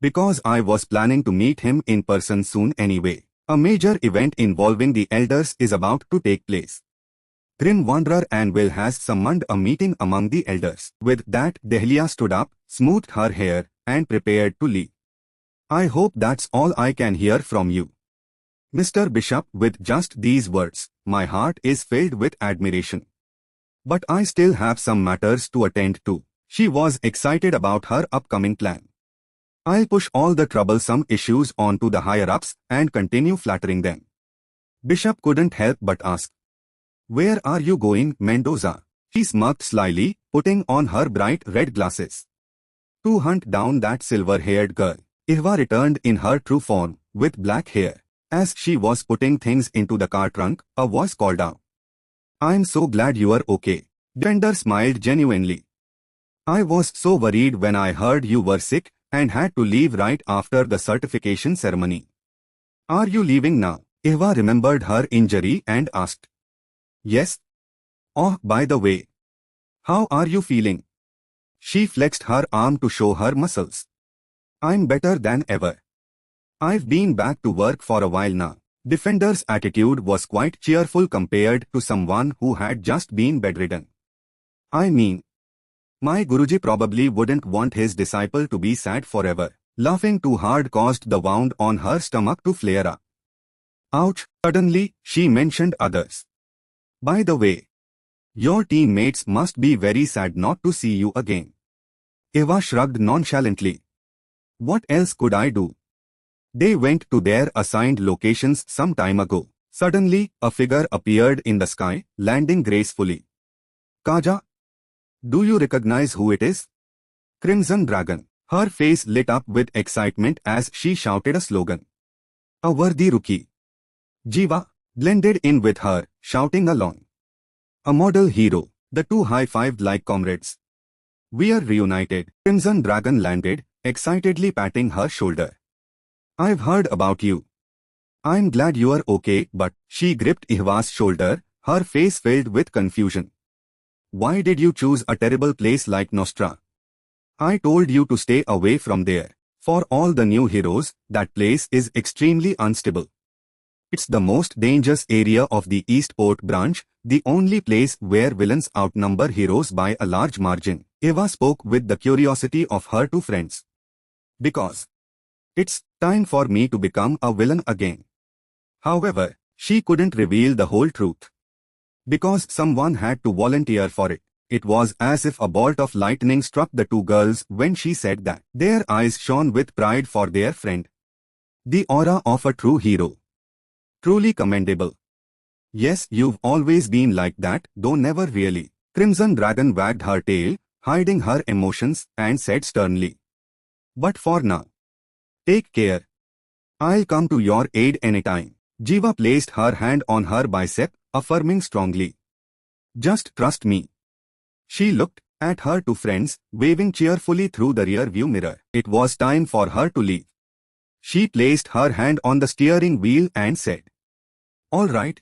Because I was planning to meet him in person soon anyway. A major event involving the elders is about to take place. Grim Wanderer and Will has summoned a meeting among the elders. With that, Dahlia stood up, smoothed her hair, and prepared to leave. I hope that's all I can hear from you, Mr. Bishop. With just these words, my heart is filled with admiration. But I still have some matters to attend to. She was excited about her upcoming plan. I'll push all the troublesome issues onto the higher-ups and continue flattering them. Bishop couldn't help but ask. Where are you going, Mendoza? She smirked slyly, putting on her bright red glasses. To hunt down that silver-haired girl. Ihwa returned in her true form, with black hair. As she was putting things into the car trunk, a voice called out. I'm so glad you are okay. Defender smiled genuinely. I was so worried when I heard you were sick and had to leave right after the certification ceremony. Are you leaving now? Ihwa remembered her injury and asked. Yes. Oh, by the way, how are you feeling? She flexed her arm to show her muscles. I'm better than ever. I've been back to work for a while now. Defender's attitude was quite cheerful compared to someone who had just been bedridden. I mean, my Guruji probably wouldn't want his disciple to be sad forever. Laughing too hard caused the wound on her stomach to flare up. Ouch! Suddenly, she mentioned others. By the way, your teammates must be very sad not to see you again. Eva shrugged nonchalantly. What else could I do? They went to their assigned locations some time ago. Suddenly, a figure appeared in the sky, landing gracefully. Kaja, Do you recognize who it is? Crimson Dragon. Her face lit up with excitement as she shouted a slogan. A worthy rookie. Jiva blended in with her, shouting along. A model hero. The two high-fived like comrades. We are reunited. Crimson Dragon landed, excitedly patting her shoulder. I've heard about you. I'm glad you are okay, but she gripped Ihwa's shoulder, her face filled with confusion. Why did you choose a terrible place like Nostra? I told you to stay away from there. For all the new heroes, that place is extremely unstable. It's the most dangerous area of the Eastport branch, the only place where villains outnumber heroes by a large margin. Eva spoke with the curiosity of her two friends. Because it's time for me to become a villain again. However, she couldn't reveal the whole truth. Because someone had to volunteer for it. It was as if a bolt of lightning struck the two girls when she said that. Their eyes shone with pride for their friend. The aura of a true hero. Truly commendable. Yes, you've always been like that, though never really. Crimson Dragon wagged her tail, hiding her emotions, and said sternly. But for now. Take care. I'll come to your aid anytime. Jiva placed her hand on her bicep, affirming strongly. Just trust me. She looked at her two friends, waving cheerfully through the rear-view mirror. It was time for her to leave. She placed her hand on the steering wheel and said, All right.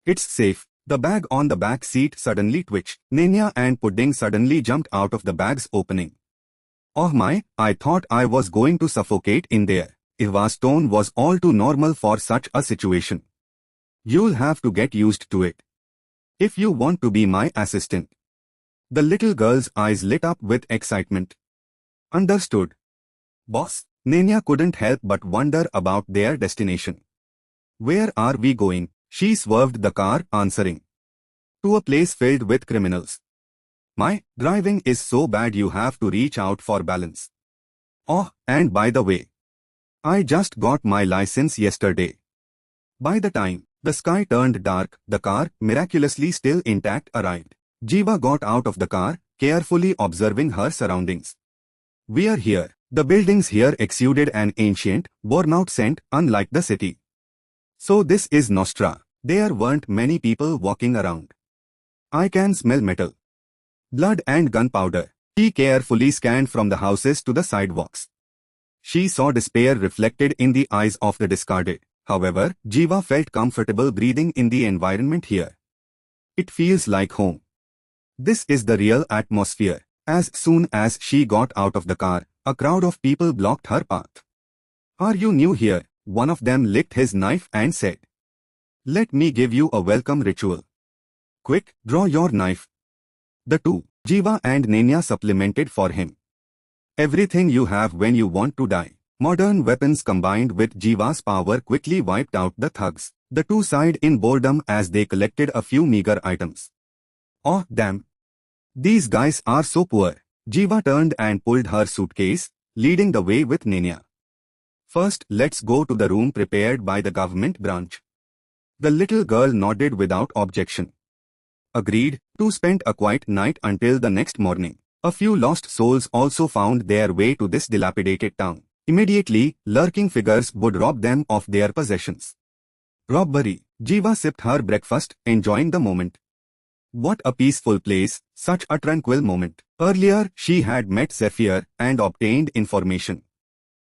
It's safe. The bag on the back seat suddenly twitched. Nenya and Pudding suddenly jumped out of the bag's opening. Oh my, I thought I was going to suffocate in there. Ihwa's tone was all too normal for such a situation. You'll have to get used to it. If you want to be my assistant. The little girl's eyes lit up with excitement. Understood. Boss, Nenya couldn't help but wonder about their destination. Where are we going? She swerved the car, answering. To a place filled with criminals. My driving is so bad you have to reach out for balance. Oh, and by the way, I just got my license yesterday. By the time the sky turned dark, the car, miraculously still intact, arrived. Jiva got out of the car, carefully observing her surroundings. We are here. The buildings here exuded an ancient, worn-out scent, unlike the city. So this is Nostra. There weren't many people walking around. I can smell metal, blood and gunpowder. She carefully scanned from the houses to the sidewalks. She saw despair reflected in the eyes of the discarded. However, Jiva felt comfortable breathing in the environment here. It feels like home. This is the real atmosphere. As soon as she got out of the car, a crowd of people blocked her path. Are you new here? One of them licked his knife and said. Let me give you a welcome ritual. Quick, draw your knife. The two, Jiva and Nenya, supplemented for him. Everything you have when you want to die. Modern weapons combined with Jiva's power quickly wiped out the thugs. The two sighed in boredom as they collected a few meager items. Oh, damn. These guys are so poor. Jiva turned and pulled her suitcase, leading the way with Nenya. First, let's go to the room prepared by the government branch. The little girl nodded without objection. Agreed, to spend a quiet night until the next morning. A few lost souls also found their way to this dilapidated town. Immediately, lurking figures would rob them of their possessions. Robbery. Jiva sipped her breakfast, enjoying the moment. What a peaceful place, such a tranquil moment. Earlier, she had met Zephyr and obtained information.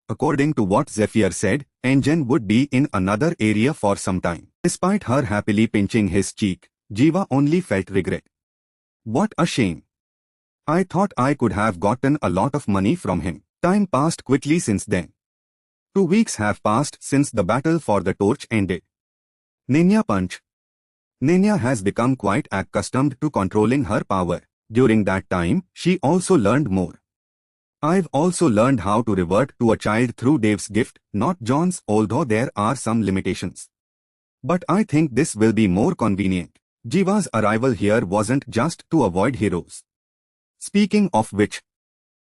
According to what Zephyr said, Engine would be in another area for some time. Despite her happily pinching his cheek, Jiva only felt regret. What a shame. I thought I could have gotten a lot of money from him. Time passed quickly since then. 2 weeks have passed since the battle for the torch ended. Nenya punch. Nenya has become quite accustomed to controlling her power. During that time, she also learned more. I've also learned how to revert to a child through Dave's gift, not John's, although there are some limitations. But I think this will be more convenient. Jiva's arrival here wasn't just to avoid heroes. Speaking of which,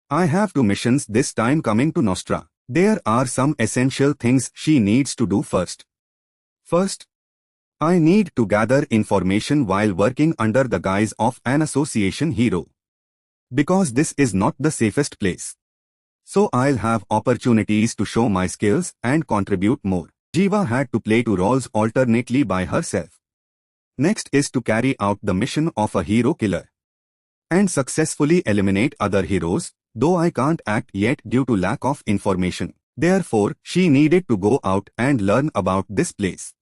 I have 2 missions this time coming to Nostra. There are some essential things she needs to do first. First, I need to gather information while working under the guise of an association hero. Because this is not the safest place. So I'll have opportunities to show my skills and contribute more. Jiva had to play two roles alternately by herself. Next is to carry out the mission of a hero killer and successfully eliminate other heroes, though I can't act yet due to lack of information. Therefore, she needed to go out and learn about this place.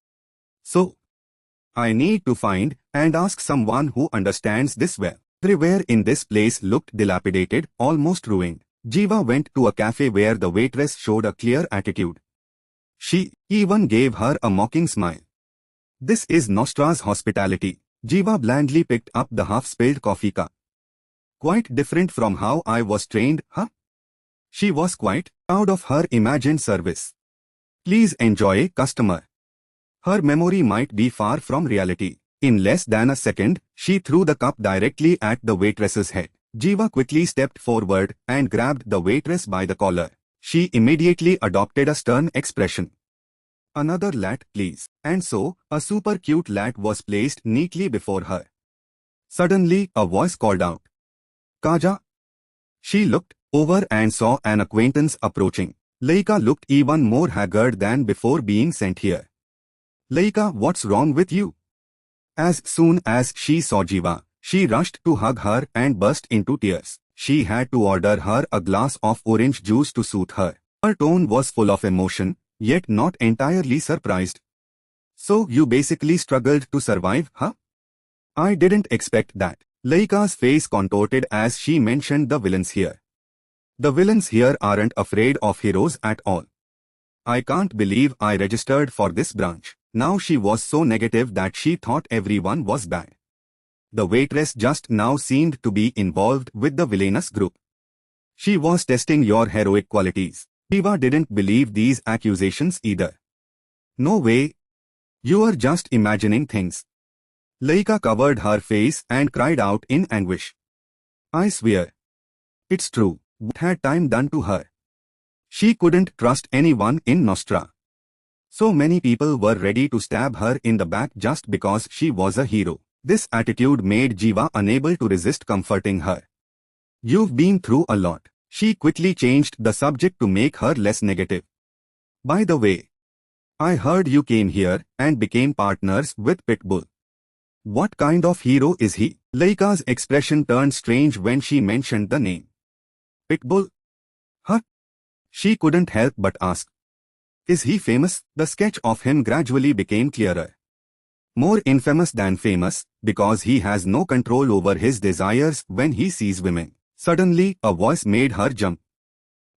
So, I need to find and ask someone who understands this well. Everywhere in this place looked dilapidated, almost ruined. Jiva went to a cafe where the waitress showed a clear attitude. She even gave her a mocking smile. This is Nostra's hospitality. Jiva blandly picked up the half-spilled coffee cup. Quite different from how I was trained, huh? She was quite proud of her imagined service. Please enjoy, customer. Her memory might be far from reality. In less than a second, she threw the cup directly at the waitress's head. Jiva quickly stepped forward and grabbed the waitress by the collar. She immediately adopted a stern expression. Another lat, please. And so, a super cute lat was placed neatly before her. Suddenly, a voice called out, Kaja. She looked over and saw an acquaintance approaching. Laika looked even more haggard than before being sent here. Laika, what's wrong with you? As soon as she saw Jiva, she rushed to hug her and burst into tears. She had to order her a glass of orange juice to soothe her. Her tone was full of emotion, yet not entirely surprised. So you basically struggled to survive, huh? I didn't expect that. Laika's face contorted as she mentioned the villains here. The villains here aren't afraid of heroes at all. I can't believe I registered for this branch. Now she was so negative that she thought everyone was bad. The waitress just now seemed to be involved with the villainous group. She was testing your heroic qualities. Jiva didn't believe these accusations either. No way. You are just imagining things. Laika covered her face and cried out in anguish. I swear. It's true. What had time done to her? She couldn't trust anyone in Nostra. So many people were ready to stab her in the back just because she was a hero. This attitude made Jiva unable to resist comforting her. You've been through a lot. She quickly changed the subject to make her less negative. By the way, I heard you came here and became partners with Pitbull. What kind of hero is he? Laika's expression turned strange when she mentioned the name. Pitbull? Huh? She couldn't help but ask. Is he famous? The sketch of him gradually became clearer. More infamous than famous, because he has no control over his desires when he sees women. Suddenly, a voice made her jump.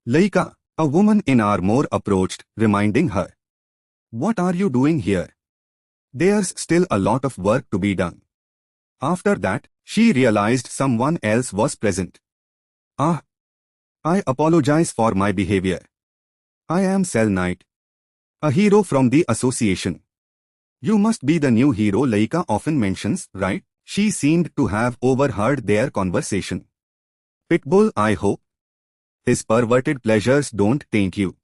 Laika, a woman in armor approached, reminding her. What are you doing here? There's still a lot of work to be done. After that, she realized someone else was present. I apologize for my behavior. I am Cell Knight, a hero from the association. You must be the new hero Laika often mentions, right? She seemed to have overheard their conversation. Pitbull, I hope. His perverted pleasures don't taint you.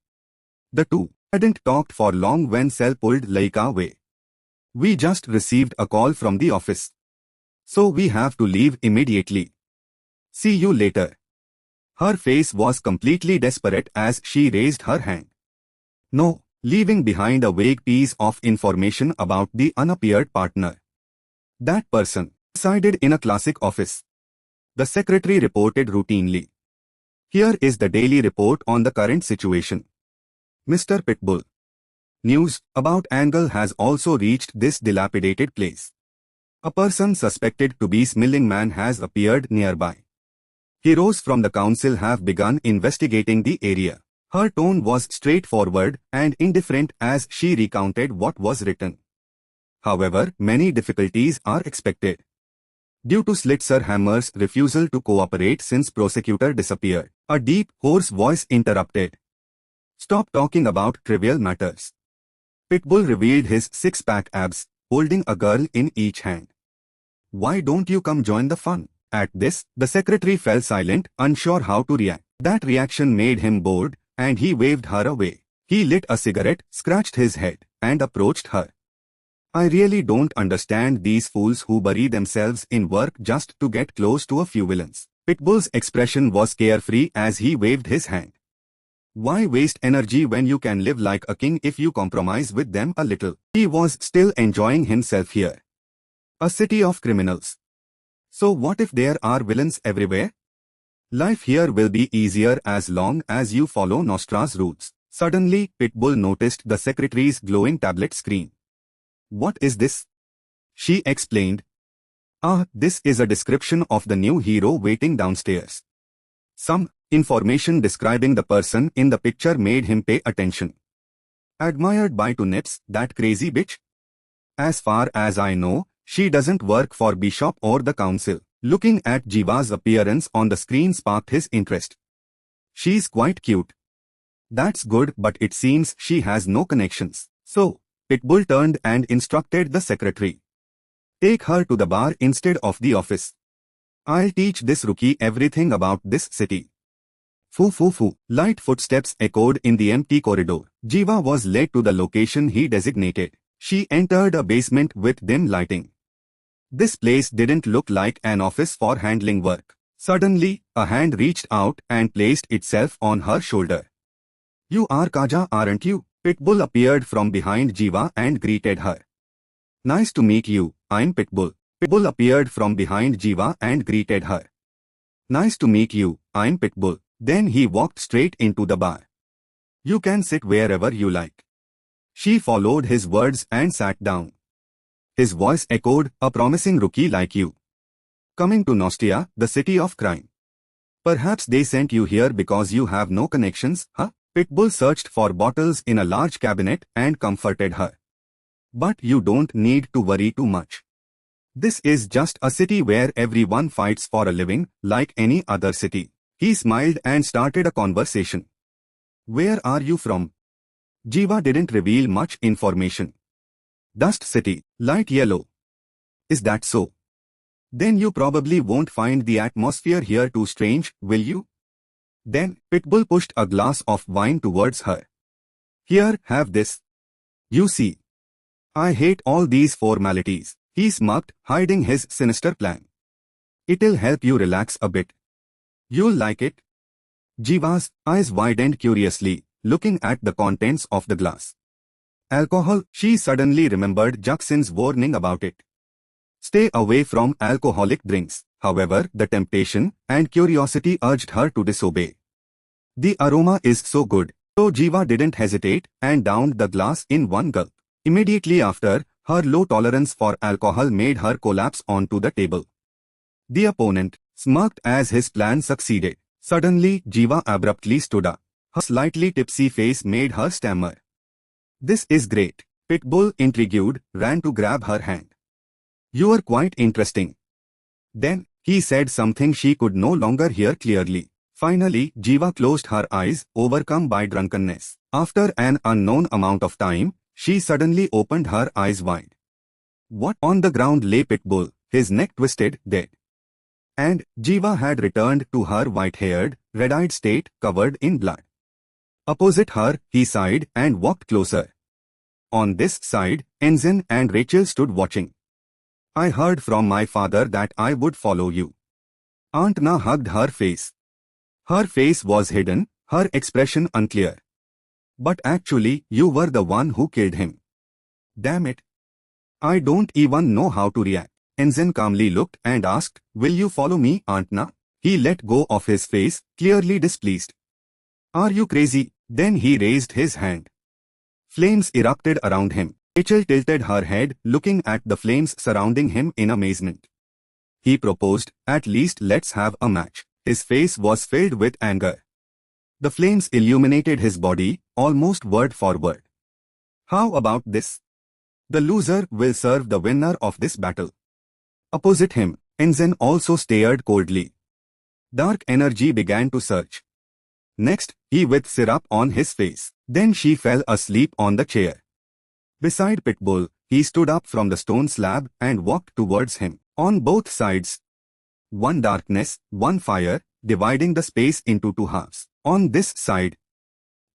The two hadn't talked for long when Cell pulled Laika away. We just received a call from the office. So we have to leave immediately. See you later. Her face was completely desperate as she raised her hand. No, leaving behind a vague piece of information about the unappeared partner. That person resided in a classic office. The secretary reported routinely. Here is the daily report on the current situation. Mr. Pitbull. News about Angle has also reached this dilapidated place. A person suspected to be Smiling Man has appeared nearby. Heroes from the council have begun investigating the area. Her tone was straightforward and indifferent as she recounted what was written. However, many difficulties are expected. Due to Slitzer Hammer's refusal to cooperate since prosecutor disappeared, a deep, hoarse voice interrupted. Stop talking about trivial matters. Pitbull revealed his six-pack abs, holding a girl in each hand. Why don't you come join the fun? At this, the secretary fell silent, unsure how to react. That reaction made him bored, and he waved her away. He lit a cigarette, scratched his head, and approached her. I really don't understand these fools who bury themselves in work just to get close to a few villains. Pitbull's expression was carefree as he waved his hand. Why waste energy when you can live like a king if you compromise with them a little? He was still enjoying himself here. A city of criminals. So what if there are villains everywhere? Life here will be easier as long as you follow Nostra's rules. Suddenly, Pitbull noticed the secretary's glowing tablet screen. What is this? She explained. This is a description of the new hero waiting downstairs. Some information describing the person in the picture made him pay attention. Admired by two nips, that crazy bitch? As far as I know, she doesn't work for Bishop or the council. Looking at Jiva's appearance on the screen sparked his interest. She's quite cute. That's good, but it seems she has no connections. So, Pitbull turned and instructed the secretary. Take her to the bar instead of the office. I'll teach this rookie everything about this city. Foo foo foo. Light footsteps echoed in the empty corridor. Jiva was led to the location he designated. She entered a basement with dim lighting. This place didn't look like an office for handling work. Suddenly, a hand reached out and placed itself on her shoulder. You are Kaja, aren't you? Pitbull appeared from behind Jiva and greeted her. Nice to meet you, I'm Pitbull. Pitbull appeared from behind Jiva and greeted her. Nice to meet you, I'm Pitbull. Then he walked straight into the bar. You can sit wherever you like. She followed his words and sat down. His voice echoed, a promising rookie like you. Coming to Nostia, the city of crime. Perhaps they sent you here because you have no connections, huh? Pitbull searched for bottles in a large cabinet and comforted her. But you don't need to worry too much. This is just a city where everyone fights for a living, like any other city. He smiled and started a conversation. Where are you from? Jiva didn't reveal much information. Dust City, light yellow. Is that so? Then you probably won't find the atmosphere here too strange, will you? Then, Pitbull pushed a glass of wine towards her. Here, have this. You see. I hate all these formalities, he smirked, hiding his sinister plan. It'll help you relax a bit. You'll like it. Jiva's eyes widened curiously, looking at the contents of the glass. Alcohol, she suddenly remembered Jackson's warning about it. Stay away from alcoholic drinks. However, the temptation and curiosity urged her to disobey. The aroma is so good, so Jiva didn't hesitate and downed the glass in one gulp. Immediately after, her low tolerance for alcohol made her collapse onto the table. The opponent smirked as his plan succeeded. Suddenly, Jiva abruptly stood up. Her slightly tipsy face made her stammer. This is great. Pitbull, intrigued, ran to grab her hand. You are quite interesting. Then, he said something she could no longer hear clearly. Finally, Jiva closed her eyes, overcome by drunkenness. After an unknown amount of time, she suddenly opened her eyes wide. What? On the ground lay Pitbull, his neck twisted, dead. And Jiva had returned to her white-haired, red-eyed state, covered in blood. Opposite her, he sighed and walked closer. On this side, Ensign and Rachel stood watching. I heard from my father that I would follow you. Aunt Na hugged her face. Her face was hidden, her expression unclear. But actually, you were the one who killed him. Damn it. I don't even know how to react. Ensign calmly looked and asked, will you follow me, Aunt Na? He let go of his face, clearly displeased. Are you crazy? Then he raised his hand. Flames erupted around him. Rachel tilted her head, looking at the flames surrounding him in amazement. He proposed, at least let's have a match. His face was filled with anger. The flames illuminated his body, almost word for word. How about this? The loser will serve the winner of this battle. Opposite him, Ensign also stared coldly. Dark energy began to surge. Next, he with syrup on his face. Then she fell asleep on the chair. Beside Pitbull, he stood up from the stone slab and walked towards him. On both sides, one darkness, one fire, dividing the space into two halves. On this side,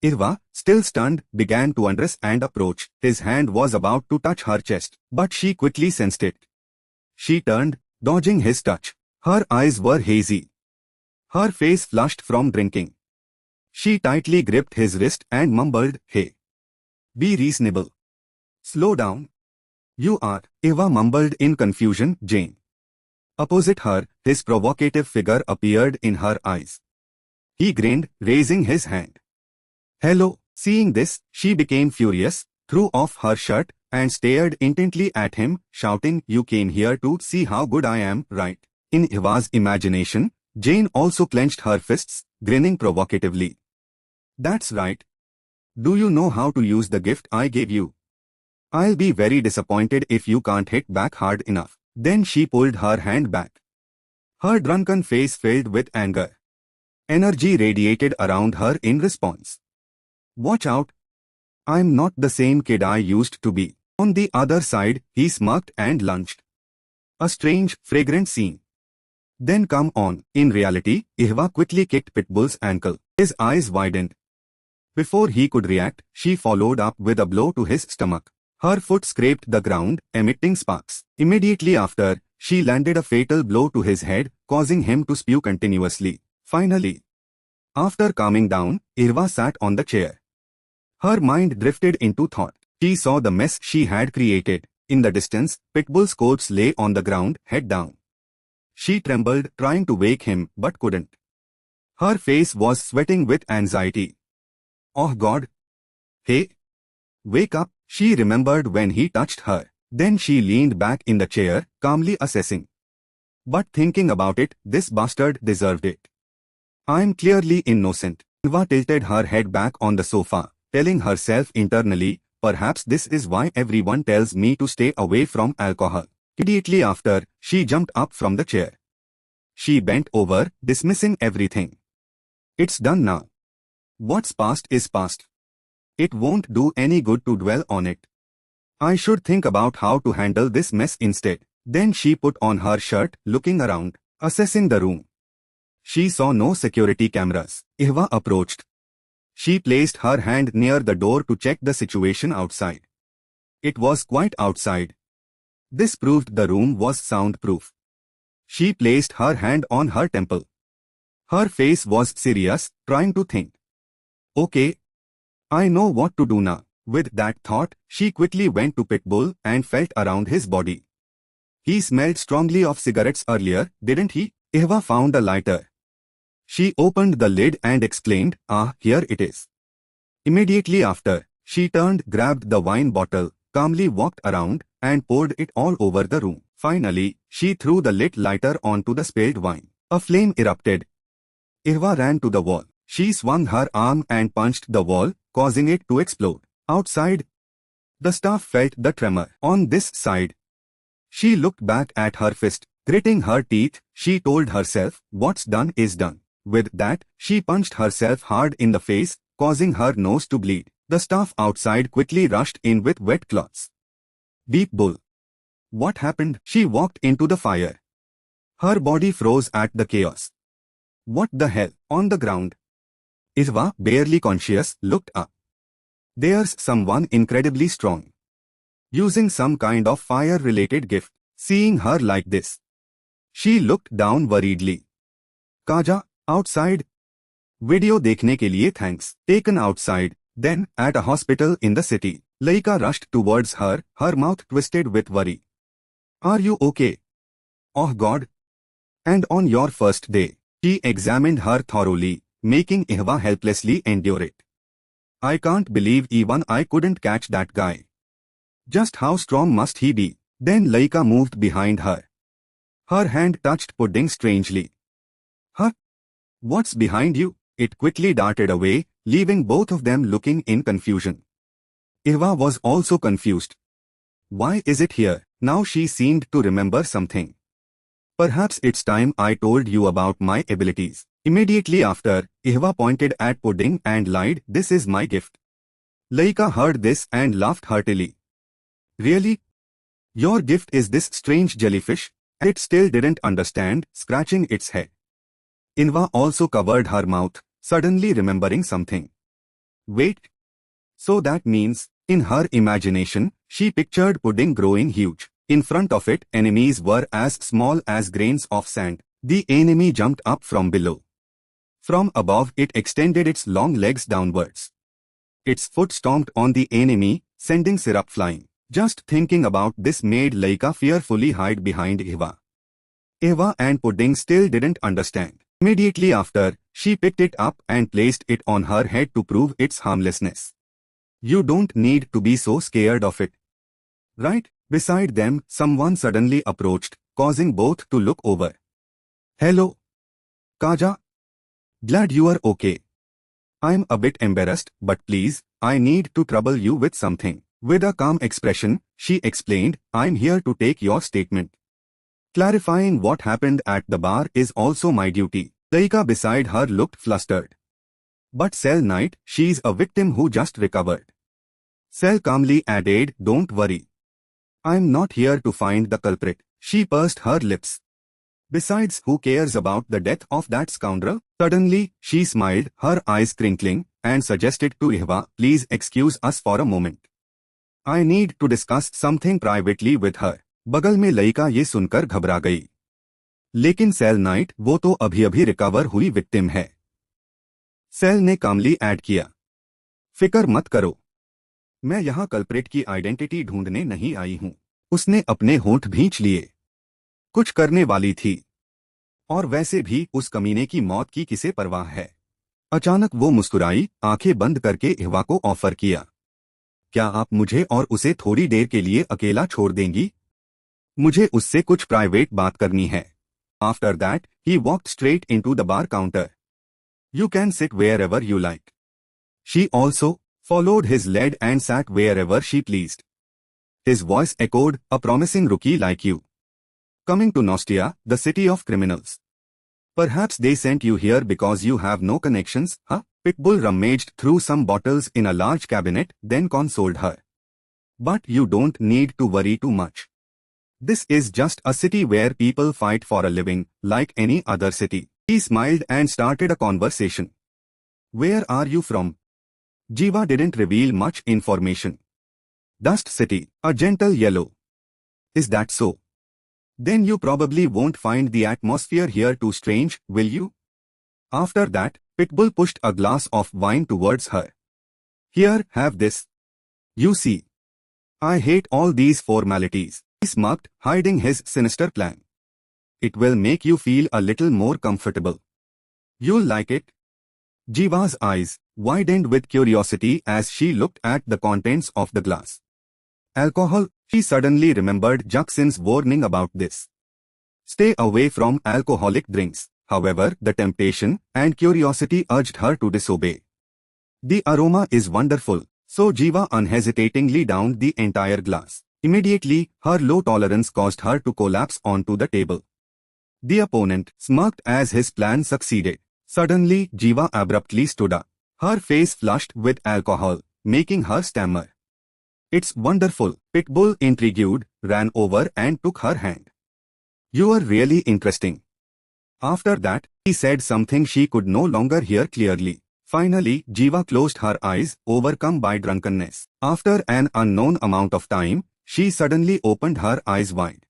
Irva, still stunned, began to undress and approach. His hand was about to touch her chest, but she quickly sensed it. She turned, dodging his touch. Her eyes were hazy. Her face flushed from drinking. She tightly gripped his wrist and mumbled, "Hey. Be reasonable. Slow down. You are," Eva mumbled in confusion. Jane. Opposite her, his provocative figure appeared in her eyes. He grinned, raising his hand. "Hello." Seeing this, she became furious, threw off her shirt, and stared intently at him, shouting, "You came here to see how good I am, right?" In Eva's imagination, Jane also clenched her fists, grinning provocatively. "That's right. Do you know how to use the gift I gave you? I'll be very disappointed if you can't hit back hard enough." Then she pulled her hand back. Her drunken face filled with anger. Energy radiated around her in response. "Watch out. I'm not the same kid I used to be." On the other side, he smirked and lunged. A strange, fragrant scene. Then come on. In reality, Eva quickly kicked Pitbull's ankle. His eyes widened. Before he could react, she followed up with a blow to his stomach. Her foot scraped the ground, emitting sparks. Immediately after, she landed a fatal blow to his head, causing him to spew continuously. Finally, after calming down, Eva sat on the chair. Her mind drifted into thought. She saw the mess she had created. In the distance, Pitbull's corpse lay on the ground, head down. She trembled, trying to wake him, but couldn't. Her face was sweating with anxiety. "Oh God. Hey. Wake up." She remembered when he touched her. Then she leaned back in the chair, calmly assessing. "But thinking about it, this bastard deserved it. I'm clearly innocent." Eva tilted her head back on the sofa, telling herself internally, "Perhaps this is why everyone tells me to stay away from alcohol." Immediately after, she jumped up from the chair. She bent over, dismissing everything. "It's done now. What's past is past. It won't do any good to dwell on it. I should think about how to handle this mess instead." Then she put on her shirt, looking around, assessing the room. She saw no security cameras. Eva approached. She placed her hand near the door to check the situation outside. It was quiet outside. This proved the room was soundproof. She placed her hand on her temple. Her face was serious, trying to think. "Okay. I know what to do now." With that thought, she quickly went to Pitbull and felt around his body. He smelled strongly of cigarettes earlier, didn't he? Eva found a lighter. She opened the lid and exclaimed, "Ah, here it is." Immediately after, she turned, grabbed the wine bottle, calmly walked around, and poured it all over the room. Finally, she threw the lit lighter onto the spilled wine. A flame erupted. Eva ran to the wall. She swung her arm and punched the wall, causing it to explode. Outside, the staff felt the tremor. On this side, she looked back at her fist. Gritting her teeth, she told herself, "What's done is done." With that, she punched herself hard in the face, causing her nose to bleed. The staff outside quickly rushed in with wet cloths. "Beep Bull. What happened?" She walked into the fire. Her body froze at the chaos. "What the hell?" On the ground, Eva, barely conscious, looked up. There's someone incredibly strong, using some kind of fire-related gift. Seeing her like this, she looked down worriedly. "Kaja, outside." Video देखने के लिए thanks. Taken outside, then, at a hospital in the city. Laika rushed towards her, her mouth twisted with worry. "Are you okay?" "Oh God." "And on your first day." She examined her thoroughly, making Eva helplessly endure it. "I can't believe even I couldn't catch that guy. Just how strong must he be?" Then Laika moved behind her. Her hand touched pudding strangely. "Huh? What's behind you?" It quickly darted away, leaving both of them looking in confusion. Eva was also confused. "Why is it here?" Now she seemed to remember something. "Perhaps it's time I told you about my abilities." Immediately after, Eva pointed at pudding and lied, "This is my gift." Laika heard this and laughed heartily. "Really? Your gift is this strange jellyfish?" It still didn't understand, scratching its head. Eva also covered her mouth, suddenly remembering something. Wait. So that means, in her imagination, she pictured pudding growing huge. In front of it, enemies were as small as grains of sand. The enemy jumped up from below. From above it extended its long legs downwards. Its foot stomped on the enemy, sending syrup flying. Just thinking about this made Laika fearfully hide behind Eva. Eva and Pudding still didn't understand. Immediately after, she picked it up and placed it on her head to prove its harmlessness. You don't need to be so scared of it. Right beside them, someone suddenly approached, causing both to look over. Hello, Kaja. Glad you are okay. I'm a bit embarrassed, but please, I need to trouble you with something. With a calm expression, she explained, I'm here to take your statement. Clarifying what happened at the bar is also my duty. Laika beside her looked flustered. But Sel Knight, she's a victim who just recovered. Sel calmly added, don't worry. I'm not here to find the culprit. She pursed her lips. Besides, who cares about the death of that scoundrel? Suddenly, she smiled, her eyes crinkling, and suggested to Eva, please excuse us for a moment. I need to discuss something privately with her. बगल में लइका ये सुनकर घबरा गई। लेकिन cell night वो तो अभी रिकवर हुई विक्टिम है। सेल ने कामली ऐड किया, फिक्र मत करो, मैं यहाँ कल्प्रेट की आइडेंटिटी ढूंढने नहीं आई हूँ। उसने अपने होंठ भींच लिए। कुछ करने वाली थी। और वैसे भी उस कमीने की मौत की किसे परवाह है। अचानक वो मुस्कुराई, आंखें बंद करके इवा को ऑफर किया, क्या आप मुझे और उसे थोड़ी देर के लिए अकेला छोड़ देंगी? मुझे उससे कुछ प्राइवेट बात करनी है। After that he walked straight into the bar counter. You can sit wherever you like. She also followed his lead and sat wherever she pleased. His voice echoed, a promising rookie like you. Coming to Nostia, the city of criminals. Perhaps they sent you here because you have no connections, huh? Pitbull rummaged through some bottles in a large cabinet, then consoled her. But you don't need to worry too much. This is just a city where people fight for a living, like any other city. He smiled and started a conversation. Where are you from? Jiva didn't reveal much information. Dust City, a gentle yellow. Is that so? Then you probably won't find the atmosphere here too strange, will you? After that, Pitbull pushed a glass of wine towards her. Here, have this. You see. I hate all these formalities. He smirked, hiding his sinister plan. It will make you feel a little more comfortable. You'll like it. Jiva's eyes widened with curiosity as she looked at the contents of the glass. Alcohol, she suddenly remembered Jackson's warning about this. Stay away from alcoholic drinks. However, the temptation and curiosity urged her to disobey. The aroma is wonderful, so Jiva unhesitatingly downed the entire glass. Immediately, her low tolerance caused her to collapse onto the table. The opponent smirked as his plan succeeded. Suddenly, Jiva abruptly stood up. Her face flushed with alcohol, making her stammer. It's wonderful. Pitbull, intrigued, ran over and took her hand. You are really interesting. After that, he said something she could no longer hear clearly. Finally, Jiva closed her eyes, overcome by drunkenness. After an unknown amount of time, she suddenly opened her eyes wide.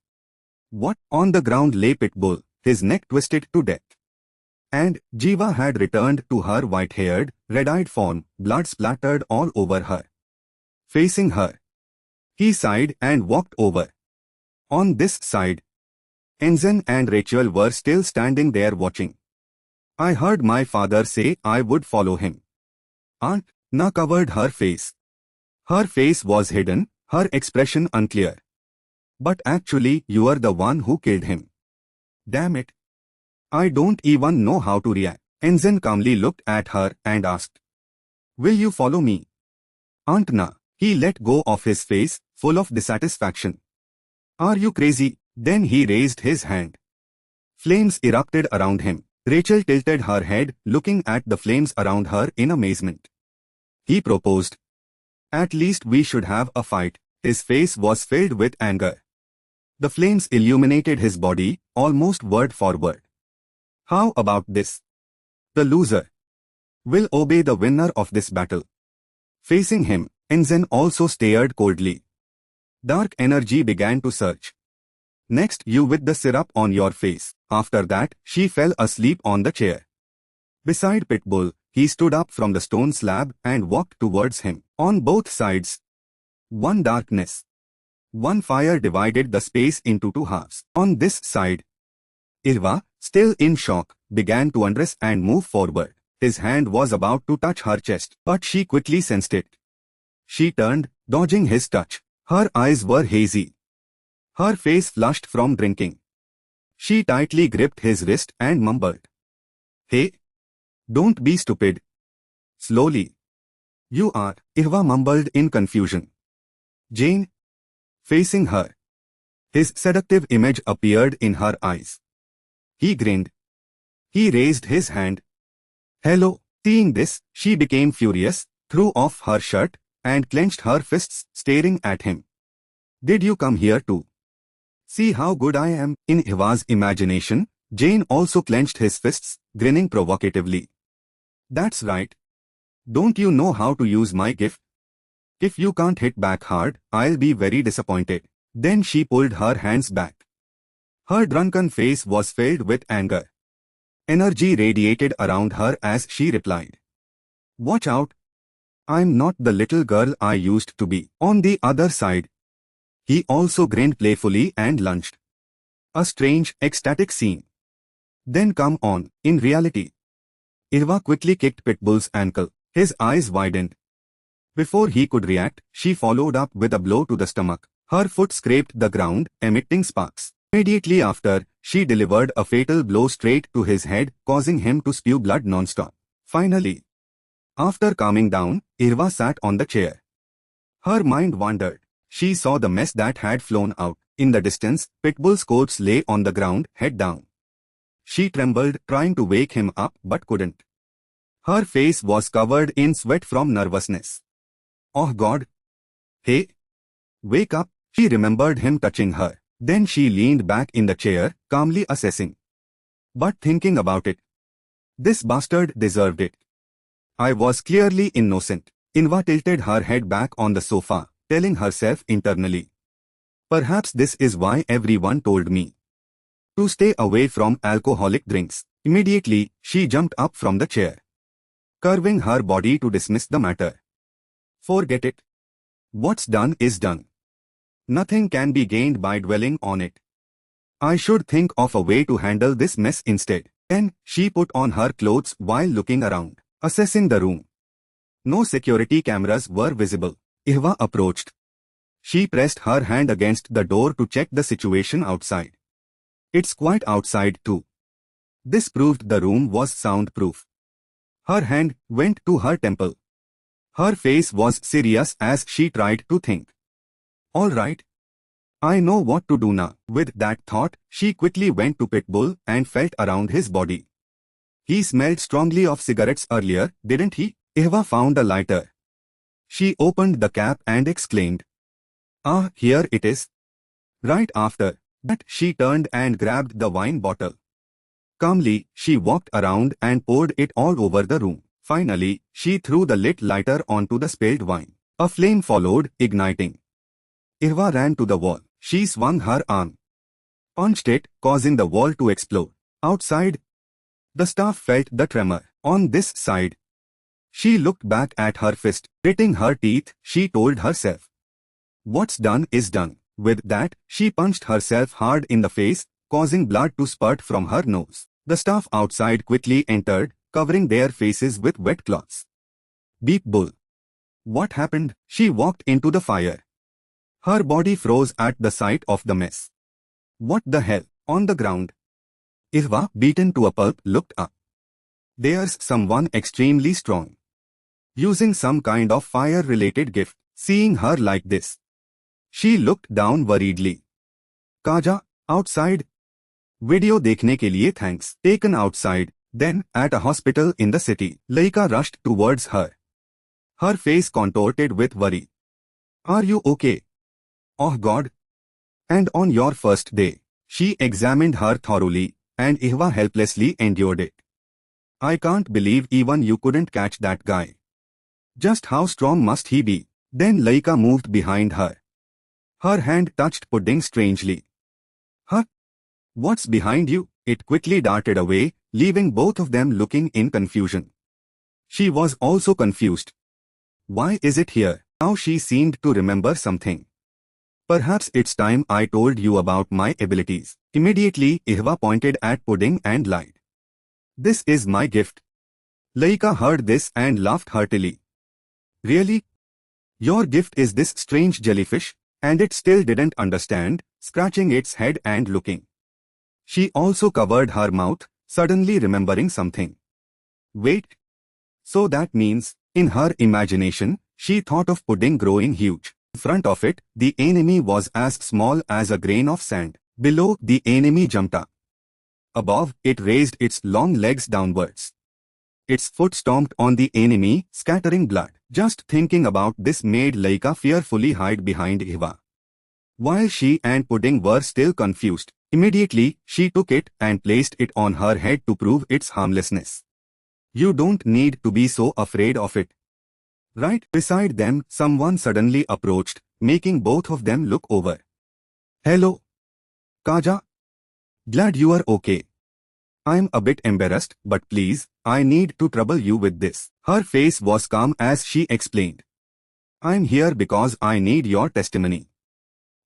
What? On the ground lay Pitbull, his neck twisted to death. And Jiva had returned to her white-haired, red-eyed form, blood splattered all over her. Facing her, he sighed and walked over. On this side, Ensign and Rachel were still standing there watching. I heard my father say I would follow him. Aunt Na covered her face. Her face was hidden, her expression unclear. But actually, you are the one who killed him. Damn it. I don't even know how to react. Ensign calmly looked at her and asked, will you follow me? Aunt Na. He let go of his face, full of dissatisfaction. Are you crazy? Then he raised his hand. Flames erupted around him. Rachel tilted her head, looking at the flames around her in amazement. He proposed. At least we should have a fight. His face was filled with anger. The flames illuminated his body, almost word for word. How about this? The loser will obey the winner of this battle. Facing him, Ensign also stared coldly. Dark energy began to surge. Next, you with the syrup on your face. After that, she fell asleep on the chair. Beside Pitbull, he stood up from the stone slab and walked towards him. On both sides, one darkness. One fire divided the space into two halves. On this side, Irva, still in shock, began to undress and move forward. His hand was about to touch her chest, but she quickly sensed it. She turned, dodging his touch. Her eyes were hazy. Her face flushed from drinking. She tightly gripped his wrist and mumbled, "Hey, don't be stupid." Slowly. "You are," Irva mumbled in confusion. "Jane." Facing her. His seductive image appeared in her eyes. He grinned. He raised his hand. "Hello." Seeing this, she became furious, threw off her shirt, and clenched her fists, staring at him. "Did you come here to see how good I am?" In Irva's imagination, Jane also clenched his fists, grinning provocatively. "That's right. Don't you know how to use my gift? If you can't hit back hard, I'll be very disappointed." Then she pulled her hands back. Her drunken face was filled with anger. Energy radiated around her as she replied, "Watch out. I'm not the little girl I used to be." On the other side, he also grinned playfully and lunged. A strange, ecstatic scene. Then come on, in reality. Irva quickly kicked Pitbull's ankle. His eyes widened. Before he could react, she followed up with a blow to the stomach. Her foot scraped the ground, emitting sparks. Immediately after, she delivered a fatal blow straight to his head, causing him to spew blood non-stop. Finally, after calming down, Irva sat on the chair. Her mind wandered. She saw the mess that had flown out. In the distance, Pitbull's corpse lay on the ground, head down. She trembled, trying to wake him up but couldn't. Her face was covered in sweat from nervousness. "Oh God! Hey! Wake up!" She remembered him touching her. Then she leaned back in the chair, calmly assessing. But thinking about it, this bastard deserved it. I was clearly innocent. Irva tilted her head back on the sofa, telling herself internally, "Perhaps this is why everyone told me to stay away from alcoholic drinks." Immediately, she jumped up from the chair, curving her body to dismiss the matter. "Forget it. What's done is done. Nothing can be gained by dwelling on it. I should think of a way to handle this mess instead." Then, she put on her clothes while looking around, assessing the room. No security cameras were visible. Irva approached. She pressed her hand against the door to check the situation outside. It's quiet outside too. This proved the room was soundproof. Her hand went to her temple. Her face was serious as she tried to think. "All right. I know what to do now." With that thought, she quickly went to Pitbull and felt around his body. He smelled strongly of cigarettes earlier, didn't he? Irva found a lighter. She opened the cap and exclaimed, "Ah, here it is." Right after that, she turned and grabbed the wine bottle. Calmly, she walked around and poured it all over the room. Finally, she threw the lit lighter onto the spilled wine. A flame followed, igniting. Irva ran to the wall. She swung her arm, punched it, causing the wall to explode. Outside, the staff felt the tremor. On this side, she looked back at her fist. Gritting her teeth, she told herself, "What's done is done." With that, she punched herself hard in the face, causing blood to spurt from her nose. The staff outside quickly entered, covering their faces with wet cloths. "Beep Bull. What happened?" She walked into the fire. Her body froze at the sight of the mess. "What the hell?" On the ground, Irva, beaten to a pulp, looked up. "There's someone extremely strong, using some kind of fire-related gift." Seeing her like this, she looked down worriedly. "Kaja, outside." "Video देखने के लिए thanks." Taken outside, then, at a hospital in the city, Laika rushed towards her. Her face contorted with worry. "Are you okay?" "Oh God." "And on your first day." She examined her thoroughly, and Irva helplessly endured it. "I can't believe even you couldn't catch that guy. Just how strong must he be?" Then Laika moved behind her. Her hand touched pudding strangely. "Huh? What's behind you?" It quickly darted away, leaving both of them looking in confusion. She was also confused. Why is it here? Now she seemed to remember something. Perhaps it's time I told you about my abilities. Immediately, Ihwa pointed at Pudding and lied. This is my gift. Laika heard this and laughed heartily. Really? Your gift is this strange jellyfish? And it still didn't understand, scratching its head and looking. She also covered her mouth, suddenly remembering something. Wait. So that means, in her imagination, she thought of Pudding growing huge. In front of it, the enemy was as small as a grain of sand. Below, the enemy jumped up. Above, it raised its long legs downwards. Its foot stomped on the enemy, scattering blood. Just thinking about this made Laika fearfully hide behind Ihwa. While she and Pudding were still confused, immediately she took it and placed it on her head to prove its harmlessness. You don't need to be so afraid of it. Right beside them, someone suddenly approached, making both of them look over. Hello. Kaja. Glad you are okay. I'm a bit embarrassed, but please, I need to trouble you with this. Her face was calm as she explained. I'm here because I need your testimony.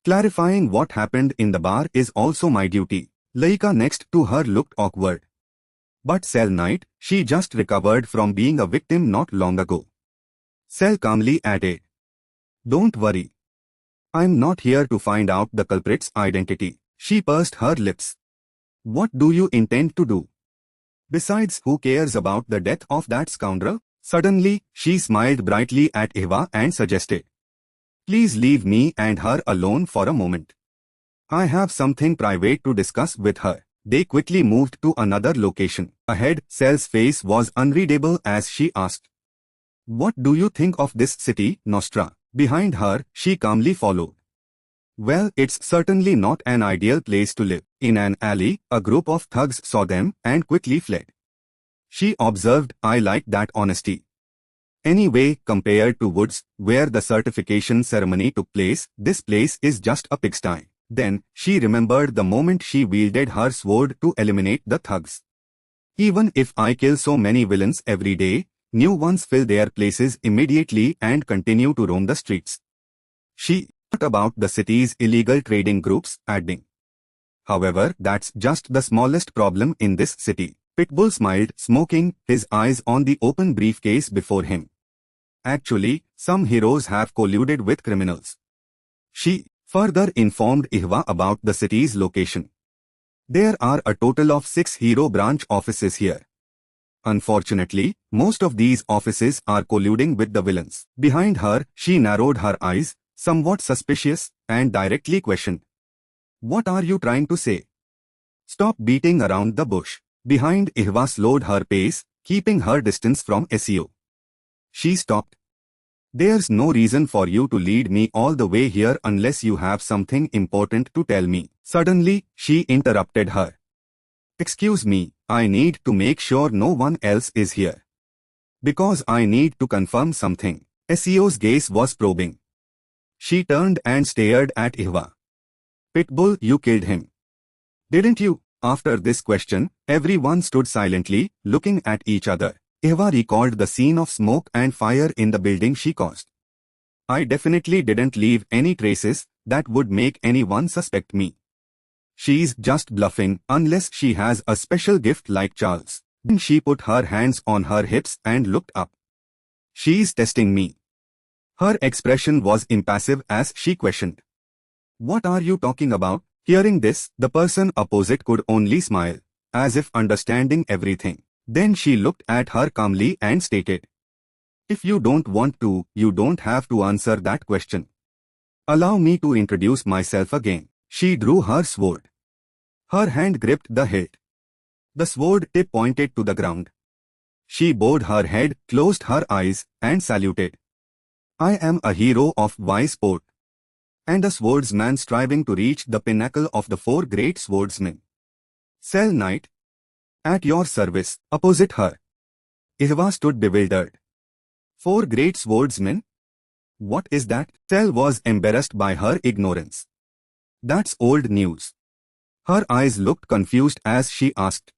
Clarifying what happened in the bar is also my duty. Laika next to her looked awkward. But Cell Knight, she just recovered from being a victim not long ago. Cell calmly added. Don't worry. I'm not here to find out the culprit's identity. She pursed her lips. What do you intend to do? Besides, who cares about the death of that scoundrel? Suddenly, she smiled brightly at Ihwa and suggested. Please leave me and her alone for a moment. I have something private to discuss with her. They quickly moved to another location. Ahead, Cell's face was unreadable as she asked. What do you think of this city, Nostra? Behind her, she calmly followed. Well, it's certainly not an ideal place to live. In an alley, a group of thugs saw them and quickly fled. She observed, I like that honesty. Anyway, compared to Woods, where the certification ceremony took place, this place is just a pigsty. Then, she remembered the moment she wielded her sword to eliminate the thugs. Even if I kill so many villains every day, new ones fill their places immediately and continue to roam the streets. She thought about the city's illegal trading groups, adding. However, that's just the smallest problem in this city. Pitbull smiled, smoking, his eyes on the open briefcase before him. Actually, some heroes have colluded with criminals. She further informed Ihwa about the city's location. There are a total of 6 hero branch offices here. Unfortunately, most of these offices are colluding with the villains. Behind her, she narrowed her eyes, somewhat suspicious, and directly questioned. What are you trying to say? Stop beating around the bush. Behind Ihwa slowed her pace, keeping her distance from SEO. She stopped. There's no reason for you to lead me all the way here unless you have something important to tell me. Suddenly, she interrupted her. Excuse me, I need to make sure no one else is here. Because I need to confirm something. SEO's gaze was probing. She turned and stared at Ihwa. Pitbull, you killed him. Didn't you? After this question, everyone stood silently, looking at each other. Ihwa recalled the scene of smoke and fire in the building she caused. I definitely didn't leave any traces that would make anyone suspect me. She's just bluffing unless she has a special gift like Charles. Then she put her hands on her hips and looked up. She's testing me. Her expression was impassive as she questioned. What are you talking about? Hearing this, the person opposite could only smile, as if understanding everything. Then she looked at her calmly and stated. If you don't want to, you don't have to answer that question. Allow me to introduce myself again. She drew her sword. Her hand gripped the hilt. The sword tip pointed to the ground. She bowed her head, closed her eyes, and saluted. I am a hero of wise sport, and a swordsman striving to reach the pinnacle of the 4 great swordsmen. Cell Knight. At your service. Opposite her, Ihwa stood bewildered. 4 great swordsmen? What is that? Cell was embarrassed by her ignorance. That's old news. Her eyes looked confused as she asked.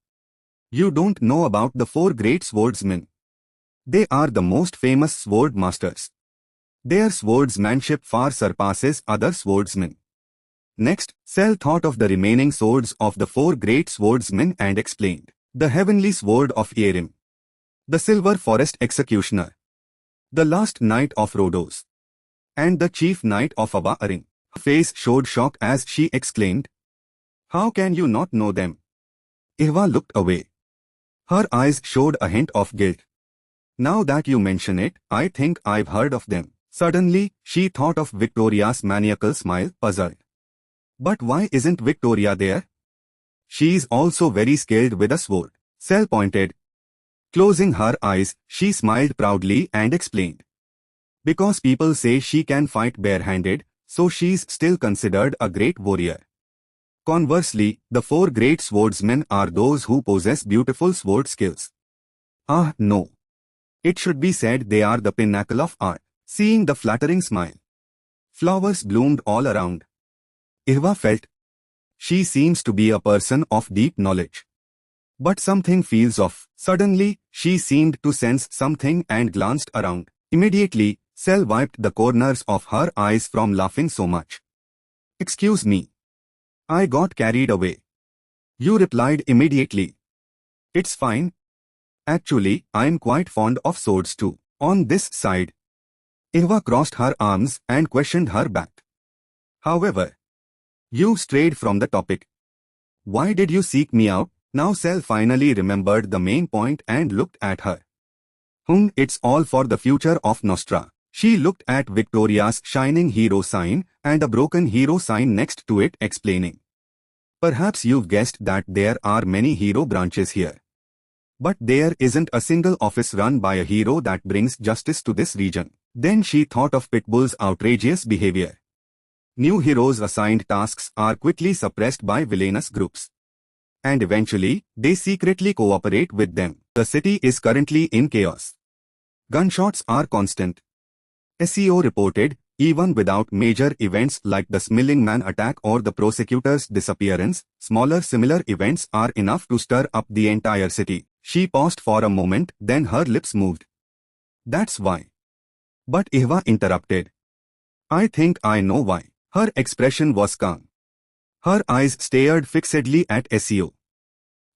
You don't know about the four great swordsmen. They are the most famous sword masters. Their swordsmanship far surpasses other swordsmen. Next, Sel thought of the remaining swords of the four great swordsmen and explained. The heavenly sword of Yerim. The silver forest executioner. The last knight of Rhodos. And the chief knight of Abaring. Her face showed shock as she exclaimed, "How can you not know them?" Ihwa looked away. Her eyes showed a hint of guilt. "Now that you mention it, I think I've heard of them." Suddenly, she thought of Victoria's maniacal smile, puzzled. But why isn't Victoria there? She's also very skilled with a sword. Sel pointed. Closing her eyes, she smiled proudly and explained. Because people say she can fight barehanded, so she's still considered a great warrior. Conversely, the four great swordsmen are those who possess beautiful sword skills. Ah, no. It should be said they are the pinnacle of art. Seeing the flattering smile, flowers bloomed all around. Ihwa felt. She seems to be a person of deep knowledge. But something feels off. Suddenly, she seemed to sense something and glanced around. Immediately, Sel wiped the corners of her eyes from laughing so much. "Excuse me. I got carried away." You replied immediately. "It's fine. Actually, I'm quite fond of swords too." On this side, Ihwa crossed her arms and questioned her back. "However, you strayed from the topic. Why did you seek me out?" Now Sel finally remembered the main point and looked at her. It's all for the future of Nostra." She looked at Victoria's shining hero sign and a broken hero sign next to it, explaining. "Perhaps you've guessed that there are many hero branches here. But there isn't a single office run by a hero that brings justice to this region." Then she thought of Pitbull's outrageous behavior. New heroes assigned tasks are quickly suppressed by villainous groups. And eventually, they secretly cooperate with them. The city is currently in chaos. Gunshots are constant. SEO reported, even without major events like the Smiling Man attack or the prosecutor's disappearance, smaller similar events are enough to stir up the entire city. She paused for a moment, then her lips moved. "That's why." But Ihwa interrupted. "I think I know why." Her expression was calm. Her eyes stared fixedly at SEO.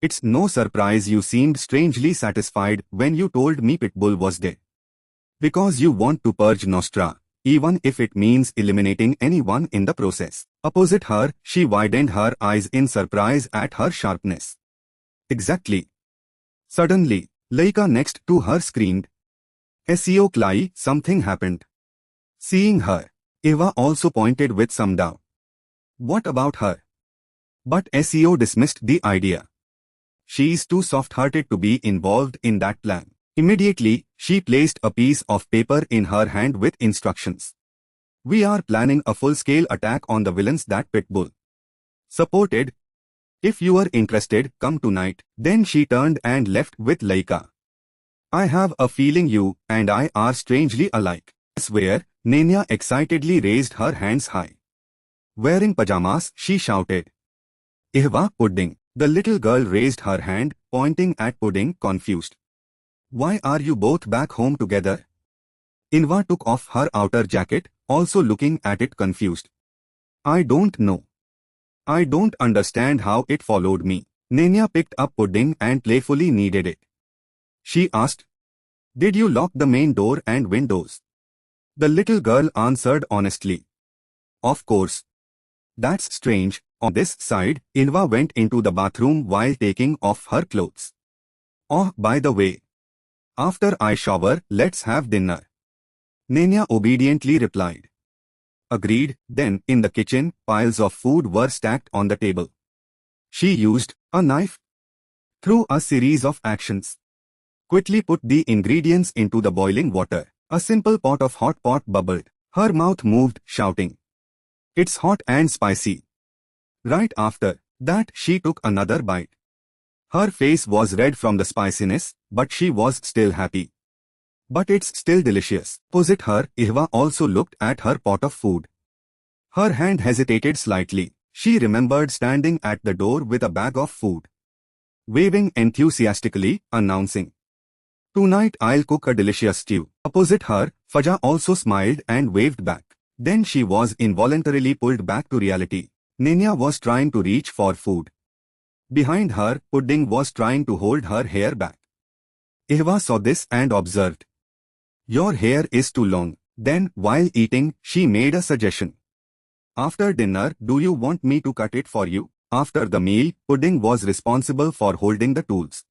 "It's no surprise you seemed strangely satisfied when you told me Pitbull was dead. Because you want to purge Nostra, even if it means eliminating anyone in the process." Opposite her, she widened her eyes in surprise at her sharpness. "Exactly." Suddenly, Laika next to her screamed. "SEO Klai, something happened." Seeing her, Ihwa also pointed with some doubt. "What about her?" But SEO dismissed the idea. "She's too soft-hearted to be involved in that plan." Immediately, she placed a piece of paper in her hand with instructions. "We are planning a full-scale attack on the villains that Pitbull supported. If you are interested, come tonight." Then she turned and left with Laika. "I have a feeling you and I are strangely alike." "I swear," Nenya excitedly raised her hands high. Wearing pajamas, she shouted. "Ihwa, Pudding." The little girl raised her hand, pointing at Pudding, confused. "Why are you both back home together?" Inva took off her outer jacket, also looking at it confused. "I don't know. I don't understand how it followed me." Nenya picked up Pudding and playfully kneaded it. She asked, "Did you lock the main door and windows?" The little girl answered honestly, "Of course." "That's strange." On this side, Inva went into the bathroom while taking off her clothes. "Oh, by the way, after I shower, let's have dinner." Nenya obediently replied. Agreed. Then, in the kitchen, piles of food were stacked on the table. She used a knife. Through a series of actions, quickly put the ingredients into the boiling water. A simple pot of hot pot bubbled. Her mouth moved, shouting, "It's hot and spicy." Right after that, she took another bite. Her face was red from the spiciness, but she was still happy. "But it's still delicious." Opposite her, Ihwa also looked at her pot of food. Her hand hesitated slightly. She remembered standing at the door with a bag of food. waving enthusiastically, announcing, "Tonight I'll cook a delicious stew." Opposite her, Faja also smiled and waved back. Then she was involuntarily pulled back to reality. Nenya was trying to reach for food. Behind her, Pudding was trying to hold her hair back. Ihwa saw this and observed, "Your hair is too long." Then, while eating, she made a suggestion. "After dinner, do you want me to cut it for you?" After the meal, Pudding was responsible for holding the tools.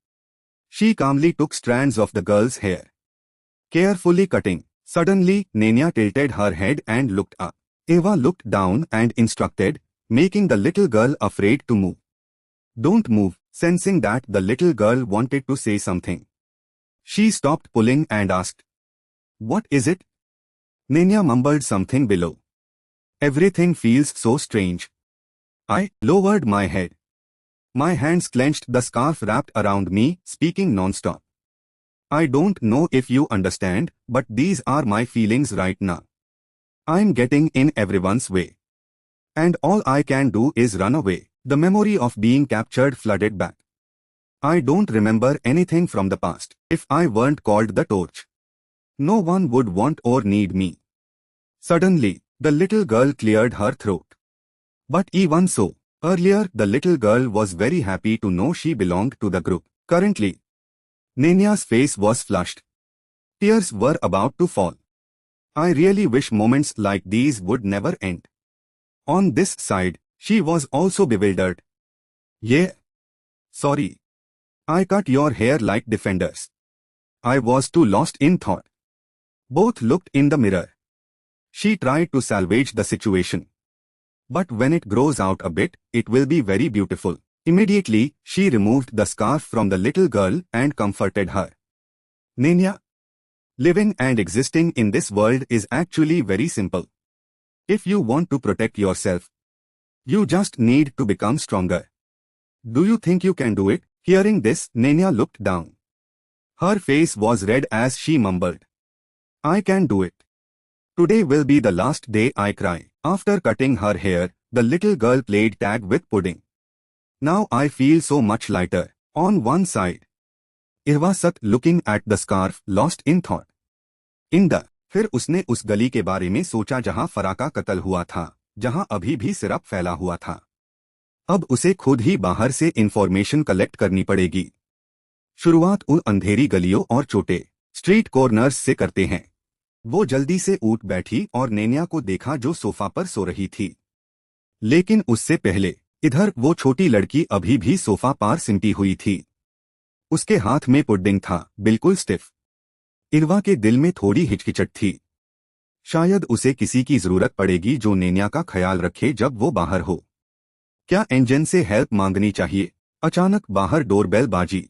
She calmly took strands of the girl's hair, carefully cutting. Suddenly, Nenya tilted her head and looked up. Eva looked down and instructed, making the little girl afraid to move. "Don't move," sensing that the little girl wanted to say something. She stopped pulling and asked, "What is it?" Nenya mumbled something below. "Everything feels so strange." I lowered my head. My hands clenched the scarf wrapped around me, speaking non-stop. "I don't know if you understand, but these are my feelings right now. I'm getting in everyone's way. And all I can do is run away." The memory of being captured flooded back. I don't remember anything from the past. If I weren't called the torch, no one would want or need me. Suddenly, the little girl cleared her throat. But even so, earlier the little girl was very happy to know she belonged to the group. Currently, Nenya's face was flushed. Tears were about to fall. I really wish moments like these would never end. On this side, she was also bewildered. "Yeah. Sorry. I cut your hair like defenders. I was too lost in thought." Both looked in the mirror. She tried to salvage the situation. "But when it grows out a bit, it will be very beautiful." Immediately, she removed the scarf from the little girl and comforted her. "Nenya, living and existing in this world is actually very simple. If you want to protect yourself, you just need to become stronger. Do you think you can do it?" Hearing this, Nenya looked down. Her face was red as she mumbled, "I can do it. Today will be the last day I cry." After cutting her hair, the little girl played tag with Pudding. "Now I feel so much lighter." On one side, Ihwa sat looking at the scarf, lost in thought. फिर उसने उस गली के बारे में सोचा जहां फरा का कत्ल हुआ था, जहां अभी भी सिरप फैला हुआ था। अब उसे खुद ही बाहर से इंफॉर्मेशन कलेक्ट करनी पड़ेगी। शुरुआत उन अंधेरी गलियों और छोटे स्ट्रीट कॉर्नर्स से करते हैं। वो जल्दी से उठ बैठी और नेनिया को देखा जो सोफा पर सो रही थी। लेकिन उससे पहले इधर वो छोटी लड़की अभी भी सोफा पार सिमटी हुई थी। उसके हाथ में पुडिंग था, बिल्कुल स्टिफ। इरवा के दिल में थोड़ी हिचकिचट थी। शायद उसे किसी की जरूरत पड़ेगी जो नेनिया का ख्याल रखे जब वो बाहर हो। क्या एंजन से हेल्प मांगनी चाहिए? अचानक बाहर डोरबेल बाजी।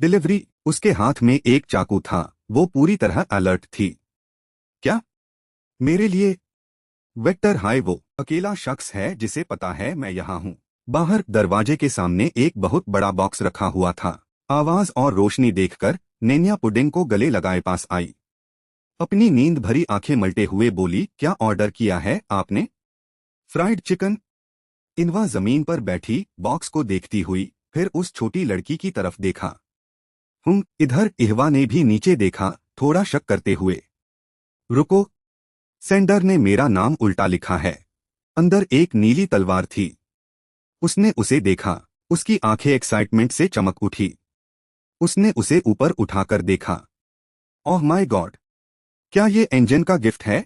डिलीवरी। उसके हाथ में एक चाकू था, वो पूरी तरह अलर्ट थी। क्या? मेरे लिए? वेक्टर हाय, वो अकेला शख्स है जिसे पता है मैं यहाँ हूँ। बाहर दरवाजे के सामने एक बहुत बड़ा बॉक्स रखा हुआ था। आवाज और रोशनी देखकर नेनिया पुडिंग को गले लगाए पास आई। अपनी नींद भरी आंखें मलटे हुए बोली, क्या ऑर्डर किया है आपने? Fried chicken. इनवा जमीन पर बैठी बॉक्स को देखती हुई फिर उस छोटी लड़की की तरफ देखा। इधर इहवा ने भी नीचे देखा, थोड़ा शक करते हुए। रुको, सेंडर ने मेरा नाम उल्टा लिखा है। अंदर एक नीली तलवार थी। उसने उसे देखा, उसकी आंखें एक्साइटमेंट से चमक उठी। उसने उसे ऊपर उठाकर देखा। ओह माय गॉड, क्या ये एंजन का गिफ्ट है?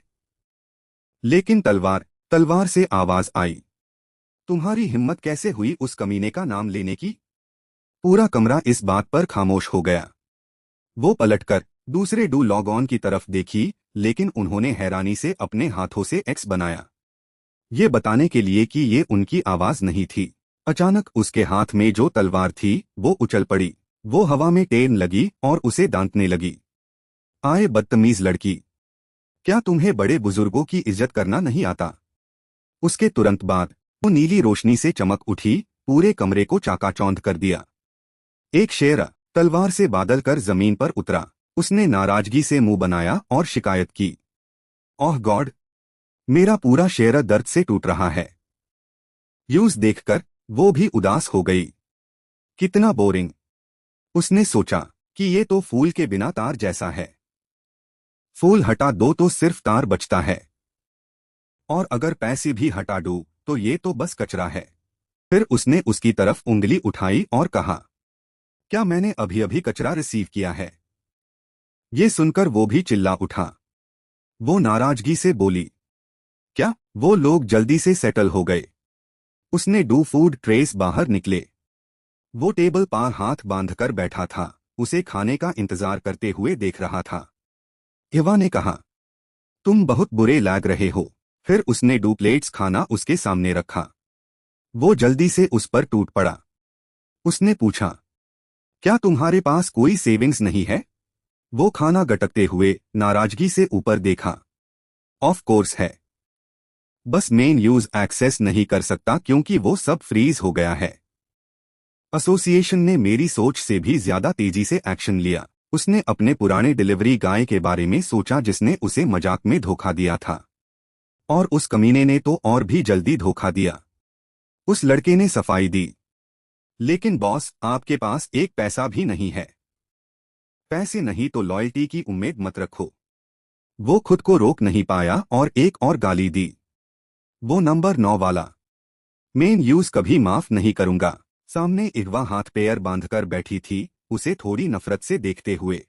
लेकिन तलवार से आवाज आई, तुम्हारी हिम्मत कैसे हुई उस कमीने का नाम लेने की? पूरा कमरा इस बात पर खामोश हो गया। वो पलटकर दूसरे डू लॉग ऑन की तरफ देखी, लेकिन उन्होंने हैरानी से अपने हाथों से एक्स बनाया, ये बताने के लिए कि ये उनकी आवाज नहीं थी। अचानक उसके हाथ में जो तलवार थी वो उछल पड़ी। वो हवा में टेन लगी और उसे दांतने लगी। आए बदतमीज लड़की, क्या तुम्हें बड़े बुजुर्गों की इज्जत करना नहीं आता? उसके तुरंत बाद वो नीली रोशनी से चमक उठी, पूरे कमरे को चाकाचौंध कर दिया। एक शेर तलवार से बादल कर जमीन पर उतरा। उसने नाराजगी से मुंह बनाया और शिकायत की, ओह गॉड, मेरा पूरा शेर दर्द से टूट रहा है। यूज देखकर वो भी उदास हो गई। कितना बोरिंग। उसने सोचा कि ये तो फूल के बिना तार जैसा है। फूल हटा दो तो सिर्फ तार बचता है, और अगर पैसे भी हटा दो तो ये तो बस कचरा है। फिर उसने उसकी तरफ उंगली उठाई और कहा, क्या मैंने अभी अभी कचरा रिसीव किया है? ये सुनकर वो भी चिल्ला उठा। वो नाराजगी से बोली, क्या? वो लोग जल्दी से सेटल हो गए। उसने डू फूड ट्रेस बाहर निकले। वो टेबल पर हाथ बांधकर बैठा था, उसे खाने का इंतजार करते हुए देख रहा था। एवा ने कहा, तुम बहुत बुरे लग रहे हो। फिर उसने डू प्लेट्स खाना उसके सामने रखा। वो जल्दी से उस पर टूट पड़ा। उसने पूछा, क्या तुम्हारे पास कोई सेविंग्स नहीं है? वो खाना गटकते हुए नाराजगी से ऊपर देखा। ऑफ कोर्स है, बस मेन यूज एक्सेस नहीं कर सकता क्योंकि वो सब फ्रीज हो गया है। एसोसिएशन ने मेरी सोच से भी ज्यादा तेजी से एक्शन लिया। उसने अपने पुराने डिलीवरी गाय के बारे में सोचा जिसने उसे मजाक में धोखा दिया था, और उस कमीने ने तो और भी जल्दी धोखा दिया। उस लड़के ने सफाई दी, लेकिन बॉस आपके पास एक पैसा भी नहीं है। पैसे नहीं तो लॉयल्टी की उम्मीद मत रखो। वो खुद को रोक नहीं पाया और एक और गाली दी। वो नंबर 9 वाला, मेन यूज कभी माफ नहीं करूंगा। सामने इगवा हाथ पैर बांधकर बैठी थी, उसे थोड़ी नफरत से देखते हुए।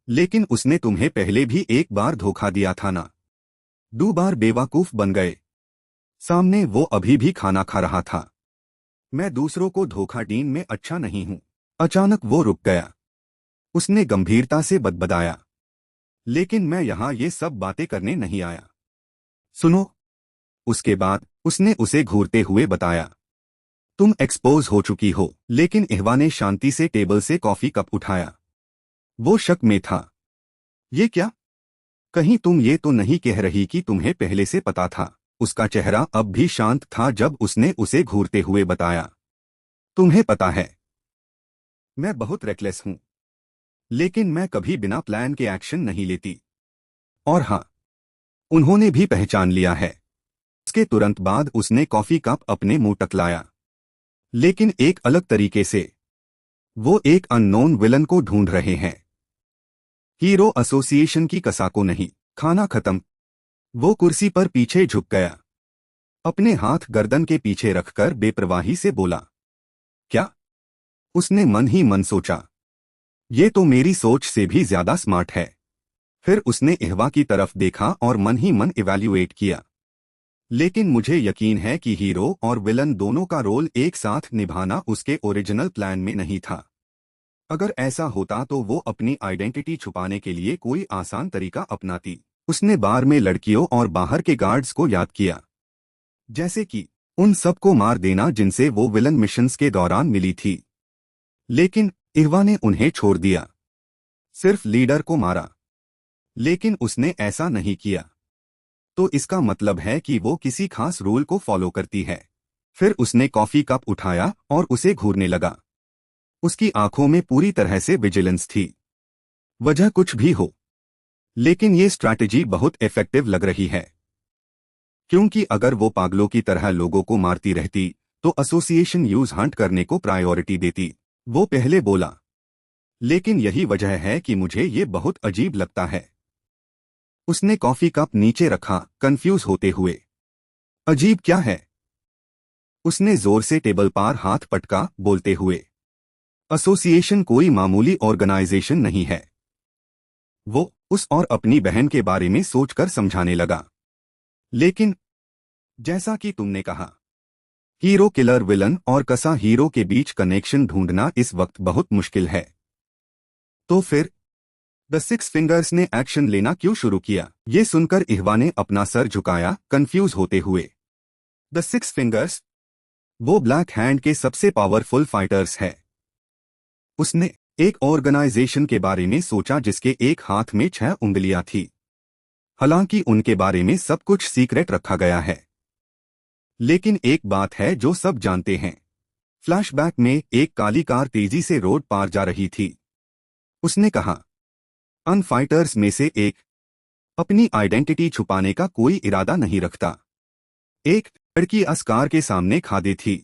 लेकिन उसने तुम्हें पहले भी एक बार धोखा दिया था ना? 2 बार बेवकूफ बन गए। सामने वो अभी भी खाना खा रहा था। मैं दूसरों को धोखा देने में अच्छा नहीं हूं। अचानक वो रुक गया। उसने गंभीरता से बदबदाया, लेकिन मैं यहां ये सब बातें करने नहीं आया। सुनो। उसके बाद उसने उसे घूरते हुए बताया, तुम एक्सपोज हो चुकी हो। लेकिन एहवा ने शांति से टेबल से कॉफी कप उठाया। वो शक में था। ये क्या? कहीं तुम ये तो नहीं कह रही कि तुम्हें पहले से पता था? उसका चेहरा अब भी शांत था जब उसने उसे घूरते हुए बताया, तुम्हें पता है, मैं बहुत रेकलेस हूं, लेकिन मैं कभी बिना प्लान के एक्शन नहीं लेती। और हाँ, उन्होंने भी पहचान लिया है। उसके तुरंत बाद उसने कॉफी कप अपने मुंह तक लाया, लेकिन एक अलग तरीके से। वो एक अननोन विलन को ढूंढ रहे हैं, हीरो एसोसिएशन की कसा को नहीं। खाना खत्म। वो कुर्सी पर पीछे झुक गया, अपने हाथ गर्दन के पीछे रखकर बेपरवाही से बोला, क्या? उसने मन ही मन सोचा, ये तो मेरी सोच से भी ज्यादा स्मार्ट है। फिर उसने एहवा की तरफ देखा और मन ही मन इवैल्यूएट किया। लेकिन मुझे यकीन है कि हीरो और विलन दोनों का रोल एक साथ निभाना उसके ओरिजिनल प्लान में नहीं था। अगर ऐसा होता तो वो अपनी आइडेंटिटी छुपाने के लिए कोई आसान तरीका अपनाती। उसने बार में लड़कियों और बाहर के गार्ड्स को याद किया, जैसे कि उन सबको मार देना जिनसे वो विलन मिशंस के दौरान मिली थी। लेकिन इहवा ने उन्हें छोड़ दिया, सिर्फ लीडर को मारा। लेकिन उसने ऐसा नहीं किया, तो इसका मतलब है कि वो किसी खास रूल को फॉलो करती है। फिर उसने कॉफी कप उठाया और उसे घूरने लगा। उसकी आंखों में पूरी तरह से विजिलेंस थी। वजह कुछ भी हो, लेकिन ये स्ट्रैटेजी बहुत इफेक्टिव लग रही है, क्योंकि अगर वो पागलों की तरह लोगों को मारती रहती तो एसोसिएशन यूज हंट करने को प्रायोरिटी देती। वो पहले बोला, लेकिन यही वजह है कि मुझे ये बहुत अजीब लगता है। उसने कॉफी कप नीचे रखा, कंफ्यूज होते हुए। अजीब क्या है? उसने जोर से टेबल पर हाथ पटका, बोलते हुए, एसोसिएशन कोई मामूली ऑर्गेनाइजेशन नहीं है। वो उस और अपनी बहन के बारे में सोचकर समझाने लगा। लेकिन जैसा कि तुमने कहा, हीरो किलर विलन और कसा हीरो के बीच कनेक्शन ढूंढना इस वक्त बहुत मुश्किल है। तो फिर द सिक्स फिंगर्स ने एक्शन लेना क्यों शुरू किया? ये सुनकर इहवा ने अपना सर झुकाया, कंफ्यूज होते हुए। द सिक्स फिंगर्स, वो ब्लैक हैंड के सबसे पावरफुल फाइटर्स है। उसने एक ऑर्गेनाइजेशन के बारे में सोचा जिसके एक हाथ में 6 उंगलियां थी। हालांकि उनके बारे में सब कुछ सीक्रेट रखा गया है, लेकिन एक बात है जो सब जानते हैं। फ्लैशबैक में एक काली कार तेजी से रोड पार जा रही थी। उसने कहा, अन फाइटर्स में से एक अपनी आइडेंटिटी छुपाने का कोई इरादा नहीं रखता। एक लड़की अस्कार के सामने खादी थी।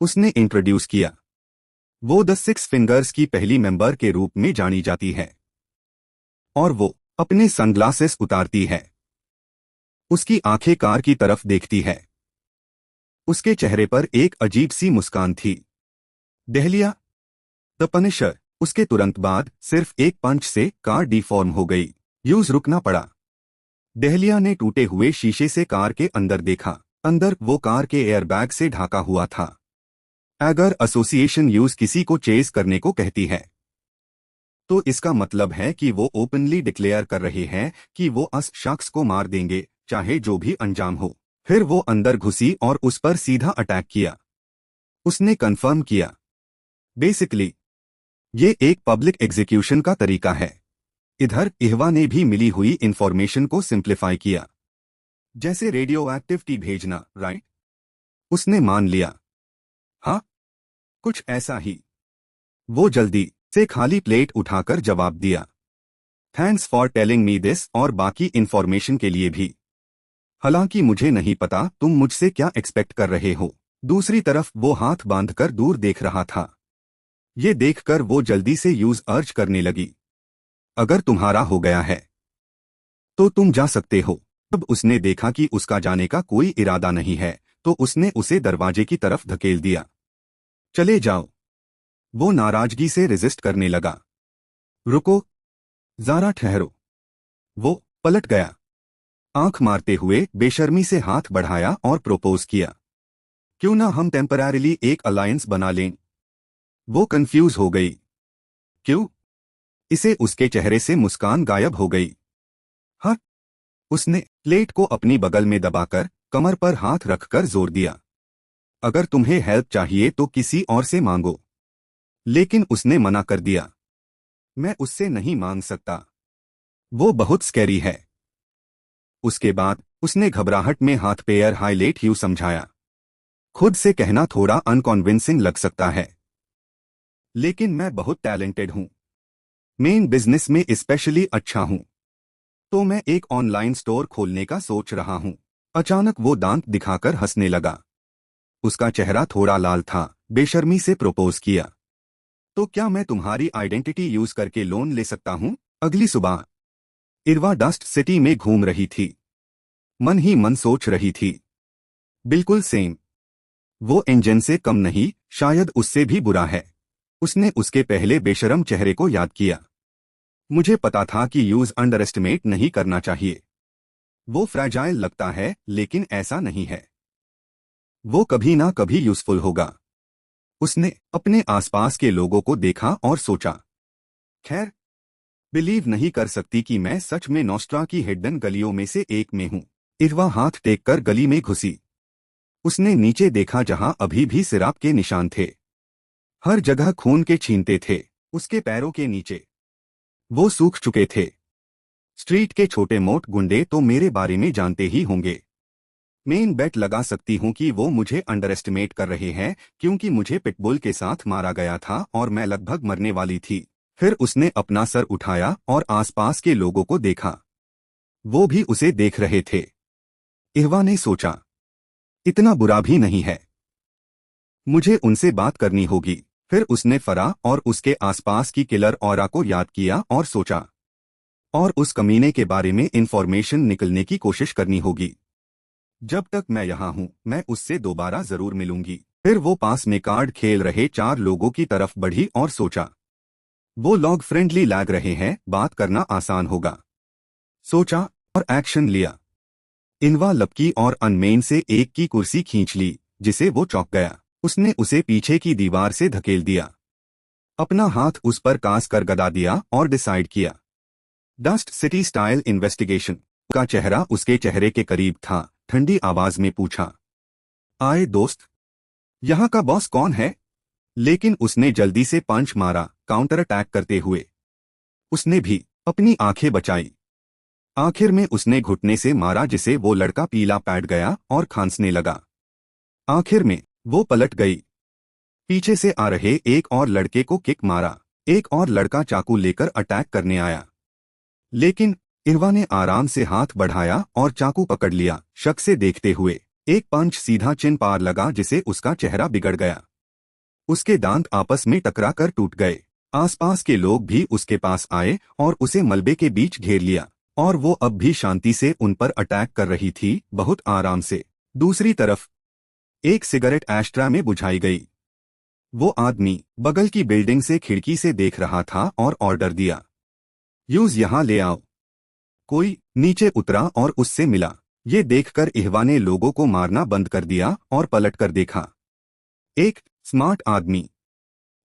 उसने इंट्रोड्यूस किया। वो द सिक्स फिंगर्स की पहली मेंबर के रूप में जानी जाती है और वो अपने सनग्लासेस उतारती है। उसकी आंखें कार की तरफ देखती है। उसके चेहरे पर एक अजीब सी मुस्कान थी। Dahlia the Punisher. उसके तुरंत बाद सिर्फ एक पंच से कार डिफॉर्म हो गई। यूज रुकना पड़ा। दहलिया ने टूटे हुए शीशे से कार के अंदर देखा। अंदर वो कार के एयरबैग से ढाका हुआ था। अगर एसोसिएशन यूज किसी को चेस करने को कहती है तो इसका मतलब है कि वो ओपनली डिक्लेयर कर रहे हैं कि वो उस शख्स को मार देंगे, चाहे जो भी अंजाम हो। फिर वो अंदर घुसी और उस पर सीधा अटैक किया। उसने कंफर्म किया। बेसिकली ये एक पब्लिक एग्जीक्यूशन का तरीका है। इधर इहवा ने भी मिली हुई इंफॉर्मेशन को सिंप्लीफाई किया, जैसे रेडियो एक्टिविटी भेजना, राइट? उसने मान लिया। हाँ, कुछ ऐसा ही। वो जल्दी से खाली प्लेट उठाकर जवाब दिया, thanks for telling me this, और बाकी इंफॉर्मेशन के लिए भी। हालांकि मुझे नहीं पता तुम मुझसे क्या एक्सपेक्ट कर रहे हो। दूसरी तरफ वो हाथ बांधकर दूर देख रहा था। ये देखकर वो जल्दी से यूज अर्ज करने लगी, अगर तुम्हारा हो गया है तो तुम जा सकते हो। जब उसने देखा कि उसका जाने का कोई इरादा नहीं है तो उसने उसे दरवाजे की तरफ धकेल दिया। चले जाओ। वो नाराजगी से रेजिस्ट करने लगा। रुको, जरा ठहरो। वो पलट गया। आंख मारते हुए बेशर्मी से हाथ बढ़ाया और प्रोपोज किया, क्यों ना हम टेम्पररीली एक अलायंस बना लें। वो कंफ्यूज हो गई। क्यों? इसे उसके चेहरे से मुस्कान गायब हो गई। हाँ। उसने प्लेट को अपनी बगल में दबाकर कमर पर हाथ रखकर जोर दिया, अगर तुम्हें हेल्प चाहिए तो किसी और से मांगो। लेकिन उसने मना कर दिया, मैं उससे नहीं मांग सकता, वो बहुत स्कैरी है। उसके बाद उसने घबराहट में हाथ पैर हाईलाइट यू समझाया। खुद से कहना थोड़ा अनकॉन्विंसिंग लग सकता है, लेकिन मैं बहुत टैलेंटेड हूं। मेन बिजनेस में स्पेशली अच्छा हूं। तो मैं एक ऑनलाइन स्टोर खोलने का सोच रहा हूं। अचानक वो दांत दिखाकर हंसने लगा। उसका चेहरा थोड़ा लाल था। बेशर्मी से प्रपोज किया, तो क्या मैं तुम्हारी आइडेंटिटी यूज करके लोन ले सकता हूं? अगली सुबह इरवा डस्ट सिटी में घूम रही थी। मन ही मन सोच रही थी, बिल्कुल सेम। वो इंजन से कम नहीं, शायद उससे भी बुरा है। उसने उसके पहले बेशरम चेहरे को याद किया। मुझे पता था कि यूज अंडर एस्टिमेट नहीं करना चाहिए। वो फ्रैजाइल लगता है, लेकिन ऐसा नहीं है। वो कभी ना कभी यूजफुल होगा। उसने अपने आसपास के लोगों को देखा और सोचा, खैर, बिलीव नहीं कर सकती कि मैं सच में नोस्ट्रा की हिडन गलियों में से एक में हूं। इरवा हाथ टेककर गली में घुसी। उसने नीचे देखा जहां अभी भी सिराप के निशान थे। हर जगह खून के छींटे थे। उसके पैरों के नीचे वो सूख चुके थे। स्ट्रीट के छोटे मोट गुंडे तो मेरे बारे में जानते ही होंगे। मेन बेट लगा सकती हूं कि वो मुझे अंडर एस्टिमेट कर रहे हैं, क्योंकि मुझे पिटबुल के साथ मारा गया था और मैं लगभग मरने वाली थी। फिर उसने अपना सर उठाया और आसपास के लोगों को देखा। वो भी उसे देख रहे थे। इहवा ने सोचा, इतना बुरा भी नहीं है, मुझे उनसे बात करनी होगी। फिर उसने फरा और उसके आसपास की किलर ऑरा को याद किया और सोचा, और उस कमीने के बारे में इंफॉर्मेशन निकलने की कोशिश करनी होगी। जब तक मैं यहाँ हूँ मैं उससे दोबारा जरूर मिलूंगी। फिर वो पास में कार्ड खेल रहे 4 लोगों की तरफ बढ़ी और सोचा, वो लोग फ्रेंडली लग रहे हैं, बात करना आसान होगा। सोचा और एक्शन लिया। इनवा लपकी और अनमेन से एक की कुर्सी खींच ली, जिसे वो चौंक गया। उसने उसे पीछे की दीवार से धकेल दिया। अपना हाथ उस पर कास कर गदा दिया और डिसाइड किया, डस्ट सिटी स्टाइल इन्वेस्टिगेशन। का चेहरा उसके चेहरे के करीब था। ठंडी आवाज में पूछा, आए दोस्त, यहाँ का बॉस कौन है? लेकिन उसने जल्दी से पंच मारा, काउंटर अटैक करते हुए। उसने भी अपनी आंखें बचाई। आखिर में उसने घुटने से मारा, जिसे वो लड़का पीला पैट गया और खांसने लगा। आखिर में वो पलट गई। पीछे से आ रहे एक और लड़के को किक मारा। एक और लड़का चाकू लेकर अटैक करने आया, लेकिन इरवा ने आराम से हाथ बढ़ाया और चाकू पकड़ लिया। शक से देखते हुए एक पंच सीधा चिन पार लगा, जिसे उसका चेहरा बिगड़ गया। उसके दांत आपस में टकरा कर टूट गए। आसपास के लोग भी उसके पास आए और उसे मलबे के बीच घेर लिया, और वो अब भी शांति से उन पर अटैक कर रही थी, बहुत आराम से। दूसरी तरफ एक सिगरेट एस्ट्रा में बुझाई गई। वो आदमी बगल की बिल्डिंग से खिड़की से देख रहा था और ऑर्डर दिया, यूज यहाँ ले आओ। कोई नीचे उतरा और उससे मिला। ये देखकर इहवा ने लोगों को मारना बंद कर दिया और पलटकर देखा। एक स्मार्ट आदमी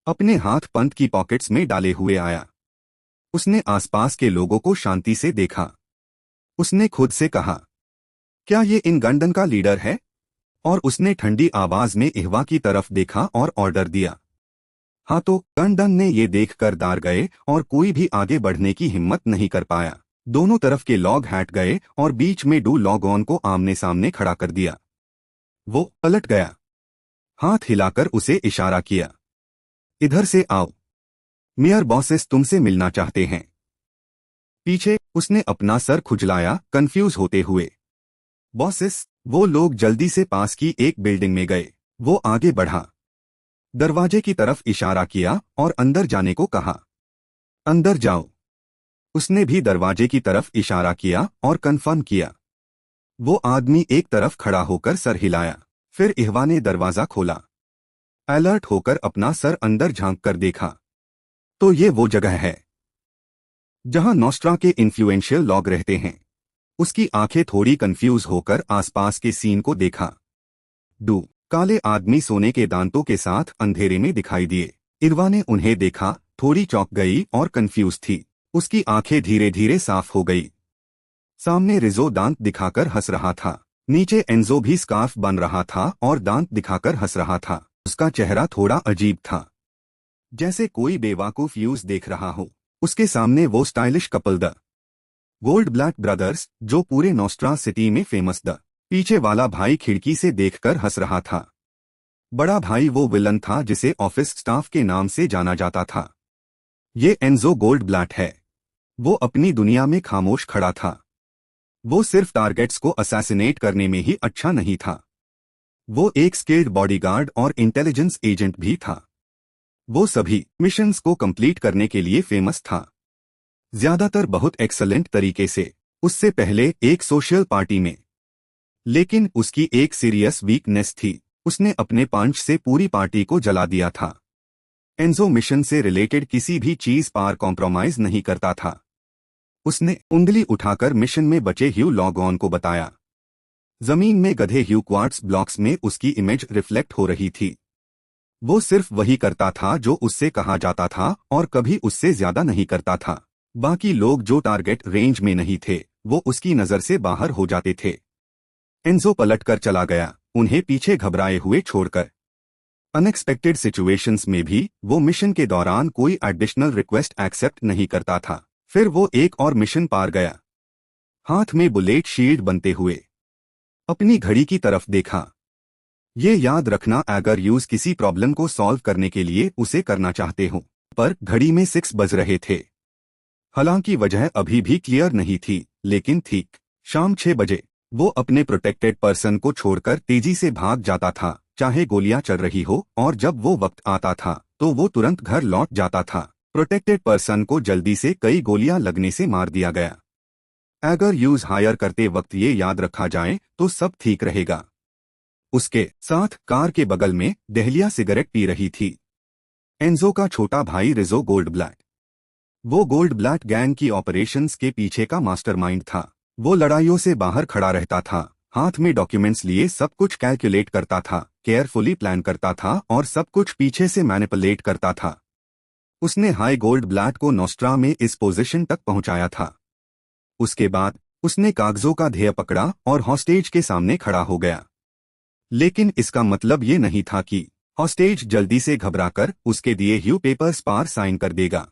अपने हाथ पंथ की पॉकेट्स में डाले हुए आया। उसने आसपास के लोगों को शांति से देखा। उसने खुद से कहा, क्या ये इन गंडन का लीडर है? और उसने ठंडी आवाज में इहवा की तरफ देखा और ऑर्डर दिया। हाँ, तो गंडन ने ये देखकर दार गए और कोई भी आगे बढ़ने की हिम्मत नहीं कर पाया। दोनों तरफ के लॉग हट गए और बीच में डू लॉग ऑन को आमने सामने खड़ा कर दिया। वो पलट गया, हाथ हिलाकर उसे इशारा किया, इधर से आओ, मेयर बॉसेस तुमसे मिलना चाहते हैं। पीछे उसने अपना सर खुजलाया, कंफ्यूज होते हुए। बॉसेस? वो लोग जल्दी से पास की एक बिल्डिंग में गए। वो आगे बढ़ा, दरवाजे की तरफ इशारा किया और अंदर जाने को कहा। अंदर जाओ। उसने भी दरवाजे की तरफ इशारा किया और कन्फर्म किया। वो आदमी एक तरफ खड़ा होकर सर हिलाया। फिर इहवा ने दरवाजा खोला। अलर्ट होकर अपना सर अंदर झांक कर देखा तो ये वो जगह है जहां नोस्ट्रा के इन्फ्लुएंशियल लॉग रहते हैं। उसकी आंखें थोड़ी कंफ्यूज होकर आसपास के सीन को देखा। डू काले आदमी सोने के दांतों के साथ अंधेरे में दिखाई दिए। इरवा ने उन्हें देखा, थोड़ी चौंक गई और कंफ्यूज थी। उसकी आंखें धीरे धीरे साफ हो गई। सामने रिजो दांत दिखाकर हंस रहा था। नीचे एंजो भी स्कार्फ बन रहा था और दांत दिखाकर हंस रहा था। उसका चेहरा थोड़ा अजीब था, जैसे कोई बेवकूफ यूज देख रहा हो। उसके सामने वो stylish couple the gold black brothers, जो पूरे नोस्ट्रा सिटी में फेमस द पीछे वाला भाई खिड़की से देखकर हंस रहा था। बड़ा भाई वो विलन था जिसे ऑफिस स्टाफ के नाम से जाना जाता था। ये एंजो गोल्ड ब्लैक है। वो अपनी दुनिया में खामोश खड़ा था। वो सिर्फ टारगेट्स को असैसिनेट करने में ही अच्छा नहीं था, वो एक स्किल्ड बॉडीगार्ड और इंटेलिजेंस एजेंट भी था। वो सभी मिशंस को कंप्लीट करने के लिए फेमस था, ज्यादातर बहुत एक्सलेंट तरीके से। उससे पहले एक सोशल पार्टी में। लेकिन उसकी एक सीरियस वीकनेस थी, उसने अपने पंच से पूरी पार्टी को जला दिया था। एंजो मिशन से रिलेटेड किसी भी चीज पर कॉम्प्रोमाइज नहीं करता था। उसने उंगली उठाकर मिशन में बचे ह्यू लॉग ऑन को बताया। जमीन में गधे ह्यू क्वार्ट्स ब्लॉक्स में उसकी इमेज रिफ्लेक्ट हो रही थी। वो सिर्फ वही करता था जो उससे कहा जाता था और कभी उससे ज्यादा नहीं करता था। बाकी लोग जो टारगेट रेंज में नहीं थे वो उसकी नजर से बाहर हो जाते थे। एंजो पलटकर चला गया, उन्हें पीछे घबराए हुए छोड़कर। अनएक्सपेक्टेड सिचुएशंस में भी वो मिशन के दौरान कोई एडिशनल रिक्वेस्ट एक्सेप्ट नहीं करता था। फिर वो एक और मिशन पार गया, हाथ में बुलेट शील्ड बनते हुए। अपनी घड़ी की तरफ देखा। ये याद रखना, अगर यूज किसी प्रॉब्लम को सॉल्व करने के लिए उसे करना चाहते हो। पर घड़ी में 6 बज रहे थे। हालांकि वजह अभी भी क्लियर नहीं थी, लेकिन ठीक शाम 6 बजे वो अपने प्रोटेक्टेड पर्सन को छोड़कर तेजी से भाग जाता था, चाहे गोलियां चल रही हो, और जब वो वक्त आता था तो वो तुरंत घर लौट जाता था। प्रोटेक्टेड पर्सन को जल्दी से कई गोलियां लगने से मार दिया गया। अगर यूज हायर करते वक्त ये याद रखा जाए तो सब ठीक रहेगा। उसके साथ कार के बगल में दहलिया सिगरेट पी रही थी एंजो का छोटा भाई रिजो गोल्ड ब्लैक। वो गोल्ड ब्लैक गैंग की ऑपरेशंस के पीछे का मास्टरमाइंड था। वो लड़ाइयों से बाहर खड़ा रहता था, हाथ में डॉक्यूमेंट्स लिए सब कुछ कैलकुलेट करता था, केयरफुली प्लान करता था और सब कुछ पीछे से मैनिपुलेट करता था। उसने हाई गोल्ड ब्लैक को नोस्ट्रा में इस पोजीशन तक पहुंचाया था। उसके बाद उसने कागजों का ध्येय पकड़ा और हॉस्टेज के सामने खड़ा हो गया। लेकिन इसका मतलब ये नहीं था कि हॉस्टेज जल्दी से घबराकर उसके दिए ह्यू पेपर्स पर साइन कर देगा।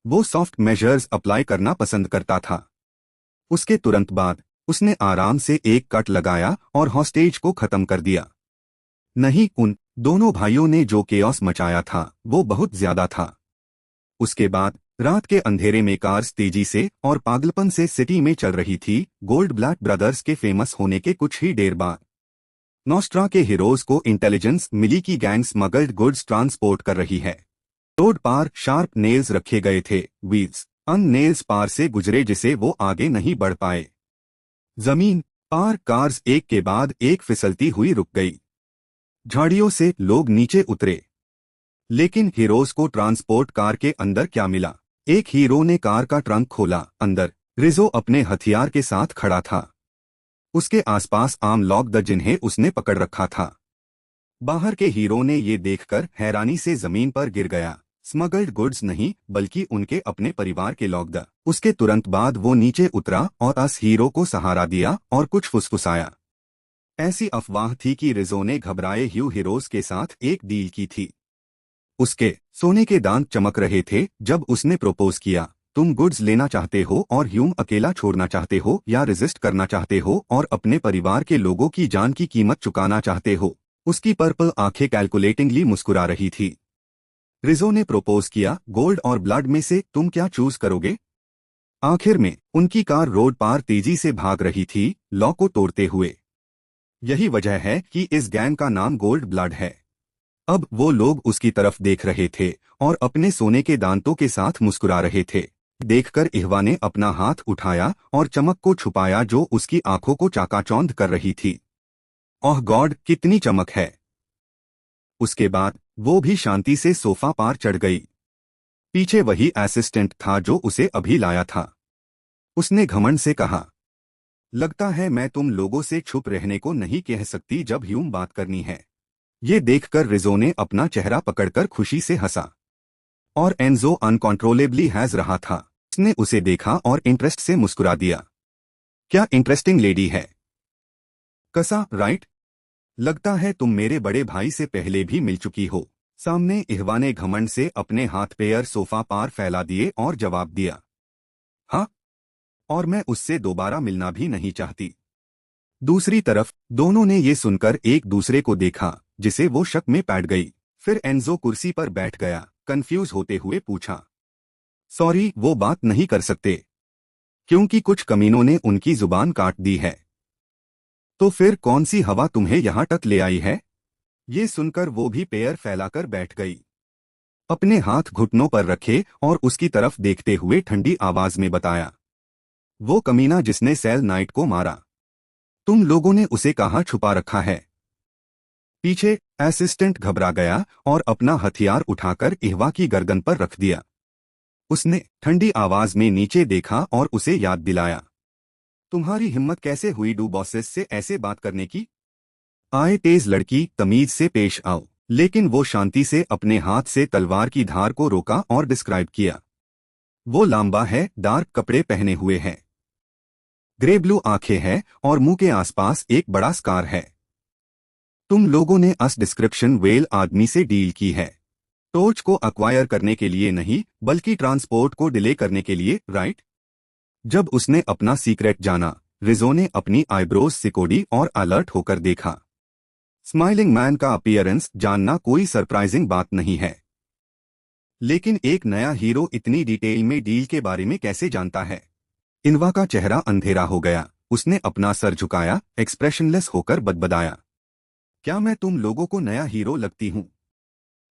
वो सॉफ्ट मेजर्स अप्लाई करना पसंद करता था। उसके तुरंत बाद उसने आराम से एक कट लगाया और हॉस्टेज को खत्म कर दिया। नहीं, उन दोनों भाइयों ने जो केओस मचाया था वो बहुत ज्यादा था। उसके बाद रात के अंधेरे में कार्स तेजी से और पागलपन से सिटी में चल रही थी। गोल्ड ब्लैक ब्रदर्स के फेमस होने के कुछ ही देर बाद नोस्ट्रा के हीरोज को इंटेलिजेंस मिली कि गैंग स्मगल्ड गुड्स ट्रांसपोर्ट कर रही है। रोड पार शार्प नेल्स रखे गए थे, व्हील्स अन नेल्स पार से गुजरे जिसे वो आगे नहीं बढ़ पाए। जमीन पार कार्स एक के बाद एक फिसलती हुई रुक गई। झाड़ियों से लोग नीचे उतरे, लेकिन हीरोज को ट्रांसपोर्ट कार के अंदर क्या मिला? एक हीरो ने कार का ट्रंक खोला, अंदर रिजो अपने हथियार के साथ खड़ा था। उसके आसपास आम लोग जिन्हें उसने पकड़ रखा था। बाहर के हीरो ने ये देखकर हैरानी से जमीन पर गिर गया। स्मगल्ड गुड्स नहीं, बल्कि उनके अपने परिवार के लोग। उसके तुरंत बाद वो नीचे उतरा और अस हीरो को सहारा दिया और कुछ फुसफुसाया। ऐसी अफवाह थी कि रिजो ने घबराए हीरोज के साथ एक डील की थी। उसके सोने के दांत चमक रहे थे जब उसने प्रपोज किया, तुम गुड्स लेना चाहते हो और ह्यूम अकेला छोड़ना चाहते हो, या रेजिस्ट करना चाहते हो और अपने परिवार के लोगों की जान की कीमत चुकाना चाहते हो? उसकी पर्पल आंखें कैलकुलेटिंगली मुस्कुरा रही थी। रिजो ने प्रपोज किया, गोल्ड और ब्लड में से तुम क्या चूज करोगे? आखिर में उनकी कार रोड पार तेजी से भाग रही थी, लॉ को तोड़ते हुए। यही वजह है कि इस गैंग का नाम गोल्ड ब्लड है। अब वो लोग उसकी तरफ देख रहे थे और अपने सोने के दांतों के साथ मुस्कुरा रहे थे। देखकर इहवा ने अपना हाथ उठाया और चमक को छुपाया जो उसकी आंखों को चाकाचौंध कर रही थी। ओह गॉड, कितनी चमक है! उसके बाद वो भी शांति से सोफा पार चढ़ गई। पीछे वही असिस्टेंट था जो उसे अभी लाया था। उसने घमंड से कहा, लगता है मैं तुम लोगों से छुप रहने को नहीं कह सकती जब ह्यूम बात करनी है। ये देखकर रिजो ने अपना चेहरा पकड़कर खुशी से हंसा। और एंजो अनकंट्रोलेबली हंस रहा था। उसने उसे देखा और इंटरेस्ट से मुस्कुरा दिया। क्या इंटरेस्टिंग लेडी है। कसा, राइट? लगता है तुम मेरे बड़े भाई से पहले भी मिल चुकी हो। सामने इहवा ने घमंड से अपने हाथ पैर सोफा पार फैला दिए और जवाब दिया, हाँ, और मैं उससे दोबारा मिलना भी नहीं चाहती। दूसरी तरफ दोनों ने ये सुनकर एक दूसरे को देखा, जिसे वो शक में पैठ गई। फिर एंजो कुर्सी पर बैठ गया, कंफ्यूज होते हुए पूछा, सॉरी, वो बात नहीं कर सकते क्योंकि कुछ कमीनों ने उनकी जुबान काट दी है। तो फिर कौन सी हवा तुम्हें यहाँ तक ले आई है? ये सुनकर वो भी पैर फैलाकर बैठ गई, अपने हाथ घुटनों पर रखे और उसकी तरफ देखते हुए ठंडी आवाज में बताया, वो कमीना जिसने सेल नाइट को मारा। तुम लोगों ने उसे कहाँ छुपा रखा है? पीछे असिस्टेंट घबरा गया और अपना हथियार उठाकर इहवा की गर्दन पर रख दिया। उसने ठंडी आवाज में नीचे देखा और उसे याद दिलाया, तुम्हारी हिम्मत कैसे हुई डू बॉसेस से ऐसे बात करने की? आए तेज लड़की, तमीज से पेश आओ। लेकिन वो शांति से अपने हाथ से तलवार की धार को रोका और डिस्क्राइब किया, वो लांबा है, डार्क कपड़े पहने हुए है, ग्रे ब्लू आंखें हैं और मुंह के आसपास एक बड़ा स्कार है। तुम लोगों ने अस डिस्क्रिप्शन वेल आदमी से डील की है, टॉर्च को अक्वायर करने के लिए नहीं बल्कि ट्रांसपोर्ट को डिले करने के लिए, राइट? जब उसने अपना सीक्रेट जाना, रिजो ने अपनी आईब्रोज सिकोड़ी और अलर्ट होकर देखा। स्माइलिंग मैन का अपीयरेंस जानना कोई सरप्राइजिंग बात नहीं है, लेकिन एक नया हीरो इतनी डिटेल में डील के बारे में कैसे जानता है? इनवा का चेहरा अंधेरा हो गया। उसने अपना सर झुकाया, एक्सप्रेशनलेस होकर बदबदाया, क्या मैं तुम लोगों को नया हीरो लगती हूँ?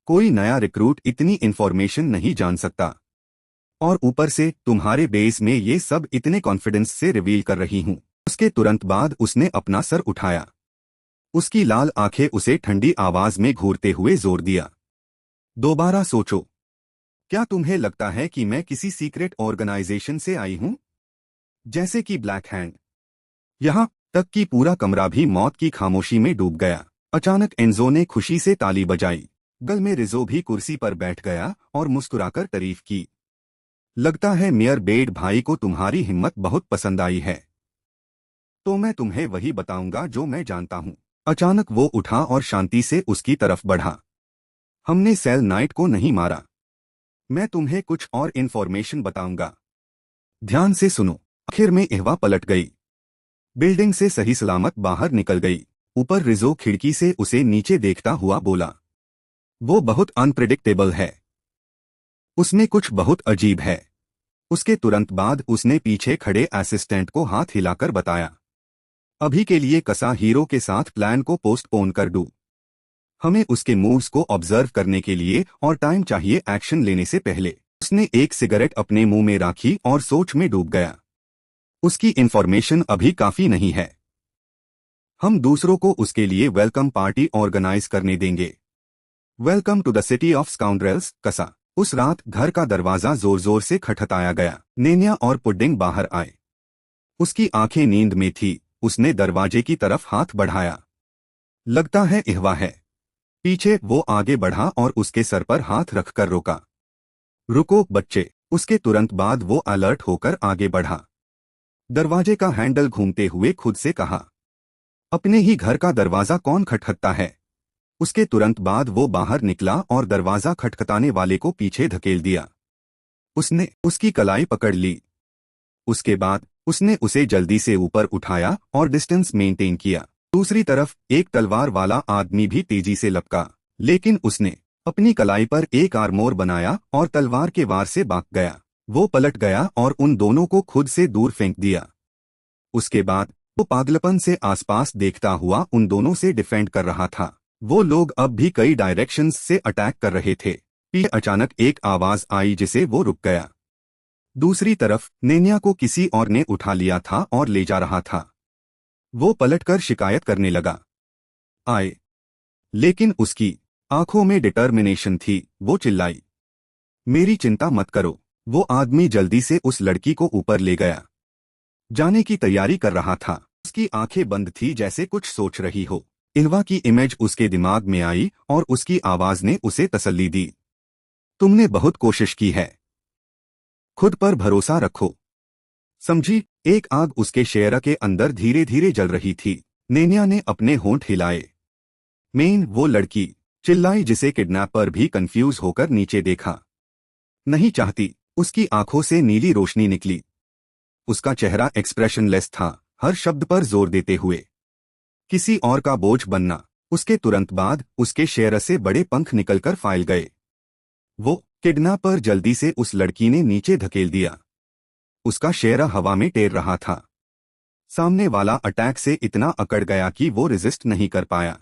कोई नया रिक्रूट इतनी इन्फॉर्मेशन नहीं जान सकता, और ऊपर से तुम्हारे बेस में ये सब इतने कॉन्फिडेंस से रिवील कर रही हूँ। उसके तुरंत बाद उसने अपना सर उठाया। उसकी लाल आंखें उसे ठंडी आवाज में घूरते हुए जोर दिया, दोबारा सोचो, क्या तुम्हें लगता है कि मैं किसी सीक्रेट ऑर्गेनाइजेशन से आई हूं, जैसे कि ब्लैक हैंड? यहां तक कि पूरा कमरा भी मौत की खामोशी में डूब गया। अचानक एंजो ने खुशी से ताली बजाई। गल में रिजो भी कुर्सी पर बैठ गया और मुस्कुराकर तारीफ की, लगता है मेयर बेड भाई को तुम्हारी हिम्मत बहुत पसंद आई है। तो मैं तुम्हें वही बताऊंगा जो मैं जानता हूं। अचानक वो उठा और शांति से उसकी तरफ बढ़ा, हमने सेल नाइट को नहीं मारा, मैं तुम्हें कुछ और इन्फॉर्मेशन बताऊंगा, ध्यान से सुनो। आखिर में इहवा पलट गई, बिल्डिंग से सही सलामत बाहर निकल गई। ऊपर रिजो खिड़की से उसे नीचे देखता हुआ बोला, वो बहुत अनप्रेडिक्टेबल है, उसमें कुछ बहुत अजीब है। उसके तुरंत बाद उसने पीछे खड़े असिस्टेंट को हाथ हिलाकर बताया, अभी के लिए कसा हीरो के साथ प्लान को पोस्टपोन कर दूं। हमें उसके मूव्स को ऑब्जर्व करने के लिए और टाइम चाहिए एक्शन लेने से पहले। उसने एक सिगरेट अपने मुंह में राखी और सोच में डूब गया। उसकी इंफॉर्मेशन अभी काफी नहीं है। हम दूसरों को उसके लिए वेलकम पार्टी ऑर्गेनाइज करने देंगे। Welcome to the city of scoundrels, कसा। उस रात घर का दरवाजा जोर जोर से खटखटाया गया। नेनिया और पुडिंग बाहर आए। उसकी आंखें नींद में थी। उसने दरवाजे की तरफ हाथ बढ़ाया। लगता है इहवा है। पीछे वो आगे बढ़ा और उसके सर पर हाथ रखकर रोका। रुको बच्चे। उसके तुरंत बाद वो अलर्ट होकर आगे बढ़ा। दरवाजे का हैंडल घूमते हुए खुद से कहा, अपने ही घर का दरवाजा कौन खटखटाता है। उसके तुरंत बाद वो बाहर निकला और दरवाजा खटखटाने वाले को पीछे धकेल दिया। उसने उसकी कलाई पकड़ ली। उसके बाद उसने उसे जल्दी से ऊपर उठाया और डिस्टेंस मेंटेन किया। दूसरी तरफ एक तलवार वाला आदमी भी तेजी से लपका, लेकिन उसने अपनी कलाई पर एक आर्मोर बनाया और तलवार के वार से भाग गया। वो पलट गया और उन दोनों को खुद से दूर फेंक दिया। उसके बाद वो पागलपन से आसपास देखता हुआ उन दोनों से डिफेंड कर रहा था। वो लोग अब भी कई डायरेक्शंस से अटैक कर रहे थे। फिर अचानक एक आवाज आई जिसे वो रुक गया। दूसरी तरफ नेनिया को किसी और ने उठा लिया था और ले जा रहा था। वो पलटकर शिकायत करने लगा, आए। लेकिन उसकी आंखों में डिटर्मिनेशन थी। वो चिल्लाई, मेरी चिंता मत करो। वो आदमी जल्दी से उस लड़की को ऊपर ले गया। जाने की तैयारी कर रहा था। उसकी आंखें बंद थी, जैसे कुछ सोच रही हो। इनवा की इमेज उसके दिमाग में आई और उसकी आवाज ने उसे तसल्ली दी, तुमने बहुत कोशिश की है। खुद पर भरोसा रखो, समझी। एक आग उसके शेरा के अंदर धीरे धीरे जल रही थी। नेनिया ने अपने होंठ हिलाए। मेन वो लड़की, चिल्लाई, जिसे किडनैपर भी कंफ्यूज होकर नीचे देखा। नहीं चाहती। उसकी आंखों से नीली रोशनी निकली। उसका चेहरा एक्सप्रेशनलेस था, हर शब्द पर जोर देते हुए, किसी और का बोझ बनना। उसके तुरंत बाद उसके शेर से बड़े पंख निकलकर फैल गए। वो किडनैपर जल्दी से उस लड़की ने नीचे धकेल दिया। उसका शेरा हवा में तैर रहा था। सामने वाला अटैक से इतना अकड़ गया कि वो रेजिस्ट नहीं कर पाया।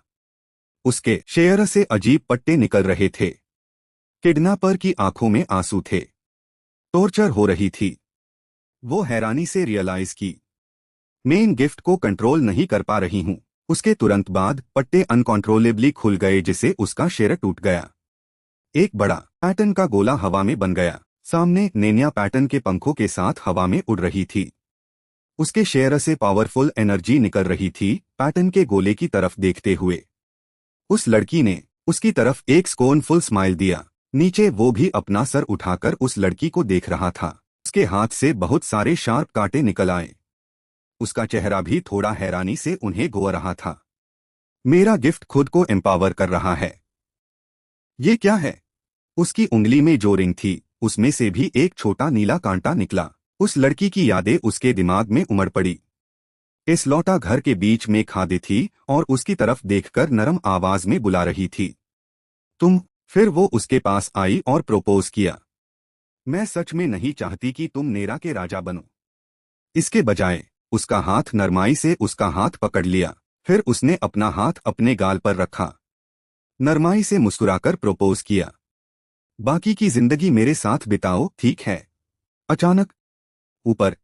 उसके शेर से अजीब पट्टे निकल रहे थे। किडनैपर की आंखों में आंसू थे। टॉर्चर हो रही थी। वो हैरानी से रियलाइज की, मेन गिफ्ट को कंट्रोल नहीं कर पा रही हूं। उसके तुरंत बाद पट्टे अनकंट्रोलेबली खुल गए, जिसे उसका शेर टूट गया। एक बड़ा पैटर्न का गोला हवा में बन गया। सामने नेनिया पैटर्न के पंखों के साथ हवा में उड़ रही थी। उसके शेर से पावरफुल एनर्जी निकल रही थी। पैटर्न के गोले की तरफ देखते हुए उस लड़की ने उसकी तरफ एक स्कोनफुल स्माइल दिया। नीचे वो भी अपना सर उठाकर उस लड़की को देख रहा था। उसके हाथ से बहुत सारे शार्प कांटे निकल आए। उसका चेहरा भी थोड़ा हैरानी से उन्हें घो रहा था। मेरा गिफ्ट खुद को एम्पावर कर रहा है। ये क्या है? उसकी उंगली में जो रिंग थी, उसमें से भी एक छोटा नीला कांटा निकला। उस लड़की की यादें उसके दिमाग में उमड़ पड़ी। इस लौटा घर के बीच में खादे थी और उसकी तरफ देखकर नरम आवाज में बुला रही थी, तुम। फिर वो उसके पास आई और प्रपोज किया, मैं सच में नहीं चाहती कि तुम नेरा के राजा बनो। इसके बजाय उसका हाथ नरमाई से उसका हाथ पकड़ लिया। फिर उसने अपना हाथ अपने गाल पर रखा। नरमाई से मुस्कुराकर प्रपोज किया, बाकी की जिंदगी मेरे साथ बिताओ, ठीक है। अचानक ऊपर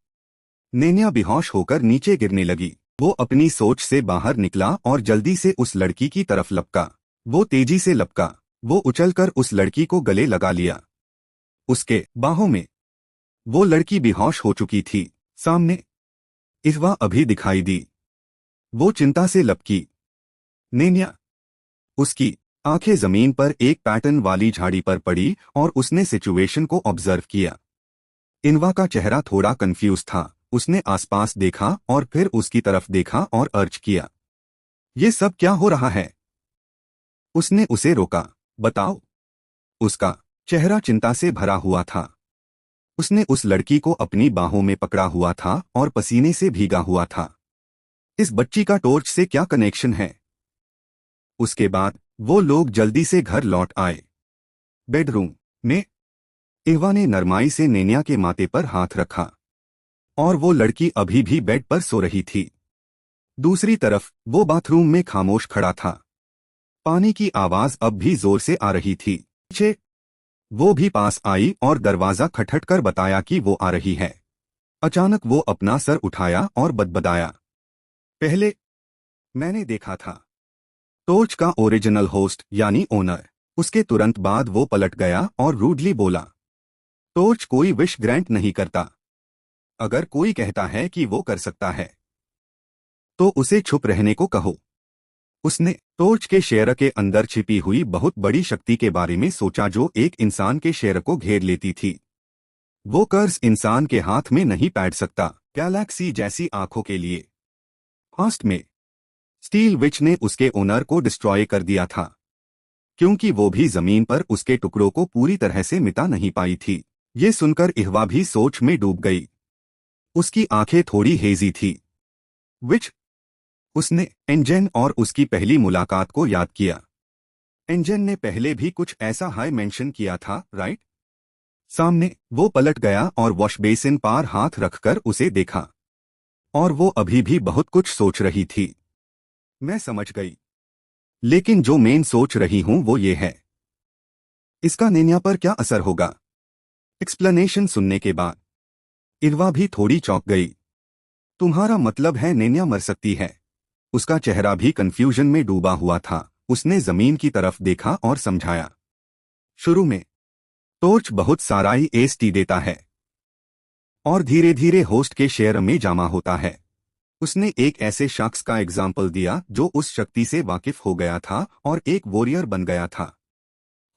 नेनिया बेहोश होकर नीचे गिरने लगी। वो अपनी सोच से बाहर निकला और जल्दी से उस लड़की की तरफ लपका। वो तेजी से लपका। वो उछलकर उस लड़की को गले लगा लिया। उसके बाहों में वो लड़की बेहोश हो चुकी थी। सामने इहवा अभी दिखाई दी। वो चिंता से लपकी। नेनिया। उसकी आंखें जमीन पर एक पैटर्न वाली झाड़ी पर पड़ी और उसने सिचुएशन को ऑब्जर्व किया। इनवा का चेहरा थोड़ा कंफ्यूज था। उसने आसपास देखा और फिर उसकी तरफ देखा और अर्ज किया, ये सब क्या हो रहा है? उसने उसे रोका, बताओ। उसका चेहरा चिंता से भरा हुआ था। उसने उस लड़की को अपनी बाहों में पकड़ा हुआ था और पसीने से भीगा हुआ था। इस बच्ची का टॉर्च से क्या कनेक्शन है? उसके बाद वो लोग जल्दी से घर लौट आए। बेडरूम में इवा ने नरमाई से नेनिया के माथे पर हाथ रखा और वो लड़की अभी भी बेड पर सो रही थी। दूसरी तरफ वो बाथरूम में खामोश खड़ा था। पानी की आवाज अब भी जोर से आ रही थी। पीछे वो भी पास आई और दरवाजा खटखट कर बताया कि वो आ रही है। अचानक वो अपना सर उठाया और बदबदाया, पहले मैंने देखा था। टॉर्च का ओरिजिनल होस्ट यानी ओनर। उसके तुरंत बाद वो पलट गया और रूडली बोला, टॉर्च कोई विश ग्रांट नहीं करता। अगर कोई कहता है कि वो कर सकता है तो उसे चुप रहने को कहो। उसने टॉर्च के शेयर के अंदर छिपी हुई बहुत बड़ी शक्ति के बारे में सोचा जो एक इंसान के शेयर को घेर लेती थी। वो कर्ज इंसान के हाथ में नहीं बैठ सकता। गैलेक्सी जैसी आंखों के लिए। फास्ट में स्टील विच ने उसके ओनर को डिस्ट्रॉय कर दिया था, क्योंकि वो भी जमीन पर उसके टुकड़ों को पूरी तरह से मिटा नहीं पाई थी। ये सुनकर इहवा भी सोच में डूब गई। उसकी आंखें थोड़ी हेजी थी। विच। उसने एंजन और उसकी पहली मुलाकात को याद किया। एंजन ने पहले भी कुछ ऐसा हाई मेंशन किया था, राइट? सामने वो पलट गया और वॉश बेसिन पार हाथ रखकर उसे देखा। और वो अभी भी बहुत कुछ सोच रही थी। मैं समझ गई, लेकिन जो मेन सोच रही हूं वो ये है, इसका नेन्या पर क्या असर होगा? एक्सप्लेनेशन सुनने के बाद इरवा भी थोड़ी चौंक गई। तुम्हारा मतलब है नेन्या मर सकती है? उसका चेहरा भी कंफ्यूजन में डूबा हुआ था। उसने जमीन की तरफ देखा और समझाया, शुरू में टॉर्च बहुत सारा EST देता है और धीरे धीरे होस्ट के शेयर में जमा होता है। उसने एक ऐसे शख्स का एग्जाम्पल दिया जो उस शक्ति से वाकिफ हो गया था और एक वॉरियर बन गया था।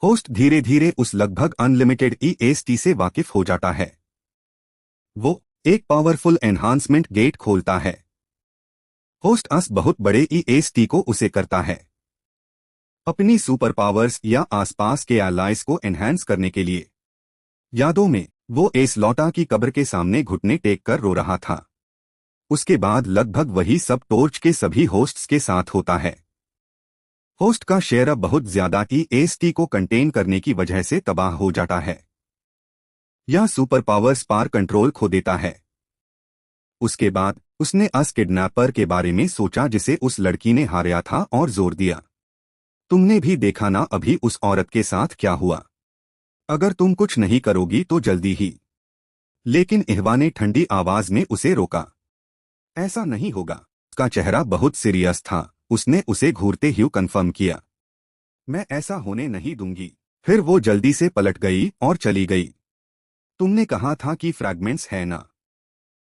होस्ट धीरे धीरे उस लगभग अनलिमिटेड EST से वाकिफ हो जाता है। वो एक पावरफुल एनहांसमेंट गेट खोलता है। होस्ट अस बहुत बड़े EST को उसे करता है अपनी सुपर पावर्स या आसपास के एलाइज को एनहांस करने के लिए। यादों में वो एस लौटा की कब्र के सामने घुटने टेक कर रो रहा था। उसके बाद लगभग वही सब टॉर्च के सभी होस्ट्स के साथ होता है। होस्ट का शेयर बहुत ज्यादा EST को कंटेन करने की वजह से तबाह हो जाता है या सुपर पावर्स पार कंट्रोल खो देता है। उसके बाद उसने अस किडनैपर के बारे में सोचा जिसे उस लड़की ने हारा था और जोर दिया, तुमने भी देखा ना अभी उस औरत के साथ क्या हुआ? अगर तुम कुछ नहीं करोगी तो जल्दी ही। लेकिन इहवा ने ठंडी आवाज में उसे रोका, ऐसा नहीं होगा। उसका चेहरा बहुत सीरियस था। उसने उसे घूरते हुए कंफर्म किया, मैं ऐसा होने नहीं दूंगी। फिर वो जल्दी से पलट गई और चली गई। तुमने कहा था कि फ्रैगमेंट्स है ना,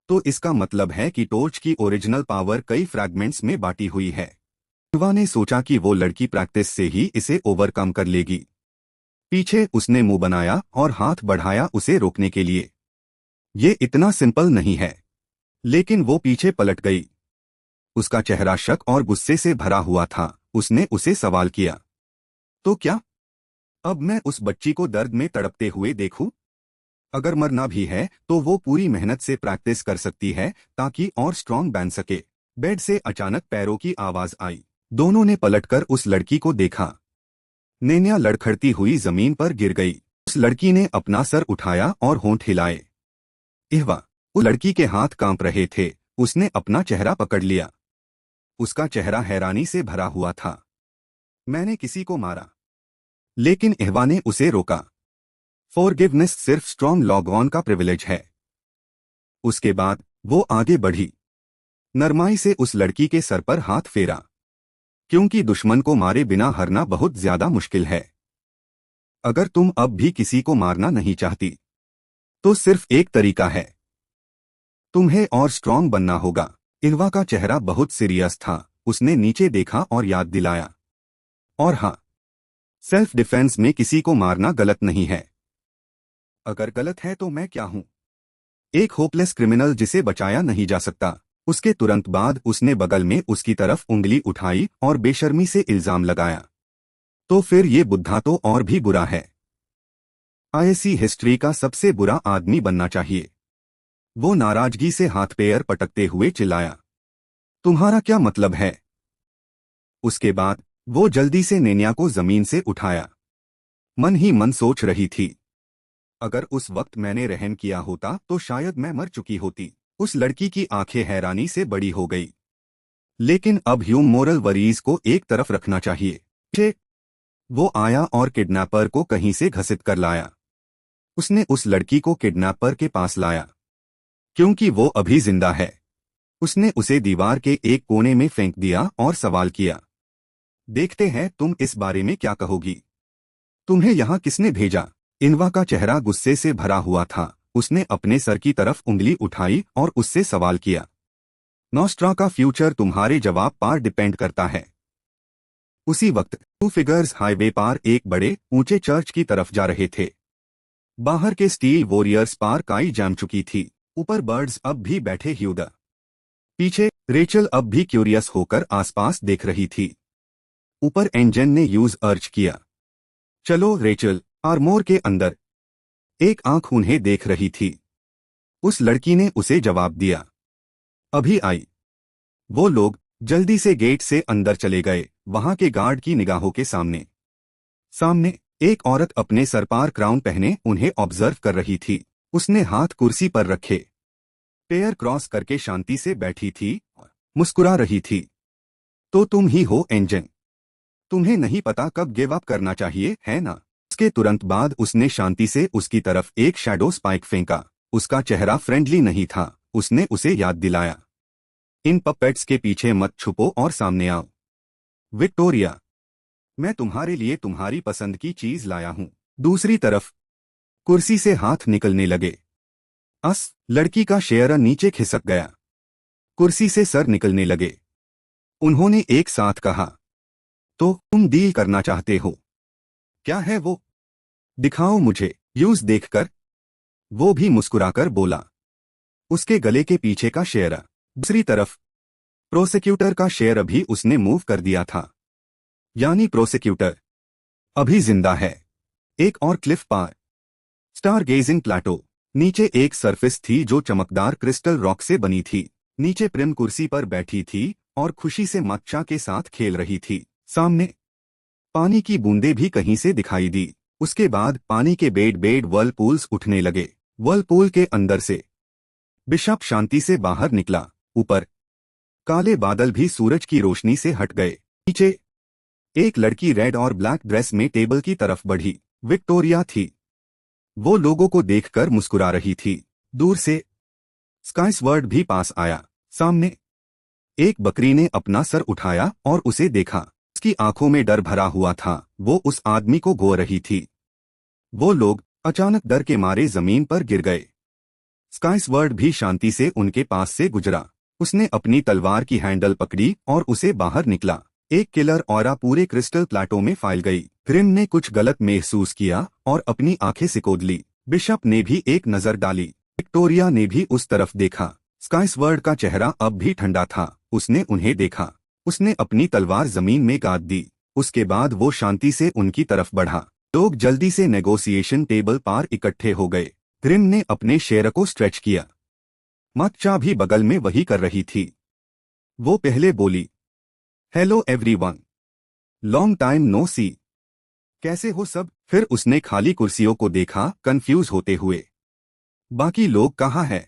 तो इसका मतलब है कि टॉर्च की ओरिजिनल पावर कई फ्रैगमेंट्स में बांटी हुई है। इहवा ने सोचा कि वो लड़की प्रैक्टिस से ही इसे ओवरकम कर लेगी। पीछे उसने मुंह बनाया और हाथ बढ़ाया उसे रोकने के लिए। ये इतना सिंपल नहीं है। लेकिन वो पीछे पलट गई। उसका चेहरा शक और गुस्से से भरा हुआ था। उसने उसे सवाल किया, तो क्या अब मैं उस बच्ची को दर्द में तड़पते हुए देखूं? अगर मरना भी है तो वो पूरी मेहनत से प्रैक्टिस कर सकती है ताकि और स्ट्रांग बन सके। बेड से अचानक पैरों की आवाज आई। दोनों ने पलटकर उस लड़की को देखा। नेन्या लड़खड़ती हुई जमीन पर गिर गई। उस लड़की ने अपना सर उठाया और होंठ हिलाए। इहवा। उस लड़की के हाथ कांप रहे थे। उसने अपना चेहरा पकड़ लिया। उसका चेहरा हैरानी से भरा हुआ था। मैंने किसी को मारा। लेकिन इहवा ने उसे रोका। फॉरगिवनेस सिर्फ स्ट्रॉन्ग लॉग ऑन का प्रिविलेज है। उसके बाद वो आगे बढ़ी। नरमाई से उस लड़की के सर पर हाथ फेरा, क्योंकि दुश्मन को मारे बिना हरना बहुत ज्यादा मुश्किल है। अगर तुम अब भी किसी को मारना नहीं चाहती तो सिर्फ एक तरीका है, तुम्हें और स्ट्रांग बनना होगा। इहवा का चेहरा बहुत सीरियस था। उसने नीचे देखा और याद दिलाया, और हाँ, सेल्फ डिफेंस में किसी को मारना गलत नहीं है। अगर गलत है तो मैं क्या हूं? एक होपलेस क्रिमिनल जिसे बचाया नहीं जा सकता। उसके तुरंत बाद उसने बगल में उसकी तरफ उंगली उठाई और बेशर्मी से इल्जाम लगाया, तो फिर ये बुद्धा तो और भी बुरा है। आईएससी हिस्ट्री का सबसे बुरा आदमी बनना चाहिए। वो नाराजगी से हाथ पैर पटकते हुए चिल्लाया, तुम्हारा क्या मतलब है? उसके बाद वो जल्दी से नेन्या को जमीन से उठाया। मन ही मन सोच रही थी, अगर उस वक्त मैंने रहम किया होता तो शायद मैं मर चुकी होती। उस लड़की की आंखें हैरानी से बड़ी हो गई। लेकिन अब ह्यूमोरल वरीज को एक तरफ रखना चाहिए। वो आया और किडनैपर को कहीं से घसीट कर लाया। उसने उस लड़की को किडनैपर के पास लाया क्योंकि वो अभी जिंदा है। उसने उसे दीवार के एक कोने में फेंक दिया और सवाल किया, देखते हैं तुम इस बारे में क्या कहोगी। तुम्हें यहाँ किसने भेजा? इनवा का चेहरा गुस्से से भरा हुआ था। उसने अपने सर की तरफ उंगली उठाई और उससे सवाल किया, नॉस्ट्रा का फ्यूचर तुम्हारे जवाब पर डिपेंड करता है। उसी वक्त टू फिगर्स हाईवे पार एक बड़े ऊंचे चर्च की तरफ जा रहे थे। बाहर के स्टील वॉरियर्स पार काई जम चुकी थी। ऊपर बर्ड्स अब भी बैठे ह्यूदा। पीछे रेचल अब भी क्यूरियस होकर आसपास देख रही थी। ऊपर एंजन ने यूज अर्ज किया, चलो रेचल। आर्मोर के अंदर एक आंख उन्हें देख रही थी। उस लड़की ने उसे जवाब दिया, अभी आई। वो लोग जल्दी से गेट से अंदर चले गए। वहां के गार्ड की निगाहों के सामने सामने एक औरत अपने सर पर क्राउन पहने उन्हें ऑब्जर्व कर रही थी। उसने हाथ कुर्सी पर रखे, पैर क्रॉस करके शांति से बैठी थी और मुस्कुरा रही थी। तो तुम ही हो एंजन। तुम्हें नहीं पता कब गिव अप करना चाहिए, है ना? उसके तुरंत बाद उसने शांति से उसकी तरफ एक शैडो स्पाइक फेंका। उसका चेहरा फ्रेंडली नहीं था। उसने उसे याद दिलाया, इन पपेट्स के पीछे मत छुपो और सामने आओ। विक्टोरिया, मैं तुम्हारे लिए तुम्हारी पसंद की चीज लाया हूं। दूसरी तरफ कुर्सी से हाथ निकलने लगे। लड़की का शेयर नीचे खिसक गया। कुर्सी से सर निकलने लगे। उन्होंने एक साथ कहा, तो तुम डील करना चाहते हो? क्या है वो? दिखाओ मुझे। यूज देखकर वो भी मुस्कुराकर बोला, उसके गले के पीछे का शेयर। दूसरी तरफ प्रोसिक्यूटर का शेयर अभी उसने मूव कर दिया था। यानी प्रोसिक्यूटर अभी जिंदा है। एक और क्लिफ पार स्टार गेजिंग प्लेटो। नीचे एक सरफेस थी जो चमकदार क्रिस्टल रॉक से बनी थी। नीचे प्रिम कुर्सी पर बैठी थी और खुशी से मच्चा के साथ खेल रही थी। सामने पानी की बूंदें भी कहीं से दिखाई दी। उसके बाद पानी के बेड बेड वर्लपूल्स उठने लगे। वर्लपूल के अंदर से बिशप शांति से बाहर निकला। ऊपर काले बादल भी सूरज की रोशनी से हट गए। नीचे एक लड़की रेड और ब्लैक ड्रेस में टेबल की तरफ बढ़ी। विक्टोरिया थी। वो लोगों को देखकर मुस्कुरा रही थी। दूर से स्काईस्वर्ड भी पास आया। सामने एक बकरी ने अपना सर उठाया और उसे देखा। उसकी आंखों में डर भरा हुआ था। वो उस आदमी को गो रही थी। वो लोग अचानक डर के मारे जमीन पर गिर गए। स्काईस्वर्ड भी शांति से उनके पास से गुजरा। उसने अपनी तलवार की हैंडल पकड़ी और उसे बाहर निकला। एक किलर ऑरा पूरे क्रिस्टल प्लेटो में फैल गई। ग्रिम ने कुछ गलत महसूस किया और अपनी आंखें सिकोड़ ली। बिशप ने भी एक नजर डाली। विक्टोरिया ने भी उस तरफ देखा। स्काईस्वर्ड का चेहरा अब भी ठंडा था। उसने उन्हें देखा। उसने अपनी तलवार जमीन में गाड़ दी। उसके बाद वो शांति से उनकी तरफ बढ़ा। लोग जल्दी से नेगोशिएशन टेबल पार इकट्ठे हो गए। ग्रिम ने अपने शेर को स्ट्रेच किया। मच्चा भी बगल में वही कर रही थी। वो पहले बोली, hello everyone, long time no see. कैसे हो सब? फिर उसने खाली कुर्सियों को देखा, कंफ्यूज होते हुए। बाकी लोग कहाँ हैं?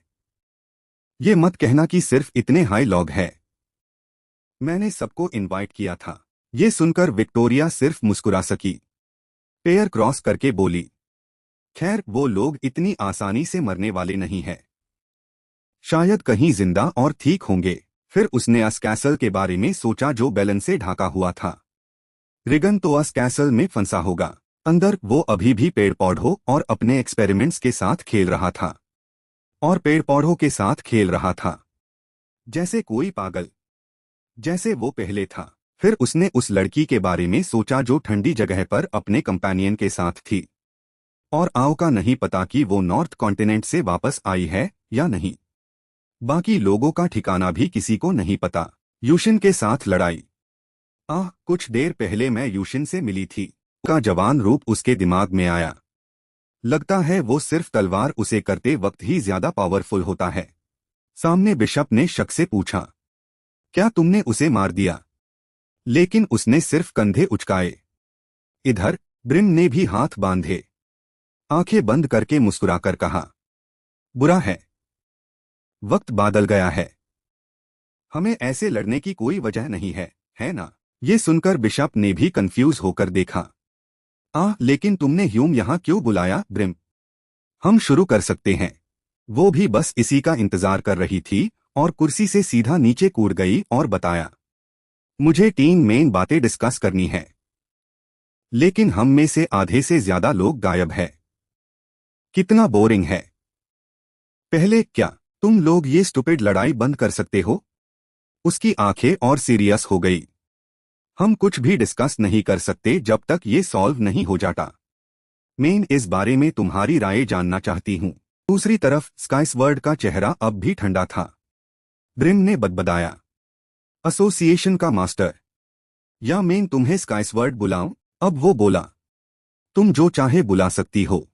ये मत कहना कि सिर्फ इतने हाई लॉग है। मैंने सबको इनवाइट किया था। ये सुनकर विक्टोरिया सिर्फ मुस्कुरा सकी। पैर क्रॉस करके बोली, खैर वो लोग इतनी आसानी से मरने वाले नहीं हैं। शायद कहीं जिंदा और ठीक होंगे। फिर उसने अस कैसल के बारे में सोचा जो बैलन से ढाका हुआ था। रिगन तो अस कैसल में फंसा होगा। अंदर वो अभी भी पेड़ पौधों और अपने एक्सपेरिमेंट्स के साथ खेल रहा था। और पेड़ पौधों के साथ खेल रहा था जैसे कोई पागल, जैसे वो पहले था। फिर उसने उस लड़की के बारे में सोचा जो ठंडी जगह पर अपने कंपेनियन के साथ थी। और आओ का नहीं पता कि वो नॉर्थ कॉन्टिनेंट से वापस आई है या नहीं। बाकी लोगों का ठिकाना भी किसी को नहीं पता। यूशिन के साथ लड़ाई। कुछ देर पहले मैं यूशिन से मिली थी। का जवान रूप उसके दिमाग में आया। लगता है वो सिर्फ तलवार उसे करते वक्त ही ज्यादा पावरफुल होता है। सामने बिशप ने शक से पूछा, क्या तुमने उसे मार दिया? लेकिन उसने सिर्फ कंधे उचकाए। इधर ब्रिम ने भी हाथ बांधे, आंखें बंद करके मुस्कुराकर कहा, बुरा है, वक्त बदल गया है। हमें ऐसे लड़ने की कोई वजह नहीं है ना? ये सुनकर बिशप ने भी कंफ्यूज होकर देखा। लेकिन तुमने ह्यूम यहाँ क्यों बुलाया, ब्रिम? हम शुरू कर सकते हैं। वो भी बस इसी का इंतजार कर रही थी और कुर्सी से सीधा नीचे कूद गई और बताया, मुझे 3 मेन बातें डिस्कस करनी है, लेकिन हम में से आधे से ज्यादा लोग गायब है। कितना बोरिंग है। पहले, क्या तुम लोग ये स्टूपिड लड़ाई बंद कर सकते हो? उसकी आंखें और सीरियस हो गई। हम कुछ भी डिस्कस नहीं कर सकते जब तक ये सॉल्व नहीं हो जाता। मैं इस बारे में तुम्हारी राय जानना चाहती हूँ। दूसरी तरफ स्काइसवर्ड का चेहरा अब भी ठंडा था। ब्रिम ने बदबदाया, एसोसिएशन का मास्टर, या मैं तुम्हें स्काइसवर्ड बुलाऊं? अब वो बोला, तुम जो चाहे बुला सकती हो,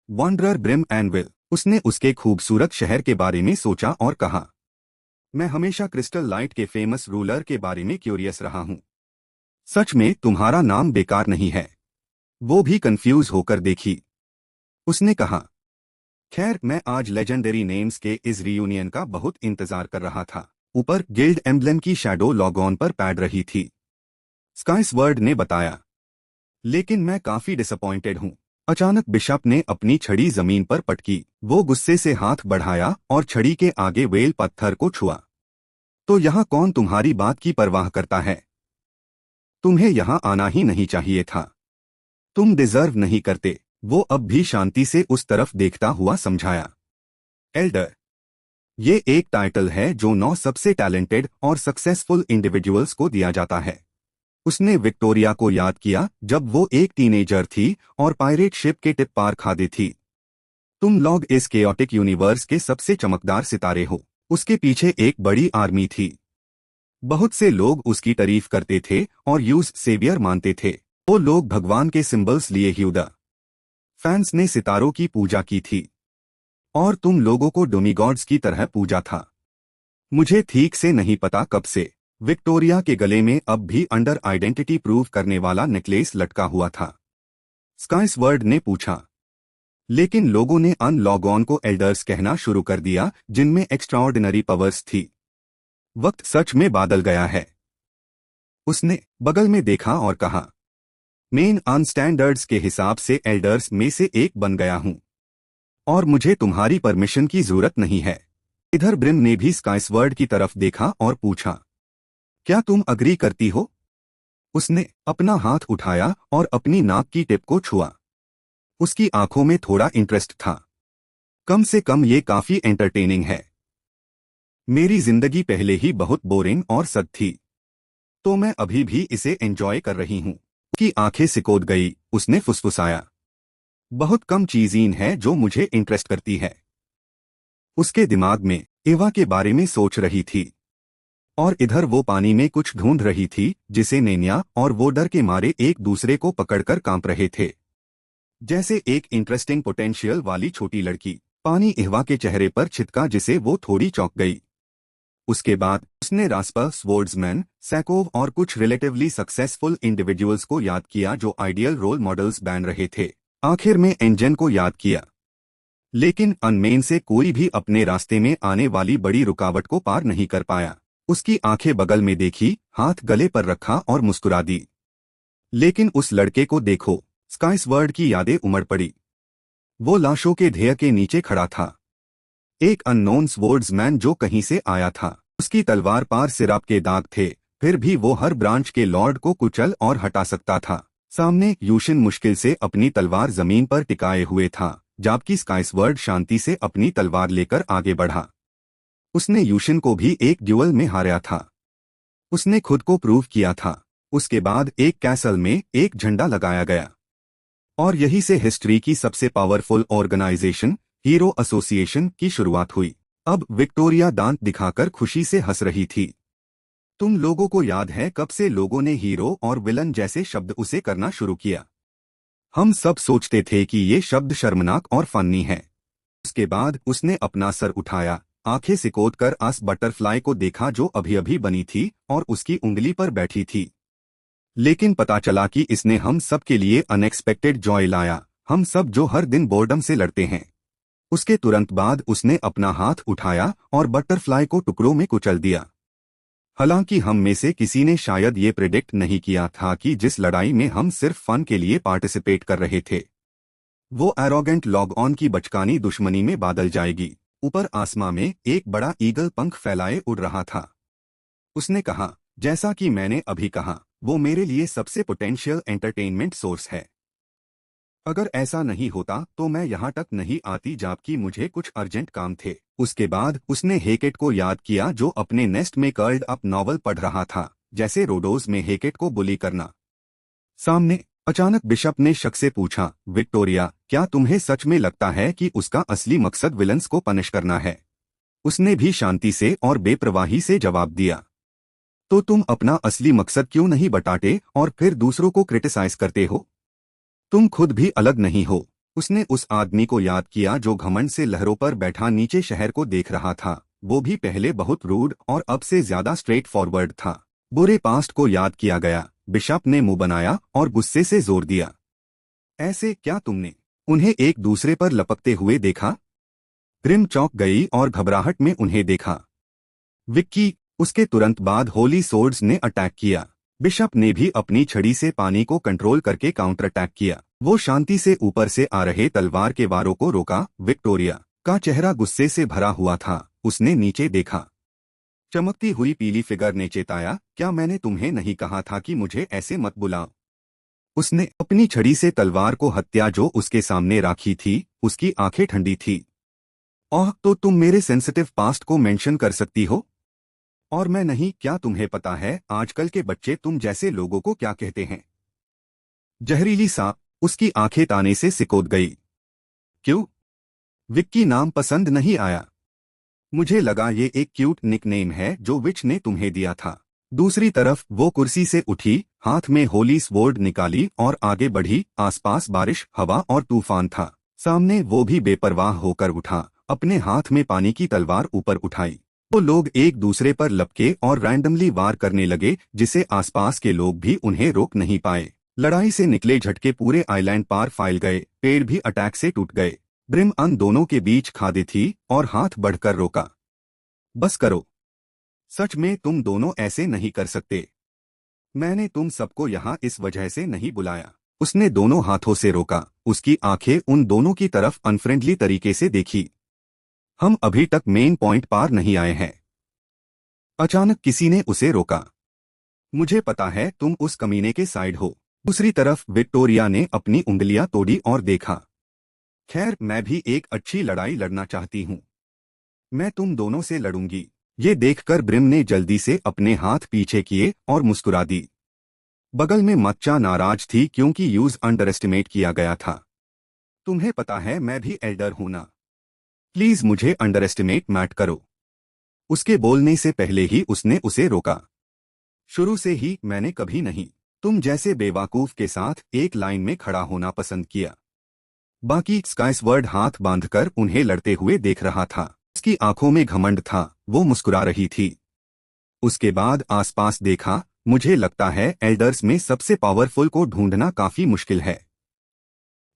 वॉन्डरर ब्रिम एनविल। उसने उसके खूबसूरत शहर के बारे में सोचा और कहा, मैं हमेशा क्रिस्टल लाइट के फेमस रूलर के बारे में क्यूरियस रहा हूं। सच में तुम्हारा नाम बेकार नहीं है। वो भी कंफ्यूज होकर देखी। उसने कहा, खैर, मैं आज लेजेंडरी नेम्स के इस रियूनियन का बहुत इंतजार कर रहा था। ऊपर गिल्ड एम्ब्लेम की शैडो लॉगऑन पर पैड रही थी। स्काइसवर्ड ने बताया, लेकिन मैं काफी डिसअपॉइंटेड हूं। अचानक बिशप ने अपनी छड़ी जमीन पर पटकी। वो गुस्से से हाथ बढ़ाया और छड़ी के आगे वेल पत्थर को छुआ। तो यहाँ कौन तुम्हारी बात की परवाह करता है? तुम्हें यहाँ आना ही नहीं चाहिए था। तुम डिजर्व नहीं करते। वो अब भी शांति से उस तरफ देखता हुआ समझाया, एल्डर, ये एक टाइटल है जो 9 सबसे टैलेंटेड और सक्सेसफुल इंडिविजुअल्स को दिया जाता है। उसने विक्टोरिया को याद किया जब वो एक टीनेजर थी और पायरेट शिप के टिप पार खादी थी। तुम लोग इस केओटिक यूनिवर्स के सबसे चमकदार सितारे हो। उसके पीछे एक बड़ी आर्मी थी। बहुत से लोग उसकी तारीफ करते थे और यूज सेवियर मानते थे। वो लोग भगवान के सिंबल्स लिए ह्यूदा फैंस ने सितारों की पूजा की थी और तुम लोगों को डोमीगॉड्स की तरह पूजा था। मुझे ठीक से नहीं पता कब से विक्टोरिया के गले में अब भी अंडर आइडेंटिटी प्रूव करने वाला नेकलेस लटका हुआ था। स्काइसवर्ड ने पूछा, लेकिन लोगों ने अनलॉगऑन को एल्डर्स कहना शुरू कर दिया जिनमें एक्स्ट्राऑर्डिनरी पावर्स थी। वक्त सच में बादल गया है। उसने बगल में देखा और कहा, मेन अनस्टैंडर्ड्स के हिसाब से एल्डर्स में से एक बन गया हूं और मुझे तुम्हारी परमिशन की जरूरत नहीं है। इधर ब्रिम ने भी स्काइसवर्ड की तरफ देखा और पूछा, क्या तुम अग्री करती हो? उसने अपना हाथ उठाया और अपनी नाक की टिप को छुआ। उसकी आंखों में थोड़ा इंटरेस्ट था। कम से कम ये काफी एंटरटेनिंग है। मेरी जिंदगी पहले ही बहुत बोरिंग और सद थी, तो मैं अभी भी इसे एंजॉय कर रही हूँ। उसकी आंखें सिकोड़ गई। उसने फुसफुसाया, बहुत कम चीज़ें हैं जो मुझे इंटरेस्ट करती है। उसके दिमाग में एवा के बारे में सोच रही थी और इधर वो पानी में कुछ ढूंढ रही थी जिसे नैनिया और वो डर के मारे एक दूसरे को पकड़कर कांप रहे थे, जैसे एक इंटरेस्टिंग पोटेंशियल वाली छोटी लड़की। पानी एवा के चेहरे पर छिटका जिसे वो थोड़ी चौंक गई। उसके बाद उसने रास्पर, स्वर्ड्समैन, सैकोव और कुछ रिलेटिवली सक्सेसफुल इंडिविजुअल्स को याद किया जो आइडियल रोल मॉडल्स बन रहे थे। आखिर में एंजन को याद किया, लेकिन अनमेन से कोई भी अपने रास्ते में आने वाली बड़ी रुकावट को पार नहीं कर पाया। उसकी आंखें बगल में देखी, हाथ गले पर रखा और मुस्कुरा दी। लेकिन उस लड़के को देखो। स्काइसवर्ड की यादें उमड़ पड़ी। वो लाशों के ढेर के नीचे खड़ा था, एक अननोन स्वर्ड्समैन जो कहीं से आया था। उसकी तलवार पर सिराप के दाग थे, फिर भी वो हर ब्रांच के लॉर्ड को कुचल और हटा सकता था। सामने यूशिन मुश्किल से अपनी तलवार जमीन पर टिकाए हुए था, जबकि स्काइसवर्ड शांति से अपनी तलवार लेकर आगे बढ़ा। उसने यूशिन को भी एक ड्यूअल में हारा था। उसने खुद को प्रूव किया था। उसके बाद एक कैसल में एक झंडा लगाया गया और यही से हिस्ट्री की सबसे पावरफुल ऑर्गेनाइजेशन, हीरो एसोसिएशन की शुरुआत हुई। अब विक्टोरिया दांत दिखाकर खुशी से हंस रही थी। तुम लोगों को याद है कब से लोगों ने हीरो और विलन जैसे शब्द उसे करना शुरू किया? हम सब सोचते थे कि ये शब्द शर्मनाक और फनी है। उसके बाद उसने अपना सर उठाया, आंखें सिकोड़ कर आस बटरफ्लाई को देखा जो अभी अभी बनी थी और उसकी उंगली पर बैठी थी। लेकिन पता चला कि इसने हम सब के लिए अनएक्सपेक्टेड जॉय लाया, हम सब जो हर दिन बोर्डम से लड़ते हैं। उसके तुरंत बाद उसने अपना हाथ उठाया और बटरफ्लाई को टुकड़ों में कुचल दिया। हालांकि हम में से किसी ने शायद ये प्रिडिक्ट नहीं किया था कि जिस लड़ाई में हम सिर्फ फन के लिए पार्टिसिपेट कर रहे थे, वो एरोगेंट लॉग ऑन की बचकानी दुश्मनी में बदल जाएगी। ऊपर आसमां में एक बड़ा ईगल पंख फैलाए उड़ रहा था। उसने कहा, जैसा कि मैंने अभी कहा, वो मेरे लिए सबसे पोटेंशियल एंटरटेनमेंट सोर्स है। अगर ऐसा नहीं होता तो मैं यहाँ तक नहीं आती, जबकि मुझे कुछ अर्जेंट काम थे। उसके बाद उसने हेकेट को याद किया, जो अपने नेस्ट में कर्ल्ड अप नॉवल पढ़ रहा था, जैसे रोडोज में हेकेट को बुली करना। सामने अचानक बिशप ने शक से पूछा, विक्टोरिया, क्या तुम्हें सच में लगता है कि उसका असली मकसद विलन्स को पनिश करना है? उसने भी शांति से और बेप्रवाही से जवाब दिया, तो तुम अपना असली मकसद क्यों नहीं बताते और फिर दूसरों को क्रिटिसाइज करते हो? तुम खुद भी अलग नहीं हो। उसने उस आदमी को याद किया जो घमंड से लहरों पर बैठा नीचे शहर को देख रहा था। वो भी पहले बहुत रूड और अब से ज्यादा स्ट्रेट फॉरवर्ड था। बुरे पास्ट को याद किया गया। बिशप ने मुंह बनाया और गुस्से से जोर दिया, ऐसे क्या तुमने उन्हें एक दूसरे पर लपकते हुए देखा? प्रिम चौंक गई और घबराहट में उन्हें देखा। विक्की। उसके तुरंत बाद होली सोर्ड्स ने अटैक किया। बिशप ने भी अपनी छड़ी से पानी को कंट्रोल करके काउंटर अटैक किया। वो शांति से ऊपर से आ रहे तलवार के वारों को रोका। विक्टोरिया का चेहरा गुस्से से भरा हुआ था। उसने नीचे देखा। चमकती हुई पीली फिगर ने चेताया, क्या मैंने तुम्हें नहीं कहा था कि मुझे ऐसे मत बुलाओ? उसने अपनी छड़ी से तलवार को हत्या जो उसके सामने राखी थी। उसकी आंखें ठंडी थी। ओह, तो तुम मेरे सेंसिटिव पास्ट को मेंशन कर सकती हो और मैं नहीं? क्या तुम्हें पता है आजकल के बच्चे तुम जैसे लोगों को क्या कहते हैं? जहरीली सांप। उसकी आंखें ताने से सिकोड़ गई। क्यों? विक्की नाम पसंद नहीं आया? मुझे लगा ये एक क्यूट निकनेम है जो विच ने तुम्हें दिया था। दूसरी तरफ वो कुर्सी से उठी, हाथ में होली स्वॉर्ड निकाली और आगे बढ़ी। आसपास बारिश, हवा और तूफान था। सामने वो भी बेपरवाह होकर उठा, अपने हाथ में पानी की तलवार ऊपर उठाई। वो लोग एक दूसरे पर लपके और रैंडमली वार करने लगे, जिसे आसपास के लोग भी उन्हें रोक नहीं पाए। लड़ाई से निकले झटके पूरे आइलैंड पार फैल गए। पेड़ भी अटैक से टूट गए। ब्रिम अन दोनों के बीच खादी थी और हाथ बढ़कर रोका। बस करो। सच में तुम दोनों ऐसे नहीं कर सकते। मैंने तुम सबको यहाँ इस वजह से नहीं बुलाया। उसने दोनों हाथों से रोका। उसकी आंखें उन दोनों की तरफ अनफ्रेंडली तरीके से देखी। हम अभी तक मेन पॉइंट पार नहीं आए हैं। अचानक किसी ने उसे रोका। मुझे पता है तुम उस कमीने के साइड हो। दूसरी तरफ विक्टोरिया ने अपनी उंगलियां तोड़ी और देखा। खैर, मैं भी एक अच्छी लड़ाई लड़ना चाहती हूँ। मैं तुम दोनों से लड़ूंगी। ये देखकर ब्रिम ने जल्दी से अपने हाथ पीछे किए और मुस्कुरा दी। बगल में मच्चा नाराज थी क्योंकि यूज अंडर एस्टिमेट किया गया था। तुम्हें पता है मैं भी एल्डर हूं ना। प्लीज मुझे अंडर एस्टिमेट मत करो। उसके बोलने से पहले ही उसने उसे रोका। शुरू से ही मैंने कभी नहीं तुम जैसे बेवकूफ के साथ एक लाइन में खड़ा होना पसंद किया। बाकी स्काइसवर्ड हाथ बांधकर उन्हें लड़ते हुए देख रहा था। उसकी आंखों में घमंड था। वो मुस्कुरा रही थी। उसके बाद आसपास देखा। मुझे लगता है एल्डर्स में सबसे पावरफुल को ढूंढना काफी मुश्किल है,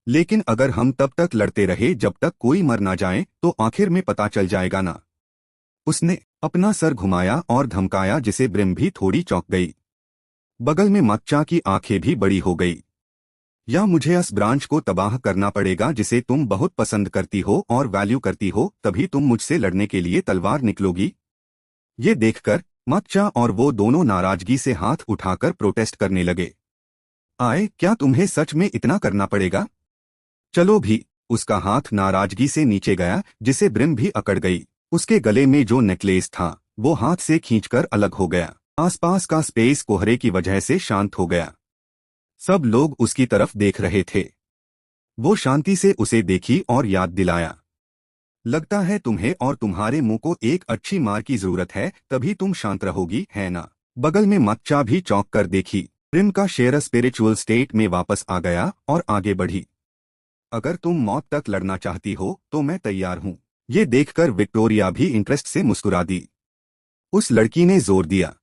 लेकिन अगर हम तब तक लड़ते रहे जब तक कोई मर ना जाए तो आखिर में पता चल जाएगा ना। उसने अपना सर घुमाया और धमकाया, जिसे ब्रिम भी थोड़ी चौंक गई। बगल में मच्चा की आंखें भी बड़ी हो गई। या मुझे इस ब्रांच को तबाह करना पड़ेगा जिसे तुम बहुत पसंद करती हो और वैल्यू करती हो, तभी तुम मुझसे लड़ने के लिए तलवार निकलोगी। ये देखकर मच्चा और वो दोनों नाराजगी से हाथ उठाकर प्रोटेस्ट करने लगे। आए, क्या तुम्हें सच में इतना करना पड़ेगा? चलो भी। उसका हाथ नाराजगी से नीचे गया, जिसे ब्रिम भी अकड़ गई। उसके गले में जो नेकलेस था वो हाथ से खींचकर अलग हो गया। आसपास का स्पेस कोहरे की वजह से शांत हो गया। सब लोग उसकी तरफ देख रहे थे। वो शांति से उसे देखी और याद दिलाया, लगता है तुम्हें और तुम्हारे मुंह को एक अच्छी मार की जरूरत है, तभी तुम शांत रहोगी, है ना? बगल में मच्चा भी चौंक कर देखी। ब्रिम का शेर स्पिरिचुअल स्टेट में वापस आ गया और आगे बढ़ी। अगर तुम मौत तक लड़ना चाहती हो तो मैं तैयार हूँ। ये देखकर विक्टोरिया भी इंटरेस्ट से मुस्कुरा दी। उस लड़की ने जोर दिया।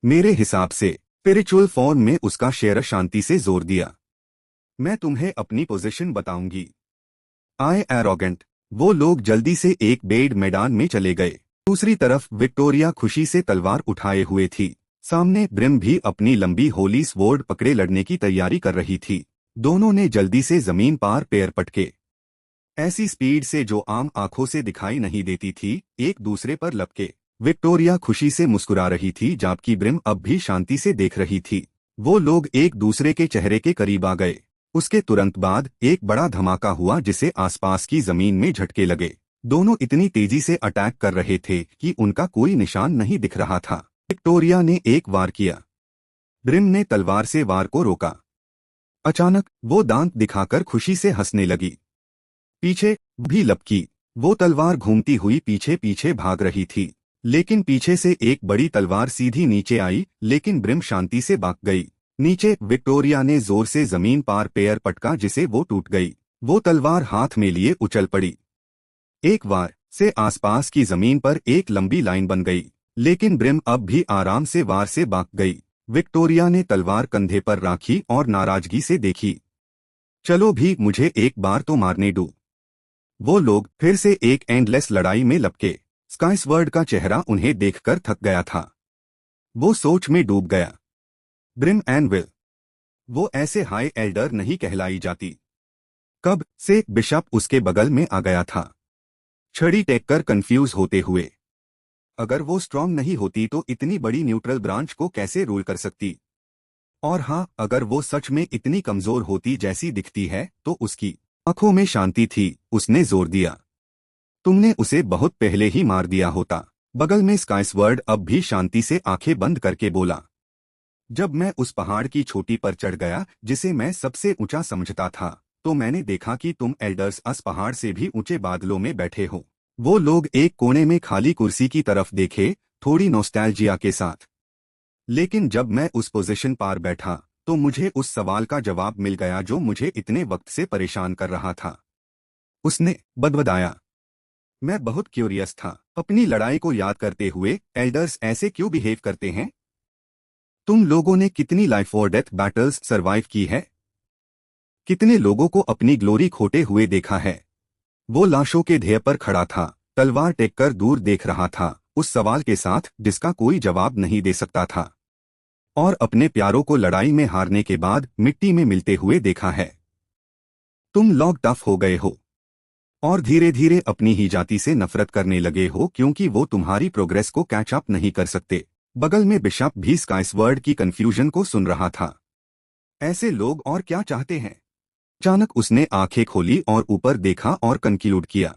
मेरे हिसाब से स्पिरिचुअल फॉर्म में उसका शेर शांति से जोर दिया। मैं तुम्हें अपनी पोजीशन बताऊंगी। आए एरोगेंट। वो लोग जल्दी से एक बेड मैदान में चले गए। दूसरी तरफ विक्टोरिया खुशी से तलवार उठाए हुए थी। सामने ब्रिम भी अपनी लंबी होली स्वॉर्ड पकड़े लड़ने की तैयारी कर रही थी। दोनों ने जल्दी से जमीन पार पैर पटके, ऐसी स्पीड से जो आम आंखों से दिखाई नहीं देती थी, एक दूसरे पर लपके। विक्टोरिया खुशी से मुस्कुरा रही थी जबकि ब्रिम अब भी शांति से देख रही थी। वो लोग एक दूसरे के चेहरे के करीब आ गए। उसके तुरंत बाद एक बड़ा धमाका हुआ जिसे आसपास की जमीन में झटके लगे। दोनों इतनी तेजी से अटैक कर रहे थे कि उनका कोई निशान नहीं दिख रहा था। विक्टोरिया ने एक वार किया। ब्रिम ने तलवार से वार को रोका। अचानक वो दांत दिखाकर खुशी से हंसने लगी। पीछे भी लपकी। वो तलवार घूमती हुई पीछे पीछे भाग रही थी, लेकिन पीछे से एक बड़ी तलवार सीधी नीचे आई, लेकिन ब्रिम शांति से भाग गई। नीचे विक्टोरिया ने जोर से जमीन पार पैर पटका जिसे वो टूट गई। वो तलवार हाथ में लिए उछल पड़ी। एक वार से आसपास की जमीन पर एक लंबी लाइन बन गई, लेकिन ब्रिम अब भी आराम से वार से भाग गई। विक्टोरिया ने तलवार कंधे पर रखी और नाराजगी से देखी। चलो भी, मुझे एक बार तो मारने दो। वो लोग फिर से एक एंडलेस लड़ाई में लपके। स्काईस्वर्ड का चेहरा उन्हें देखकर थक गया था। वो सोच में डूब गया। ब्रिम एंड विल, वो ऐसे हाई एल्डर नहीं कहलाई जाती। कब से बिशप उसके बगल में आ गया था, छड़ी टेककर कंफ्यूज होते हुए। अगर वो स्ट्रांग नहीं होती तो इतनी बड़ी न्यूट्रल ब्रांच को कैसे रूल कर सकती? और हाँ, अगर वो सच में इतनी कमजोर होती जैसी दिखती है तो उसकी आंखों में शांति थी। उसने जोर दिया, तुमने उसे बहुत पहले ही मार दिया होता। बगल में स्काईस्वर्ड अब भी शांति से आंखें बंद करके बोला, जब मैं उस पहाड़ की चोटी पर चढ़ गया जिसे मैं सबसे ऊंचा समझता था, तो मैंने देखा कि तुम एल्डर्स अस पहाड़ से भी ऊंचे बादलों में बैठे हो। वो लोग एक कोने में खाली कुर्सी की तरफ देखे, थोड़ी नॉस्टैल्जिया के साथ। लेकिन जब मैं उस पोजीशन पर बैठा तो मुझे उस सवाल का जवाब मिल गया जो मुझे इतने वक्त से परेशान कर रहा था। उसने बदबदाया, मैं बहुत क्यूरियस था। अपनी लड़ाई को याद करते हुए, एल्डर्स ऐसे क्यों बिहेव करते हैं? तुम लोगों ने कितनी लाइफ और डेथ बैटल्स सरवाइव की है? कितने लोगों को अपनी ग्लोरी खोटे हुए देखा है? वो लाशों के ढेर पर खड़ा था, तलवार टेककर दूर देख रहा था, उस सवाल के साथ जिसका कोई जवाब नहीं दे सकता था। और अपने प्यारों को लड़ाई में हारने के बाद मिट्टी में मिलते हुए देखा है। तुम लोग टफ हो गए हो और धीरे धीरे अपनी ही जाति से नफरत करने लगे हो क्योंकि वो तुम्हारी प्रोग्रेस को कैच अप नहीं कर सकते। बगल में बिशप भी स्काईस्वर्ड की कंफ्यूजन को सुन रहा था। ऐसे लोग और क्या चाहते हैं? अचानक उसने आंखें खोली और ऊपर देखा और कंक्लूड किया,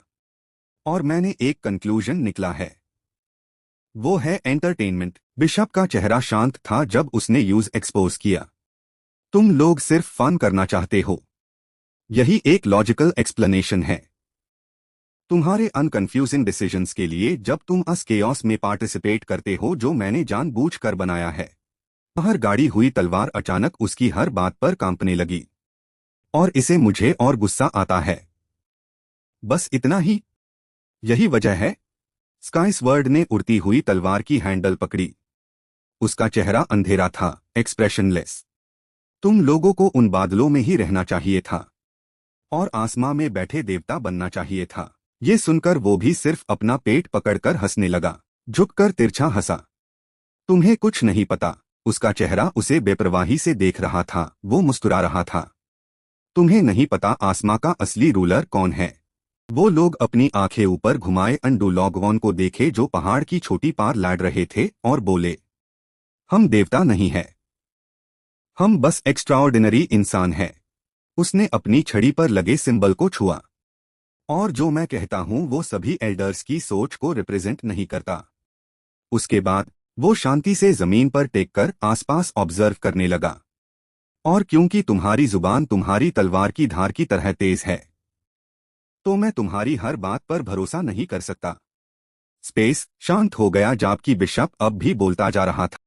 और मैंने एक कंक्लूजन निकला है। वो है एंटरटेनमेंट। बिशप का चेहरा शांत था जब उसने यूज एक्सपोज किया। तुम लोग सिर्फ फन करना चाहते हो। यही एक लॉजिकल एक्सप्लेनेशन है तुम्हारे अनकन्फ्यूजिंग डिसीजंस के लिए जब तुम अस केओस में पार्टिसिपेट करते हो जो मैंने जानबूझकर बनाया है। बाहर गाड़ी हुई तलवार अचानक उसकी हर बात पर कांपने लगी। और इसे मुझे और गुस्सा आता है। बस इतना ही? यही वजह है? स्काईस्वर्ड ने उड़ती हुई तलवार की हैंडल पकड़ी। उसका चेहरा अंधेरा था, एक्सप्रेशनलेस। तुम लोगों को उन बादलों में ही रहना चाहिए था और आसमां में बैठे देवता बनना चाहिए था। ये सुनकर वो भी सिर्फ अपना पेट पकड़कर हंसने लगा, झुककर तिरछा हंसा। तुम्हें कुछ नहीं पता। उसका चेहरा उसे बेपरवाही से देख रहा था, वो मुस्कुरा रहा था। तुम्हें नहीं पता आसमां का असली रूलर कौन है। वो लोग अपनी आंखें ऊपर घुमाए अंडू लॉगवन को देखे जो पहाड़ की छोटी पार लाड़ रहे थे और बोले, हम देवता नहीं है, हम बस एक्स्ट्राऑर्डिनरी इंसान हैं। उसने अपनी छड़ी पर लगे सिंबल को छुआ। और जो मैं कहता हूं वो सभी एल्डर्स की सोच को रिप्रेजेंट नहीं करता। उसके बाद वो शांति से जमीन पर टेककर आसपास ऑब्जर्व करने लगा। और क्योंकि तुम्हारी जुबान तुम्हारी तलवार की धार की तरह तेज है, तो मैं तुम्हारी हर बात पर भरोसा नहीं कर सकता। स्पेस शांत हो गया जबकि बिशप अब भी बोलता जा रहा था।